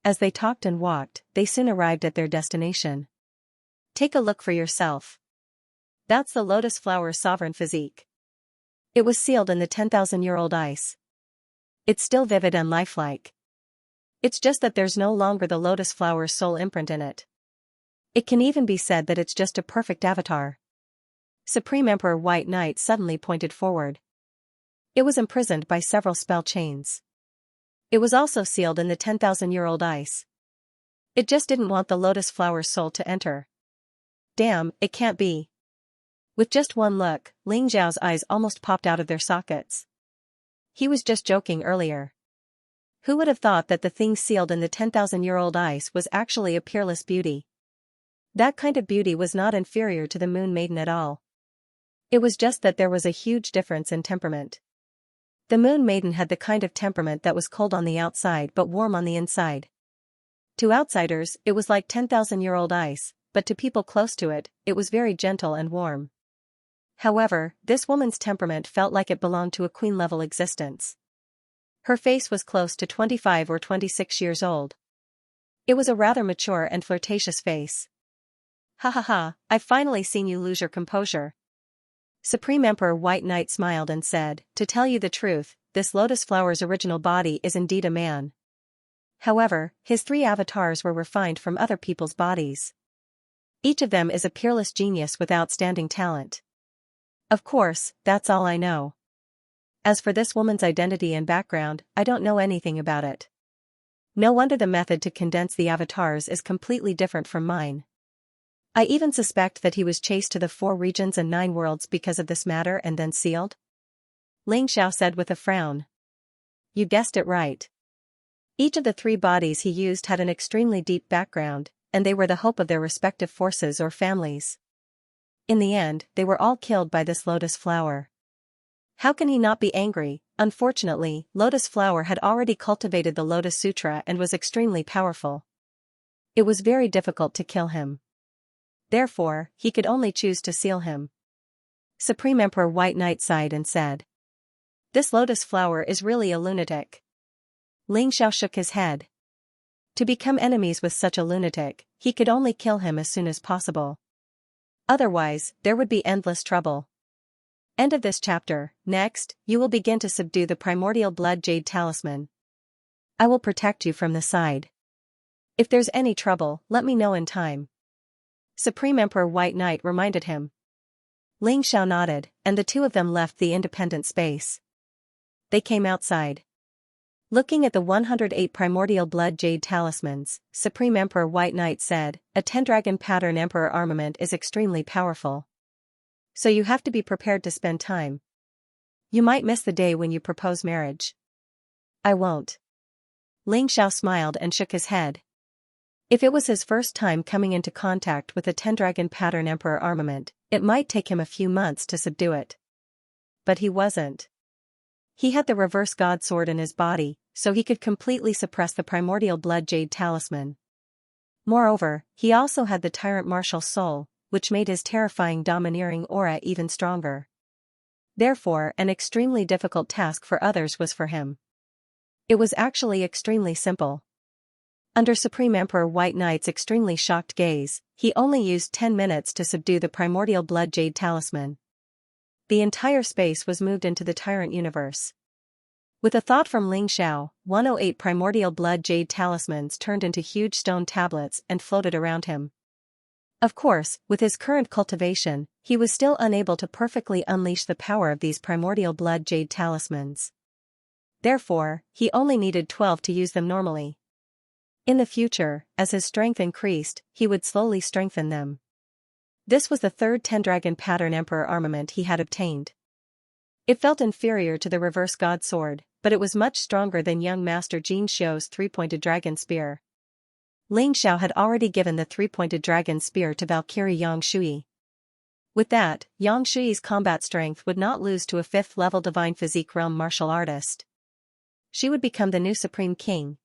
As they talked and walked, they soon arrived at their destination. Take a look for yourself. That's the lotus flower's sovereign physique. It was sealed in the 10,000-year-old ice. It's still vivid and lifelike. It's just that there's no longer the lotus flower's soul imprint in it. It can even be said that it's just a perfect avatar. Supreme Emperor White Knight suddenly pointed forward. It was imprisoned by several spell chains. It was also sealed in the 10,000-year-old ice. It just didn't want the lotus flower's soul to enter. Damn, it can't be. With just one look, Xiao's eyes almost popped out of their sockets. He was just joking earlier. Who would have thought that the thing sealed in the 10,000-year-old ice was actually a peerless beauty? That kind of beauty was not inferior to the Moon Maiden at all. It was just that there was a huge difference in temperament. The Moon Maiden had the kind of temperament that was cold on the outside but warm on the inside. To outsiders, it was like 10,000-year-old ice, but to people close to it, it was very gentle and warm. However, this woman's temperament felt like it belonged to a queen-level existence. Her face was close to 25 or 26 years old. It was a rather mature and flirtatious face. Ha ha ha, I've finally seen you lose your composure. Supreme Emperor White Knight smiled and said, to tell you the truth, this lotus flower's original body is indeed a man. However, his 3 avatars were refined from other people's bodies. Each of them is a peerless genius with outstanding talent. Of course, that's all I know. As for this woman's identity and background, I don't know anything about it. No wonder the method to condense the avatars is completely different from mine. I even suspect that he was chased to the 4 regions and 9 worlds because of this matter and then sealed. Xianxia said with a frown. You guessed it right. Each of the 3 bodies he used had an extremely deep background, and they were the hope of their respective forces or families. In the end, they were all killed by this lotus flower. How can he not be angry? Unfortunately, Lotus Flower had already cultivated the Lotus Sutra and was extremely powerful. It was very difficult to kill him. Therefore, he could only choose to seal him. Supreme Emperor White Knight sighed and said, This Lotus Flower is really a lunatic. Xiao shook his head. To become enemies with such a lunatic, he could only kill him as soon as possible. Otherwise, there would be endless trouble. End of this chapter. Next, you will begin to subdue the primordial blood jade talisman. I will protect you from the side. If there's any trouble, let me know in time. Supreme Emperor White Knight reminded him. Xiao nodded, and the 2 of them left the independent space. They came outside. Looking at the 108 primordial blood jade talismans, Supreme Emperor White Knight said, a 10-dragon pattern emperor armament is extremely powerful. So you have to be prepared to spend time. You might miss the day when you propose marriage. I won't. Xiao smiled and shook his head. If it was his first time coming into contact with a 10-dragon pattern emperor armament, it might take him a few months to subdue it. But he wasn't. He had the reverse god sword in his body, so he could completely suppress the primordial blood jade talisman. Moreover, he also had the tyrant martial soul, which made his terrifying domineering aura even stronger. Therefore, an extremely difficult task for others was for him. It was actually extremely simple. Under Supreme Emperor White Knight's extremely shocked gaze, he only used 10 minutes to subdue the primordial blood jade talisman. The entire space was moved into the Tyrant universe. With a thought from Xiao, 108 primordial blood jade talismans turned into huge stone tablets and floated around him. Of course, with his current cultivation, he was still unable to perfectly unleash the power of these primordial blood jade talismans. Therefore, he only needed 12 to use them normally. In the future, as his strength increased, he would slowly strengthen them. This was the 3rd 10-dragon pattern emperor armament he had obtained. It felt inferior to the reverse god sword, but it was much stronger than young master Jin Xiu's 3-pointed dragon spear. Xiao had already given the 3-pointed dragon spear to Valkyrie Yang Shui. With that, Yang Shui's combat strength would not lose to a 5th-level divine physique realm martial artist. She would become the new supreme king.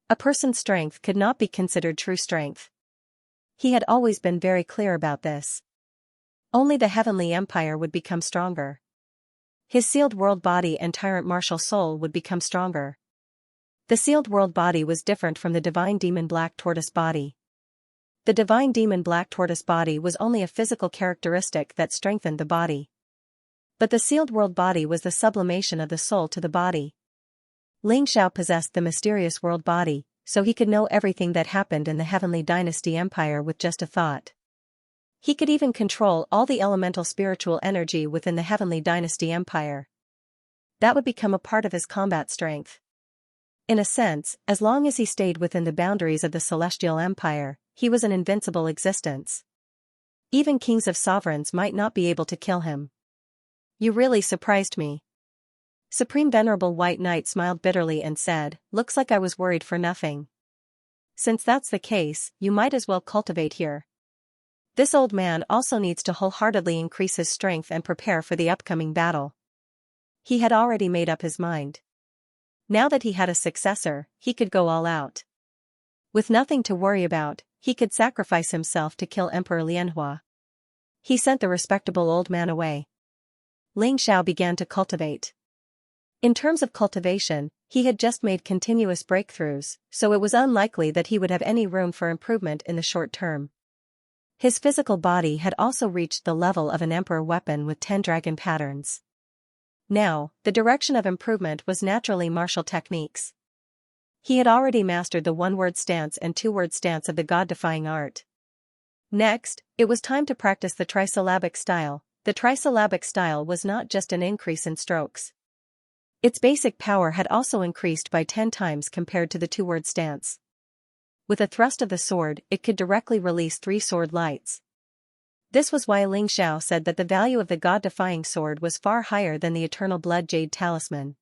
A person's strength could not be considered true strength. He had always been very clear about this. Only the heavenly empire would become stronger. His sealed world body and tyrant martial soul would become stronger. The sealed world body was different from the divine demon black tortoise body. The divine demon black tortoise body was only a physical characteristic that strengthened the body. But the sealed world body was the sublimation of the soul to the body. Xiao possessed the mysterious world body, so he could know everything that happened in the heavenly dynasty empire with just a thought. He could even control all the elemental spiritual energy within the heavenly dynasty empire. That would become a part of his combat strength. In a sense, as long as he stayed within the boundaries of the celestial empire, he was an invincible existence. Even kings of sovereigns might not be able to kill him. You really surprised me. Supreme Venerable White Knight smiled bitterly and said, looks like I was worried for nothing. Since that's the case, you might as well cultivate here. This old man also needs to wholeheartedly increase his strength and prepare for the upcoming battle. He had already made up his mind. Now that he had a successor, he could go all out. With nothing to worry about, he could sacrifice himself to kill Emperor Lianhua. He sent the respectable old man away. Xiao began to cultivate. In terms of cultivation, he had just made continuous breakthroughs, so it was unlikely that he would have any room for improvement in the short term. His physical body had also reached the level of an emperor weapon with 10 dragon patterns. Now, the direction of improvement was naturally martial techniques. He had already mastered the one-word stance and two-word stance of the god-defying art. Next, it was time to practice the trisyllabic style. The trisyllabic style was not just an increase in strokes. Its basic power had also increased by 10 times compared to the two-word stance. With a thrust of the sword, it could directly release 3 sword lights. This was why Xianxia said that the value of the god-defying sword was far higher than the eternal blood jade talisman.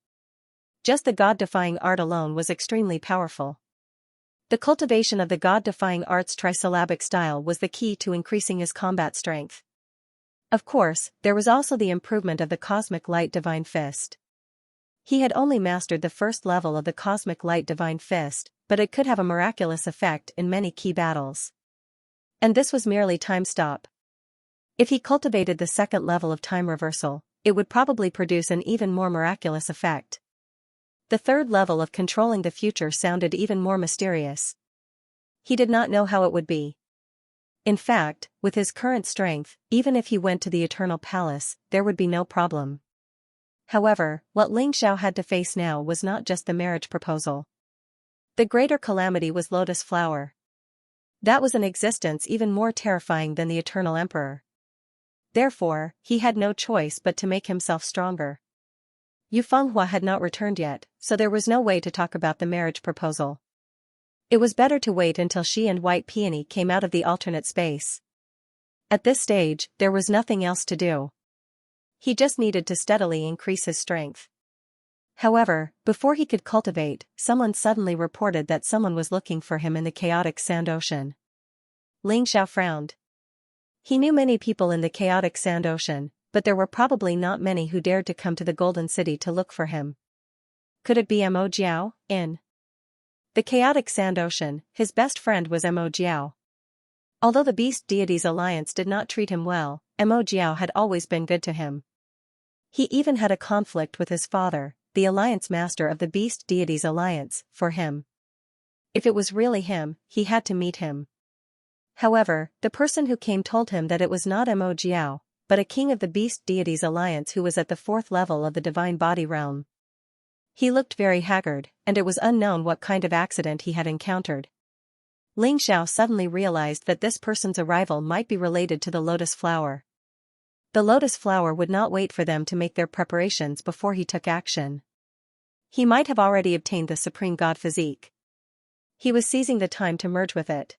Just the god-defying art alone was extremely powerful. The cultivation of the god-defying art's trisyllabic style was the key to increasing his combat strength. Of course, there was also the improvement of the cosmic light divine fist. He had only mastered the first level of the cosmic light divine fist, but it could have a miraculous effect in many key battles. And this was merely time stop. If he cultivated the second level of time reversal, it would probably produce an even more miraculous effect. The third level of controlling the future sounded even more mysterious. He did not know how it would be. In fact, with his current strength, even if he went to the Eternal Palace, there would be no problem. However, what Xiao had to face now was not just the marriage proposal. The greater calamity was Lotus Flower. That was an existence even more terrifying than the Eternal Emperor. Therefore, he had no choice but to make himself stronger. Yu Fenghua had not returned yet, so there was no way to talk about the marriage proposal. It was better to wait until she and White Peony came out of the alternate space. At this stage, there was nothing else to do. He just needed to steadily increase his strength. However, before he could cultivate, someone suddenly reported that someone was looking for him in the chaotic sand ocean. Xiao frowned. He knew many people in the chaotic sand ocean, but there were probably not many who dared to come to the Golden City to look for him. Could it be Mo Jiao, in the chaotic sand ocean? His best friend was Mo Jiao. Although the Beast Deities Alliance did not treat him well, Mo Jiao had always been good to him. He even had a conflict with his father, the Alliance Master of the Beast Deities Alliance, for him. If it was really him, he had to meet him. However, the person who came told him that it was not Mo Jiao, but a king of the Beast Deities Alliance who was at the 4th level of the Divine Body Realm. He looked very haggard, and it was unknown what kind of accident he had encountered. Xiao suddenly realized that this person's arrival might be related to the lotus flower. The lotus flower would not wait for them to make their preparations before he took action. He might have already obtained the Supreme God physique. He was seizing the time to merge with it.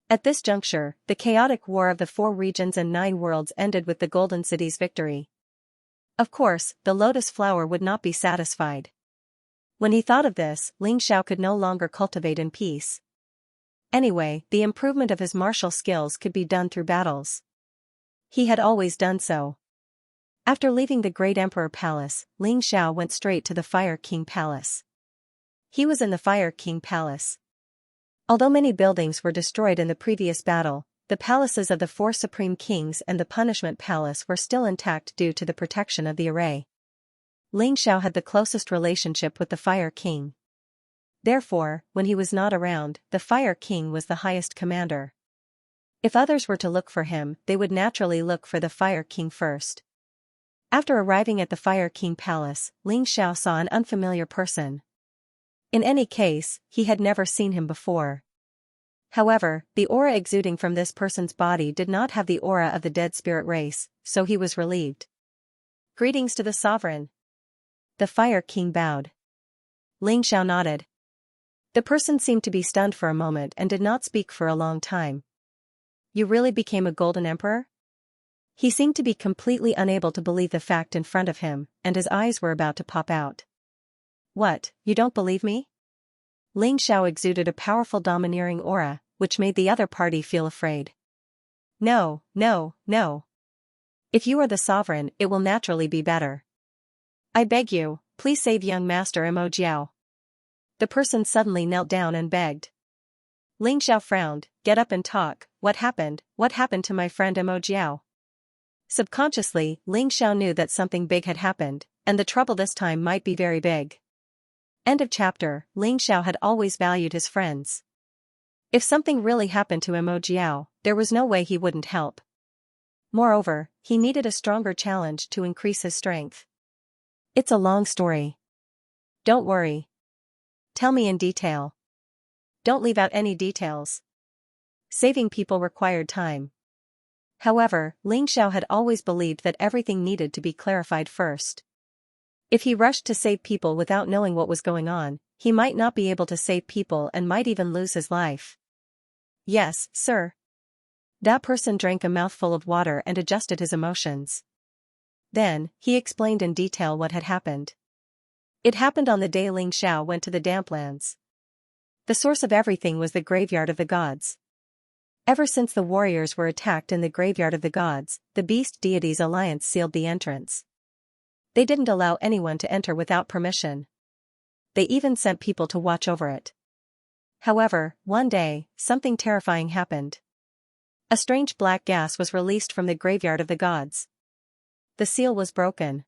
At this juncture, the chaotic war of the 4 regions and 9 worlds ended with the Golden City's victory. Of course, the lotus flower would not be satisfied. When he thought of this, Xiao could no longer cultivate in peace. Anyway, the improvement of his martial skills could be done through battles. He had always done so. After leaving the Great Emperor Palace, Xiao went straight to the Fire King Palace. He was in the Fire King Palace. Although many buildings were destroyed in the previous battle, the palaces of the 4 Supreme Kings and the Punishment Palace were still intact due to the protection of the array. Xiao had the closest relationship with the Fire King. Therefore, when he was not around, the Fire King was the highest commander. If others were to look for him, they would naturally look for the Fire King first. After arriving at the Fire King Palace, Xiao saw an unfamiliar person. In any case, he had never seen him before. However, the aura exuding from this person's body did not have the aura of the dead spirit race, so he was relieved. Greetings to the sovereign. The Fire King bowed. Xiao nodded. The person seemed to be stunned for a moment and did not speak for a long time. You really became a Golden Emperor? He seemed to be completely unable to believe the fact in front of him, and his eyes were about to pop out. What, you don't believe me? Xiao exuded a powerful domineering aura, which made the other party feel afraid. No, no, no. If you are the sovereign, it will naturally be better. I beg you, please save young Master Mo Jiao. The person suddenly knelt down and begged. Xiao frowned. Get up and talk. What happened? What happened to my friend Mo Jiao? Subconsciously, Xiao knew that something big had happened, and the trouble this time might be very big. End of chapter. Xiao had always valued his friends. If something really happened to Mo Jiao, there was no way he wouldn't help. Moreover, he needed a stronger challenge to increase his strength. It's a long story. Don't worry. Tell me in detail. Don't leave out any details. Saving people required time. However, Xiao had always believed that everything needed to be clarified first. If he rushed to save people without knowing what was going on, he might not be able to save people and might even lose his life. Yes, sir. That person drank a mouthful of water and adjusted his emotions. Then, he explained in detail what had happened. It happened on the day Ling Xiao went to the Damplands. The source of everything was the graveyard of the gods. Ever since the warriors were attacked in the graveyard of the gods, the beast deities alliance sealed the entrance. They didn't allow anyone to enter without permission. They even sent people to watch over it. However, one day, something terrifying happened. A strange black gas was released from the graveyard of the gods. The seal was broken.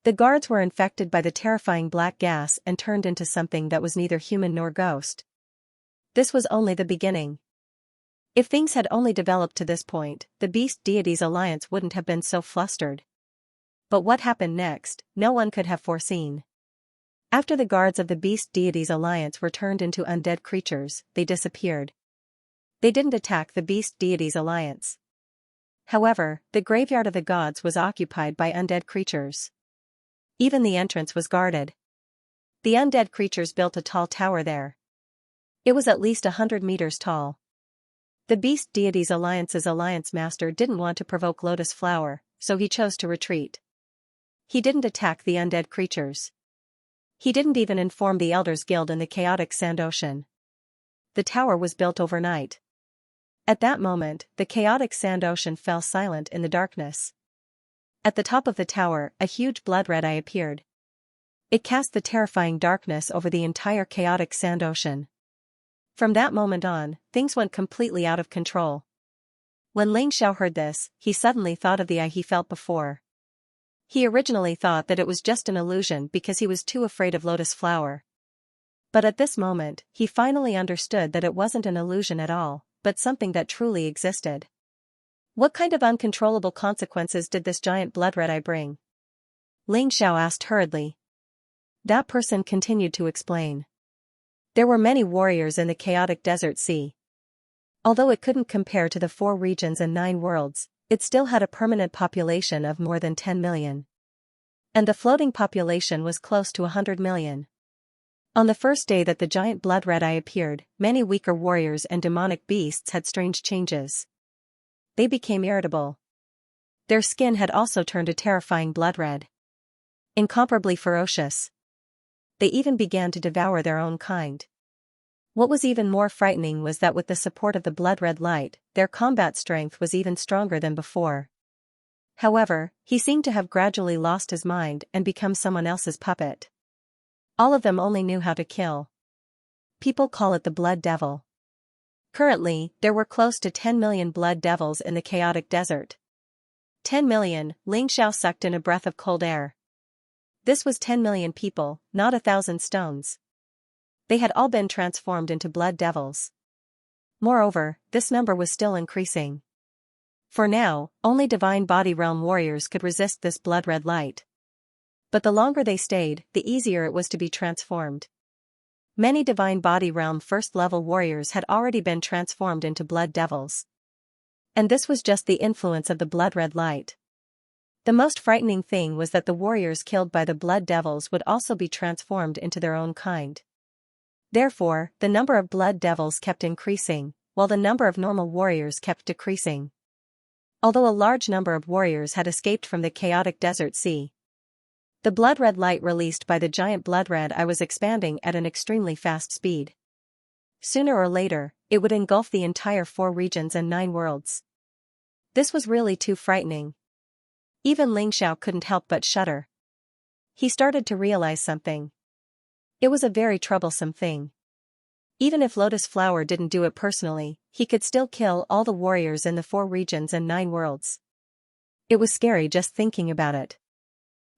The guards were infected by the terrifying black gas and turned into something that was neither human nor ghost. This was only the beginning. If things had only developed to this point, the beast deities alliance wouldn't have been so flustered. But what happened next, no one could have foreseen. After the guards of the beast deities alliance were turned into undead creatures, they disappeared. They didn't attack the beast deities alliance. However, the graveyard of the gods was occupied by undead creatures. Even the entrance was guarded. The undead creatures built a tall tower there. It was at least 100 meters tall. The Beast Deities Alliance's alliance master didn't want to provoke Lotus Flower, so he chose to retreat. He didn't attack the undead creatures. He didn't even inform the Elders Guild in the chaotic Sand Ocean. The tower was built overnight. At that moment, the chaotic Sand Ocean fell silent in the darkness. At the top of the tower, a huge blood-red eye appeared. It cast the terrifying darkness over the entire chaotic Sand Ocean. From that moment on, things went completely out of control. When Ling Xiao heard this, he suddenly thought of the eye he felt before. He originally thought that it was just an illusion because he was too afraid of Lotus Flower. But at this moment, he finally understood that it wasn't an illusion at all, but something that truly existed. What kind of uncontrollable consequences did this giant blood-red eye bring? Ling Xiao asked hurriedly. That person continued to explain. There were many warriors in the chaotic desert sea. Although it couldn't compare to the 4 regions and 9 worlds, it still had a permanent population of more than 10 million. And the floating population was close to 100 million. On the first day that the giant blood-red eye appeared, many weaker warriors and demonic beasts had strange changes. They became irritable. Their skin had also turned a terrifying blood-red. Incomparably ferocious. They even began to devour their own kind. What was even more frightening was that with the support of the blood-red light, their combat strength was even stronger than before. However, he seemed to have gradually lost his mind and become someone else's puppet. All of them only knew how to kill. People call it the Blood Devil. Currently, there were close to 10 million blood devils in the chaotic desert. 10 million, Ling Xiao sucked in a breath of cold air. This was 10 million people, not 1,000 stones. They had all been transformed into blood devils. Moreover, this number was still increasing. For now, only divine body realm warriors could resist this blood-red light. But the longer they stayed, the easier it was to be transformed. Many divine body realm first-level warriors had already been transformed into blood devils. And this was just the influence of the blood-red light. The most frightening thing was that the warriors killed by the blood devils would also be transformed into their own kind. Therefore, the number of blood devils kept increasing, while the number of normal warriors kept decreasing. Although a large number of warriors had escaped from the chaotic desert sea, the blood-red light released by the giant blood-red eye was expanding at an extremely fast speed. Sooner or later, it would engulf the entire 4 regions and 9 worlds. This was really too frightening. Even Ling Xiao couldn't help but shudder. He started to realize something. It was a very troublesome thing. Even if Lotus Flower didn't do it personally, he could still kill all the warriors in the 4 regions and 9 worlds. It was scary just thinking about it.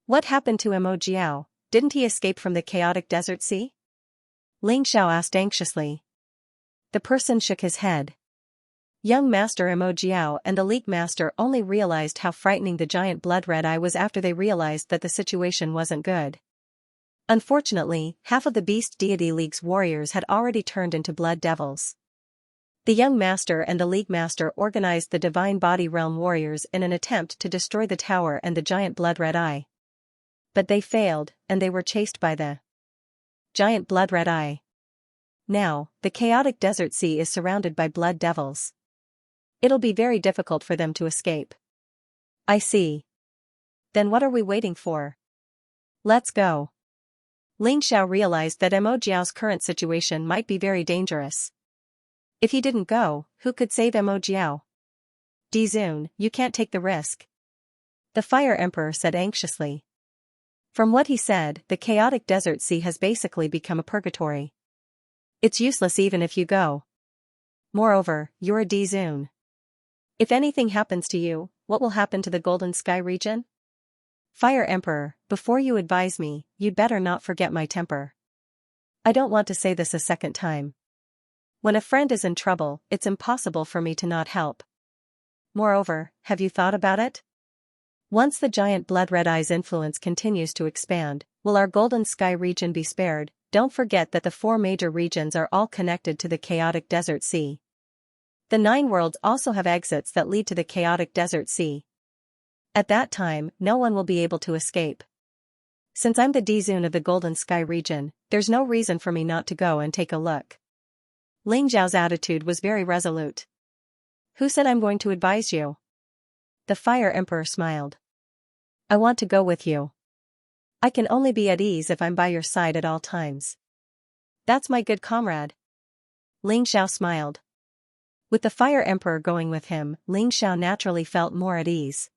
What happened to Mo Jiao? Didn't he escape from the chaotic desert sea? Ling Xiao asked anxiously. The person shook his head. Young Master Mo Jiao and the League Master only realized how frightening the giant blood-red eye was after they realized that the situation wasn't good. Unfortunately, half of the Beast Deity League's warriors had already turned into blood devils. The young master and the League Master organized the Divine Body Realm warriors in an attempt to destroy the tower and the giant blood-red eye. But they failed, and they were chased by the giant blood-red eye. Now, the chaotic desert sea is surrounded by blood devils. It'll be very difficult for them to escape. I see. Then what are we waiting for? Let's go. Ling Xiao realized that Mo Jiao's current situation might be very dangerous. If he didn't go, who could save Mo Jiao? Dizun, you can't take the risk. The Fire Emperor said anxiously. From what he said, the chaotic desert sea has basically become a purgatory. It's useless even if you go. Moreover, you're a Dizun. If anything happens to you, what will happen to the Golden Sky region? Fire Emperor, before you advise me, you'd better not forget my temper. I don't want to say this a second time. When a friend is in trouble, it's impossible for me to not help. Moreover, have you thought about it? Once the giant blood-red eye's influence continues to expand, will our Golden Sky region be spared? Don't forget that the 4 major regions are all connected to the chaotic desert sea. The 9 worlds also have exits that lead to the chaotic desert sea. At that time, no one will be able to escape. Since I'm the Dizun of the Golden Sky region, there's no reason for me not to go and take a look. Ling Zhao's attitude was very resolute. Who said I'm going to advise you? The Fire Emperor smiled. I want to go with you. I can only be at ease if I'm by your side at all times. That's my good comrade. Ling Xiao smiled. With the Fire Emperor going with him, Ling Xiao naturally felt more at ease.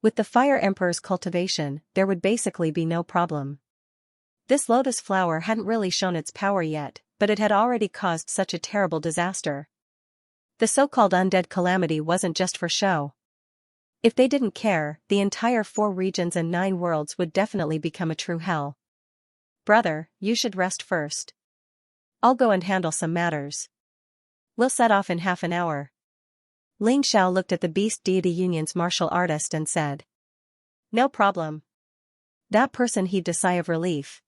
With the Fire Emperor's cultivation, there would basically be no problem. This lotus flower hadn't really shown its power yet, but it had already caused such a terrible disaster. The so-called undead calamity wasn't just for show. If they didn't care, the entire 4 regions and 9 worlds would definitely become a true hell. Brother, you should rest first. I'll go and handle some matters. We'll set off in half an hour. Ling Xiao looked at the Beast Deity Union's martial artist and said. No problem. That person heaved a sigh of relief.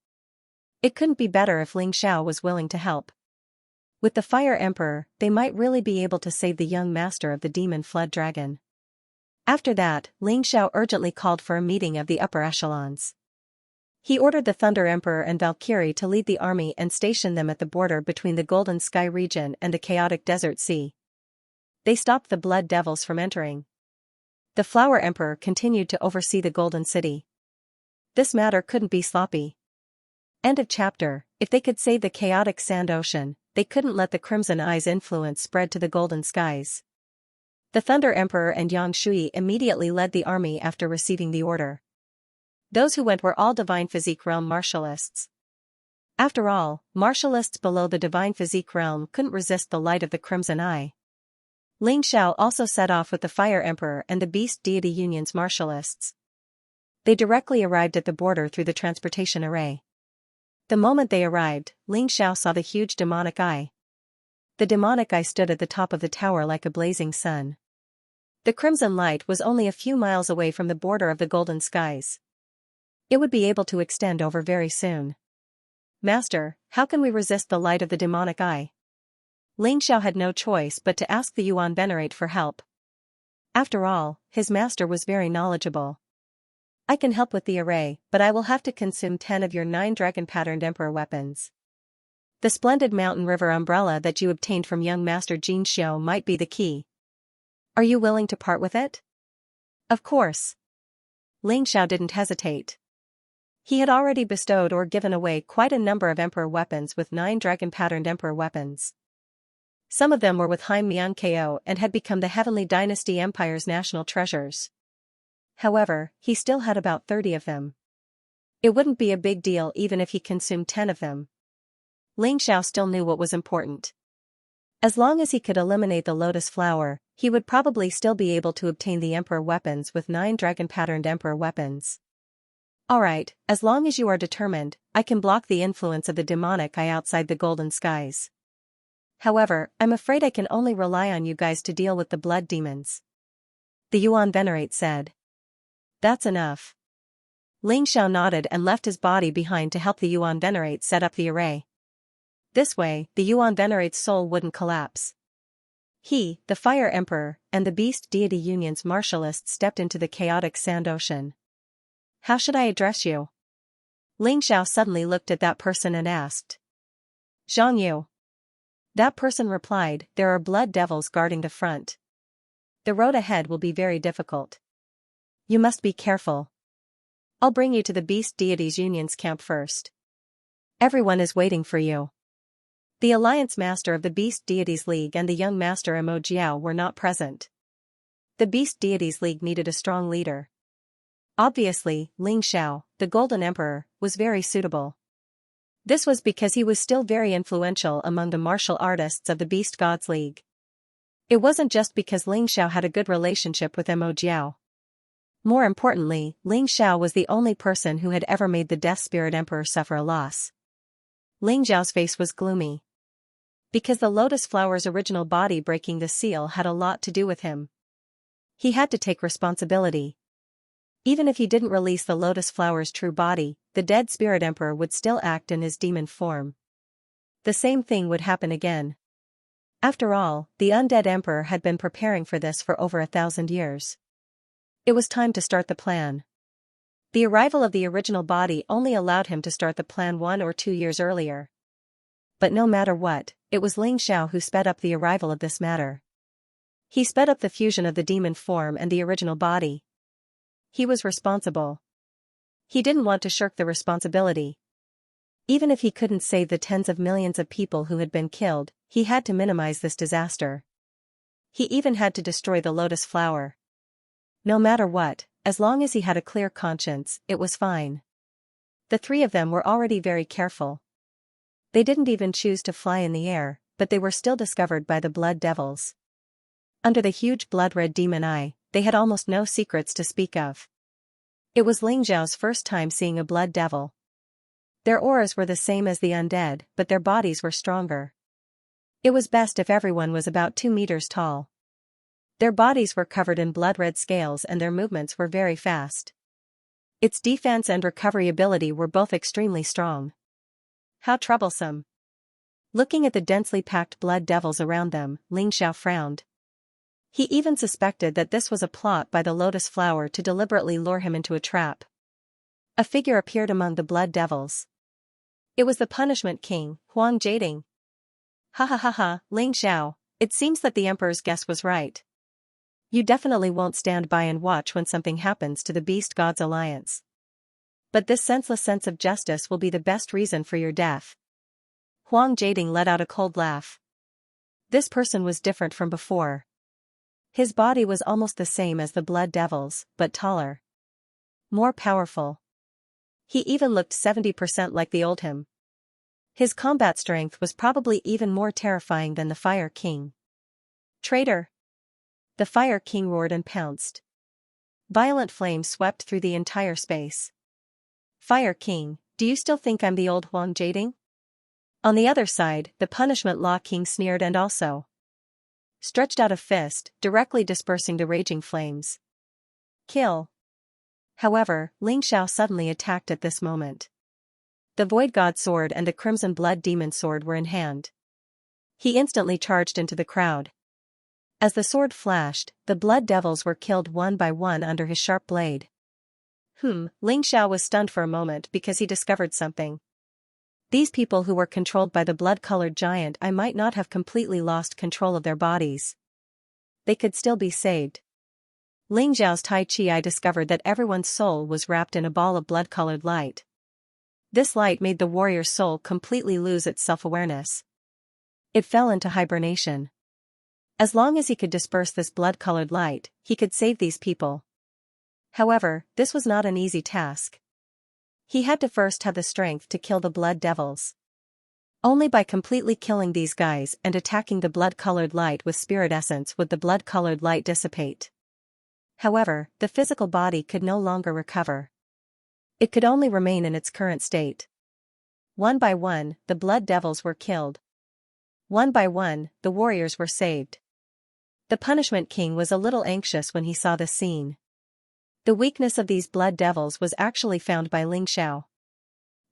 It couldn't be better if Ling Xiao was willing to help. With the Fire Emperor, they might really be able to save the young master of the demon flood dragon. After that, Ling Xiao urgently called for a meeting of the upper echelons. He ordered the Thunder Emperor and Valkyrie to lead the army and station them at the border between the Golden Sky region and the chaotic desert sea. They stopped the Blood Devils from entering. The Flower Emperor continued to oversee the Golden City. This matter couldn't be sloppy. End of chapter. If they could save the chaotic sand ocean, they couldn't let the Crimson Eye's influence spread to the Golden Skies. The Thunder Emperor and Yang Shui immediately led the army after receiving the order. Those who went were all Divine Physique Realm martialists. After all, martialists below the Divine Physique Realm couldn't resist the light of the Crimson Eye. Ling Xiao also set off with the Fire Emperor and the Beast Deity Union's martialists. They directly arrived at the border through the transportation array. The moment they arrived, Ling Xiao saw the huge demonic eye. The demonic eye stood at the top of the tower like a blazing sun. The crimson light was only a few miles away from the border of the Golden Skies. It would be able to extend over very soon. Master, how can we resist the light of the demonic eye? Ling Xiao had no choice but to ask the Yuan Venerate for help. After all, his master was very knowledgeable. I can help with the array, but I will have to consume 10 of your 9 dragon-patterned emperor weapons. The splendid mountain river umbrella that you obtained from young Master Xianxia might be the key. Are you willing to part with it? Of course. Ling Xiao didn't hesitate. He had already bestowed or given away quite a number of emperor weapons with 9 dragon-patterned emperor weapons. Some of them were with Haim Myung-ko and had become the Heavenly Dynasty Empire's national treasures. However, he still had about 30 of them. It wouldn't be a big deal even if he consumed 10 of them. Ling Xiao still knew what was important. As long as he could eliminate the lotus flower, he would probably still be able to obtain the emperor weapons with 9 dragon-patterned emperor weapons. Alright, as long as you are determined, I can block the influence of the demonic eye outside the Golden Skies. However, I'm afraid I can only rely on you guys to deal with the blood demons. The Yuan Venerate said. That's enough. Ling Xiao nodded and left his body behind to help the Yuan Venerate set up the array. This way, the Yuan Venerate's soul wouldn't collapse. He, the Fire Emperor, and the Beast Deity Union's martialists stepped into the chaotic sand ocean. How should I address you? Ling Xiao suddenly looked at that person and asked. Zhang Yu. That person replied, there are blood devils guarding the front. The road ahead will be very difficult. You must be careful. I'll bring you to the Beast Deities Union's camp first. Everyone is waiting for you. The Alliance Master of the Beast Deities League and the young Master Mo Jiao were not present. The Beast Deities League needed a strong leader. Obviously, Ling Xiao, the Golden Emperor, was very suitable. This was because he was still very influential among the martial artists of the Beast Gods League. It wasn't just because Ling Xiao had a good relationship with Mo Jiao. More importantly, Ling Xiao was the only person who had ever made the Death Spirit Emperor suffer a loss. Ling Xiao's face was gloomy. Because the lotus flower's original body breaking the seal had a lot to do with him. He had to take responsibility. Even if he didn't release the lotus flower's true body, the dead spirit emperor would still act in his demon form. The same thing would happen again. After all, the undead emperor had been preparing for this for over 1,000 years. It was time to start the plan. The arrival of the original body only allowed him to start the plan 1 or 2 years earlier. But no matter what, it was Ling Xiao who sped up the arrival of this matter. He sped up the fusion of the demon form and the original body. He was responsible. He didn't want to shirk the responsibility. Even if he couldn't save the tens of millions of people who had been killed, he had to minimize this disaster. He even had to destroy the lotus flower. No matter what, as long as he had a clear conscience, it was fine. The three of them were already very careful. They didn't even choose to fly in the air, but they were still discovered by the blood devils. Under the huge blood-red demon eye, they had almost no secrets to speak of. It was Ling Xiao's first time seeing a blood devil. Their auras were the same as the undead, but their bodies were stronger. It was best if everyone was about 2 meters tall. Their bodies were covered in blood-red scales and their movements were very fast. Its defense and recovery ability were both extremely strong. How troublesome. Looking at the densely packed blood devils around them, Ling Xiao frowned. He even suspected that this was a plot by the lotus flower to deliberately lure him into a trap. A figure appeared among the blood devils. It was the Punishment King, Huang Jading. Ha ha ha ha, Ling Xiao, it seems that the Emperor's guess was right. You definitely won't stand by and watch when something happens to the Beast Gods Alliance. But this senseless sense of justice will be the best reason for your death. Huang Jading let out a cold laugh. This person was different from before. His body was almost the same as the blood devils, but taller. More powerful. He even looked 70% like the old him. His combat strength was probably even more terrifying than the Fire King. Traitor! The Fire King roared and pounced. Violent flames swept through the entire space. Fire King, do you still think I'm the old Huang Jading? On the other side, the Punishment Law King sneered and also stretched out a fist, directly dispersing the raging flames. Kill. However, Ling Xiao suddenly attacked at this moment. The Void God Sword and the Crimson Blood Demon Sword were in hand. He instantly charged into the crowd. As the sword flashed, the blood devils were killed one by one under his sharp blade. Ling Xiao was stunned for a moment because he discovered something. These people who were controlled by the blood-colored giant I might not have completely lost control of their bodies. They could still be saved. Ling Xiao's Tai Chi eye discovered that everyone's soul was wrapped in a ball of blood-colored light. This light made the warrior's soul completely lose its self-awareness. It fell into hibernation. As long as he could disperse this blood-colored light, he could save these people. However, this was not an easy task. He had to first have the strength to kill the blood devils. Only by completely killing these guys and attacking the blood-colored light with spirit essence would the blood-colored light dissipate. However, the physical body could no longer recover. It could only remain in its current state. One by one, the blood devils were killed. One by one, the warriors were saved. The Punishment King was a little anxious when he saw this scene. The weakness of these blood devils was actually found by Ling Xiao.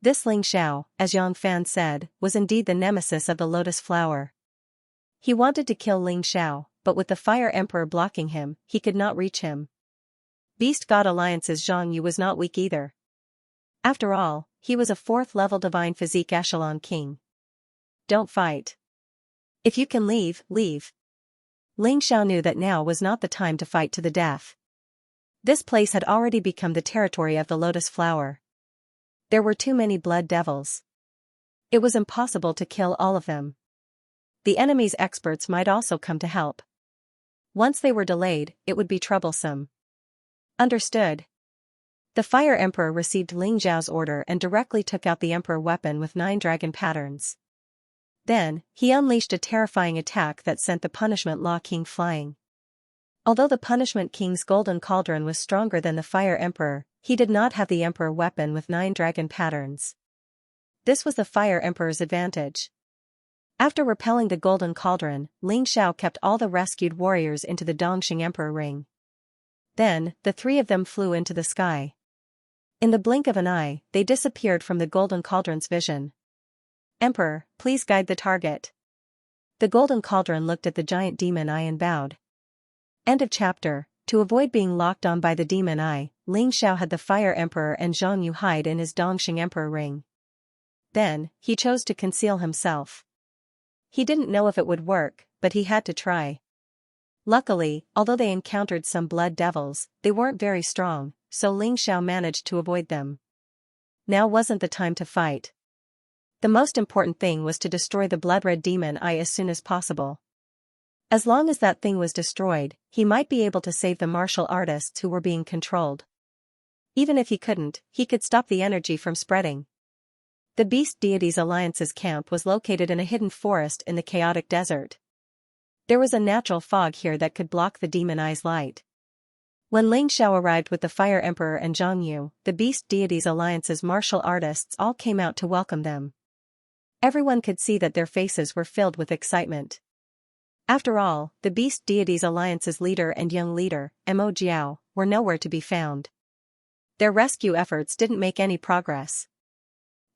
This Ling Xiao, as Yang Fan said, was indeed the nemesis of the lotus flower. He wanted to kill Ling Xiao, but with the Fire Emperor blocking him, he could not reach him. Beast God Alliance's Xianxia was not weak either. After all, he was a 4th-level divine physique echelon king. Don't fight. If you can leave, leave. Ling Xiao knew that now was not the time to fight to the death. This place had already become the territory of the lotus flower. There were too many blood devils. It was impossible to kill all of them. The enemy's experts might also come to help. Once they were delayed, it would be troublesome. Understood. The Fire Emperor received Ling Xiao's order and directly took out the Emperor weapon with 9 dragon patterns. Then, he unleashed a terrifying attack that sent the Punishment Law King flying. Although the Punishment King's golden cauldron was stronger than the Fire Emperor, he did not have the Emperor weapon with 9 dragon patterns. This was the Fire Emperor's advantage. After repelling the golden cauldron, Ling Xiao kept all the rescued warriors into the Dongxing Emperor ring. Then, the 3 of them flew into the sky. In the blink of an eye, they disappeared from the golden cauldron's vision. Emperor, please guide the target. The golden cauldron looked at the giant demon eye and bowed. End of chapter. To avoid being locked on by the demon eye, Ling Xiao had the Fire Emperor and Xianxia hide in his Dongxing Emperor ring. Then, he chose to conceal himself. He didn't know if it would work, but he had to try. Luckily, although they encountered some blood devils, they weren't very strong, so Ling Xiao managed to avoid them. Now wasn't the time to fight. The most important thing was to destroy the blood-red demon eye as soon as possible. As long as that thing was destroyed, he might be able to save the martial artists who were being controlled. Even if he couldn't, he could stop the energy from spreading. The Beast Deities Alliance's camp was located in a hidden forest in the chaotic desert. There was a natural fog here that could block the demon eye's light. When Ling Xiao arrived with the Fire Emperor and Xianxia, the Beast Deities Alliance's martial artists all came out to welcome them. Everyone could see that their faces were filled with excitement. After all, the Beast Deities Alliance's leader and young leader, Mo Jiao, were nowhere to be found. Their rescue efforts didn't make any progress.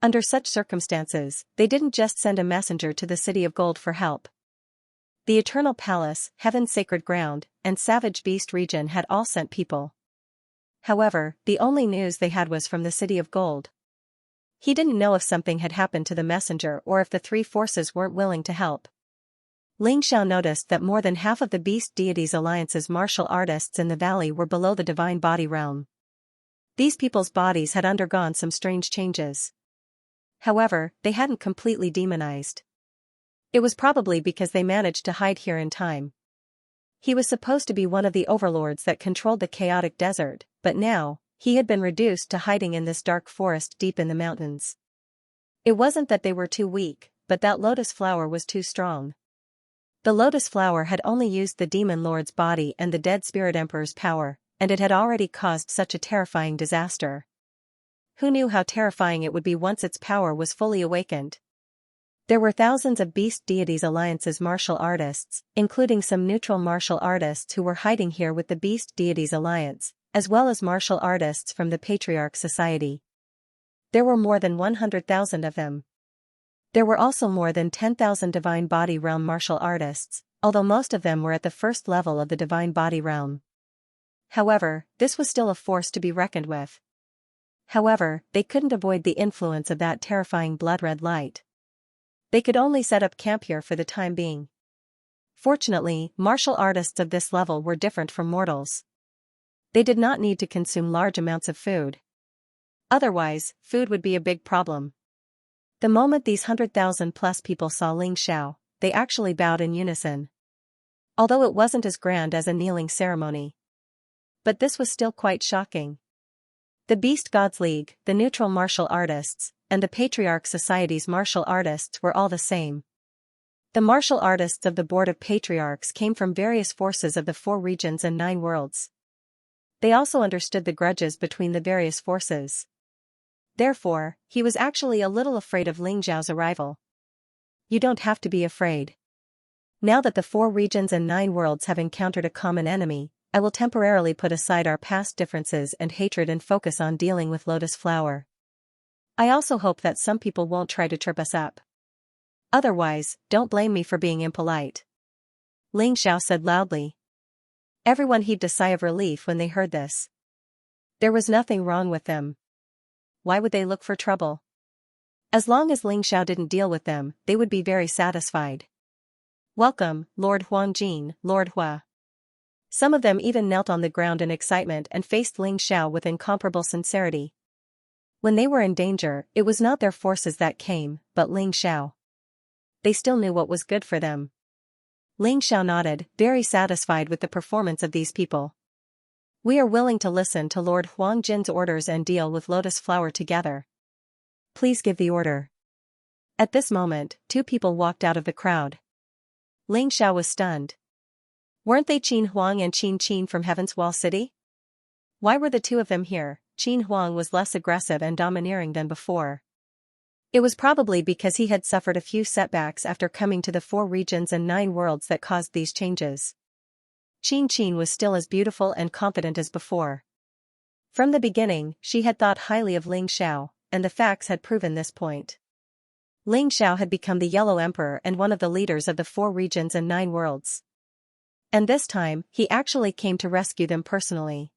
Under such circumstances, they didn't just send a messenger to the City of Gold for help. The Eternal Palace, Heaven's Sacred Ground, and Savage Beast region had all sent people. However, the only news they had was from the City of Gold. He didn't know if something had happened to the messenger or if the 3 forces weren't willing to help. Ling Xiao noticed that more than half of the Beast Deities Alliance's martial artists in the valley were below the divine body realm. These people's bodies had undergone some strange changes. However, they hadn't completely demonized. It was probably because they managed to hide here in time. He was supposed to be one of the overlords that controlled the chaotic desert, but now, he had been reduced to hiding in this dark forest deep in the mountains. It wasn't that they were too weak, but that lotus flower was too strong. The lotus flower had only used the demon lord's body and the dead spirit emperor's power, and it had already caused such a terrifying disaster. Who knew how terrifying it would be once its power was fully awakened? There were thousands of Beast Deities Alliance's martial artists, including some neutral martial artists who were hiding here with the Beast Deities Alliance, as well as martial artists from the Patriarch Society. There were more than 100,000 of them. There were also more than 10,000 Divine Body Realm martial artists, although most of them were at the first level of the Divine Body Realm. However, this was still a force to be reckoned with. However, they couldn't avoid the influence of that terrifying blood-red light. They could only set up camp here for the time being. Fortunately, martial artists of this level were different from mortals. They did not need to consume large amounts of food. Otherwise, food would be a big problem. The moment these 100,000 plus people saw Ling Xiao, they actually bowed in unison. Although it wasn't as grand as a kneeling ceremony. But this was still quite shocking. The Beast Gods League, the neutral martial artists, and the Patriarch Society's martial artists were all the same. The martial artists of the Board of Patriarchs came from various forces of the 4 regions and 9 worlds. They also understood the grudges between the various forces. Therefore, he was actually a little afraid of Ling Xiao's arrival. You don't have to be afraid. Now that the 4 regions and 9 worlds have encountered a common enemy, I will temporarily put aside our past differences and hatred and focus on dealing with Lotus Flower. I also hope that some people won't try to trip us up. Otherwise, don't blame me for being impolite. Ling Xiao said loudly. Everyone heaved a sigh of relief when they heard this. There was nothing wrong with them. Why would they look for trouble? As long as Ling Xiao didn't deal with them, they would be very satisfied. Welcome, Lord Huangjin, Lord Hua. Some of them even knelt on the ground in excitement and faced Ling Xiao with incomparable sincerity. When they were in danger, it was not their forces that came, but Ling Xiao. They still knew what was good for them. Ling Xiao nodded, very satisfied with the performance of these people. We are willing to listen to Lord Huangjin's orders and deal with Lotus Flower together. Please give the order. At this moment, two people walked out of the crowd. Ling Xiao was stunned. Weren't they Qin Huang and Qin Qin from Heaven's Wall City? Why were the two of them here? Qin Huang was less aggressive and domineering than before. It was probably because he had suffered a few setbacks after coming to the 4 regions and 9 worlds that caused these changes. Qin Qin was still as beautiful and confident as before. From the beginning, she had thought highly of Ling Xiao, and the facts had proven this point. Ling Xiao had become the Yellow Emperor and one of the leaders of the 4 regions and 9 worlds. And this time, he actually came to rescue them personally.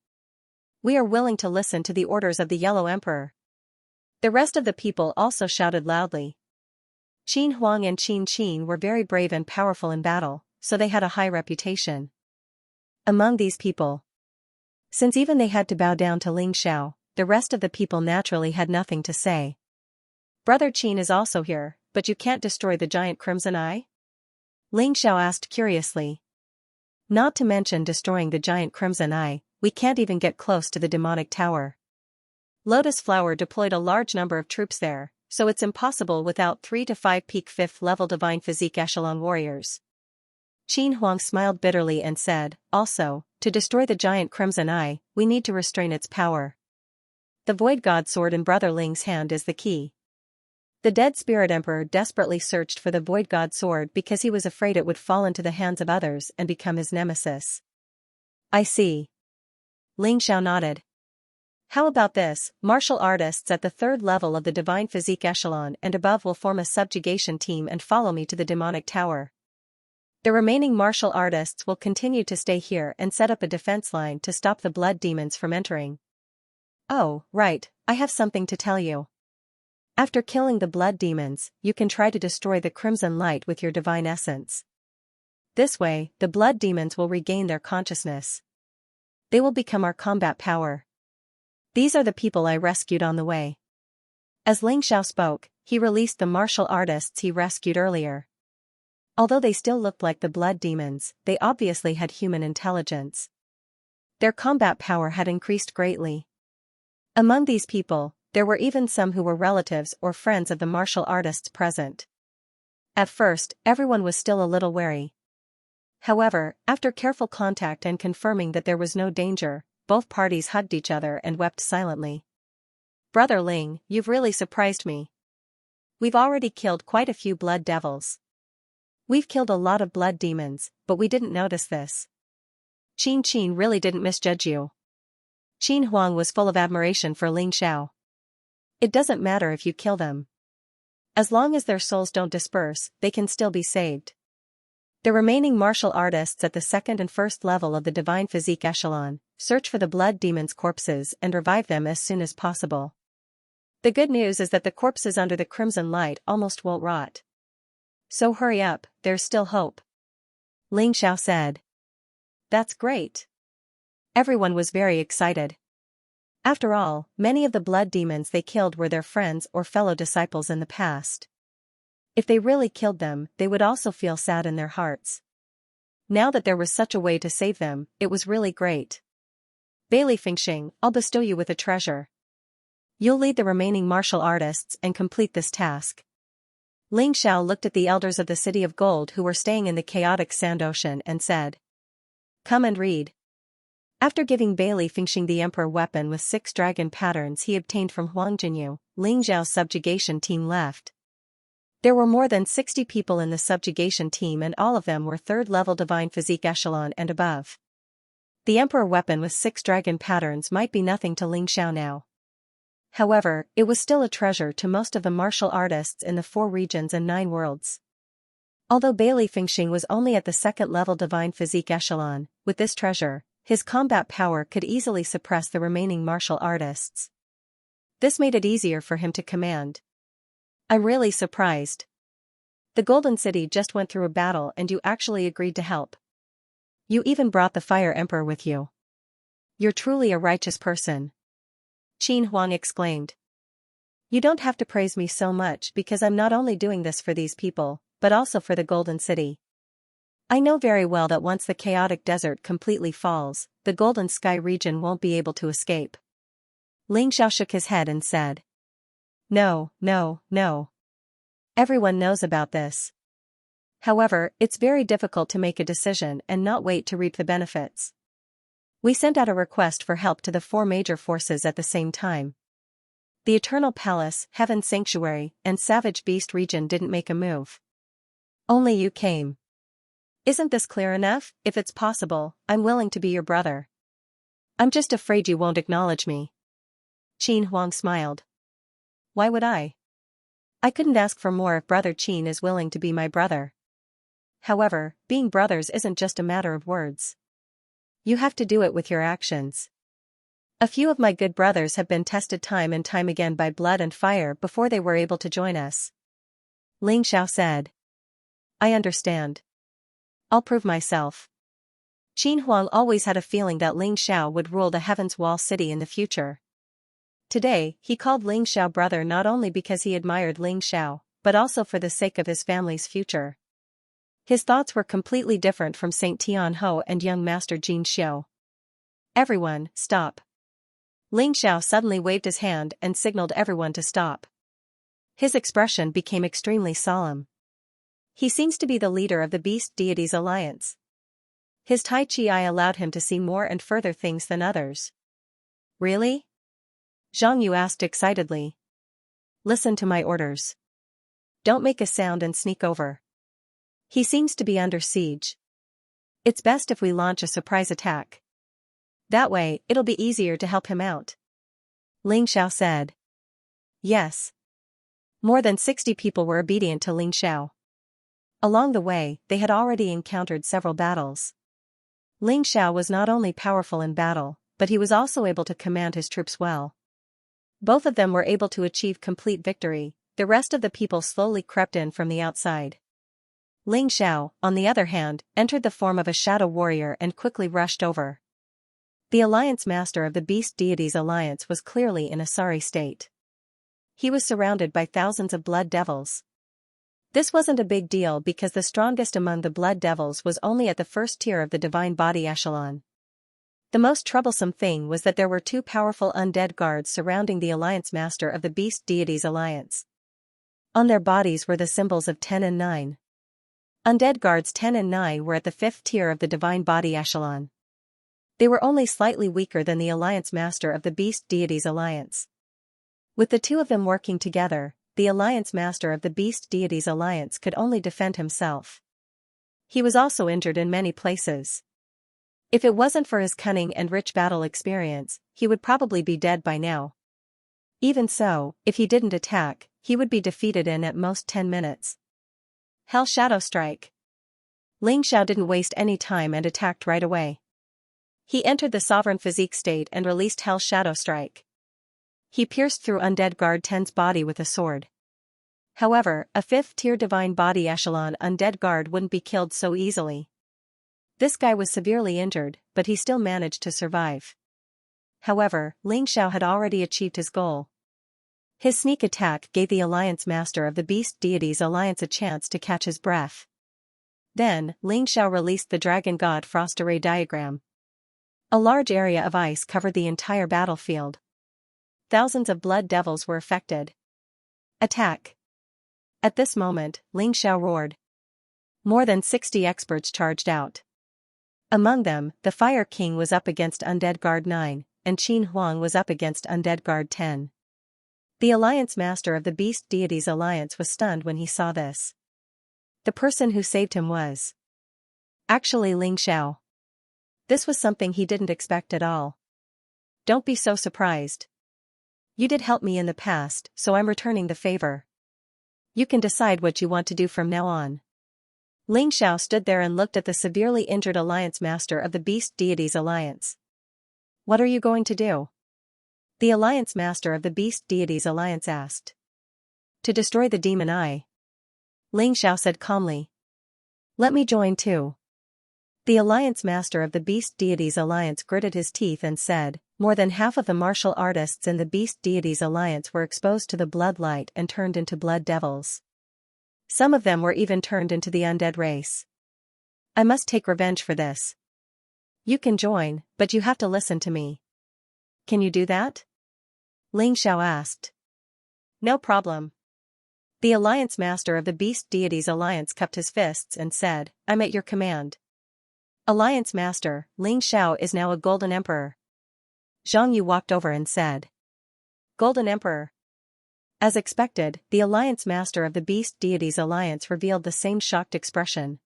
We are willing to listen to the orders of the Yellow Emperor. The rest of the people also shouted loudly. Qin Huang and Qin Qin were very brave and powerful in battle, so they had a high reputation among these people. Since even they had to bow down to Ling Xiao, the rest of the people naturally had nothing to say. Brother Qin is also here, but you can't destroy the giant Crimson Eye? Ling Xiao asked curiously. Not to mention destroying the giant Crimson Eye, we can't even get close to the demonic tower. Lotus Flower deployed a large number of troops there, so it's impossible without 3 to 5 peak 5th level divine physique echelon warriors. Qin Huang smiled bitterly and said, also, to destroy the giant Crimson Eye, we need to restrain its power. The Void God Sword in Brother Ling's hand is the key. The dead Spirit Emperor desperately searched for the Void God Sword because he was afraid it would fall into the hands of others and become his nemesis. I see. Ling Xiao nodded. How about this? Martial artists at the 3rd level of the divine physique echelon and above will form a subjugation team and follow me to the demonic tower. The remaining martial artists will continue to stay here and set up a defense line to stop the blood demons from entering. Oh, right, I have something to tell you. After killing the blood demons, you can try to destroy the crimson light with your divine essence. This way, the blood demons will regain their consciousness. They will become our combat power. These are the people I rescued on the way. As Ling Xiao spoke, he released the martial artists he rescued earlier. Although they still looked like the blood demons, they obviously had human intelligence. Their combat power had increased greatly. Among these people, there were even some who were relatives or friends of the martial artists present. At first, everyone was still a little wary. However, after careful contact and confirming that there was no danger, both parties hugged each other and wept silently. Brother Ling, you've really surprised me. We've already killed quite a few blood devils. We've killed a lot of blood demons, but we didn't notice this. Qin Qin really didn't misjudge you. Qin Huang was full of admiration for Ling Xiao. It doesn't matter if you kill them. As long as their souls don't disperse, they can still be saved. The remaining martial artists at the 2nd and 1st level of the divine physique echelon, search for the blood demons' corpses and revive them as soon as possible. The good news is that the corpses under the crimson light almost won't rot. So hurry up, there's still hope. Ling Xiao said. That's great. Everyone was very excited. After all, many of the blood demons they killed were their friends or fellow disciples in the past. If they really killed them, they would also feel sad in their hearts. Now that there was such a way to save them, it was really great. Bailey Fengxing, I'll bestow you with a treasure. You'll lead the remaining martial artists and complete this task. Ling Xiao looked at the elders of the City of Gold who were staying in the chaotic sand ocean and said, Come and read. After giving Bailey Fengxing the Emperor weapon with 6 dragon patterns he obtained from Huang Jinyu, Ling Xiao's subjugation team left. There were more than 60 people in the subjugation team and all of them were 3rd level divine physique echelon and above. The Emperor weapon with 6 dragon patterns might be nothing to Ling Xiao now. However, it was still a treasure to most of the martial artists in the 4 regions and 9 worlds. Although Bailey Fengxing was only at the 2nd level divine physique echelon, with this treasure, His combat power could easily suppress the remaining martial artists. This made it easier for him to command. I'm really surprised. The Golden City just went through a battle and you actually agreed to help. You even brought the Fire Emperor with you. You're truly a righteous person. Qin Huang exclaimed. You don't have to praise me so much because I'm not only doing this for these people, but also for the Golden City. I know very well that once the chaotic desert completely falls, the Golden Sky region won't be able to escape. Ling Xiao shook his head and said. No. Everyone knows about this. However, it's very difficult to make a decision and not wait to reap the benefits. We sent out a request for help to the 4 major forces at the same time. The Eternal Palace, Heaven Sanctuary, and Savage Beast region didn't make a move. Only you came. Isn't this clear enough? If it's possible, I'm willing to be your brother. I'm just afraid you won't acknowledge me. Qin Huang smiled. Why would I? I couldn't ask for more if Brother Qin is willing to be my brother. However, being brothers isn't just a matter of words. You have to do it with your actions. A few of my good brothers have been tested time and time again by blood and fire before they were able to join us. Ling Xiao said. I understand. I'll prove myself. Qin Huang always had a feeling that Ling Xiao would rule the Heaven's Wall City in the future. Today, he called Ling Xiao brother not only because he admired Ling Xiao, but also for the sake of his family's future. His thoughts were completely different from Saint Tian Ho and young Master Jin Xiu. Everyone, stop. Ling Xiao suddenly waved his hand and signaled everyone to stop. His expression became extremely solemn. He seems to be the leader of the Beast Deities Alliance. His Tai Chi eye allowed him to see more and further things than others. Really? Zhang Yu asked excitedly. Listen to my orders. Don't make a sound and sneak over. He seems to be under siege. It's best if we launch a surprise attack. That way, it'll be easier to help him out. Ling Xiao said. Yes. More than 60 people were obedient to Ling Xiao. Along the way, they had already encountered several battles. Ling Xiao was not only powerful in battle, but he was also able to command his troops well. Both of them were able to achieve complete victory. The rest of the people slowly crept in from the outside. Ling Xiao, on the other hand, entered the form of a shadow warrior and quickly rushed over. The Alliance Master of the Beast Deities Alliance was clearly in a sorry state. He was surrounded by thousands of blood devils. This wasn't a big deal because the strongest among the blood devils was only at the first tier of the divine body echelon. The most troublesome thing was that there were 2 powerful undead guards surrounding the Alliance Master of the Beast Deities Alliance. On their bodies were the symbols of 10 and 9. Undead guards 10 and 9 were at the 5th tier of the divine body echelon. They were only slightly weaker than the Alliance Master of the Beast Deities Alliance. With the 2 of them working together, the Alliance Master of the Beast Deities Alliance could only defend himself. He was also injured in many places. If it wasn't for his cunning and rich battle experience, he would probably be dead by now. Even so, if he didn't attack, he would be defeated in at most 10 minutes. Hell Shadow Strike. Ling Xiao didn't waste any time and attacked right away. He entered the Sovereign Physique state and released Hell Shadow Strike. He pierced through Undead Guard 10's body with a sword. However, a 5th-tier Divine Body Echelon Undead Guard wouldn't be killed so easily. This guy was severely injured, but he still managed to survive. However, Ling Xiao had already achieved his goal. His sneak attack gave the Alliance Master of the Beast Deities Alliance a chance to catch his breath. Then, Ling Xiao released the Dragon God Frost Array diagram. A large area of ice covered the entire battlefield. Thousands of blood devils were affected. Attack! At this moment, Ling Xiao roared. More than 60 experts charged out. Among them, the Fire King was up against Undead Guard 9, and Qin Huang was up against Undead Guard 10. The Alliance Master of the Beast Deities Alliance was stunned when he saw this. The person who saved him was actually Ling Xiao. This was something he didn't expect at all. Don't be so surprised. You did help me in the past, so I'm returning the favor. You can decide what you want to do from now on. Ling Xiao stood there and looked at the severely injured alliance master of the beast deities alliance. What are you going to do? The alliance master of the beast deities alliance asked. To destroy the demon eye. Ling Xiao said calmly. Let me join too. The alliance master of the beast deities alliance gritted his teeth and said, more than half of the martial artists in the beast deities alliance were exposed to the blood light and turned into blood devils. Some of them were even turned into the undead race. I must take revenge for this. You can join, but you have to listen to me. Can you do that? Ling Xiao asked. No problem. The alliance master of the beast deities alliance cupped his fists and said, I'm at your command. Alliance master, Ling Xiao is now a golden emperor. Zhang Yu walked over and said. Golden emperor. As expected, the alliance master of the beast deities alliance revealed the same shocked expression.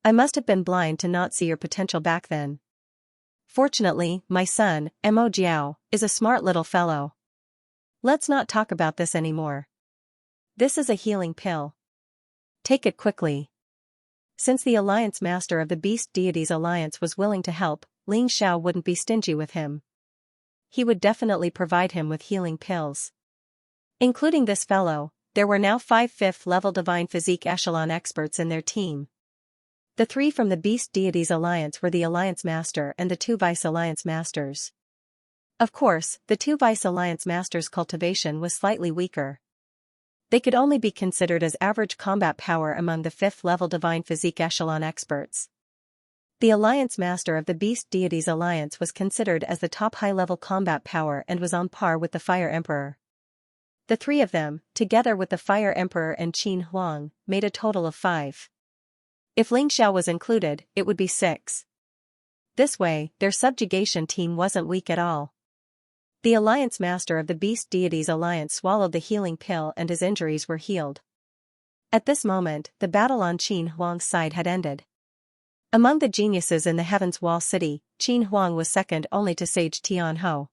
I must have been blind to not see your potential back then. Fortunately, my son, Mo Jiao, is a smart little fellow. Let's not talk about this anymore. This is a healing pill. Take it quickly. Since the alliance master of the beast deities alliance was willing to help, Ling Xiao wouldn't be stingy with him. He would definitely provide him with healing pills. Including this fellow, there were now 5 5th-level divine physique echelon experts in their team. The 3 from the beast deities alliance were the alliance master and the 2 vice alliance masters. Of course, the 2 vice alliance masters' cultivation was slightly weaker. They could only be considered as average combat power among the 5th-level divine physique echelon experts. The alliance master of the beast deities alliance was considered as the top high-level combat power and was on par with the fire emperor. The 3 of them, together with the fire emperor and Qin Huang, made a total of 5. If Ling Xiao was included, it would be 6. This way, their subjugation team wasn't weak at all. The alliance master of the beast deities alliance swallowed the healing pill and his injuries were healed. At this moment, the battle on Qin Huang's side had ended. Among the geniuses in the Heaven's Wall City, Qin Huang was second only to Sage Tianhou.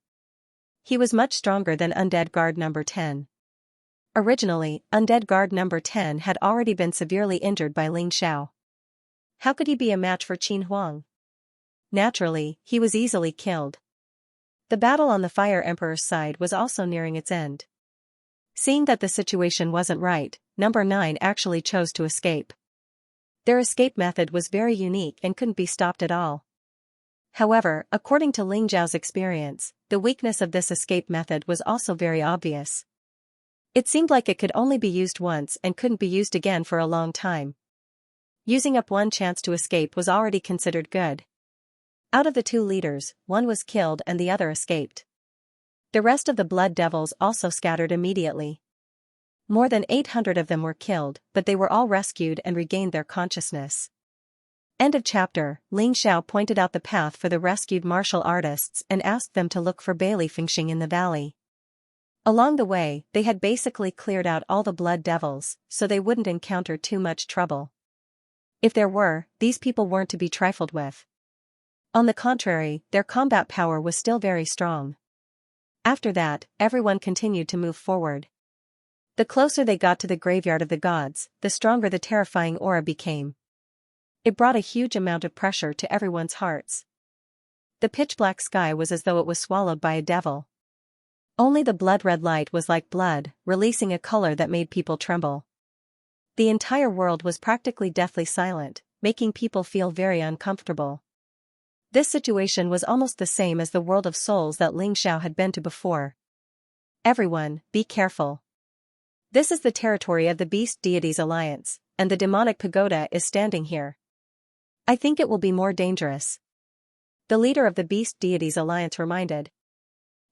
He was much stronger than Undead Guard number 10. Originally, Undead Guard number 10 had already been severely injured by Ling Xiao. How could he be a match for Qin Huang? Naturally, he was easily killed. The battle on the Fire Emperor's side was also nearing its end. Seeing that the situation wasn't right, number 9 actually chose to escape. Their escape method was very unique and couldn't be stopped at all. However, according to Ling Zhao's experience, the weakness of this escape method was also very obvious. It seemed like it could only be used once and couldn't be used again for a long time. Using up one chance to escape was already considered good. Out of the 2 leaders, one was killed and the other escaped. The rest of the blood devils also scattered immediately. More than 800 of them were killed, but they were all rescued and regained their consciousness. End of chapter. Ling Xiao pointed out the path for the rescued martial artists and asked them to look for Bailey Fengxing in the valley. Along the way, they had basically cleared out all the blood devils, so they wouldn't encounter too much trouble. If there were, these people weren't to be trifled with. On the contrary, their combat power was still very strong. After that, everyone continued to move forward. The closer they got to the graveyard of the gods, the stronger the terrifying aura became. It brought a huge amount of pressure to everyone's hearts. The pitch-black sky was as though it was swallowed by a devil. Only the blood-red light was like blood, releasing a color that made people tremble. The entire world was practically deathly silent, making people feel very uncomfortable. This situation was almost the same as the world of souls that Ling Xiao had been to before. Everyone, be careful. This is the territory of the Beast Deities Alliance, and the demonic pagoda is standing here. I think it will be more dangerous. The leader of the Beast Deities Alliance reminded.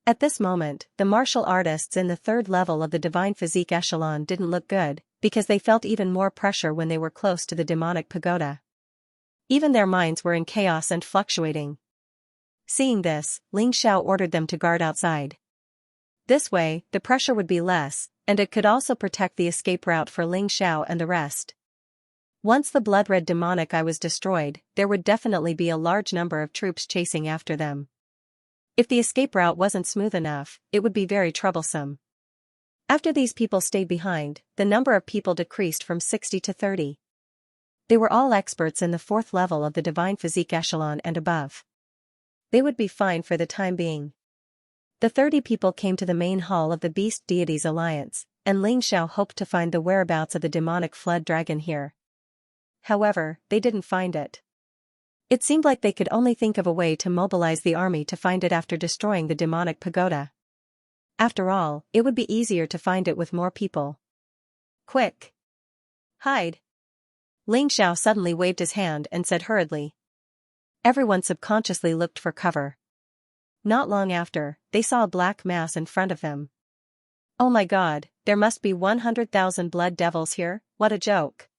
At this moment, the martial artists in the 3rd level of the divine physique echelon didn't look good, because they felt even more pressure when they were close to the demonic pagoda. Even their minds were in chaos and fluctuating. Seeing this, Ling Xiao ordered them to guard outside. This way, the pressure would be less, and it could also protect the escape route for Ling Xiao and the rest. Once the blood-red demonic eye was destroyed, there would definitely be a large number of troops chasing after them. If the escape route wasn't smooth enough, it would be very troublesome. After these people stayed behind, the number of people decreased from 60 to 30. They were all experts in the 4th level of the divine physique echelon and above. They would be fine for the time being. The 30 people came to the main hall of the Beast Deities Alliance, and Ling Xiao hoped to find the whereabouts of the demonic flood dragon here. However, they didn't find it. It seemed like they could only think of a way to mobilize the army to find it after destroying the demonic pagoda. After all, it would be easier to find it with more people. Quick! Hide! Ling Xiao suddenly waved his hand and said hurriedly. Everyone subconsciously looked for cover. Not long after, they saw a black mass in front of them. Oh my god, there must be 100,000 blood devils here, what a joke!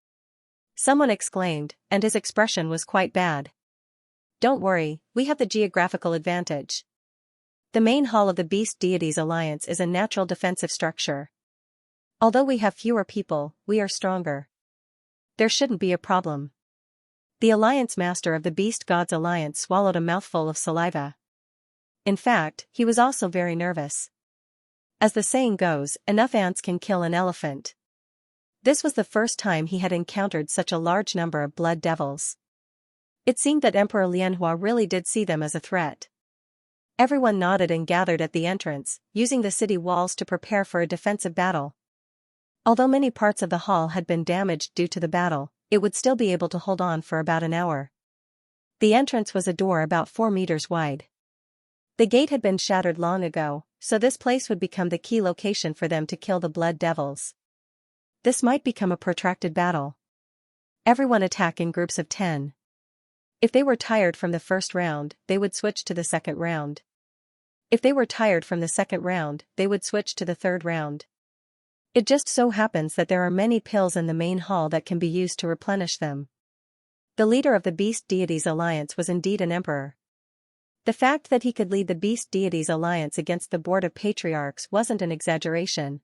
Someone exclaimed, and his expression was quite bad. Don't worry, we have the geographical advantage. The main hall of the Beast Deities Alliance is a natural defensive structure. Although we have fewer people, we are stronger. There shouldn't be a problem. The Alliance Master of the Beast Gods Alliance swallowed a mouthful of saliva. In fact, he was also very nervous. As the saying goes, enough ants can kill an elephant. This was the first time he had encountered such a large number of blood devils. It seemed that Emperor Lianhua really did see them as a threat. Everyone nodded and gathered at the entrance, using the city walls to prepare for a defensive battle. Although many parts of the hall had been damaged due to the battle, it would still be able to hold on for about an hour. The entrance was a door about 4 meters wide. The gate had been shattered long ago, so this place would become the key location for them to kill the blood devils. This might become a protracted battle. Everyone attack in groups of 10. If they were tired from the first round, they would switch to the second round. If they were tired from the second round, they would switch to the third round. It just so happens that there are many pills in the main hall that can be used to replenish them. The leader of the Beast Deities Alliance was indeed an emperor. The fact that he could lead the Beast Deities Alliance against the Board of Patriarchs wasn't an exaggeration.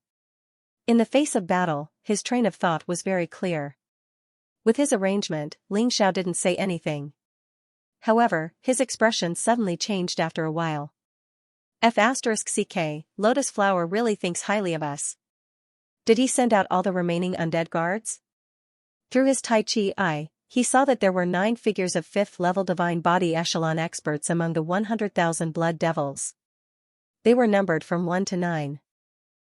In the face of battle, his train of thought was very clear. With his arrangement, Ling Xiao didn't say anything. However, his expression suddenly changed after a while. F***ck, Lotus Flower really thinks highly of us. Did he send out all the remaining undead guards? Through his Tai Chi eye, he saw that there were 9 figures of 5th-level divine body echelon experts among the 100,000 blood devils. They were numbered from 1 to 9.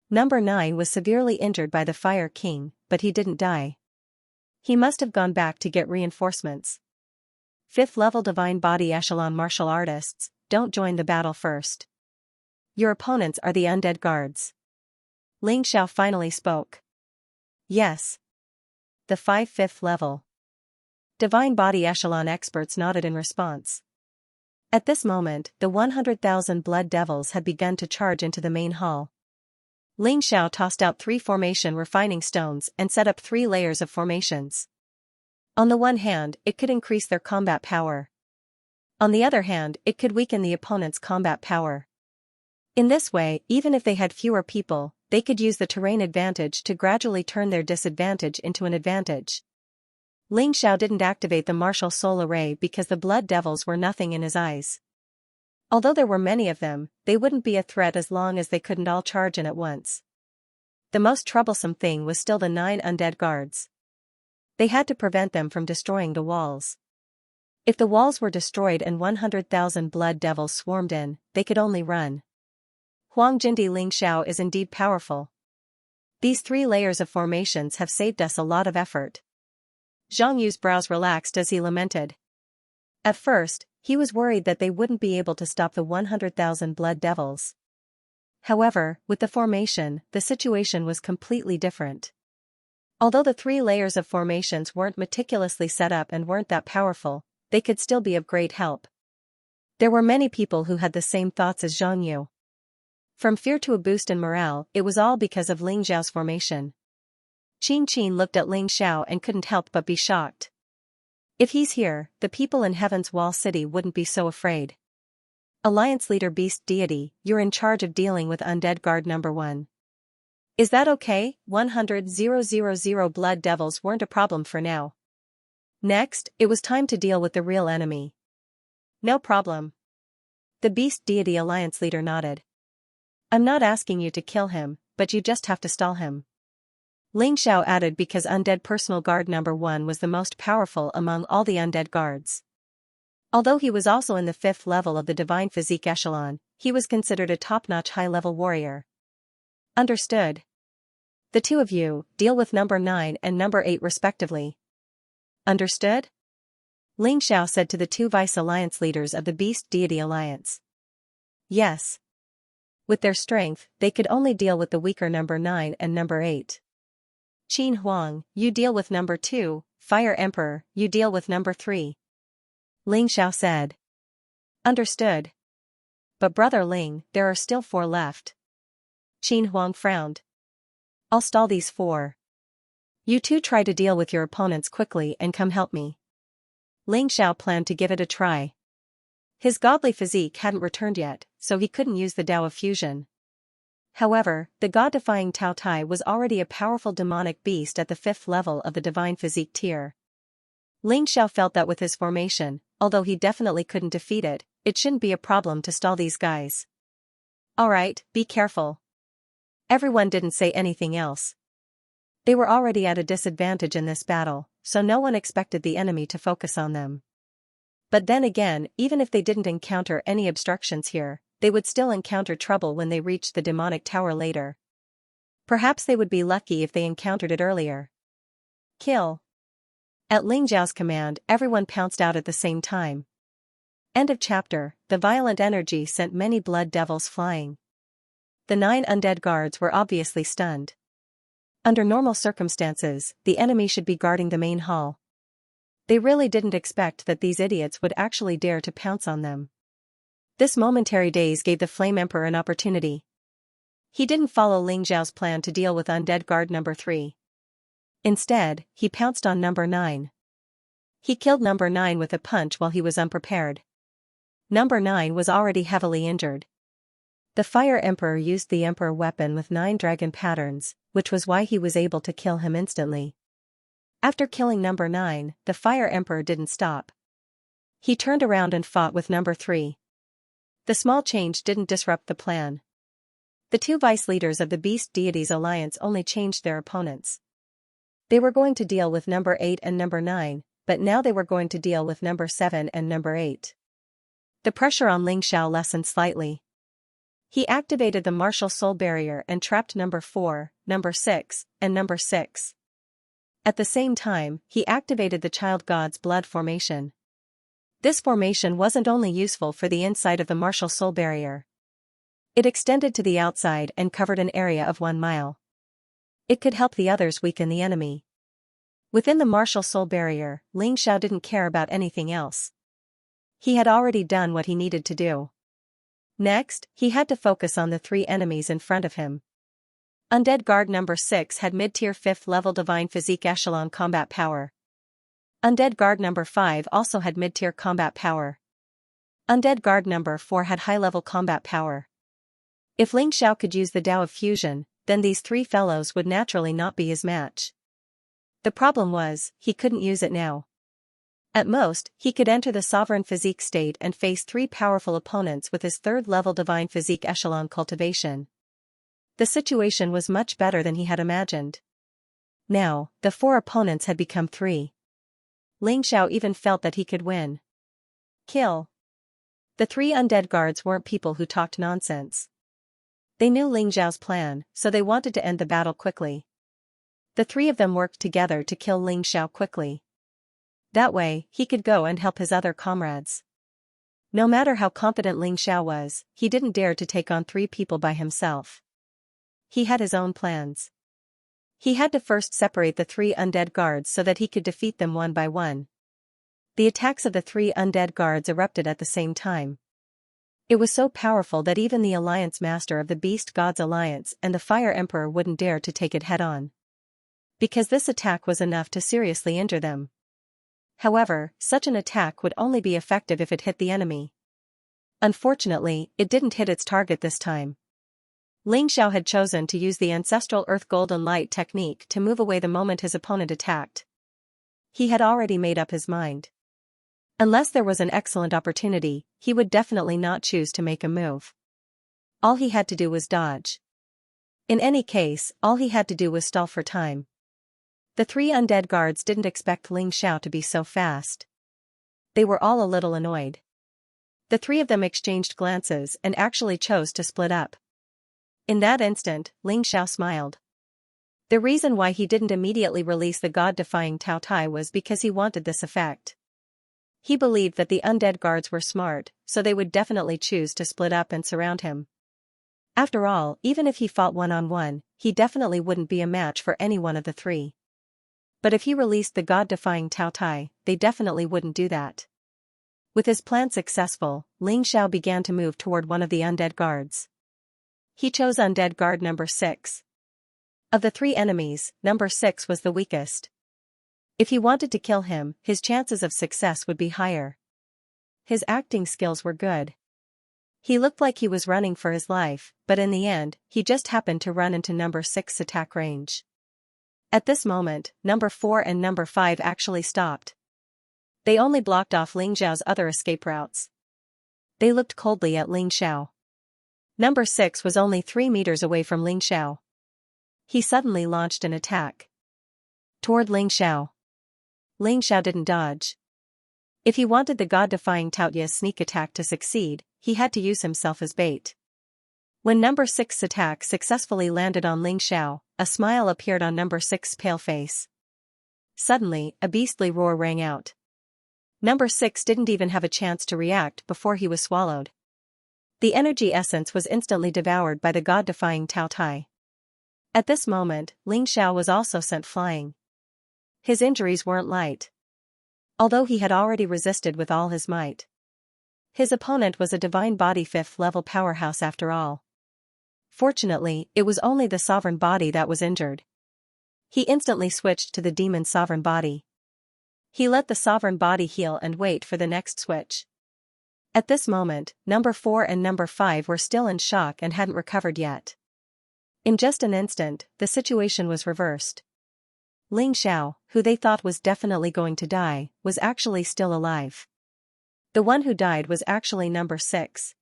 Number 9 was severely injured by the Fire King, but he didn't die. He must have gone back to get reinforcements. 5th-level divine body echelon martial artists, don't join the battle first. Your opponents are the undead guards. Ling Xiao finally spoke. Yes. The 5th level. Divine body echelon experts nodded in response. At this moment, the 100,000 blood devils had begun to charge into the main hall. Ling Xiao tossed out 3 formation refining stones and set up 3 layers of formations. On the one hand, it could increase their combat power. On the other hand, it could weaken the opponent's combat power. In this way, even if they had fewer people, they could use the terrain advantage to gradually turn their disadvantage into an advantage. Ling Xiao didn't activate the martial soul array because the blood devils were nothing in his eyes. Although there were many of them, they wouldn't be a threat as long as they couldn't all charge in at once. The most troublesome thing was still the 9 undead guards. They had to prevent them from destroying the walls. If the walls were destroyed and 100,000 blood devils swarmed in, they could only run. Huang Jindi Ling Xiao is indeed powerful. These 3 layers of formations have saved us a lot of effort. Zhang Yu's brows relaxed as he lamented. At first, he was worried that they wouldn't be able to stop the 100,000 blood devils. However, with the formation, the situation was completely different. Although the 3 layers of formations weren't meticulously set up and weren't that powerful, they could still be of great help. There were many people who had the same thoughts as Zhang Yu. From fear to a boost in morale, it was all because of Ling Xiao's formation. Qin Qin looked at Ling Xiao and couldn't help but be shocked. If he's here, the people in Heaven's Wall City wouldn't be so afraid. Alliance Leader Beast Deity, you're in charge of dealing with Undead Guard number 1. Is that okay? 100,000 blood devils weren't a problem for now. Next, it was time to deal with the real enemy. No problem. The Beast Deity Alliance Leader nodded. I'm not asking you to kill him, but you just have to stall him. Ling Xiao added because undead personal guard number 1 was the most powerful among all the undead guards. Although he was also in the 5th level of the divine physique echelon, he was considered a top-notch high-level warrior. Understood. The two of you, deal with number 9 and number 8 respectively. Understood? Ling Xiao said to the two vice alliance leaders of the Beast Deity Alliance. Yes. With their strength, they could only deal with the weaker number 9 and number 8. Qin Huang, you deal with number 2, Fire Emperor, you deal with number 3. Ling Xiao said. Understood. But Brother Ling, there are still 4 left. Qin Huang frowned. I'll stall these 4. You two try to deal with your opponents quickly and come help me. Ling Xiao planned to give it a try. His godly physique hadn't returned yet, so he couldn't use the Tao of Fusion. However, the god-defying Tao Tai was already a powerful demonic beast at the 5th level of the divine physique tier. Ling Xiao felt that with his formation, although he definitely couldn't defeat it, it shouldn't be a problem to stall these guys. Alright, be careful. Everyone didn't say anything else. They were already at a disadvantage in this battle, so no one expected the enemy to focus on them. But then again, even if they didn't encounter any obstructions here, they would still encounter trouble when they reached the demonic tower later. Perhaps they would be lucky if they encountered it earlier. Kill. At Ling Xiao's command, everyone pounced out at the same time. End of chapter. The violent energy sent many blood devils flying. The 9 undead guards were obviously stunned. Under normal circumstances, the enemy should be guarding the main hall. They really didn't expect that these idiots would actually dare to pounce on them. This momentary daze gave the Flame Emperor an opportunity. He didn't follow Ling Xiao's plan to deal with undead guard number 3. Instead, he pounced on number 9. He killed number 9 with a punch while he was unprepared. Number 9 was already heavily injured. The Fire Emperor used the Emperor weapon with 9 dragon patterns, which was why he was able to kill him instantly. After killing number 9, the Fire Emperor didn't stop. He turned around and fought with number 3. The small change didn't disrupt the plan. The two vice leaders of the Beast Deities Alliance only changed their opponents. They were going to deal with number 8 and number 9, but now they were going to deal with number 7 and number 8. The pressure on Ling Xiao lessened slightly. He activated the martial soul barrier and trapped number 4, number 6, and number 6. At the same time, he activated the Child God's blood formation. This formation wasn't only useful for the inside of the martial soul barrier. It extended to the outside and covered an area of 1 mile. It could help the others weaken the enemy. Within the martial soul barrier, Ling Xiao didn't care about anything else. He had already done what he needed to do. Next, he had to focus on the 3 enemies in front of him. Undead Guard number 6 had mid-tier 5th level Divine Physique Echelon combat power. Undead Guard number 5 also had mid-tier combat power. Undead Guard number 4 had high-level combat power. If Ling Xiao could use the Tao of Fusion, then these 3 fellows would naturally not be his match. The problem was, he couldn't use it now. At most, he could enter the Sovereign Physique state and face 3 powerful opponents with his 3rd level Divine Physique Echelon Cultivation. The situation was much better than he had imagined. Now, the 4 opponents had become 3. Ling Xiao even felt that he could win. Kill. The 3 undead guards weren't people who talked nonsense. They knew Ling Xiao's plan, so they wanted to end the battle quickly. The 3 of them worked together to kill Ling Xiao quickly. That way, he could go and help his other comrades. No matter how confident Ling Xiao was, he didn't dare to take on 3 people by himself. He had his own plans. He had to first separate the 3 undead guards so that he could defeat them one by one. The attacks of the 3 undead guards erupted at the same time. It was so powerful that even the Alliance Master of the Beast Gods Alliance and the Fire Emperor wouldn't dare to take it head-on. Because this attack was enough to seriously injure them. However, such an attack would only be effective if it hit the enemy. Unfortunately, it didn't hit its target this time. Ling Xiao had chosen to use the ancestral Earth Golden Light technique to move away the moment his opponent attacked. He had already made up his mind. Unless there was an excellent opportunity, he would definitely not choose to make a move. All he had to do was dodge. In any case, all he had to do was stall for time. The three undead guards didn't expect Ling Xiao to be so fast. They were all a little annoyed. The three of them exchanged glances and actually chose to split up. In that instant, Ling Xiao smiled. The reason why he didn't immediately release the god-defying Tao Tai was because he wanted this effect. He believed that the undead guards were smart, so they would definitely choose to split up and surround him. After all, even if he fought one-on-one, he definitely wouldn't be a match for any one of the three. But if he released the god-defying Tao Tai, they definitely wouldn't do that. With his plan successful, Ling Xiao began to move toward one of the undead guards. He chose undead guard number 6. Of the three enemies, number 6 was the weakest. If he wanted to kill him, his chances of success would be higher. His acting skills were good. He looked like he was running for his life, but in the end, he just happened to run into number 6's attack range. At this moment, number 4 and number 5 actually stopped. They only blocked off Ling Xiao's other escape routes. They looked coldly at Ling Xiao. Number 6 was only 3 meters away from Ling Xiao. He suddenly launched an attack toward Ling Xiao. Ling Xiao didn't dodge. If he wanted the god-defying Tao Tai's sneak attack to succeed, he had to use himself as bait. When number 6's attack successfully landed on Ling Xiao, a smile appeared on number 6's pale face. Suddenly, a beastly roar rang out. Number 6 didn't even have a chance to react before he was swallowed. The energy essence was instantly devoured by the god-defying Tao Tai. At this moment, Ling Xiao was also sent flying. His injuries weren't light. Although he had already resisted with all his might. His opponent was a divine body 5th level powerhouse after all. Fortunately, it was only the sovereign body that was injured. He instantly switched to the demon sovereign body. He let the sovereign body heal and wait for the next switch. At this moment, number 4 and number 5 were still in shock and hadn't recovered yet. In just an instant, the situation was reversed. Ling Xiao, who they thought was definitely going to die, was actually still alive. The one who died was actually number 6.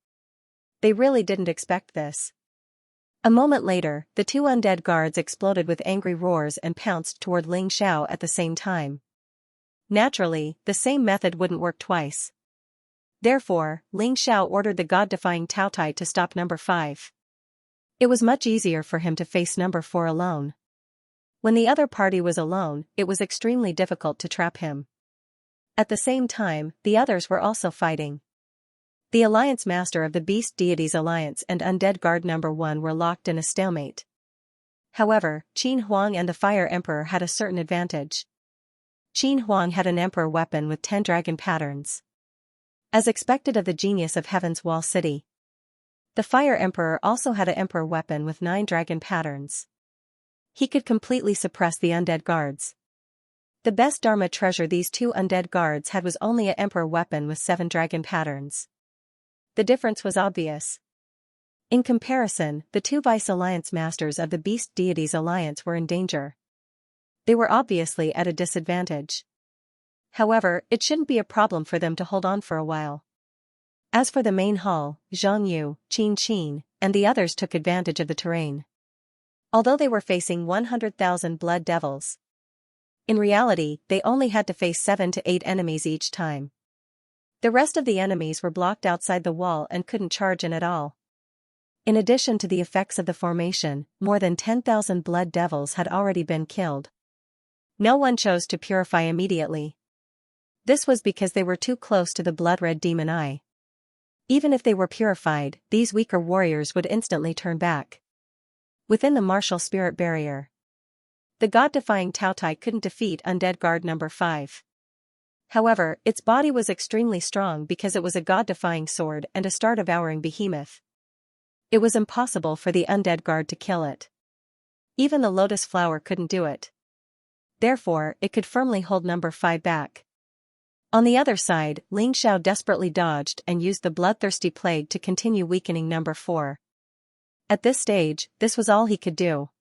They really didn't expect this. A moment later, the two undead guards exploded with angry roars and pounced toward Ling Xiao at the same time. Naturally, the same method wouldn't work twice. Therefore, Ling Xiao ordered the god-defying Tao Tai to stop number 5. It was much easier for him to face number 4 alone. When the other party was alone, it was extremely difficult to trap him. At the same time, the others were also fighting. The Alliance Master of the Beast Deities Alliance and Undead Guard number 1 were locked in a stalemate. However, Qin Huang and the Fire Emperor had a certain advantage. Qin Huang had an Emperor weapon with 10 dragon patterns. As expected of the genius of Heaven's Wall City. The Fire Emperor also had an Emperor weapon with 9 dragon patterns. He could completely suppress the undead guards. The best Dharma treasure these two undead guards had was only an Emperor weapon with 7 dragon patterns. The difference was obvious. In comparison, the two Vice Alliance Masters of the Beast Deities Alliance were in danger. They were obviously at a disadvantage. However, it shouldn't be a problem for them to hold on for a while. As for the main hall, Zhang Yu, Qin, and the others took advantage of the terrain. Although they were facing 100,000 blood devils. In reality, they only had to face 7 to 8 enemies each time. The rest of the enemies were blocked outside the wall and couldn't charge in at all. In addition to the effects of the formation, more than 10,000 blood devils had already been killed. No one chose to purify immediately. This was because they were too close to the blood-red demon eye. Even if they were purified, these weaker warriors would instantly turn back. Within the martial spirit barrier, the god-defying Tao Tai couldn't defeat Undead Guard number 5. However, its body was extremely strong because it was a god-defying sword and a star-devouring behemoth. It was impossible for the Undead Guard to kill it. Even the lotus flower couldn't do it. Therefore, it could firmly hold number 5 back. On the other side, Ling Xiao desperately dodged and used the bloodthirsty plague to continue weakening number 4. At this stage, this was all he could do.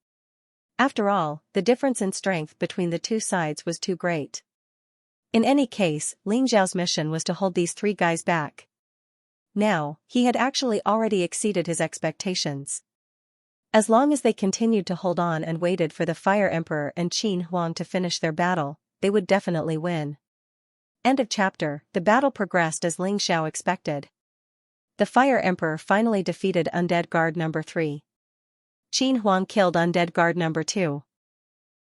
After all, the difference in strength between the two sides was too great. In any case, Ling Xiao's mission was to hold these 3 guys back. Now, he had actually already exceeded his expectations. As long as they continued to hold on and waited for the Fire Emperor and Qin Huang to finish their battle, they would definitely win. End of chapter. The battle progressed as Ling Xiao expected. The Fire Emperor finally defeated Undead Guard number 3. Qin Huang killed Undead Guard number 2.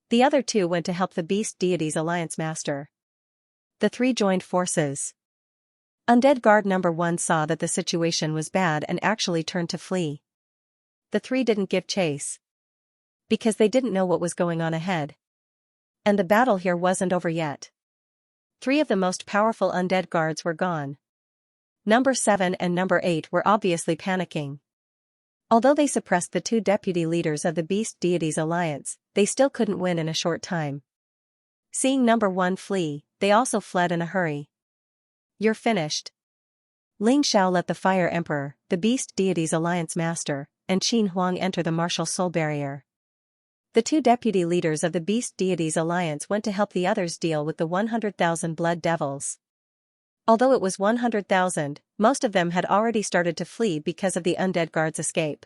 The other two went to help the Beast Deity's Alliance Master. The three joined forces. Undead Guard number 1 saw that the situation was bad and actually turned to flee. The three didn't give chase, because they didn't know what was going on ahead. And the battle here wasn't over yet. 3 of the most powerful Undead Guards were gone. Number 7 and number 8 were obviously panicking. Although they suppressed the 2 deputy leaders of the Beast Deity's Alliance, they still couldn't win in a short time. Seeing number 1 flee, they also fled in a hurry. You're finished. Ling Xiao let the Fire Emperor, the Beast Deity's Alliance Master, and Qin Huang enter the martial soul barrier. The 2 deputy leaders of the Beast Deity's Alliance went to help the others deal with the 100,000 blood devils. Although it was 100,000, most of them had already started to flee because of the Undead Guard's escape.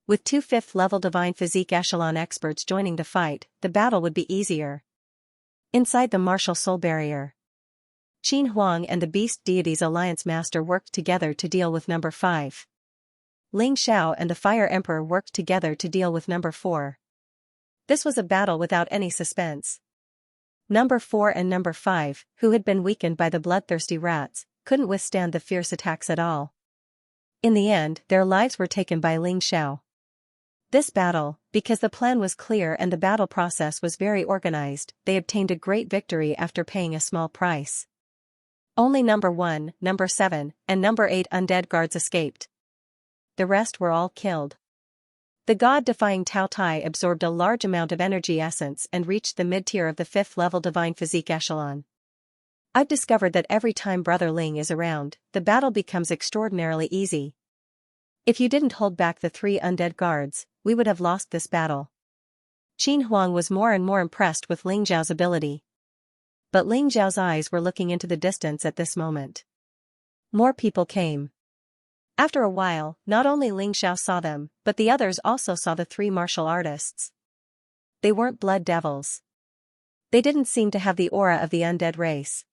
With 2 5th-level Divine Physique Echelon experts joining the fight, the battle would be easier. Inside the martial soul barrier, Qin Huang and the Beast Deity's Alliance Master worked together to deal with number 5. Ling Xiao and the Fire Emperor worked together to deal with number 4. This was a battle without any suspense. Number 4 and number 5, who had been weakened by the bloodthirsty rats, couldn't withstand the fierce attacks at all. In the end, their lives were taken by Ling Xiao. This battle, because the plan was clear and the battle process was very organized, they obtained a great victory after paying a small price. Only number 1, number 7, and number 8 Undead Guards escaped. The rest were all killed. The god-defying Tao Tai absorbed a large amount of energy essence and reached the mid-tier of the 5th-level Divine Physique Echelon. I've discovered that every time Brother Ling is around, the battle becomes extraordinarily easy. If you didn't hold back the 3 Undead Guards, we would have lost this battle. Qin Huang was more and more impressed with Ling Zhao's ability. But Ling Zhao's eyes were looking into the distance at this moment. More people came. After a while, not only Ling Xiao saw them, but the others also saw the 3 martial artists. They weren't blood devils. They didn't seem to have the aura of the undead race.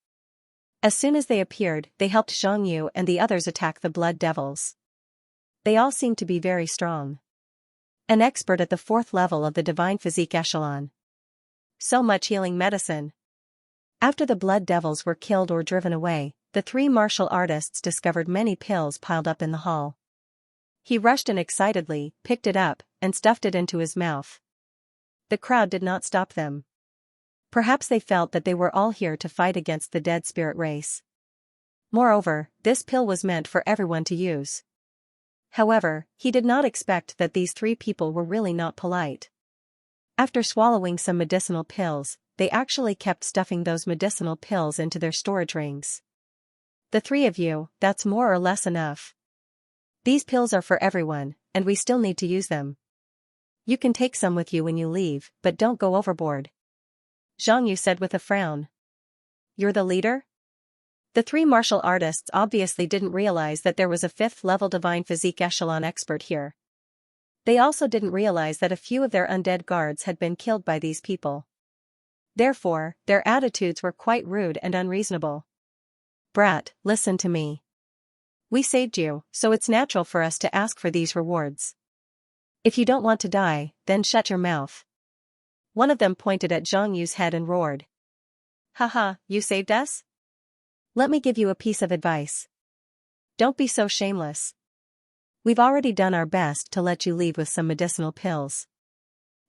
As soon as they appeared, they helped Zhang Yu and the others attack the blood devils. They all seemed to be very strong. An expert at the 4th level of the Divine Physique Echelon. So much healing medicine. After the blood devils were killed or driven away, the 3 martial artists discovered many pills piled up in the hall. He rushed in excitedly, picked it up, and stuffed it into his mouth. The crowd did not stop them. Perhaps they felt that they were all here to fight against the dead spirit race. Moreover, this pill was meant for everyone to use. However, he did not expect that these 3 people were really not polite. After swallowing some medicinal pills, they actually kept stuffing those medicinal pills into their storage rings. The 3 of you, that's more or less enough. These pills are for everyone, and we still need to use them. You can take some with you when you leave, but don't go overboard. Zhang Yu said with a frown. You're the leader? The 3 martial artists obviously didn't realize that there was a 5th-level Divine Physique Echelon expert here. They also didn't realize that a few of their undead guards had been killed by these people. Therefore, their attitudes were quite rude and unreasonable. Brat, listen to me. We saved you, so it's natural for us to ask for these rewards. If you don't want to die, then shut your mouth. One of them pointed at Zhang Yu's head and roared. Haha, you saved us? Let me give you a piece of advice. Don't be so shameless. We've already done our best to let you leave with some medicinal pills.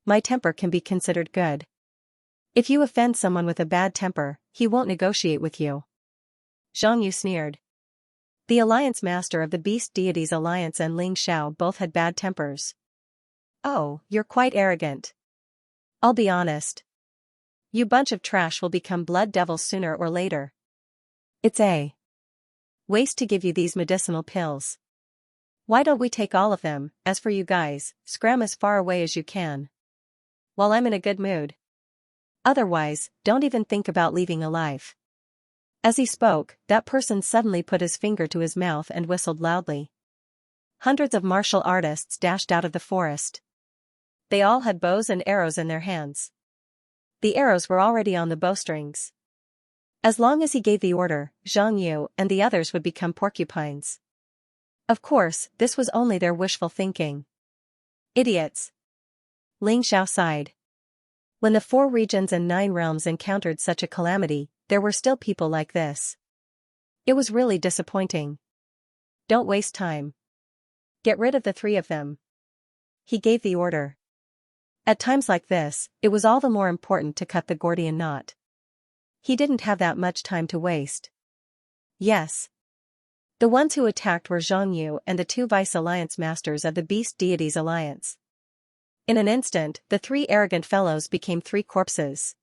My temper can be considered good. If you offend someone with a bad temper, he won't negotiate with you. Zhang Yu sneered. The Alliance Master of the Beast Deity's Alliance and Ling Xiao both had bad tempers. Oh, you're quite arrogant. I'll be honest. You bunch of trash will become blood devils sooner or later. It's a waste to give you these medicinal pills. Why don't we take all of them? As for you guys, scram as far away as you can. While I'm in a good mood. Otherwise, don't even think about leaving alive. As he spoke, that person suddenly put his finger to his mouth and whistled loudly. Hundreds of martial artists dashed out of the forest. They all had bows and arrows in their hands. The arrows were already on the bowstrings. As long as he gave the order, Zhang Yu and the others would become porcupines. Of course, this was only their wishful thinking. Idiots. Ling Xiao sighed. When the 4 regions and 9 realms encountered such a calamity, there were still people like this. It was really disappointing. Don't waste time. Get rid of the 3 of them. He gave the order. At times like this, it was all the more important to cut the Gordian knot. He didn't have that much time to waste. Yes. The ones who attacked were Zhang Yu and the 2 vice alliance masters of the Beast Deities Alliance. In an instant, the 3 arrogant fellows became 3 corpses.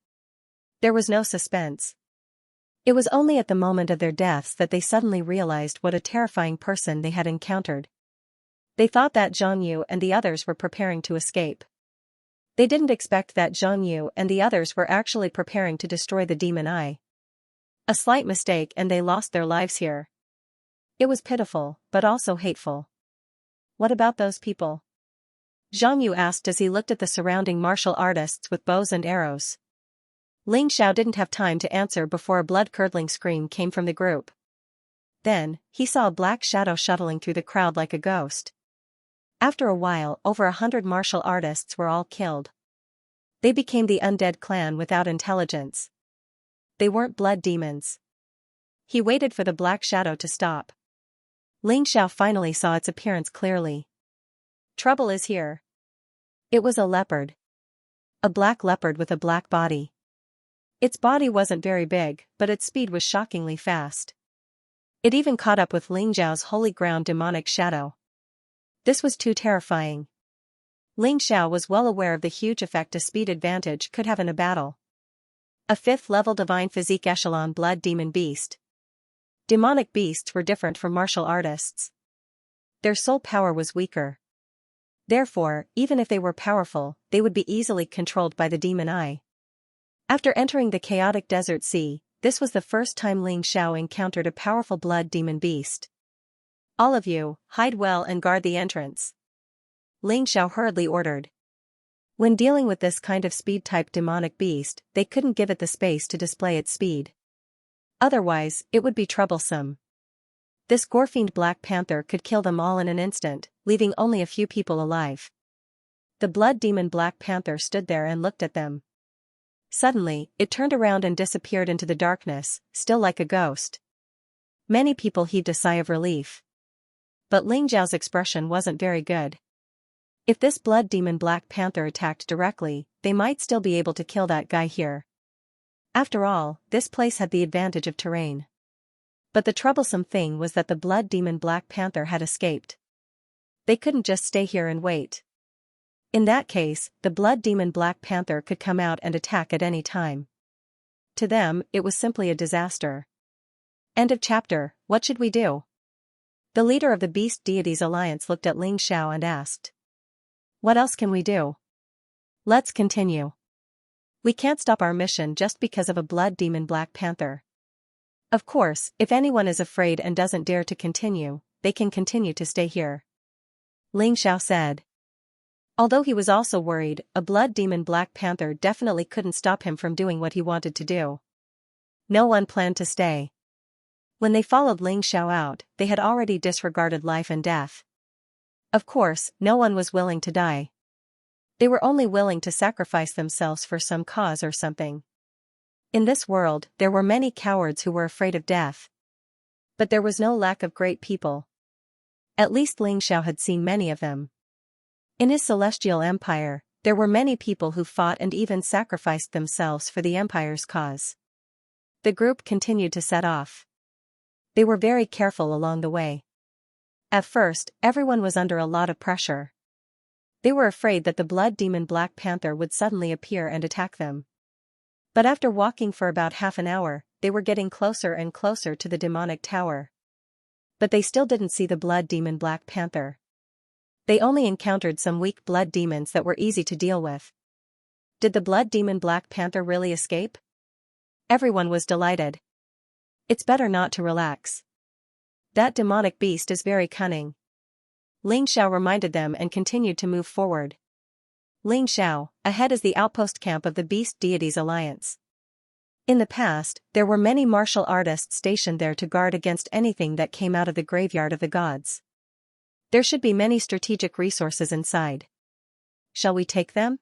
There was no suspense. It was only at the moment of their deaths that they suddenly realized what a terrifying person they had encountered. They thought that Zhang Yu and the others were preparing to escape. They didn't expect that Zhang Yu and the others were actually preparing to destroy the demon eye. A slight mistake and they lost their lives here. It was pitiful, but also hateful. What about those people? Zhang Yu asked as he looked at the surrounding martial artists with bows and arrows. Ling Xiao didn't have time to answer before a blood-curdling scream came from the group. Then, he saw a black shadow shuttling through the crowd like a ghost. After a while, over 100 martial artists were all killed. They became the undead clan without intelligence. They weren't blood demons. He waited for the black shadow to stop. Ling Xiao finally saw its appearance clearly. Trouble is here. It was a leopard. A black leopard with a black body. Its body wasn't very big, but its speed was shockingly fast. It even caught up with Ling Xiao's holy ground demonic shadow. This was too terrifying. Ling Xiao was well aware of the huge effect a speed advantage could have in a battle. A 5th-level divine physique echelon blood demon beast. Demonic beasts were different from martial artists. Their soul power was weaker. Therefore, even if they were powerful, they would be easily controlled by the demon eye. After entering the chaotic desert sea, this was the first time Ling Xiao encountered a powerful blood demon beast. All of you, hide well and guard the entrance. Ling Xiao hurriedly ordered. When dealing with this kind of speed-type demonic beast, they couldn't give it the space to display its speed. Otherwise, it would be troublesome. This gore-fiend Black Panther could kill them all in an instant, leaving only a few people alive. The blood demon Black Panther stood there and looked at them. Suddenly, it turned around and disappeared into the darkness, still like a ghost. Many people heaved a sigh of relief. But Ling Xiao's expression wasn't very good. If this blood demon Black Panther attacked directly, they might still be able to kill that guy here. After all, this place had the advantage of terrain. But the troublesome thing was that the blood demon Black Panther had escaped. They couldn't just stay here and wait. In that case, the blood demon Black Panther could come out and attack at any time. To them, it was simply a disaster. End of chapter. What should we do? The leader of the Beast Deities Alliance looked at Ling Xiao and asked. What else can we do? Let's continue. We can't stop our mission just because of a blood demon Black Panther. Of course, if anyone is afraid and doesn't dare to continue, they can continue to stay here. Ling Xiao said. Although he was also worried, a blood demon Black Panther definitely couldn't stop him from doing what he wanted to do. No one planned to stay. When they followed Ling Xiao out, they had already disregarded life and death. Of course, no one was willing to die. They were only willing to sacrifice themselves for some cause or something. In this world, there were many cowards who were afraid of death. But there was no lack of great people. At least Ling Xiao had seen many of them. In his celestial empire, there were many people who fought and even sacrificed themselves for the empire's cause. The group continued to set off. They were very careful along the way. At first, everyone was under a lot of pressure. They were afraid that the blood demon Black Panther would suddenly appear and attack them. But after walking for about half an hour, they were getting closer and closer to the demonic tower. But they still didn't see the blood demon Black Panther. They only encountered some weak blood demons that were easy to deal with. Did the blood demon Black Panther really escape? Everyone was delighted. It's better not to relax. That demonic beast is very cunning. Ling Xiao reminded them and continued to move forward. Ling Xiao, ahead is the outpost camp of the Beast Deities Alliance. In the past, there were many martial artists stationed there to guard against anything that came out of the graveyard of the gods. There should be many strategic resources inside. Shall we take them?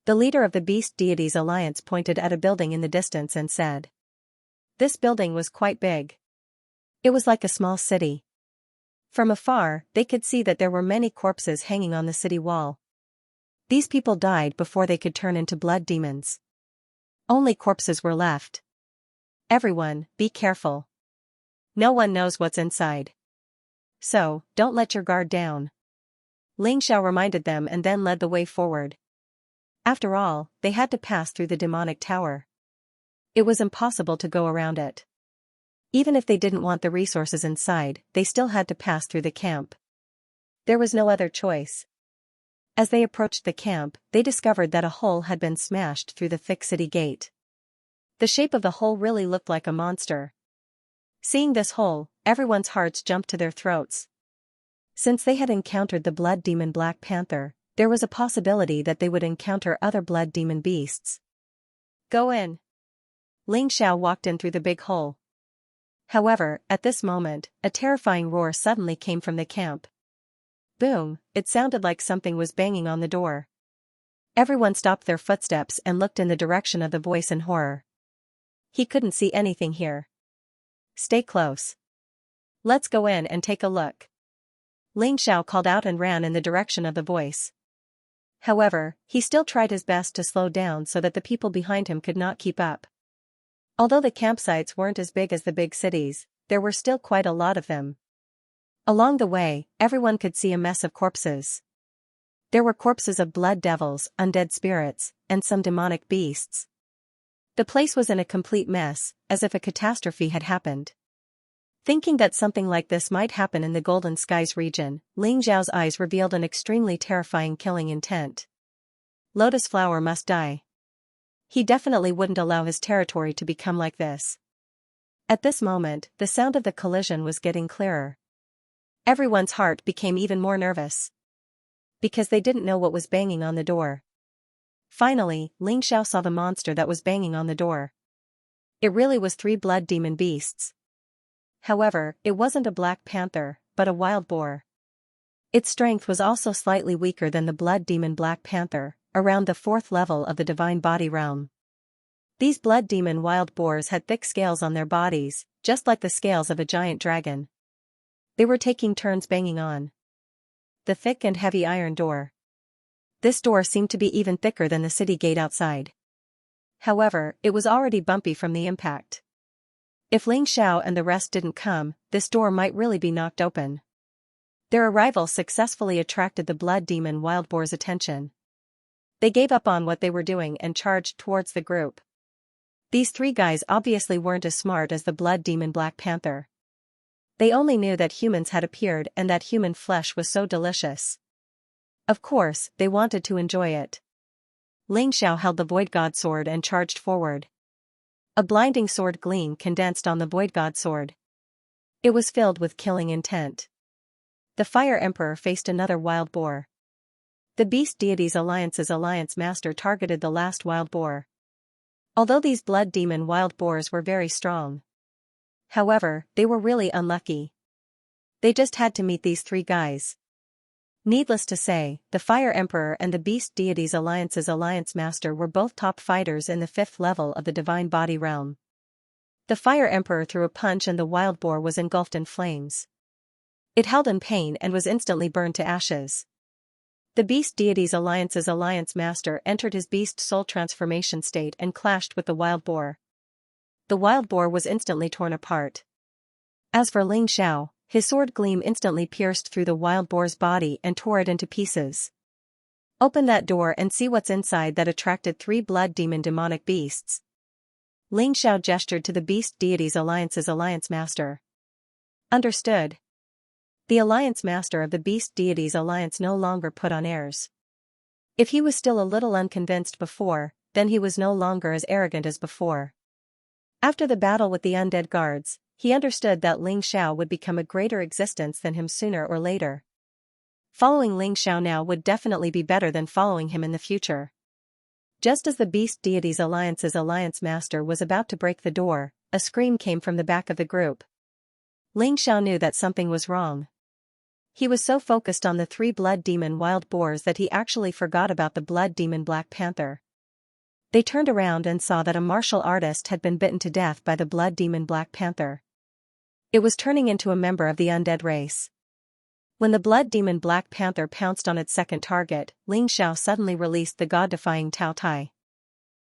The leader of the Beast Deities Alliance pointed at a building in the distance and said. This building was quite big. It was like a small city. From afar, they could see that there were many corpses hanging on the city wall. These people died before they could turn into blood demons. Only corpses were left. Everyone, be careful. No one knows what's inside. So, don't let your guard down. Ling Xiao reminded them and then led the way forward. After all, they had to pass through the demonic tower. It was impossible to go around it. Even if they didn't want the resources inside, they still had to pass through the camp. There was no other choice. As they approached the camp, they discovered that a hole had been smashed through the thick city gate. The shape of the hole really looked like a monster. Seeing this hole, everyone's hearts jumped to their throats. Since they had encountered the blood demon Black Panther, there was a possibility that they would encounter other blood demon beasts. Go in. Ling Xiao walked in through the big hole. However, at this moment, a terrifying roar suddenly came from the camp. Boom, it sounded like something was banging on the door. Everyone stopped their footsteps and looked in the direction of the voice in horror. He couldn't see anything here. Stay close. Let's go in and take a look. Ling Xiao called out and ran in the direction of the voice. However, he still tried his best to slow down so that the people behind him could not keep up. Although the campsites weren't as big as the big cities, there were still quite a lot of them. Along the way, everyone could see a mess of corpses. There were corpses of blood devils, undead spirits, and some demonic beasts. The place was in a complete mess, as if a catastrophe had happened. Thinking that something like this might happen in the Golden Skies region, Ling Xiao's eyes revealed an extremely terrifying killing intent. Lotus Flower must die. He definitely wouldn't allow his territory to become like this. At this moment, the sound of the collision was getting clearer. Everyone's heart became even more nervous. Because they didn't know what was banging on the door. Finally, Ling Xiao saw the monster that was banging on the door. It really was 3 blood demon beasts. However, it wasn't a black panther, but a wild boar. Its strength was also slightly weaker than the blood demon Black Panther, around the 4th level of the divine body realm. These blood demon wild boars had thick scales on their bodies, just like the scales of a giant dragon. They were taking turns banging on the thick and heavy iron door. This door seemed to be even thicker than the city gate outside. However, it was already bumpy from the impact. If Ling Xiao and the rest didn't come, this door might really be knocked open. Their arrival successfully attracted the blood demon wild boar's attention. They gave up on what they were doing and charged towards the group. These 3 guys obviously weren't as smart as the blood demon Black Panther. They only knew that humans had appeared and that human flesh was so delicious. Of course, they wanted to enjoy it. Ling Xiao held the Void God sword and charged forward. A blinding sword gleam condensed on the Void God sword. It was filled with killing intent. The Fire Emperor faced another wild boar. The Beast Deities Alliance's Alliance Master targeted the last wild boar. Although these blood demon wild boars were very strong. However, they were really unlucky. They just had to meet these 3 guys. Needless to say, the Fire Emperor and the Beast Deities Alliance's Alliance Master were both top fighters in the 5th level of the Divine Body Realm. The Fire Emperor threw a punch and the wild boar was engulfed in flames. It held in pain and was instantly burned to ashes. The Beast Deities Alliance's Alliance Master entered his beast soul transformation state and clashed with the wild boar. The wild boar was instantly torn apart. As for Ling Xiao, his sword gleam instantly pierced through the wild boar's body and tore it into pieces. Open that door and see what's inside, that attracted 3 blood demon demonic beasts. Ling Xiao gestured to the Beast Deities Alliance's Alliance Master. Understood. The Alliance Master of the Beast Deities Alliance no longer put on airs. If he was still a little unconvinced before, then he was no longer as arrogant as before. After the battle with the undead guards, he understood that Ling Xiao would become a greater existence than him sooner or later. Following Ling Xiao now would definitely be better than following him in the future. Just as the Beast Deities Alliance's Alliance Master was about to break the door, a scream came from the back of the group. Ling Xiao knew that something was wrong. He was so focused on the 3 Blood Demon Wild Boars that he actually forgot about the Blood Demon Black Panther. They turned around and saw that a martial artist had been bitten to death by the Blood Demon Black Panther. It was turning into a member of the undead race. When the Blood Demon Black Panther pounced on its second target, Ling Xiao suddenly released the god-defying Tao Tai.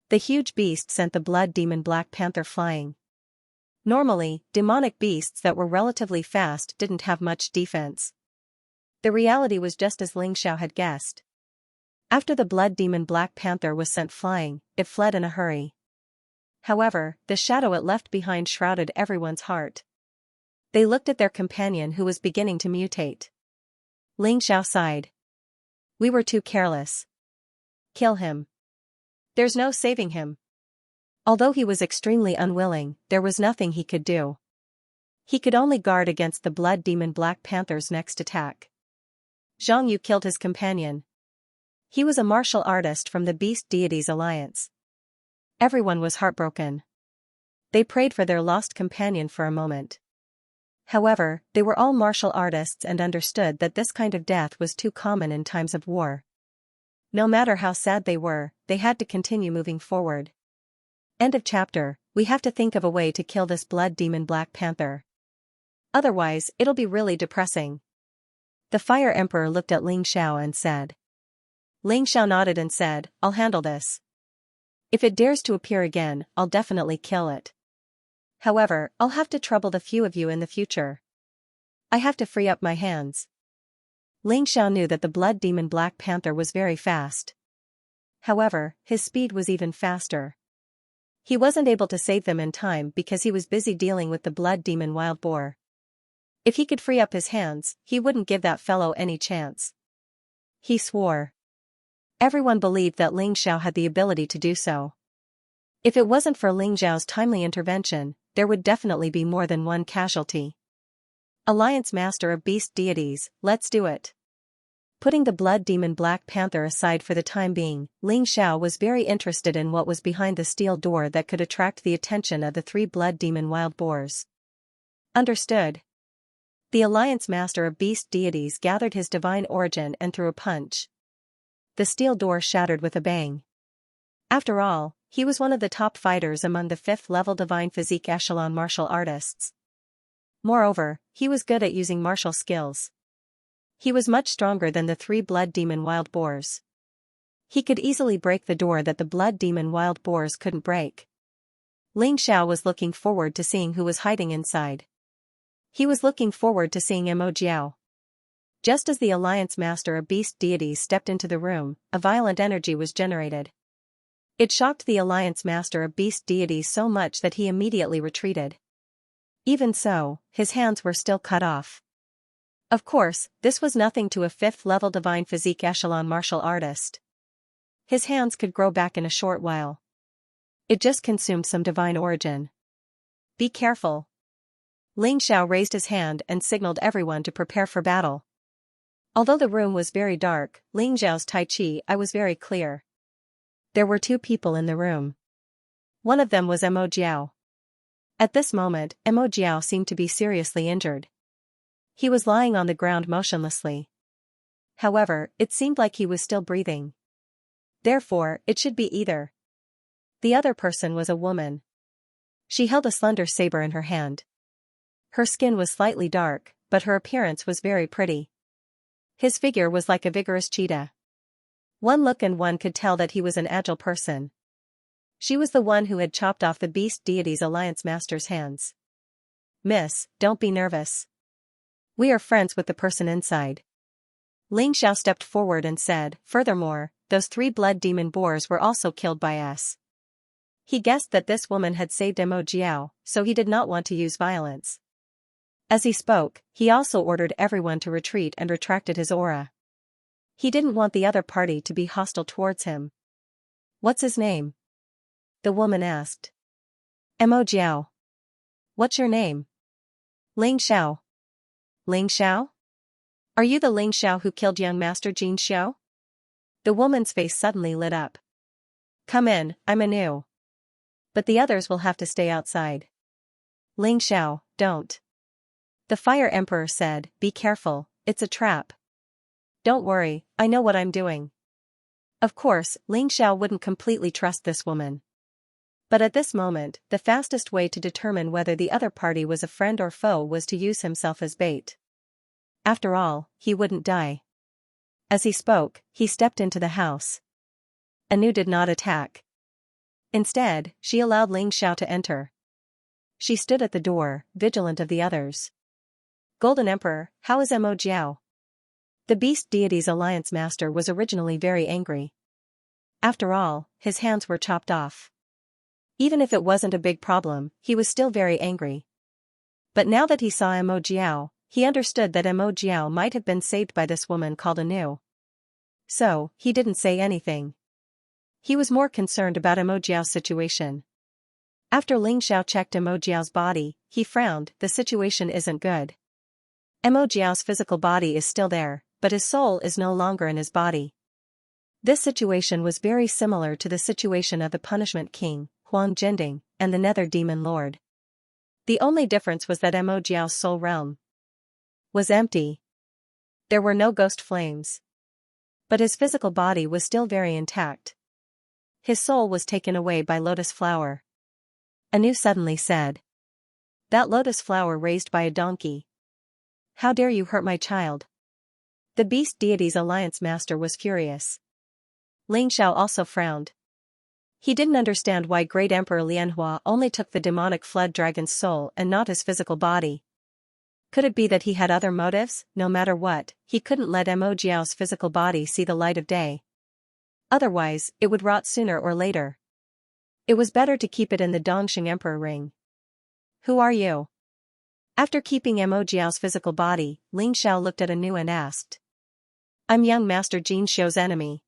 The huge beast sent the Blood Demon Black Panther flying. Normally, demonic beasts that were relatively fast didn't have much defense. The reality was just as Ling Xiao had guessed. After the Blood Demon Black Panther was sent flying, it fled in a hurry. However, the shadow it left behind shrouded everyone's heart. They looked at their companion who was beginning to mutate. Ling Xiao sighed. We were too careless. Kill him. There's no saving him. Although he was extremely unwilling, there was nothing he could do. He could only guard against the Blood Demon Black Panther's next attack. Zhang Yu killed his companion. He was a martial artist from the Beast Deities Alliance. Everyone was heartbroken. They prayed for their lost companion for a moment. However, they were all martial artists and understood that this kind of death was too common in times of war. No matter how sad they were, they had to continue moving forward. End of chapter. We have to think of a way to kill this Blood Demon Black Panther. Otherwise, it'll be really depressing. The Fire Emperor looked at Ling Xiao and said. Ling Xiao nodded and said, I'll handle this. If it dares to appear again, I'll definitely kill it. However, I'll have to trouble the few of you in the future. I have to free up my hands. Ling Xiao knew that the Blood Demon Black Panther was very fast. However, his speed was even faster. He wasn't able to save them in time because he was busy dealing with the Blood Demon Wild Boar. If he could free up his hands, he wouldn't give that fellow any chance. He swore. Everyone believed that Ling Xiao had the ability to do so. If it wasn't for Ling Xiao's timely intervention, there would definitely be more than one casualty. Alliance Master of Beast Deities, let's do it. Putting the Blood Demon Black Panther aside for the time being, Ling Xiao was very interested in what was behind the steel door that could attract the attention of the 3 Blood Demon Wild Boars. Understood. The Alliance Master of Beast Deities gathered his divine origin and threw a punch. The steel door shattered with a bang. After all, he was one of the top fighters among the 5th level Divine Physique Echelon martial artists. Moreover, he was good at using martial skills. He was much stronger than the 3 Blood Demon Wild Boars. He could easily break the door that the Blood Demon Wild Boars couldn't break. Ling Xiao was looking forward to seeing who was hiding inside. He was looking forward to seeing Mo Jiao. Just as the Alliance Master of Beast Deities stepped into the room, a violent energy was generated. It shocked the Alliance Master of Beast Deities so much that he immediately retreated. Even so, his hands were still cut off. Of course, this was nothing to a 5th level Divine Physique Echelon martial artist. His hands could grow back in a short while. It just consumed some divine origin. Be careful. Ling Xiao raised his hand and signaled everyone to prepare for battle. Although the room was very dark, Ling Xiao's Tai Chi was very clear. There were 2 people in the room. One of them was Mo Jiao. At this moment, Mo Jiao seemed to be seriously injured. He was lying on the ground motionlessly. However, it seemed like he was still breathing. Therefore, it should be either. The other person was a woman. She held a slender saber in her hand. Her skin was slightly dark, but her appearance was very pretty. His figure was like a vigorous cheetah. One look and one could tell that he was an agile person. She was the one who had chopped off the Beast Deities Alliance Master's hands. Miss, don't be nervous. We are friends with the person inside. Ling Xiao stepped forward and said, furthermore, those 3 Blood Demon Boars were also killed by us. He guessed that this woman had saved Mo Jiao, so he did not want to use violence. As he spoke, he also ordered everyone to retreat and retracted his aura. He didn't want the other party to be hostile towards him. What's his name? The woman asked. Mo Jiao. What's your name? Ling Xiao. Ling Xiao? Are you the Ling Xiao who killed young Master Xianxia? The woman's face suddenly lit up. Come in, I'm anew. But the others will have to stay outside. Ling Xiao, don't. The Fire Emperor said, be careful, it's a trap. Don't worry, I know what I'm doing. Of course, Ling Xiao wouldn't completely trust this woman. But at this moment, the fastest way to determine whether the other party was a friend or foe was to use himself as bait. After all, he wouldn't die. As he spoke, he stepped into the house. Anu did not attack. Instead, she allowed Ling Xiao to enter. She stood at the door, vigilant of the others. Golden Emperor, how is Mo Jiao? The Beast Deity's Alliance Master was originally very angry. After all, his hands were chopped off. Even if it wasn't a big problem, he was still very angry. But now that he saw Mo Jiao, he understood that Mo Jiao might have been saved by this woman called Anu. So, he didn't say anything. He was more concerned about Mo Jiao's situation. After Ling Xiao checked Mo Jiao's body, he frowned, the situation isn't good. Mo Jiao's physical body is still there, but his soul is no longer in his body. This situation was very similar to the situation of the Punishment King, Huang Jinding, and the Nether Demon Lord. The only difference was that Mo Jiao's soul realm was empty. There were no ghost flames. But his physical body was still very intact. His soul was taken away by lotus flower. Anu suddenly said. That lotus flower raised by a donkey. How dare you hurt my child? The Beast Deity's Alliance Master was furious. Ling Xiao also frowned. He didn't understand why Great Emperor Lianhua only took the demonic flood dragon's soul and not his physical body. Could it be that he had other motives? No matter what, he couldn't let Mo Jiao's physical body see the light of day. Otherwise, it would rot sooner or later. It was better to keep it in the Dongxing Emperor ring. Who are you? After keeping Mo Jiao's physical body, Ling Xiao looked at Anu and asked. I'm young Master Xiao's enemy.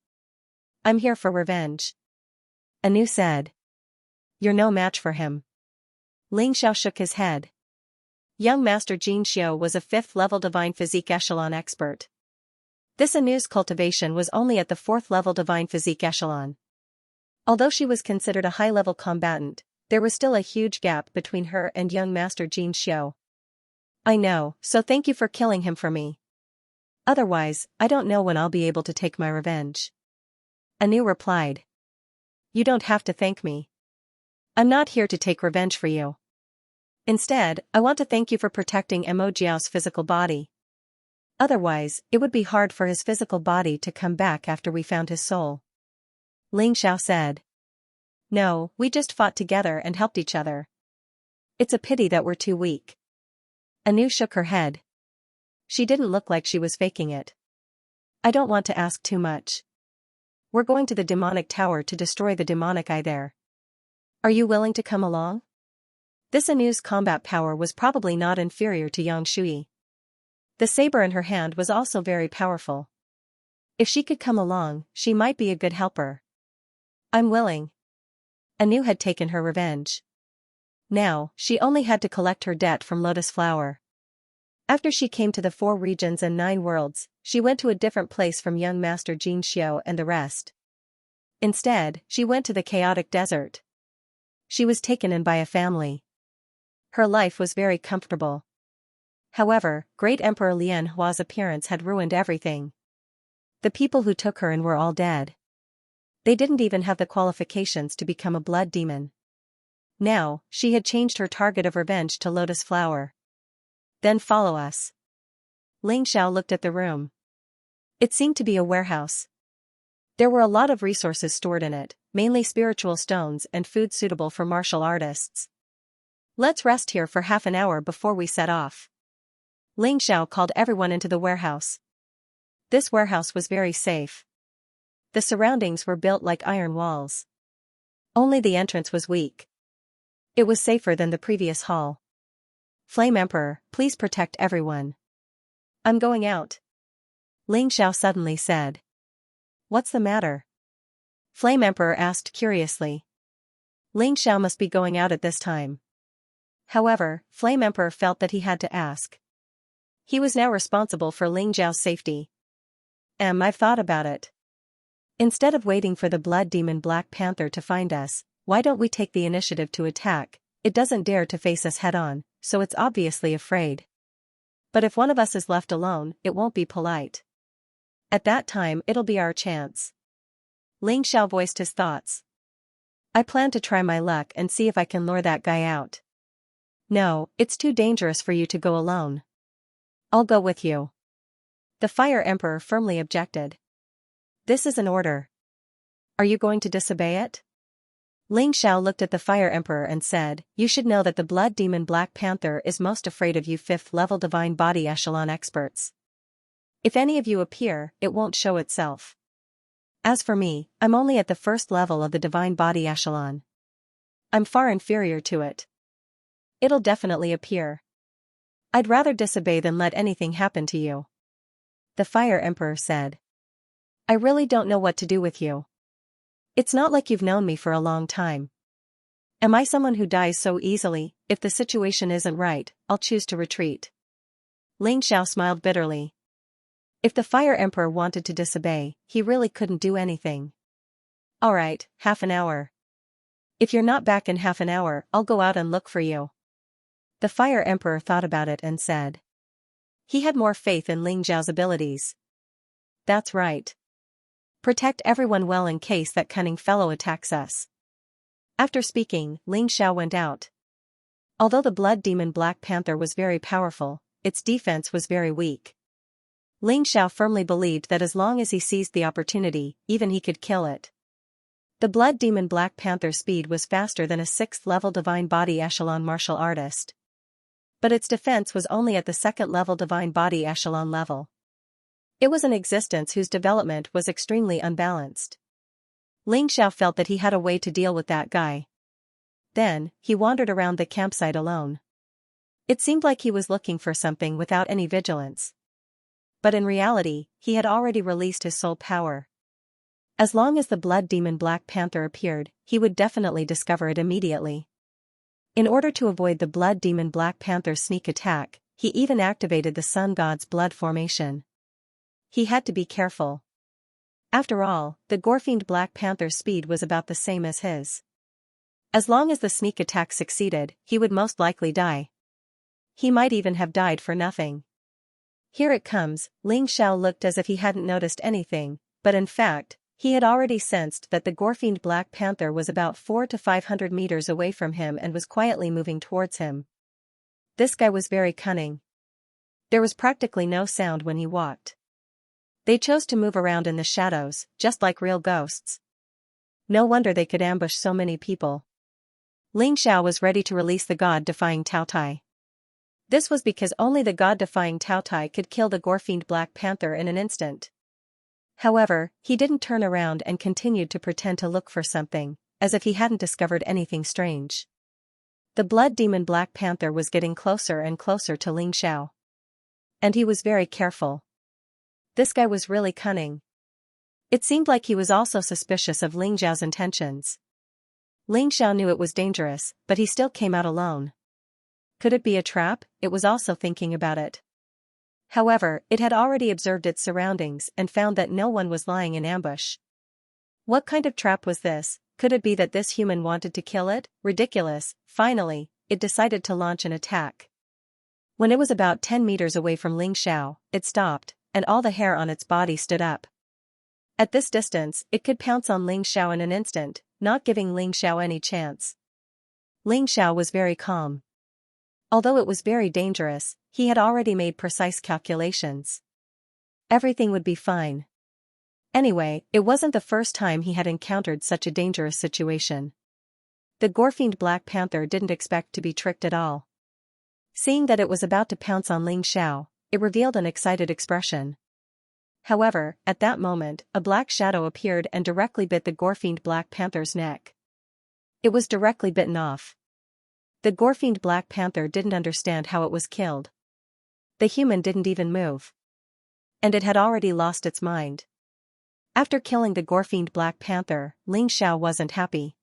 I'm here for revenge. Anu said. You're no match for him. Ling Xiao shook his head. Young Master Xiao was a 5th-level Divine Physique Echelon expert. This Anu's cultivation was only at the 4th-level Divine Physique Echelon. Although she was considered a high-level combatant, there was still a huge gap between her and young Master Xiao. I know, so thank you for killing him for me. Otherwise, I don't know when I'll be able to take my revenge. Anu replied. You don't have to thank me. I'm not here to take revenge for you. Instead, I want to thank you for protecting Mo Jiao's physical body. Otherwise, it would be hard for his physical body to come back after we found his soul. Ling Xiao said. No, we just fought together and helped each other. It's a pity that we're too weak. Anu shook her head. She didn't look like she was faking it. I don't want to ask too much. We're going to the demonic tower to destroy the demonic eye there. Are you willing to come along? This Anu's combat power was probably not inferior to Yang Shui. The saber in her hand was also very powerful. If she could come along, she might be a good helper. I'm willing. Anu had taken her revenge. Now, she only had to collect her debt from Lotus Flower. After she came to the 4 regions and 9 worlds, she went to a different place from young Master Xiao and the rest. Instead, she went to the chaotic desert. She was taken in by a family. Her life was very comfortable. However, Great Emperor Lianhua's appearance had ruined everything. The people who took her in were all dead. They didn't even have the qualifications to become a blood demon. Now, she had changed her target of revenge to Lotus Flower. Then follow us. Ling Xiao looked at the room. It seemed to be a warehouse. There were a lot of resources stored in it, mainly spiritual stones and food suitable for martial artists. Let's rest here for half an hour before we set off. Ling Xiao called everyone into the warehouse. This warehouse was very safe. The surroundings were built like iron walls. Only the entrance was weak. It was safer than the previous hall. Flame Emperor, please protect everyone. I'm going out. Ling Xiao suddenly said. What's the matter? Flame Emperor asked curiously. Ling Xiao must be going out at this time. However, Flame Emperor felt that he had to ask. He was now responsible for Ling Xiao's safety. I've thought about it. Instead of waiting for the blood demon Black Panther to find us, why don't we take the initiative to attack? It doesn't dare to face us head-on, so it's obviously afraid. But if one of us is left alone, it won't be polite. At that time it'll be our chance. Ling Xiao voiced his thoughts. I plan to try my luck and see if I can lure that guy out. No, it's too dangerous for you to go alone. I'll go with you. The Fire Emperor firmly objected. This is an order. Are you going to disobey it? Ling Xiao looked at the Fire Emperor and said, You should know that the Blood Demon Black Panther is most afraid of you 5th level Divine Body Echelon experts. If any of you appear, it won't show itself. As for me, I'm only at the 1st level of the Divine Body Echelon. I'm far inferior to it. It'll definitely appear. I'd rather disobey than let anything happen to you. The Fire Emperor said. I really don't know what to do with you. It's not like you've known me for a long time. Am I someone who dies so easily? If the situation isn't right, I'll choose to retreat. Ling Xiao smiled bitterly. If the Fire Emperor wanted to disobey, he really couldn't do anything. Alright, half an hour. If you're not back in half an hour, I'll go out and look for you. The Fire Emperor thought about it and said. He had more faith in Ling Xiao's abilities. That's right. Protect everyone well in case that cunning fellow attacks us. After speaking, Ling Xiao went out. Although the Blood Demon Black Panther was very powerful, its defense was very weak. Ling Xiao firmly believed that as long as he seized the opportunity, even he could kill it. The Blood Demon Black Panther's speed was faster than a 6th level Divine Body Echelon martial artist. But its defense was only at the 2nd level Divine Body Echelon level. It was an existence whose development was extremely unbalanced. Ling Xiao felt that he had a way to deal with that guy. Then, he wandered around the campsite alone. It seemed like he was looking for something without any vigilance. But in reality, he had already released his soul power. As long as the Blood Demon Black Panther appeared, he would definitely discover it immediately. In order to avoid the Blood Demon Black Panther's sneak attack, he even activated the Sun God's blood formation. He had to be careful. After all, the Gorefiend Black Panther's speed was about the same as his. As long as the sneak attack succeeded, he would most likely die. He might even have died for nothing. Here it comes. Ling Xiao looked as if he hadn't noticed anything, but in fact, he had already sensed that the Gorefiend Black Panther was about 400 to 500 meters away from him and was quietly moving towards him. This guy was very cunning. There was practically no sound when he walked. They chose to move around in the shadows, just like real ghosts. No wonder they could ambush so many people. Ling Xiao was ready to release the god-defying Taotai. This was because only the god-defying Taotai could kill the Gorefiend Black Panther in an instant. However, he didn't turn around and continued to pretend to look for something, as if he hadn't discovered anything strange. The Blood Demon Black Panther was getting closer and closer to Ling Xiao. And he was very careful. This guy was really cunning. It seemed like he was also suspicious of Ling Xiao's intentions. Ling Xiao knew it was dangerous, but he still came out alone. Could it be a trap? It was also thinking about it. However, it had already observed its surroundings and found that no one was lying in ambush. What kind of trap was this? Could it be that this human wanted to kill it? Ridiculous. Finally, it decided to launch an attack. When it was about 10 meters away from Ling Xiao, it stopped, and all the hair on its body stood up. At this distance, it could pounce on Ling Xiao in an instant, not giving Ling Xiao any chance. Ling Xiao was very calm. Although it was very dangerous, he had already made precise calculations. Everything would be fine. Anyway, it wasn't the first time he had encountered such a dangerous situation. The Gorefiend Black Panther didn't expect to be tricked at all. Seeing that it was about to pounce on Ling Xiao, it revealed an excited expression. However, at that moment, a black shadow appeared and directly bit the Gorefiend Black Panther's neck. It was directly bitten off. The Gorefiend Black Panther didn't understand how it was killed. The human didn't even move. And it had already lost its mind. After killing the Gorefiend Black Panther, Ling Xiao wasn't happy.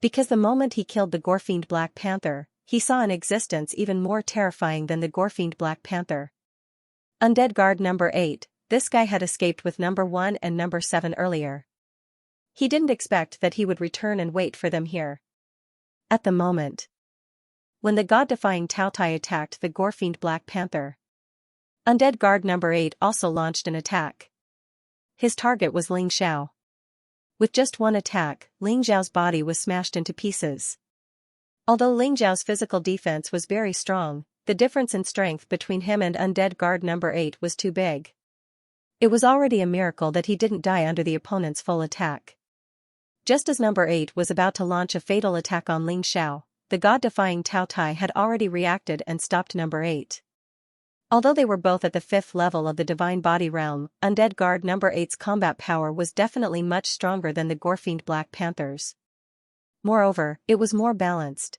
Because the moment he killed the Gorefiend Black Panther, he saw an existence even more terrifying than the Gorefiend Black Panther. Undead guard number 8, this guy had escaped with number 1 and number 7 earlier. He didn't expect that he would return and wait for them here. At the moment when the god-defying Tao Tai attacked the gore-fiend Black Panther, Undead guard number 8 also launched an attack. His target was Ling Xiao. With just one attack, Ling Xiao's body was smashed into pieces. Although Ling Xiao's physical defense was very strong, the difference in strength between him and Undead guard number 8 was too big. It was already a miracle that he didn't die under the opponent's full attack. Just as number 8 was about to launch a fatal attack on Ling Xiao, the god-defying Tao Tai had already reacted and stopped number 8. Although they were both at the 5th level of the Divine Body realm, Undead guard number 8's combat power was definitely much stronger than the Gorefiend Black Panther's. Moreover, it was more balanced.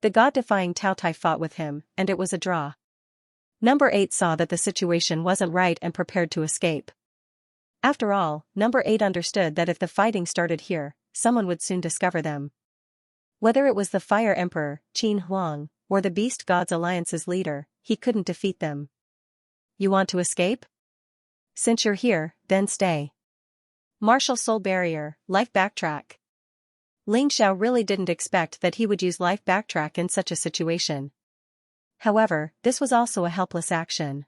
The god-defying Tao Tai fought with him, and it was a draw. Number 8 saw that the situation wasn't right and prepared to escape. After all, number 8 understood that if the fighting started here, someone would soon discover them. Whether it was the Fire Emperor, Qin Huang, or the Beast Gods Alliance's leader, he couldn't defeat them. You want to escape? Since you're here, then stay. Martial Soul Barrier, Life Backtrack. Ling Xiao really didn't expect that he would use Life Backtrack in such a situation. However, this was also a helpless action.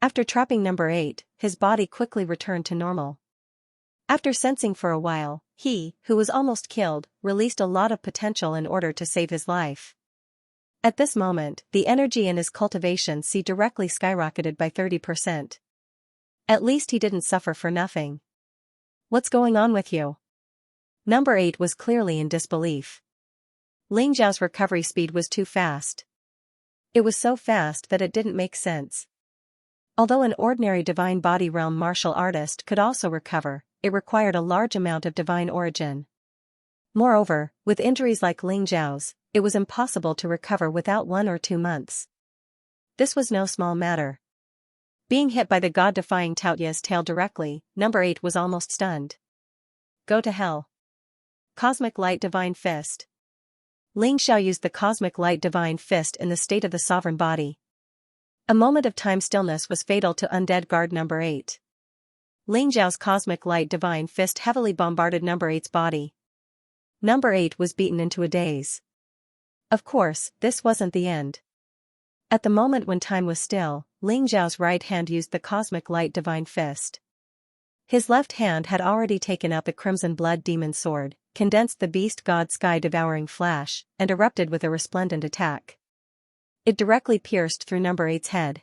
After trapping number 8, his body quickly returned to normal. After sensing for a while, he, who was almost killed, released a lot of potential in order to save his life. At this moment, the energy in his cultivation directly skyrocketed by 30%. At least he didn't suffer for nothing. What's going on with you? Number 8 was clearly in disbelief. Ling Xiao's recovery speed was too fast. It was so fast that it didn't make sense. Although an ordinary Divine Body realm martial artist could also recover, it required a large amount of divine origin. Moreover, with injuries like Ling Xiao's, it was impossible to recover without 1 or 2 months. This was no small matter. Being hit by the god-defying Tao Tai's tail directly, number 8 was almost stunned. Go to hell. Cosmic Light Divine Fist. Ling Xiao used the Cosmic Light Divine Fist in the state of the Sovereign Body. A moment of time stillness was fatal to Undead guard number 8. Ling Xiao's Cosmic Light Divine Fist heavily bombarded number 8's body. Number 8 was beaten into a daze. Of course, this wasn't the end. At the moment when time was still, Ling Xiao's right hand used the Cosmic Light Divine Fist. His left hand had already taken up the Crimson Blood Demon Sword, condensed the Beast God Sky-devouring Flash, and erupted with a resplendent attack. It directly pierced through number 8's head.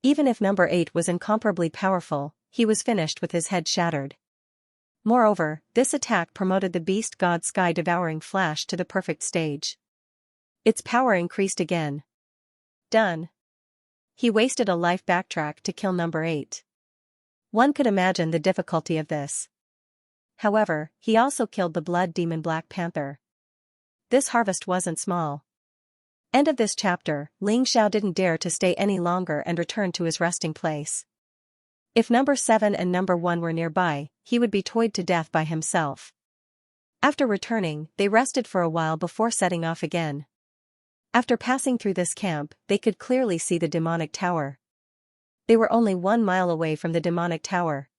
Even if number 8 was incomparably powerful, he was finished with his head shattered. Moreover, this attack promoted the Beast God Sky-devouring Flash to the perfect stage. Its power increased again. Done. He wasted a life backtrack to kill number 8. One could imagine the difficulty of this. However, he also killed the Blood Demon Black Panther. This harvest wasn't small. End of this chapter. Ling Xiao didn't dare to stay any longer and returned to his resting place. If number 7 and number 1 were nearby, he would be toyed to death by himself. After returning, they rested for a while before setting off again. After passing through this camp, they could clearly see the demonic tower. They were only 1 mile away from the demonic tower.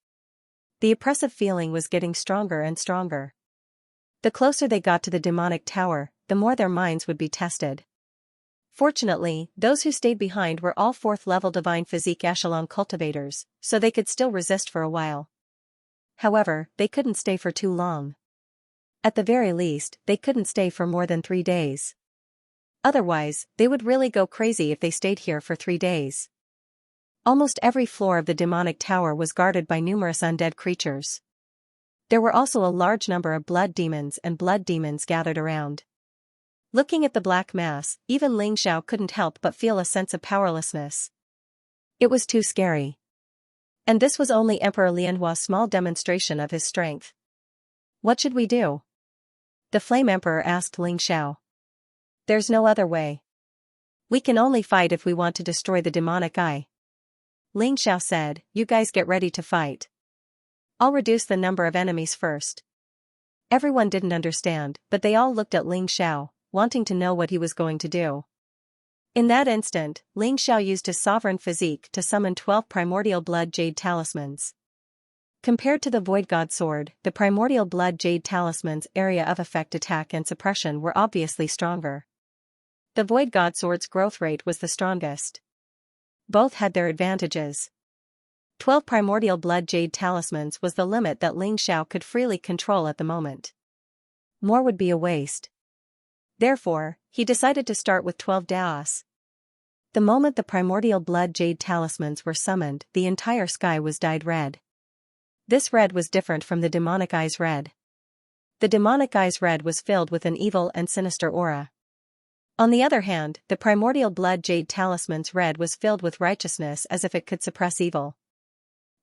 The oppressive feeling was getting stronger and stronger. The closer they got to the demonic tower, the more their minds would be tested. Fortunately, those who stayed behind were all 4th level Divine Physique Echelon cultivators, so they could still resist for a while. However, they couldn't stay for too long. At the very least, they couldn't stay for more than 3 days. Otherwise, they would really go crazy if they stayed here for 3 days. Almost every floor of the demonic tower was guarded by numerous undead creatures. There were also a large number of blood demons and blood demons gathered around. Looking at the black mass, even Ling Xiao couldn't help but feel a sense of powerlessness. It was too scary. And this was only Emperor Lianhua's small demonstration of his strength. What should we do? The Flame Emperor asked Ling Xiao. There's no other way. We can only fight if we want to destroy the demonic eye. Ling Xiao said, you guys get ready to fight. I'll reduce the number of enemies first. Everyone didn't understand, but they all looked at Ling Xiao, wanting to know what he was going to do. In that instant, Ling Xiao used his sovereign physique to summon 12 primordial blood jade talismans. Compared to the Void God Sword, the primordial blood jade talisman's area of effect, attack and suppression were obviously stronger. The Void God Sword's growth rate was the strongest. Both had their advantages. 12 primordial blood jade talismans was the limit that Ling Xiao could freely control at the moment. More would be a waste. Therefore, he decided to start with 12 Daos. The moment the primordial blood jade talismans were summoned, the entire sky was dyed red. This red was different from the demonic eye's red. The demonic eye's red was filled with an evil and sinister aura. On the other hand, the primordial blood jade talisman's red was filled with righteousness, as if it could suppress evil.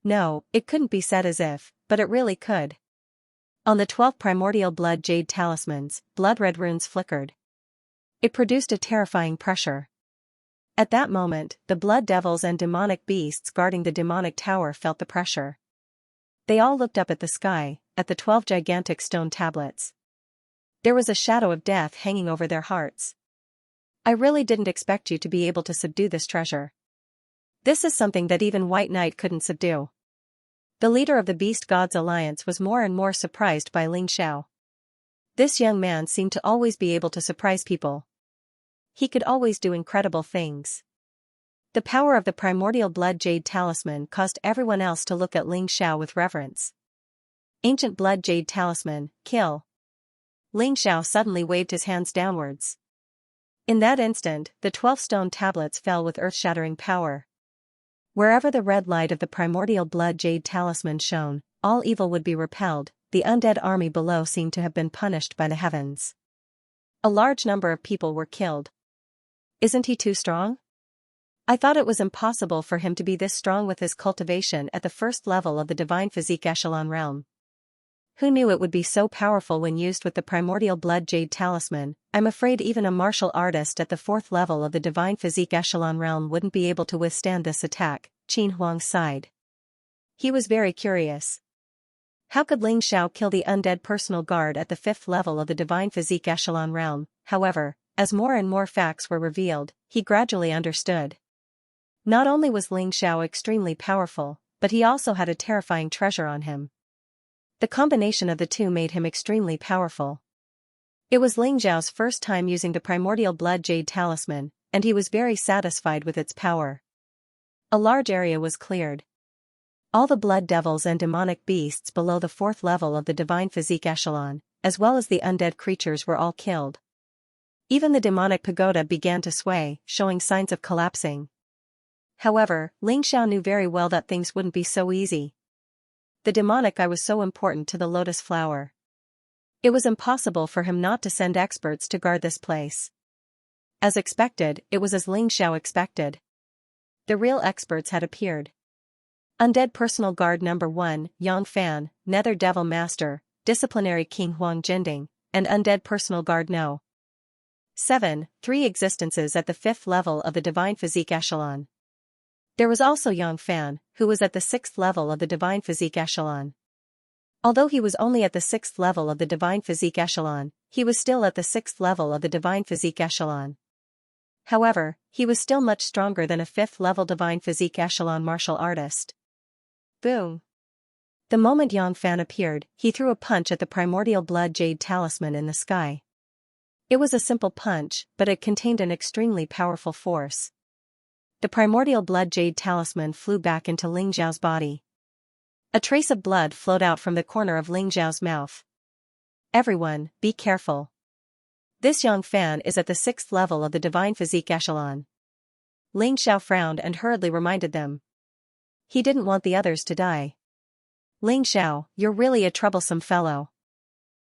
No, it couldn't be said as if, but it really could. On the 12 primordial blood jade talismans, blood-red runes flickered. It produced a terrifying pressure. At that moment, the blood devils and demonic beasts guarding the demonic tower felt the pressure. They all looked up at the sky, at the 12 gigantic stone tablets. There was a shadow of death hanging over their hearts. I really didn't expect you to be able to subdue this treasure. This is something that even White Knight couldn't subdue. The leader of the Beast Gods Alliance was more and more surprised by Ling Xiao. This young man seemed to always be able to surprise people. He could always do incredible things. The power of the primordial blood jade talisman caused everyone else to look at Ling Xiao with reverence. Ancient blood jade talisman, kill. Ling Xiao suddenly waved his hands downwards. In that instant, the 12 stone tablets fell with earth-shattering power. Wherever the red light of the primordial blood jade talisman shone, all evil would be repelled. The undead army below seemed to have been punished by the heavens. A large number of people were killed. Isn't he too strong? I thought it was impossible for him to be this strong with his cultivation at the first level of the divine physique echelon realm. Who knew it would be so powerful when used with the primordial blood jade talisman? I'm afraid even a martial artist at the 4th level of the divine physique echelon realm wouldn't be able to withstand this attack, Qin Huang sighed. He was very curious. How could Ling Xiao kill the undead personal guard at the 5th level of the divine physique echelon realm? However, as more and more facts were revealed, he gradually understood. Not only was Ling Xiao extremely powerful, but he also had a terrifying treasure on him. The combination of the two made him extremely powerful. It was Ling Xiao's first time using the primordial blood jade talisman, and he was very satisfied with its power. A large area was cleared. All the blood devils and demonic beasts below the 4th level of the divine physique echelon, as well as the undead creatures, were all killed. Even the demonic pagoda began to sway, showing signs of collapsing. However, Ling Xiao knew very well that things wouldn't be so easy. The demonic eye was so important to the lotus flower. It was impossible for him not to send experts to guard this place. As expected, it was as Ling Xiao expected. The real experts had appeared. Undead Personal Guard Number 1, Yang Fan, Nether Devil Master, Disciplinary King Huang Jinding, and Undead Personal Guard No. 7, 3 existences at the 5th level of the divine physique echelon. There was also Yang Fan, who was at the 6th level of the divine physique echelon. Although he was only at the 6th level of the divine physique echelon, he was still at the 6th level of the divine physique echelon. However, he was still much stronger than a 5th level divine physique echelon martial artist. Boom! The moment Yang Fan appeared, he threw a punch at the primordial blood jade talisman in the sky. It was a simple punch, but it contained an extremely powerful force. The primordial blood jade talisman flew back into Ling Xiao's body. A trace of blood flowed out from the corner of Ling Xiao's mouth. Everyone, be careful. This Yang Fan is at the 6th level of the divine physique echelon. Ling Xiao frowned and hurriedly reminded them. He didn't want the others to die. Ling Xiao, you're really a troublesome fellow.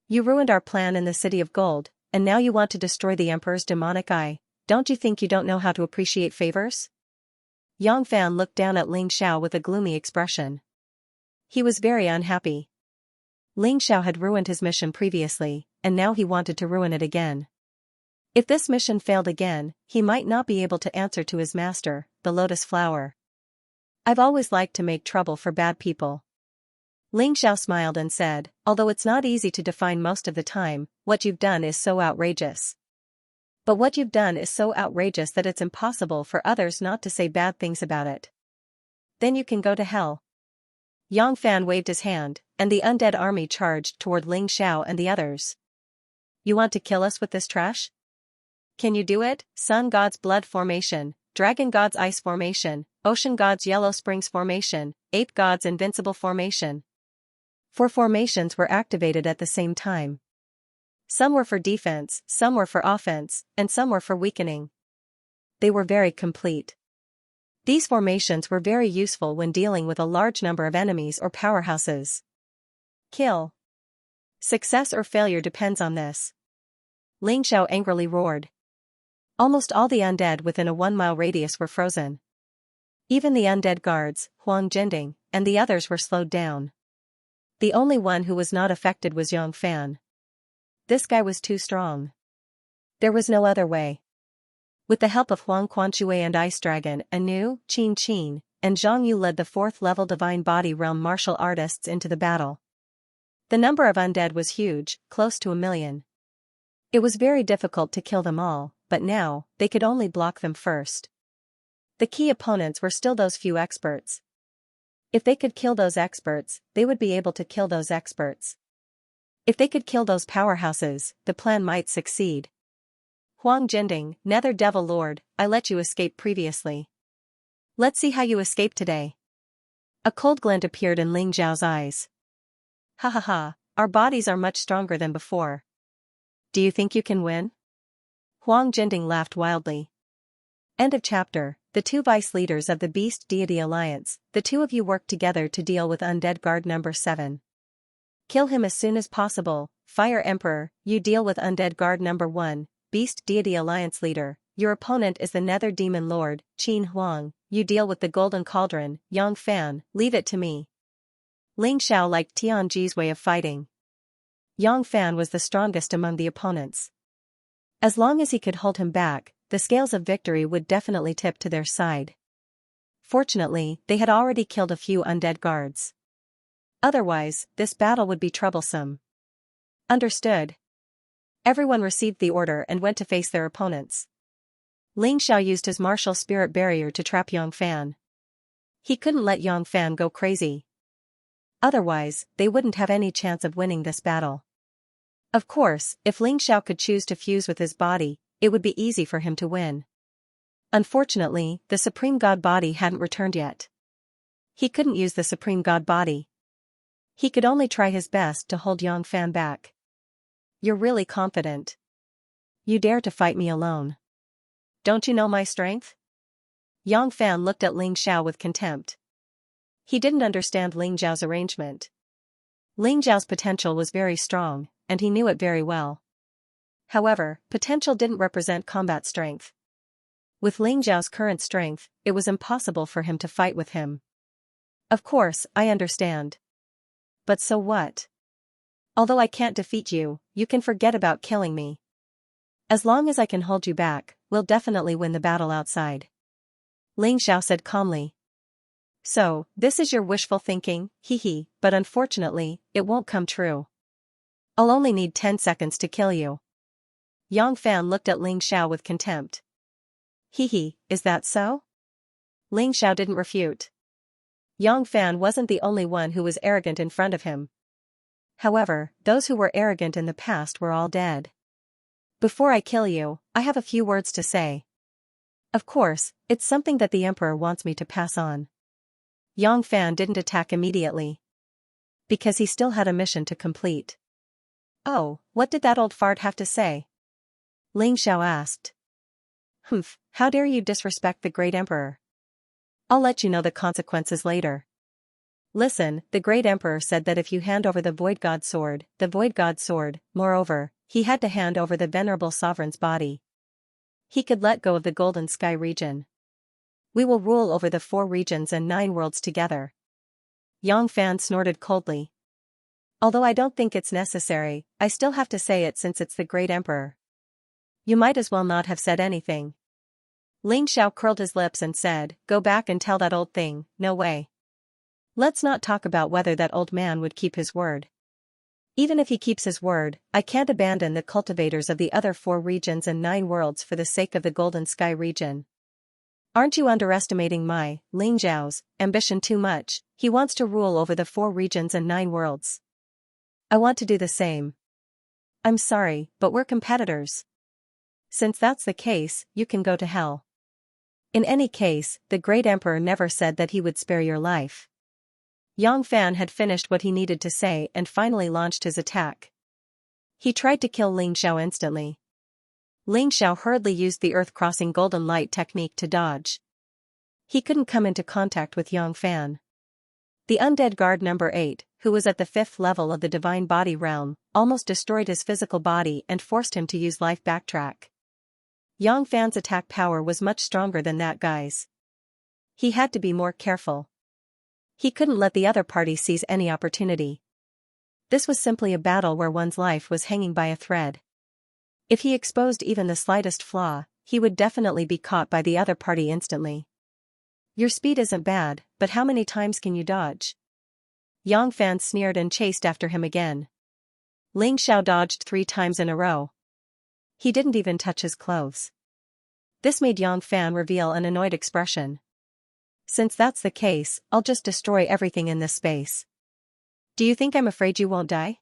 You ruined our plan in the City of Gold, and now you want to destroy the Emperor's demonic eye. Don't you think you don't know how to appreciate favors? Yang Fan looked down at Ling Xiao with a gloomy expression. He was very unhappy. Ling Xiao had ruined his mission previously, and now he wanted to ruin it again. If this mission failed again, he might not be able to answer to his master, the Lotus Flower. I've always liked to make trouble for bad people. Ling Xiao smiled and said, although it's not easy to define most of the time, what you've done is so outrageous. But what you've done is so outrageous that it's impossible for others not to say bad things about it. Then you can go to hell. Yang Fan waved his hand, and the undead army charged toward Ling Xiao and the others. You want to kill us with this trash? Can you do it? Sun God's Blood Formation, Dragon God's Ice Formation, Ocean God's Yellow Springs Formation, Ape God's Invincible Formation. 4 formations were activated at the same time. Some were for defense, some were for offense, and some were for weakening. They were very complete. These formations were very useful when dealing with a large number of enemies or powerhouses. Kill. Success or failure depends on this. Ling Xiao angrily roared. Almost all the undead within a 1-mile radius were frozen. Even the undead guards, Huang Jinding, and the others were slowed down. The only one who was not affected was Yang Fan. This guy was too strong. There was no other way. With the help of Huang Quanxue and Ice Dragon, Anu, Qin Qin, and Zhang Yu led the 4th-level Divine Body Realm martial artists into the battle. The number of undead was huge, close to 1 million. It was very difficult to kill them all, but now, they could only block them first. The key opponents were still those few experts. If they could kill those experts, they would be able to kill those experts. If they could kill those powerhouses, the plan might succeed. Huang Jinding, Nether Devil Lord, I let you escape previously. Let's see how you escape today. A cold glint appeared in Ling Xiao's eyes. Ha ha ha, our bodies are much stronger than before. Do you think you can win? Huang Jinding laughed wildly. End of chapter. The 2 vice leaders of the Beast Deity Alliance, the 2 of you work together to deal with Undead Guard number 7. Kill him as soon as possible. Fire Emperor, you deal with Undead Guard number 1, Beast Deity Alliance leader. Your opponent is the Nether Demon Lord, Qin Huang. You deal with the Golden Cauldron, Yang Fan. Leave it to me. Ling Xiao liked Tianji's way of fighting. Yang Fan was the strongest among the opponents. As long as he could hold him back, the scales of victory would definitely tip to their side. Fortunately, they had already killed a few undead guards. Otherwise, this battle would be troublesome. Understood. Everyone received the order and went to face their opponents. Ling Xiao used his martial spirit barrier to trap Yang Fan. He couldn't let Yang Fan go crazy. Otherwise, they wouldn't have any chance of winning this battle. Of course, if Ling Xiao could choose to fuse with his body, it would be easy for him to win. Unfortunately, the Supreme God Body hadn't returned yet. He couldn't use the Supreme God Body. He could only try his best to hold Yang Fan back. You're really confident. You dare to fight me alone. Don't you know my strength? Yang Fan looked at Ling Xiao with contempt. He didn't understand Ling Xiao's arrangement. Ling Xiao's potential was very strong, and he knew it very well. However, potential didn't represent combat strength. With Ling Xiao's current strength, it was impossible for him to fight with him. Of course, I understand. But so what? Although I can't defeat you, you can forget about killing me. As long as I can hold you back, we'll definitely win the battle outside. Ling Xiao said calmly. So, this is your wishful thinking, hee, but unfortunately, it won't come true. I'll only need 10 seconds to kill you. Yang Fan looked at Ling Xiao with contempt. Hee, is that so? Ling Xiao didn't refute. Yang Fan wasn't the only one who was arrogant in front of him. However, those who were arrogant in the past were all dead. Before I kill you, I have a few words to say. Of course, it's something that the Emperor wants me to pass on. Yang Fan didn't attack immediately. Because he still had a mission to complete. Oh, what did that old fart have to say? Ling Xiao asked. Humph, how dare you disrespect the great Emperor? I'll let you know the consequences later. Listen, the great Emperor said that if you hand over the Void God Sword, moreover, he had to hand over the Venerable Sovereign's body. He could let go of the Golden Sky region. We will rule over the 4 regions and 9 worlds together. Yang Fan snorted coldly. Although I don't think it's necessary, I still have to say it since it's the great Emperor. You might as well not have said anything. Ling Xiao curled his lips and said, Go back and tell that old thing, no way. Let's not talk about whether that old man would keep his word. Even if he keeps his word, I can't abandon the cultivators of the other 4 regions and 9 worlds for the sake of the Golden Sky region. Aren't you underestimating Ling Zhao's, ambition too much? He wants to rule over the 4 regions and 9 worlds. I want to do the same. I'm sorry, but we're competitors. Since that's the case, you can go to hell. In any case, the great emperor never said that he would spare your life. Yang Fan had finished what he needed to say and finally launched his attack. He tried to kill Ling Xiao instantly. Ling Xiao hurriedly used the earth-crossing golden light technique to dodge. He couldn't come into contact with Yang Fan. The undead guard number 8, who was at the 5th level of the divine body realm, almost destroyed his physical body and forced him to use life backtrack. Yang Fan's attack power was much stronger than that guy's. He had to be more careful. He couldn't let the other party seize any opportunity. This was simply a battle where one's life was hanging by a thread. If he exposed even the slightest flaw, he would definitely be caught by the other party instantly. Your speed isn't bad, but how many times can you dodge? Yang Fan sneered and chased after him again. Ling Xiao dodged 3 times in a row. He didn't even touch his clothes. This made Yang Fan reveal an annoyed expression. Since that's the case, I'll just destroy everything in this space. Do you think I'm afraid you won't die?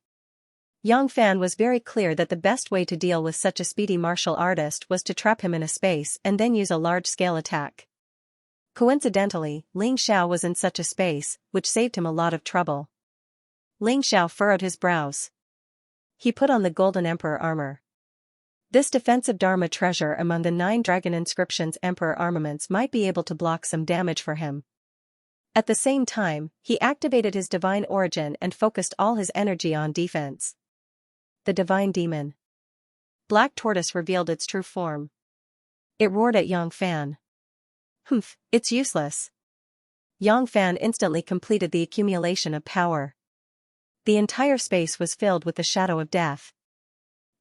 Yang Fan was very clear that the best way to deal with such a speedy martial artist was to trap him in a space and then use a large-scale attack. Coincidentally, Ling Xiao was in such a space, which saved him a lot of trouble. Ling Xiao furrowed his brows. He put on the Golden Emperor armor. This defensive Dharma treasure among the 9 dragon inscriptions Emperor armaments might be able to block some damage for him. At the same time, he activated his divine origin and focused all his energy on defense. The divine demon. Black Tortoise revealed its true form. It roared at Yang Fan. Humph, it's useless. Yang Fan instantly completed the accumulation of power. The entire space was filled with the shadow of death.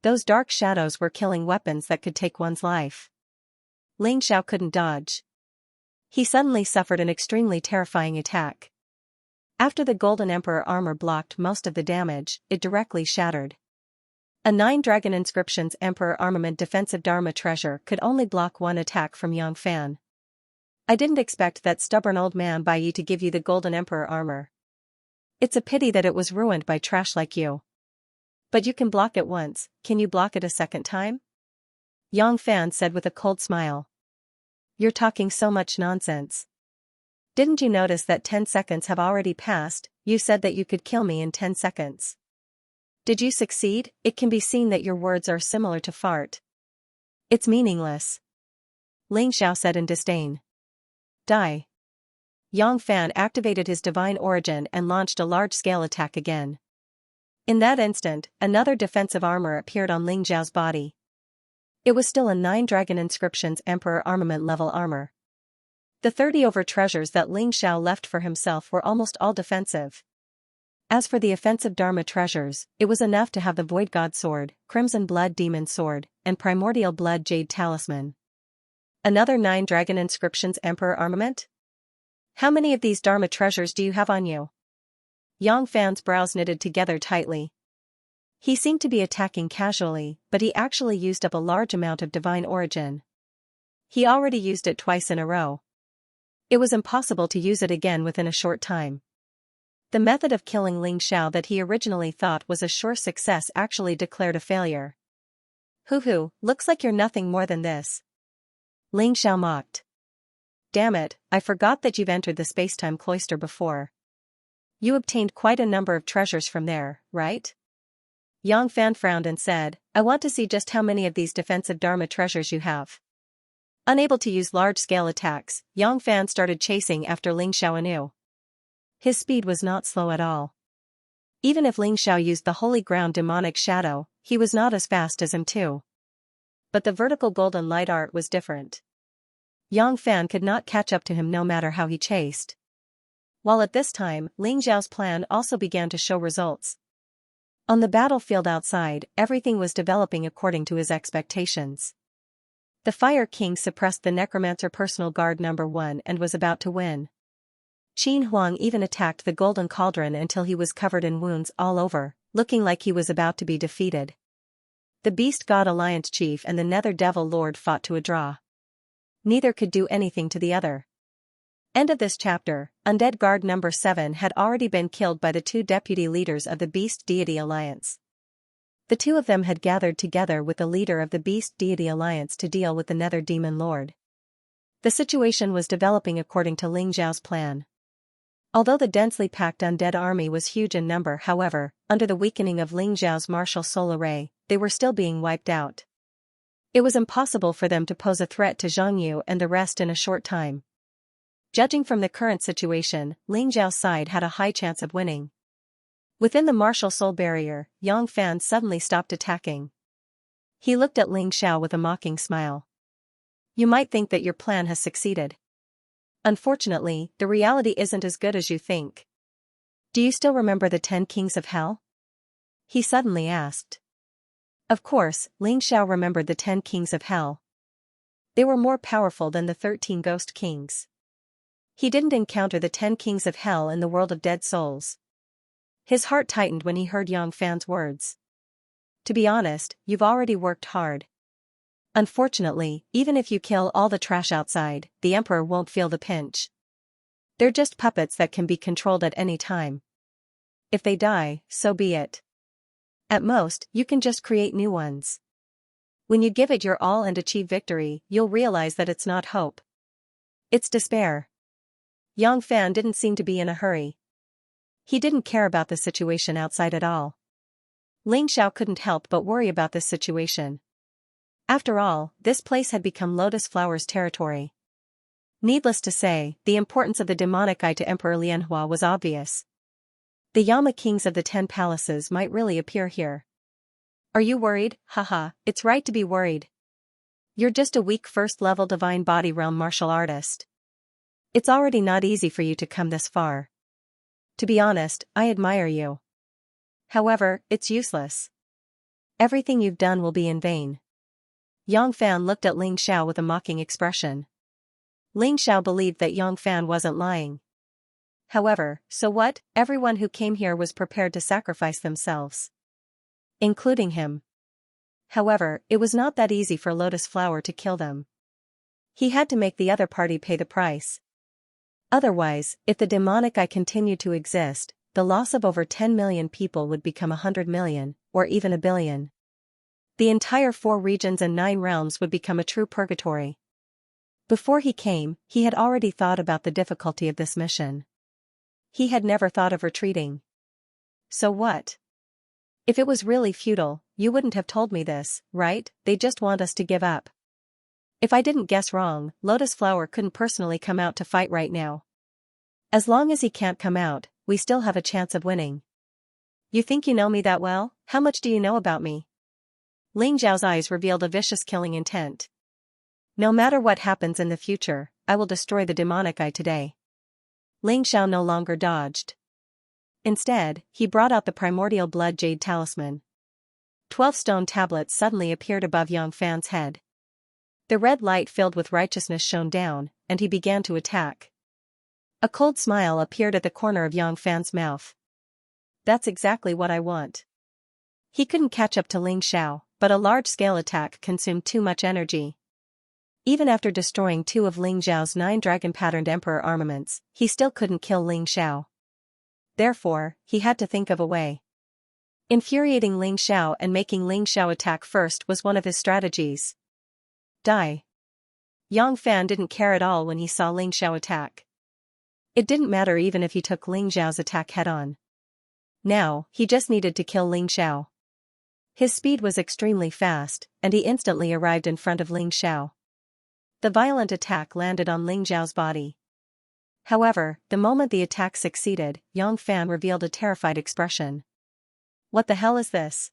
Those dark shadows were killing weapons that could take one's life. Ling Xiao couldn't dodge. He suddenly suffered an extremely terrifying attack. After the Golden Emperor armor blocked most of the damage, it directly shattered. A 9 dragon inscriptions Emperor armament defensive Dharma treasure could only block 1 attack from Yang Fan. I didn't expect that stubborn old man Bai Yi to give you the Golden Emperor armor. It's a pity that it was ruined by trash like you. But you can block it once, can you block it a second time? Yang Fan said with a cold smile. You're talking so much nonsense. Didn't you notice that 10 seconds have already passed? You said that you could kill me in 10 seconds. Did you succeed? It can be seen that your words are similar to fart. It's meaningless. Ling Xiao said in disdain. Die. Yang Fan activated his divine origin and launched a large-scale attack again. In that instant, another defensive armor appeared on Ling Xiao's body. It was still a 9 dragon inscriptions Emperor armament level armor. The 30 over treasures that Ling Xiao left for himself were almost all defensive. As for the offensive Dharma treasures, it was enough to have the Void God Sword, Crimson Blood Demon Sword, and Primordial Blood Jade Talisman. Another 9 dragon inscriptions Emperor armament? How many of these Dharma treasures do you have on you? Yang Fan's brows knitted together tightly. He seemed to be attacking casually, but he actually used up a large amount of divine origin. He already used it twice in a row. It was impossible to use it again within a short time. The method of killing Ling Xiao that he originally thought was a sure success actually declared a failure. Hoo-hoo, looks like you're nothing more than this. Ling Xiao mocked. Damn it, I forgot that you've entered the space-time cloister before. You obtained quite a number of treasures from there, right? Yang Fan frowned and said, I want to see just how many of these defensive Dharma treasures you have. Unable to use large-scale attacks, Yang Fan started chasing after Ling Xiao anew. His speed was not slow at all. Even if Ling Xiao used the Holy Ground demonic shadow, he was not as fast as him too. But the vertical golden light art was different. Yang Fan could not catch up to him no matter how he chased. While at this time, Ling Xiao's plan also began to show results. On the battlefield outside, everything was developing according to his expectations. The Fire King suppressed the Necromancer personal guard number 1 and was about to win. Qin Huang even attacked the Golden Cauldron until he was covered in wounds all over, looking like he was about to be defeated. The Beast God Alliance Chief and the Nether Devil Lord fought to a draw. Neither could do anything to the other. End of this chapter. Undead Guard number 7 had already been killed by the 2 deputy leaders of the Beast Deity Alliance. The 2 of them had gathered together with the leader of the Beast Deity Alliance to deal with the Nether Demon Lord. The situation was developing according to Ling Xiao's plan. Although the densely packed undead army was huge in number, however, under the weakening of Ling Xiao's martial soul array, they were still being wiped out. It was impossible for them to pose a threat to Xianxia and the rest in a short time. Judging from the current situation, Ling Xiao's side had a high chance of winning. Within the martial soul barrier, Yang Fan suddenly stopped attacking. He looked at Ling Xiao with a mocking smile. You might think that your plan has succeeded. Unfortunately, the reality isn't as good as you think. Do you still remember the 10 Kings of Hell? He suddenly asked. Of course, Ling Xiao remembered the 10 Kings of Hell. They were more powerful than the 13 Ghost Kings. He didn't encounter the 10 Kings of Hell in the world of dead souls. His heart tightened when he heard Yang Fan's words. To be honest, you've already worked hard. Unfortunately, even if you kill all the trash outside, the Emperor won't feel the pinch. They're just puppets that can be controlled at any time. If they die, so be it. At most, you can just create new ones. When you give it your all and achieve victory, you'll realize that it's not hope. It's despair. Yang Fan didn't seem to be in a hurry. He didn't care about the situation outside at all. Ling Xiao couldn't help but worry about this situation. After all, this place had become Lotus Flower's territory. Needless to say, the importance of the demonic eye to Emperor Lianhua was obvious. The Yama Kings of the 10 palaces might really appear here. Are you worried? Haha, it's right to be worried. You're just a weak first-level divine body realm martial artist. It's already not easy for you to come this far. To be honest, I admire you. However, it's useless. Everything you've done will be in vain. Yang Fan looked at Ling Xiao with a mocking expression. Ling Xiao believed that Yang Fan wasn't lying. However, so what? Everyone who came here was prepared to sacrifice themselves. Including him. However, it was not that easy for Lotus Flower to kill them. He had to make the other party pay the price. Otherwise, if the demonic eye continued to exist, the loss of over 10 million people would become 100 million, or even a billion. The entire 4 regions and 9 realms would become a true purgatory. Before he came, he had already thought about the difficulty of this mission. He had never thought of retreating. So what? If it was really futile, you wouldn't have told me this, right? They just want us to give up. If I didn't guess wrong, Lotus Flower couldn't personally come out to fight right now. As long as he can't come out, we still have a chance of winning. You think you know me that well? How much do you know about me? Ling Xiao's eyes revealed a vicious killing intent. No matter what happens in the future, I will destroy the demonic eye today. Ling Xiao no longer dodged. Instead, he brought out the primordial blood jade talisman. 12 stone tablets suddenly appeared above Yang Fan's head. The red light filled with righteousness shone down, and he began to attack. A cold smile appeared at the corner of Yang Fan's mouth. That's exactly what I want. He couldn't catch up to Ling Xiao, but a large-scale attack consumed too much energy. Even after destroying 2 of Ling Xiao's 9 dragon-patterned emperor armaments, he still couldn't kill Ling Xiao. Therefore, he had to think of a way. Infuriating Ling Xiao and making Ling Xiao attack first was one of his strategies. Die. Yang Fan didn't care at all when he saw Ling Xiao attack. It didn't matter even if he took Ling Xiao's attack head-on. Now, he just needed to kill Ling Xiao. His speed was extremely fast, and he instantly arrived in front of Ling Xiao. The violent attack landed on Ling Xiao's body. However, the moment the attack succeeded, Yang Fan revealed a terrified expression. What the hell is this?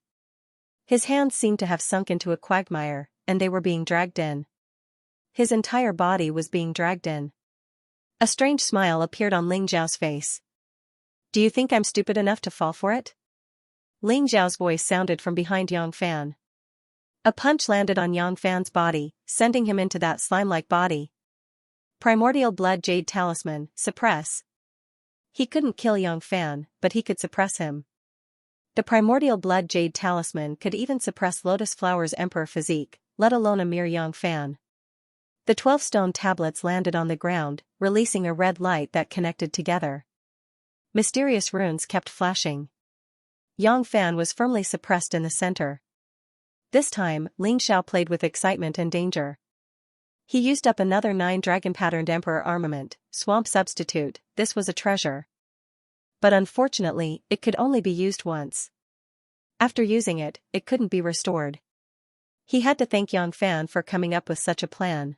His hands seemed to have sunk into a quagmire, and they were being dragged in. His entire body was being dragged in. A strange smile appeared on Ling Xiao's face. Do you think I'm stupid enough to fall for it? Ling Xiao's voice sounded from behind Yang Fan. A punch landed on Yang Fan's body, sending him into that slime-like body. Primordial blood jade talisman, suppress. He couldn't kill Yang Fan, but he could suppress him. The primordial blood jade talisman could even suppress Lotus Flower's emperor physique, let alone a mere young fan. The 12 stone tablets landed on the ground, releasing a red light that connected together. Mysterious runes kept flashing. Yang Fan was firmly suppressed in the center. This time, Ling Xiao played with excitement and danger. He used up another 9 dragon-patterned emperor armament, swamp substitute. This was a treasure. But unfortunately, it could only be used once. After using it, it couldn't be restored. He had to thank Yang Fan for coming up with such a plan.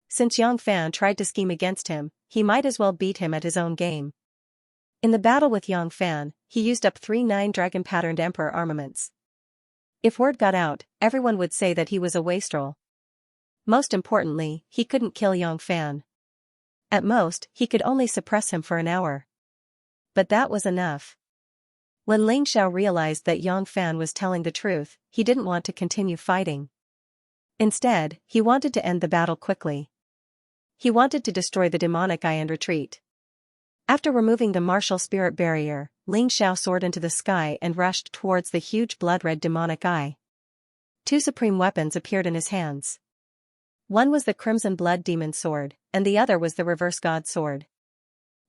Since Yang Fan tried to scheme against him, he might as well beat him at his own game. In the battle with Yang Fan, he used up 3 9 dragon-patterned emperor armaments. If word got out, everyone would say that he was a wastrel. Most importantly, he couldn't kill Yang Fan. At most, he could only suppress him for an hour. But that was enough. When Ling Xiao realized that Yang Fan was telling the truth, he didn't want to continue fighting. Instead, he wanted to end the battle quickly. He wanted to destroy the demonic eye and retreat. After removing the martial spirit barrier, Ling Xiao soared into the sky and rushed towards the huge blood-red demonic eye. 2 supreme weapons appeared in his hands. One was the Crimson Blood Demon Sword, and the other was the Reverse God Sword.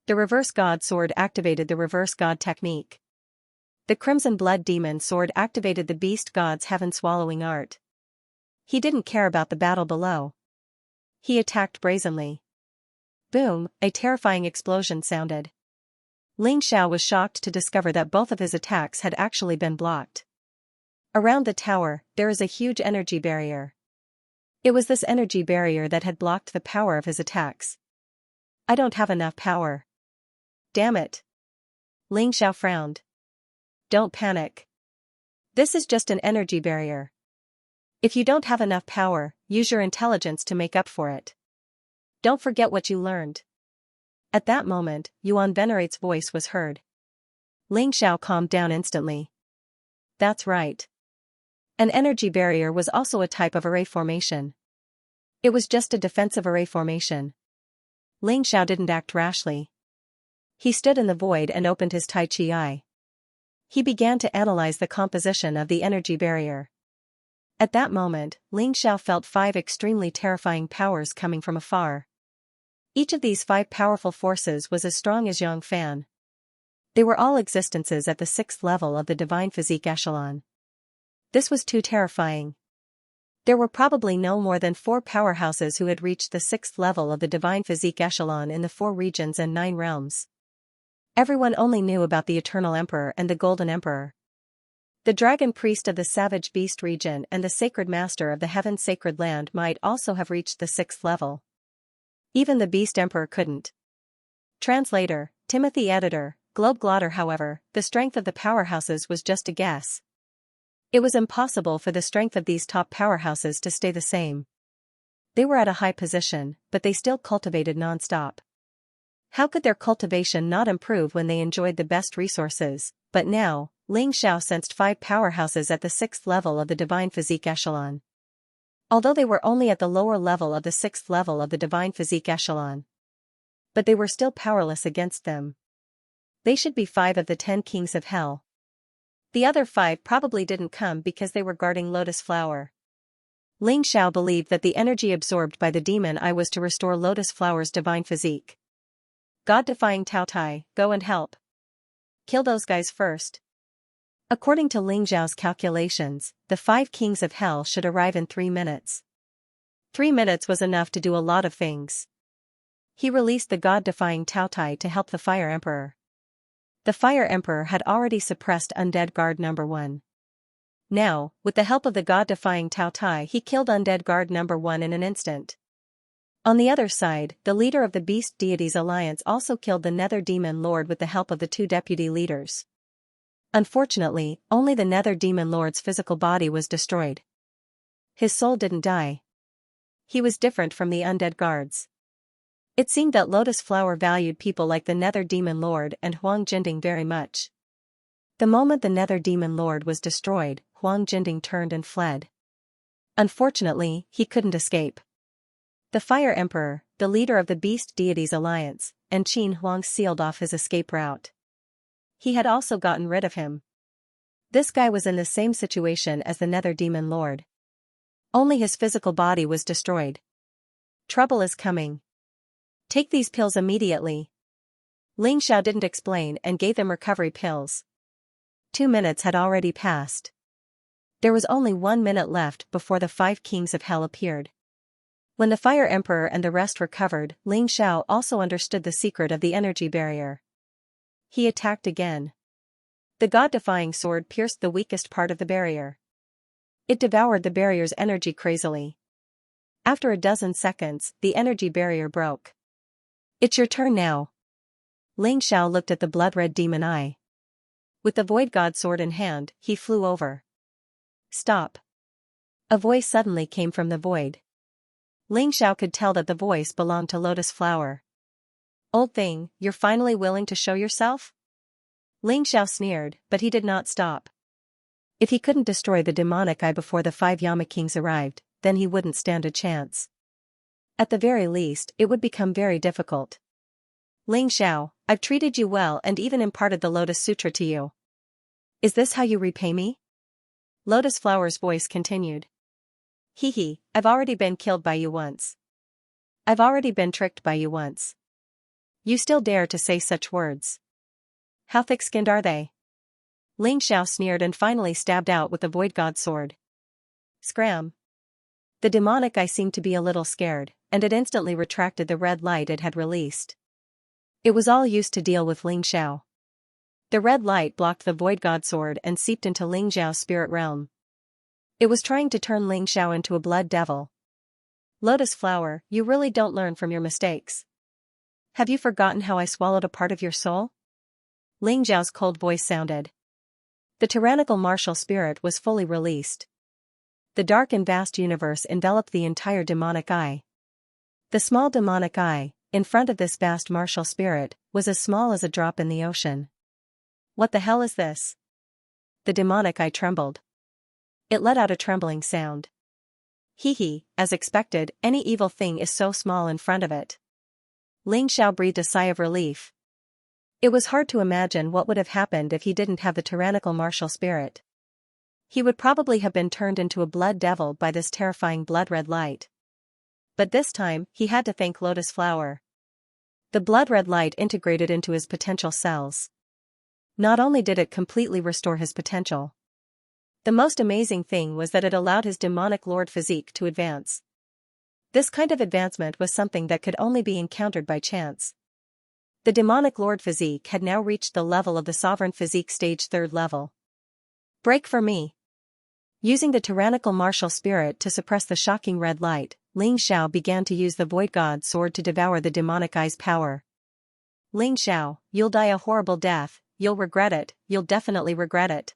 The Reverse God Sword activated the Reverse God technique. The Crimson Blood Demon Sword activated the Beast God's heaven-swallowing art. He didn't care about the battle below. He attacked brazenly. Boom, a terrifying explosion sounded. Ling Xiao was shocked to discover that both of his attacks had actually been blocked. Around the tower, there is a huge energy barrier. It was this energy barrier that had blocked the power of his attacks. I don't have enough power. Damn it. Ling Xiao frowned. Don't panic. This is just an energy barrier. If you don't have enough power, use your intelligence to make up for it. Don't forget what you learned. At that moment, Yuan Venerate's voice was heard. Ling Xiao calmed down instantly. That's right. An energy barrier was also a type of array formation. It was just a defensive array formation. Ling Xiao didn't act rashly. He stood in the void and opened his Tai Chi eye. He began to analyze the composition of the energy barrier. At that moment, Ling Xiao felt 5 extremely terrifying powers coming from afar. Each of these 5 powerful forces was as strong as Yang Fan. They were all existences at the 6th level of the Divine Physique echelon. This was too terrifying. There were probably no more than 4 powerhouses who had reached the 6th level of the Divine Physique echelon in the 4 regions and 9 realms. Everyone only knew about the Eternal Emperor and the Golden Emperor. The Dragon Priest of the Savage Beast region and the Sacred Master of the Heaven Sacred Land might also have reached the 6th level. Even the Beast Emperor couldn't. Translator, Timothy Editor, Globe Glotter. However, the strength of the powerhouses was just a guess. It was impossible for the strength of these top powerhouses to stay the same. They were at a high position, but they still cultivated non-stop. How could their cultivation not improve when they enjoyed the best resources? But now, Ling Xiao sensed 5 powerhouses at the 6th level of the Divine Physique echelon. Although they were only at the lower level of the 6th level of the Divine Physique echelon. But they were still powerless against them. They should be 5 of the 10 kings of hell. The other 5 probably didn't come because they were guarding Lotus Flower. Ling Xiao believed that the energy absorbed by the demon eye was to restore Lotus Flower's divine physique. God-defying Tao Tai, go and help. Kill those guys first. According to Ling Xiao's calculations, the 5 kings of hell should arrive in 3 minutes. 3 minutes was enough to do a lot of things. He released the God-defying Tao Tai to help the Fire Emperor. The Fire Emperor had already suppressed Undead Guard No. 1. Now, with the help of the God-defying Tao Tai, he killed Undead Guard No. 1 in an instant. On the other side, the leader of the Beast Deities Alliance also killed the Nether Demon Lord with the help of the 2 deputy leaders. Unfortunately, only the Nether Demon Lord's physical body was destroyed. His soul didn't die. He was different from the undead guards. It seemed that Lotus Flower valued people like the Nether Demon Lord and Huang Jinding very much. The moment the Nether Demon Lord was destroyed, Huang Jinding turned and fled. Unfortunately, he couldn't escape. The Fire Emperor, the leader of the Beast Deities Alliance, and Qin Huang sealed off his escape route. He had also gotten rid of him. This guy was in the same situation as the Nether Demon Lord. Only his physical body was destroyed. Trouble is coming. Take these pills immediately. Ling Xiao didn't explain and gave them recovery pills. 2 minutes had already passed. There was only 1 minute left before the 5 kings of hell appeared. When the Fire Emperor and the rest recovered, Ling Xiao also understood the secret of the energy barrier. He attacked again. The god-defying sword pierced the weakest part of the barrier. It devoured the barrier's energy crazily. After a dozen seconds, the energy barrier broke. It's your turn now. Ling Xiao looked at the blood-red demon eye. With the void god sword in hand, he flew over. Stop. A voice suddenly came from the void. Ling Xiao could tell that the voice belonged to Lotus Flower. Old thing, you're finally willing to show yourself? Ling Xiao sneered, but he did not stop. If he couldn't destroy the demonic eye before the 5 Yama Kings arrived, then he wouldn't stand a chance. At the very least, it would become very difficult. Ling Xiao, I've treated you well and even imparted the Lotus Sutra to you. Is this how you repay me? Lotus Flower's voice continued. Hee, I've already been killed by you once. I've already been tricked by you once. You still dare to say such words. How thick-skinned are they? Ling Xiao sneered and finally stabbed out with the void god sword. Scram. The demonic eye seemed to be a little scared, and it instantly retracted the red light it had released. It was all used to deal with Ling Xiao. The red light blocked the void god sword and seeped into Ling Xiao's spirit realm. It was trying to turn Ling Xiao into a blood devil. Lotus Flower, you really don't learn from your mistakes. Have you forgotten how I swallowed a part of your soul? Ling Xiao's cold voice sounded. The tyrannical martial spirit was fully released. The dark and vast universe enveloped the entire demonic eye. The small demonic eye, in front of this vast martial spirit, was as small as a drop in the ocean. What the hell is this? The demonic eye trembled. It let out a trembling sound. Hee, as expected, any evil thing is so small in front of it. Ling Xiao breathed a sigh of relief. It was hard to imagine what would have happened if he didn't have the tyrannical martial spirit. He would probably have been turned into a blood devil by this terrifying blood-red light. But this time, he had to thank Lotus Flower. The blood-red light integrated into his potential cells. Not only did it completely restore his potential. The most amazing thing was that it allowed his demonic lord physique to advance. This kind of advancement was something that could only be encountered by chance. The demonic lord physique had now reached the level of the sovereign physique stage 3rd level. Break for me. Using the tyrannical martial spirit to suppress the shocking red light, Ling Xiao began to use the void god sword to devour the demonic eye's power. Ling Xiao, you'll die a horrible death, you'll regret it, you'll definitely regret it.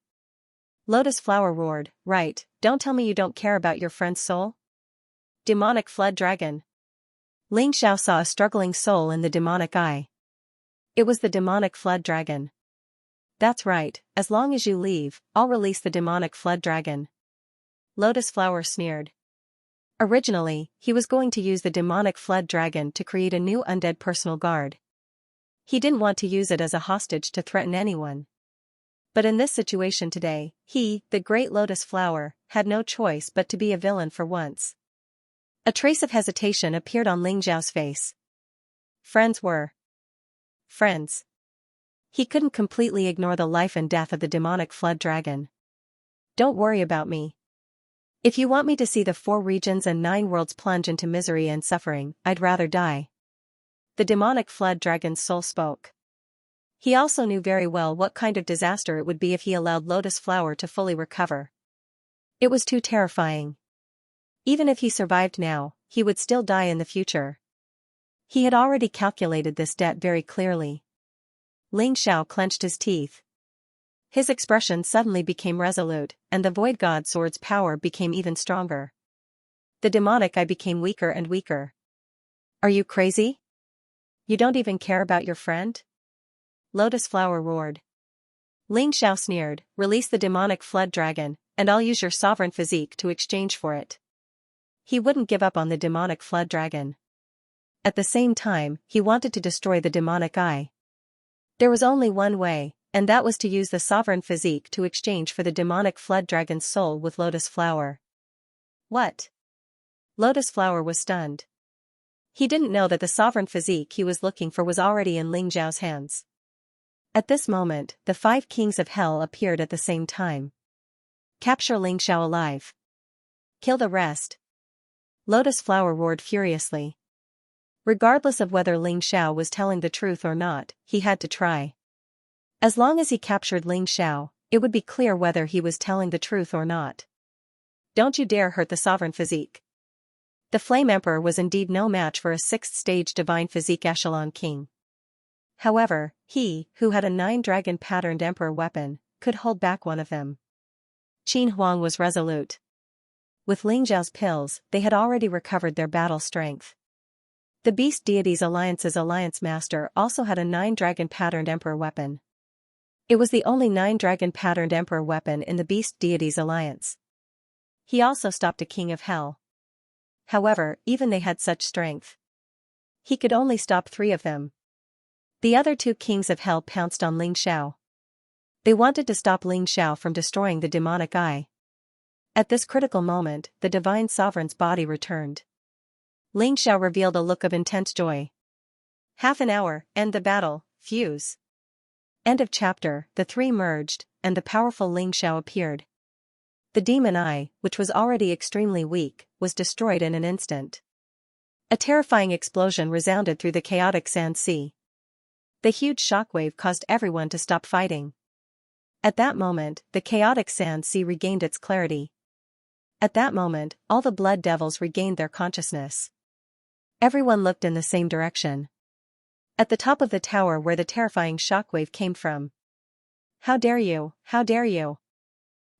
Lotus Flower roared, right, don't tell me you don't care about your friend's soul? Demonic Flood Dragon. Ling Xiao saw a struggling soul in the demonic eye. It was the demonic flood dragon. That's right, as long as you leave, I'll release the demonic flood dragon. Lotus Flower sneered. Originally, he was going to use the demonic flood dragon to create a new undead personal guard. He didn't want to use it as a hostage to threaten anyone. But in this situation today, he, the great Lotus Flower, had no choice but to be a villain for once. A trace of hesitation appeared on Ling Xiao's face. Friends were friends. He couldn't completely ignore the life and death of the demonic flood dragon. Don't worry about me. If you want me to see the 4 regions and 9 worlds plunge into misery and suffering, I'd rather die. The demonic flood dragon's soul spoke. He also knew very well what kind of disaster it would be if he allowed Lotus Flower to fully recover. It was too terrifying. Even if he survived now, he would still die in the future. He had already calculated this debt very clearly. Ling Xiao clenched his teeth. His expression suddenly became resolute, and the void god sword's power became even stronger. The demonic eye became weaker and weaker. Are you crazy? You don't even care about your friend? Lotus Flower roared. Ling Xiao sneered, release the demonic flood dragon, and I'll use your sovereign physique to exchange for it. He wouldn't give up on the demonic flood dragon. At the same time, he wanted to destroy the demonic eye. There was only one way, and that was to use the sovereign physique to exchange for the demonic flood dragon's soul with lotus flower. What? Lotus flower was stunned. He didn't know that the sovereign physique he was looking for was already in Ling Xiao's hands. At this moment, the 5 kings of hell appeared at the same time. Capture Ling Xiao alive. Kill the rest. Lotus flower roared furiously. Regardless of whether Ling Xiao was telling the truth or not, he had to try. As long as he captured Ling Xiao, it would be clear whether he was telling the truth or not. Don't you dare hurt the sovereign physique. The Flame Emperor was indeed no match for a 6th-stage divine physique echelon king. However, he, who had a 9-dragon patterned emperor weapon, could hold back one of them. Qin Huang was resolute. With Ling Xiao's pills, they had already recovered their battle strength. The Beast Deities Alliance's Alliance Master also had a 9-dragon patterned emperor weapon. It was the only 9-dragon patterned emperor weapon in the Beast Deities Alliance. He also stopped a king of hell. However, even they had such strength. He could only stop 3 of them. The other 2 kings of hell pounced on Ling Xiao. They wanted to stop Ling Xiao from destroying the demonic eye. At this critical moment, the divine sovereign's body returned. Ling Xiao revealed a look of intense joy. Half an hour, end the battle, fuse. End of chapter. The 3 merged, and the powerful Ling Xiao appeared. The demon eye, which was already extremely weak, was destroyed in an instant. A terrifying explosion resounded through the chaotic sand sea. The huge shockwave caused everyone to stop fighting. At that moment, the chaotic sand sea regained its clarity. At that moment, all the blood devils regained their consciousness. Everyone looked in the same direction. At the top of the tower where the terrifying shockwave came from. How dare you, how dare you?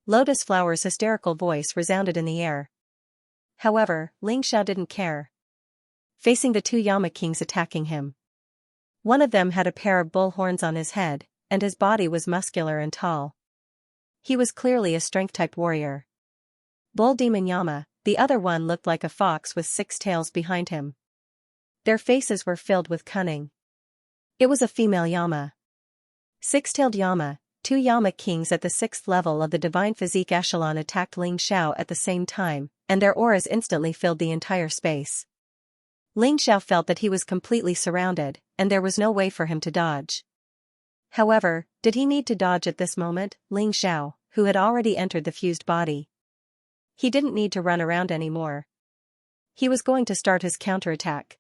Lotus Flower's hysterical voice resounded in the air. However, Ling Xiao didn't care. Facing the 2 Yama kings attacking him. One of them had a pair of bull horns on his head, and his body was muscular and tall. He was clearly a strength-type warrior. Bull Demon Yama, the other one looked like a fox with 6 tails behind him. Their faces were filled with cunning. It was a female Yama. 6-tailed Yama, 2 Yama kings at the 6th level of the divine physique echelon attacked Ling Xiao at the same time, and their auras instantly filled the entire space. Ling Xiao felt that he was completely surrounded, and there was no way for him to dodge. However, did he need to dodge at this moment? Ling Xiao, who had already entered the fused body. He didn't need to run around anymore. He was going to start his counterattack.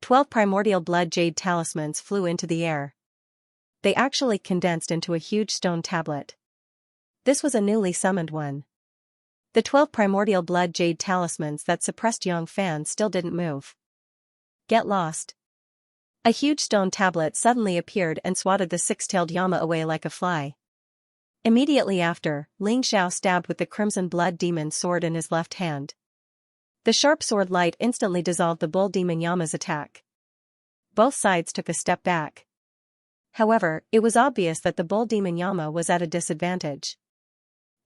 12 primordial blood jade talismans flew into the air. They actually condensed into a huge stone tablet. This was a newly summoned one. The 12 primordial blood jade talismans that suppressed Yang Fan still didn't move. Get lost. A huge stone tablet suddenly appeared and swatted the 6-tailed Yama away like a fly. Immediately after, Ling Xiao stabbed with the crimson blood demon sword in his left hand. The sharp sword light instantly dissolved the bull demon Yama's attack. Both sides took a step back. However, it was obvious that the bull demon Yama was at a disadvantage.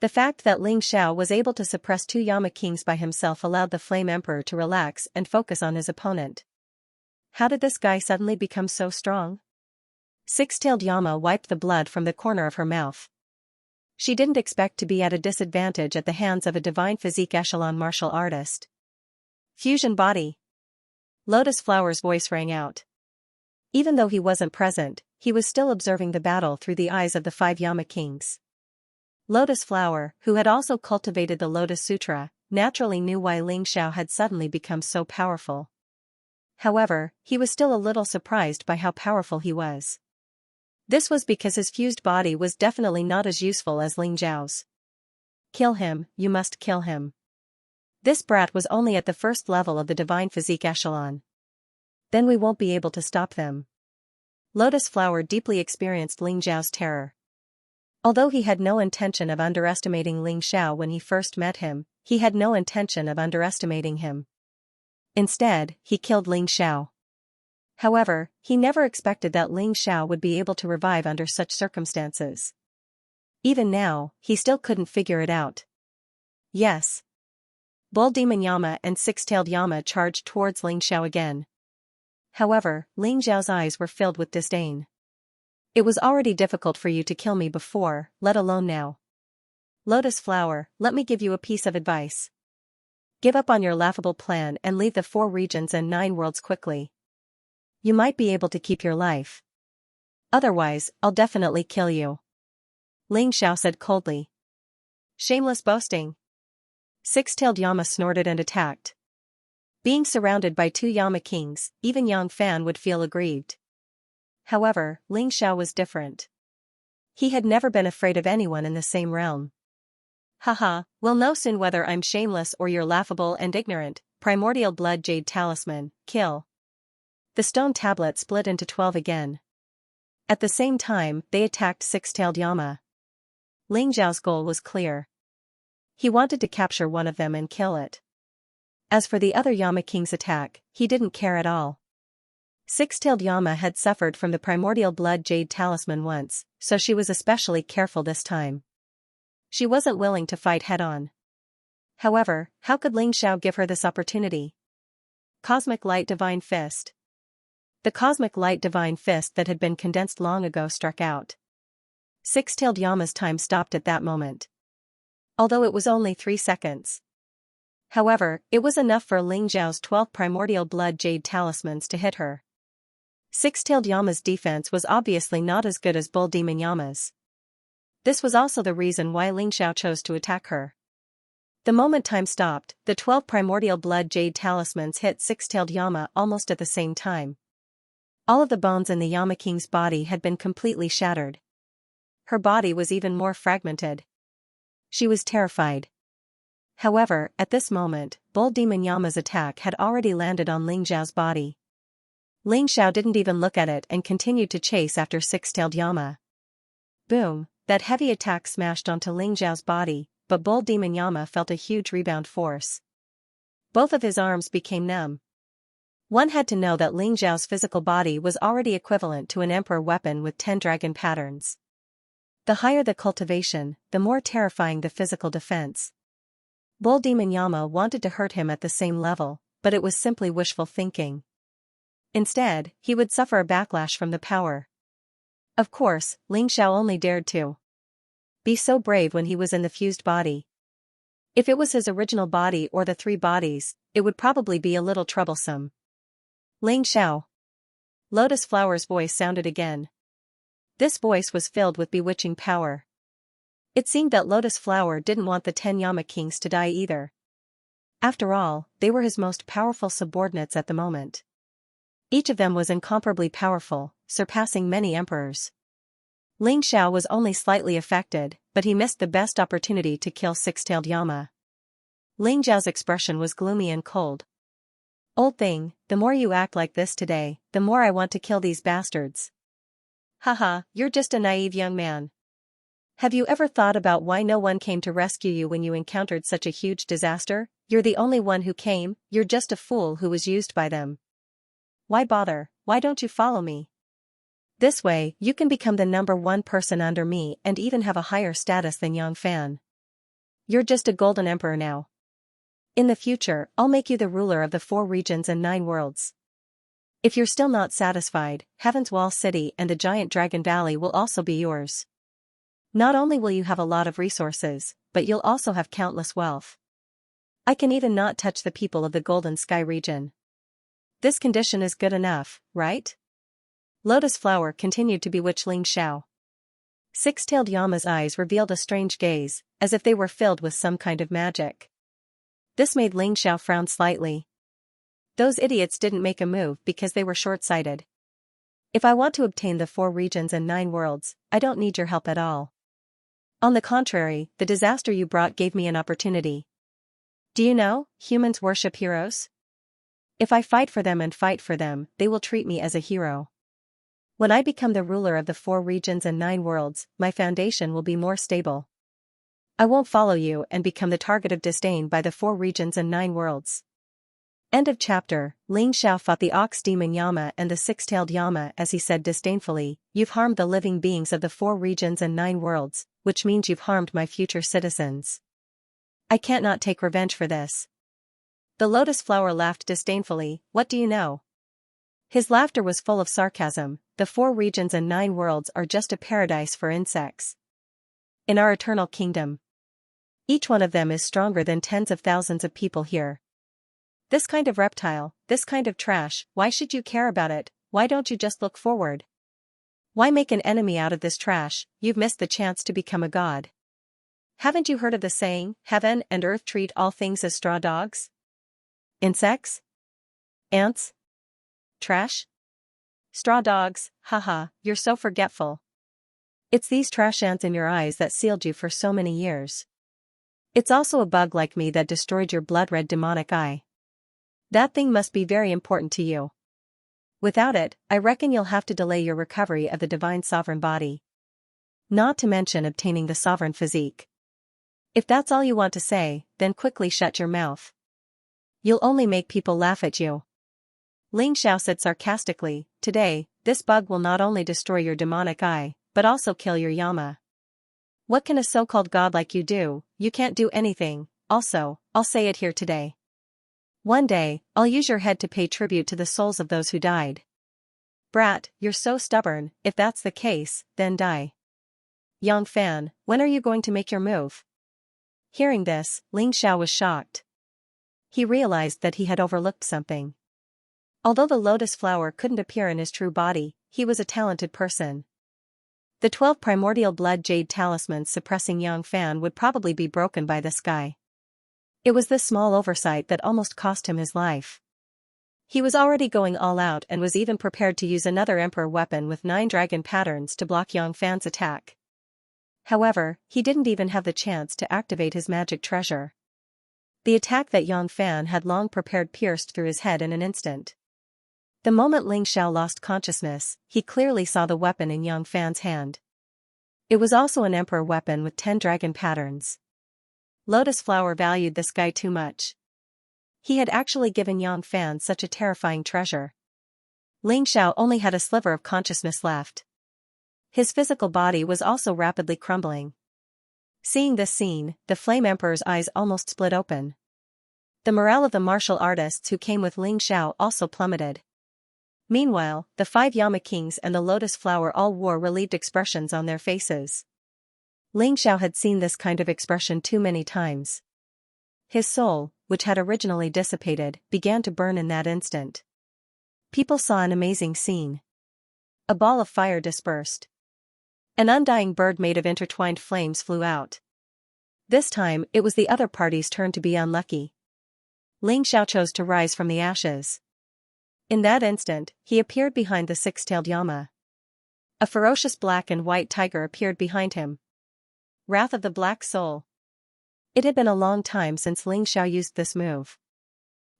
The fact that Ling Xiao was able to suppress 2 Yama kings by himself allowed the Flame Emperor to relax and focus on his opponent. How did this guy suddenly become so strong? 6-tailed Yama wiped the blood from the corner of her mouth. She didn't expect to be at a disadvantage at the hands of a divine physique echelon martial artist. Fusion body. Lotus Flower's voice rang out. Even though he wasn't present, he was still observing the battle through the eyes of the 5 Yama kings. Lotus Flower, who had also cultivated the Lotus Sutra, naturally knew why Ling Xiao had suddenly become so powerful. However, he was still a little surprised by how powerful he was. This was because his fused body was definitely not as useful as Ling Xiao's. Kill him, you must kill him. This brat was only at the 1st level of the divine physique echelon. Then we won't be able to stop them. Lotus Flower deeply experienced Ling Xiao's terror. Although he had no intention of underestimating Ling Xiao when he first met him, he had no intention of underestimating him. Instead, he killed Ling Xiao. However, he never expected that Ling Xiao would be able to revive under such circumstances. Even now, he still couldn't figure it out. Yes. Bull Demon Yama and 6-tailed Yama charged towards Ling Xiao again. However, Ling Xiao's eyes were filled with disdain. It was already difficult for you to kill me before, let alone now. Lotus Flower, let me give you a piece of advice. Give up on your laughable plan and leave the 4 regions and 9 worlds quickly. You might be able to keep your life. Otherwise, I'll definitely kill you. Ling Xiao said coldly. Shameless boasting. Six-tailed Yama snorted and attacked. Being surrounded by 2 Yama kings, even Yang Fan would feel aggrieved. However, Ling Xiao was different. He had never been afraid of anyone in the same realm. Haha, we'll know soon whether I'm shameless or you're laughable and ignorant. Primordial Blood Jade Talisman, kill. The stone tablet split into 12 again. At the same time, they attacked Six-tailed Yama. Ling Xiao's goal was clear. He wanted to capture one of them and kill it. As for the other Yama King's attack, he didn't care at all. Six-tailed Yama had suffered from the Primordial Blood Jade Talisman once, so she was especially careful this time. She wasn't willing to fight head-on. However, how could Ling Xiao give her this opportunity? Cosmic Light Divine Fist. The Cosmic Light Divine Fist that had been condensed long ago struck out. Six-tailed Yama's time stopped at that moment. Although it was only 3 seconds. However, it was enough for Ling Xiao's 12 Primordial Blood Jade Talismans to hit her. Six-tailed Yama's defense was obviously not as good as Bull Demon Yama's. This was also the reason why Ling Xiao chose to attack her. The moment time stopped, the 12 Primordial Blood Jade Talismans hit Six-tailed Yama almost at the same time. All of the bones in the Yama King's body had been completely shattered. Her body was even more fragmented. She was terrified. However, at this moment, Bull Demon Yama's attack had already landed on Ling Xiao's body. Ling Xiao didn't even look at it and continued to chase after Six-tailed Yama. Boom, that heavy attack smashed onto Ling Xiao's body, but Bull Demon Yama felt a huge rebound force. Both of his arms became numb. One had to know that Ling Xiao's physical body was already equivalent to an emperor weapon with 10 dragon patterns. The higher the cultivation, the more terrifying the physical defense. Bull Demon Yama wanted to hurt him at the same level, but it was simply wishful thinking. Instead, he would suffer a backlash from the power. Of course, Ling Xiao only dared to be so brave when he was in the fused body. If it was his original body or the 3 bodies, it would probably be a little troublesome. Ling Xiao. Lotus Flower's voice sounded again. This voice was filled with bewitching power. It seemed that Lotus Flower didn't want the 10 Yama Kings to die either. After all, they were his most powerful subordinates at the moment. Each of them was incomparably powerful, surpassing many emperors. Ling Xiao was only slightly affected, but he missed the best opportunity to kill Six-tailed Yama. Ling Xiao's expression was gloomy and cold. Old thing, the more you act like this today, the more I want to kill these bastards. Haha, you're just a naive young man. Have you ever thought about why no one came to rescue you when you encountered such a huge disaster? You're the only one who came, you're just a fool who was used by them. Why bother? Why don't you follow me? This way, you can become the #1 person under me and even have a higher status than Yang Fan. You're just a golden emperor now. In the future, I'll make you the ruler of the 4 regions and 9 worlds. If you're still not satisfied, Heaven's Wall City and the giant Dragon Valley will also be yours. Not only will you have a lot of resources, but you'll also have countless wealth. I can even not touch the people of the Golden Sky region. This condition is good enough, right? Lotus Flower continued to bewitch Ling Xiao. Six-tailed Yama's eyes revealed a strange gaze, as if they were filled with some kind of magic. This made Ling Xiao frown slightly. Those idiots didn't make a move because they were short-sighted. If I want to obtain the 4 regions and 9 worlds, I don't need your help at all. On the contrary, the disaster you brought gave me an opportunity. Do you know, humans worship heroes? If I fight for them, they will treat me as a hero. When I become the ruler of the 4 regions and 9 worlds, my foundation will be more stable. I won't follow you and become the target of disdain by the 4 regions and 9 worlds. End of chapter. Ling Xiao fought the Ox Demon Yama and the Six-tailed Yama as he said disdainfully, "You've harmed the living beings of the 4 regions and 9 worlds, which means you've harmed my future citizens. I can't not take revenge for this." The Lotus Flower laughed disdainfully. "What do you know? His laughter was full of sarcasm. The 4 regions and 9 worlds are just a paradise for insects. In our eternal kingdom, each one of them is stronger than tens of thousands of people here. This kind of reptile, this kind of trash, why should you care about it? Why don't you just look forward? Why make an enemy out of this trash? You've missed the chance to become a god. Haven't you heard of the saying, heaven and earth treat all things as straw dogs? Insects? Ants? Trash? Straw dogs, haha, you're so forgetful. It's these trash ants in your eyes that sealed you for so many years. It's also a bug like me that destroyed your blood-red demonic eye. That thing must be very important to you. Without it, I reckon you'll have to delay your recovery of the divine sovereign body. Not to mention obtaining the sovereign physique. If that's all you want to say, then quickly shut your mouth. You'll only make people laugh at you. Xianxia said sarcastically, today, this bug will not only destroy your demonic eye, but also kill your Yama. What can a so-called god like you do? You can't do anything. Also, I'll say it here today. One day, I'll use your head to pay tribute to the souls of those who died. Brat, you're so stubborn. If that's the case, then die. Yang Fan, when are you going to make your move? Hearing this, Xianxia was shocked. He realized that he had overlooked something. Although the lotus flower couldn't appear in his true body, he was a talented person. The 12 primordial blood jade talismans suppressing Yang Fan would probably be broken by this guy. It was this small oversight that almost cost him his life. He was already going all out and was even prepared to use another emperor weapon with 9 dragon patterns to block Yang Fan's attack. However, he didn't even have the chance to activate his magic treasure. The attack that Yang Fan had long prepared pierced through his head in an instant. The moment Xianxia lost consciousness, he clearly saw the weapon in Yang Fan's hand. It was also an emperor weapon with 10 dragon patterns. Lotus Flower valued this guy too much. He had actually given Yang Fan such a terrifying treasure. Xianxia only had a sliver of consciousness left. His physical body was also rapidly crumbling. Seeing this scene, the Flame Emperor's eyes almost split open. The morale of the martial artists who came with Xianxia also plummeted. Meanwhile, the 5 Yama Kings and the Lotus Flower all wore relieved expressions on their faces. Xianxia had seen this kind of expression too many times. His soul, which had originally dissipated, began to burn in that instant. People saw an amazing scene. A ball of fire dispersed. An undying bird made of intertwined flames flew out. This time, it was the other party's turn to be unlucky. Xianxia chose to rise from the ashes. In that instant, he appeared behind the 6-tailed Yama. A ferocious black and white tiger appeared behind him. Wrath of the Black Soul. It had been a long time since Xianxia used this move.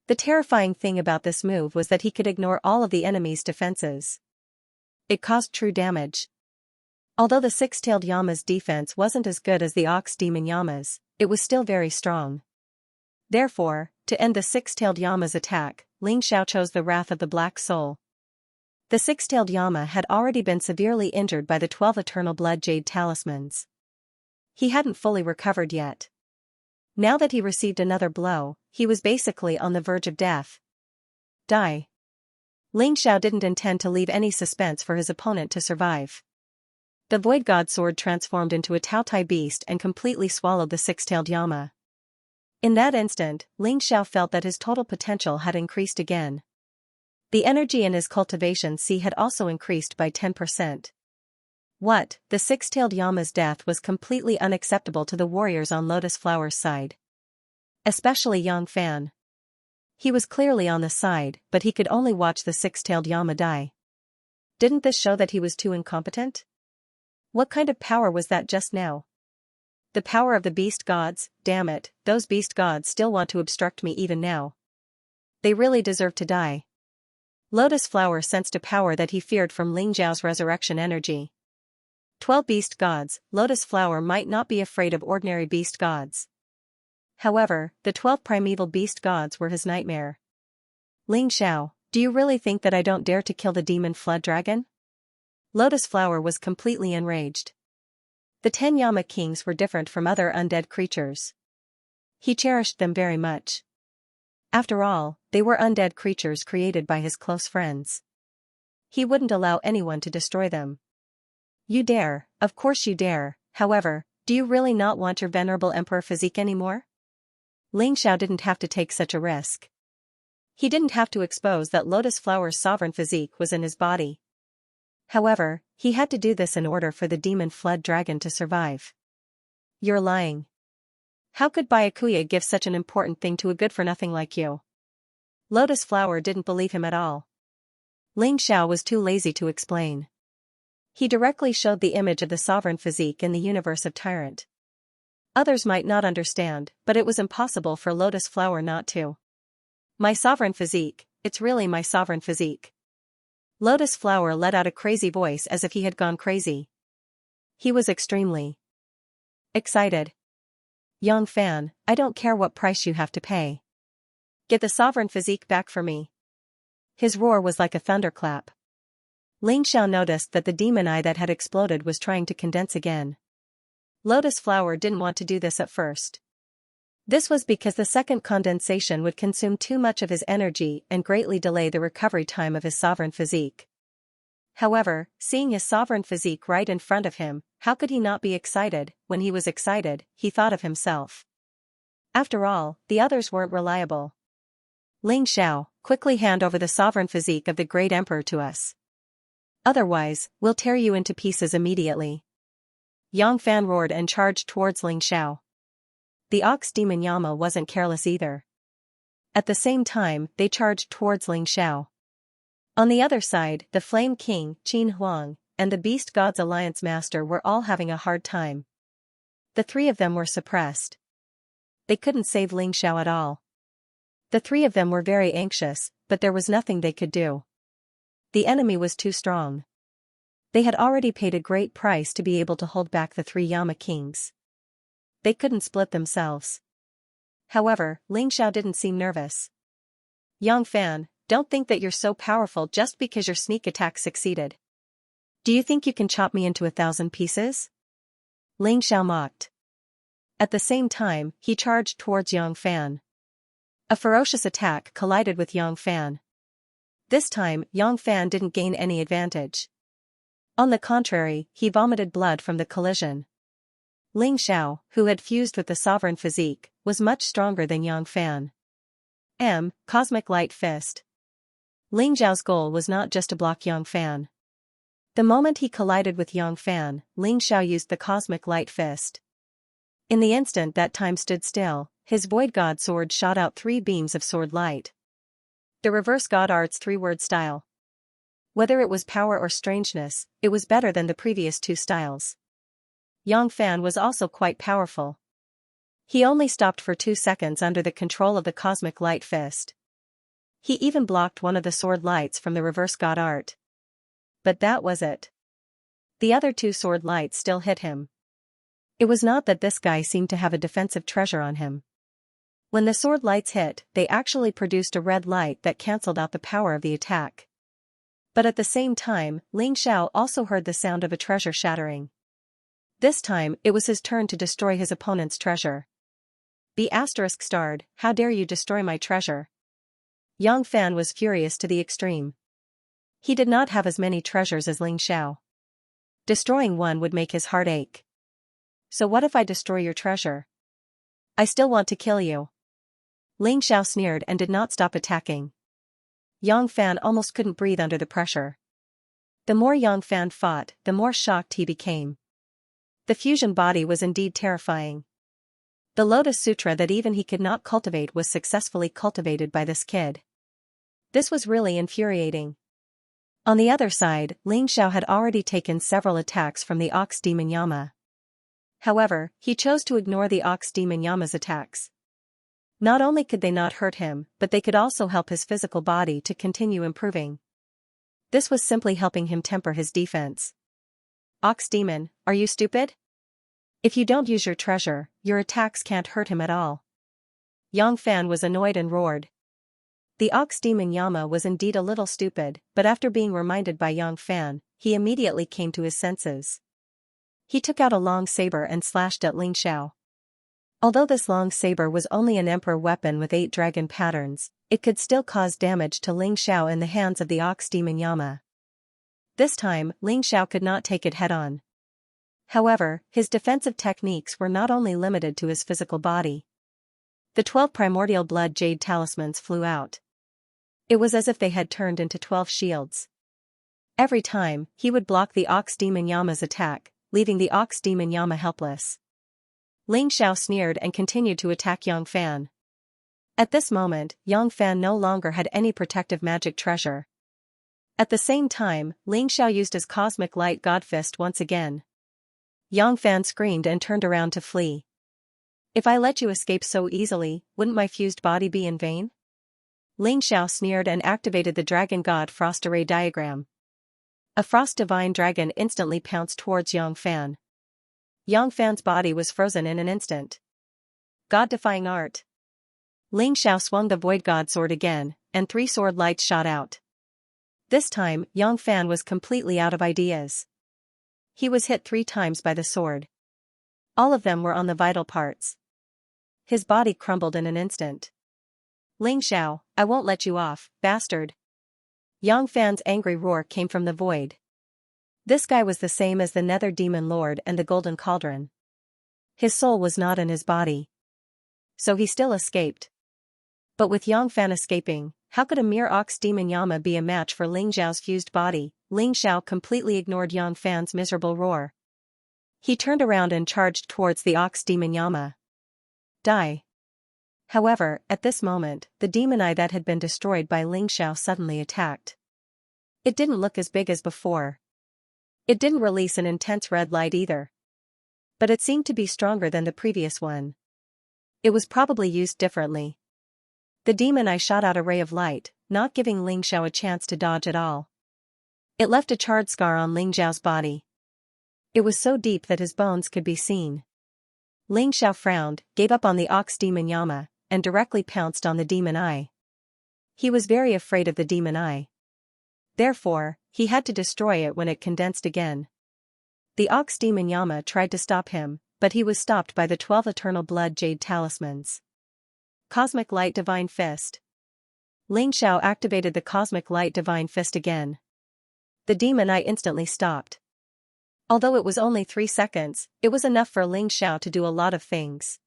The terrifying thing about this move was that he could ignore all of the enemy's defenses. It caused true damage. Although the 6-tailed Yama's defense wasn't as good as the Ox Demon Yama's, it was still very strong. Therefore, to end the 6-tailed Yama's attack, Xianxia chose the Wrath of the Black Soul. The 6-tailed Yama had already been severely injured by the 12 Eternal Blood Jade Talismans. He hadn't fully recovered yet. Now that he received another blow, he was basically on the verge of death. Die. Xianxia didn't intend to leave any suspense for his opponent to survive. The Void God Sword transformed into a Taotai beast and completely swallowed the 6-tailed Yama. In that instant, Xianxia felt that his total potential had increased again. The energy in his cultivation sea had also increased by 10%. What? The 6-tailed Yama's death was completely unacceptable to the warriors on Lotus Flower's side. Especially Yang Fan. He was clearly on the side, but he could only watch the 6-tailed Yama die. Didn't this show that he was too incompetent? What kind of power was that just now? The power of the beast gods, damn it, those beast gods still want to obstruct me even now. They really deserve to die. Lotus Flower sensed a power that he feared from Xiao's resurrection energy. 12 beast gods, Lotus Flower might not be afraid of ordinary beast gods. However, the 12 primeval beast gods were his nightmare. Xiao, do you really think that I don't dare to kill the demon flood dragon? Lotus Flower was completely enraged. The 10 Yama Kings were different from other undead creatures. He cherished them very much. After all, they were undead creatures created by his close friends. he wouldn't allow anyone to destroy them. You dare, of course you dare, however, do you really not want your venerable emperor physique anymore? Xiao didn't have to take such a risk. He didn't have to expose that Lotus Flower's sovereign physique was in his body. However, he had to do this in order for the demon-fled dragon to survive. You're lying. How could Byakuya give such an important thing to a good-for-nothing like you? Lotus Flower didn't believe him at all. Xiao was too lazy to explain. He directly showed the image of the sovereign physique in the universe of Tyrant. Others might not understand, but it was impossible for Lotus Flower not to. My sovereign physique, it's really my sovereign physique. Lotus Flower let out a crazy voice as if he had gone crazy. He was extremely excited. Young fan, I don't care what price you have to pay. Get the sovereign physique back for me. His roar was like a thunderclap. Xiao noticed that the demon eye that had exploded was trying to condense again. Lotus Flower didn't want to do this at first. This was because the second condensation would consume too much of his energy and greatly delay the recovery time of his sovereign physique. However, seeing his sovereign physique right in front of him, how could he not be excited? When he was excited, he thought of himself. After all, the others weren't reliable. Xiao, quickly hand over the sovereign physique of the great emperor to us. Otherwise, we'll tear you into pieces immediately. Yang Fan roared and charged towards Xiao. The ox demon Yama wasn't careless either. At the same time, they charged towards Xiao. On the other side, the Flame King, Qin Huang, and the Beast God's Alliance Master were all having a hard time. The three of them were suppressed. They couldn't save Xiao at all. The three of them were very anxious, but there was nothing they could do. The enemy was too strong. They had already paid a great price to be able to hold back the three Yama kings. They couldn't split themselves. However, Xiao didn't seem nervous. Young fan, don't think that you're so powerful just because your sneak attack succeeded. Do you think you can chop me into 1,000 pieces? Xiao mocked. At the same time, he charged towards Yang Fan. A ferocious attack collided with Yang Fan. This time, Yang Fan didn't gain any advantage. On the contrary, he vomited blood from the collision. Xiao, who had fused with the sovereign physique, was much stronger than Yang Fan. Cosmic Light Fist. Xiao's goal was not just to block Yang Fan. The moment he collided with Yang Fan, Xiao used the Cosmic Light Fist. In the instant that time stood still, his Void God sword shot out 3 beams of sword light. The Reverse God Art's 3-word style. Whether it was power or strangeness, it was better than the previous 2 styles. Yang Fan was also quite powerful. He only stopped for 2 seconds under the control of the Cosmic Light Fist. He even blocked one of the sword lights from the Reverse God Art. But that was it. The other 2 sword lights still hit him. It was not that this guy seemed to have a defensive treasure on him. When the sword lights hit, they actually produced a red light that cancelled out the power of the attack. But at the same time, Xiao also heard the sound of a treasure shattering. This time, it was his turn to destroy his opponent's treasure. Be ****, how dare you destroy my treasure? Yang Fan was furious to the extreme. He did not have as many treasures as Xiao. Destroying one would make his heart ache. So what if I destroy your treasure? I still want to kill you. Xiao sneered and did not stop attacking. Yang Fan almost couldn't breathe under the pressure. The more Yang Fan fought, the more shocked he became. The fusion body was indeed terrifying. The Lotus Sutra that even he could not cultivate was successfully cultivated by this kid. This was really infuriating. On the other side, Xiao had already taken several attacks from the Ox Demon Yama. However, he chose to ignore the Ox Demon Yama's attacks. Not only could they not hurt him, but they could also help his physical body to continue improving. This was simply helping him temper his defense. Ox Demon, are you stupid? If you don't use your treasure, your attacks can't hurt him at all. Yang Fan was annoyed and roared. The Ox Demon Yama was indeed a little stupid, but after being reminded by Yang Fan, he immediately came to his senses. He took out a long saber and slashed at Xiao. Although this long saber was only an emperor weapon with 8 dragon patterns, it could still cause damage to Xiao in the hands of the Ox Demon Yama. This time, Ling Xiao could not take it head-on. However, his defensive techniques were not only limited to his physical body. The 12 primordial blood jade talismans flew out. It was as if they had turned into 12 shields. Every time, he would block the Ox Demon Yama's attack, leaving the Ox Demon Yama helpless. Ling Xiao sneered and continued to attack Yang Fan. At this moment, Yang Fan no longer had any protective magic treasure. At the same time, Ling Xiao used his cosmic light god fist once again. Yang Fan screamed and turned around to flee. If I let you escape so easily, wouldn't my fused body be in vain? Ling Xiao sneered and activated the Dragon God Frost Array diagram. A Frost Divine Dragon instantly pounced towards Yang Fan. Yang Fan's body was frozen in an instant. God-defying art. Ling Xiao swung the Void God Sword again, and 3 sword lights shot out. This time, Yang Fan was completely out of ideas. He was hit 3 times by the sword. All of them were on the vital parts. His body crumbled in an instant. Ling Xiao, I won't let you off, bastard. Yang Fan's angry roar came from the void. This guy was the same as the Nether Demon Lord and the Golden Cauldron. His soul was not in his body. So he still escaped. But with Yang Fan escaping, how could a mere Ox Demon Yama be a match for Ling Xiao's fused body? Ling Xiao completely ignored Yang Fan's miserable roar. He turned around and charged towards the Ox Demon Yama. Die. However, at this moment, the demon eye that had been destroyed by Ling Xiao suddenly attacked. It didn't look as big as before. It didn't release an intense red light either. But it seemed to be stronger than the previous one. It was probably used differently. The demon eye shot out a ray of light, not giving Ling Xiao a chance to dodge at all. It left a charred scar on Ling Xiao's body. It was so deep that his bones could be seen. Ling Xiao frowned, gave up on the Ox Demon Yama, and directly pounced on the demon eye. He was very afraid of the demon eye. Therefore, he had to destroy it when it condensed again. The Ox Demon Yama tried to stop him, but he was stopped by the 12 eternal blood jade talismans. Cosmic Light Divine Fist. Ling Xiao activated the Cosmic Light Divine Fist again. The demon eye instantly stopped. Although it was only 3 seconds, it was enough for Ling Xiao to do a lot of things.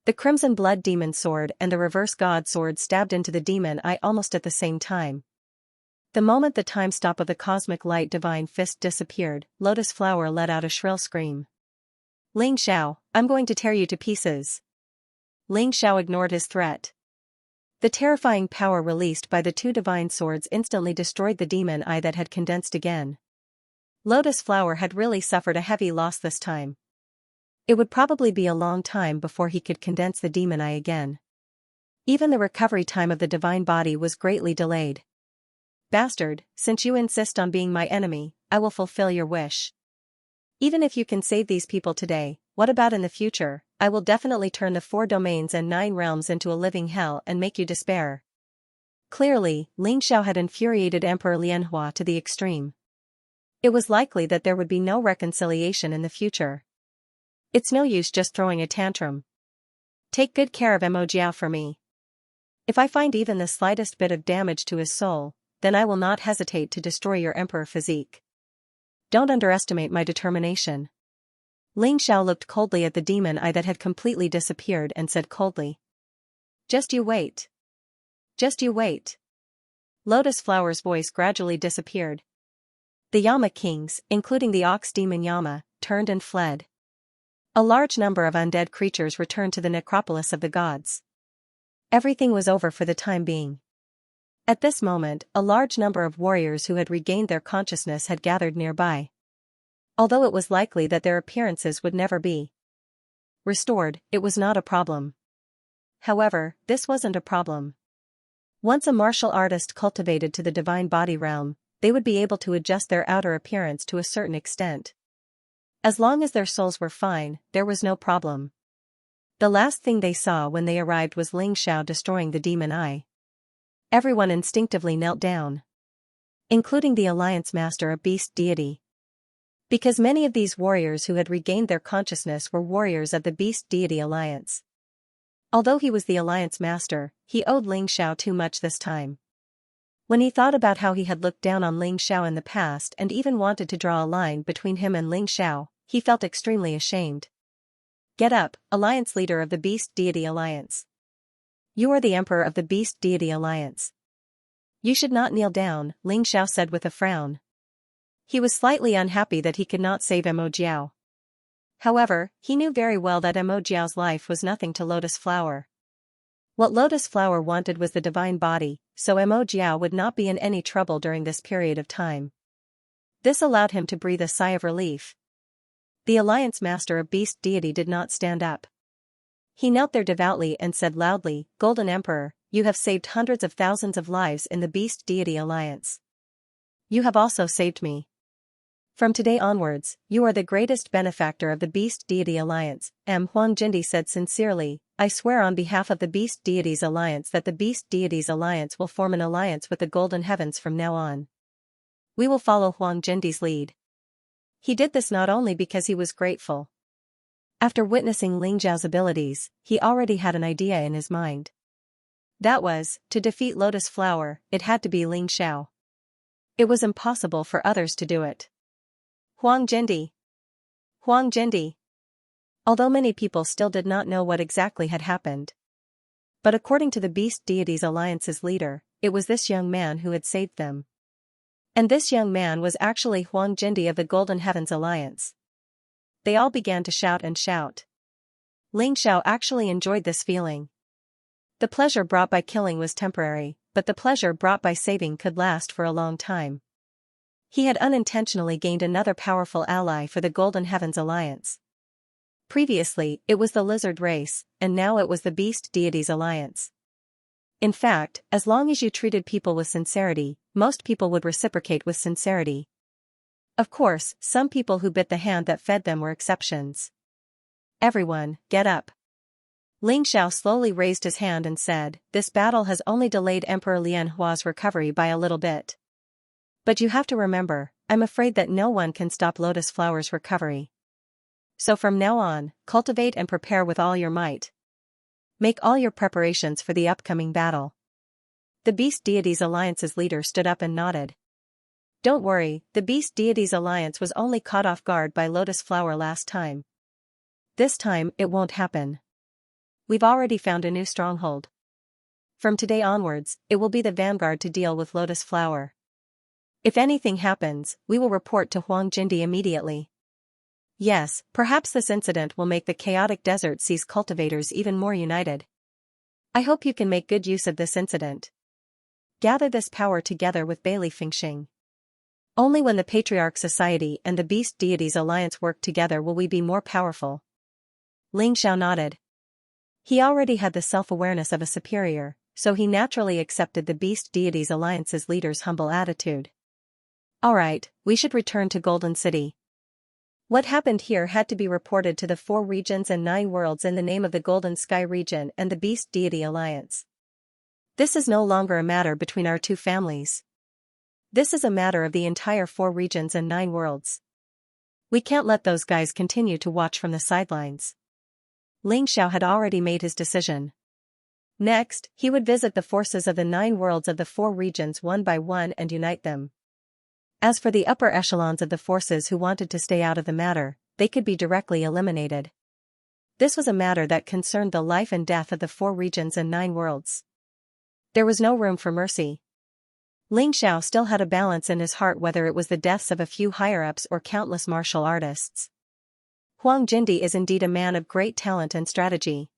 The Crimson Blood Demon Sword and the Reverse God Sword stabbed into the demon eye almost at the same time. The moment the time stop of the Cosmic Light Divine Fist disappeared, Lotus Flower let out a shrill scream. Ling Xiao, I'm going to tear you to pieces. Ling Xiao ignored his threat. The terrifying power released by the 2 divine swords instantly destroyed the demon eye that had condensed again. Lotus Flower had really suffered a heavy loss this time. It would probably be a long time before he could condense the demon eye again. Even the recovery time of the divine body was greatly delayed. Bastard, since you insist on being my enemy, I will fulfill your wish. Even if you can save these people today, what about in the future? I will definitely turn the 4 domains and 9 realms into a living hell and make you despair. Clearly, Ling Xiao had infuriated Emperor Lianhua to the extreme. It was likely that there would be no reconciliation in the future. It's no use just throwing a tantrum. Take good care of Mo Jiao for me. If I find even the slightest bit of damage to his soul, then I will not hesitate to destroy your emperor physique. Don't underestimate my determination. Ling Xiao looked coldly at the demon eye that had completely disappeared and said coldly. Just you wait. Just you wait. Lotus Flower's voice gradually disappeared. The Yama kings, including the Ox Demon Yama, turned and fled. A large number of undead creatures returned to the necropolis of the gods. Everything was over for the time being. At this moment, a large number of warriors who had regained their consciousness had gathered nearby. Although it was likely that their appearances would never be restored, it was not a problem. However, this wasn't a problem. Once a martial artist cultivated to the divine body realm, they would be able to adjust their outer appearance to a certain extent. As long as their souls were fine, there was no problem. The last thing they saw when they arrived was Ling Xiao destroying the demon eye. Everyone instinctively knelt down, including the Alliance Master, a beast deity. Because many of these warriors who had regained their consciousness were warriors of the Beast Deity Alliance. Although he was the Alliance Master, he owed Ling Xiao too much this time. When he thought about how he had looked down on Ling Xiao in the past and even wanted to draw a line between him and Ling Xiao, he felt extremely ashamed. Get up, Alliance Leader of the Beast Deity Alliance. You are the Emperor of the Beast Deity Alliance. You should not kneel down, Ling Xiao said with a frown. He was slightly unhappy that he could not save Mo Jiao. However, he knew very well that Mo Jiao's life was nothing to Lotus Flower. What Lotus Flower wanted was the divine body, so Mo Jiao would not be in any trouble during this period of time. This allowed him to breathe a sigh of relief. The Alliance Master of Beast Deity did not stand up. He knelt there devoutly and said loudly, Golden Emperor, you have saved hundreds of thousands of lives in the Beast Deity Alliance. You have also saved me. From today onwards, you are the greatest benefactor of the Beast Deity Alliance, Huang Jindi said sincerely. I swear on behalf of the Beast Deities Alliance that the Beast Deities Alliance will form an alliance with the Golden Heavens from now on. We will follow Huang Jindi's lead. He did this not only because he was grateful. After witnessing Ling Xiao's abilities, he already had an idea in his mind. That was, to defeat Lotus Flower, it had to be Ling Xiao. It was impossible for others to do it. Huang Jindi. Huang Jindi. Although many people still did not know what exactly had happened. But according to the Beast Deities Alliance's leader, it was this young man who had saved them. And this young man was actually Huang Jindi of the Golden Heavens Alliance. They all began to shout and shout. Ling Xiao actually enjoyed this feeling. The pleasure brought by killing was temporary, but the pleasure brought by saving could last for a long time. He had unintentionally gained another powerful ally for the Golden Heavens Alliance. Previously, it was the lizard race, and now it was the Beast Deities Alliance. In fact, as long as you treated people with sincerity, most people would reciprocate with sincerity. Of course, some people who bit the hand that fed them were exceptions. Everyone, get up. Ling Xiao slowly raised his hand and said, this battle has only delayed Emperor Lian Hua's recovery by a little bit. But you have to remember, I'm afraid that no one can stop Lotus Flower's recovery. So from now on, cultivate and prepare with all your might. Make all your preparations for the upcoming battle. The Beast Deities Alliance's leader stood up and nodded. Don't worry, the Beast Deities Alliance was only caught off guard by Lotus Flower last time. This time, it won't happen. We've already found a new stronghold. From today onwards, it will be the vanguard to deal with Lotus Flower. If anything happens, we will report to Huang Jindi immediately. Yes, perhaps this incident will make the chaotic desert sea's cultivators even more united. I hope you can make good use of this incident. Gather this power together with Bailey Fengxing. Only when the Patriarch Society and the Beast Deities Alliance work together will we be more powerful. Ling Xiao nodded. He already had the self-awareness of a superior, so he naturally accepted the Beast Deities Alliance's leader's humble attitude. Alright, we should return to Golden City. What happened here had to be reported to the 4 regions and 9 worlds in the name of the Golden Sky region and the Beast Deity Alliance. This is no longer a matter between our 2 families. This is a matter of the entire 4 regions and 9 worlds. We can't let those guys continue to watch from the sidelines. Ling Xiao had already made his decision. Next, he would visit the forces of the 9 worlds of the 4 regions one by one and unite them. As for the upper echelons of the forces who wanted to stay out of the matter, they could be directly eliminated. This was a matter that concerned the life and death of the 4 regions and 9 worlds. There was no room for mercy. Ling Xiao still had a balance in his heart whether it was the deaths of a few higher-ups or countless martial artists. Huang Jindi is indeed a man of great talent and strategy.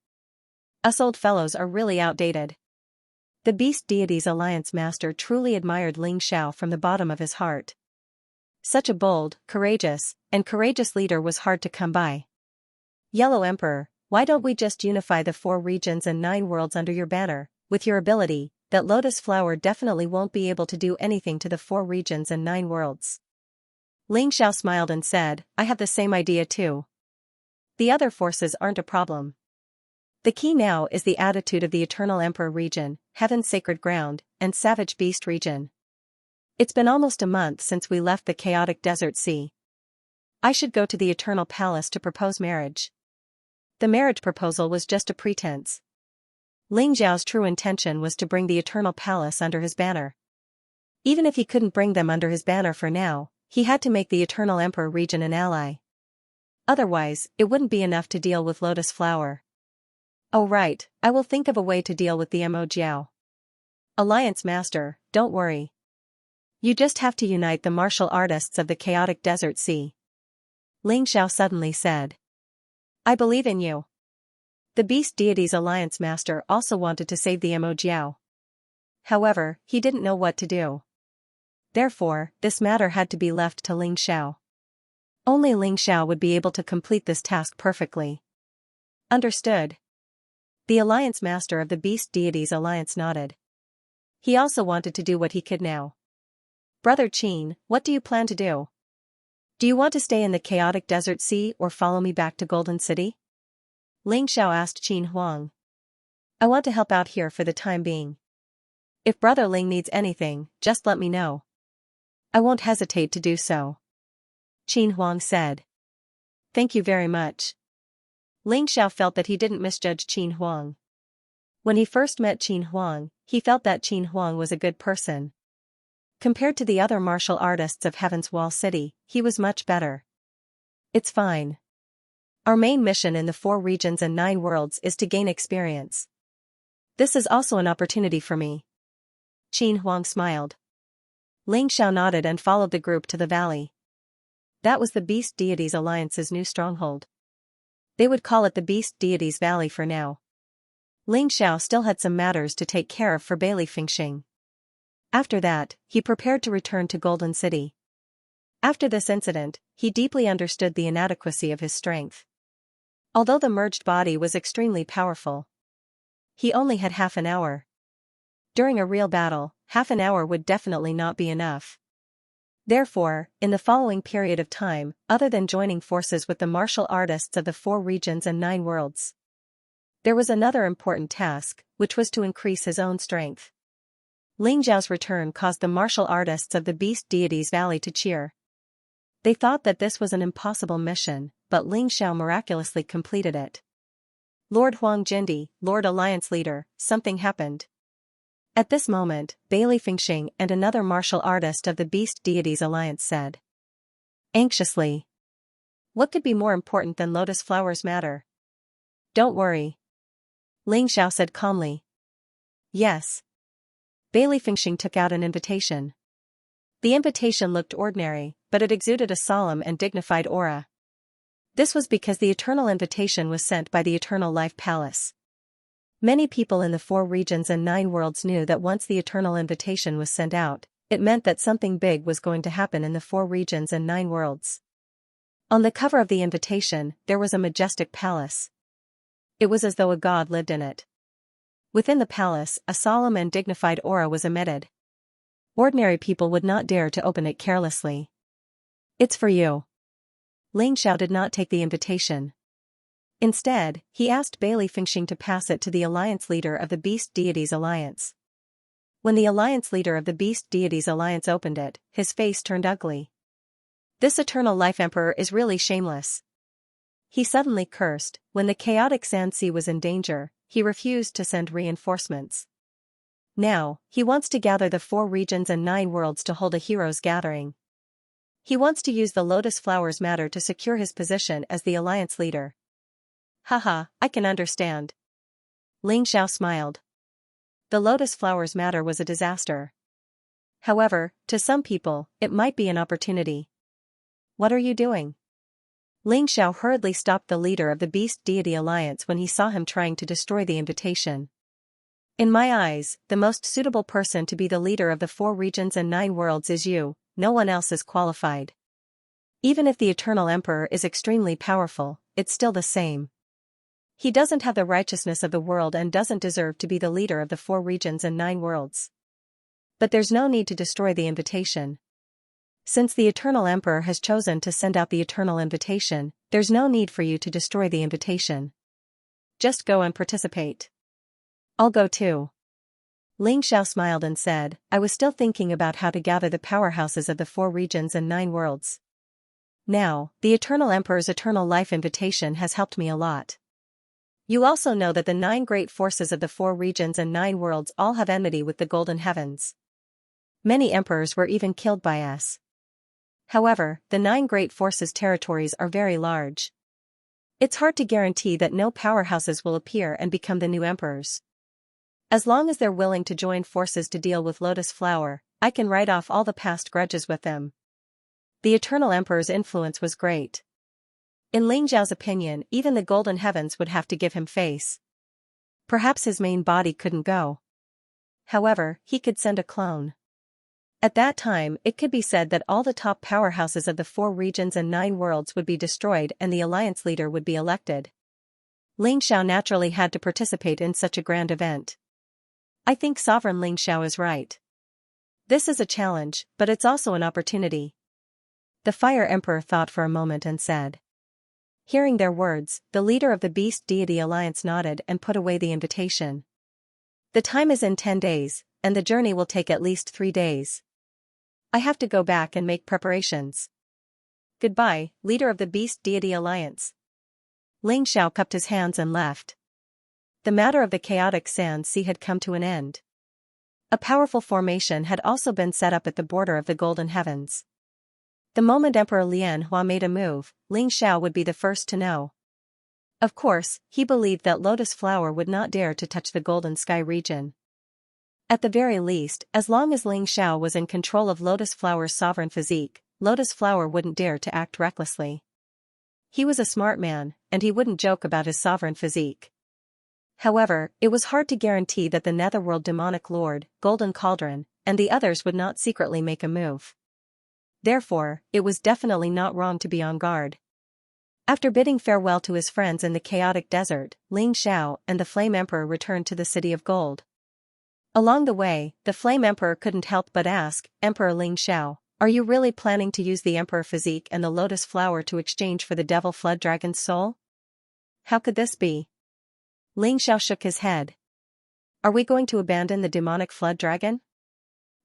Us old fellows are really outdated. The Beast Deities Alliance Master truly admired Ling Xiao from the bottom of his heart. Such a bold, courageous leader was hard to come by. Yellow Emperor, why don't we just unify the 4 regions and 9 worlds under your banner? With your ability, that Lotus Flower definitely won't be able to do anything to the 4 regions and 9 worlds. Ling Xiao smiled and said, I have the same idea too. The other forces aren't a problem. The key now is the attitude of the Eternal Emperor region, Heaven's Sacred Ground, and Savage Beast region. It's been almost a month since we left the chaotic desert sea. I should go to the Eternal Palace to propose marriage. The marriage proposal was just a pretense. Ling Xiao's true intention was to bring the Eternal Palace under his banner. Even if he couldn't bring them under his banner for now, he had to make the Eternal Emperor region an ally. Otherwise, it wouldn't be enough to deal with Lotus Flower. Oh right, I will think of a way to deal with the Mo Jiao. Alliance Master, don't worry. You just have to unite the martial artists of the chaotic desert sea. Ling Xiao suddenly said. I believe in you. The Beast Deity's Alliance Master also wanted to save the Mo Jiao. However, he didn't know what to do. Therefore, this matter had to be left to Ling Xiao. Only Ling Xiao would be able to complete this task perfectly. Understood. The Alliance Master of the Beast Deity's Alliance nodded. He also wanted to do what he could now. Brother Qin, what do you plan to do? Do you want to stay in the chaotic desert sea or follow me back to Golden City? Ling Xiao asked Qin Huang. I want to help out here for the time being. If Brother Ling needs anything, just let me know. I won't hesitate to do so. Qin Huang said. Thank you very much. Ling Xiao felt that he didn't misjudge Qin Huang. When he first met Qin Huang, he felt that Qin Huang was a good person. Compared to the other martial artists of Heaven's Wall City, he was much better. It's fine. Our main mission in the 4 regions and 9 worlds is to gain experience. This is also an opportunity for me. Qin Huang smiled. Ling Xiao nodded and followed the group to the valley. That was the Beast Deity's Alliance's new stronghold. They would call it the Beast Deity's Valley for now. Ling Xiao still had some matters to take care of for Bailey Fingxing. After that, he prepared to return to Golden City. After this incident, he deeply understood the inadequacy of his strength. Although the merged body was extremely powerful, he only had half an hour. During a real battle, half an hour would definitely not be enough. Therefore, in the following period of time, other than joining forces with the martial artists of the 4 regions and 9 worlds, there was another important task, which was to increase his own strength. Ling Xiao's return caused the martial artists of the Beast Deity's Valley to cheer. They thought that this was an impossible mission, but Ling Xiao miraculously completed it. Lord Huang Jindi, Lord Alliance Leader, something happened. At this moment, Bailey Fingxing and another martial artist of the Beast Deity's Alliance said. Anxiously. What could be more important than Lotus Flower's matter? Don't worry. Ling Xiao said calmly. Yes. Bailey Fingxing took out an invitation. The invitation looked ordinary, but it exuded a solemn and dignified aura. This was because the eternal invitation was sent by the Eternal Life Palace. Many people in the 4 regions and 9 worlds knew that once the eternal invitation was sent out, it meant that something big was going to happen in the 4 regions and 9 worlds. On the cover of the invitation, there was a majestic palace. It was as though a god lived in it. Within the palace, a solemn and dignified aura was emitted. Ordinary people would not dare to open it carelessly. It's for you. Ling Xiao did not take the invitation. Instead, he asked Bailey Fingxing to pass it to the Alliance Leader of the Beast Deity's Alliance. When the Alliance Leader of the Beast Deity's Alliance opened it, his face turned ugly. This Eternal Life Emperor is really shameless. He suddenly cursed. When the chaotic Sand Sea was in danger, he refused to send reinforcements. Now, he wants to gather the 4 regions and 9 worlds to hold a heroes' gathering. He wants to use the Lotus Flower's matter to secure his position as the Alliance Leader. Haha, I can understand. Ling Xiao smiled. The Lotus Flower's matter was a disaster. However, to some people, it might be an opportunity. What are you doing? Ling Xiao hurriedly stopped the leader of the Beast Deity Alliance when he saw him trying to destroy the invitation. In my eyes, the most suitable person to be the leader of the 4 regions and 9 worlds is you, no one else is qualified. Even if the Eternal Emperor is extremely powerful, it's still the same. He doesn't have the righteousness of the world and doesn't deserve to be the leader of the 4 regions and 9 worlds. But there's no need to destroy the invitation. Since the Eternal Emperor has chosen to send out the Eternal Invitation, there's no need for you to destroy the invitation. Just go and participate. I'll go too. Ling Xiao smiled and said, I was still thinking about how to gather the powerhouses of the 4 regions and 9 worlds. Now, the Eternal Emperor's Eternal Life Invitation has helped me a lot. You also know that the 9 great forces of the 4 regions and 9 worlds all have enmity with the Golden Heavens. Many emperors were even killed by us. However, the 9 great forces' territories are very large. It's hard to guarantee that no powerhouses will appear and become the new emperors. As long as they're willing to join forces to deal with Lotus Flower, I can write off all the past grudges with them. The Eternal Emperor's influence was great. In Ling Xiao's opinion, even the Golden Heavens would have to give him face. Perhaps his main body couldn't go. However, he could send a clone. At that time, it could be said that all the top powerhouses of the 4 regions and 9 worlds would be destroyed and the alliance leader would be elected. Ling Xiao naturally had to participate in such a grand event. I think Sovereign Ling Xiao is right. This is a challenge, but it's also an opportunity. The Fire Emperor thought for a moment and said. Hearing their words, the leader of the Beast Deity Alliance nodded and put away the invitation. The time is in 10 days, and the journey will take at least 3 days. I have to go back and make preparations. Goodbye, leader of the Beast Deity Alliance. Ling Xiao cupped his hands and left. The matter of the chaotic sand sea had come to an end. A powerful formation had also been set up at the border of the Golden Heavens. The moment Emperor Lian Hua made a move, Ling Xiao would be the first to know. Of course, he believed that Lotus Flower would not dare to touch the Golden Sky region. At the very least, as long as Ling Xiao was in control of Lotus Flower's sovereign physique, Lotus Flower wouldn't dare to act recklessly. He was a smart man, and he wouldn't joke about his sovereign physique. However, it was hard to guarantee that the Netherworld Demonic Lord, Golden Cauldron, and the others would not secretly make a move. Therefore, it was definitely not wrong to be on guard. After bidding farewell to his friends in the chaotic desert, Ling Xiao and the Flame Emperor returned to the City of Gold. Along the way, the Flame Emperor couldn't help but ask, Emperor Ling Xiao, are you really planning to use the Emperor Physique and the Lotus Flower to exchange for the Devil Flood Dragon's soul? How could this be? Ling Xiao shook his head. Are we going to abandon the demonic Flood Dragon?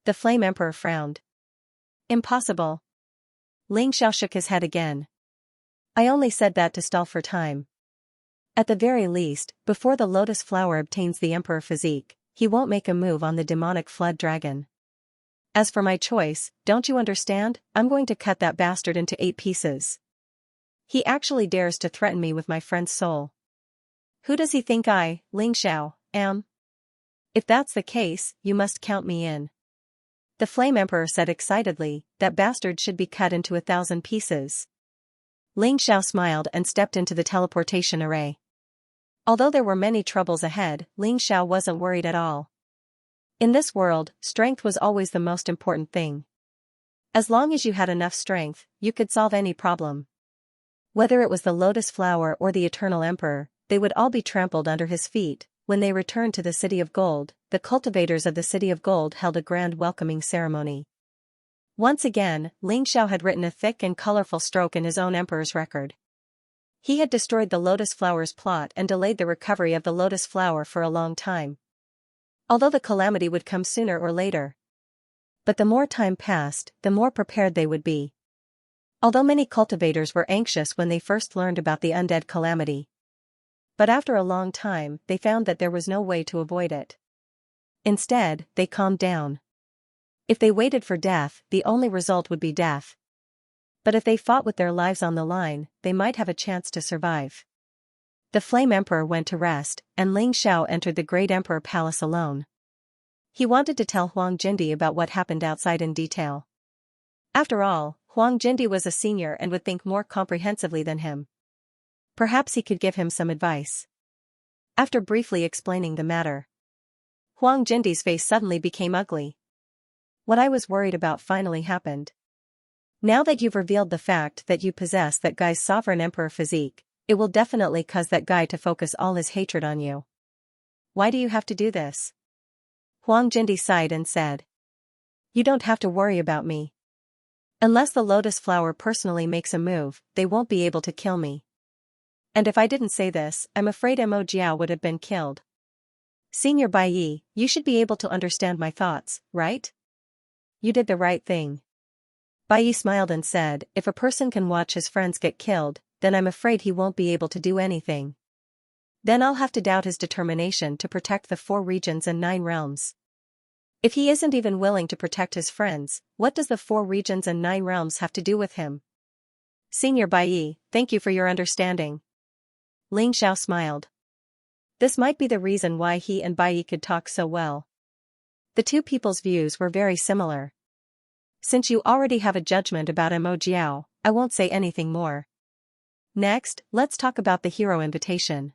The Flame Emperor frowned. Impossible. Ling Xiao shook his head again. I only said that to stall for time. At the very least, before the Lotus Flower obtains the Emperor Physique, he won't make a move on the demonic Flood Dragon. As for my choice, don't you understand? I'm going to cut that bastard into 8 pieces. He actually dares to threaten me with my friend's soul. Who does he think I, Ling Xiao, am? If that's the case, you must count me in. The Flame Emperor said excitedly, that bastard should be cut into 1,000 pieces. Ling Xiao smiled and stepped into the teleportation array. Although there were many troubles ahead, Ling Xiao wasn't worried at all. In this world, strength was always the most important thing. As long as you had enough strength, you could solve any problem. Whether it was the Lotus Flower or the Eternal Emperor, they would all be trampled under his feet. When they returned to the City of Gold, the cultivators of the City of Gold held a grand welcoming ceremony. Once again, Ling Xiao had written a thick and colorful stroke in his own emperor's record. He had destroyed the Lotus Flower's plot and delayed the recovery of the Lotus Flower for a long time. Although the calamity would come sooner or later. But the more time passed, the more prepared they would be. Although many cultivators were anxious when they first learned about the undead calamity. But after a long time, they found that there was no way to avoid it. Instead, they calmed down. If they waited for death, the only result would be death. But if they fought with their lives on the line, they might have a chance to survive. The Flame Emperor went to rest, and Ling Xiao entered the Great Emperor Palace alone. He wanted to tell Huang Jindi about what happened outside in detail. After all, Huang Jindi was a senior and would think more comprehensively than him. Perhaps he could give him some advice. After briefly explaining the matter, Huang Jindi's face suddenly became ugly. What I was worried about finally happened. Now that you've revealed the fact that you possess that guy's sovereign emperor physique, it will definitely cause that guy to focus all his hatred on you. Why do you have to do this? Huang Jindi sighed and said. You don't have to worry about me. Unless the Lotus Flower personally makes a move, they won't be able to kill me. And if I didn't say this, I'm afraid Mo Jiao would have been killed. Senior Bai Yi, you should be able to understand my thoughts, right? You did the right thing. Bai Yi smiled and said, if a person can watch his friends get killed, then I'm afraid he won't be able to do anything. Then I'll have to doubt his determination to protect the 4 regions and 9 realms. If he isn't even willing to protect his friends, what does the 4 regions and 9 realms have to do with him? Senior Bai, thank you for your understanding. Ling Xiao smiled. This might be the reason why he and Bai could talk so well. The two people's views were very similar. Since you already have a judgment about Mo Jiao, I won't say anything more. Next, let's talk about the hero invitation.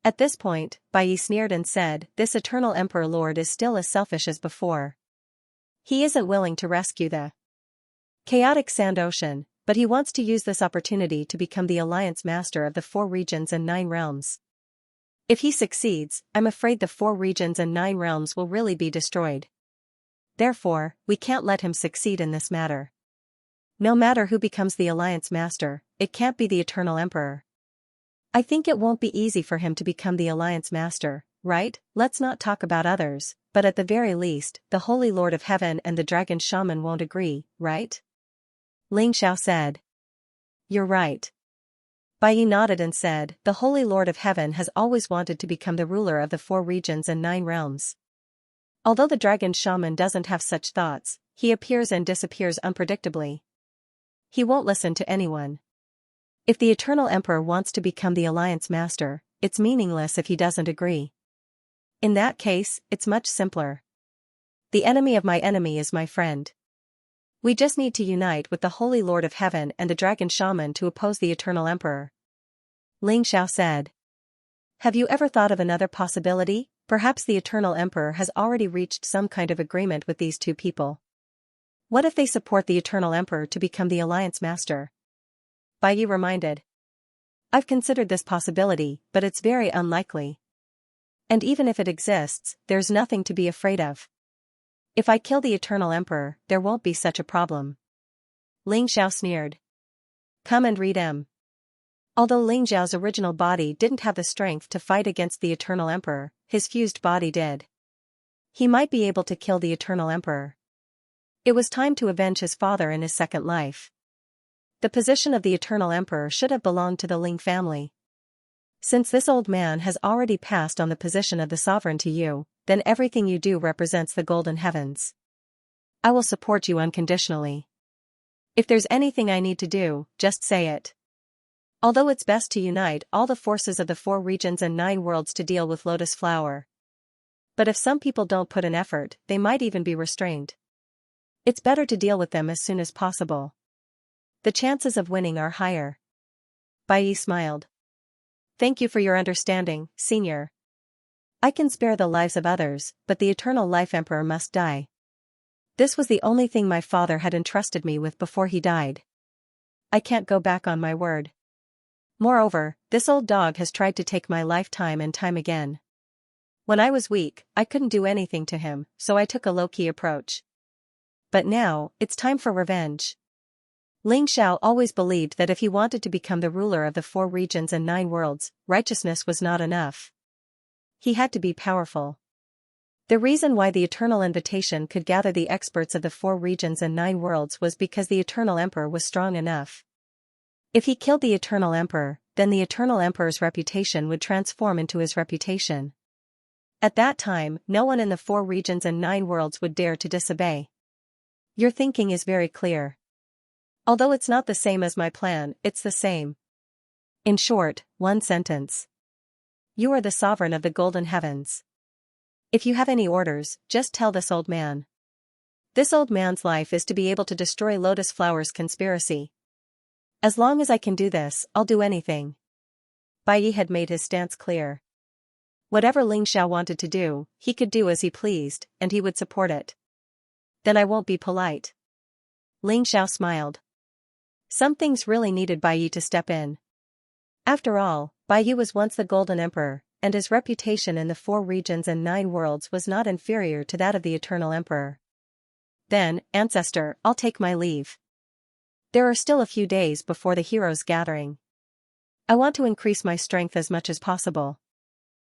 At this point, Bai sneered and said, this eternal Emperor Lord is still as selfish as before. He isn't willing to rescue the chaotic Sand Ocean, but he wants to use this opportunity to become the Alliance Master of the 4 regions and 9 realms. If he succeeds, I'm afraid the 4 regions and 9 realms will really be destroyed. Therefore, we can't let him succeed in this matter. No matter who becomes the Alliance Master, it can't be the Eternal Emperor. I think it won't be easy for him to become the Alliance Master, right? Let's not talk about others, but at the very least, the Holy Lord of Heaven and the Dragon Shaman won't agree, right? Ling Xiao said. You're right. Bai nodded and said, the Holy Lord of Heaven has always wanted to become the ruler of the 4 regions and 9 realms. Although the Dragon Shaman doesn't have such thoughts, he appears and disappears unpredictably. He won't listen to anyone. If the Eternal Emperor wants to become the Alliance Master, it's meaningless if he doesn't agree. In that case, it's much simpler. The enemy of my enemy is my friend. We just need to unite with the Holy Lord of Heaven and the Dragon Shaman to oppose the Eternal Emperor. Ling Xiao said. Have you ever thought of another possibility? Perhaps the Eternal Emperor has already reached some kind of agreement with these two people. What if they support the Eternal Emperor to become the Alliance Master? Bai reminded. I've considered this possibility, but it's very unlikely. And even if it exists, there's nothing to be afraid of. If I kill the Eternal Emperor, there won't be such a problem. Ling Xiao sneered. Come and read him. Although Ling Xiao's original body didn't have the strength to fight against the Eternal Emperor, his fused body did. He might be able to kill the Eternal Emperor. It was time to avenge his father in his second life. The position of the Eternal Emperor should have belonged to the Ling family. Since this old man has already passed on the position of the sovereign to you, then everything you do represents the golden heavens. I will support you unconditionally. If there's anything I need to do, just say it. Although it's best to unite all the forces of the 4 regions and 9 worlds to deal with Lotus Flower. But if some people don't put an effort, they might even be restrained. It's better to deal with them as soon as possible. The chances of winning are higher. Bai smiled. Thank you for your understanding, Senior. I can spare the lives of others, but the Eternal Life Emperor must die. This was the only thing my father had entrusted me with before he died. I can't go back on my word. Moreover, this old dog has tried to take my life time and time again. When I was weak, I couldn't do anything to him, so I took a low-key approach. But now, it's time for revenge. Ling Xiao always believed that if he wanted to become the ruler of the 4 regions and 9 worlds, righteousness was not enough. He had to be powerful. The reason why the Eternal Invitation could gather the experts of the 4 regions and 9 worlds was because the Eternal Emperor was strong enough. If he killed the Eternal Emperor, then the Eternal Emperor's reputation would transform into his reputation. At that time, no one in the 4 regions and 9 worlds would dare to disobey. Your thinking is very clear. Although it's not the same as my plan, it's the same. In short, one sentence. You are the sovereign of the golden heavens. If you have any orders, just tell this old man. This old man's life is to be able to destroy Lotus Flower's conspiracy. As long as I can do this, I'll do anything. Bai had made his stance clear. Whatever Ling Xiao wanted to do, he could do as he pleased, and he would support it. Then I won't be polite. Ling Xiao smiled. Some things really needed Bai to step in. After all, Bai was once the Golden Emperor, and his reputation in the 4 regions and 9 worlds was not inferior to that of the Eternal Emperor. Then, Ancestor, I'll take my leave. There are still a few days before the heroes' gathering. I want to increase my strength as much as possible.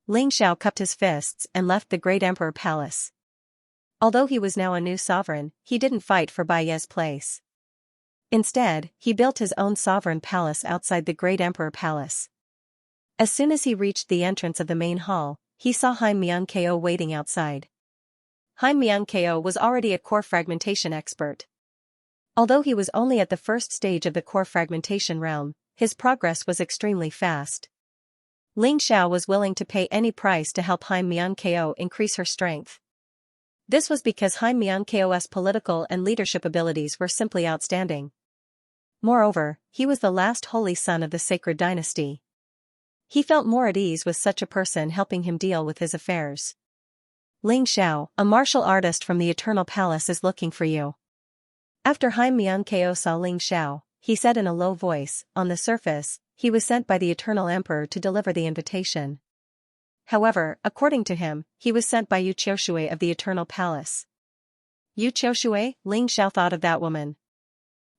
Ling Xiao cupped his fists and left the Great Emperor Palace. Although he was now a new sovereign, he didn't fight for Bai's place. Instead, he built his own sovereign palace outside the Great Emperor Palace. As soon as he reached the entrance of the main hall, he saw Haim Myung Ko waiting outside. Haim Myung-ko was already a core fragmentation expert. Although he was only at the first stage of the core fragmentation realm, his progress was extremely fast. Ling Xiao was willing to pay any price to help Haim Myung-ko increase her strength. This was because Haim Myung-ko's political and leadership abilities were simply outstanding. Moreover, he was the last holy son of the sacred dynasty. He felt more at ease with such a person helping him deal with his affairs. Ling Xiao, a martial artist from the Eternal Palace, is looking for you. After Haim Myung-ko saw Ling Xiao, he said in a low voice, on the surface, he was sent by the Eternal Emperor to deliver the invitation. However, according to him, he was sent by Yu Qiushui of the Eternal Palace. Yu Qiushui? Ling Xiao thought of that woman.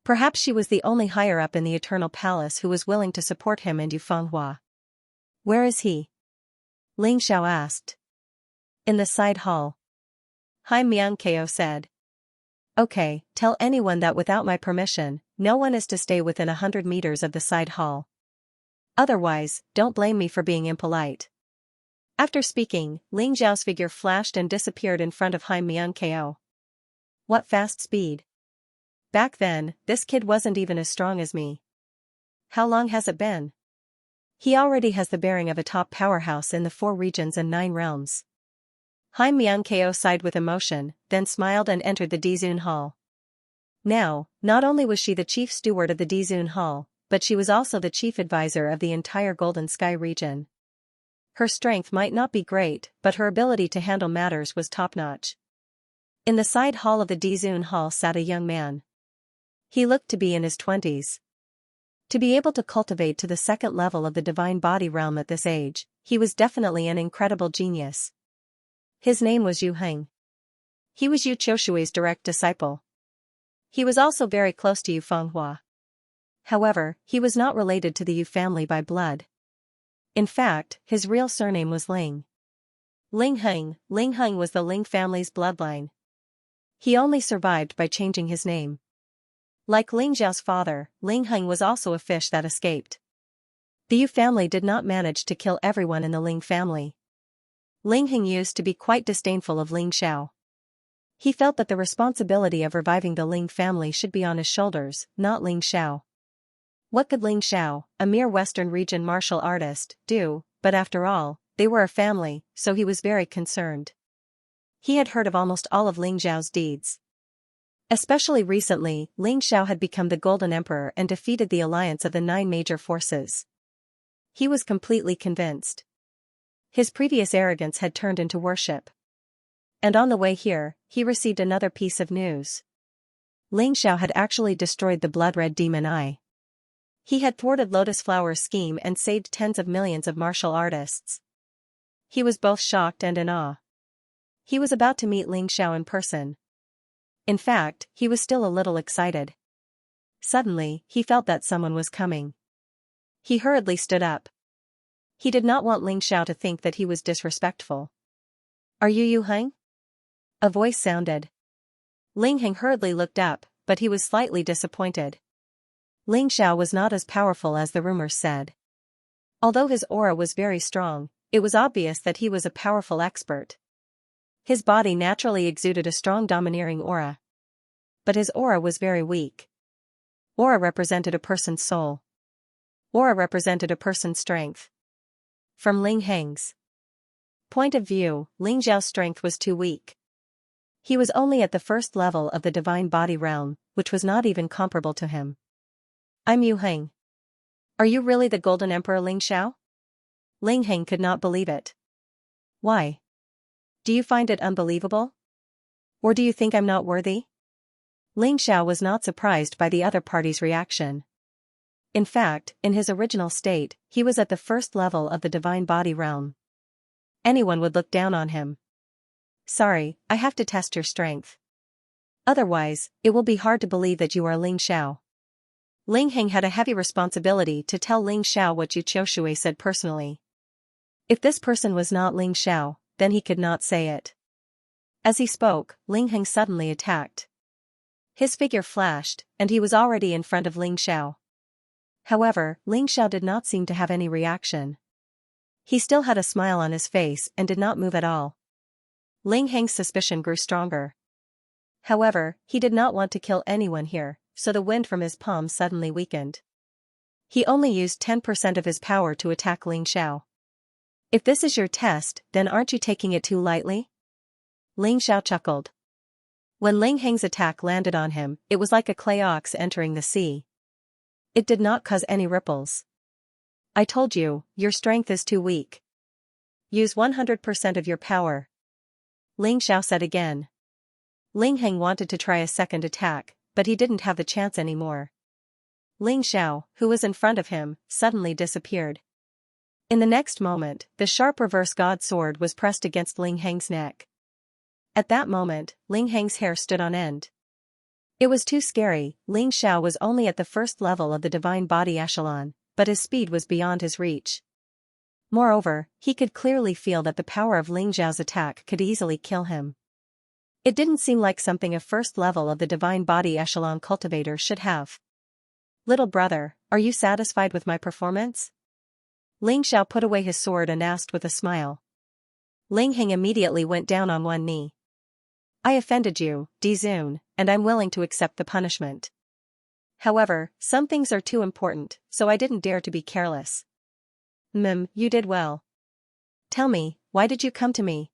Perhaps she was the only higher-up in the Eternal Palace who was willing to support him and Yu Fenghua. Where is he? Ling Xiao asked. In the side hall. Haim Myung-ko said. Okay, tell anyone that without my permission, no one is to stay within 100 meters of the side hall. Otherwise, don't blame me for being impolite. After speaking, Ling Xiao's figure flashed and disappeared in front of Haim Myung-ko. What fast speed! Back then, this kid wasn't even as strong as me. How long has it been? He already has the bearing of a top powerhouse in the 4 regions and 9 realms. Haim Myung-ko sighed with emotion, then smiled and entered the Dizun Hall. Now, not only was she the chief steward of the Dizun Hall, but she was also the chief advisor of the entire Golden Sky region. Her strength might not be great, but her ability to handle matters was top-notch. In the side hall of the Dizun Hall sat a young man. He looked to be in his 20s. To be able to cultivate to the 2nd level of the divine body realm at this age, he was definitely an incredible genius. His name was Yu Heng. He was Yu Qiushui's direct disciple. He was also very close to Yu Fenghua. However, he was not related to the Yu family by blood. In fact, his real surname was Ling. Ling Heng was the Ling family's bloodline. He only survived by changing his name. Like Ling Xiao's father, Ling Heng was also a fish that escaped. The Yu family did not manage to kill everyone in the Ling family. Ling Heng used to be quite disdainful of Ling Xiao. He felt that the responsibility of reviving the Ling family should be on his shoulders, not Ling Xiao. What could Ling Xiao, a mere Western region martial artist, do? But after all, they were a family, so he was very concerned. He had heard of almost all of Ling Xiao's deeds. Especially recently, Ling Xiao had become the Golden Emperor and defeated the alliance of the 9 major forces. He was completely convinced. His previous arrogance had turned into worship. And on the way here, he received another piece of news. Ling Xiao had actually destroyed the blood-red demon eye. He had thwarted Lotus Flower's scheme and saved tens of millions of martial artists. He was both shocked and in awe. He was about to meet Ling Xiao in person. In fact, he was still a little excited. Suddenly, he felt that someone was coming. He hurriedly stood up. He did not want Ling Xiao to think that he was disrespectful. Are you Yu Heng? A voice sounded. Ling Heng hurriedly looked up, but he was slightly disappointed. Ling Xiao was not as powerful as the rumors said. Although his aura was very strong, it was obvious that he was a powerful expert. His body naturally exuded a strong domineering aura. But his aura was very weak. Aura represented a person's soul. Aura represented a person's strength. From Ling Heng's point of view, Ling Xiao's strength was too weak. He was only at the 1st level of the divine body realm, which was not even comparable to him. I'm Yu Heng. Are you really the Golden Emperor Ling Xiao? Ling Heng could not believe it. Why? Do you find it unbelievable? Or do you think I'm not worthy? Ling Xiao was not surprised by the other party's reaction. In fact, in his original state, he was at the 1st level of the divine body realm. Anyone would look down on him. Sorry, I have to test your strength. Otherwise, it will be hard to believe that you are Ling Xiao. Ling Heng had a heavy responsibility to tell Ling Xiao what Yu Qiushui said personally. If this person was not Ling Xiao, then he could not say it. As he spoke, Ling Heng suddenly attacked. His figure flashed, and he was already in front of Ling Xiao. However, Ling Xiao did not seem to have any reaction. He still had a smile on his face and did not move at all. Ling Heng's suspicion grew stronger. However, he did not want to kill anyone here, so the wind from his palm suddenly weakened. He only used 10% of his power to attack Ling Xiao. If this is your test, then aren't you taking it too lightly? Ling Xiao chuckled. When Ling Heng's attack landed on him, it was like a clay ox entering the sea. It did not cause any ripples. I told you, your strength is too weak. Use 100% of your power. Ling Xiao said again. Ling Heng wanted to try a second attack, but he didn't have the chance anymore. Ling Xiao, who was in front of him, suddenly disappeared. In the next moment, the sharp reverse god sword was pressed against Ling Heng's neck. At that moment, Ling Heng's hair stood on end. It was too scary. Ling Xiao was only at the first level of the divine body echelon, but his speed was beyond his reach. Moreover, he could clearly feel that the power of Ling Xiao's attack could easily kill him. It didn't seem like something a first level of the divine body echelon cultivator should have. Little brother, are you satisfied with my performance? Ling Xiao put away his sword and asked with a smile. Ling Heng immediately went down on one knee. I offended you, Di Zun, and I'm willing to accept the punishment. However, some things are too important, so I didn't dare to be careless. You did well. Tell me, why did you come to me?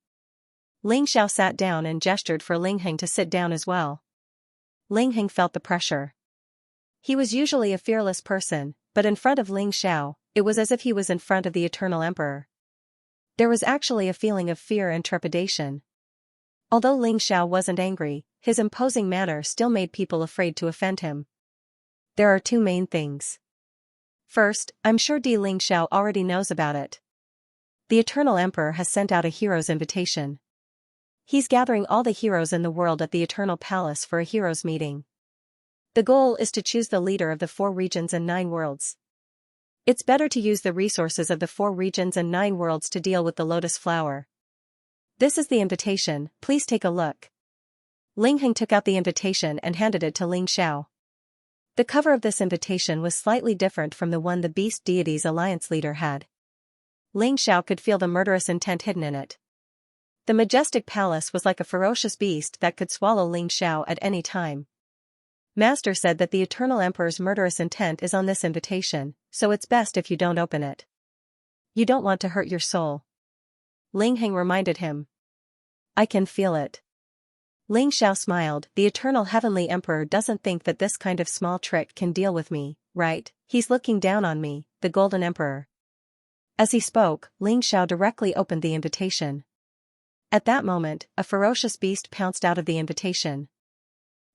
Ling Xiao sat down and gestured for Ling Heng to sit down as well. Ling Heng felt the pressure. He was usually a fearless person, but in front of Ling Xiao, it was as if he was in front of the Eternal Emperor. There was actually a feeling of fear and trepidation. Although Ling Xiao wasn't angry, his imposing manner still made people afraid to offend him. There are two main things. First, I'm sure Ling Xiao already knows about it. The Eternal Emperor has sent out a hero's invitation. He's gathering all the heroes in the world at the Eternal Palace for a heroes' meeting. The goal is to choose the leader of the 4 regions and 9 worlds. It's better to use the resources of the 4 regions and 9 worlds to deal with the lotus flower. This is the invitation, please take a look. Ling Heng took out the invitation and handed it to Ling Xiao. The cover of this invitation was slightly different from the one the Beast Deities Alliance leader had. Ling Xiao could feel the murderous intent hidden in it. The majestic palace was like a ferocious beast that could swallow Ling Xiao at any time. Master said that the Eternal Emperor's murderous intent is on this invitation, so it's best if you don't open it. You don't want to hurt your soul. Ling Heng reminded him. I can feel it. Ling Xiao smiled. The Eternal Heavenly Emperor doesn't think that this kind of small trick can deal with me, right? He's looking down on me, the Golden Emperor. As he spoke, Ling Xiao directly opened the invitation. At that moment, a ferocious beast pounced out of the invitation.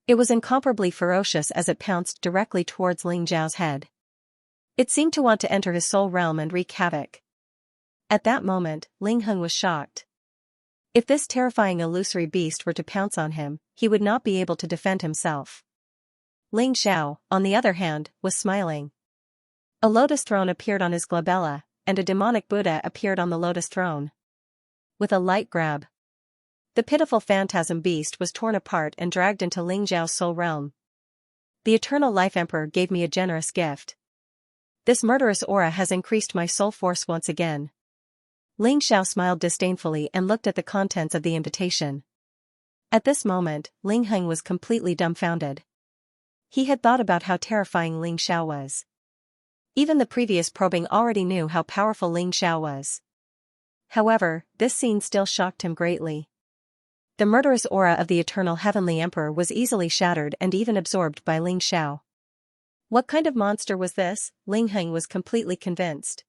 It was incomparably ferocious as it pounced directly towards Ling Xiao's head. It seemed to want to enter his soul realm and wreak havoc. At that moment, Ling Heng was shocked. If this terrifying illusory beast were to pounce on him, he would not be able to defend himself. Ling Xiao, on the other hand, was smiling. A lotus throne appeared on his glabella, and a demonic Buddha appeared on the lotus throne. With a light grab, the pitiful phantasm beast was torn apart and dragged into Ling Xiao's soul realm. The Eternal Life Emperor gave me a generous gift. This murderous aura has increased my soul force once again. Ling Xiao smiled disdainfully and looked at the contents of the invitation. At this moment, Ling Heng was completely dumbfounded. He had thought about how terrifying Ling Xiao was. Even the previous probing already knew how powerful Ling Xiao was. However, this scene still shocked him greatly. The murderous aura of the Eternal Heavenly Emperor was easily shattered and even absorbed by Ling Xiao. What kind of monster was this? Ling Heng was completely convinced.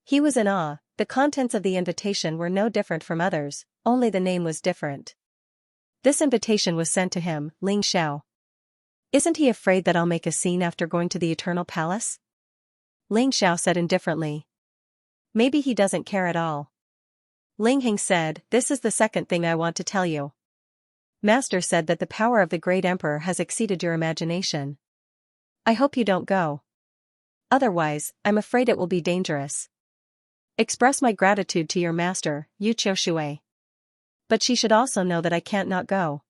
He was in awe. The contents of the invitation were no different from others, only the name was different. This invitation was sent to him, Ling Xiao. Isn't he afraid that I'll make a scene after going to the Eternal Palace? Ling Xiao said indifferently. Maybe he doesn't care at all. Ling Heng said, this is the second thing I want to tell you. Master said that the power of the Great Emperor has exceeded your imagination. I hope you don't go. Otherwise, I'm afraid it will be dangerous. Express my gratitude to your master, Yu Qiushui. But she should also know that I can't not go.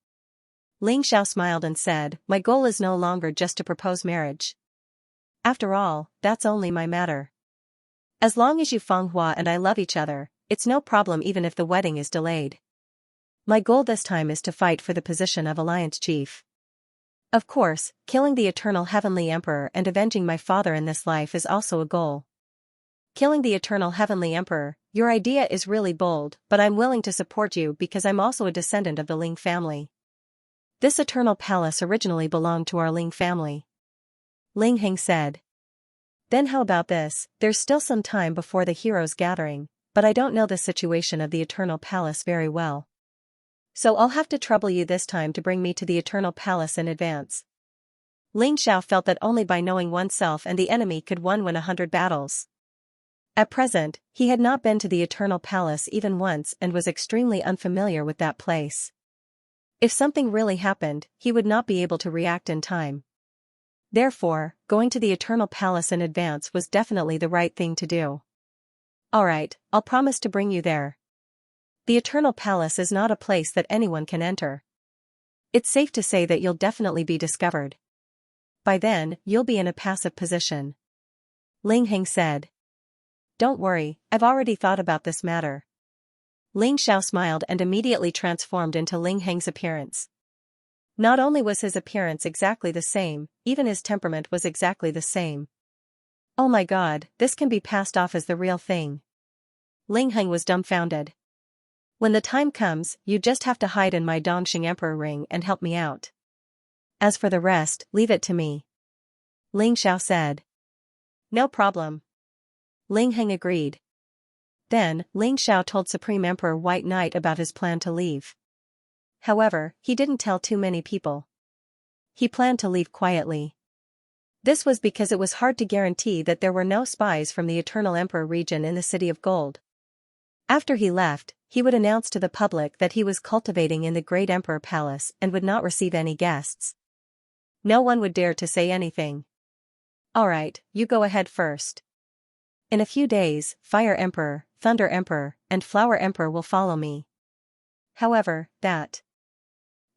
Ling Xiao smiled and said, my goal is no longer just to propose marriage. After all, that's only my matter. As long as Yu Fenghua and I love each other, it's no problem even if the wedding is delayed. My goal this time is to fight for the position of Alliance Chief. Of course, killing the Eternal Heavenly Emperor and avenging my father in this life is also a goal. Killing the Eternal Heavenly Emperor, your idea is really bold, but I'm willing to support you because I'm also a descendant of the Ling family. This Eternal Palace originally belonged to our Ling family. Ling Heng said. Then how about this? There's still some time before the heroes' gathering, but I don't know the situation of the Eternal Palace very well. So I'll have to trouble you this time to bring me to the Eternal Palace in advance. Ling Xiao felt that only by knowing oneself and the enemy could one win 100 battles. At present, he had not been to the Eternal Palace even once and was extremely unfamiliar with that place. If something really happened, he would not be able to react in time. Therefore, going to the Eternal Palace in advance was definitely the right thing to do. Alright, I'll promise to bring you there. The Eternal Palace is not a place that anyone can enter. It's safe to say that you'll definitely be discovered. By then, you'll be in a passive position. Ling Heng said. Don't worry, I've already thought about this matter. Ling Xiao smiled and immediately transformed into Ling Heng's appearance. Not only was his appearance exactly the same, even his temperament was exactly the same. Oh my god, this can be passed off as the real thing. Ling Heng was dumbfounded. When the time comes, you just have to hide in my Dongxing Emperor ring and help me out. As for the rest, leave it to me. Ling Xiao said. No problem. Ling Heng agreed. Then, Ling Xiao told Supreme Emperor White Knight about his plan to leave. However, he didn't tell too many people. He planned to leave quietly. This was because it was hard to guarantee that there were no spies from the Eternal Emperor region in the City of Gold. After he left, he would announce to the public that he was cultivating in the Great Emperor Palace and would not receive any guests. No one would dare to say anything. Alright, you go ahead first. In a few days, Fire Emperor, Thunder Emperor, and Flower Emperor will follow me. However, that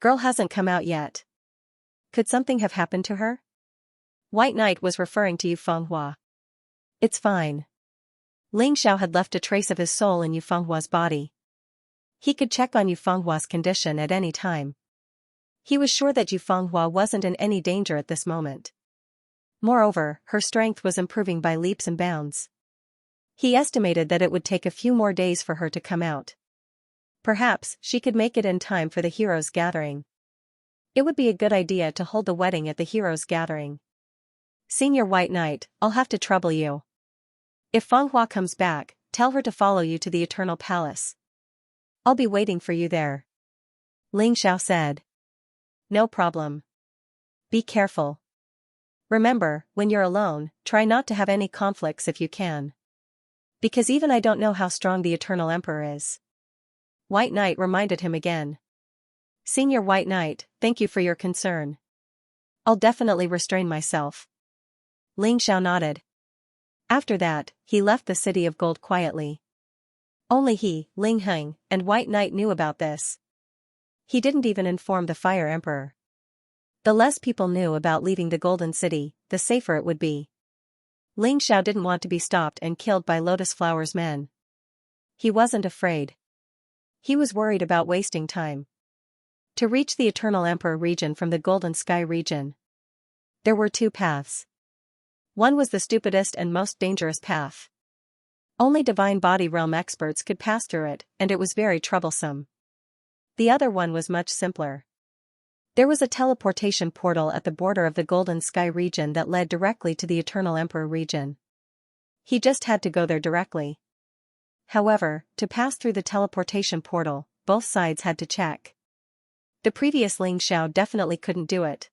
girl hasn't come out yet. Could something have happened to her? White Knight was referring to Yu Fenghua. It's fine. Ling Xiao had left a trace of his soul in Yu Fenghua's body. He could check on Yu Fenghua's condition at any time. He was sure that Yu Fenghua wasn't in any danger at this moment. Moreover, her strength was improving by leaps and bounds. He estimated that it would take a few more days for her to come out. Perhaps she could make it in time for the heroes' gathering. It would be a good idea to hold the wedding at the heroes' gathering. Senior White Knight, I'll have to trouble you. If Fenghua comes back, tell her to follow you to the Eternal Palace. I'll be waiting for you there. Ling Xiao said. No problem. Be careful. Remember, when you're alone, try not to have any conflicts if you can. Because even I don't know how strong the Eternal Emperor is. White Knight reminded him again. Senior White Knight, thank you for your concern. I'll definitely restrain myself. Ling Xiao nodded. After that, he left the City of Gold quietly. Only he, Ling Heng, and White Knight knew about this. He didn't even inform the Fire Emperor. The less people knew about leaving the Golden City, the safer it would be. Ling Xiao didn't want to be stopped and killed by Lotus Flower's men. He wasn't afraid. He was worried about wasting time. To reach the Eternal Emperor region from the Golden Sky region, there were two paths. One was the stupidest and most dangerous path. Only Divine Body Realm experts could pass through it, and it was very troublesome. The other one was much simpler. There was a teleportation portal at the border of the Golden Sky region that led directly to the Eternal Emperor region. He just had to go there directly. However, to pass through the teleportation portal, both sides had to check. The previous Ling Xiao definitely couldn't do it.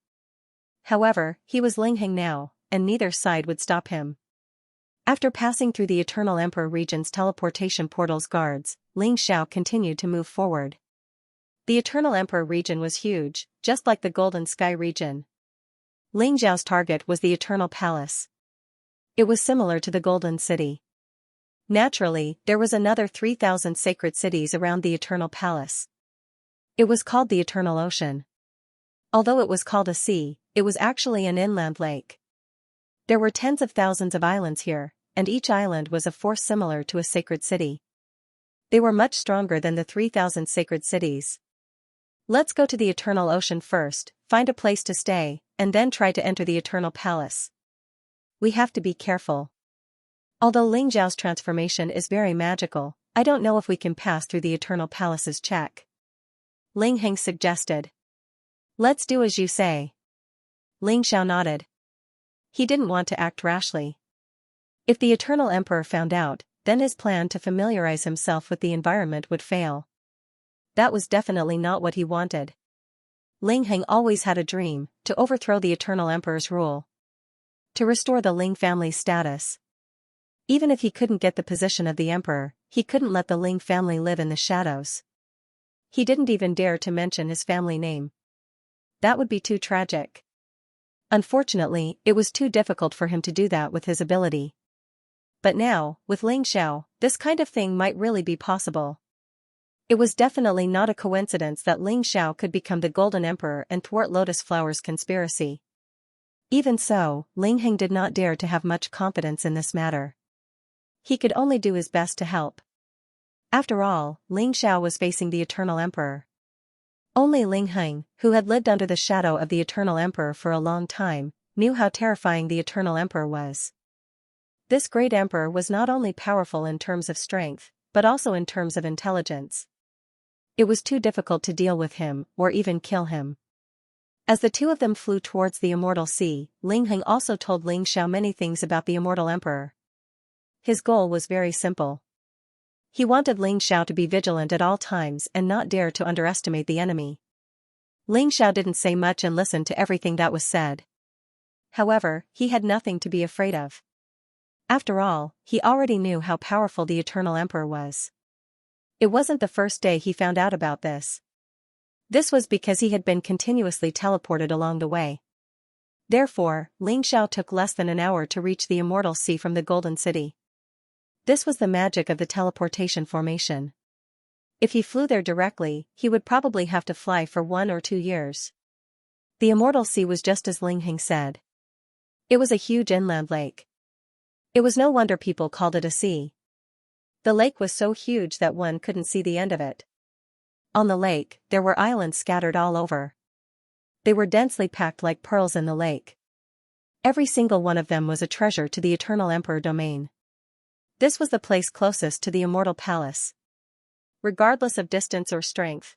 However, he was Ling Heng now, and neither side would stop him. After passing through the Eternal Emperor region's teleportation portal's guards, Ling Xiao continued to move forward. The Eternal Emperor region was huge, just like the Golden Sky region. Ling Xiao's target was the Eternal Palace. It was similar to the Golden City. Naturally, there was another 3,000 sacred cities around the Eternal Palace. It was called the Eternal Ocean. Although it was called a sea, it was actually an inland lake. There were tens of thousands of islands here, and each island was a force similar to a sacred city. They were much stronger than the 3,000 sacred cities. Let's go to the Eternal Ocean first, find a place to stay, and then try to enter the Eternal Palace. We have to be careful. Although Ling Xiao's transformation is very magical, I don't know if we can pass through the Eternal Palace's check. Ling Heng suggested. Let's do as you say. Ling Xiao nodded. He didn't want to act rashly. If the Eternal Emperor found out, then his plan to familiarize himself with the environment would fail. That was definitely not what he wanted. Ling Heng always had a dream, to overthrow the Eternal Emperor's rule. To restore the Ling family's status. Even if he couldn't get the position of the emperor, he couldn't let the Ling family live in the shadows. He didn't even dare to mention his family name. That would be too tragic. Unfortunately, it was too difficult for him to do that with his ability. But now, with Ling Xiao, this kind of thing might really be possible. It was definitely not a coincidence that Ling Xiao could become the Golden Emperor and thwart Lotus Flower's conspiracy. Even so, Ling Heng did not dare to have much confidence in this matter. He could only do his best to help. After all, Ling Xiao was facing the Eternal Emperor. Only Ling Heng, who had lived under the shadow of the Eternal Emperor for a long time, knew how terrifying the Eternal Emperor was. This great emperor was not only powerful in terms of strength, but also in terms of intelligence. It was too difficult to deal with him, or even kill him. As the two of them flew towards the Immortal Sea, Ling Heng also told Ling Xiao many things about the Immortal Emperor. His goal was very simple. He wanted Ling Xiao to be vigilant at all times and not dare to underestimate the enemy. Ling Xiao didn't say much and listened to everything that was said. However, he had nothing to be afraid of. After all, he already knew how powerful the Eternal Emperor was. It wasn't the first day he found out about this. This was because he had been continuously teleported along the way. Therefore, Ling Xiao took less than an hour to reach the Immortal Sea from the Golden City. This was the magic of the teleportation formation. If he flew there directly, he would probably have to fly for 1 or 2 years. The Immortal Sea was just as Ling Heng said. It was a huge inland lake. It was no wonder people called it a sea. The lake was so huge that one couldn't see the end of it. On the lake, there were islands scattered all over. They were densely packed like pearls in the lake. Every single one of them was a treasure to the Eternal Emperor domain. This was the place closest to the Immortal Palace. Regardless of distance or strength.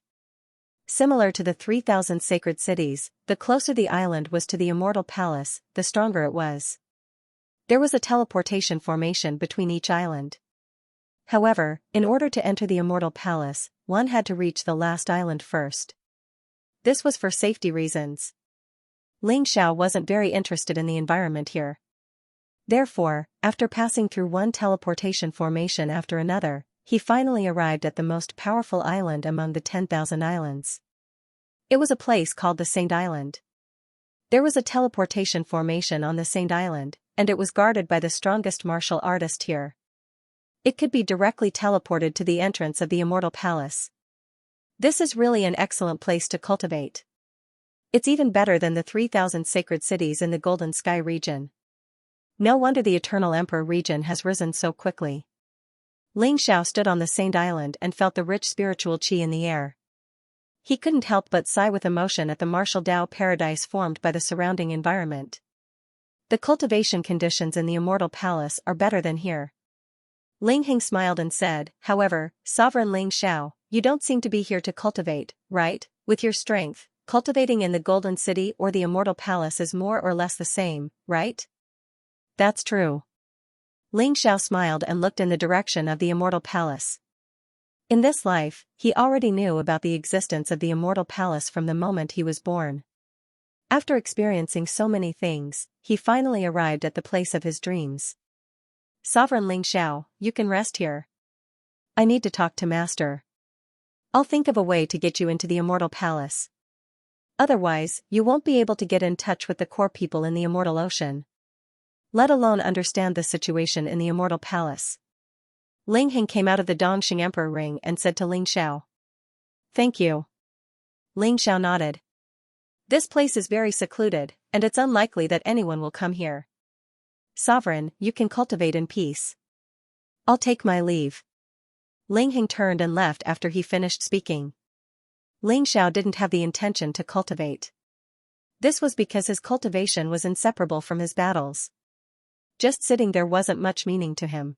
Similar to the 3,000 sacred cities, the closer the island was to the Immortal Palace, the stronger it was. There was a teleportation formation between each island. However, in order to enter the Immortal Palace, one had to reach the last island first. This was for safety reasons. Ling Xiao wasn't very interested in the environment here. Therefore, after passing through one teleportation formation after another, he finally arrived at the most powerful island among the 10,000 islands. It was a place called the Saint Island. There was a teleportation formation on the Saint Island, and it was guarded by the strongest martial artist here. It could be directly teleported to the entrance of the Immortal Palace. This is really an excellent place to cultivate. It's even better than the 3,000 sacred cities in the Golden Sky region. No wonder the Eternal Emperor region has risen so quickly. Ling Xiao stood on the Saint Island and felt the rich spiritual qi in the air. He couldn't help but sigh with emotion at the martial Tao paradise formed by the surrounding environment. The cultivation conditions in the Immortal Palace are better than here. Ling Heng smiled and said, however, Sovereign Ling Xiao, you don't seem to be here to cultivate, right? With your strength, cultivating in the Golden City or the Immortal Palace is more or less the same, right? That's true. Ling Xiao smiled and looked in the direction of the Immortal Palace. In this life, he already knew about the existence of the Immortal Palace from the moment he was born. After experiencing so many things, he finally arrived at the place of his dreams. Sovereign Ling Xiao, you can rest here. I need to talk to Master. I'll think of a way to get you into the Immortal Palace. Otherwise, you won't be able to get in touch with the core people in the Immortal Ocean. Let alone understand the situation in the Immortal Palace. Ling Heng came out of the Dongxing Emperor ring and said to Ling Xiao. Thank you. Ling Xiao nodded. This place is very secluded, and it's unlikely that anyone will come here. Sovereign, you can cultivate in peace. I'll take my leave. Ling Hing turned and left after he finished speaking. Ling Xiao didn't have the intention to cultivate. This was because his cultivation was inseparable from his battles. Just sitting there wasn't much meaning to him.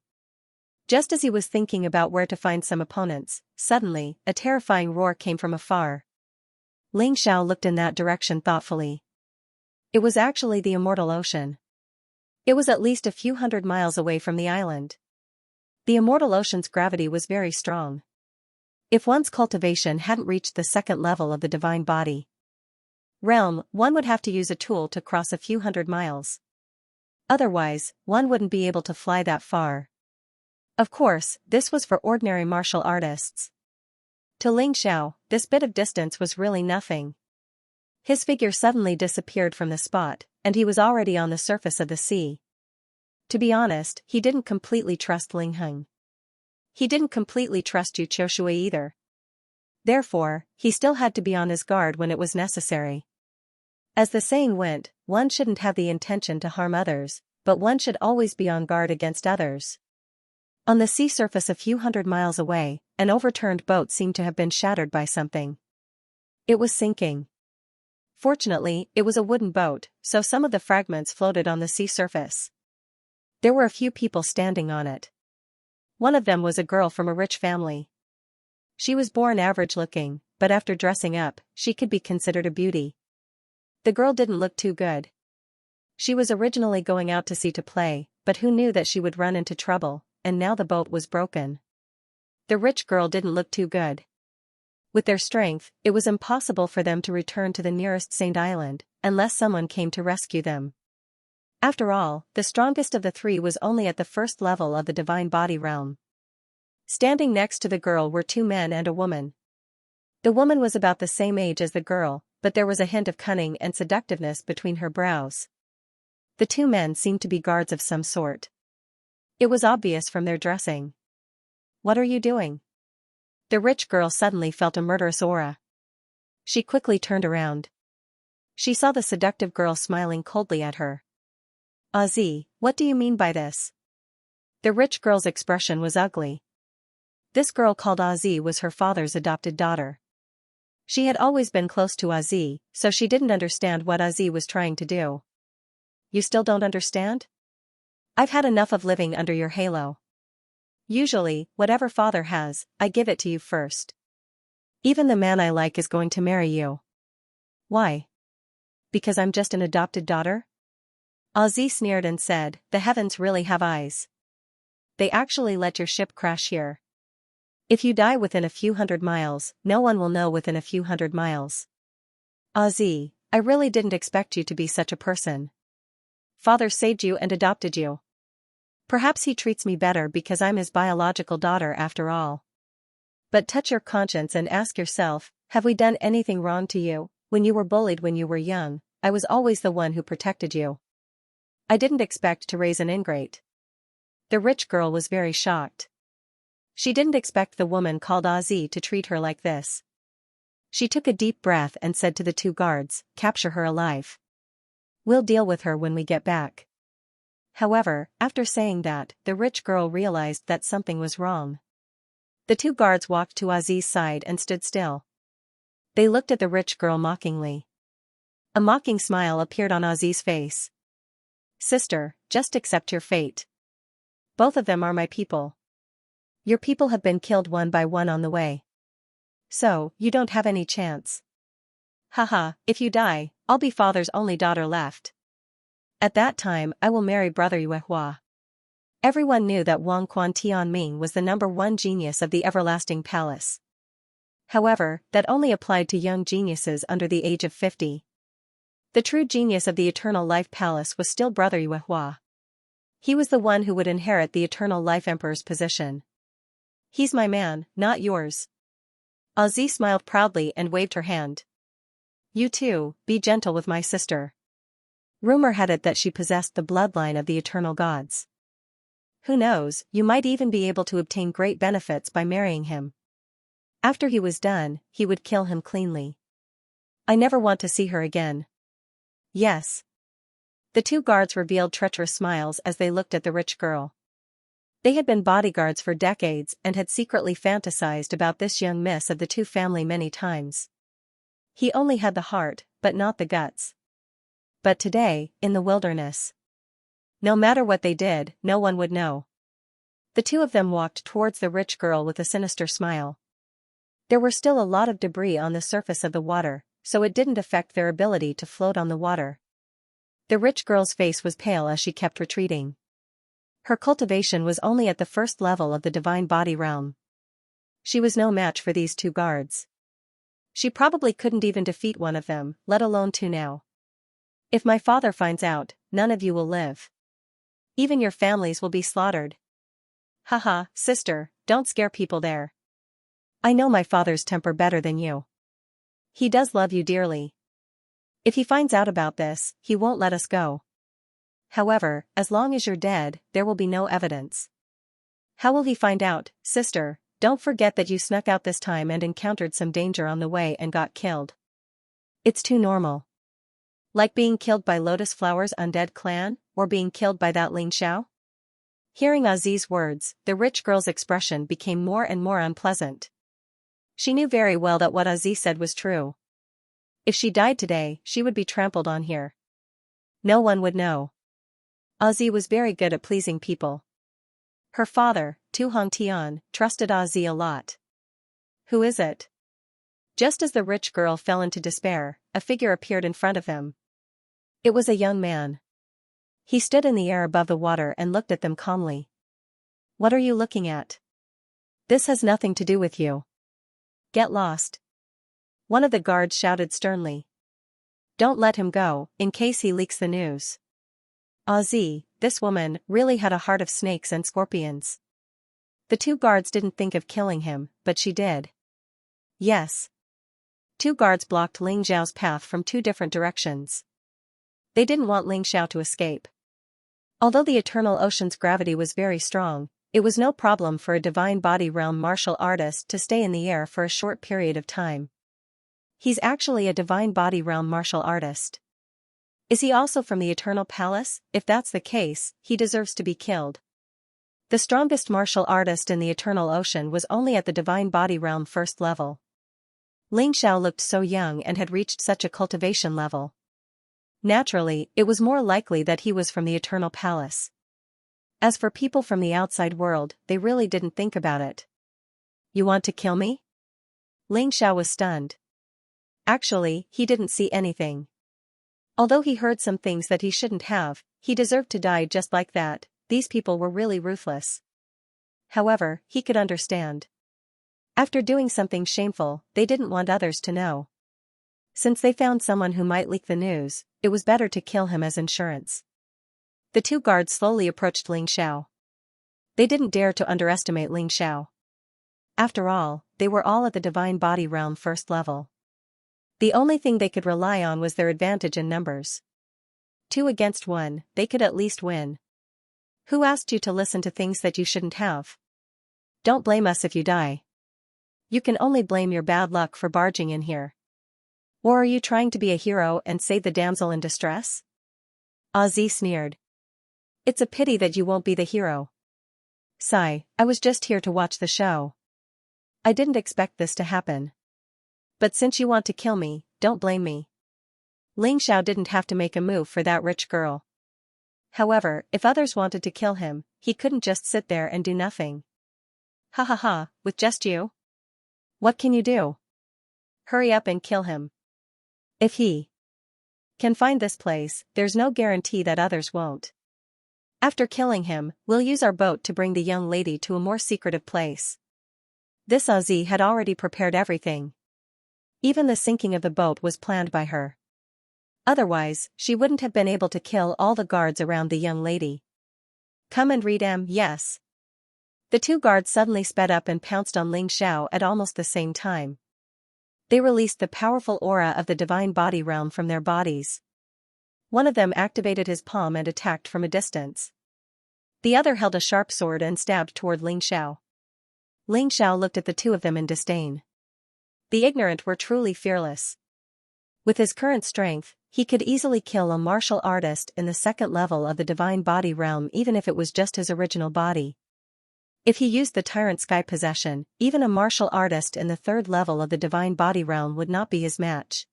Just as he was thinking about where to find some opponents, suddenly, a terrifying roar came from afar. Ling Xiao looked in that direction thoughtfully. It was actually the immortal ocean. It was at least a few hundred miles away from the island. The immortal ocean's gravity was very strong. If one's cultivation hadn't reached the second level of the divine body realm, one would have to use a tool to cross a few hundred miles. Otherwise, one wouldn't be able to fly that far. Of course, this was for ordinary martial artists. To Ling Xiao, this bit of distance was really nothing. His figure suddenly disappeared from the spot, and he was already on the surface of the sea. To be honest, he didn't completely trust Ling Heng. He didn't completely trust Yu Qiushui either. Therefore, he still had to be on his guard when it was necessary. As the saying went, one shouldn't have the intention to harm others, but one should always be on guard against others. On the sea surface a few hundred miles away, an overturned boat seemed to have been shattered by something. It was sinking. Fortunately, it was a wooden boat, so some of the fragments floated on the sea surface. There were a few people standing on it. One of them was a girl from a rich family. She was born average-looking, but after dressing up, she could be considered a beauty. The girl didn't look too good. She was originally going out to sea to play, but who knew that she would run into trouble, and now the boat was broken. The rich girl didn't look too good. With their strength, it was impossible for them to return to the nearest Saint Island, unless someone came to rescue them. After all, the strongest of the three was only at the first level of the divine body realm. Standing next to the girl were two men and a woman. The woman was about the same age as the girl, but there was a hint of cunning and seductiveness between her brows. The two men seemed to be guards of some sort. It was obvious from their dressing. "What are you doing?" The rich girl suddenly felt a murderous aura. She quickly turned around. She saw the seductive girl smiling coldly at her. "Ozzy, what do you mean by this?" The rich girl's expression was ugly. This girl called Ozzy was her father's adopted daughter. She had always been close to Ozzy, so she didn't understand what Ozzy was trying to do. "You still don't understand? I've had enough of living under your halo. Usually, whatever father has, I give it to you first. Even the man I like is going to marry you." "Why? Because I'm just an adopted daughter?" Ozzy sneered and said, "The heavens really have eyes. They actually let your ship crash here. If you die within a few hundred miles, no one will know within a few hundred miles. Ozzy, I really didn't expect you to be such a person. Father saved you and adopted you. Perhaps he treats me better because I'm his biological daughter after all. But touch your conscience and ask yourself, have we done anything wrong to you? When you were bullied when you were young, I was always the one who protected you. I didn't expect to raise an ingrate." The rich girl was very shocked. She didn't expect the woman called Ozzy to treat her like this. She took a deep breath and said to the two guards, "Capture her alive. We'll deal with her when we get back." However, after saying that, the rich girl realized that something was wrong. The two guards walked to Ozzy's side and stood still. They looked at the rich girl mockingly. A mocking smile appeared on Ozzy's face. "Sister, just accept your fate. Both of them are my people. Your people have been killed one by one on the way. So, you don't have any chance. Haha, if you die, I'll be father's only daughter left. At that time I will marry brother Yuehua." Everyone knew that Wang Quan Tianming was the #1 genius of the Everlasting Palace. However, that only applied to young geniuses under the age of 50. The true genius of the Eternal Life Palace was still brother Yuehua. He was the one who would inherit the Eternal Life Emperor's position. "He's my man, not yours." Ozzy smiled proudly and waved her hand. "You too, be gentle with my sister. Rumor had it that she possessed the bloodline of the eternal gods. Who knows, you might even be able to obtain great benefits by marrying him. After he was done, he would kill him cleanly. I never want to see her again." "Yes." The two guards revealed treacherous smiles as they looked at the rich girl. They had been bodyguards for decades and had secretly fantasized about this young miss of the two family many times. He only had the heart, but not the guts. But today, in the wilderness, no matter what they did, no one would know. The two of them walked towards the rich girl with a sinister smile. There were still a lot of debris on the surface of the water, so it didn't affect their ability to float on the water. The rich girl's face was pale as she kept retreating. Her cultivation was only at the first level of the divine body realm. She was no match for these two guards. She probably couldn't even defeat one of them, let alone two now. If my father finds out, none of you will live. Even your families will be slaughtered. Haha, sister, don't scare people there. I know my father's temper better than you. He does love you dearly. If he finds out about this, he won't let us go. However, as long as you're dead, there will be no evidence. How will he find out, sister? Don't forget that you snuck out this time and encountered some danger on the way and got killed. It's too normal. Like being killed by Lotus Flower's undead clan, or being killed by that Xianxia? Hearing Azi's words, the rich girl's expression became more and more unpleasant. She knew very well that what Azi said was true. If she died today, she would be trampled on here. No one would know. Azi was very good at pleasing people. Her father, Tu Hongtian, trusted Azi a lot. Who is it? Just as the rich girl fell into despair, a figure appeared in front of him. It was a young man. He stood in the air above the water and looked at them calmly. What are you looking at? This has nothing to do with you. Get lost. One of the guards shouted sternly. Don't let him go, in case he leaks the news. Azi, this woman, really had a heart of snakes and scorpions. The two guards didn't think of killing him, but she did. Yes. Two guards blocked Ling Xiao's path from two different directions. They didn't want Ling Xiao to escape. Although the eternal ocean's gravity was very strong, it was no problem for a divine body realm martial artist to stay in the air for a short period of time. He's actually a divine body realm martial artist. Is he also from the Eternal Palace? If that's the case, he deserves to be killed. The strongest martial artist in the Eternal Ocean was only at the divine body realm first level. Ling Xiao looked so young and had reached such a cultivation level. Naturally, it was more likely that he was from the Eternal Palace. As for people from the outside world, they really didn't think about it. You want to kill me? Ling Xiao was stunned. Actually, he didn't see anything. Although he heard some things that he shouldn't have, he deserved to die just like that. These people were really ruthless. However, he could understand. After doing something shameful, they didn't want others to know. Since they found someone who might leak the news, it was better to kill him as insurance. The two guards slowly approached Ling Xiao. They didn't dare to underestimate Ling Xiao. After all, they were all at the divine body realm first level. The only thing they could rely on was their advantage in numbers. 2 against 1, they could at least win. Who asked you to listen to things that you shouldn't have? Don't blame us if you die. You can only blame your bad luck for barging in here. Or are you trying to be a hero and save the damsel in distress? Azi sneered. It's a pity that you won't be the hero. Sigh, I was just here to watch the show. I didn't expect this to happen. But since you want to kill me, don't blame me. Ling Xiao didn't have to make a move for that rich girl. However, if others wanted to kill him, he couldn't just sit there and do nothing. Ha ha ha, with just you? What can you do? Hurry up and kill him. If he can find this place, there's no guarantee that others won't. After killing him, we'll use our boat to bring the young lady to a more secretive place. This Azi had already prepared everything. Even the sinking of the boat was planned by her. Otherwise, she wouldn't have been able to kill all the guards around the young lady. Come and read yes. The two guards suddenly sped up and pounced on Ling Xiao at almost the same time. They released the powerful aura of the divine body realm from their bodies. One of them activated his palm and attacked from a distance. The other held a sharp sword and stabbed toward Ling Xiao. Ling Xiao looked at the two of them in disdain. The ignorant were truly fearless. With his current strength, he could easily kill a martial artist in the second level of the divine body realm even if it was just his original body. If he used the Tyrant Sky possession, even a martial artist in the third level of the Divine Body Realm would not be his match.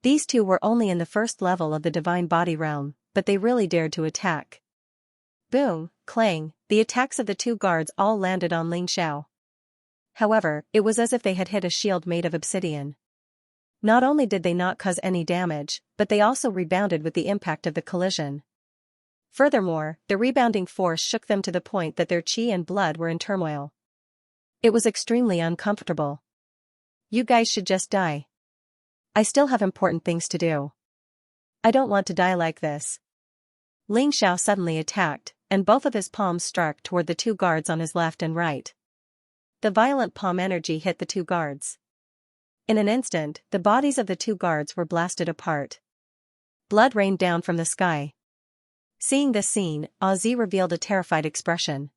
These two were only in the first level of the Divine Body Realm, but they really dared to attack. Boom, clang, the attacks of the two guards all landed on Ling Xiao. However, it was as if they had hit a shield made of obsidian. Not only did they not cause any damage, but they also rebounded with the impact of the collision. Furthermore, the rebounding force shook them to the point that their chi and blood were in turmoil. It was extremely uncomfortable. You guys should just die. I still have important things to do. I don't want to die like this. Ling Xiao suddenly attacked, and both of his palms struck toward the two guards on his left and right. The violent palm energy hit the two guards. In an instant, the bodies of the two guards were blasted apart. Blood rained down from the sky. Seeing this scene, Zi revealed a terrified expression.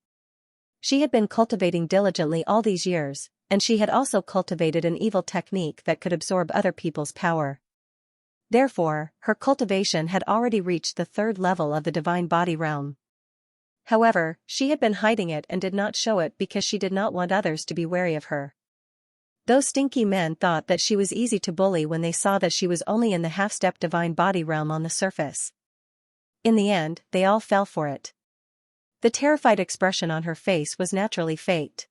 She had been cultivating diligently all these years, and she had also cultivated an evil technique that could absorb other people's power. Therefore, her cultivation had already reached the third level of the Divine Body Realm. However, she had been hiding it and did not show it because she did not want others to be wary of her. Those stinky men thought that she was easy to bully when they saw that she was only in the half-step Divine Body Realm on the surface. In the end, they all fell for it. The terrified expression on her face was naturally faked.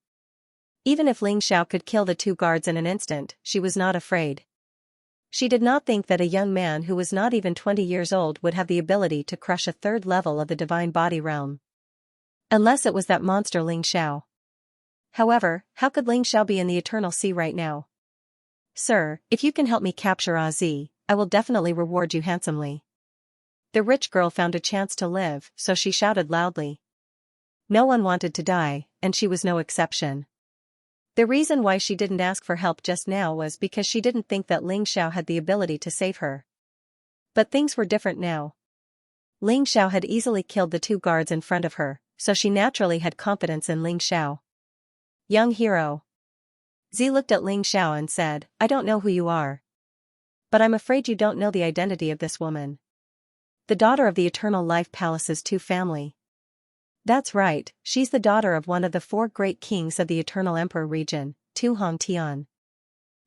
Even if Ling Xiao could kill the two guards in an instant, she was not afraid. She did not think that a young man who was not even 20 years old would have the ability to crush a third level of the Divine Body Realm. Unless it was that monster Ling Xiao. However, how could Ling Xiao be in the Eternal Sea right now? Sir, if you can help me capture Zi, I will definitely reward you handsomely. The rich girl found a chance to live, so she shouted loudly. No one wanted to die, and she was no exception. The reason why she didn't ask for help just now was because she didn't think that Ling Xiao had the ability to save her. But things were different now. Ling Xiao had easily killed the two guards in front of her, so she naturally had confidence in Ling Xiao. Young hero. Zi looked at Ling Xiao and said, I don't know who you are. But I'm afraid you don't know the identity of this woman. The daughter of the Eternal Life Palace's two family. That's right, she's the daughter of one of the four great kings of the Eternal Emperor region, Tu Hong Tian.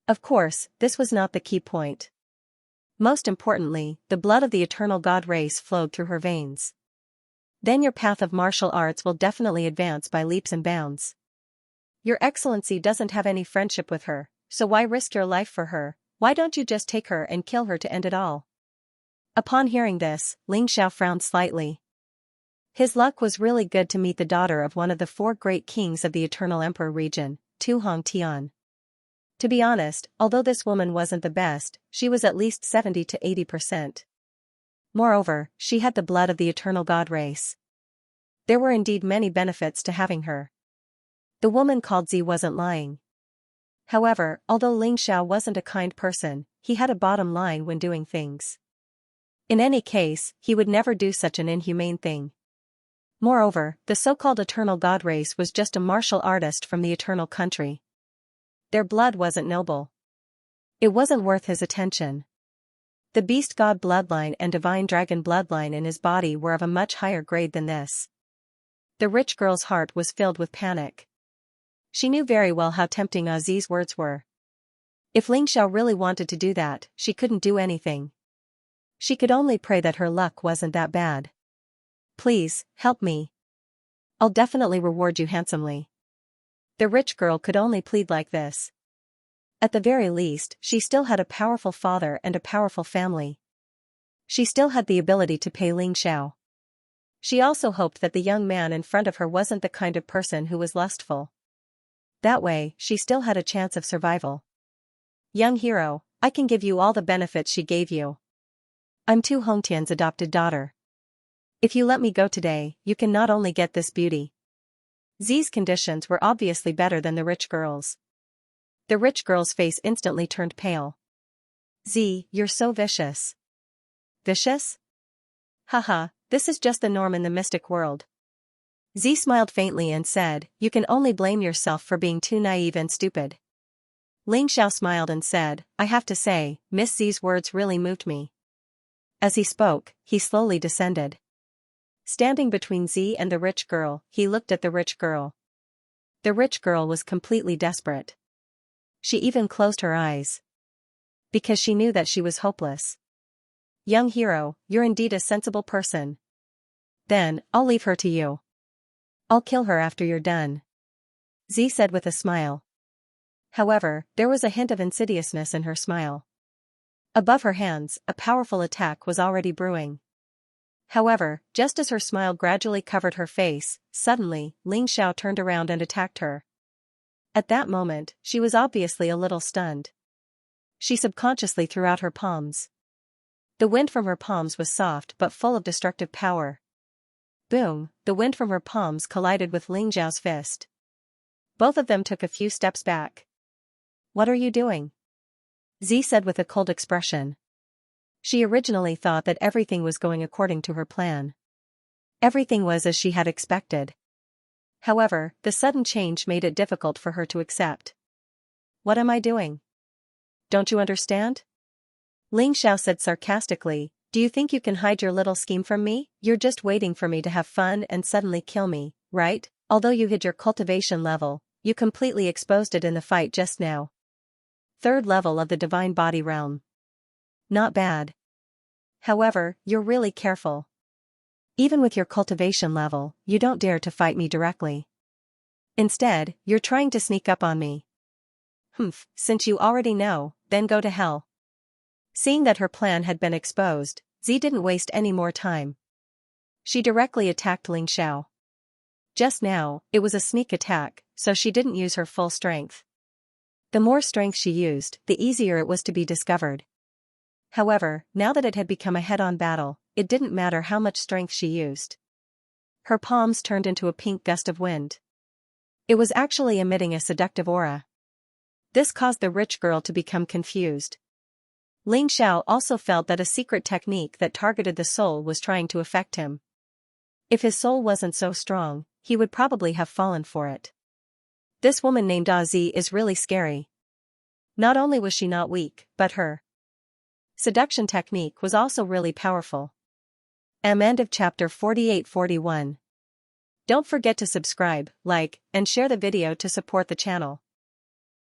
Of course, this was not the key point. Most importantly, the blood of the Eternal God race flowed through her veins. Then your path of martial arts will definitely advance by leaps and bounds. Your Excellency doesn't have any friendship with her, so why risk your life for her? Why don't you just take her and kill her to end it all? Upon hearing this, Ling Xiao frowned slightly. His luck was really good to meet the daughter of one of the four great kings of the Eternal Emperor region, Tu Hong Tian. To be honest, although this woman wasn't the best, she was at least 70 to 80%. Moreover, she had the blood of the Eternal God race. There were indeed many benefits to having her. The woman called Zi wasn't lying. However, although Ling Xiao wasn't a kind person, he had a bottom line when doing things. In any case, he would never do such an inhumane thing. Moreover, the so-called Eternal God race was just a martial artist from the Eternal Country. Their blood wasn't noble. It wasn't worth his attention. The Beast God bloodline and Divine Dragon bloodline in his body were of a much higher grade than this. The rich girl's heart was filled with panic. She knew very well how tempting Zi's words were. If Ling Xiao really wanted to do that, she couldn't do anything. She could only pray that her luck wasn't that bad. Please, help me. I'll definitely reward you handsomely. The rich girl could only plead like this. At the very least, she still had a powerful father and a powerful family. She still had the ability to pay Ling Xiao. She also hoped that the young man in front of her wasn't the kind of person who was lustful. That way, she still had a chance of survival. Young hero, I can give you all the benefits she gave you. I'm Tu Hongtian's adopted daughter. If you let me go today, you can not only get this beauty. Zi's conditions were obviously better than the rich girl's. The rich girl's face instantly turned pale. Zi, you're so vicious. Vicious? Haha, this is just the norm in the mystic world. Zi smiled faintly and said, you can only blame yourself for being too naive and stupid. Ling Xiao smiled and said, I have to say, Miss Zi's words really moved me. As he spoke, he slowly descended. Standing between Zi and the rich girl, he looked at the rich girl. The rich girl was completely desperate. She even closed her eyes. Because she knew that she was hopeless. Young hero, you're indeed a sensible person. Then, I'll leave her to you. I'll kill her after you're done. Z said with a smile. However, there was a hint of insidiousness in her smile. Above her hands, a powerful attack was already brewing. However, just as her smile gradually covered her face, suddenly, Xianxia turned around and attacked her. At that moment, she was obviously a little stunned. She subconsciously threw out her palms. The wind from her palms was soft but full of destructive power. Boom, the wind from her palms collided with Xiao's fist. Both of them took a few steps back. What are you doing? Z said with a cold expression. She originally thought that everything was going according to her plan. Everything was as she had expected. However, the sudden change made it difficult for her to accept. What am I doing? Don't you understand? Xiao said sarcastically, do you think you can hide your little scheme from me? You're just waiting for me to have fun and suddenly kill me, right? Although you hid your cultivation level, you completely exposed it in the fight just now. 3rd level of the divine body realm. Not bad. However, you're really careful. Even with your cultivation level, you don't dare to fight me directly. Instead, you're trying to sneak up on me. Humph, since you already know, then go to hell. Seeing that her plan had been exposed, Z didn't waste any more time. She directly attacked Xiao. Just now, it was a sneak attack, so she didn't use her full strength. The more strength she used, the easier it was to be discovered. However, now that it had become a head-on battle, it didn't matter how much strength she used. Her palms turned into a pink gust of wind. It was actually emitting a seductive aura. This caused the rich girl to become confused. Xiao also felt that a secret technique that targeted the soul was trying to affect him. If his soul wasn't so strong, he would probably have fallen for it. This woman named Azi is really scary. Not only was she not weak, but her seduction technique was also really powerful. End of chapter 48-41. Don't forget to subscribe, like, and share the video to support the channel.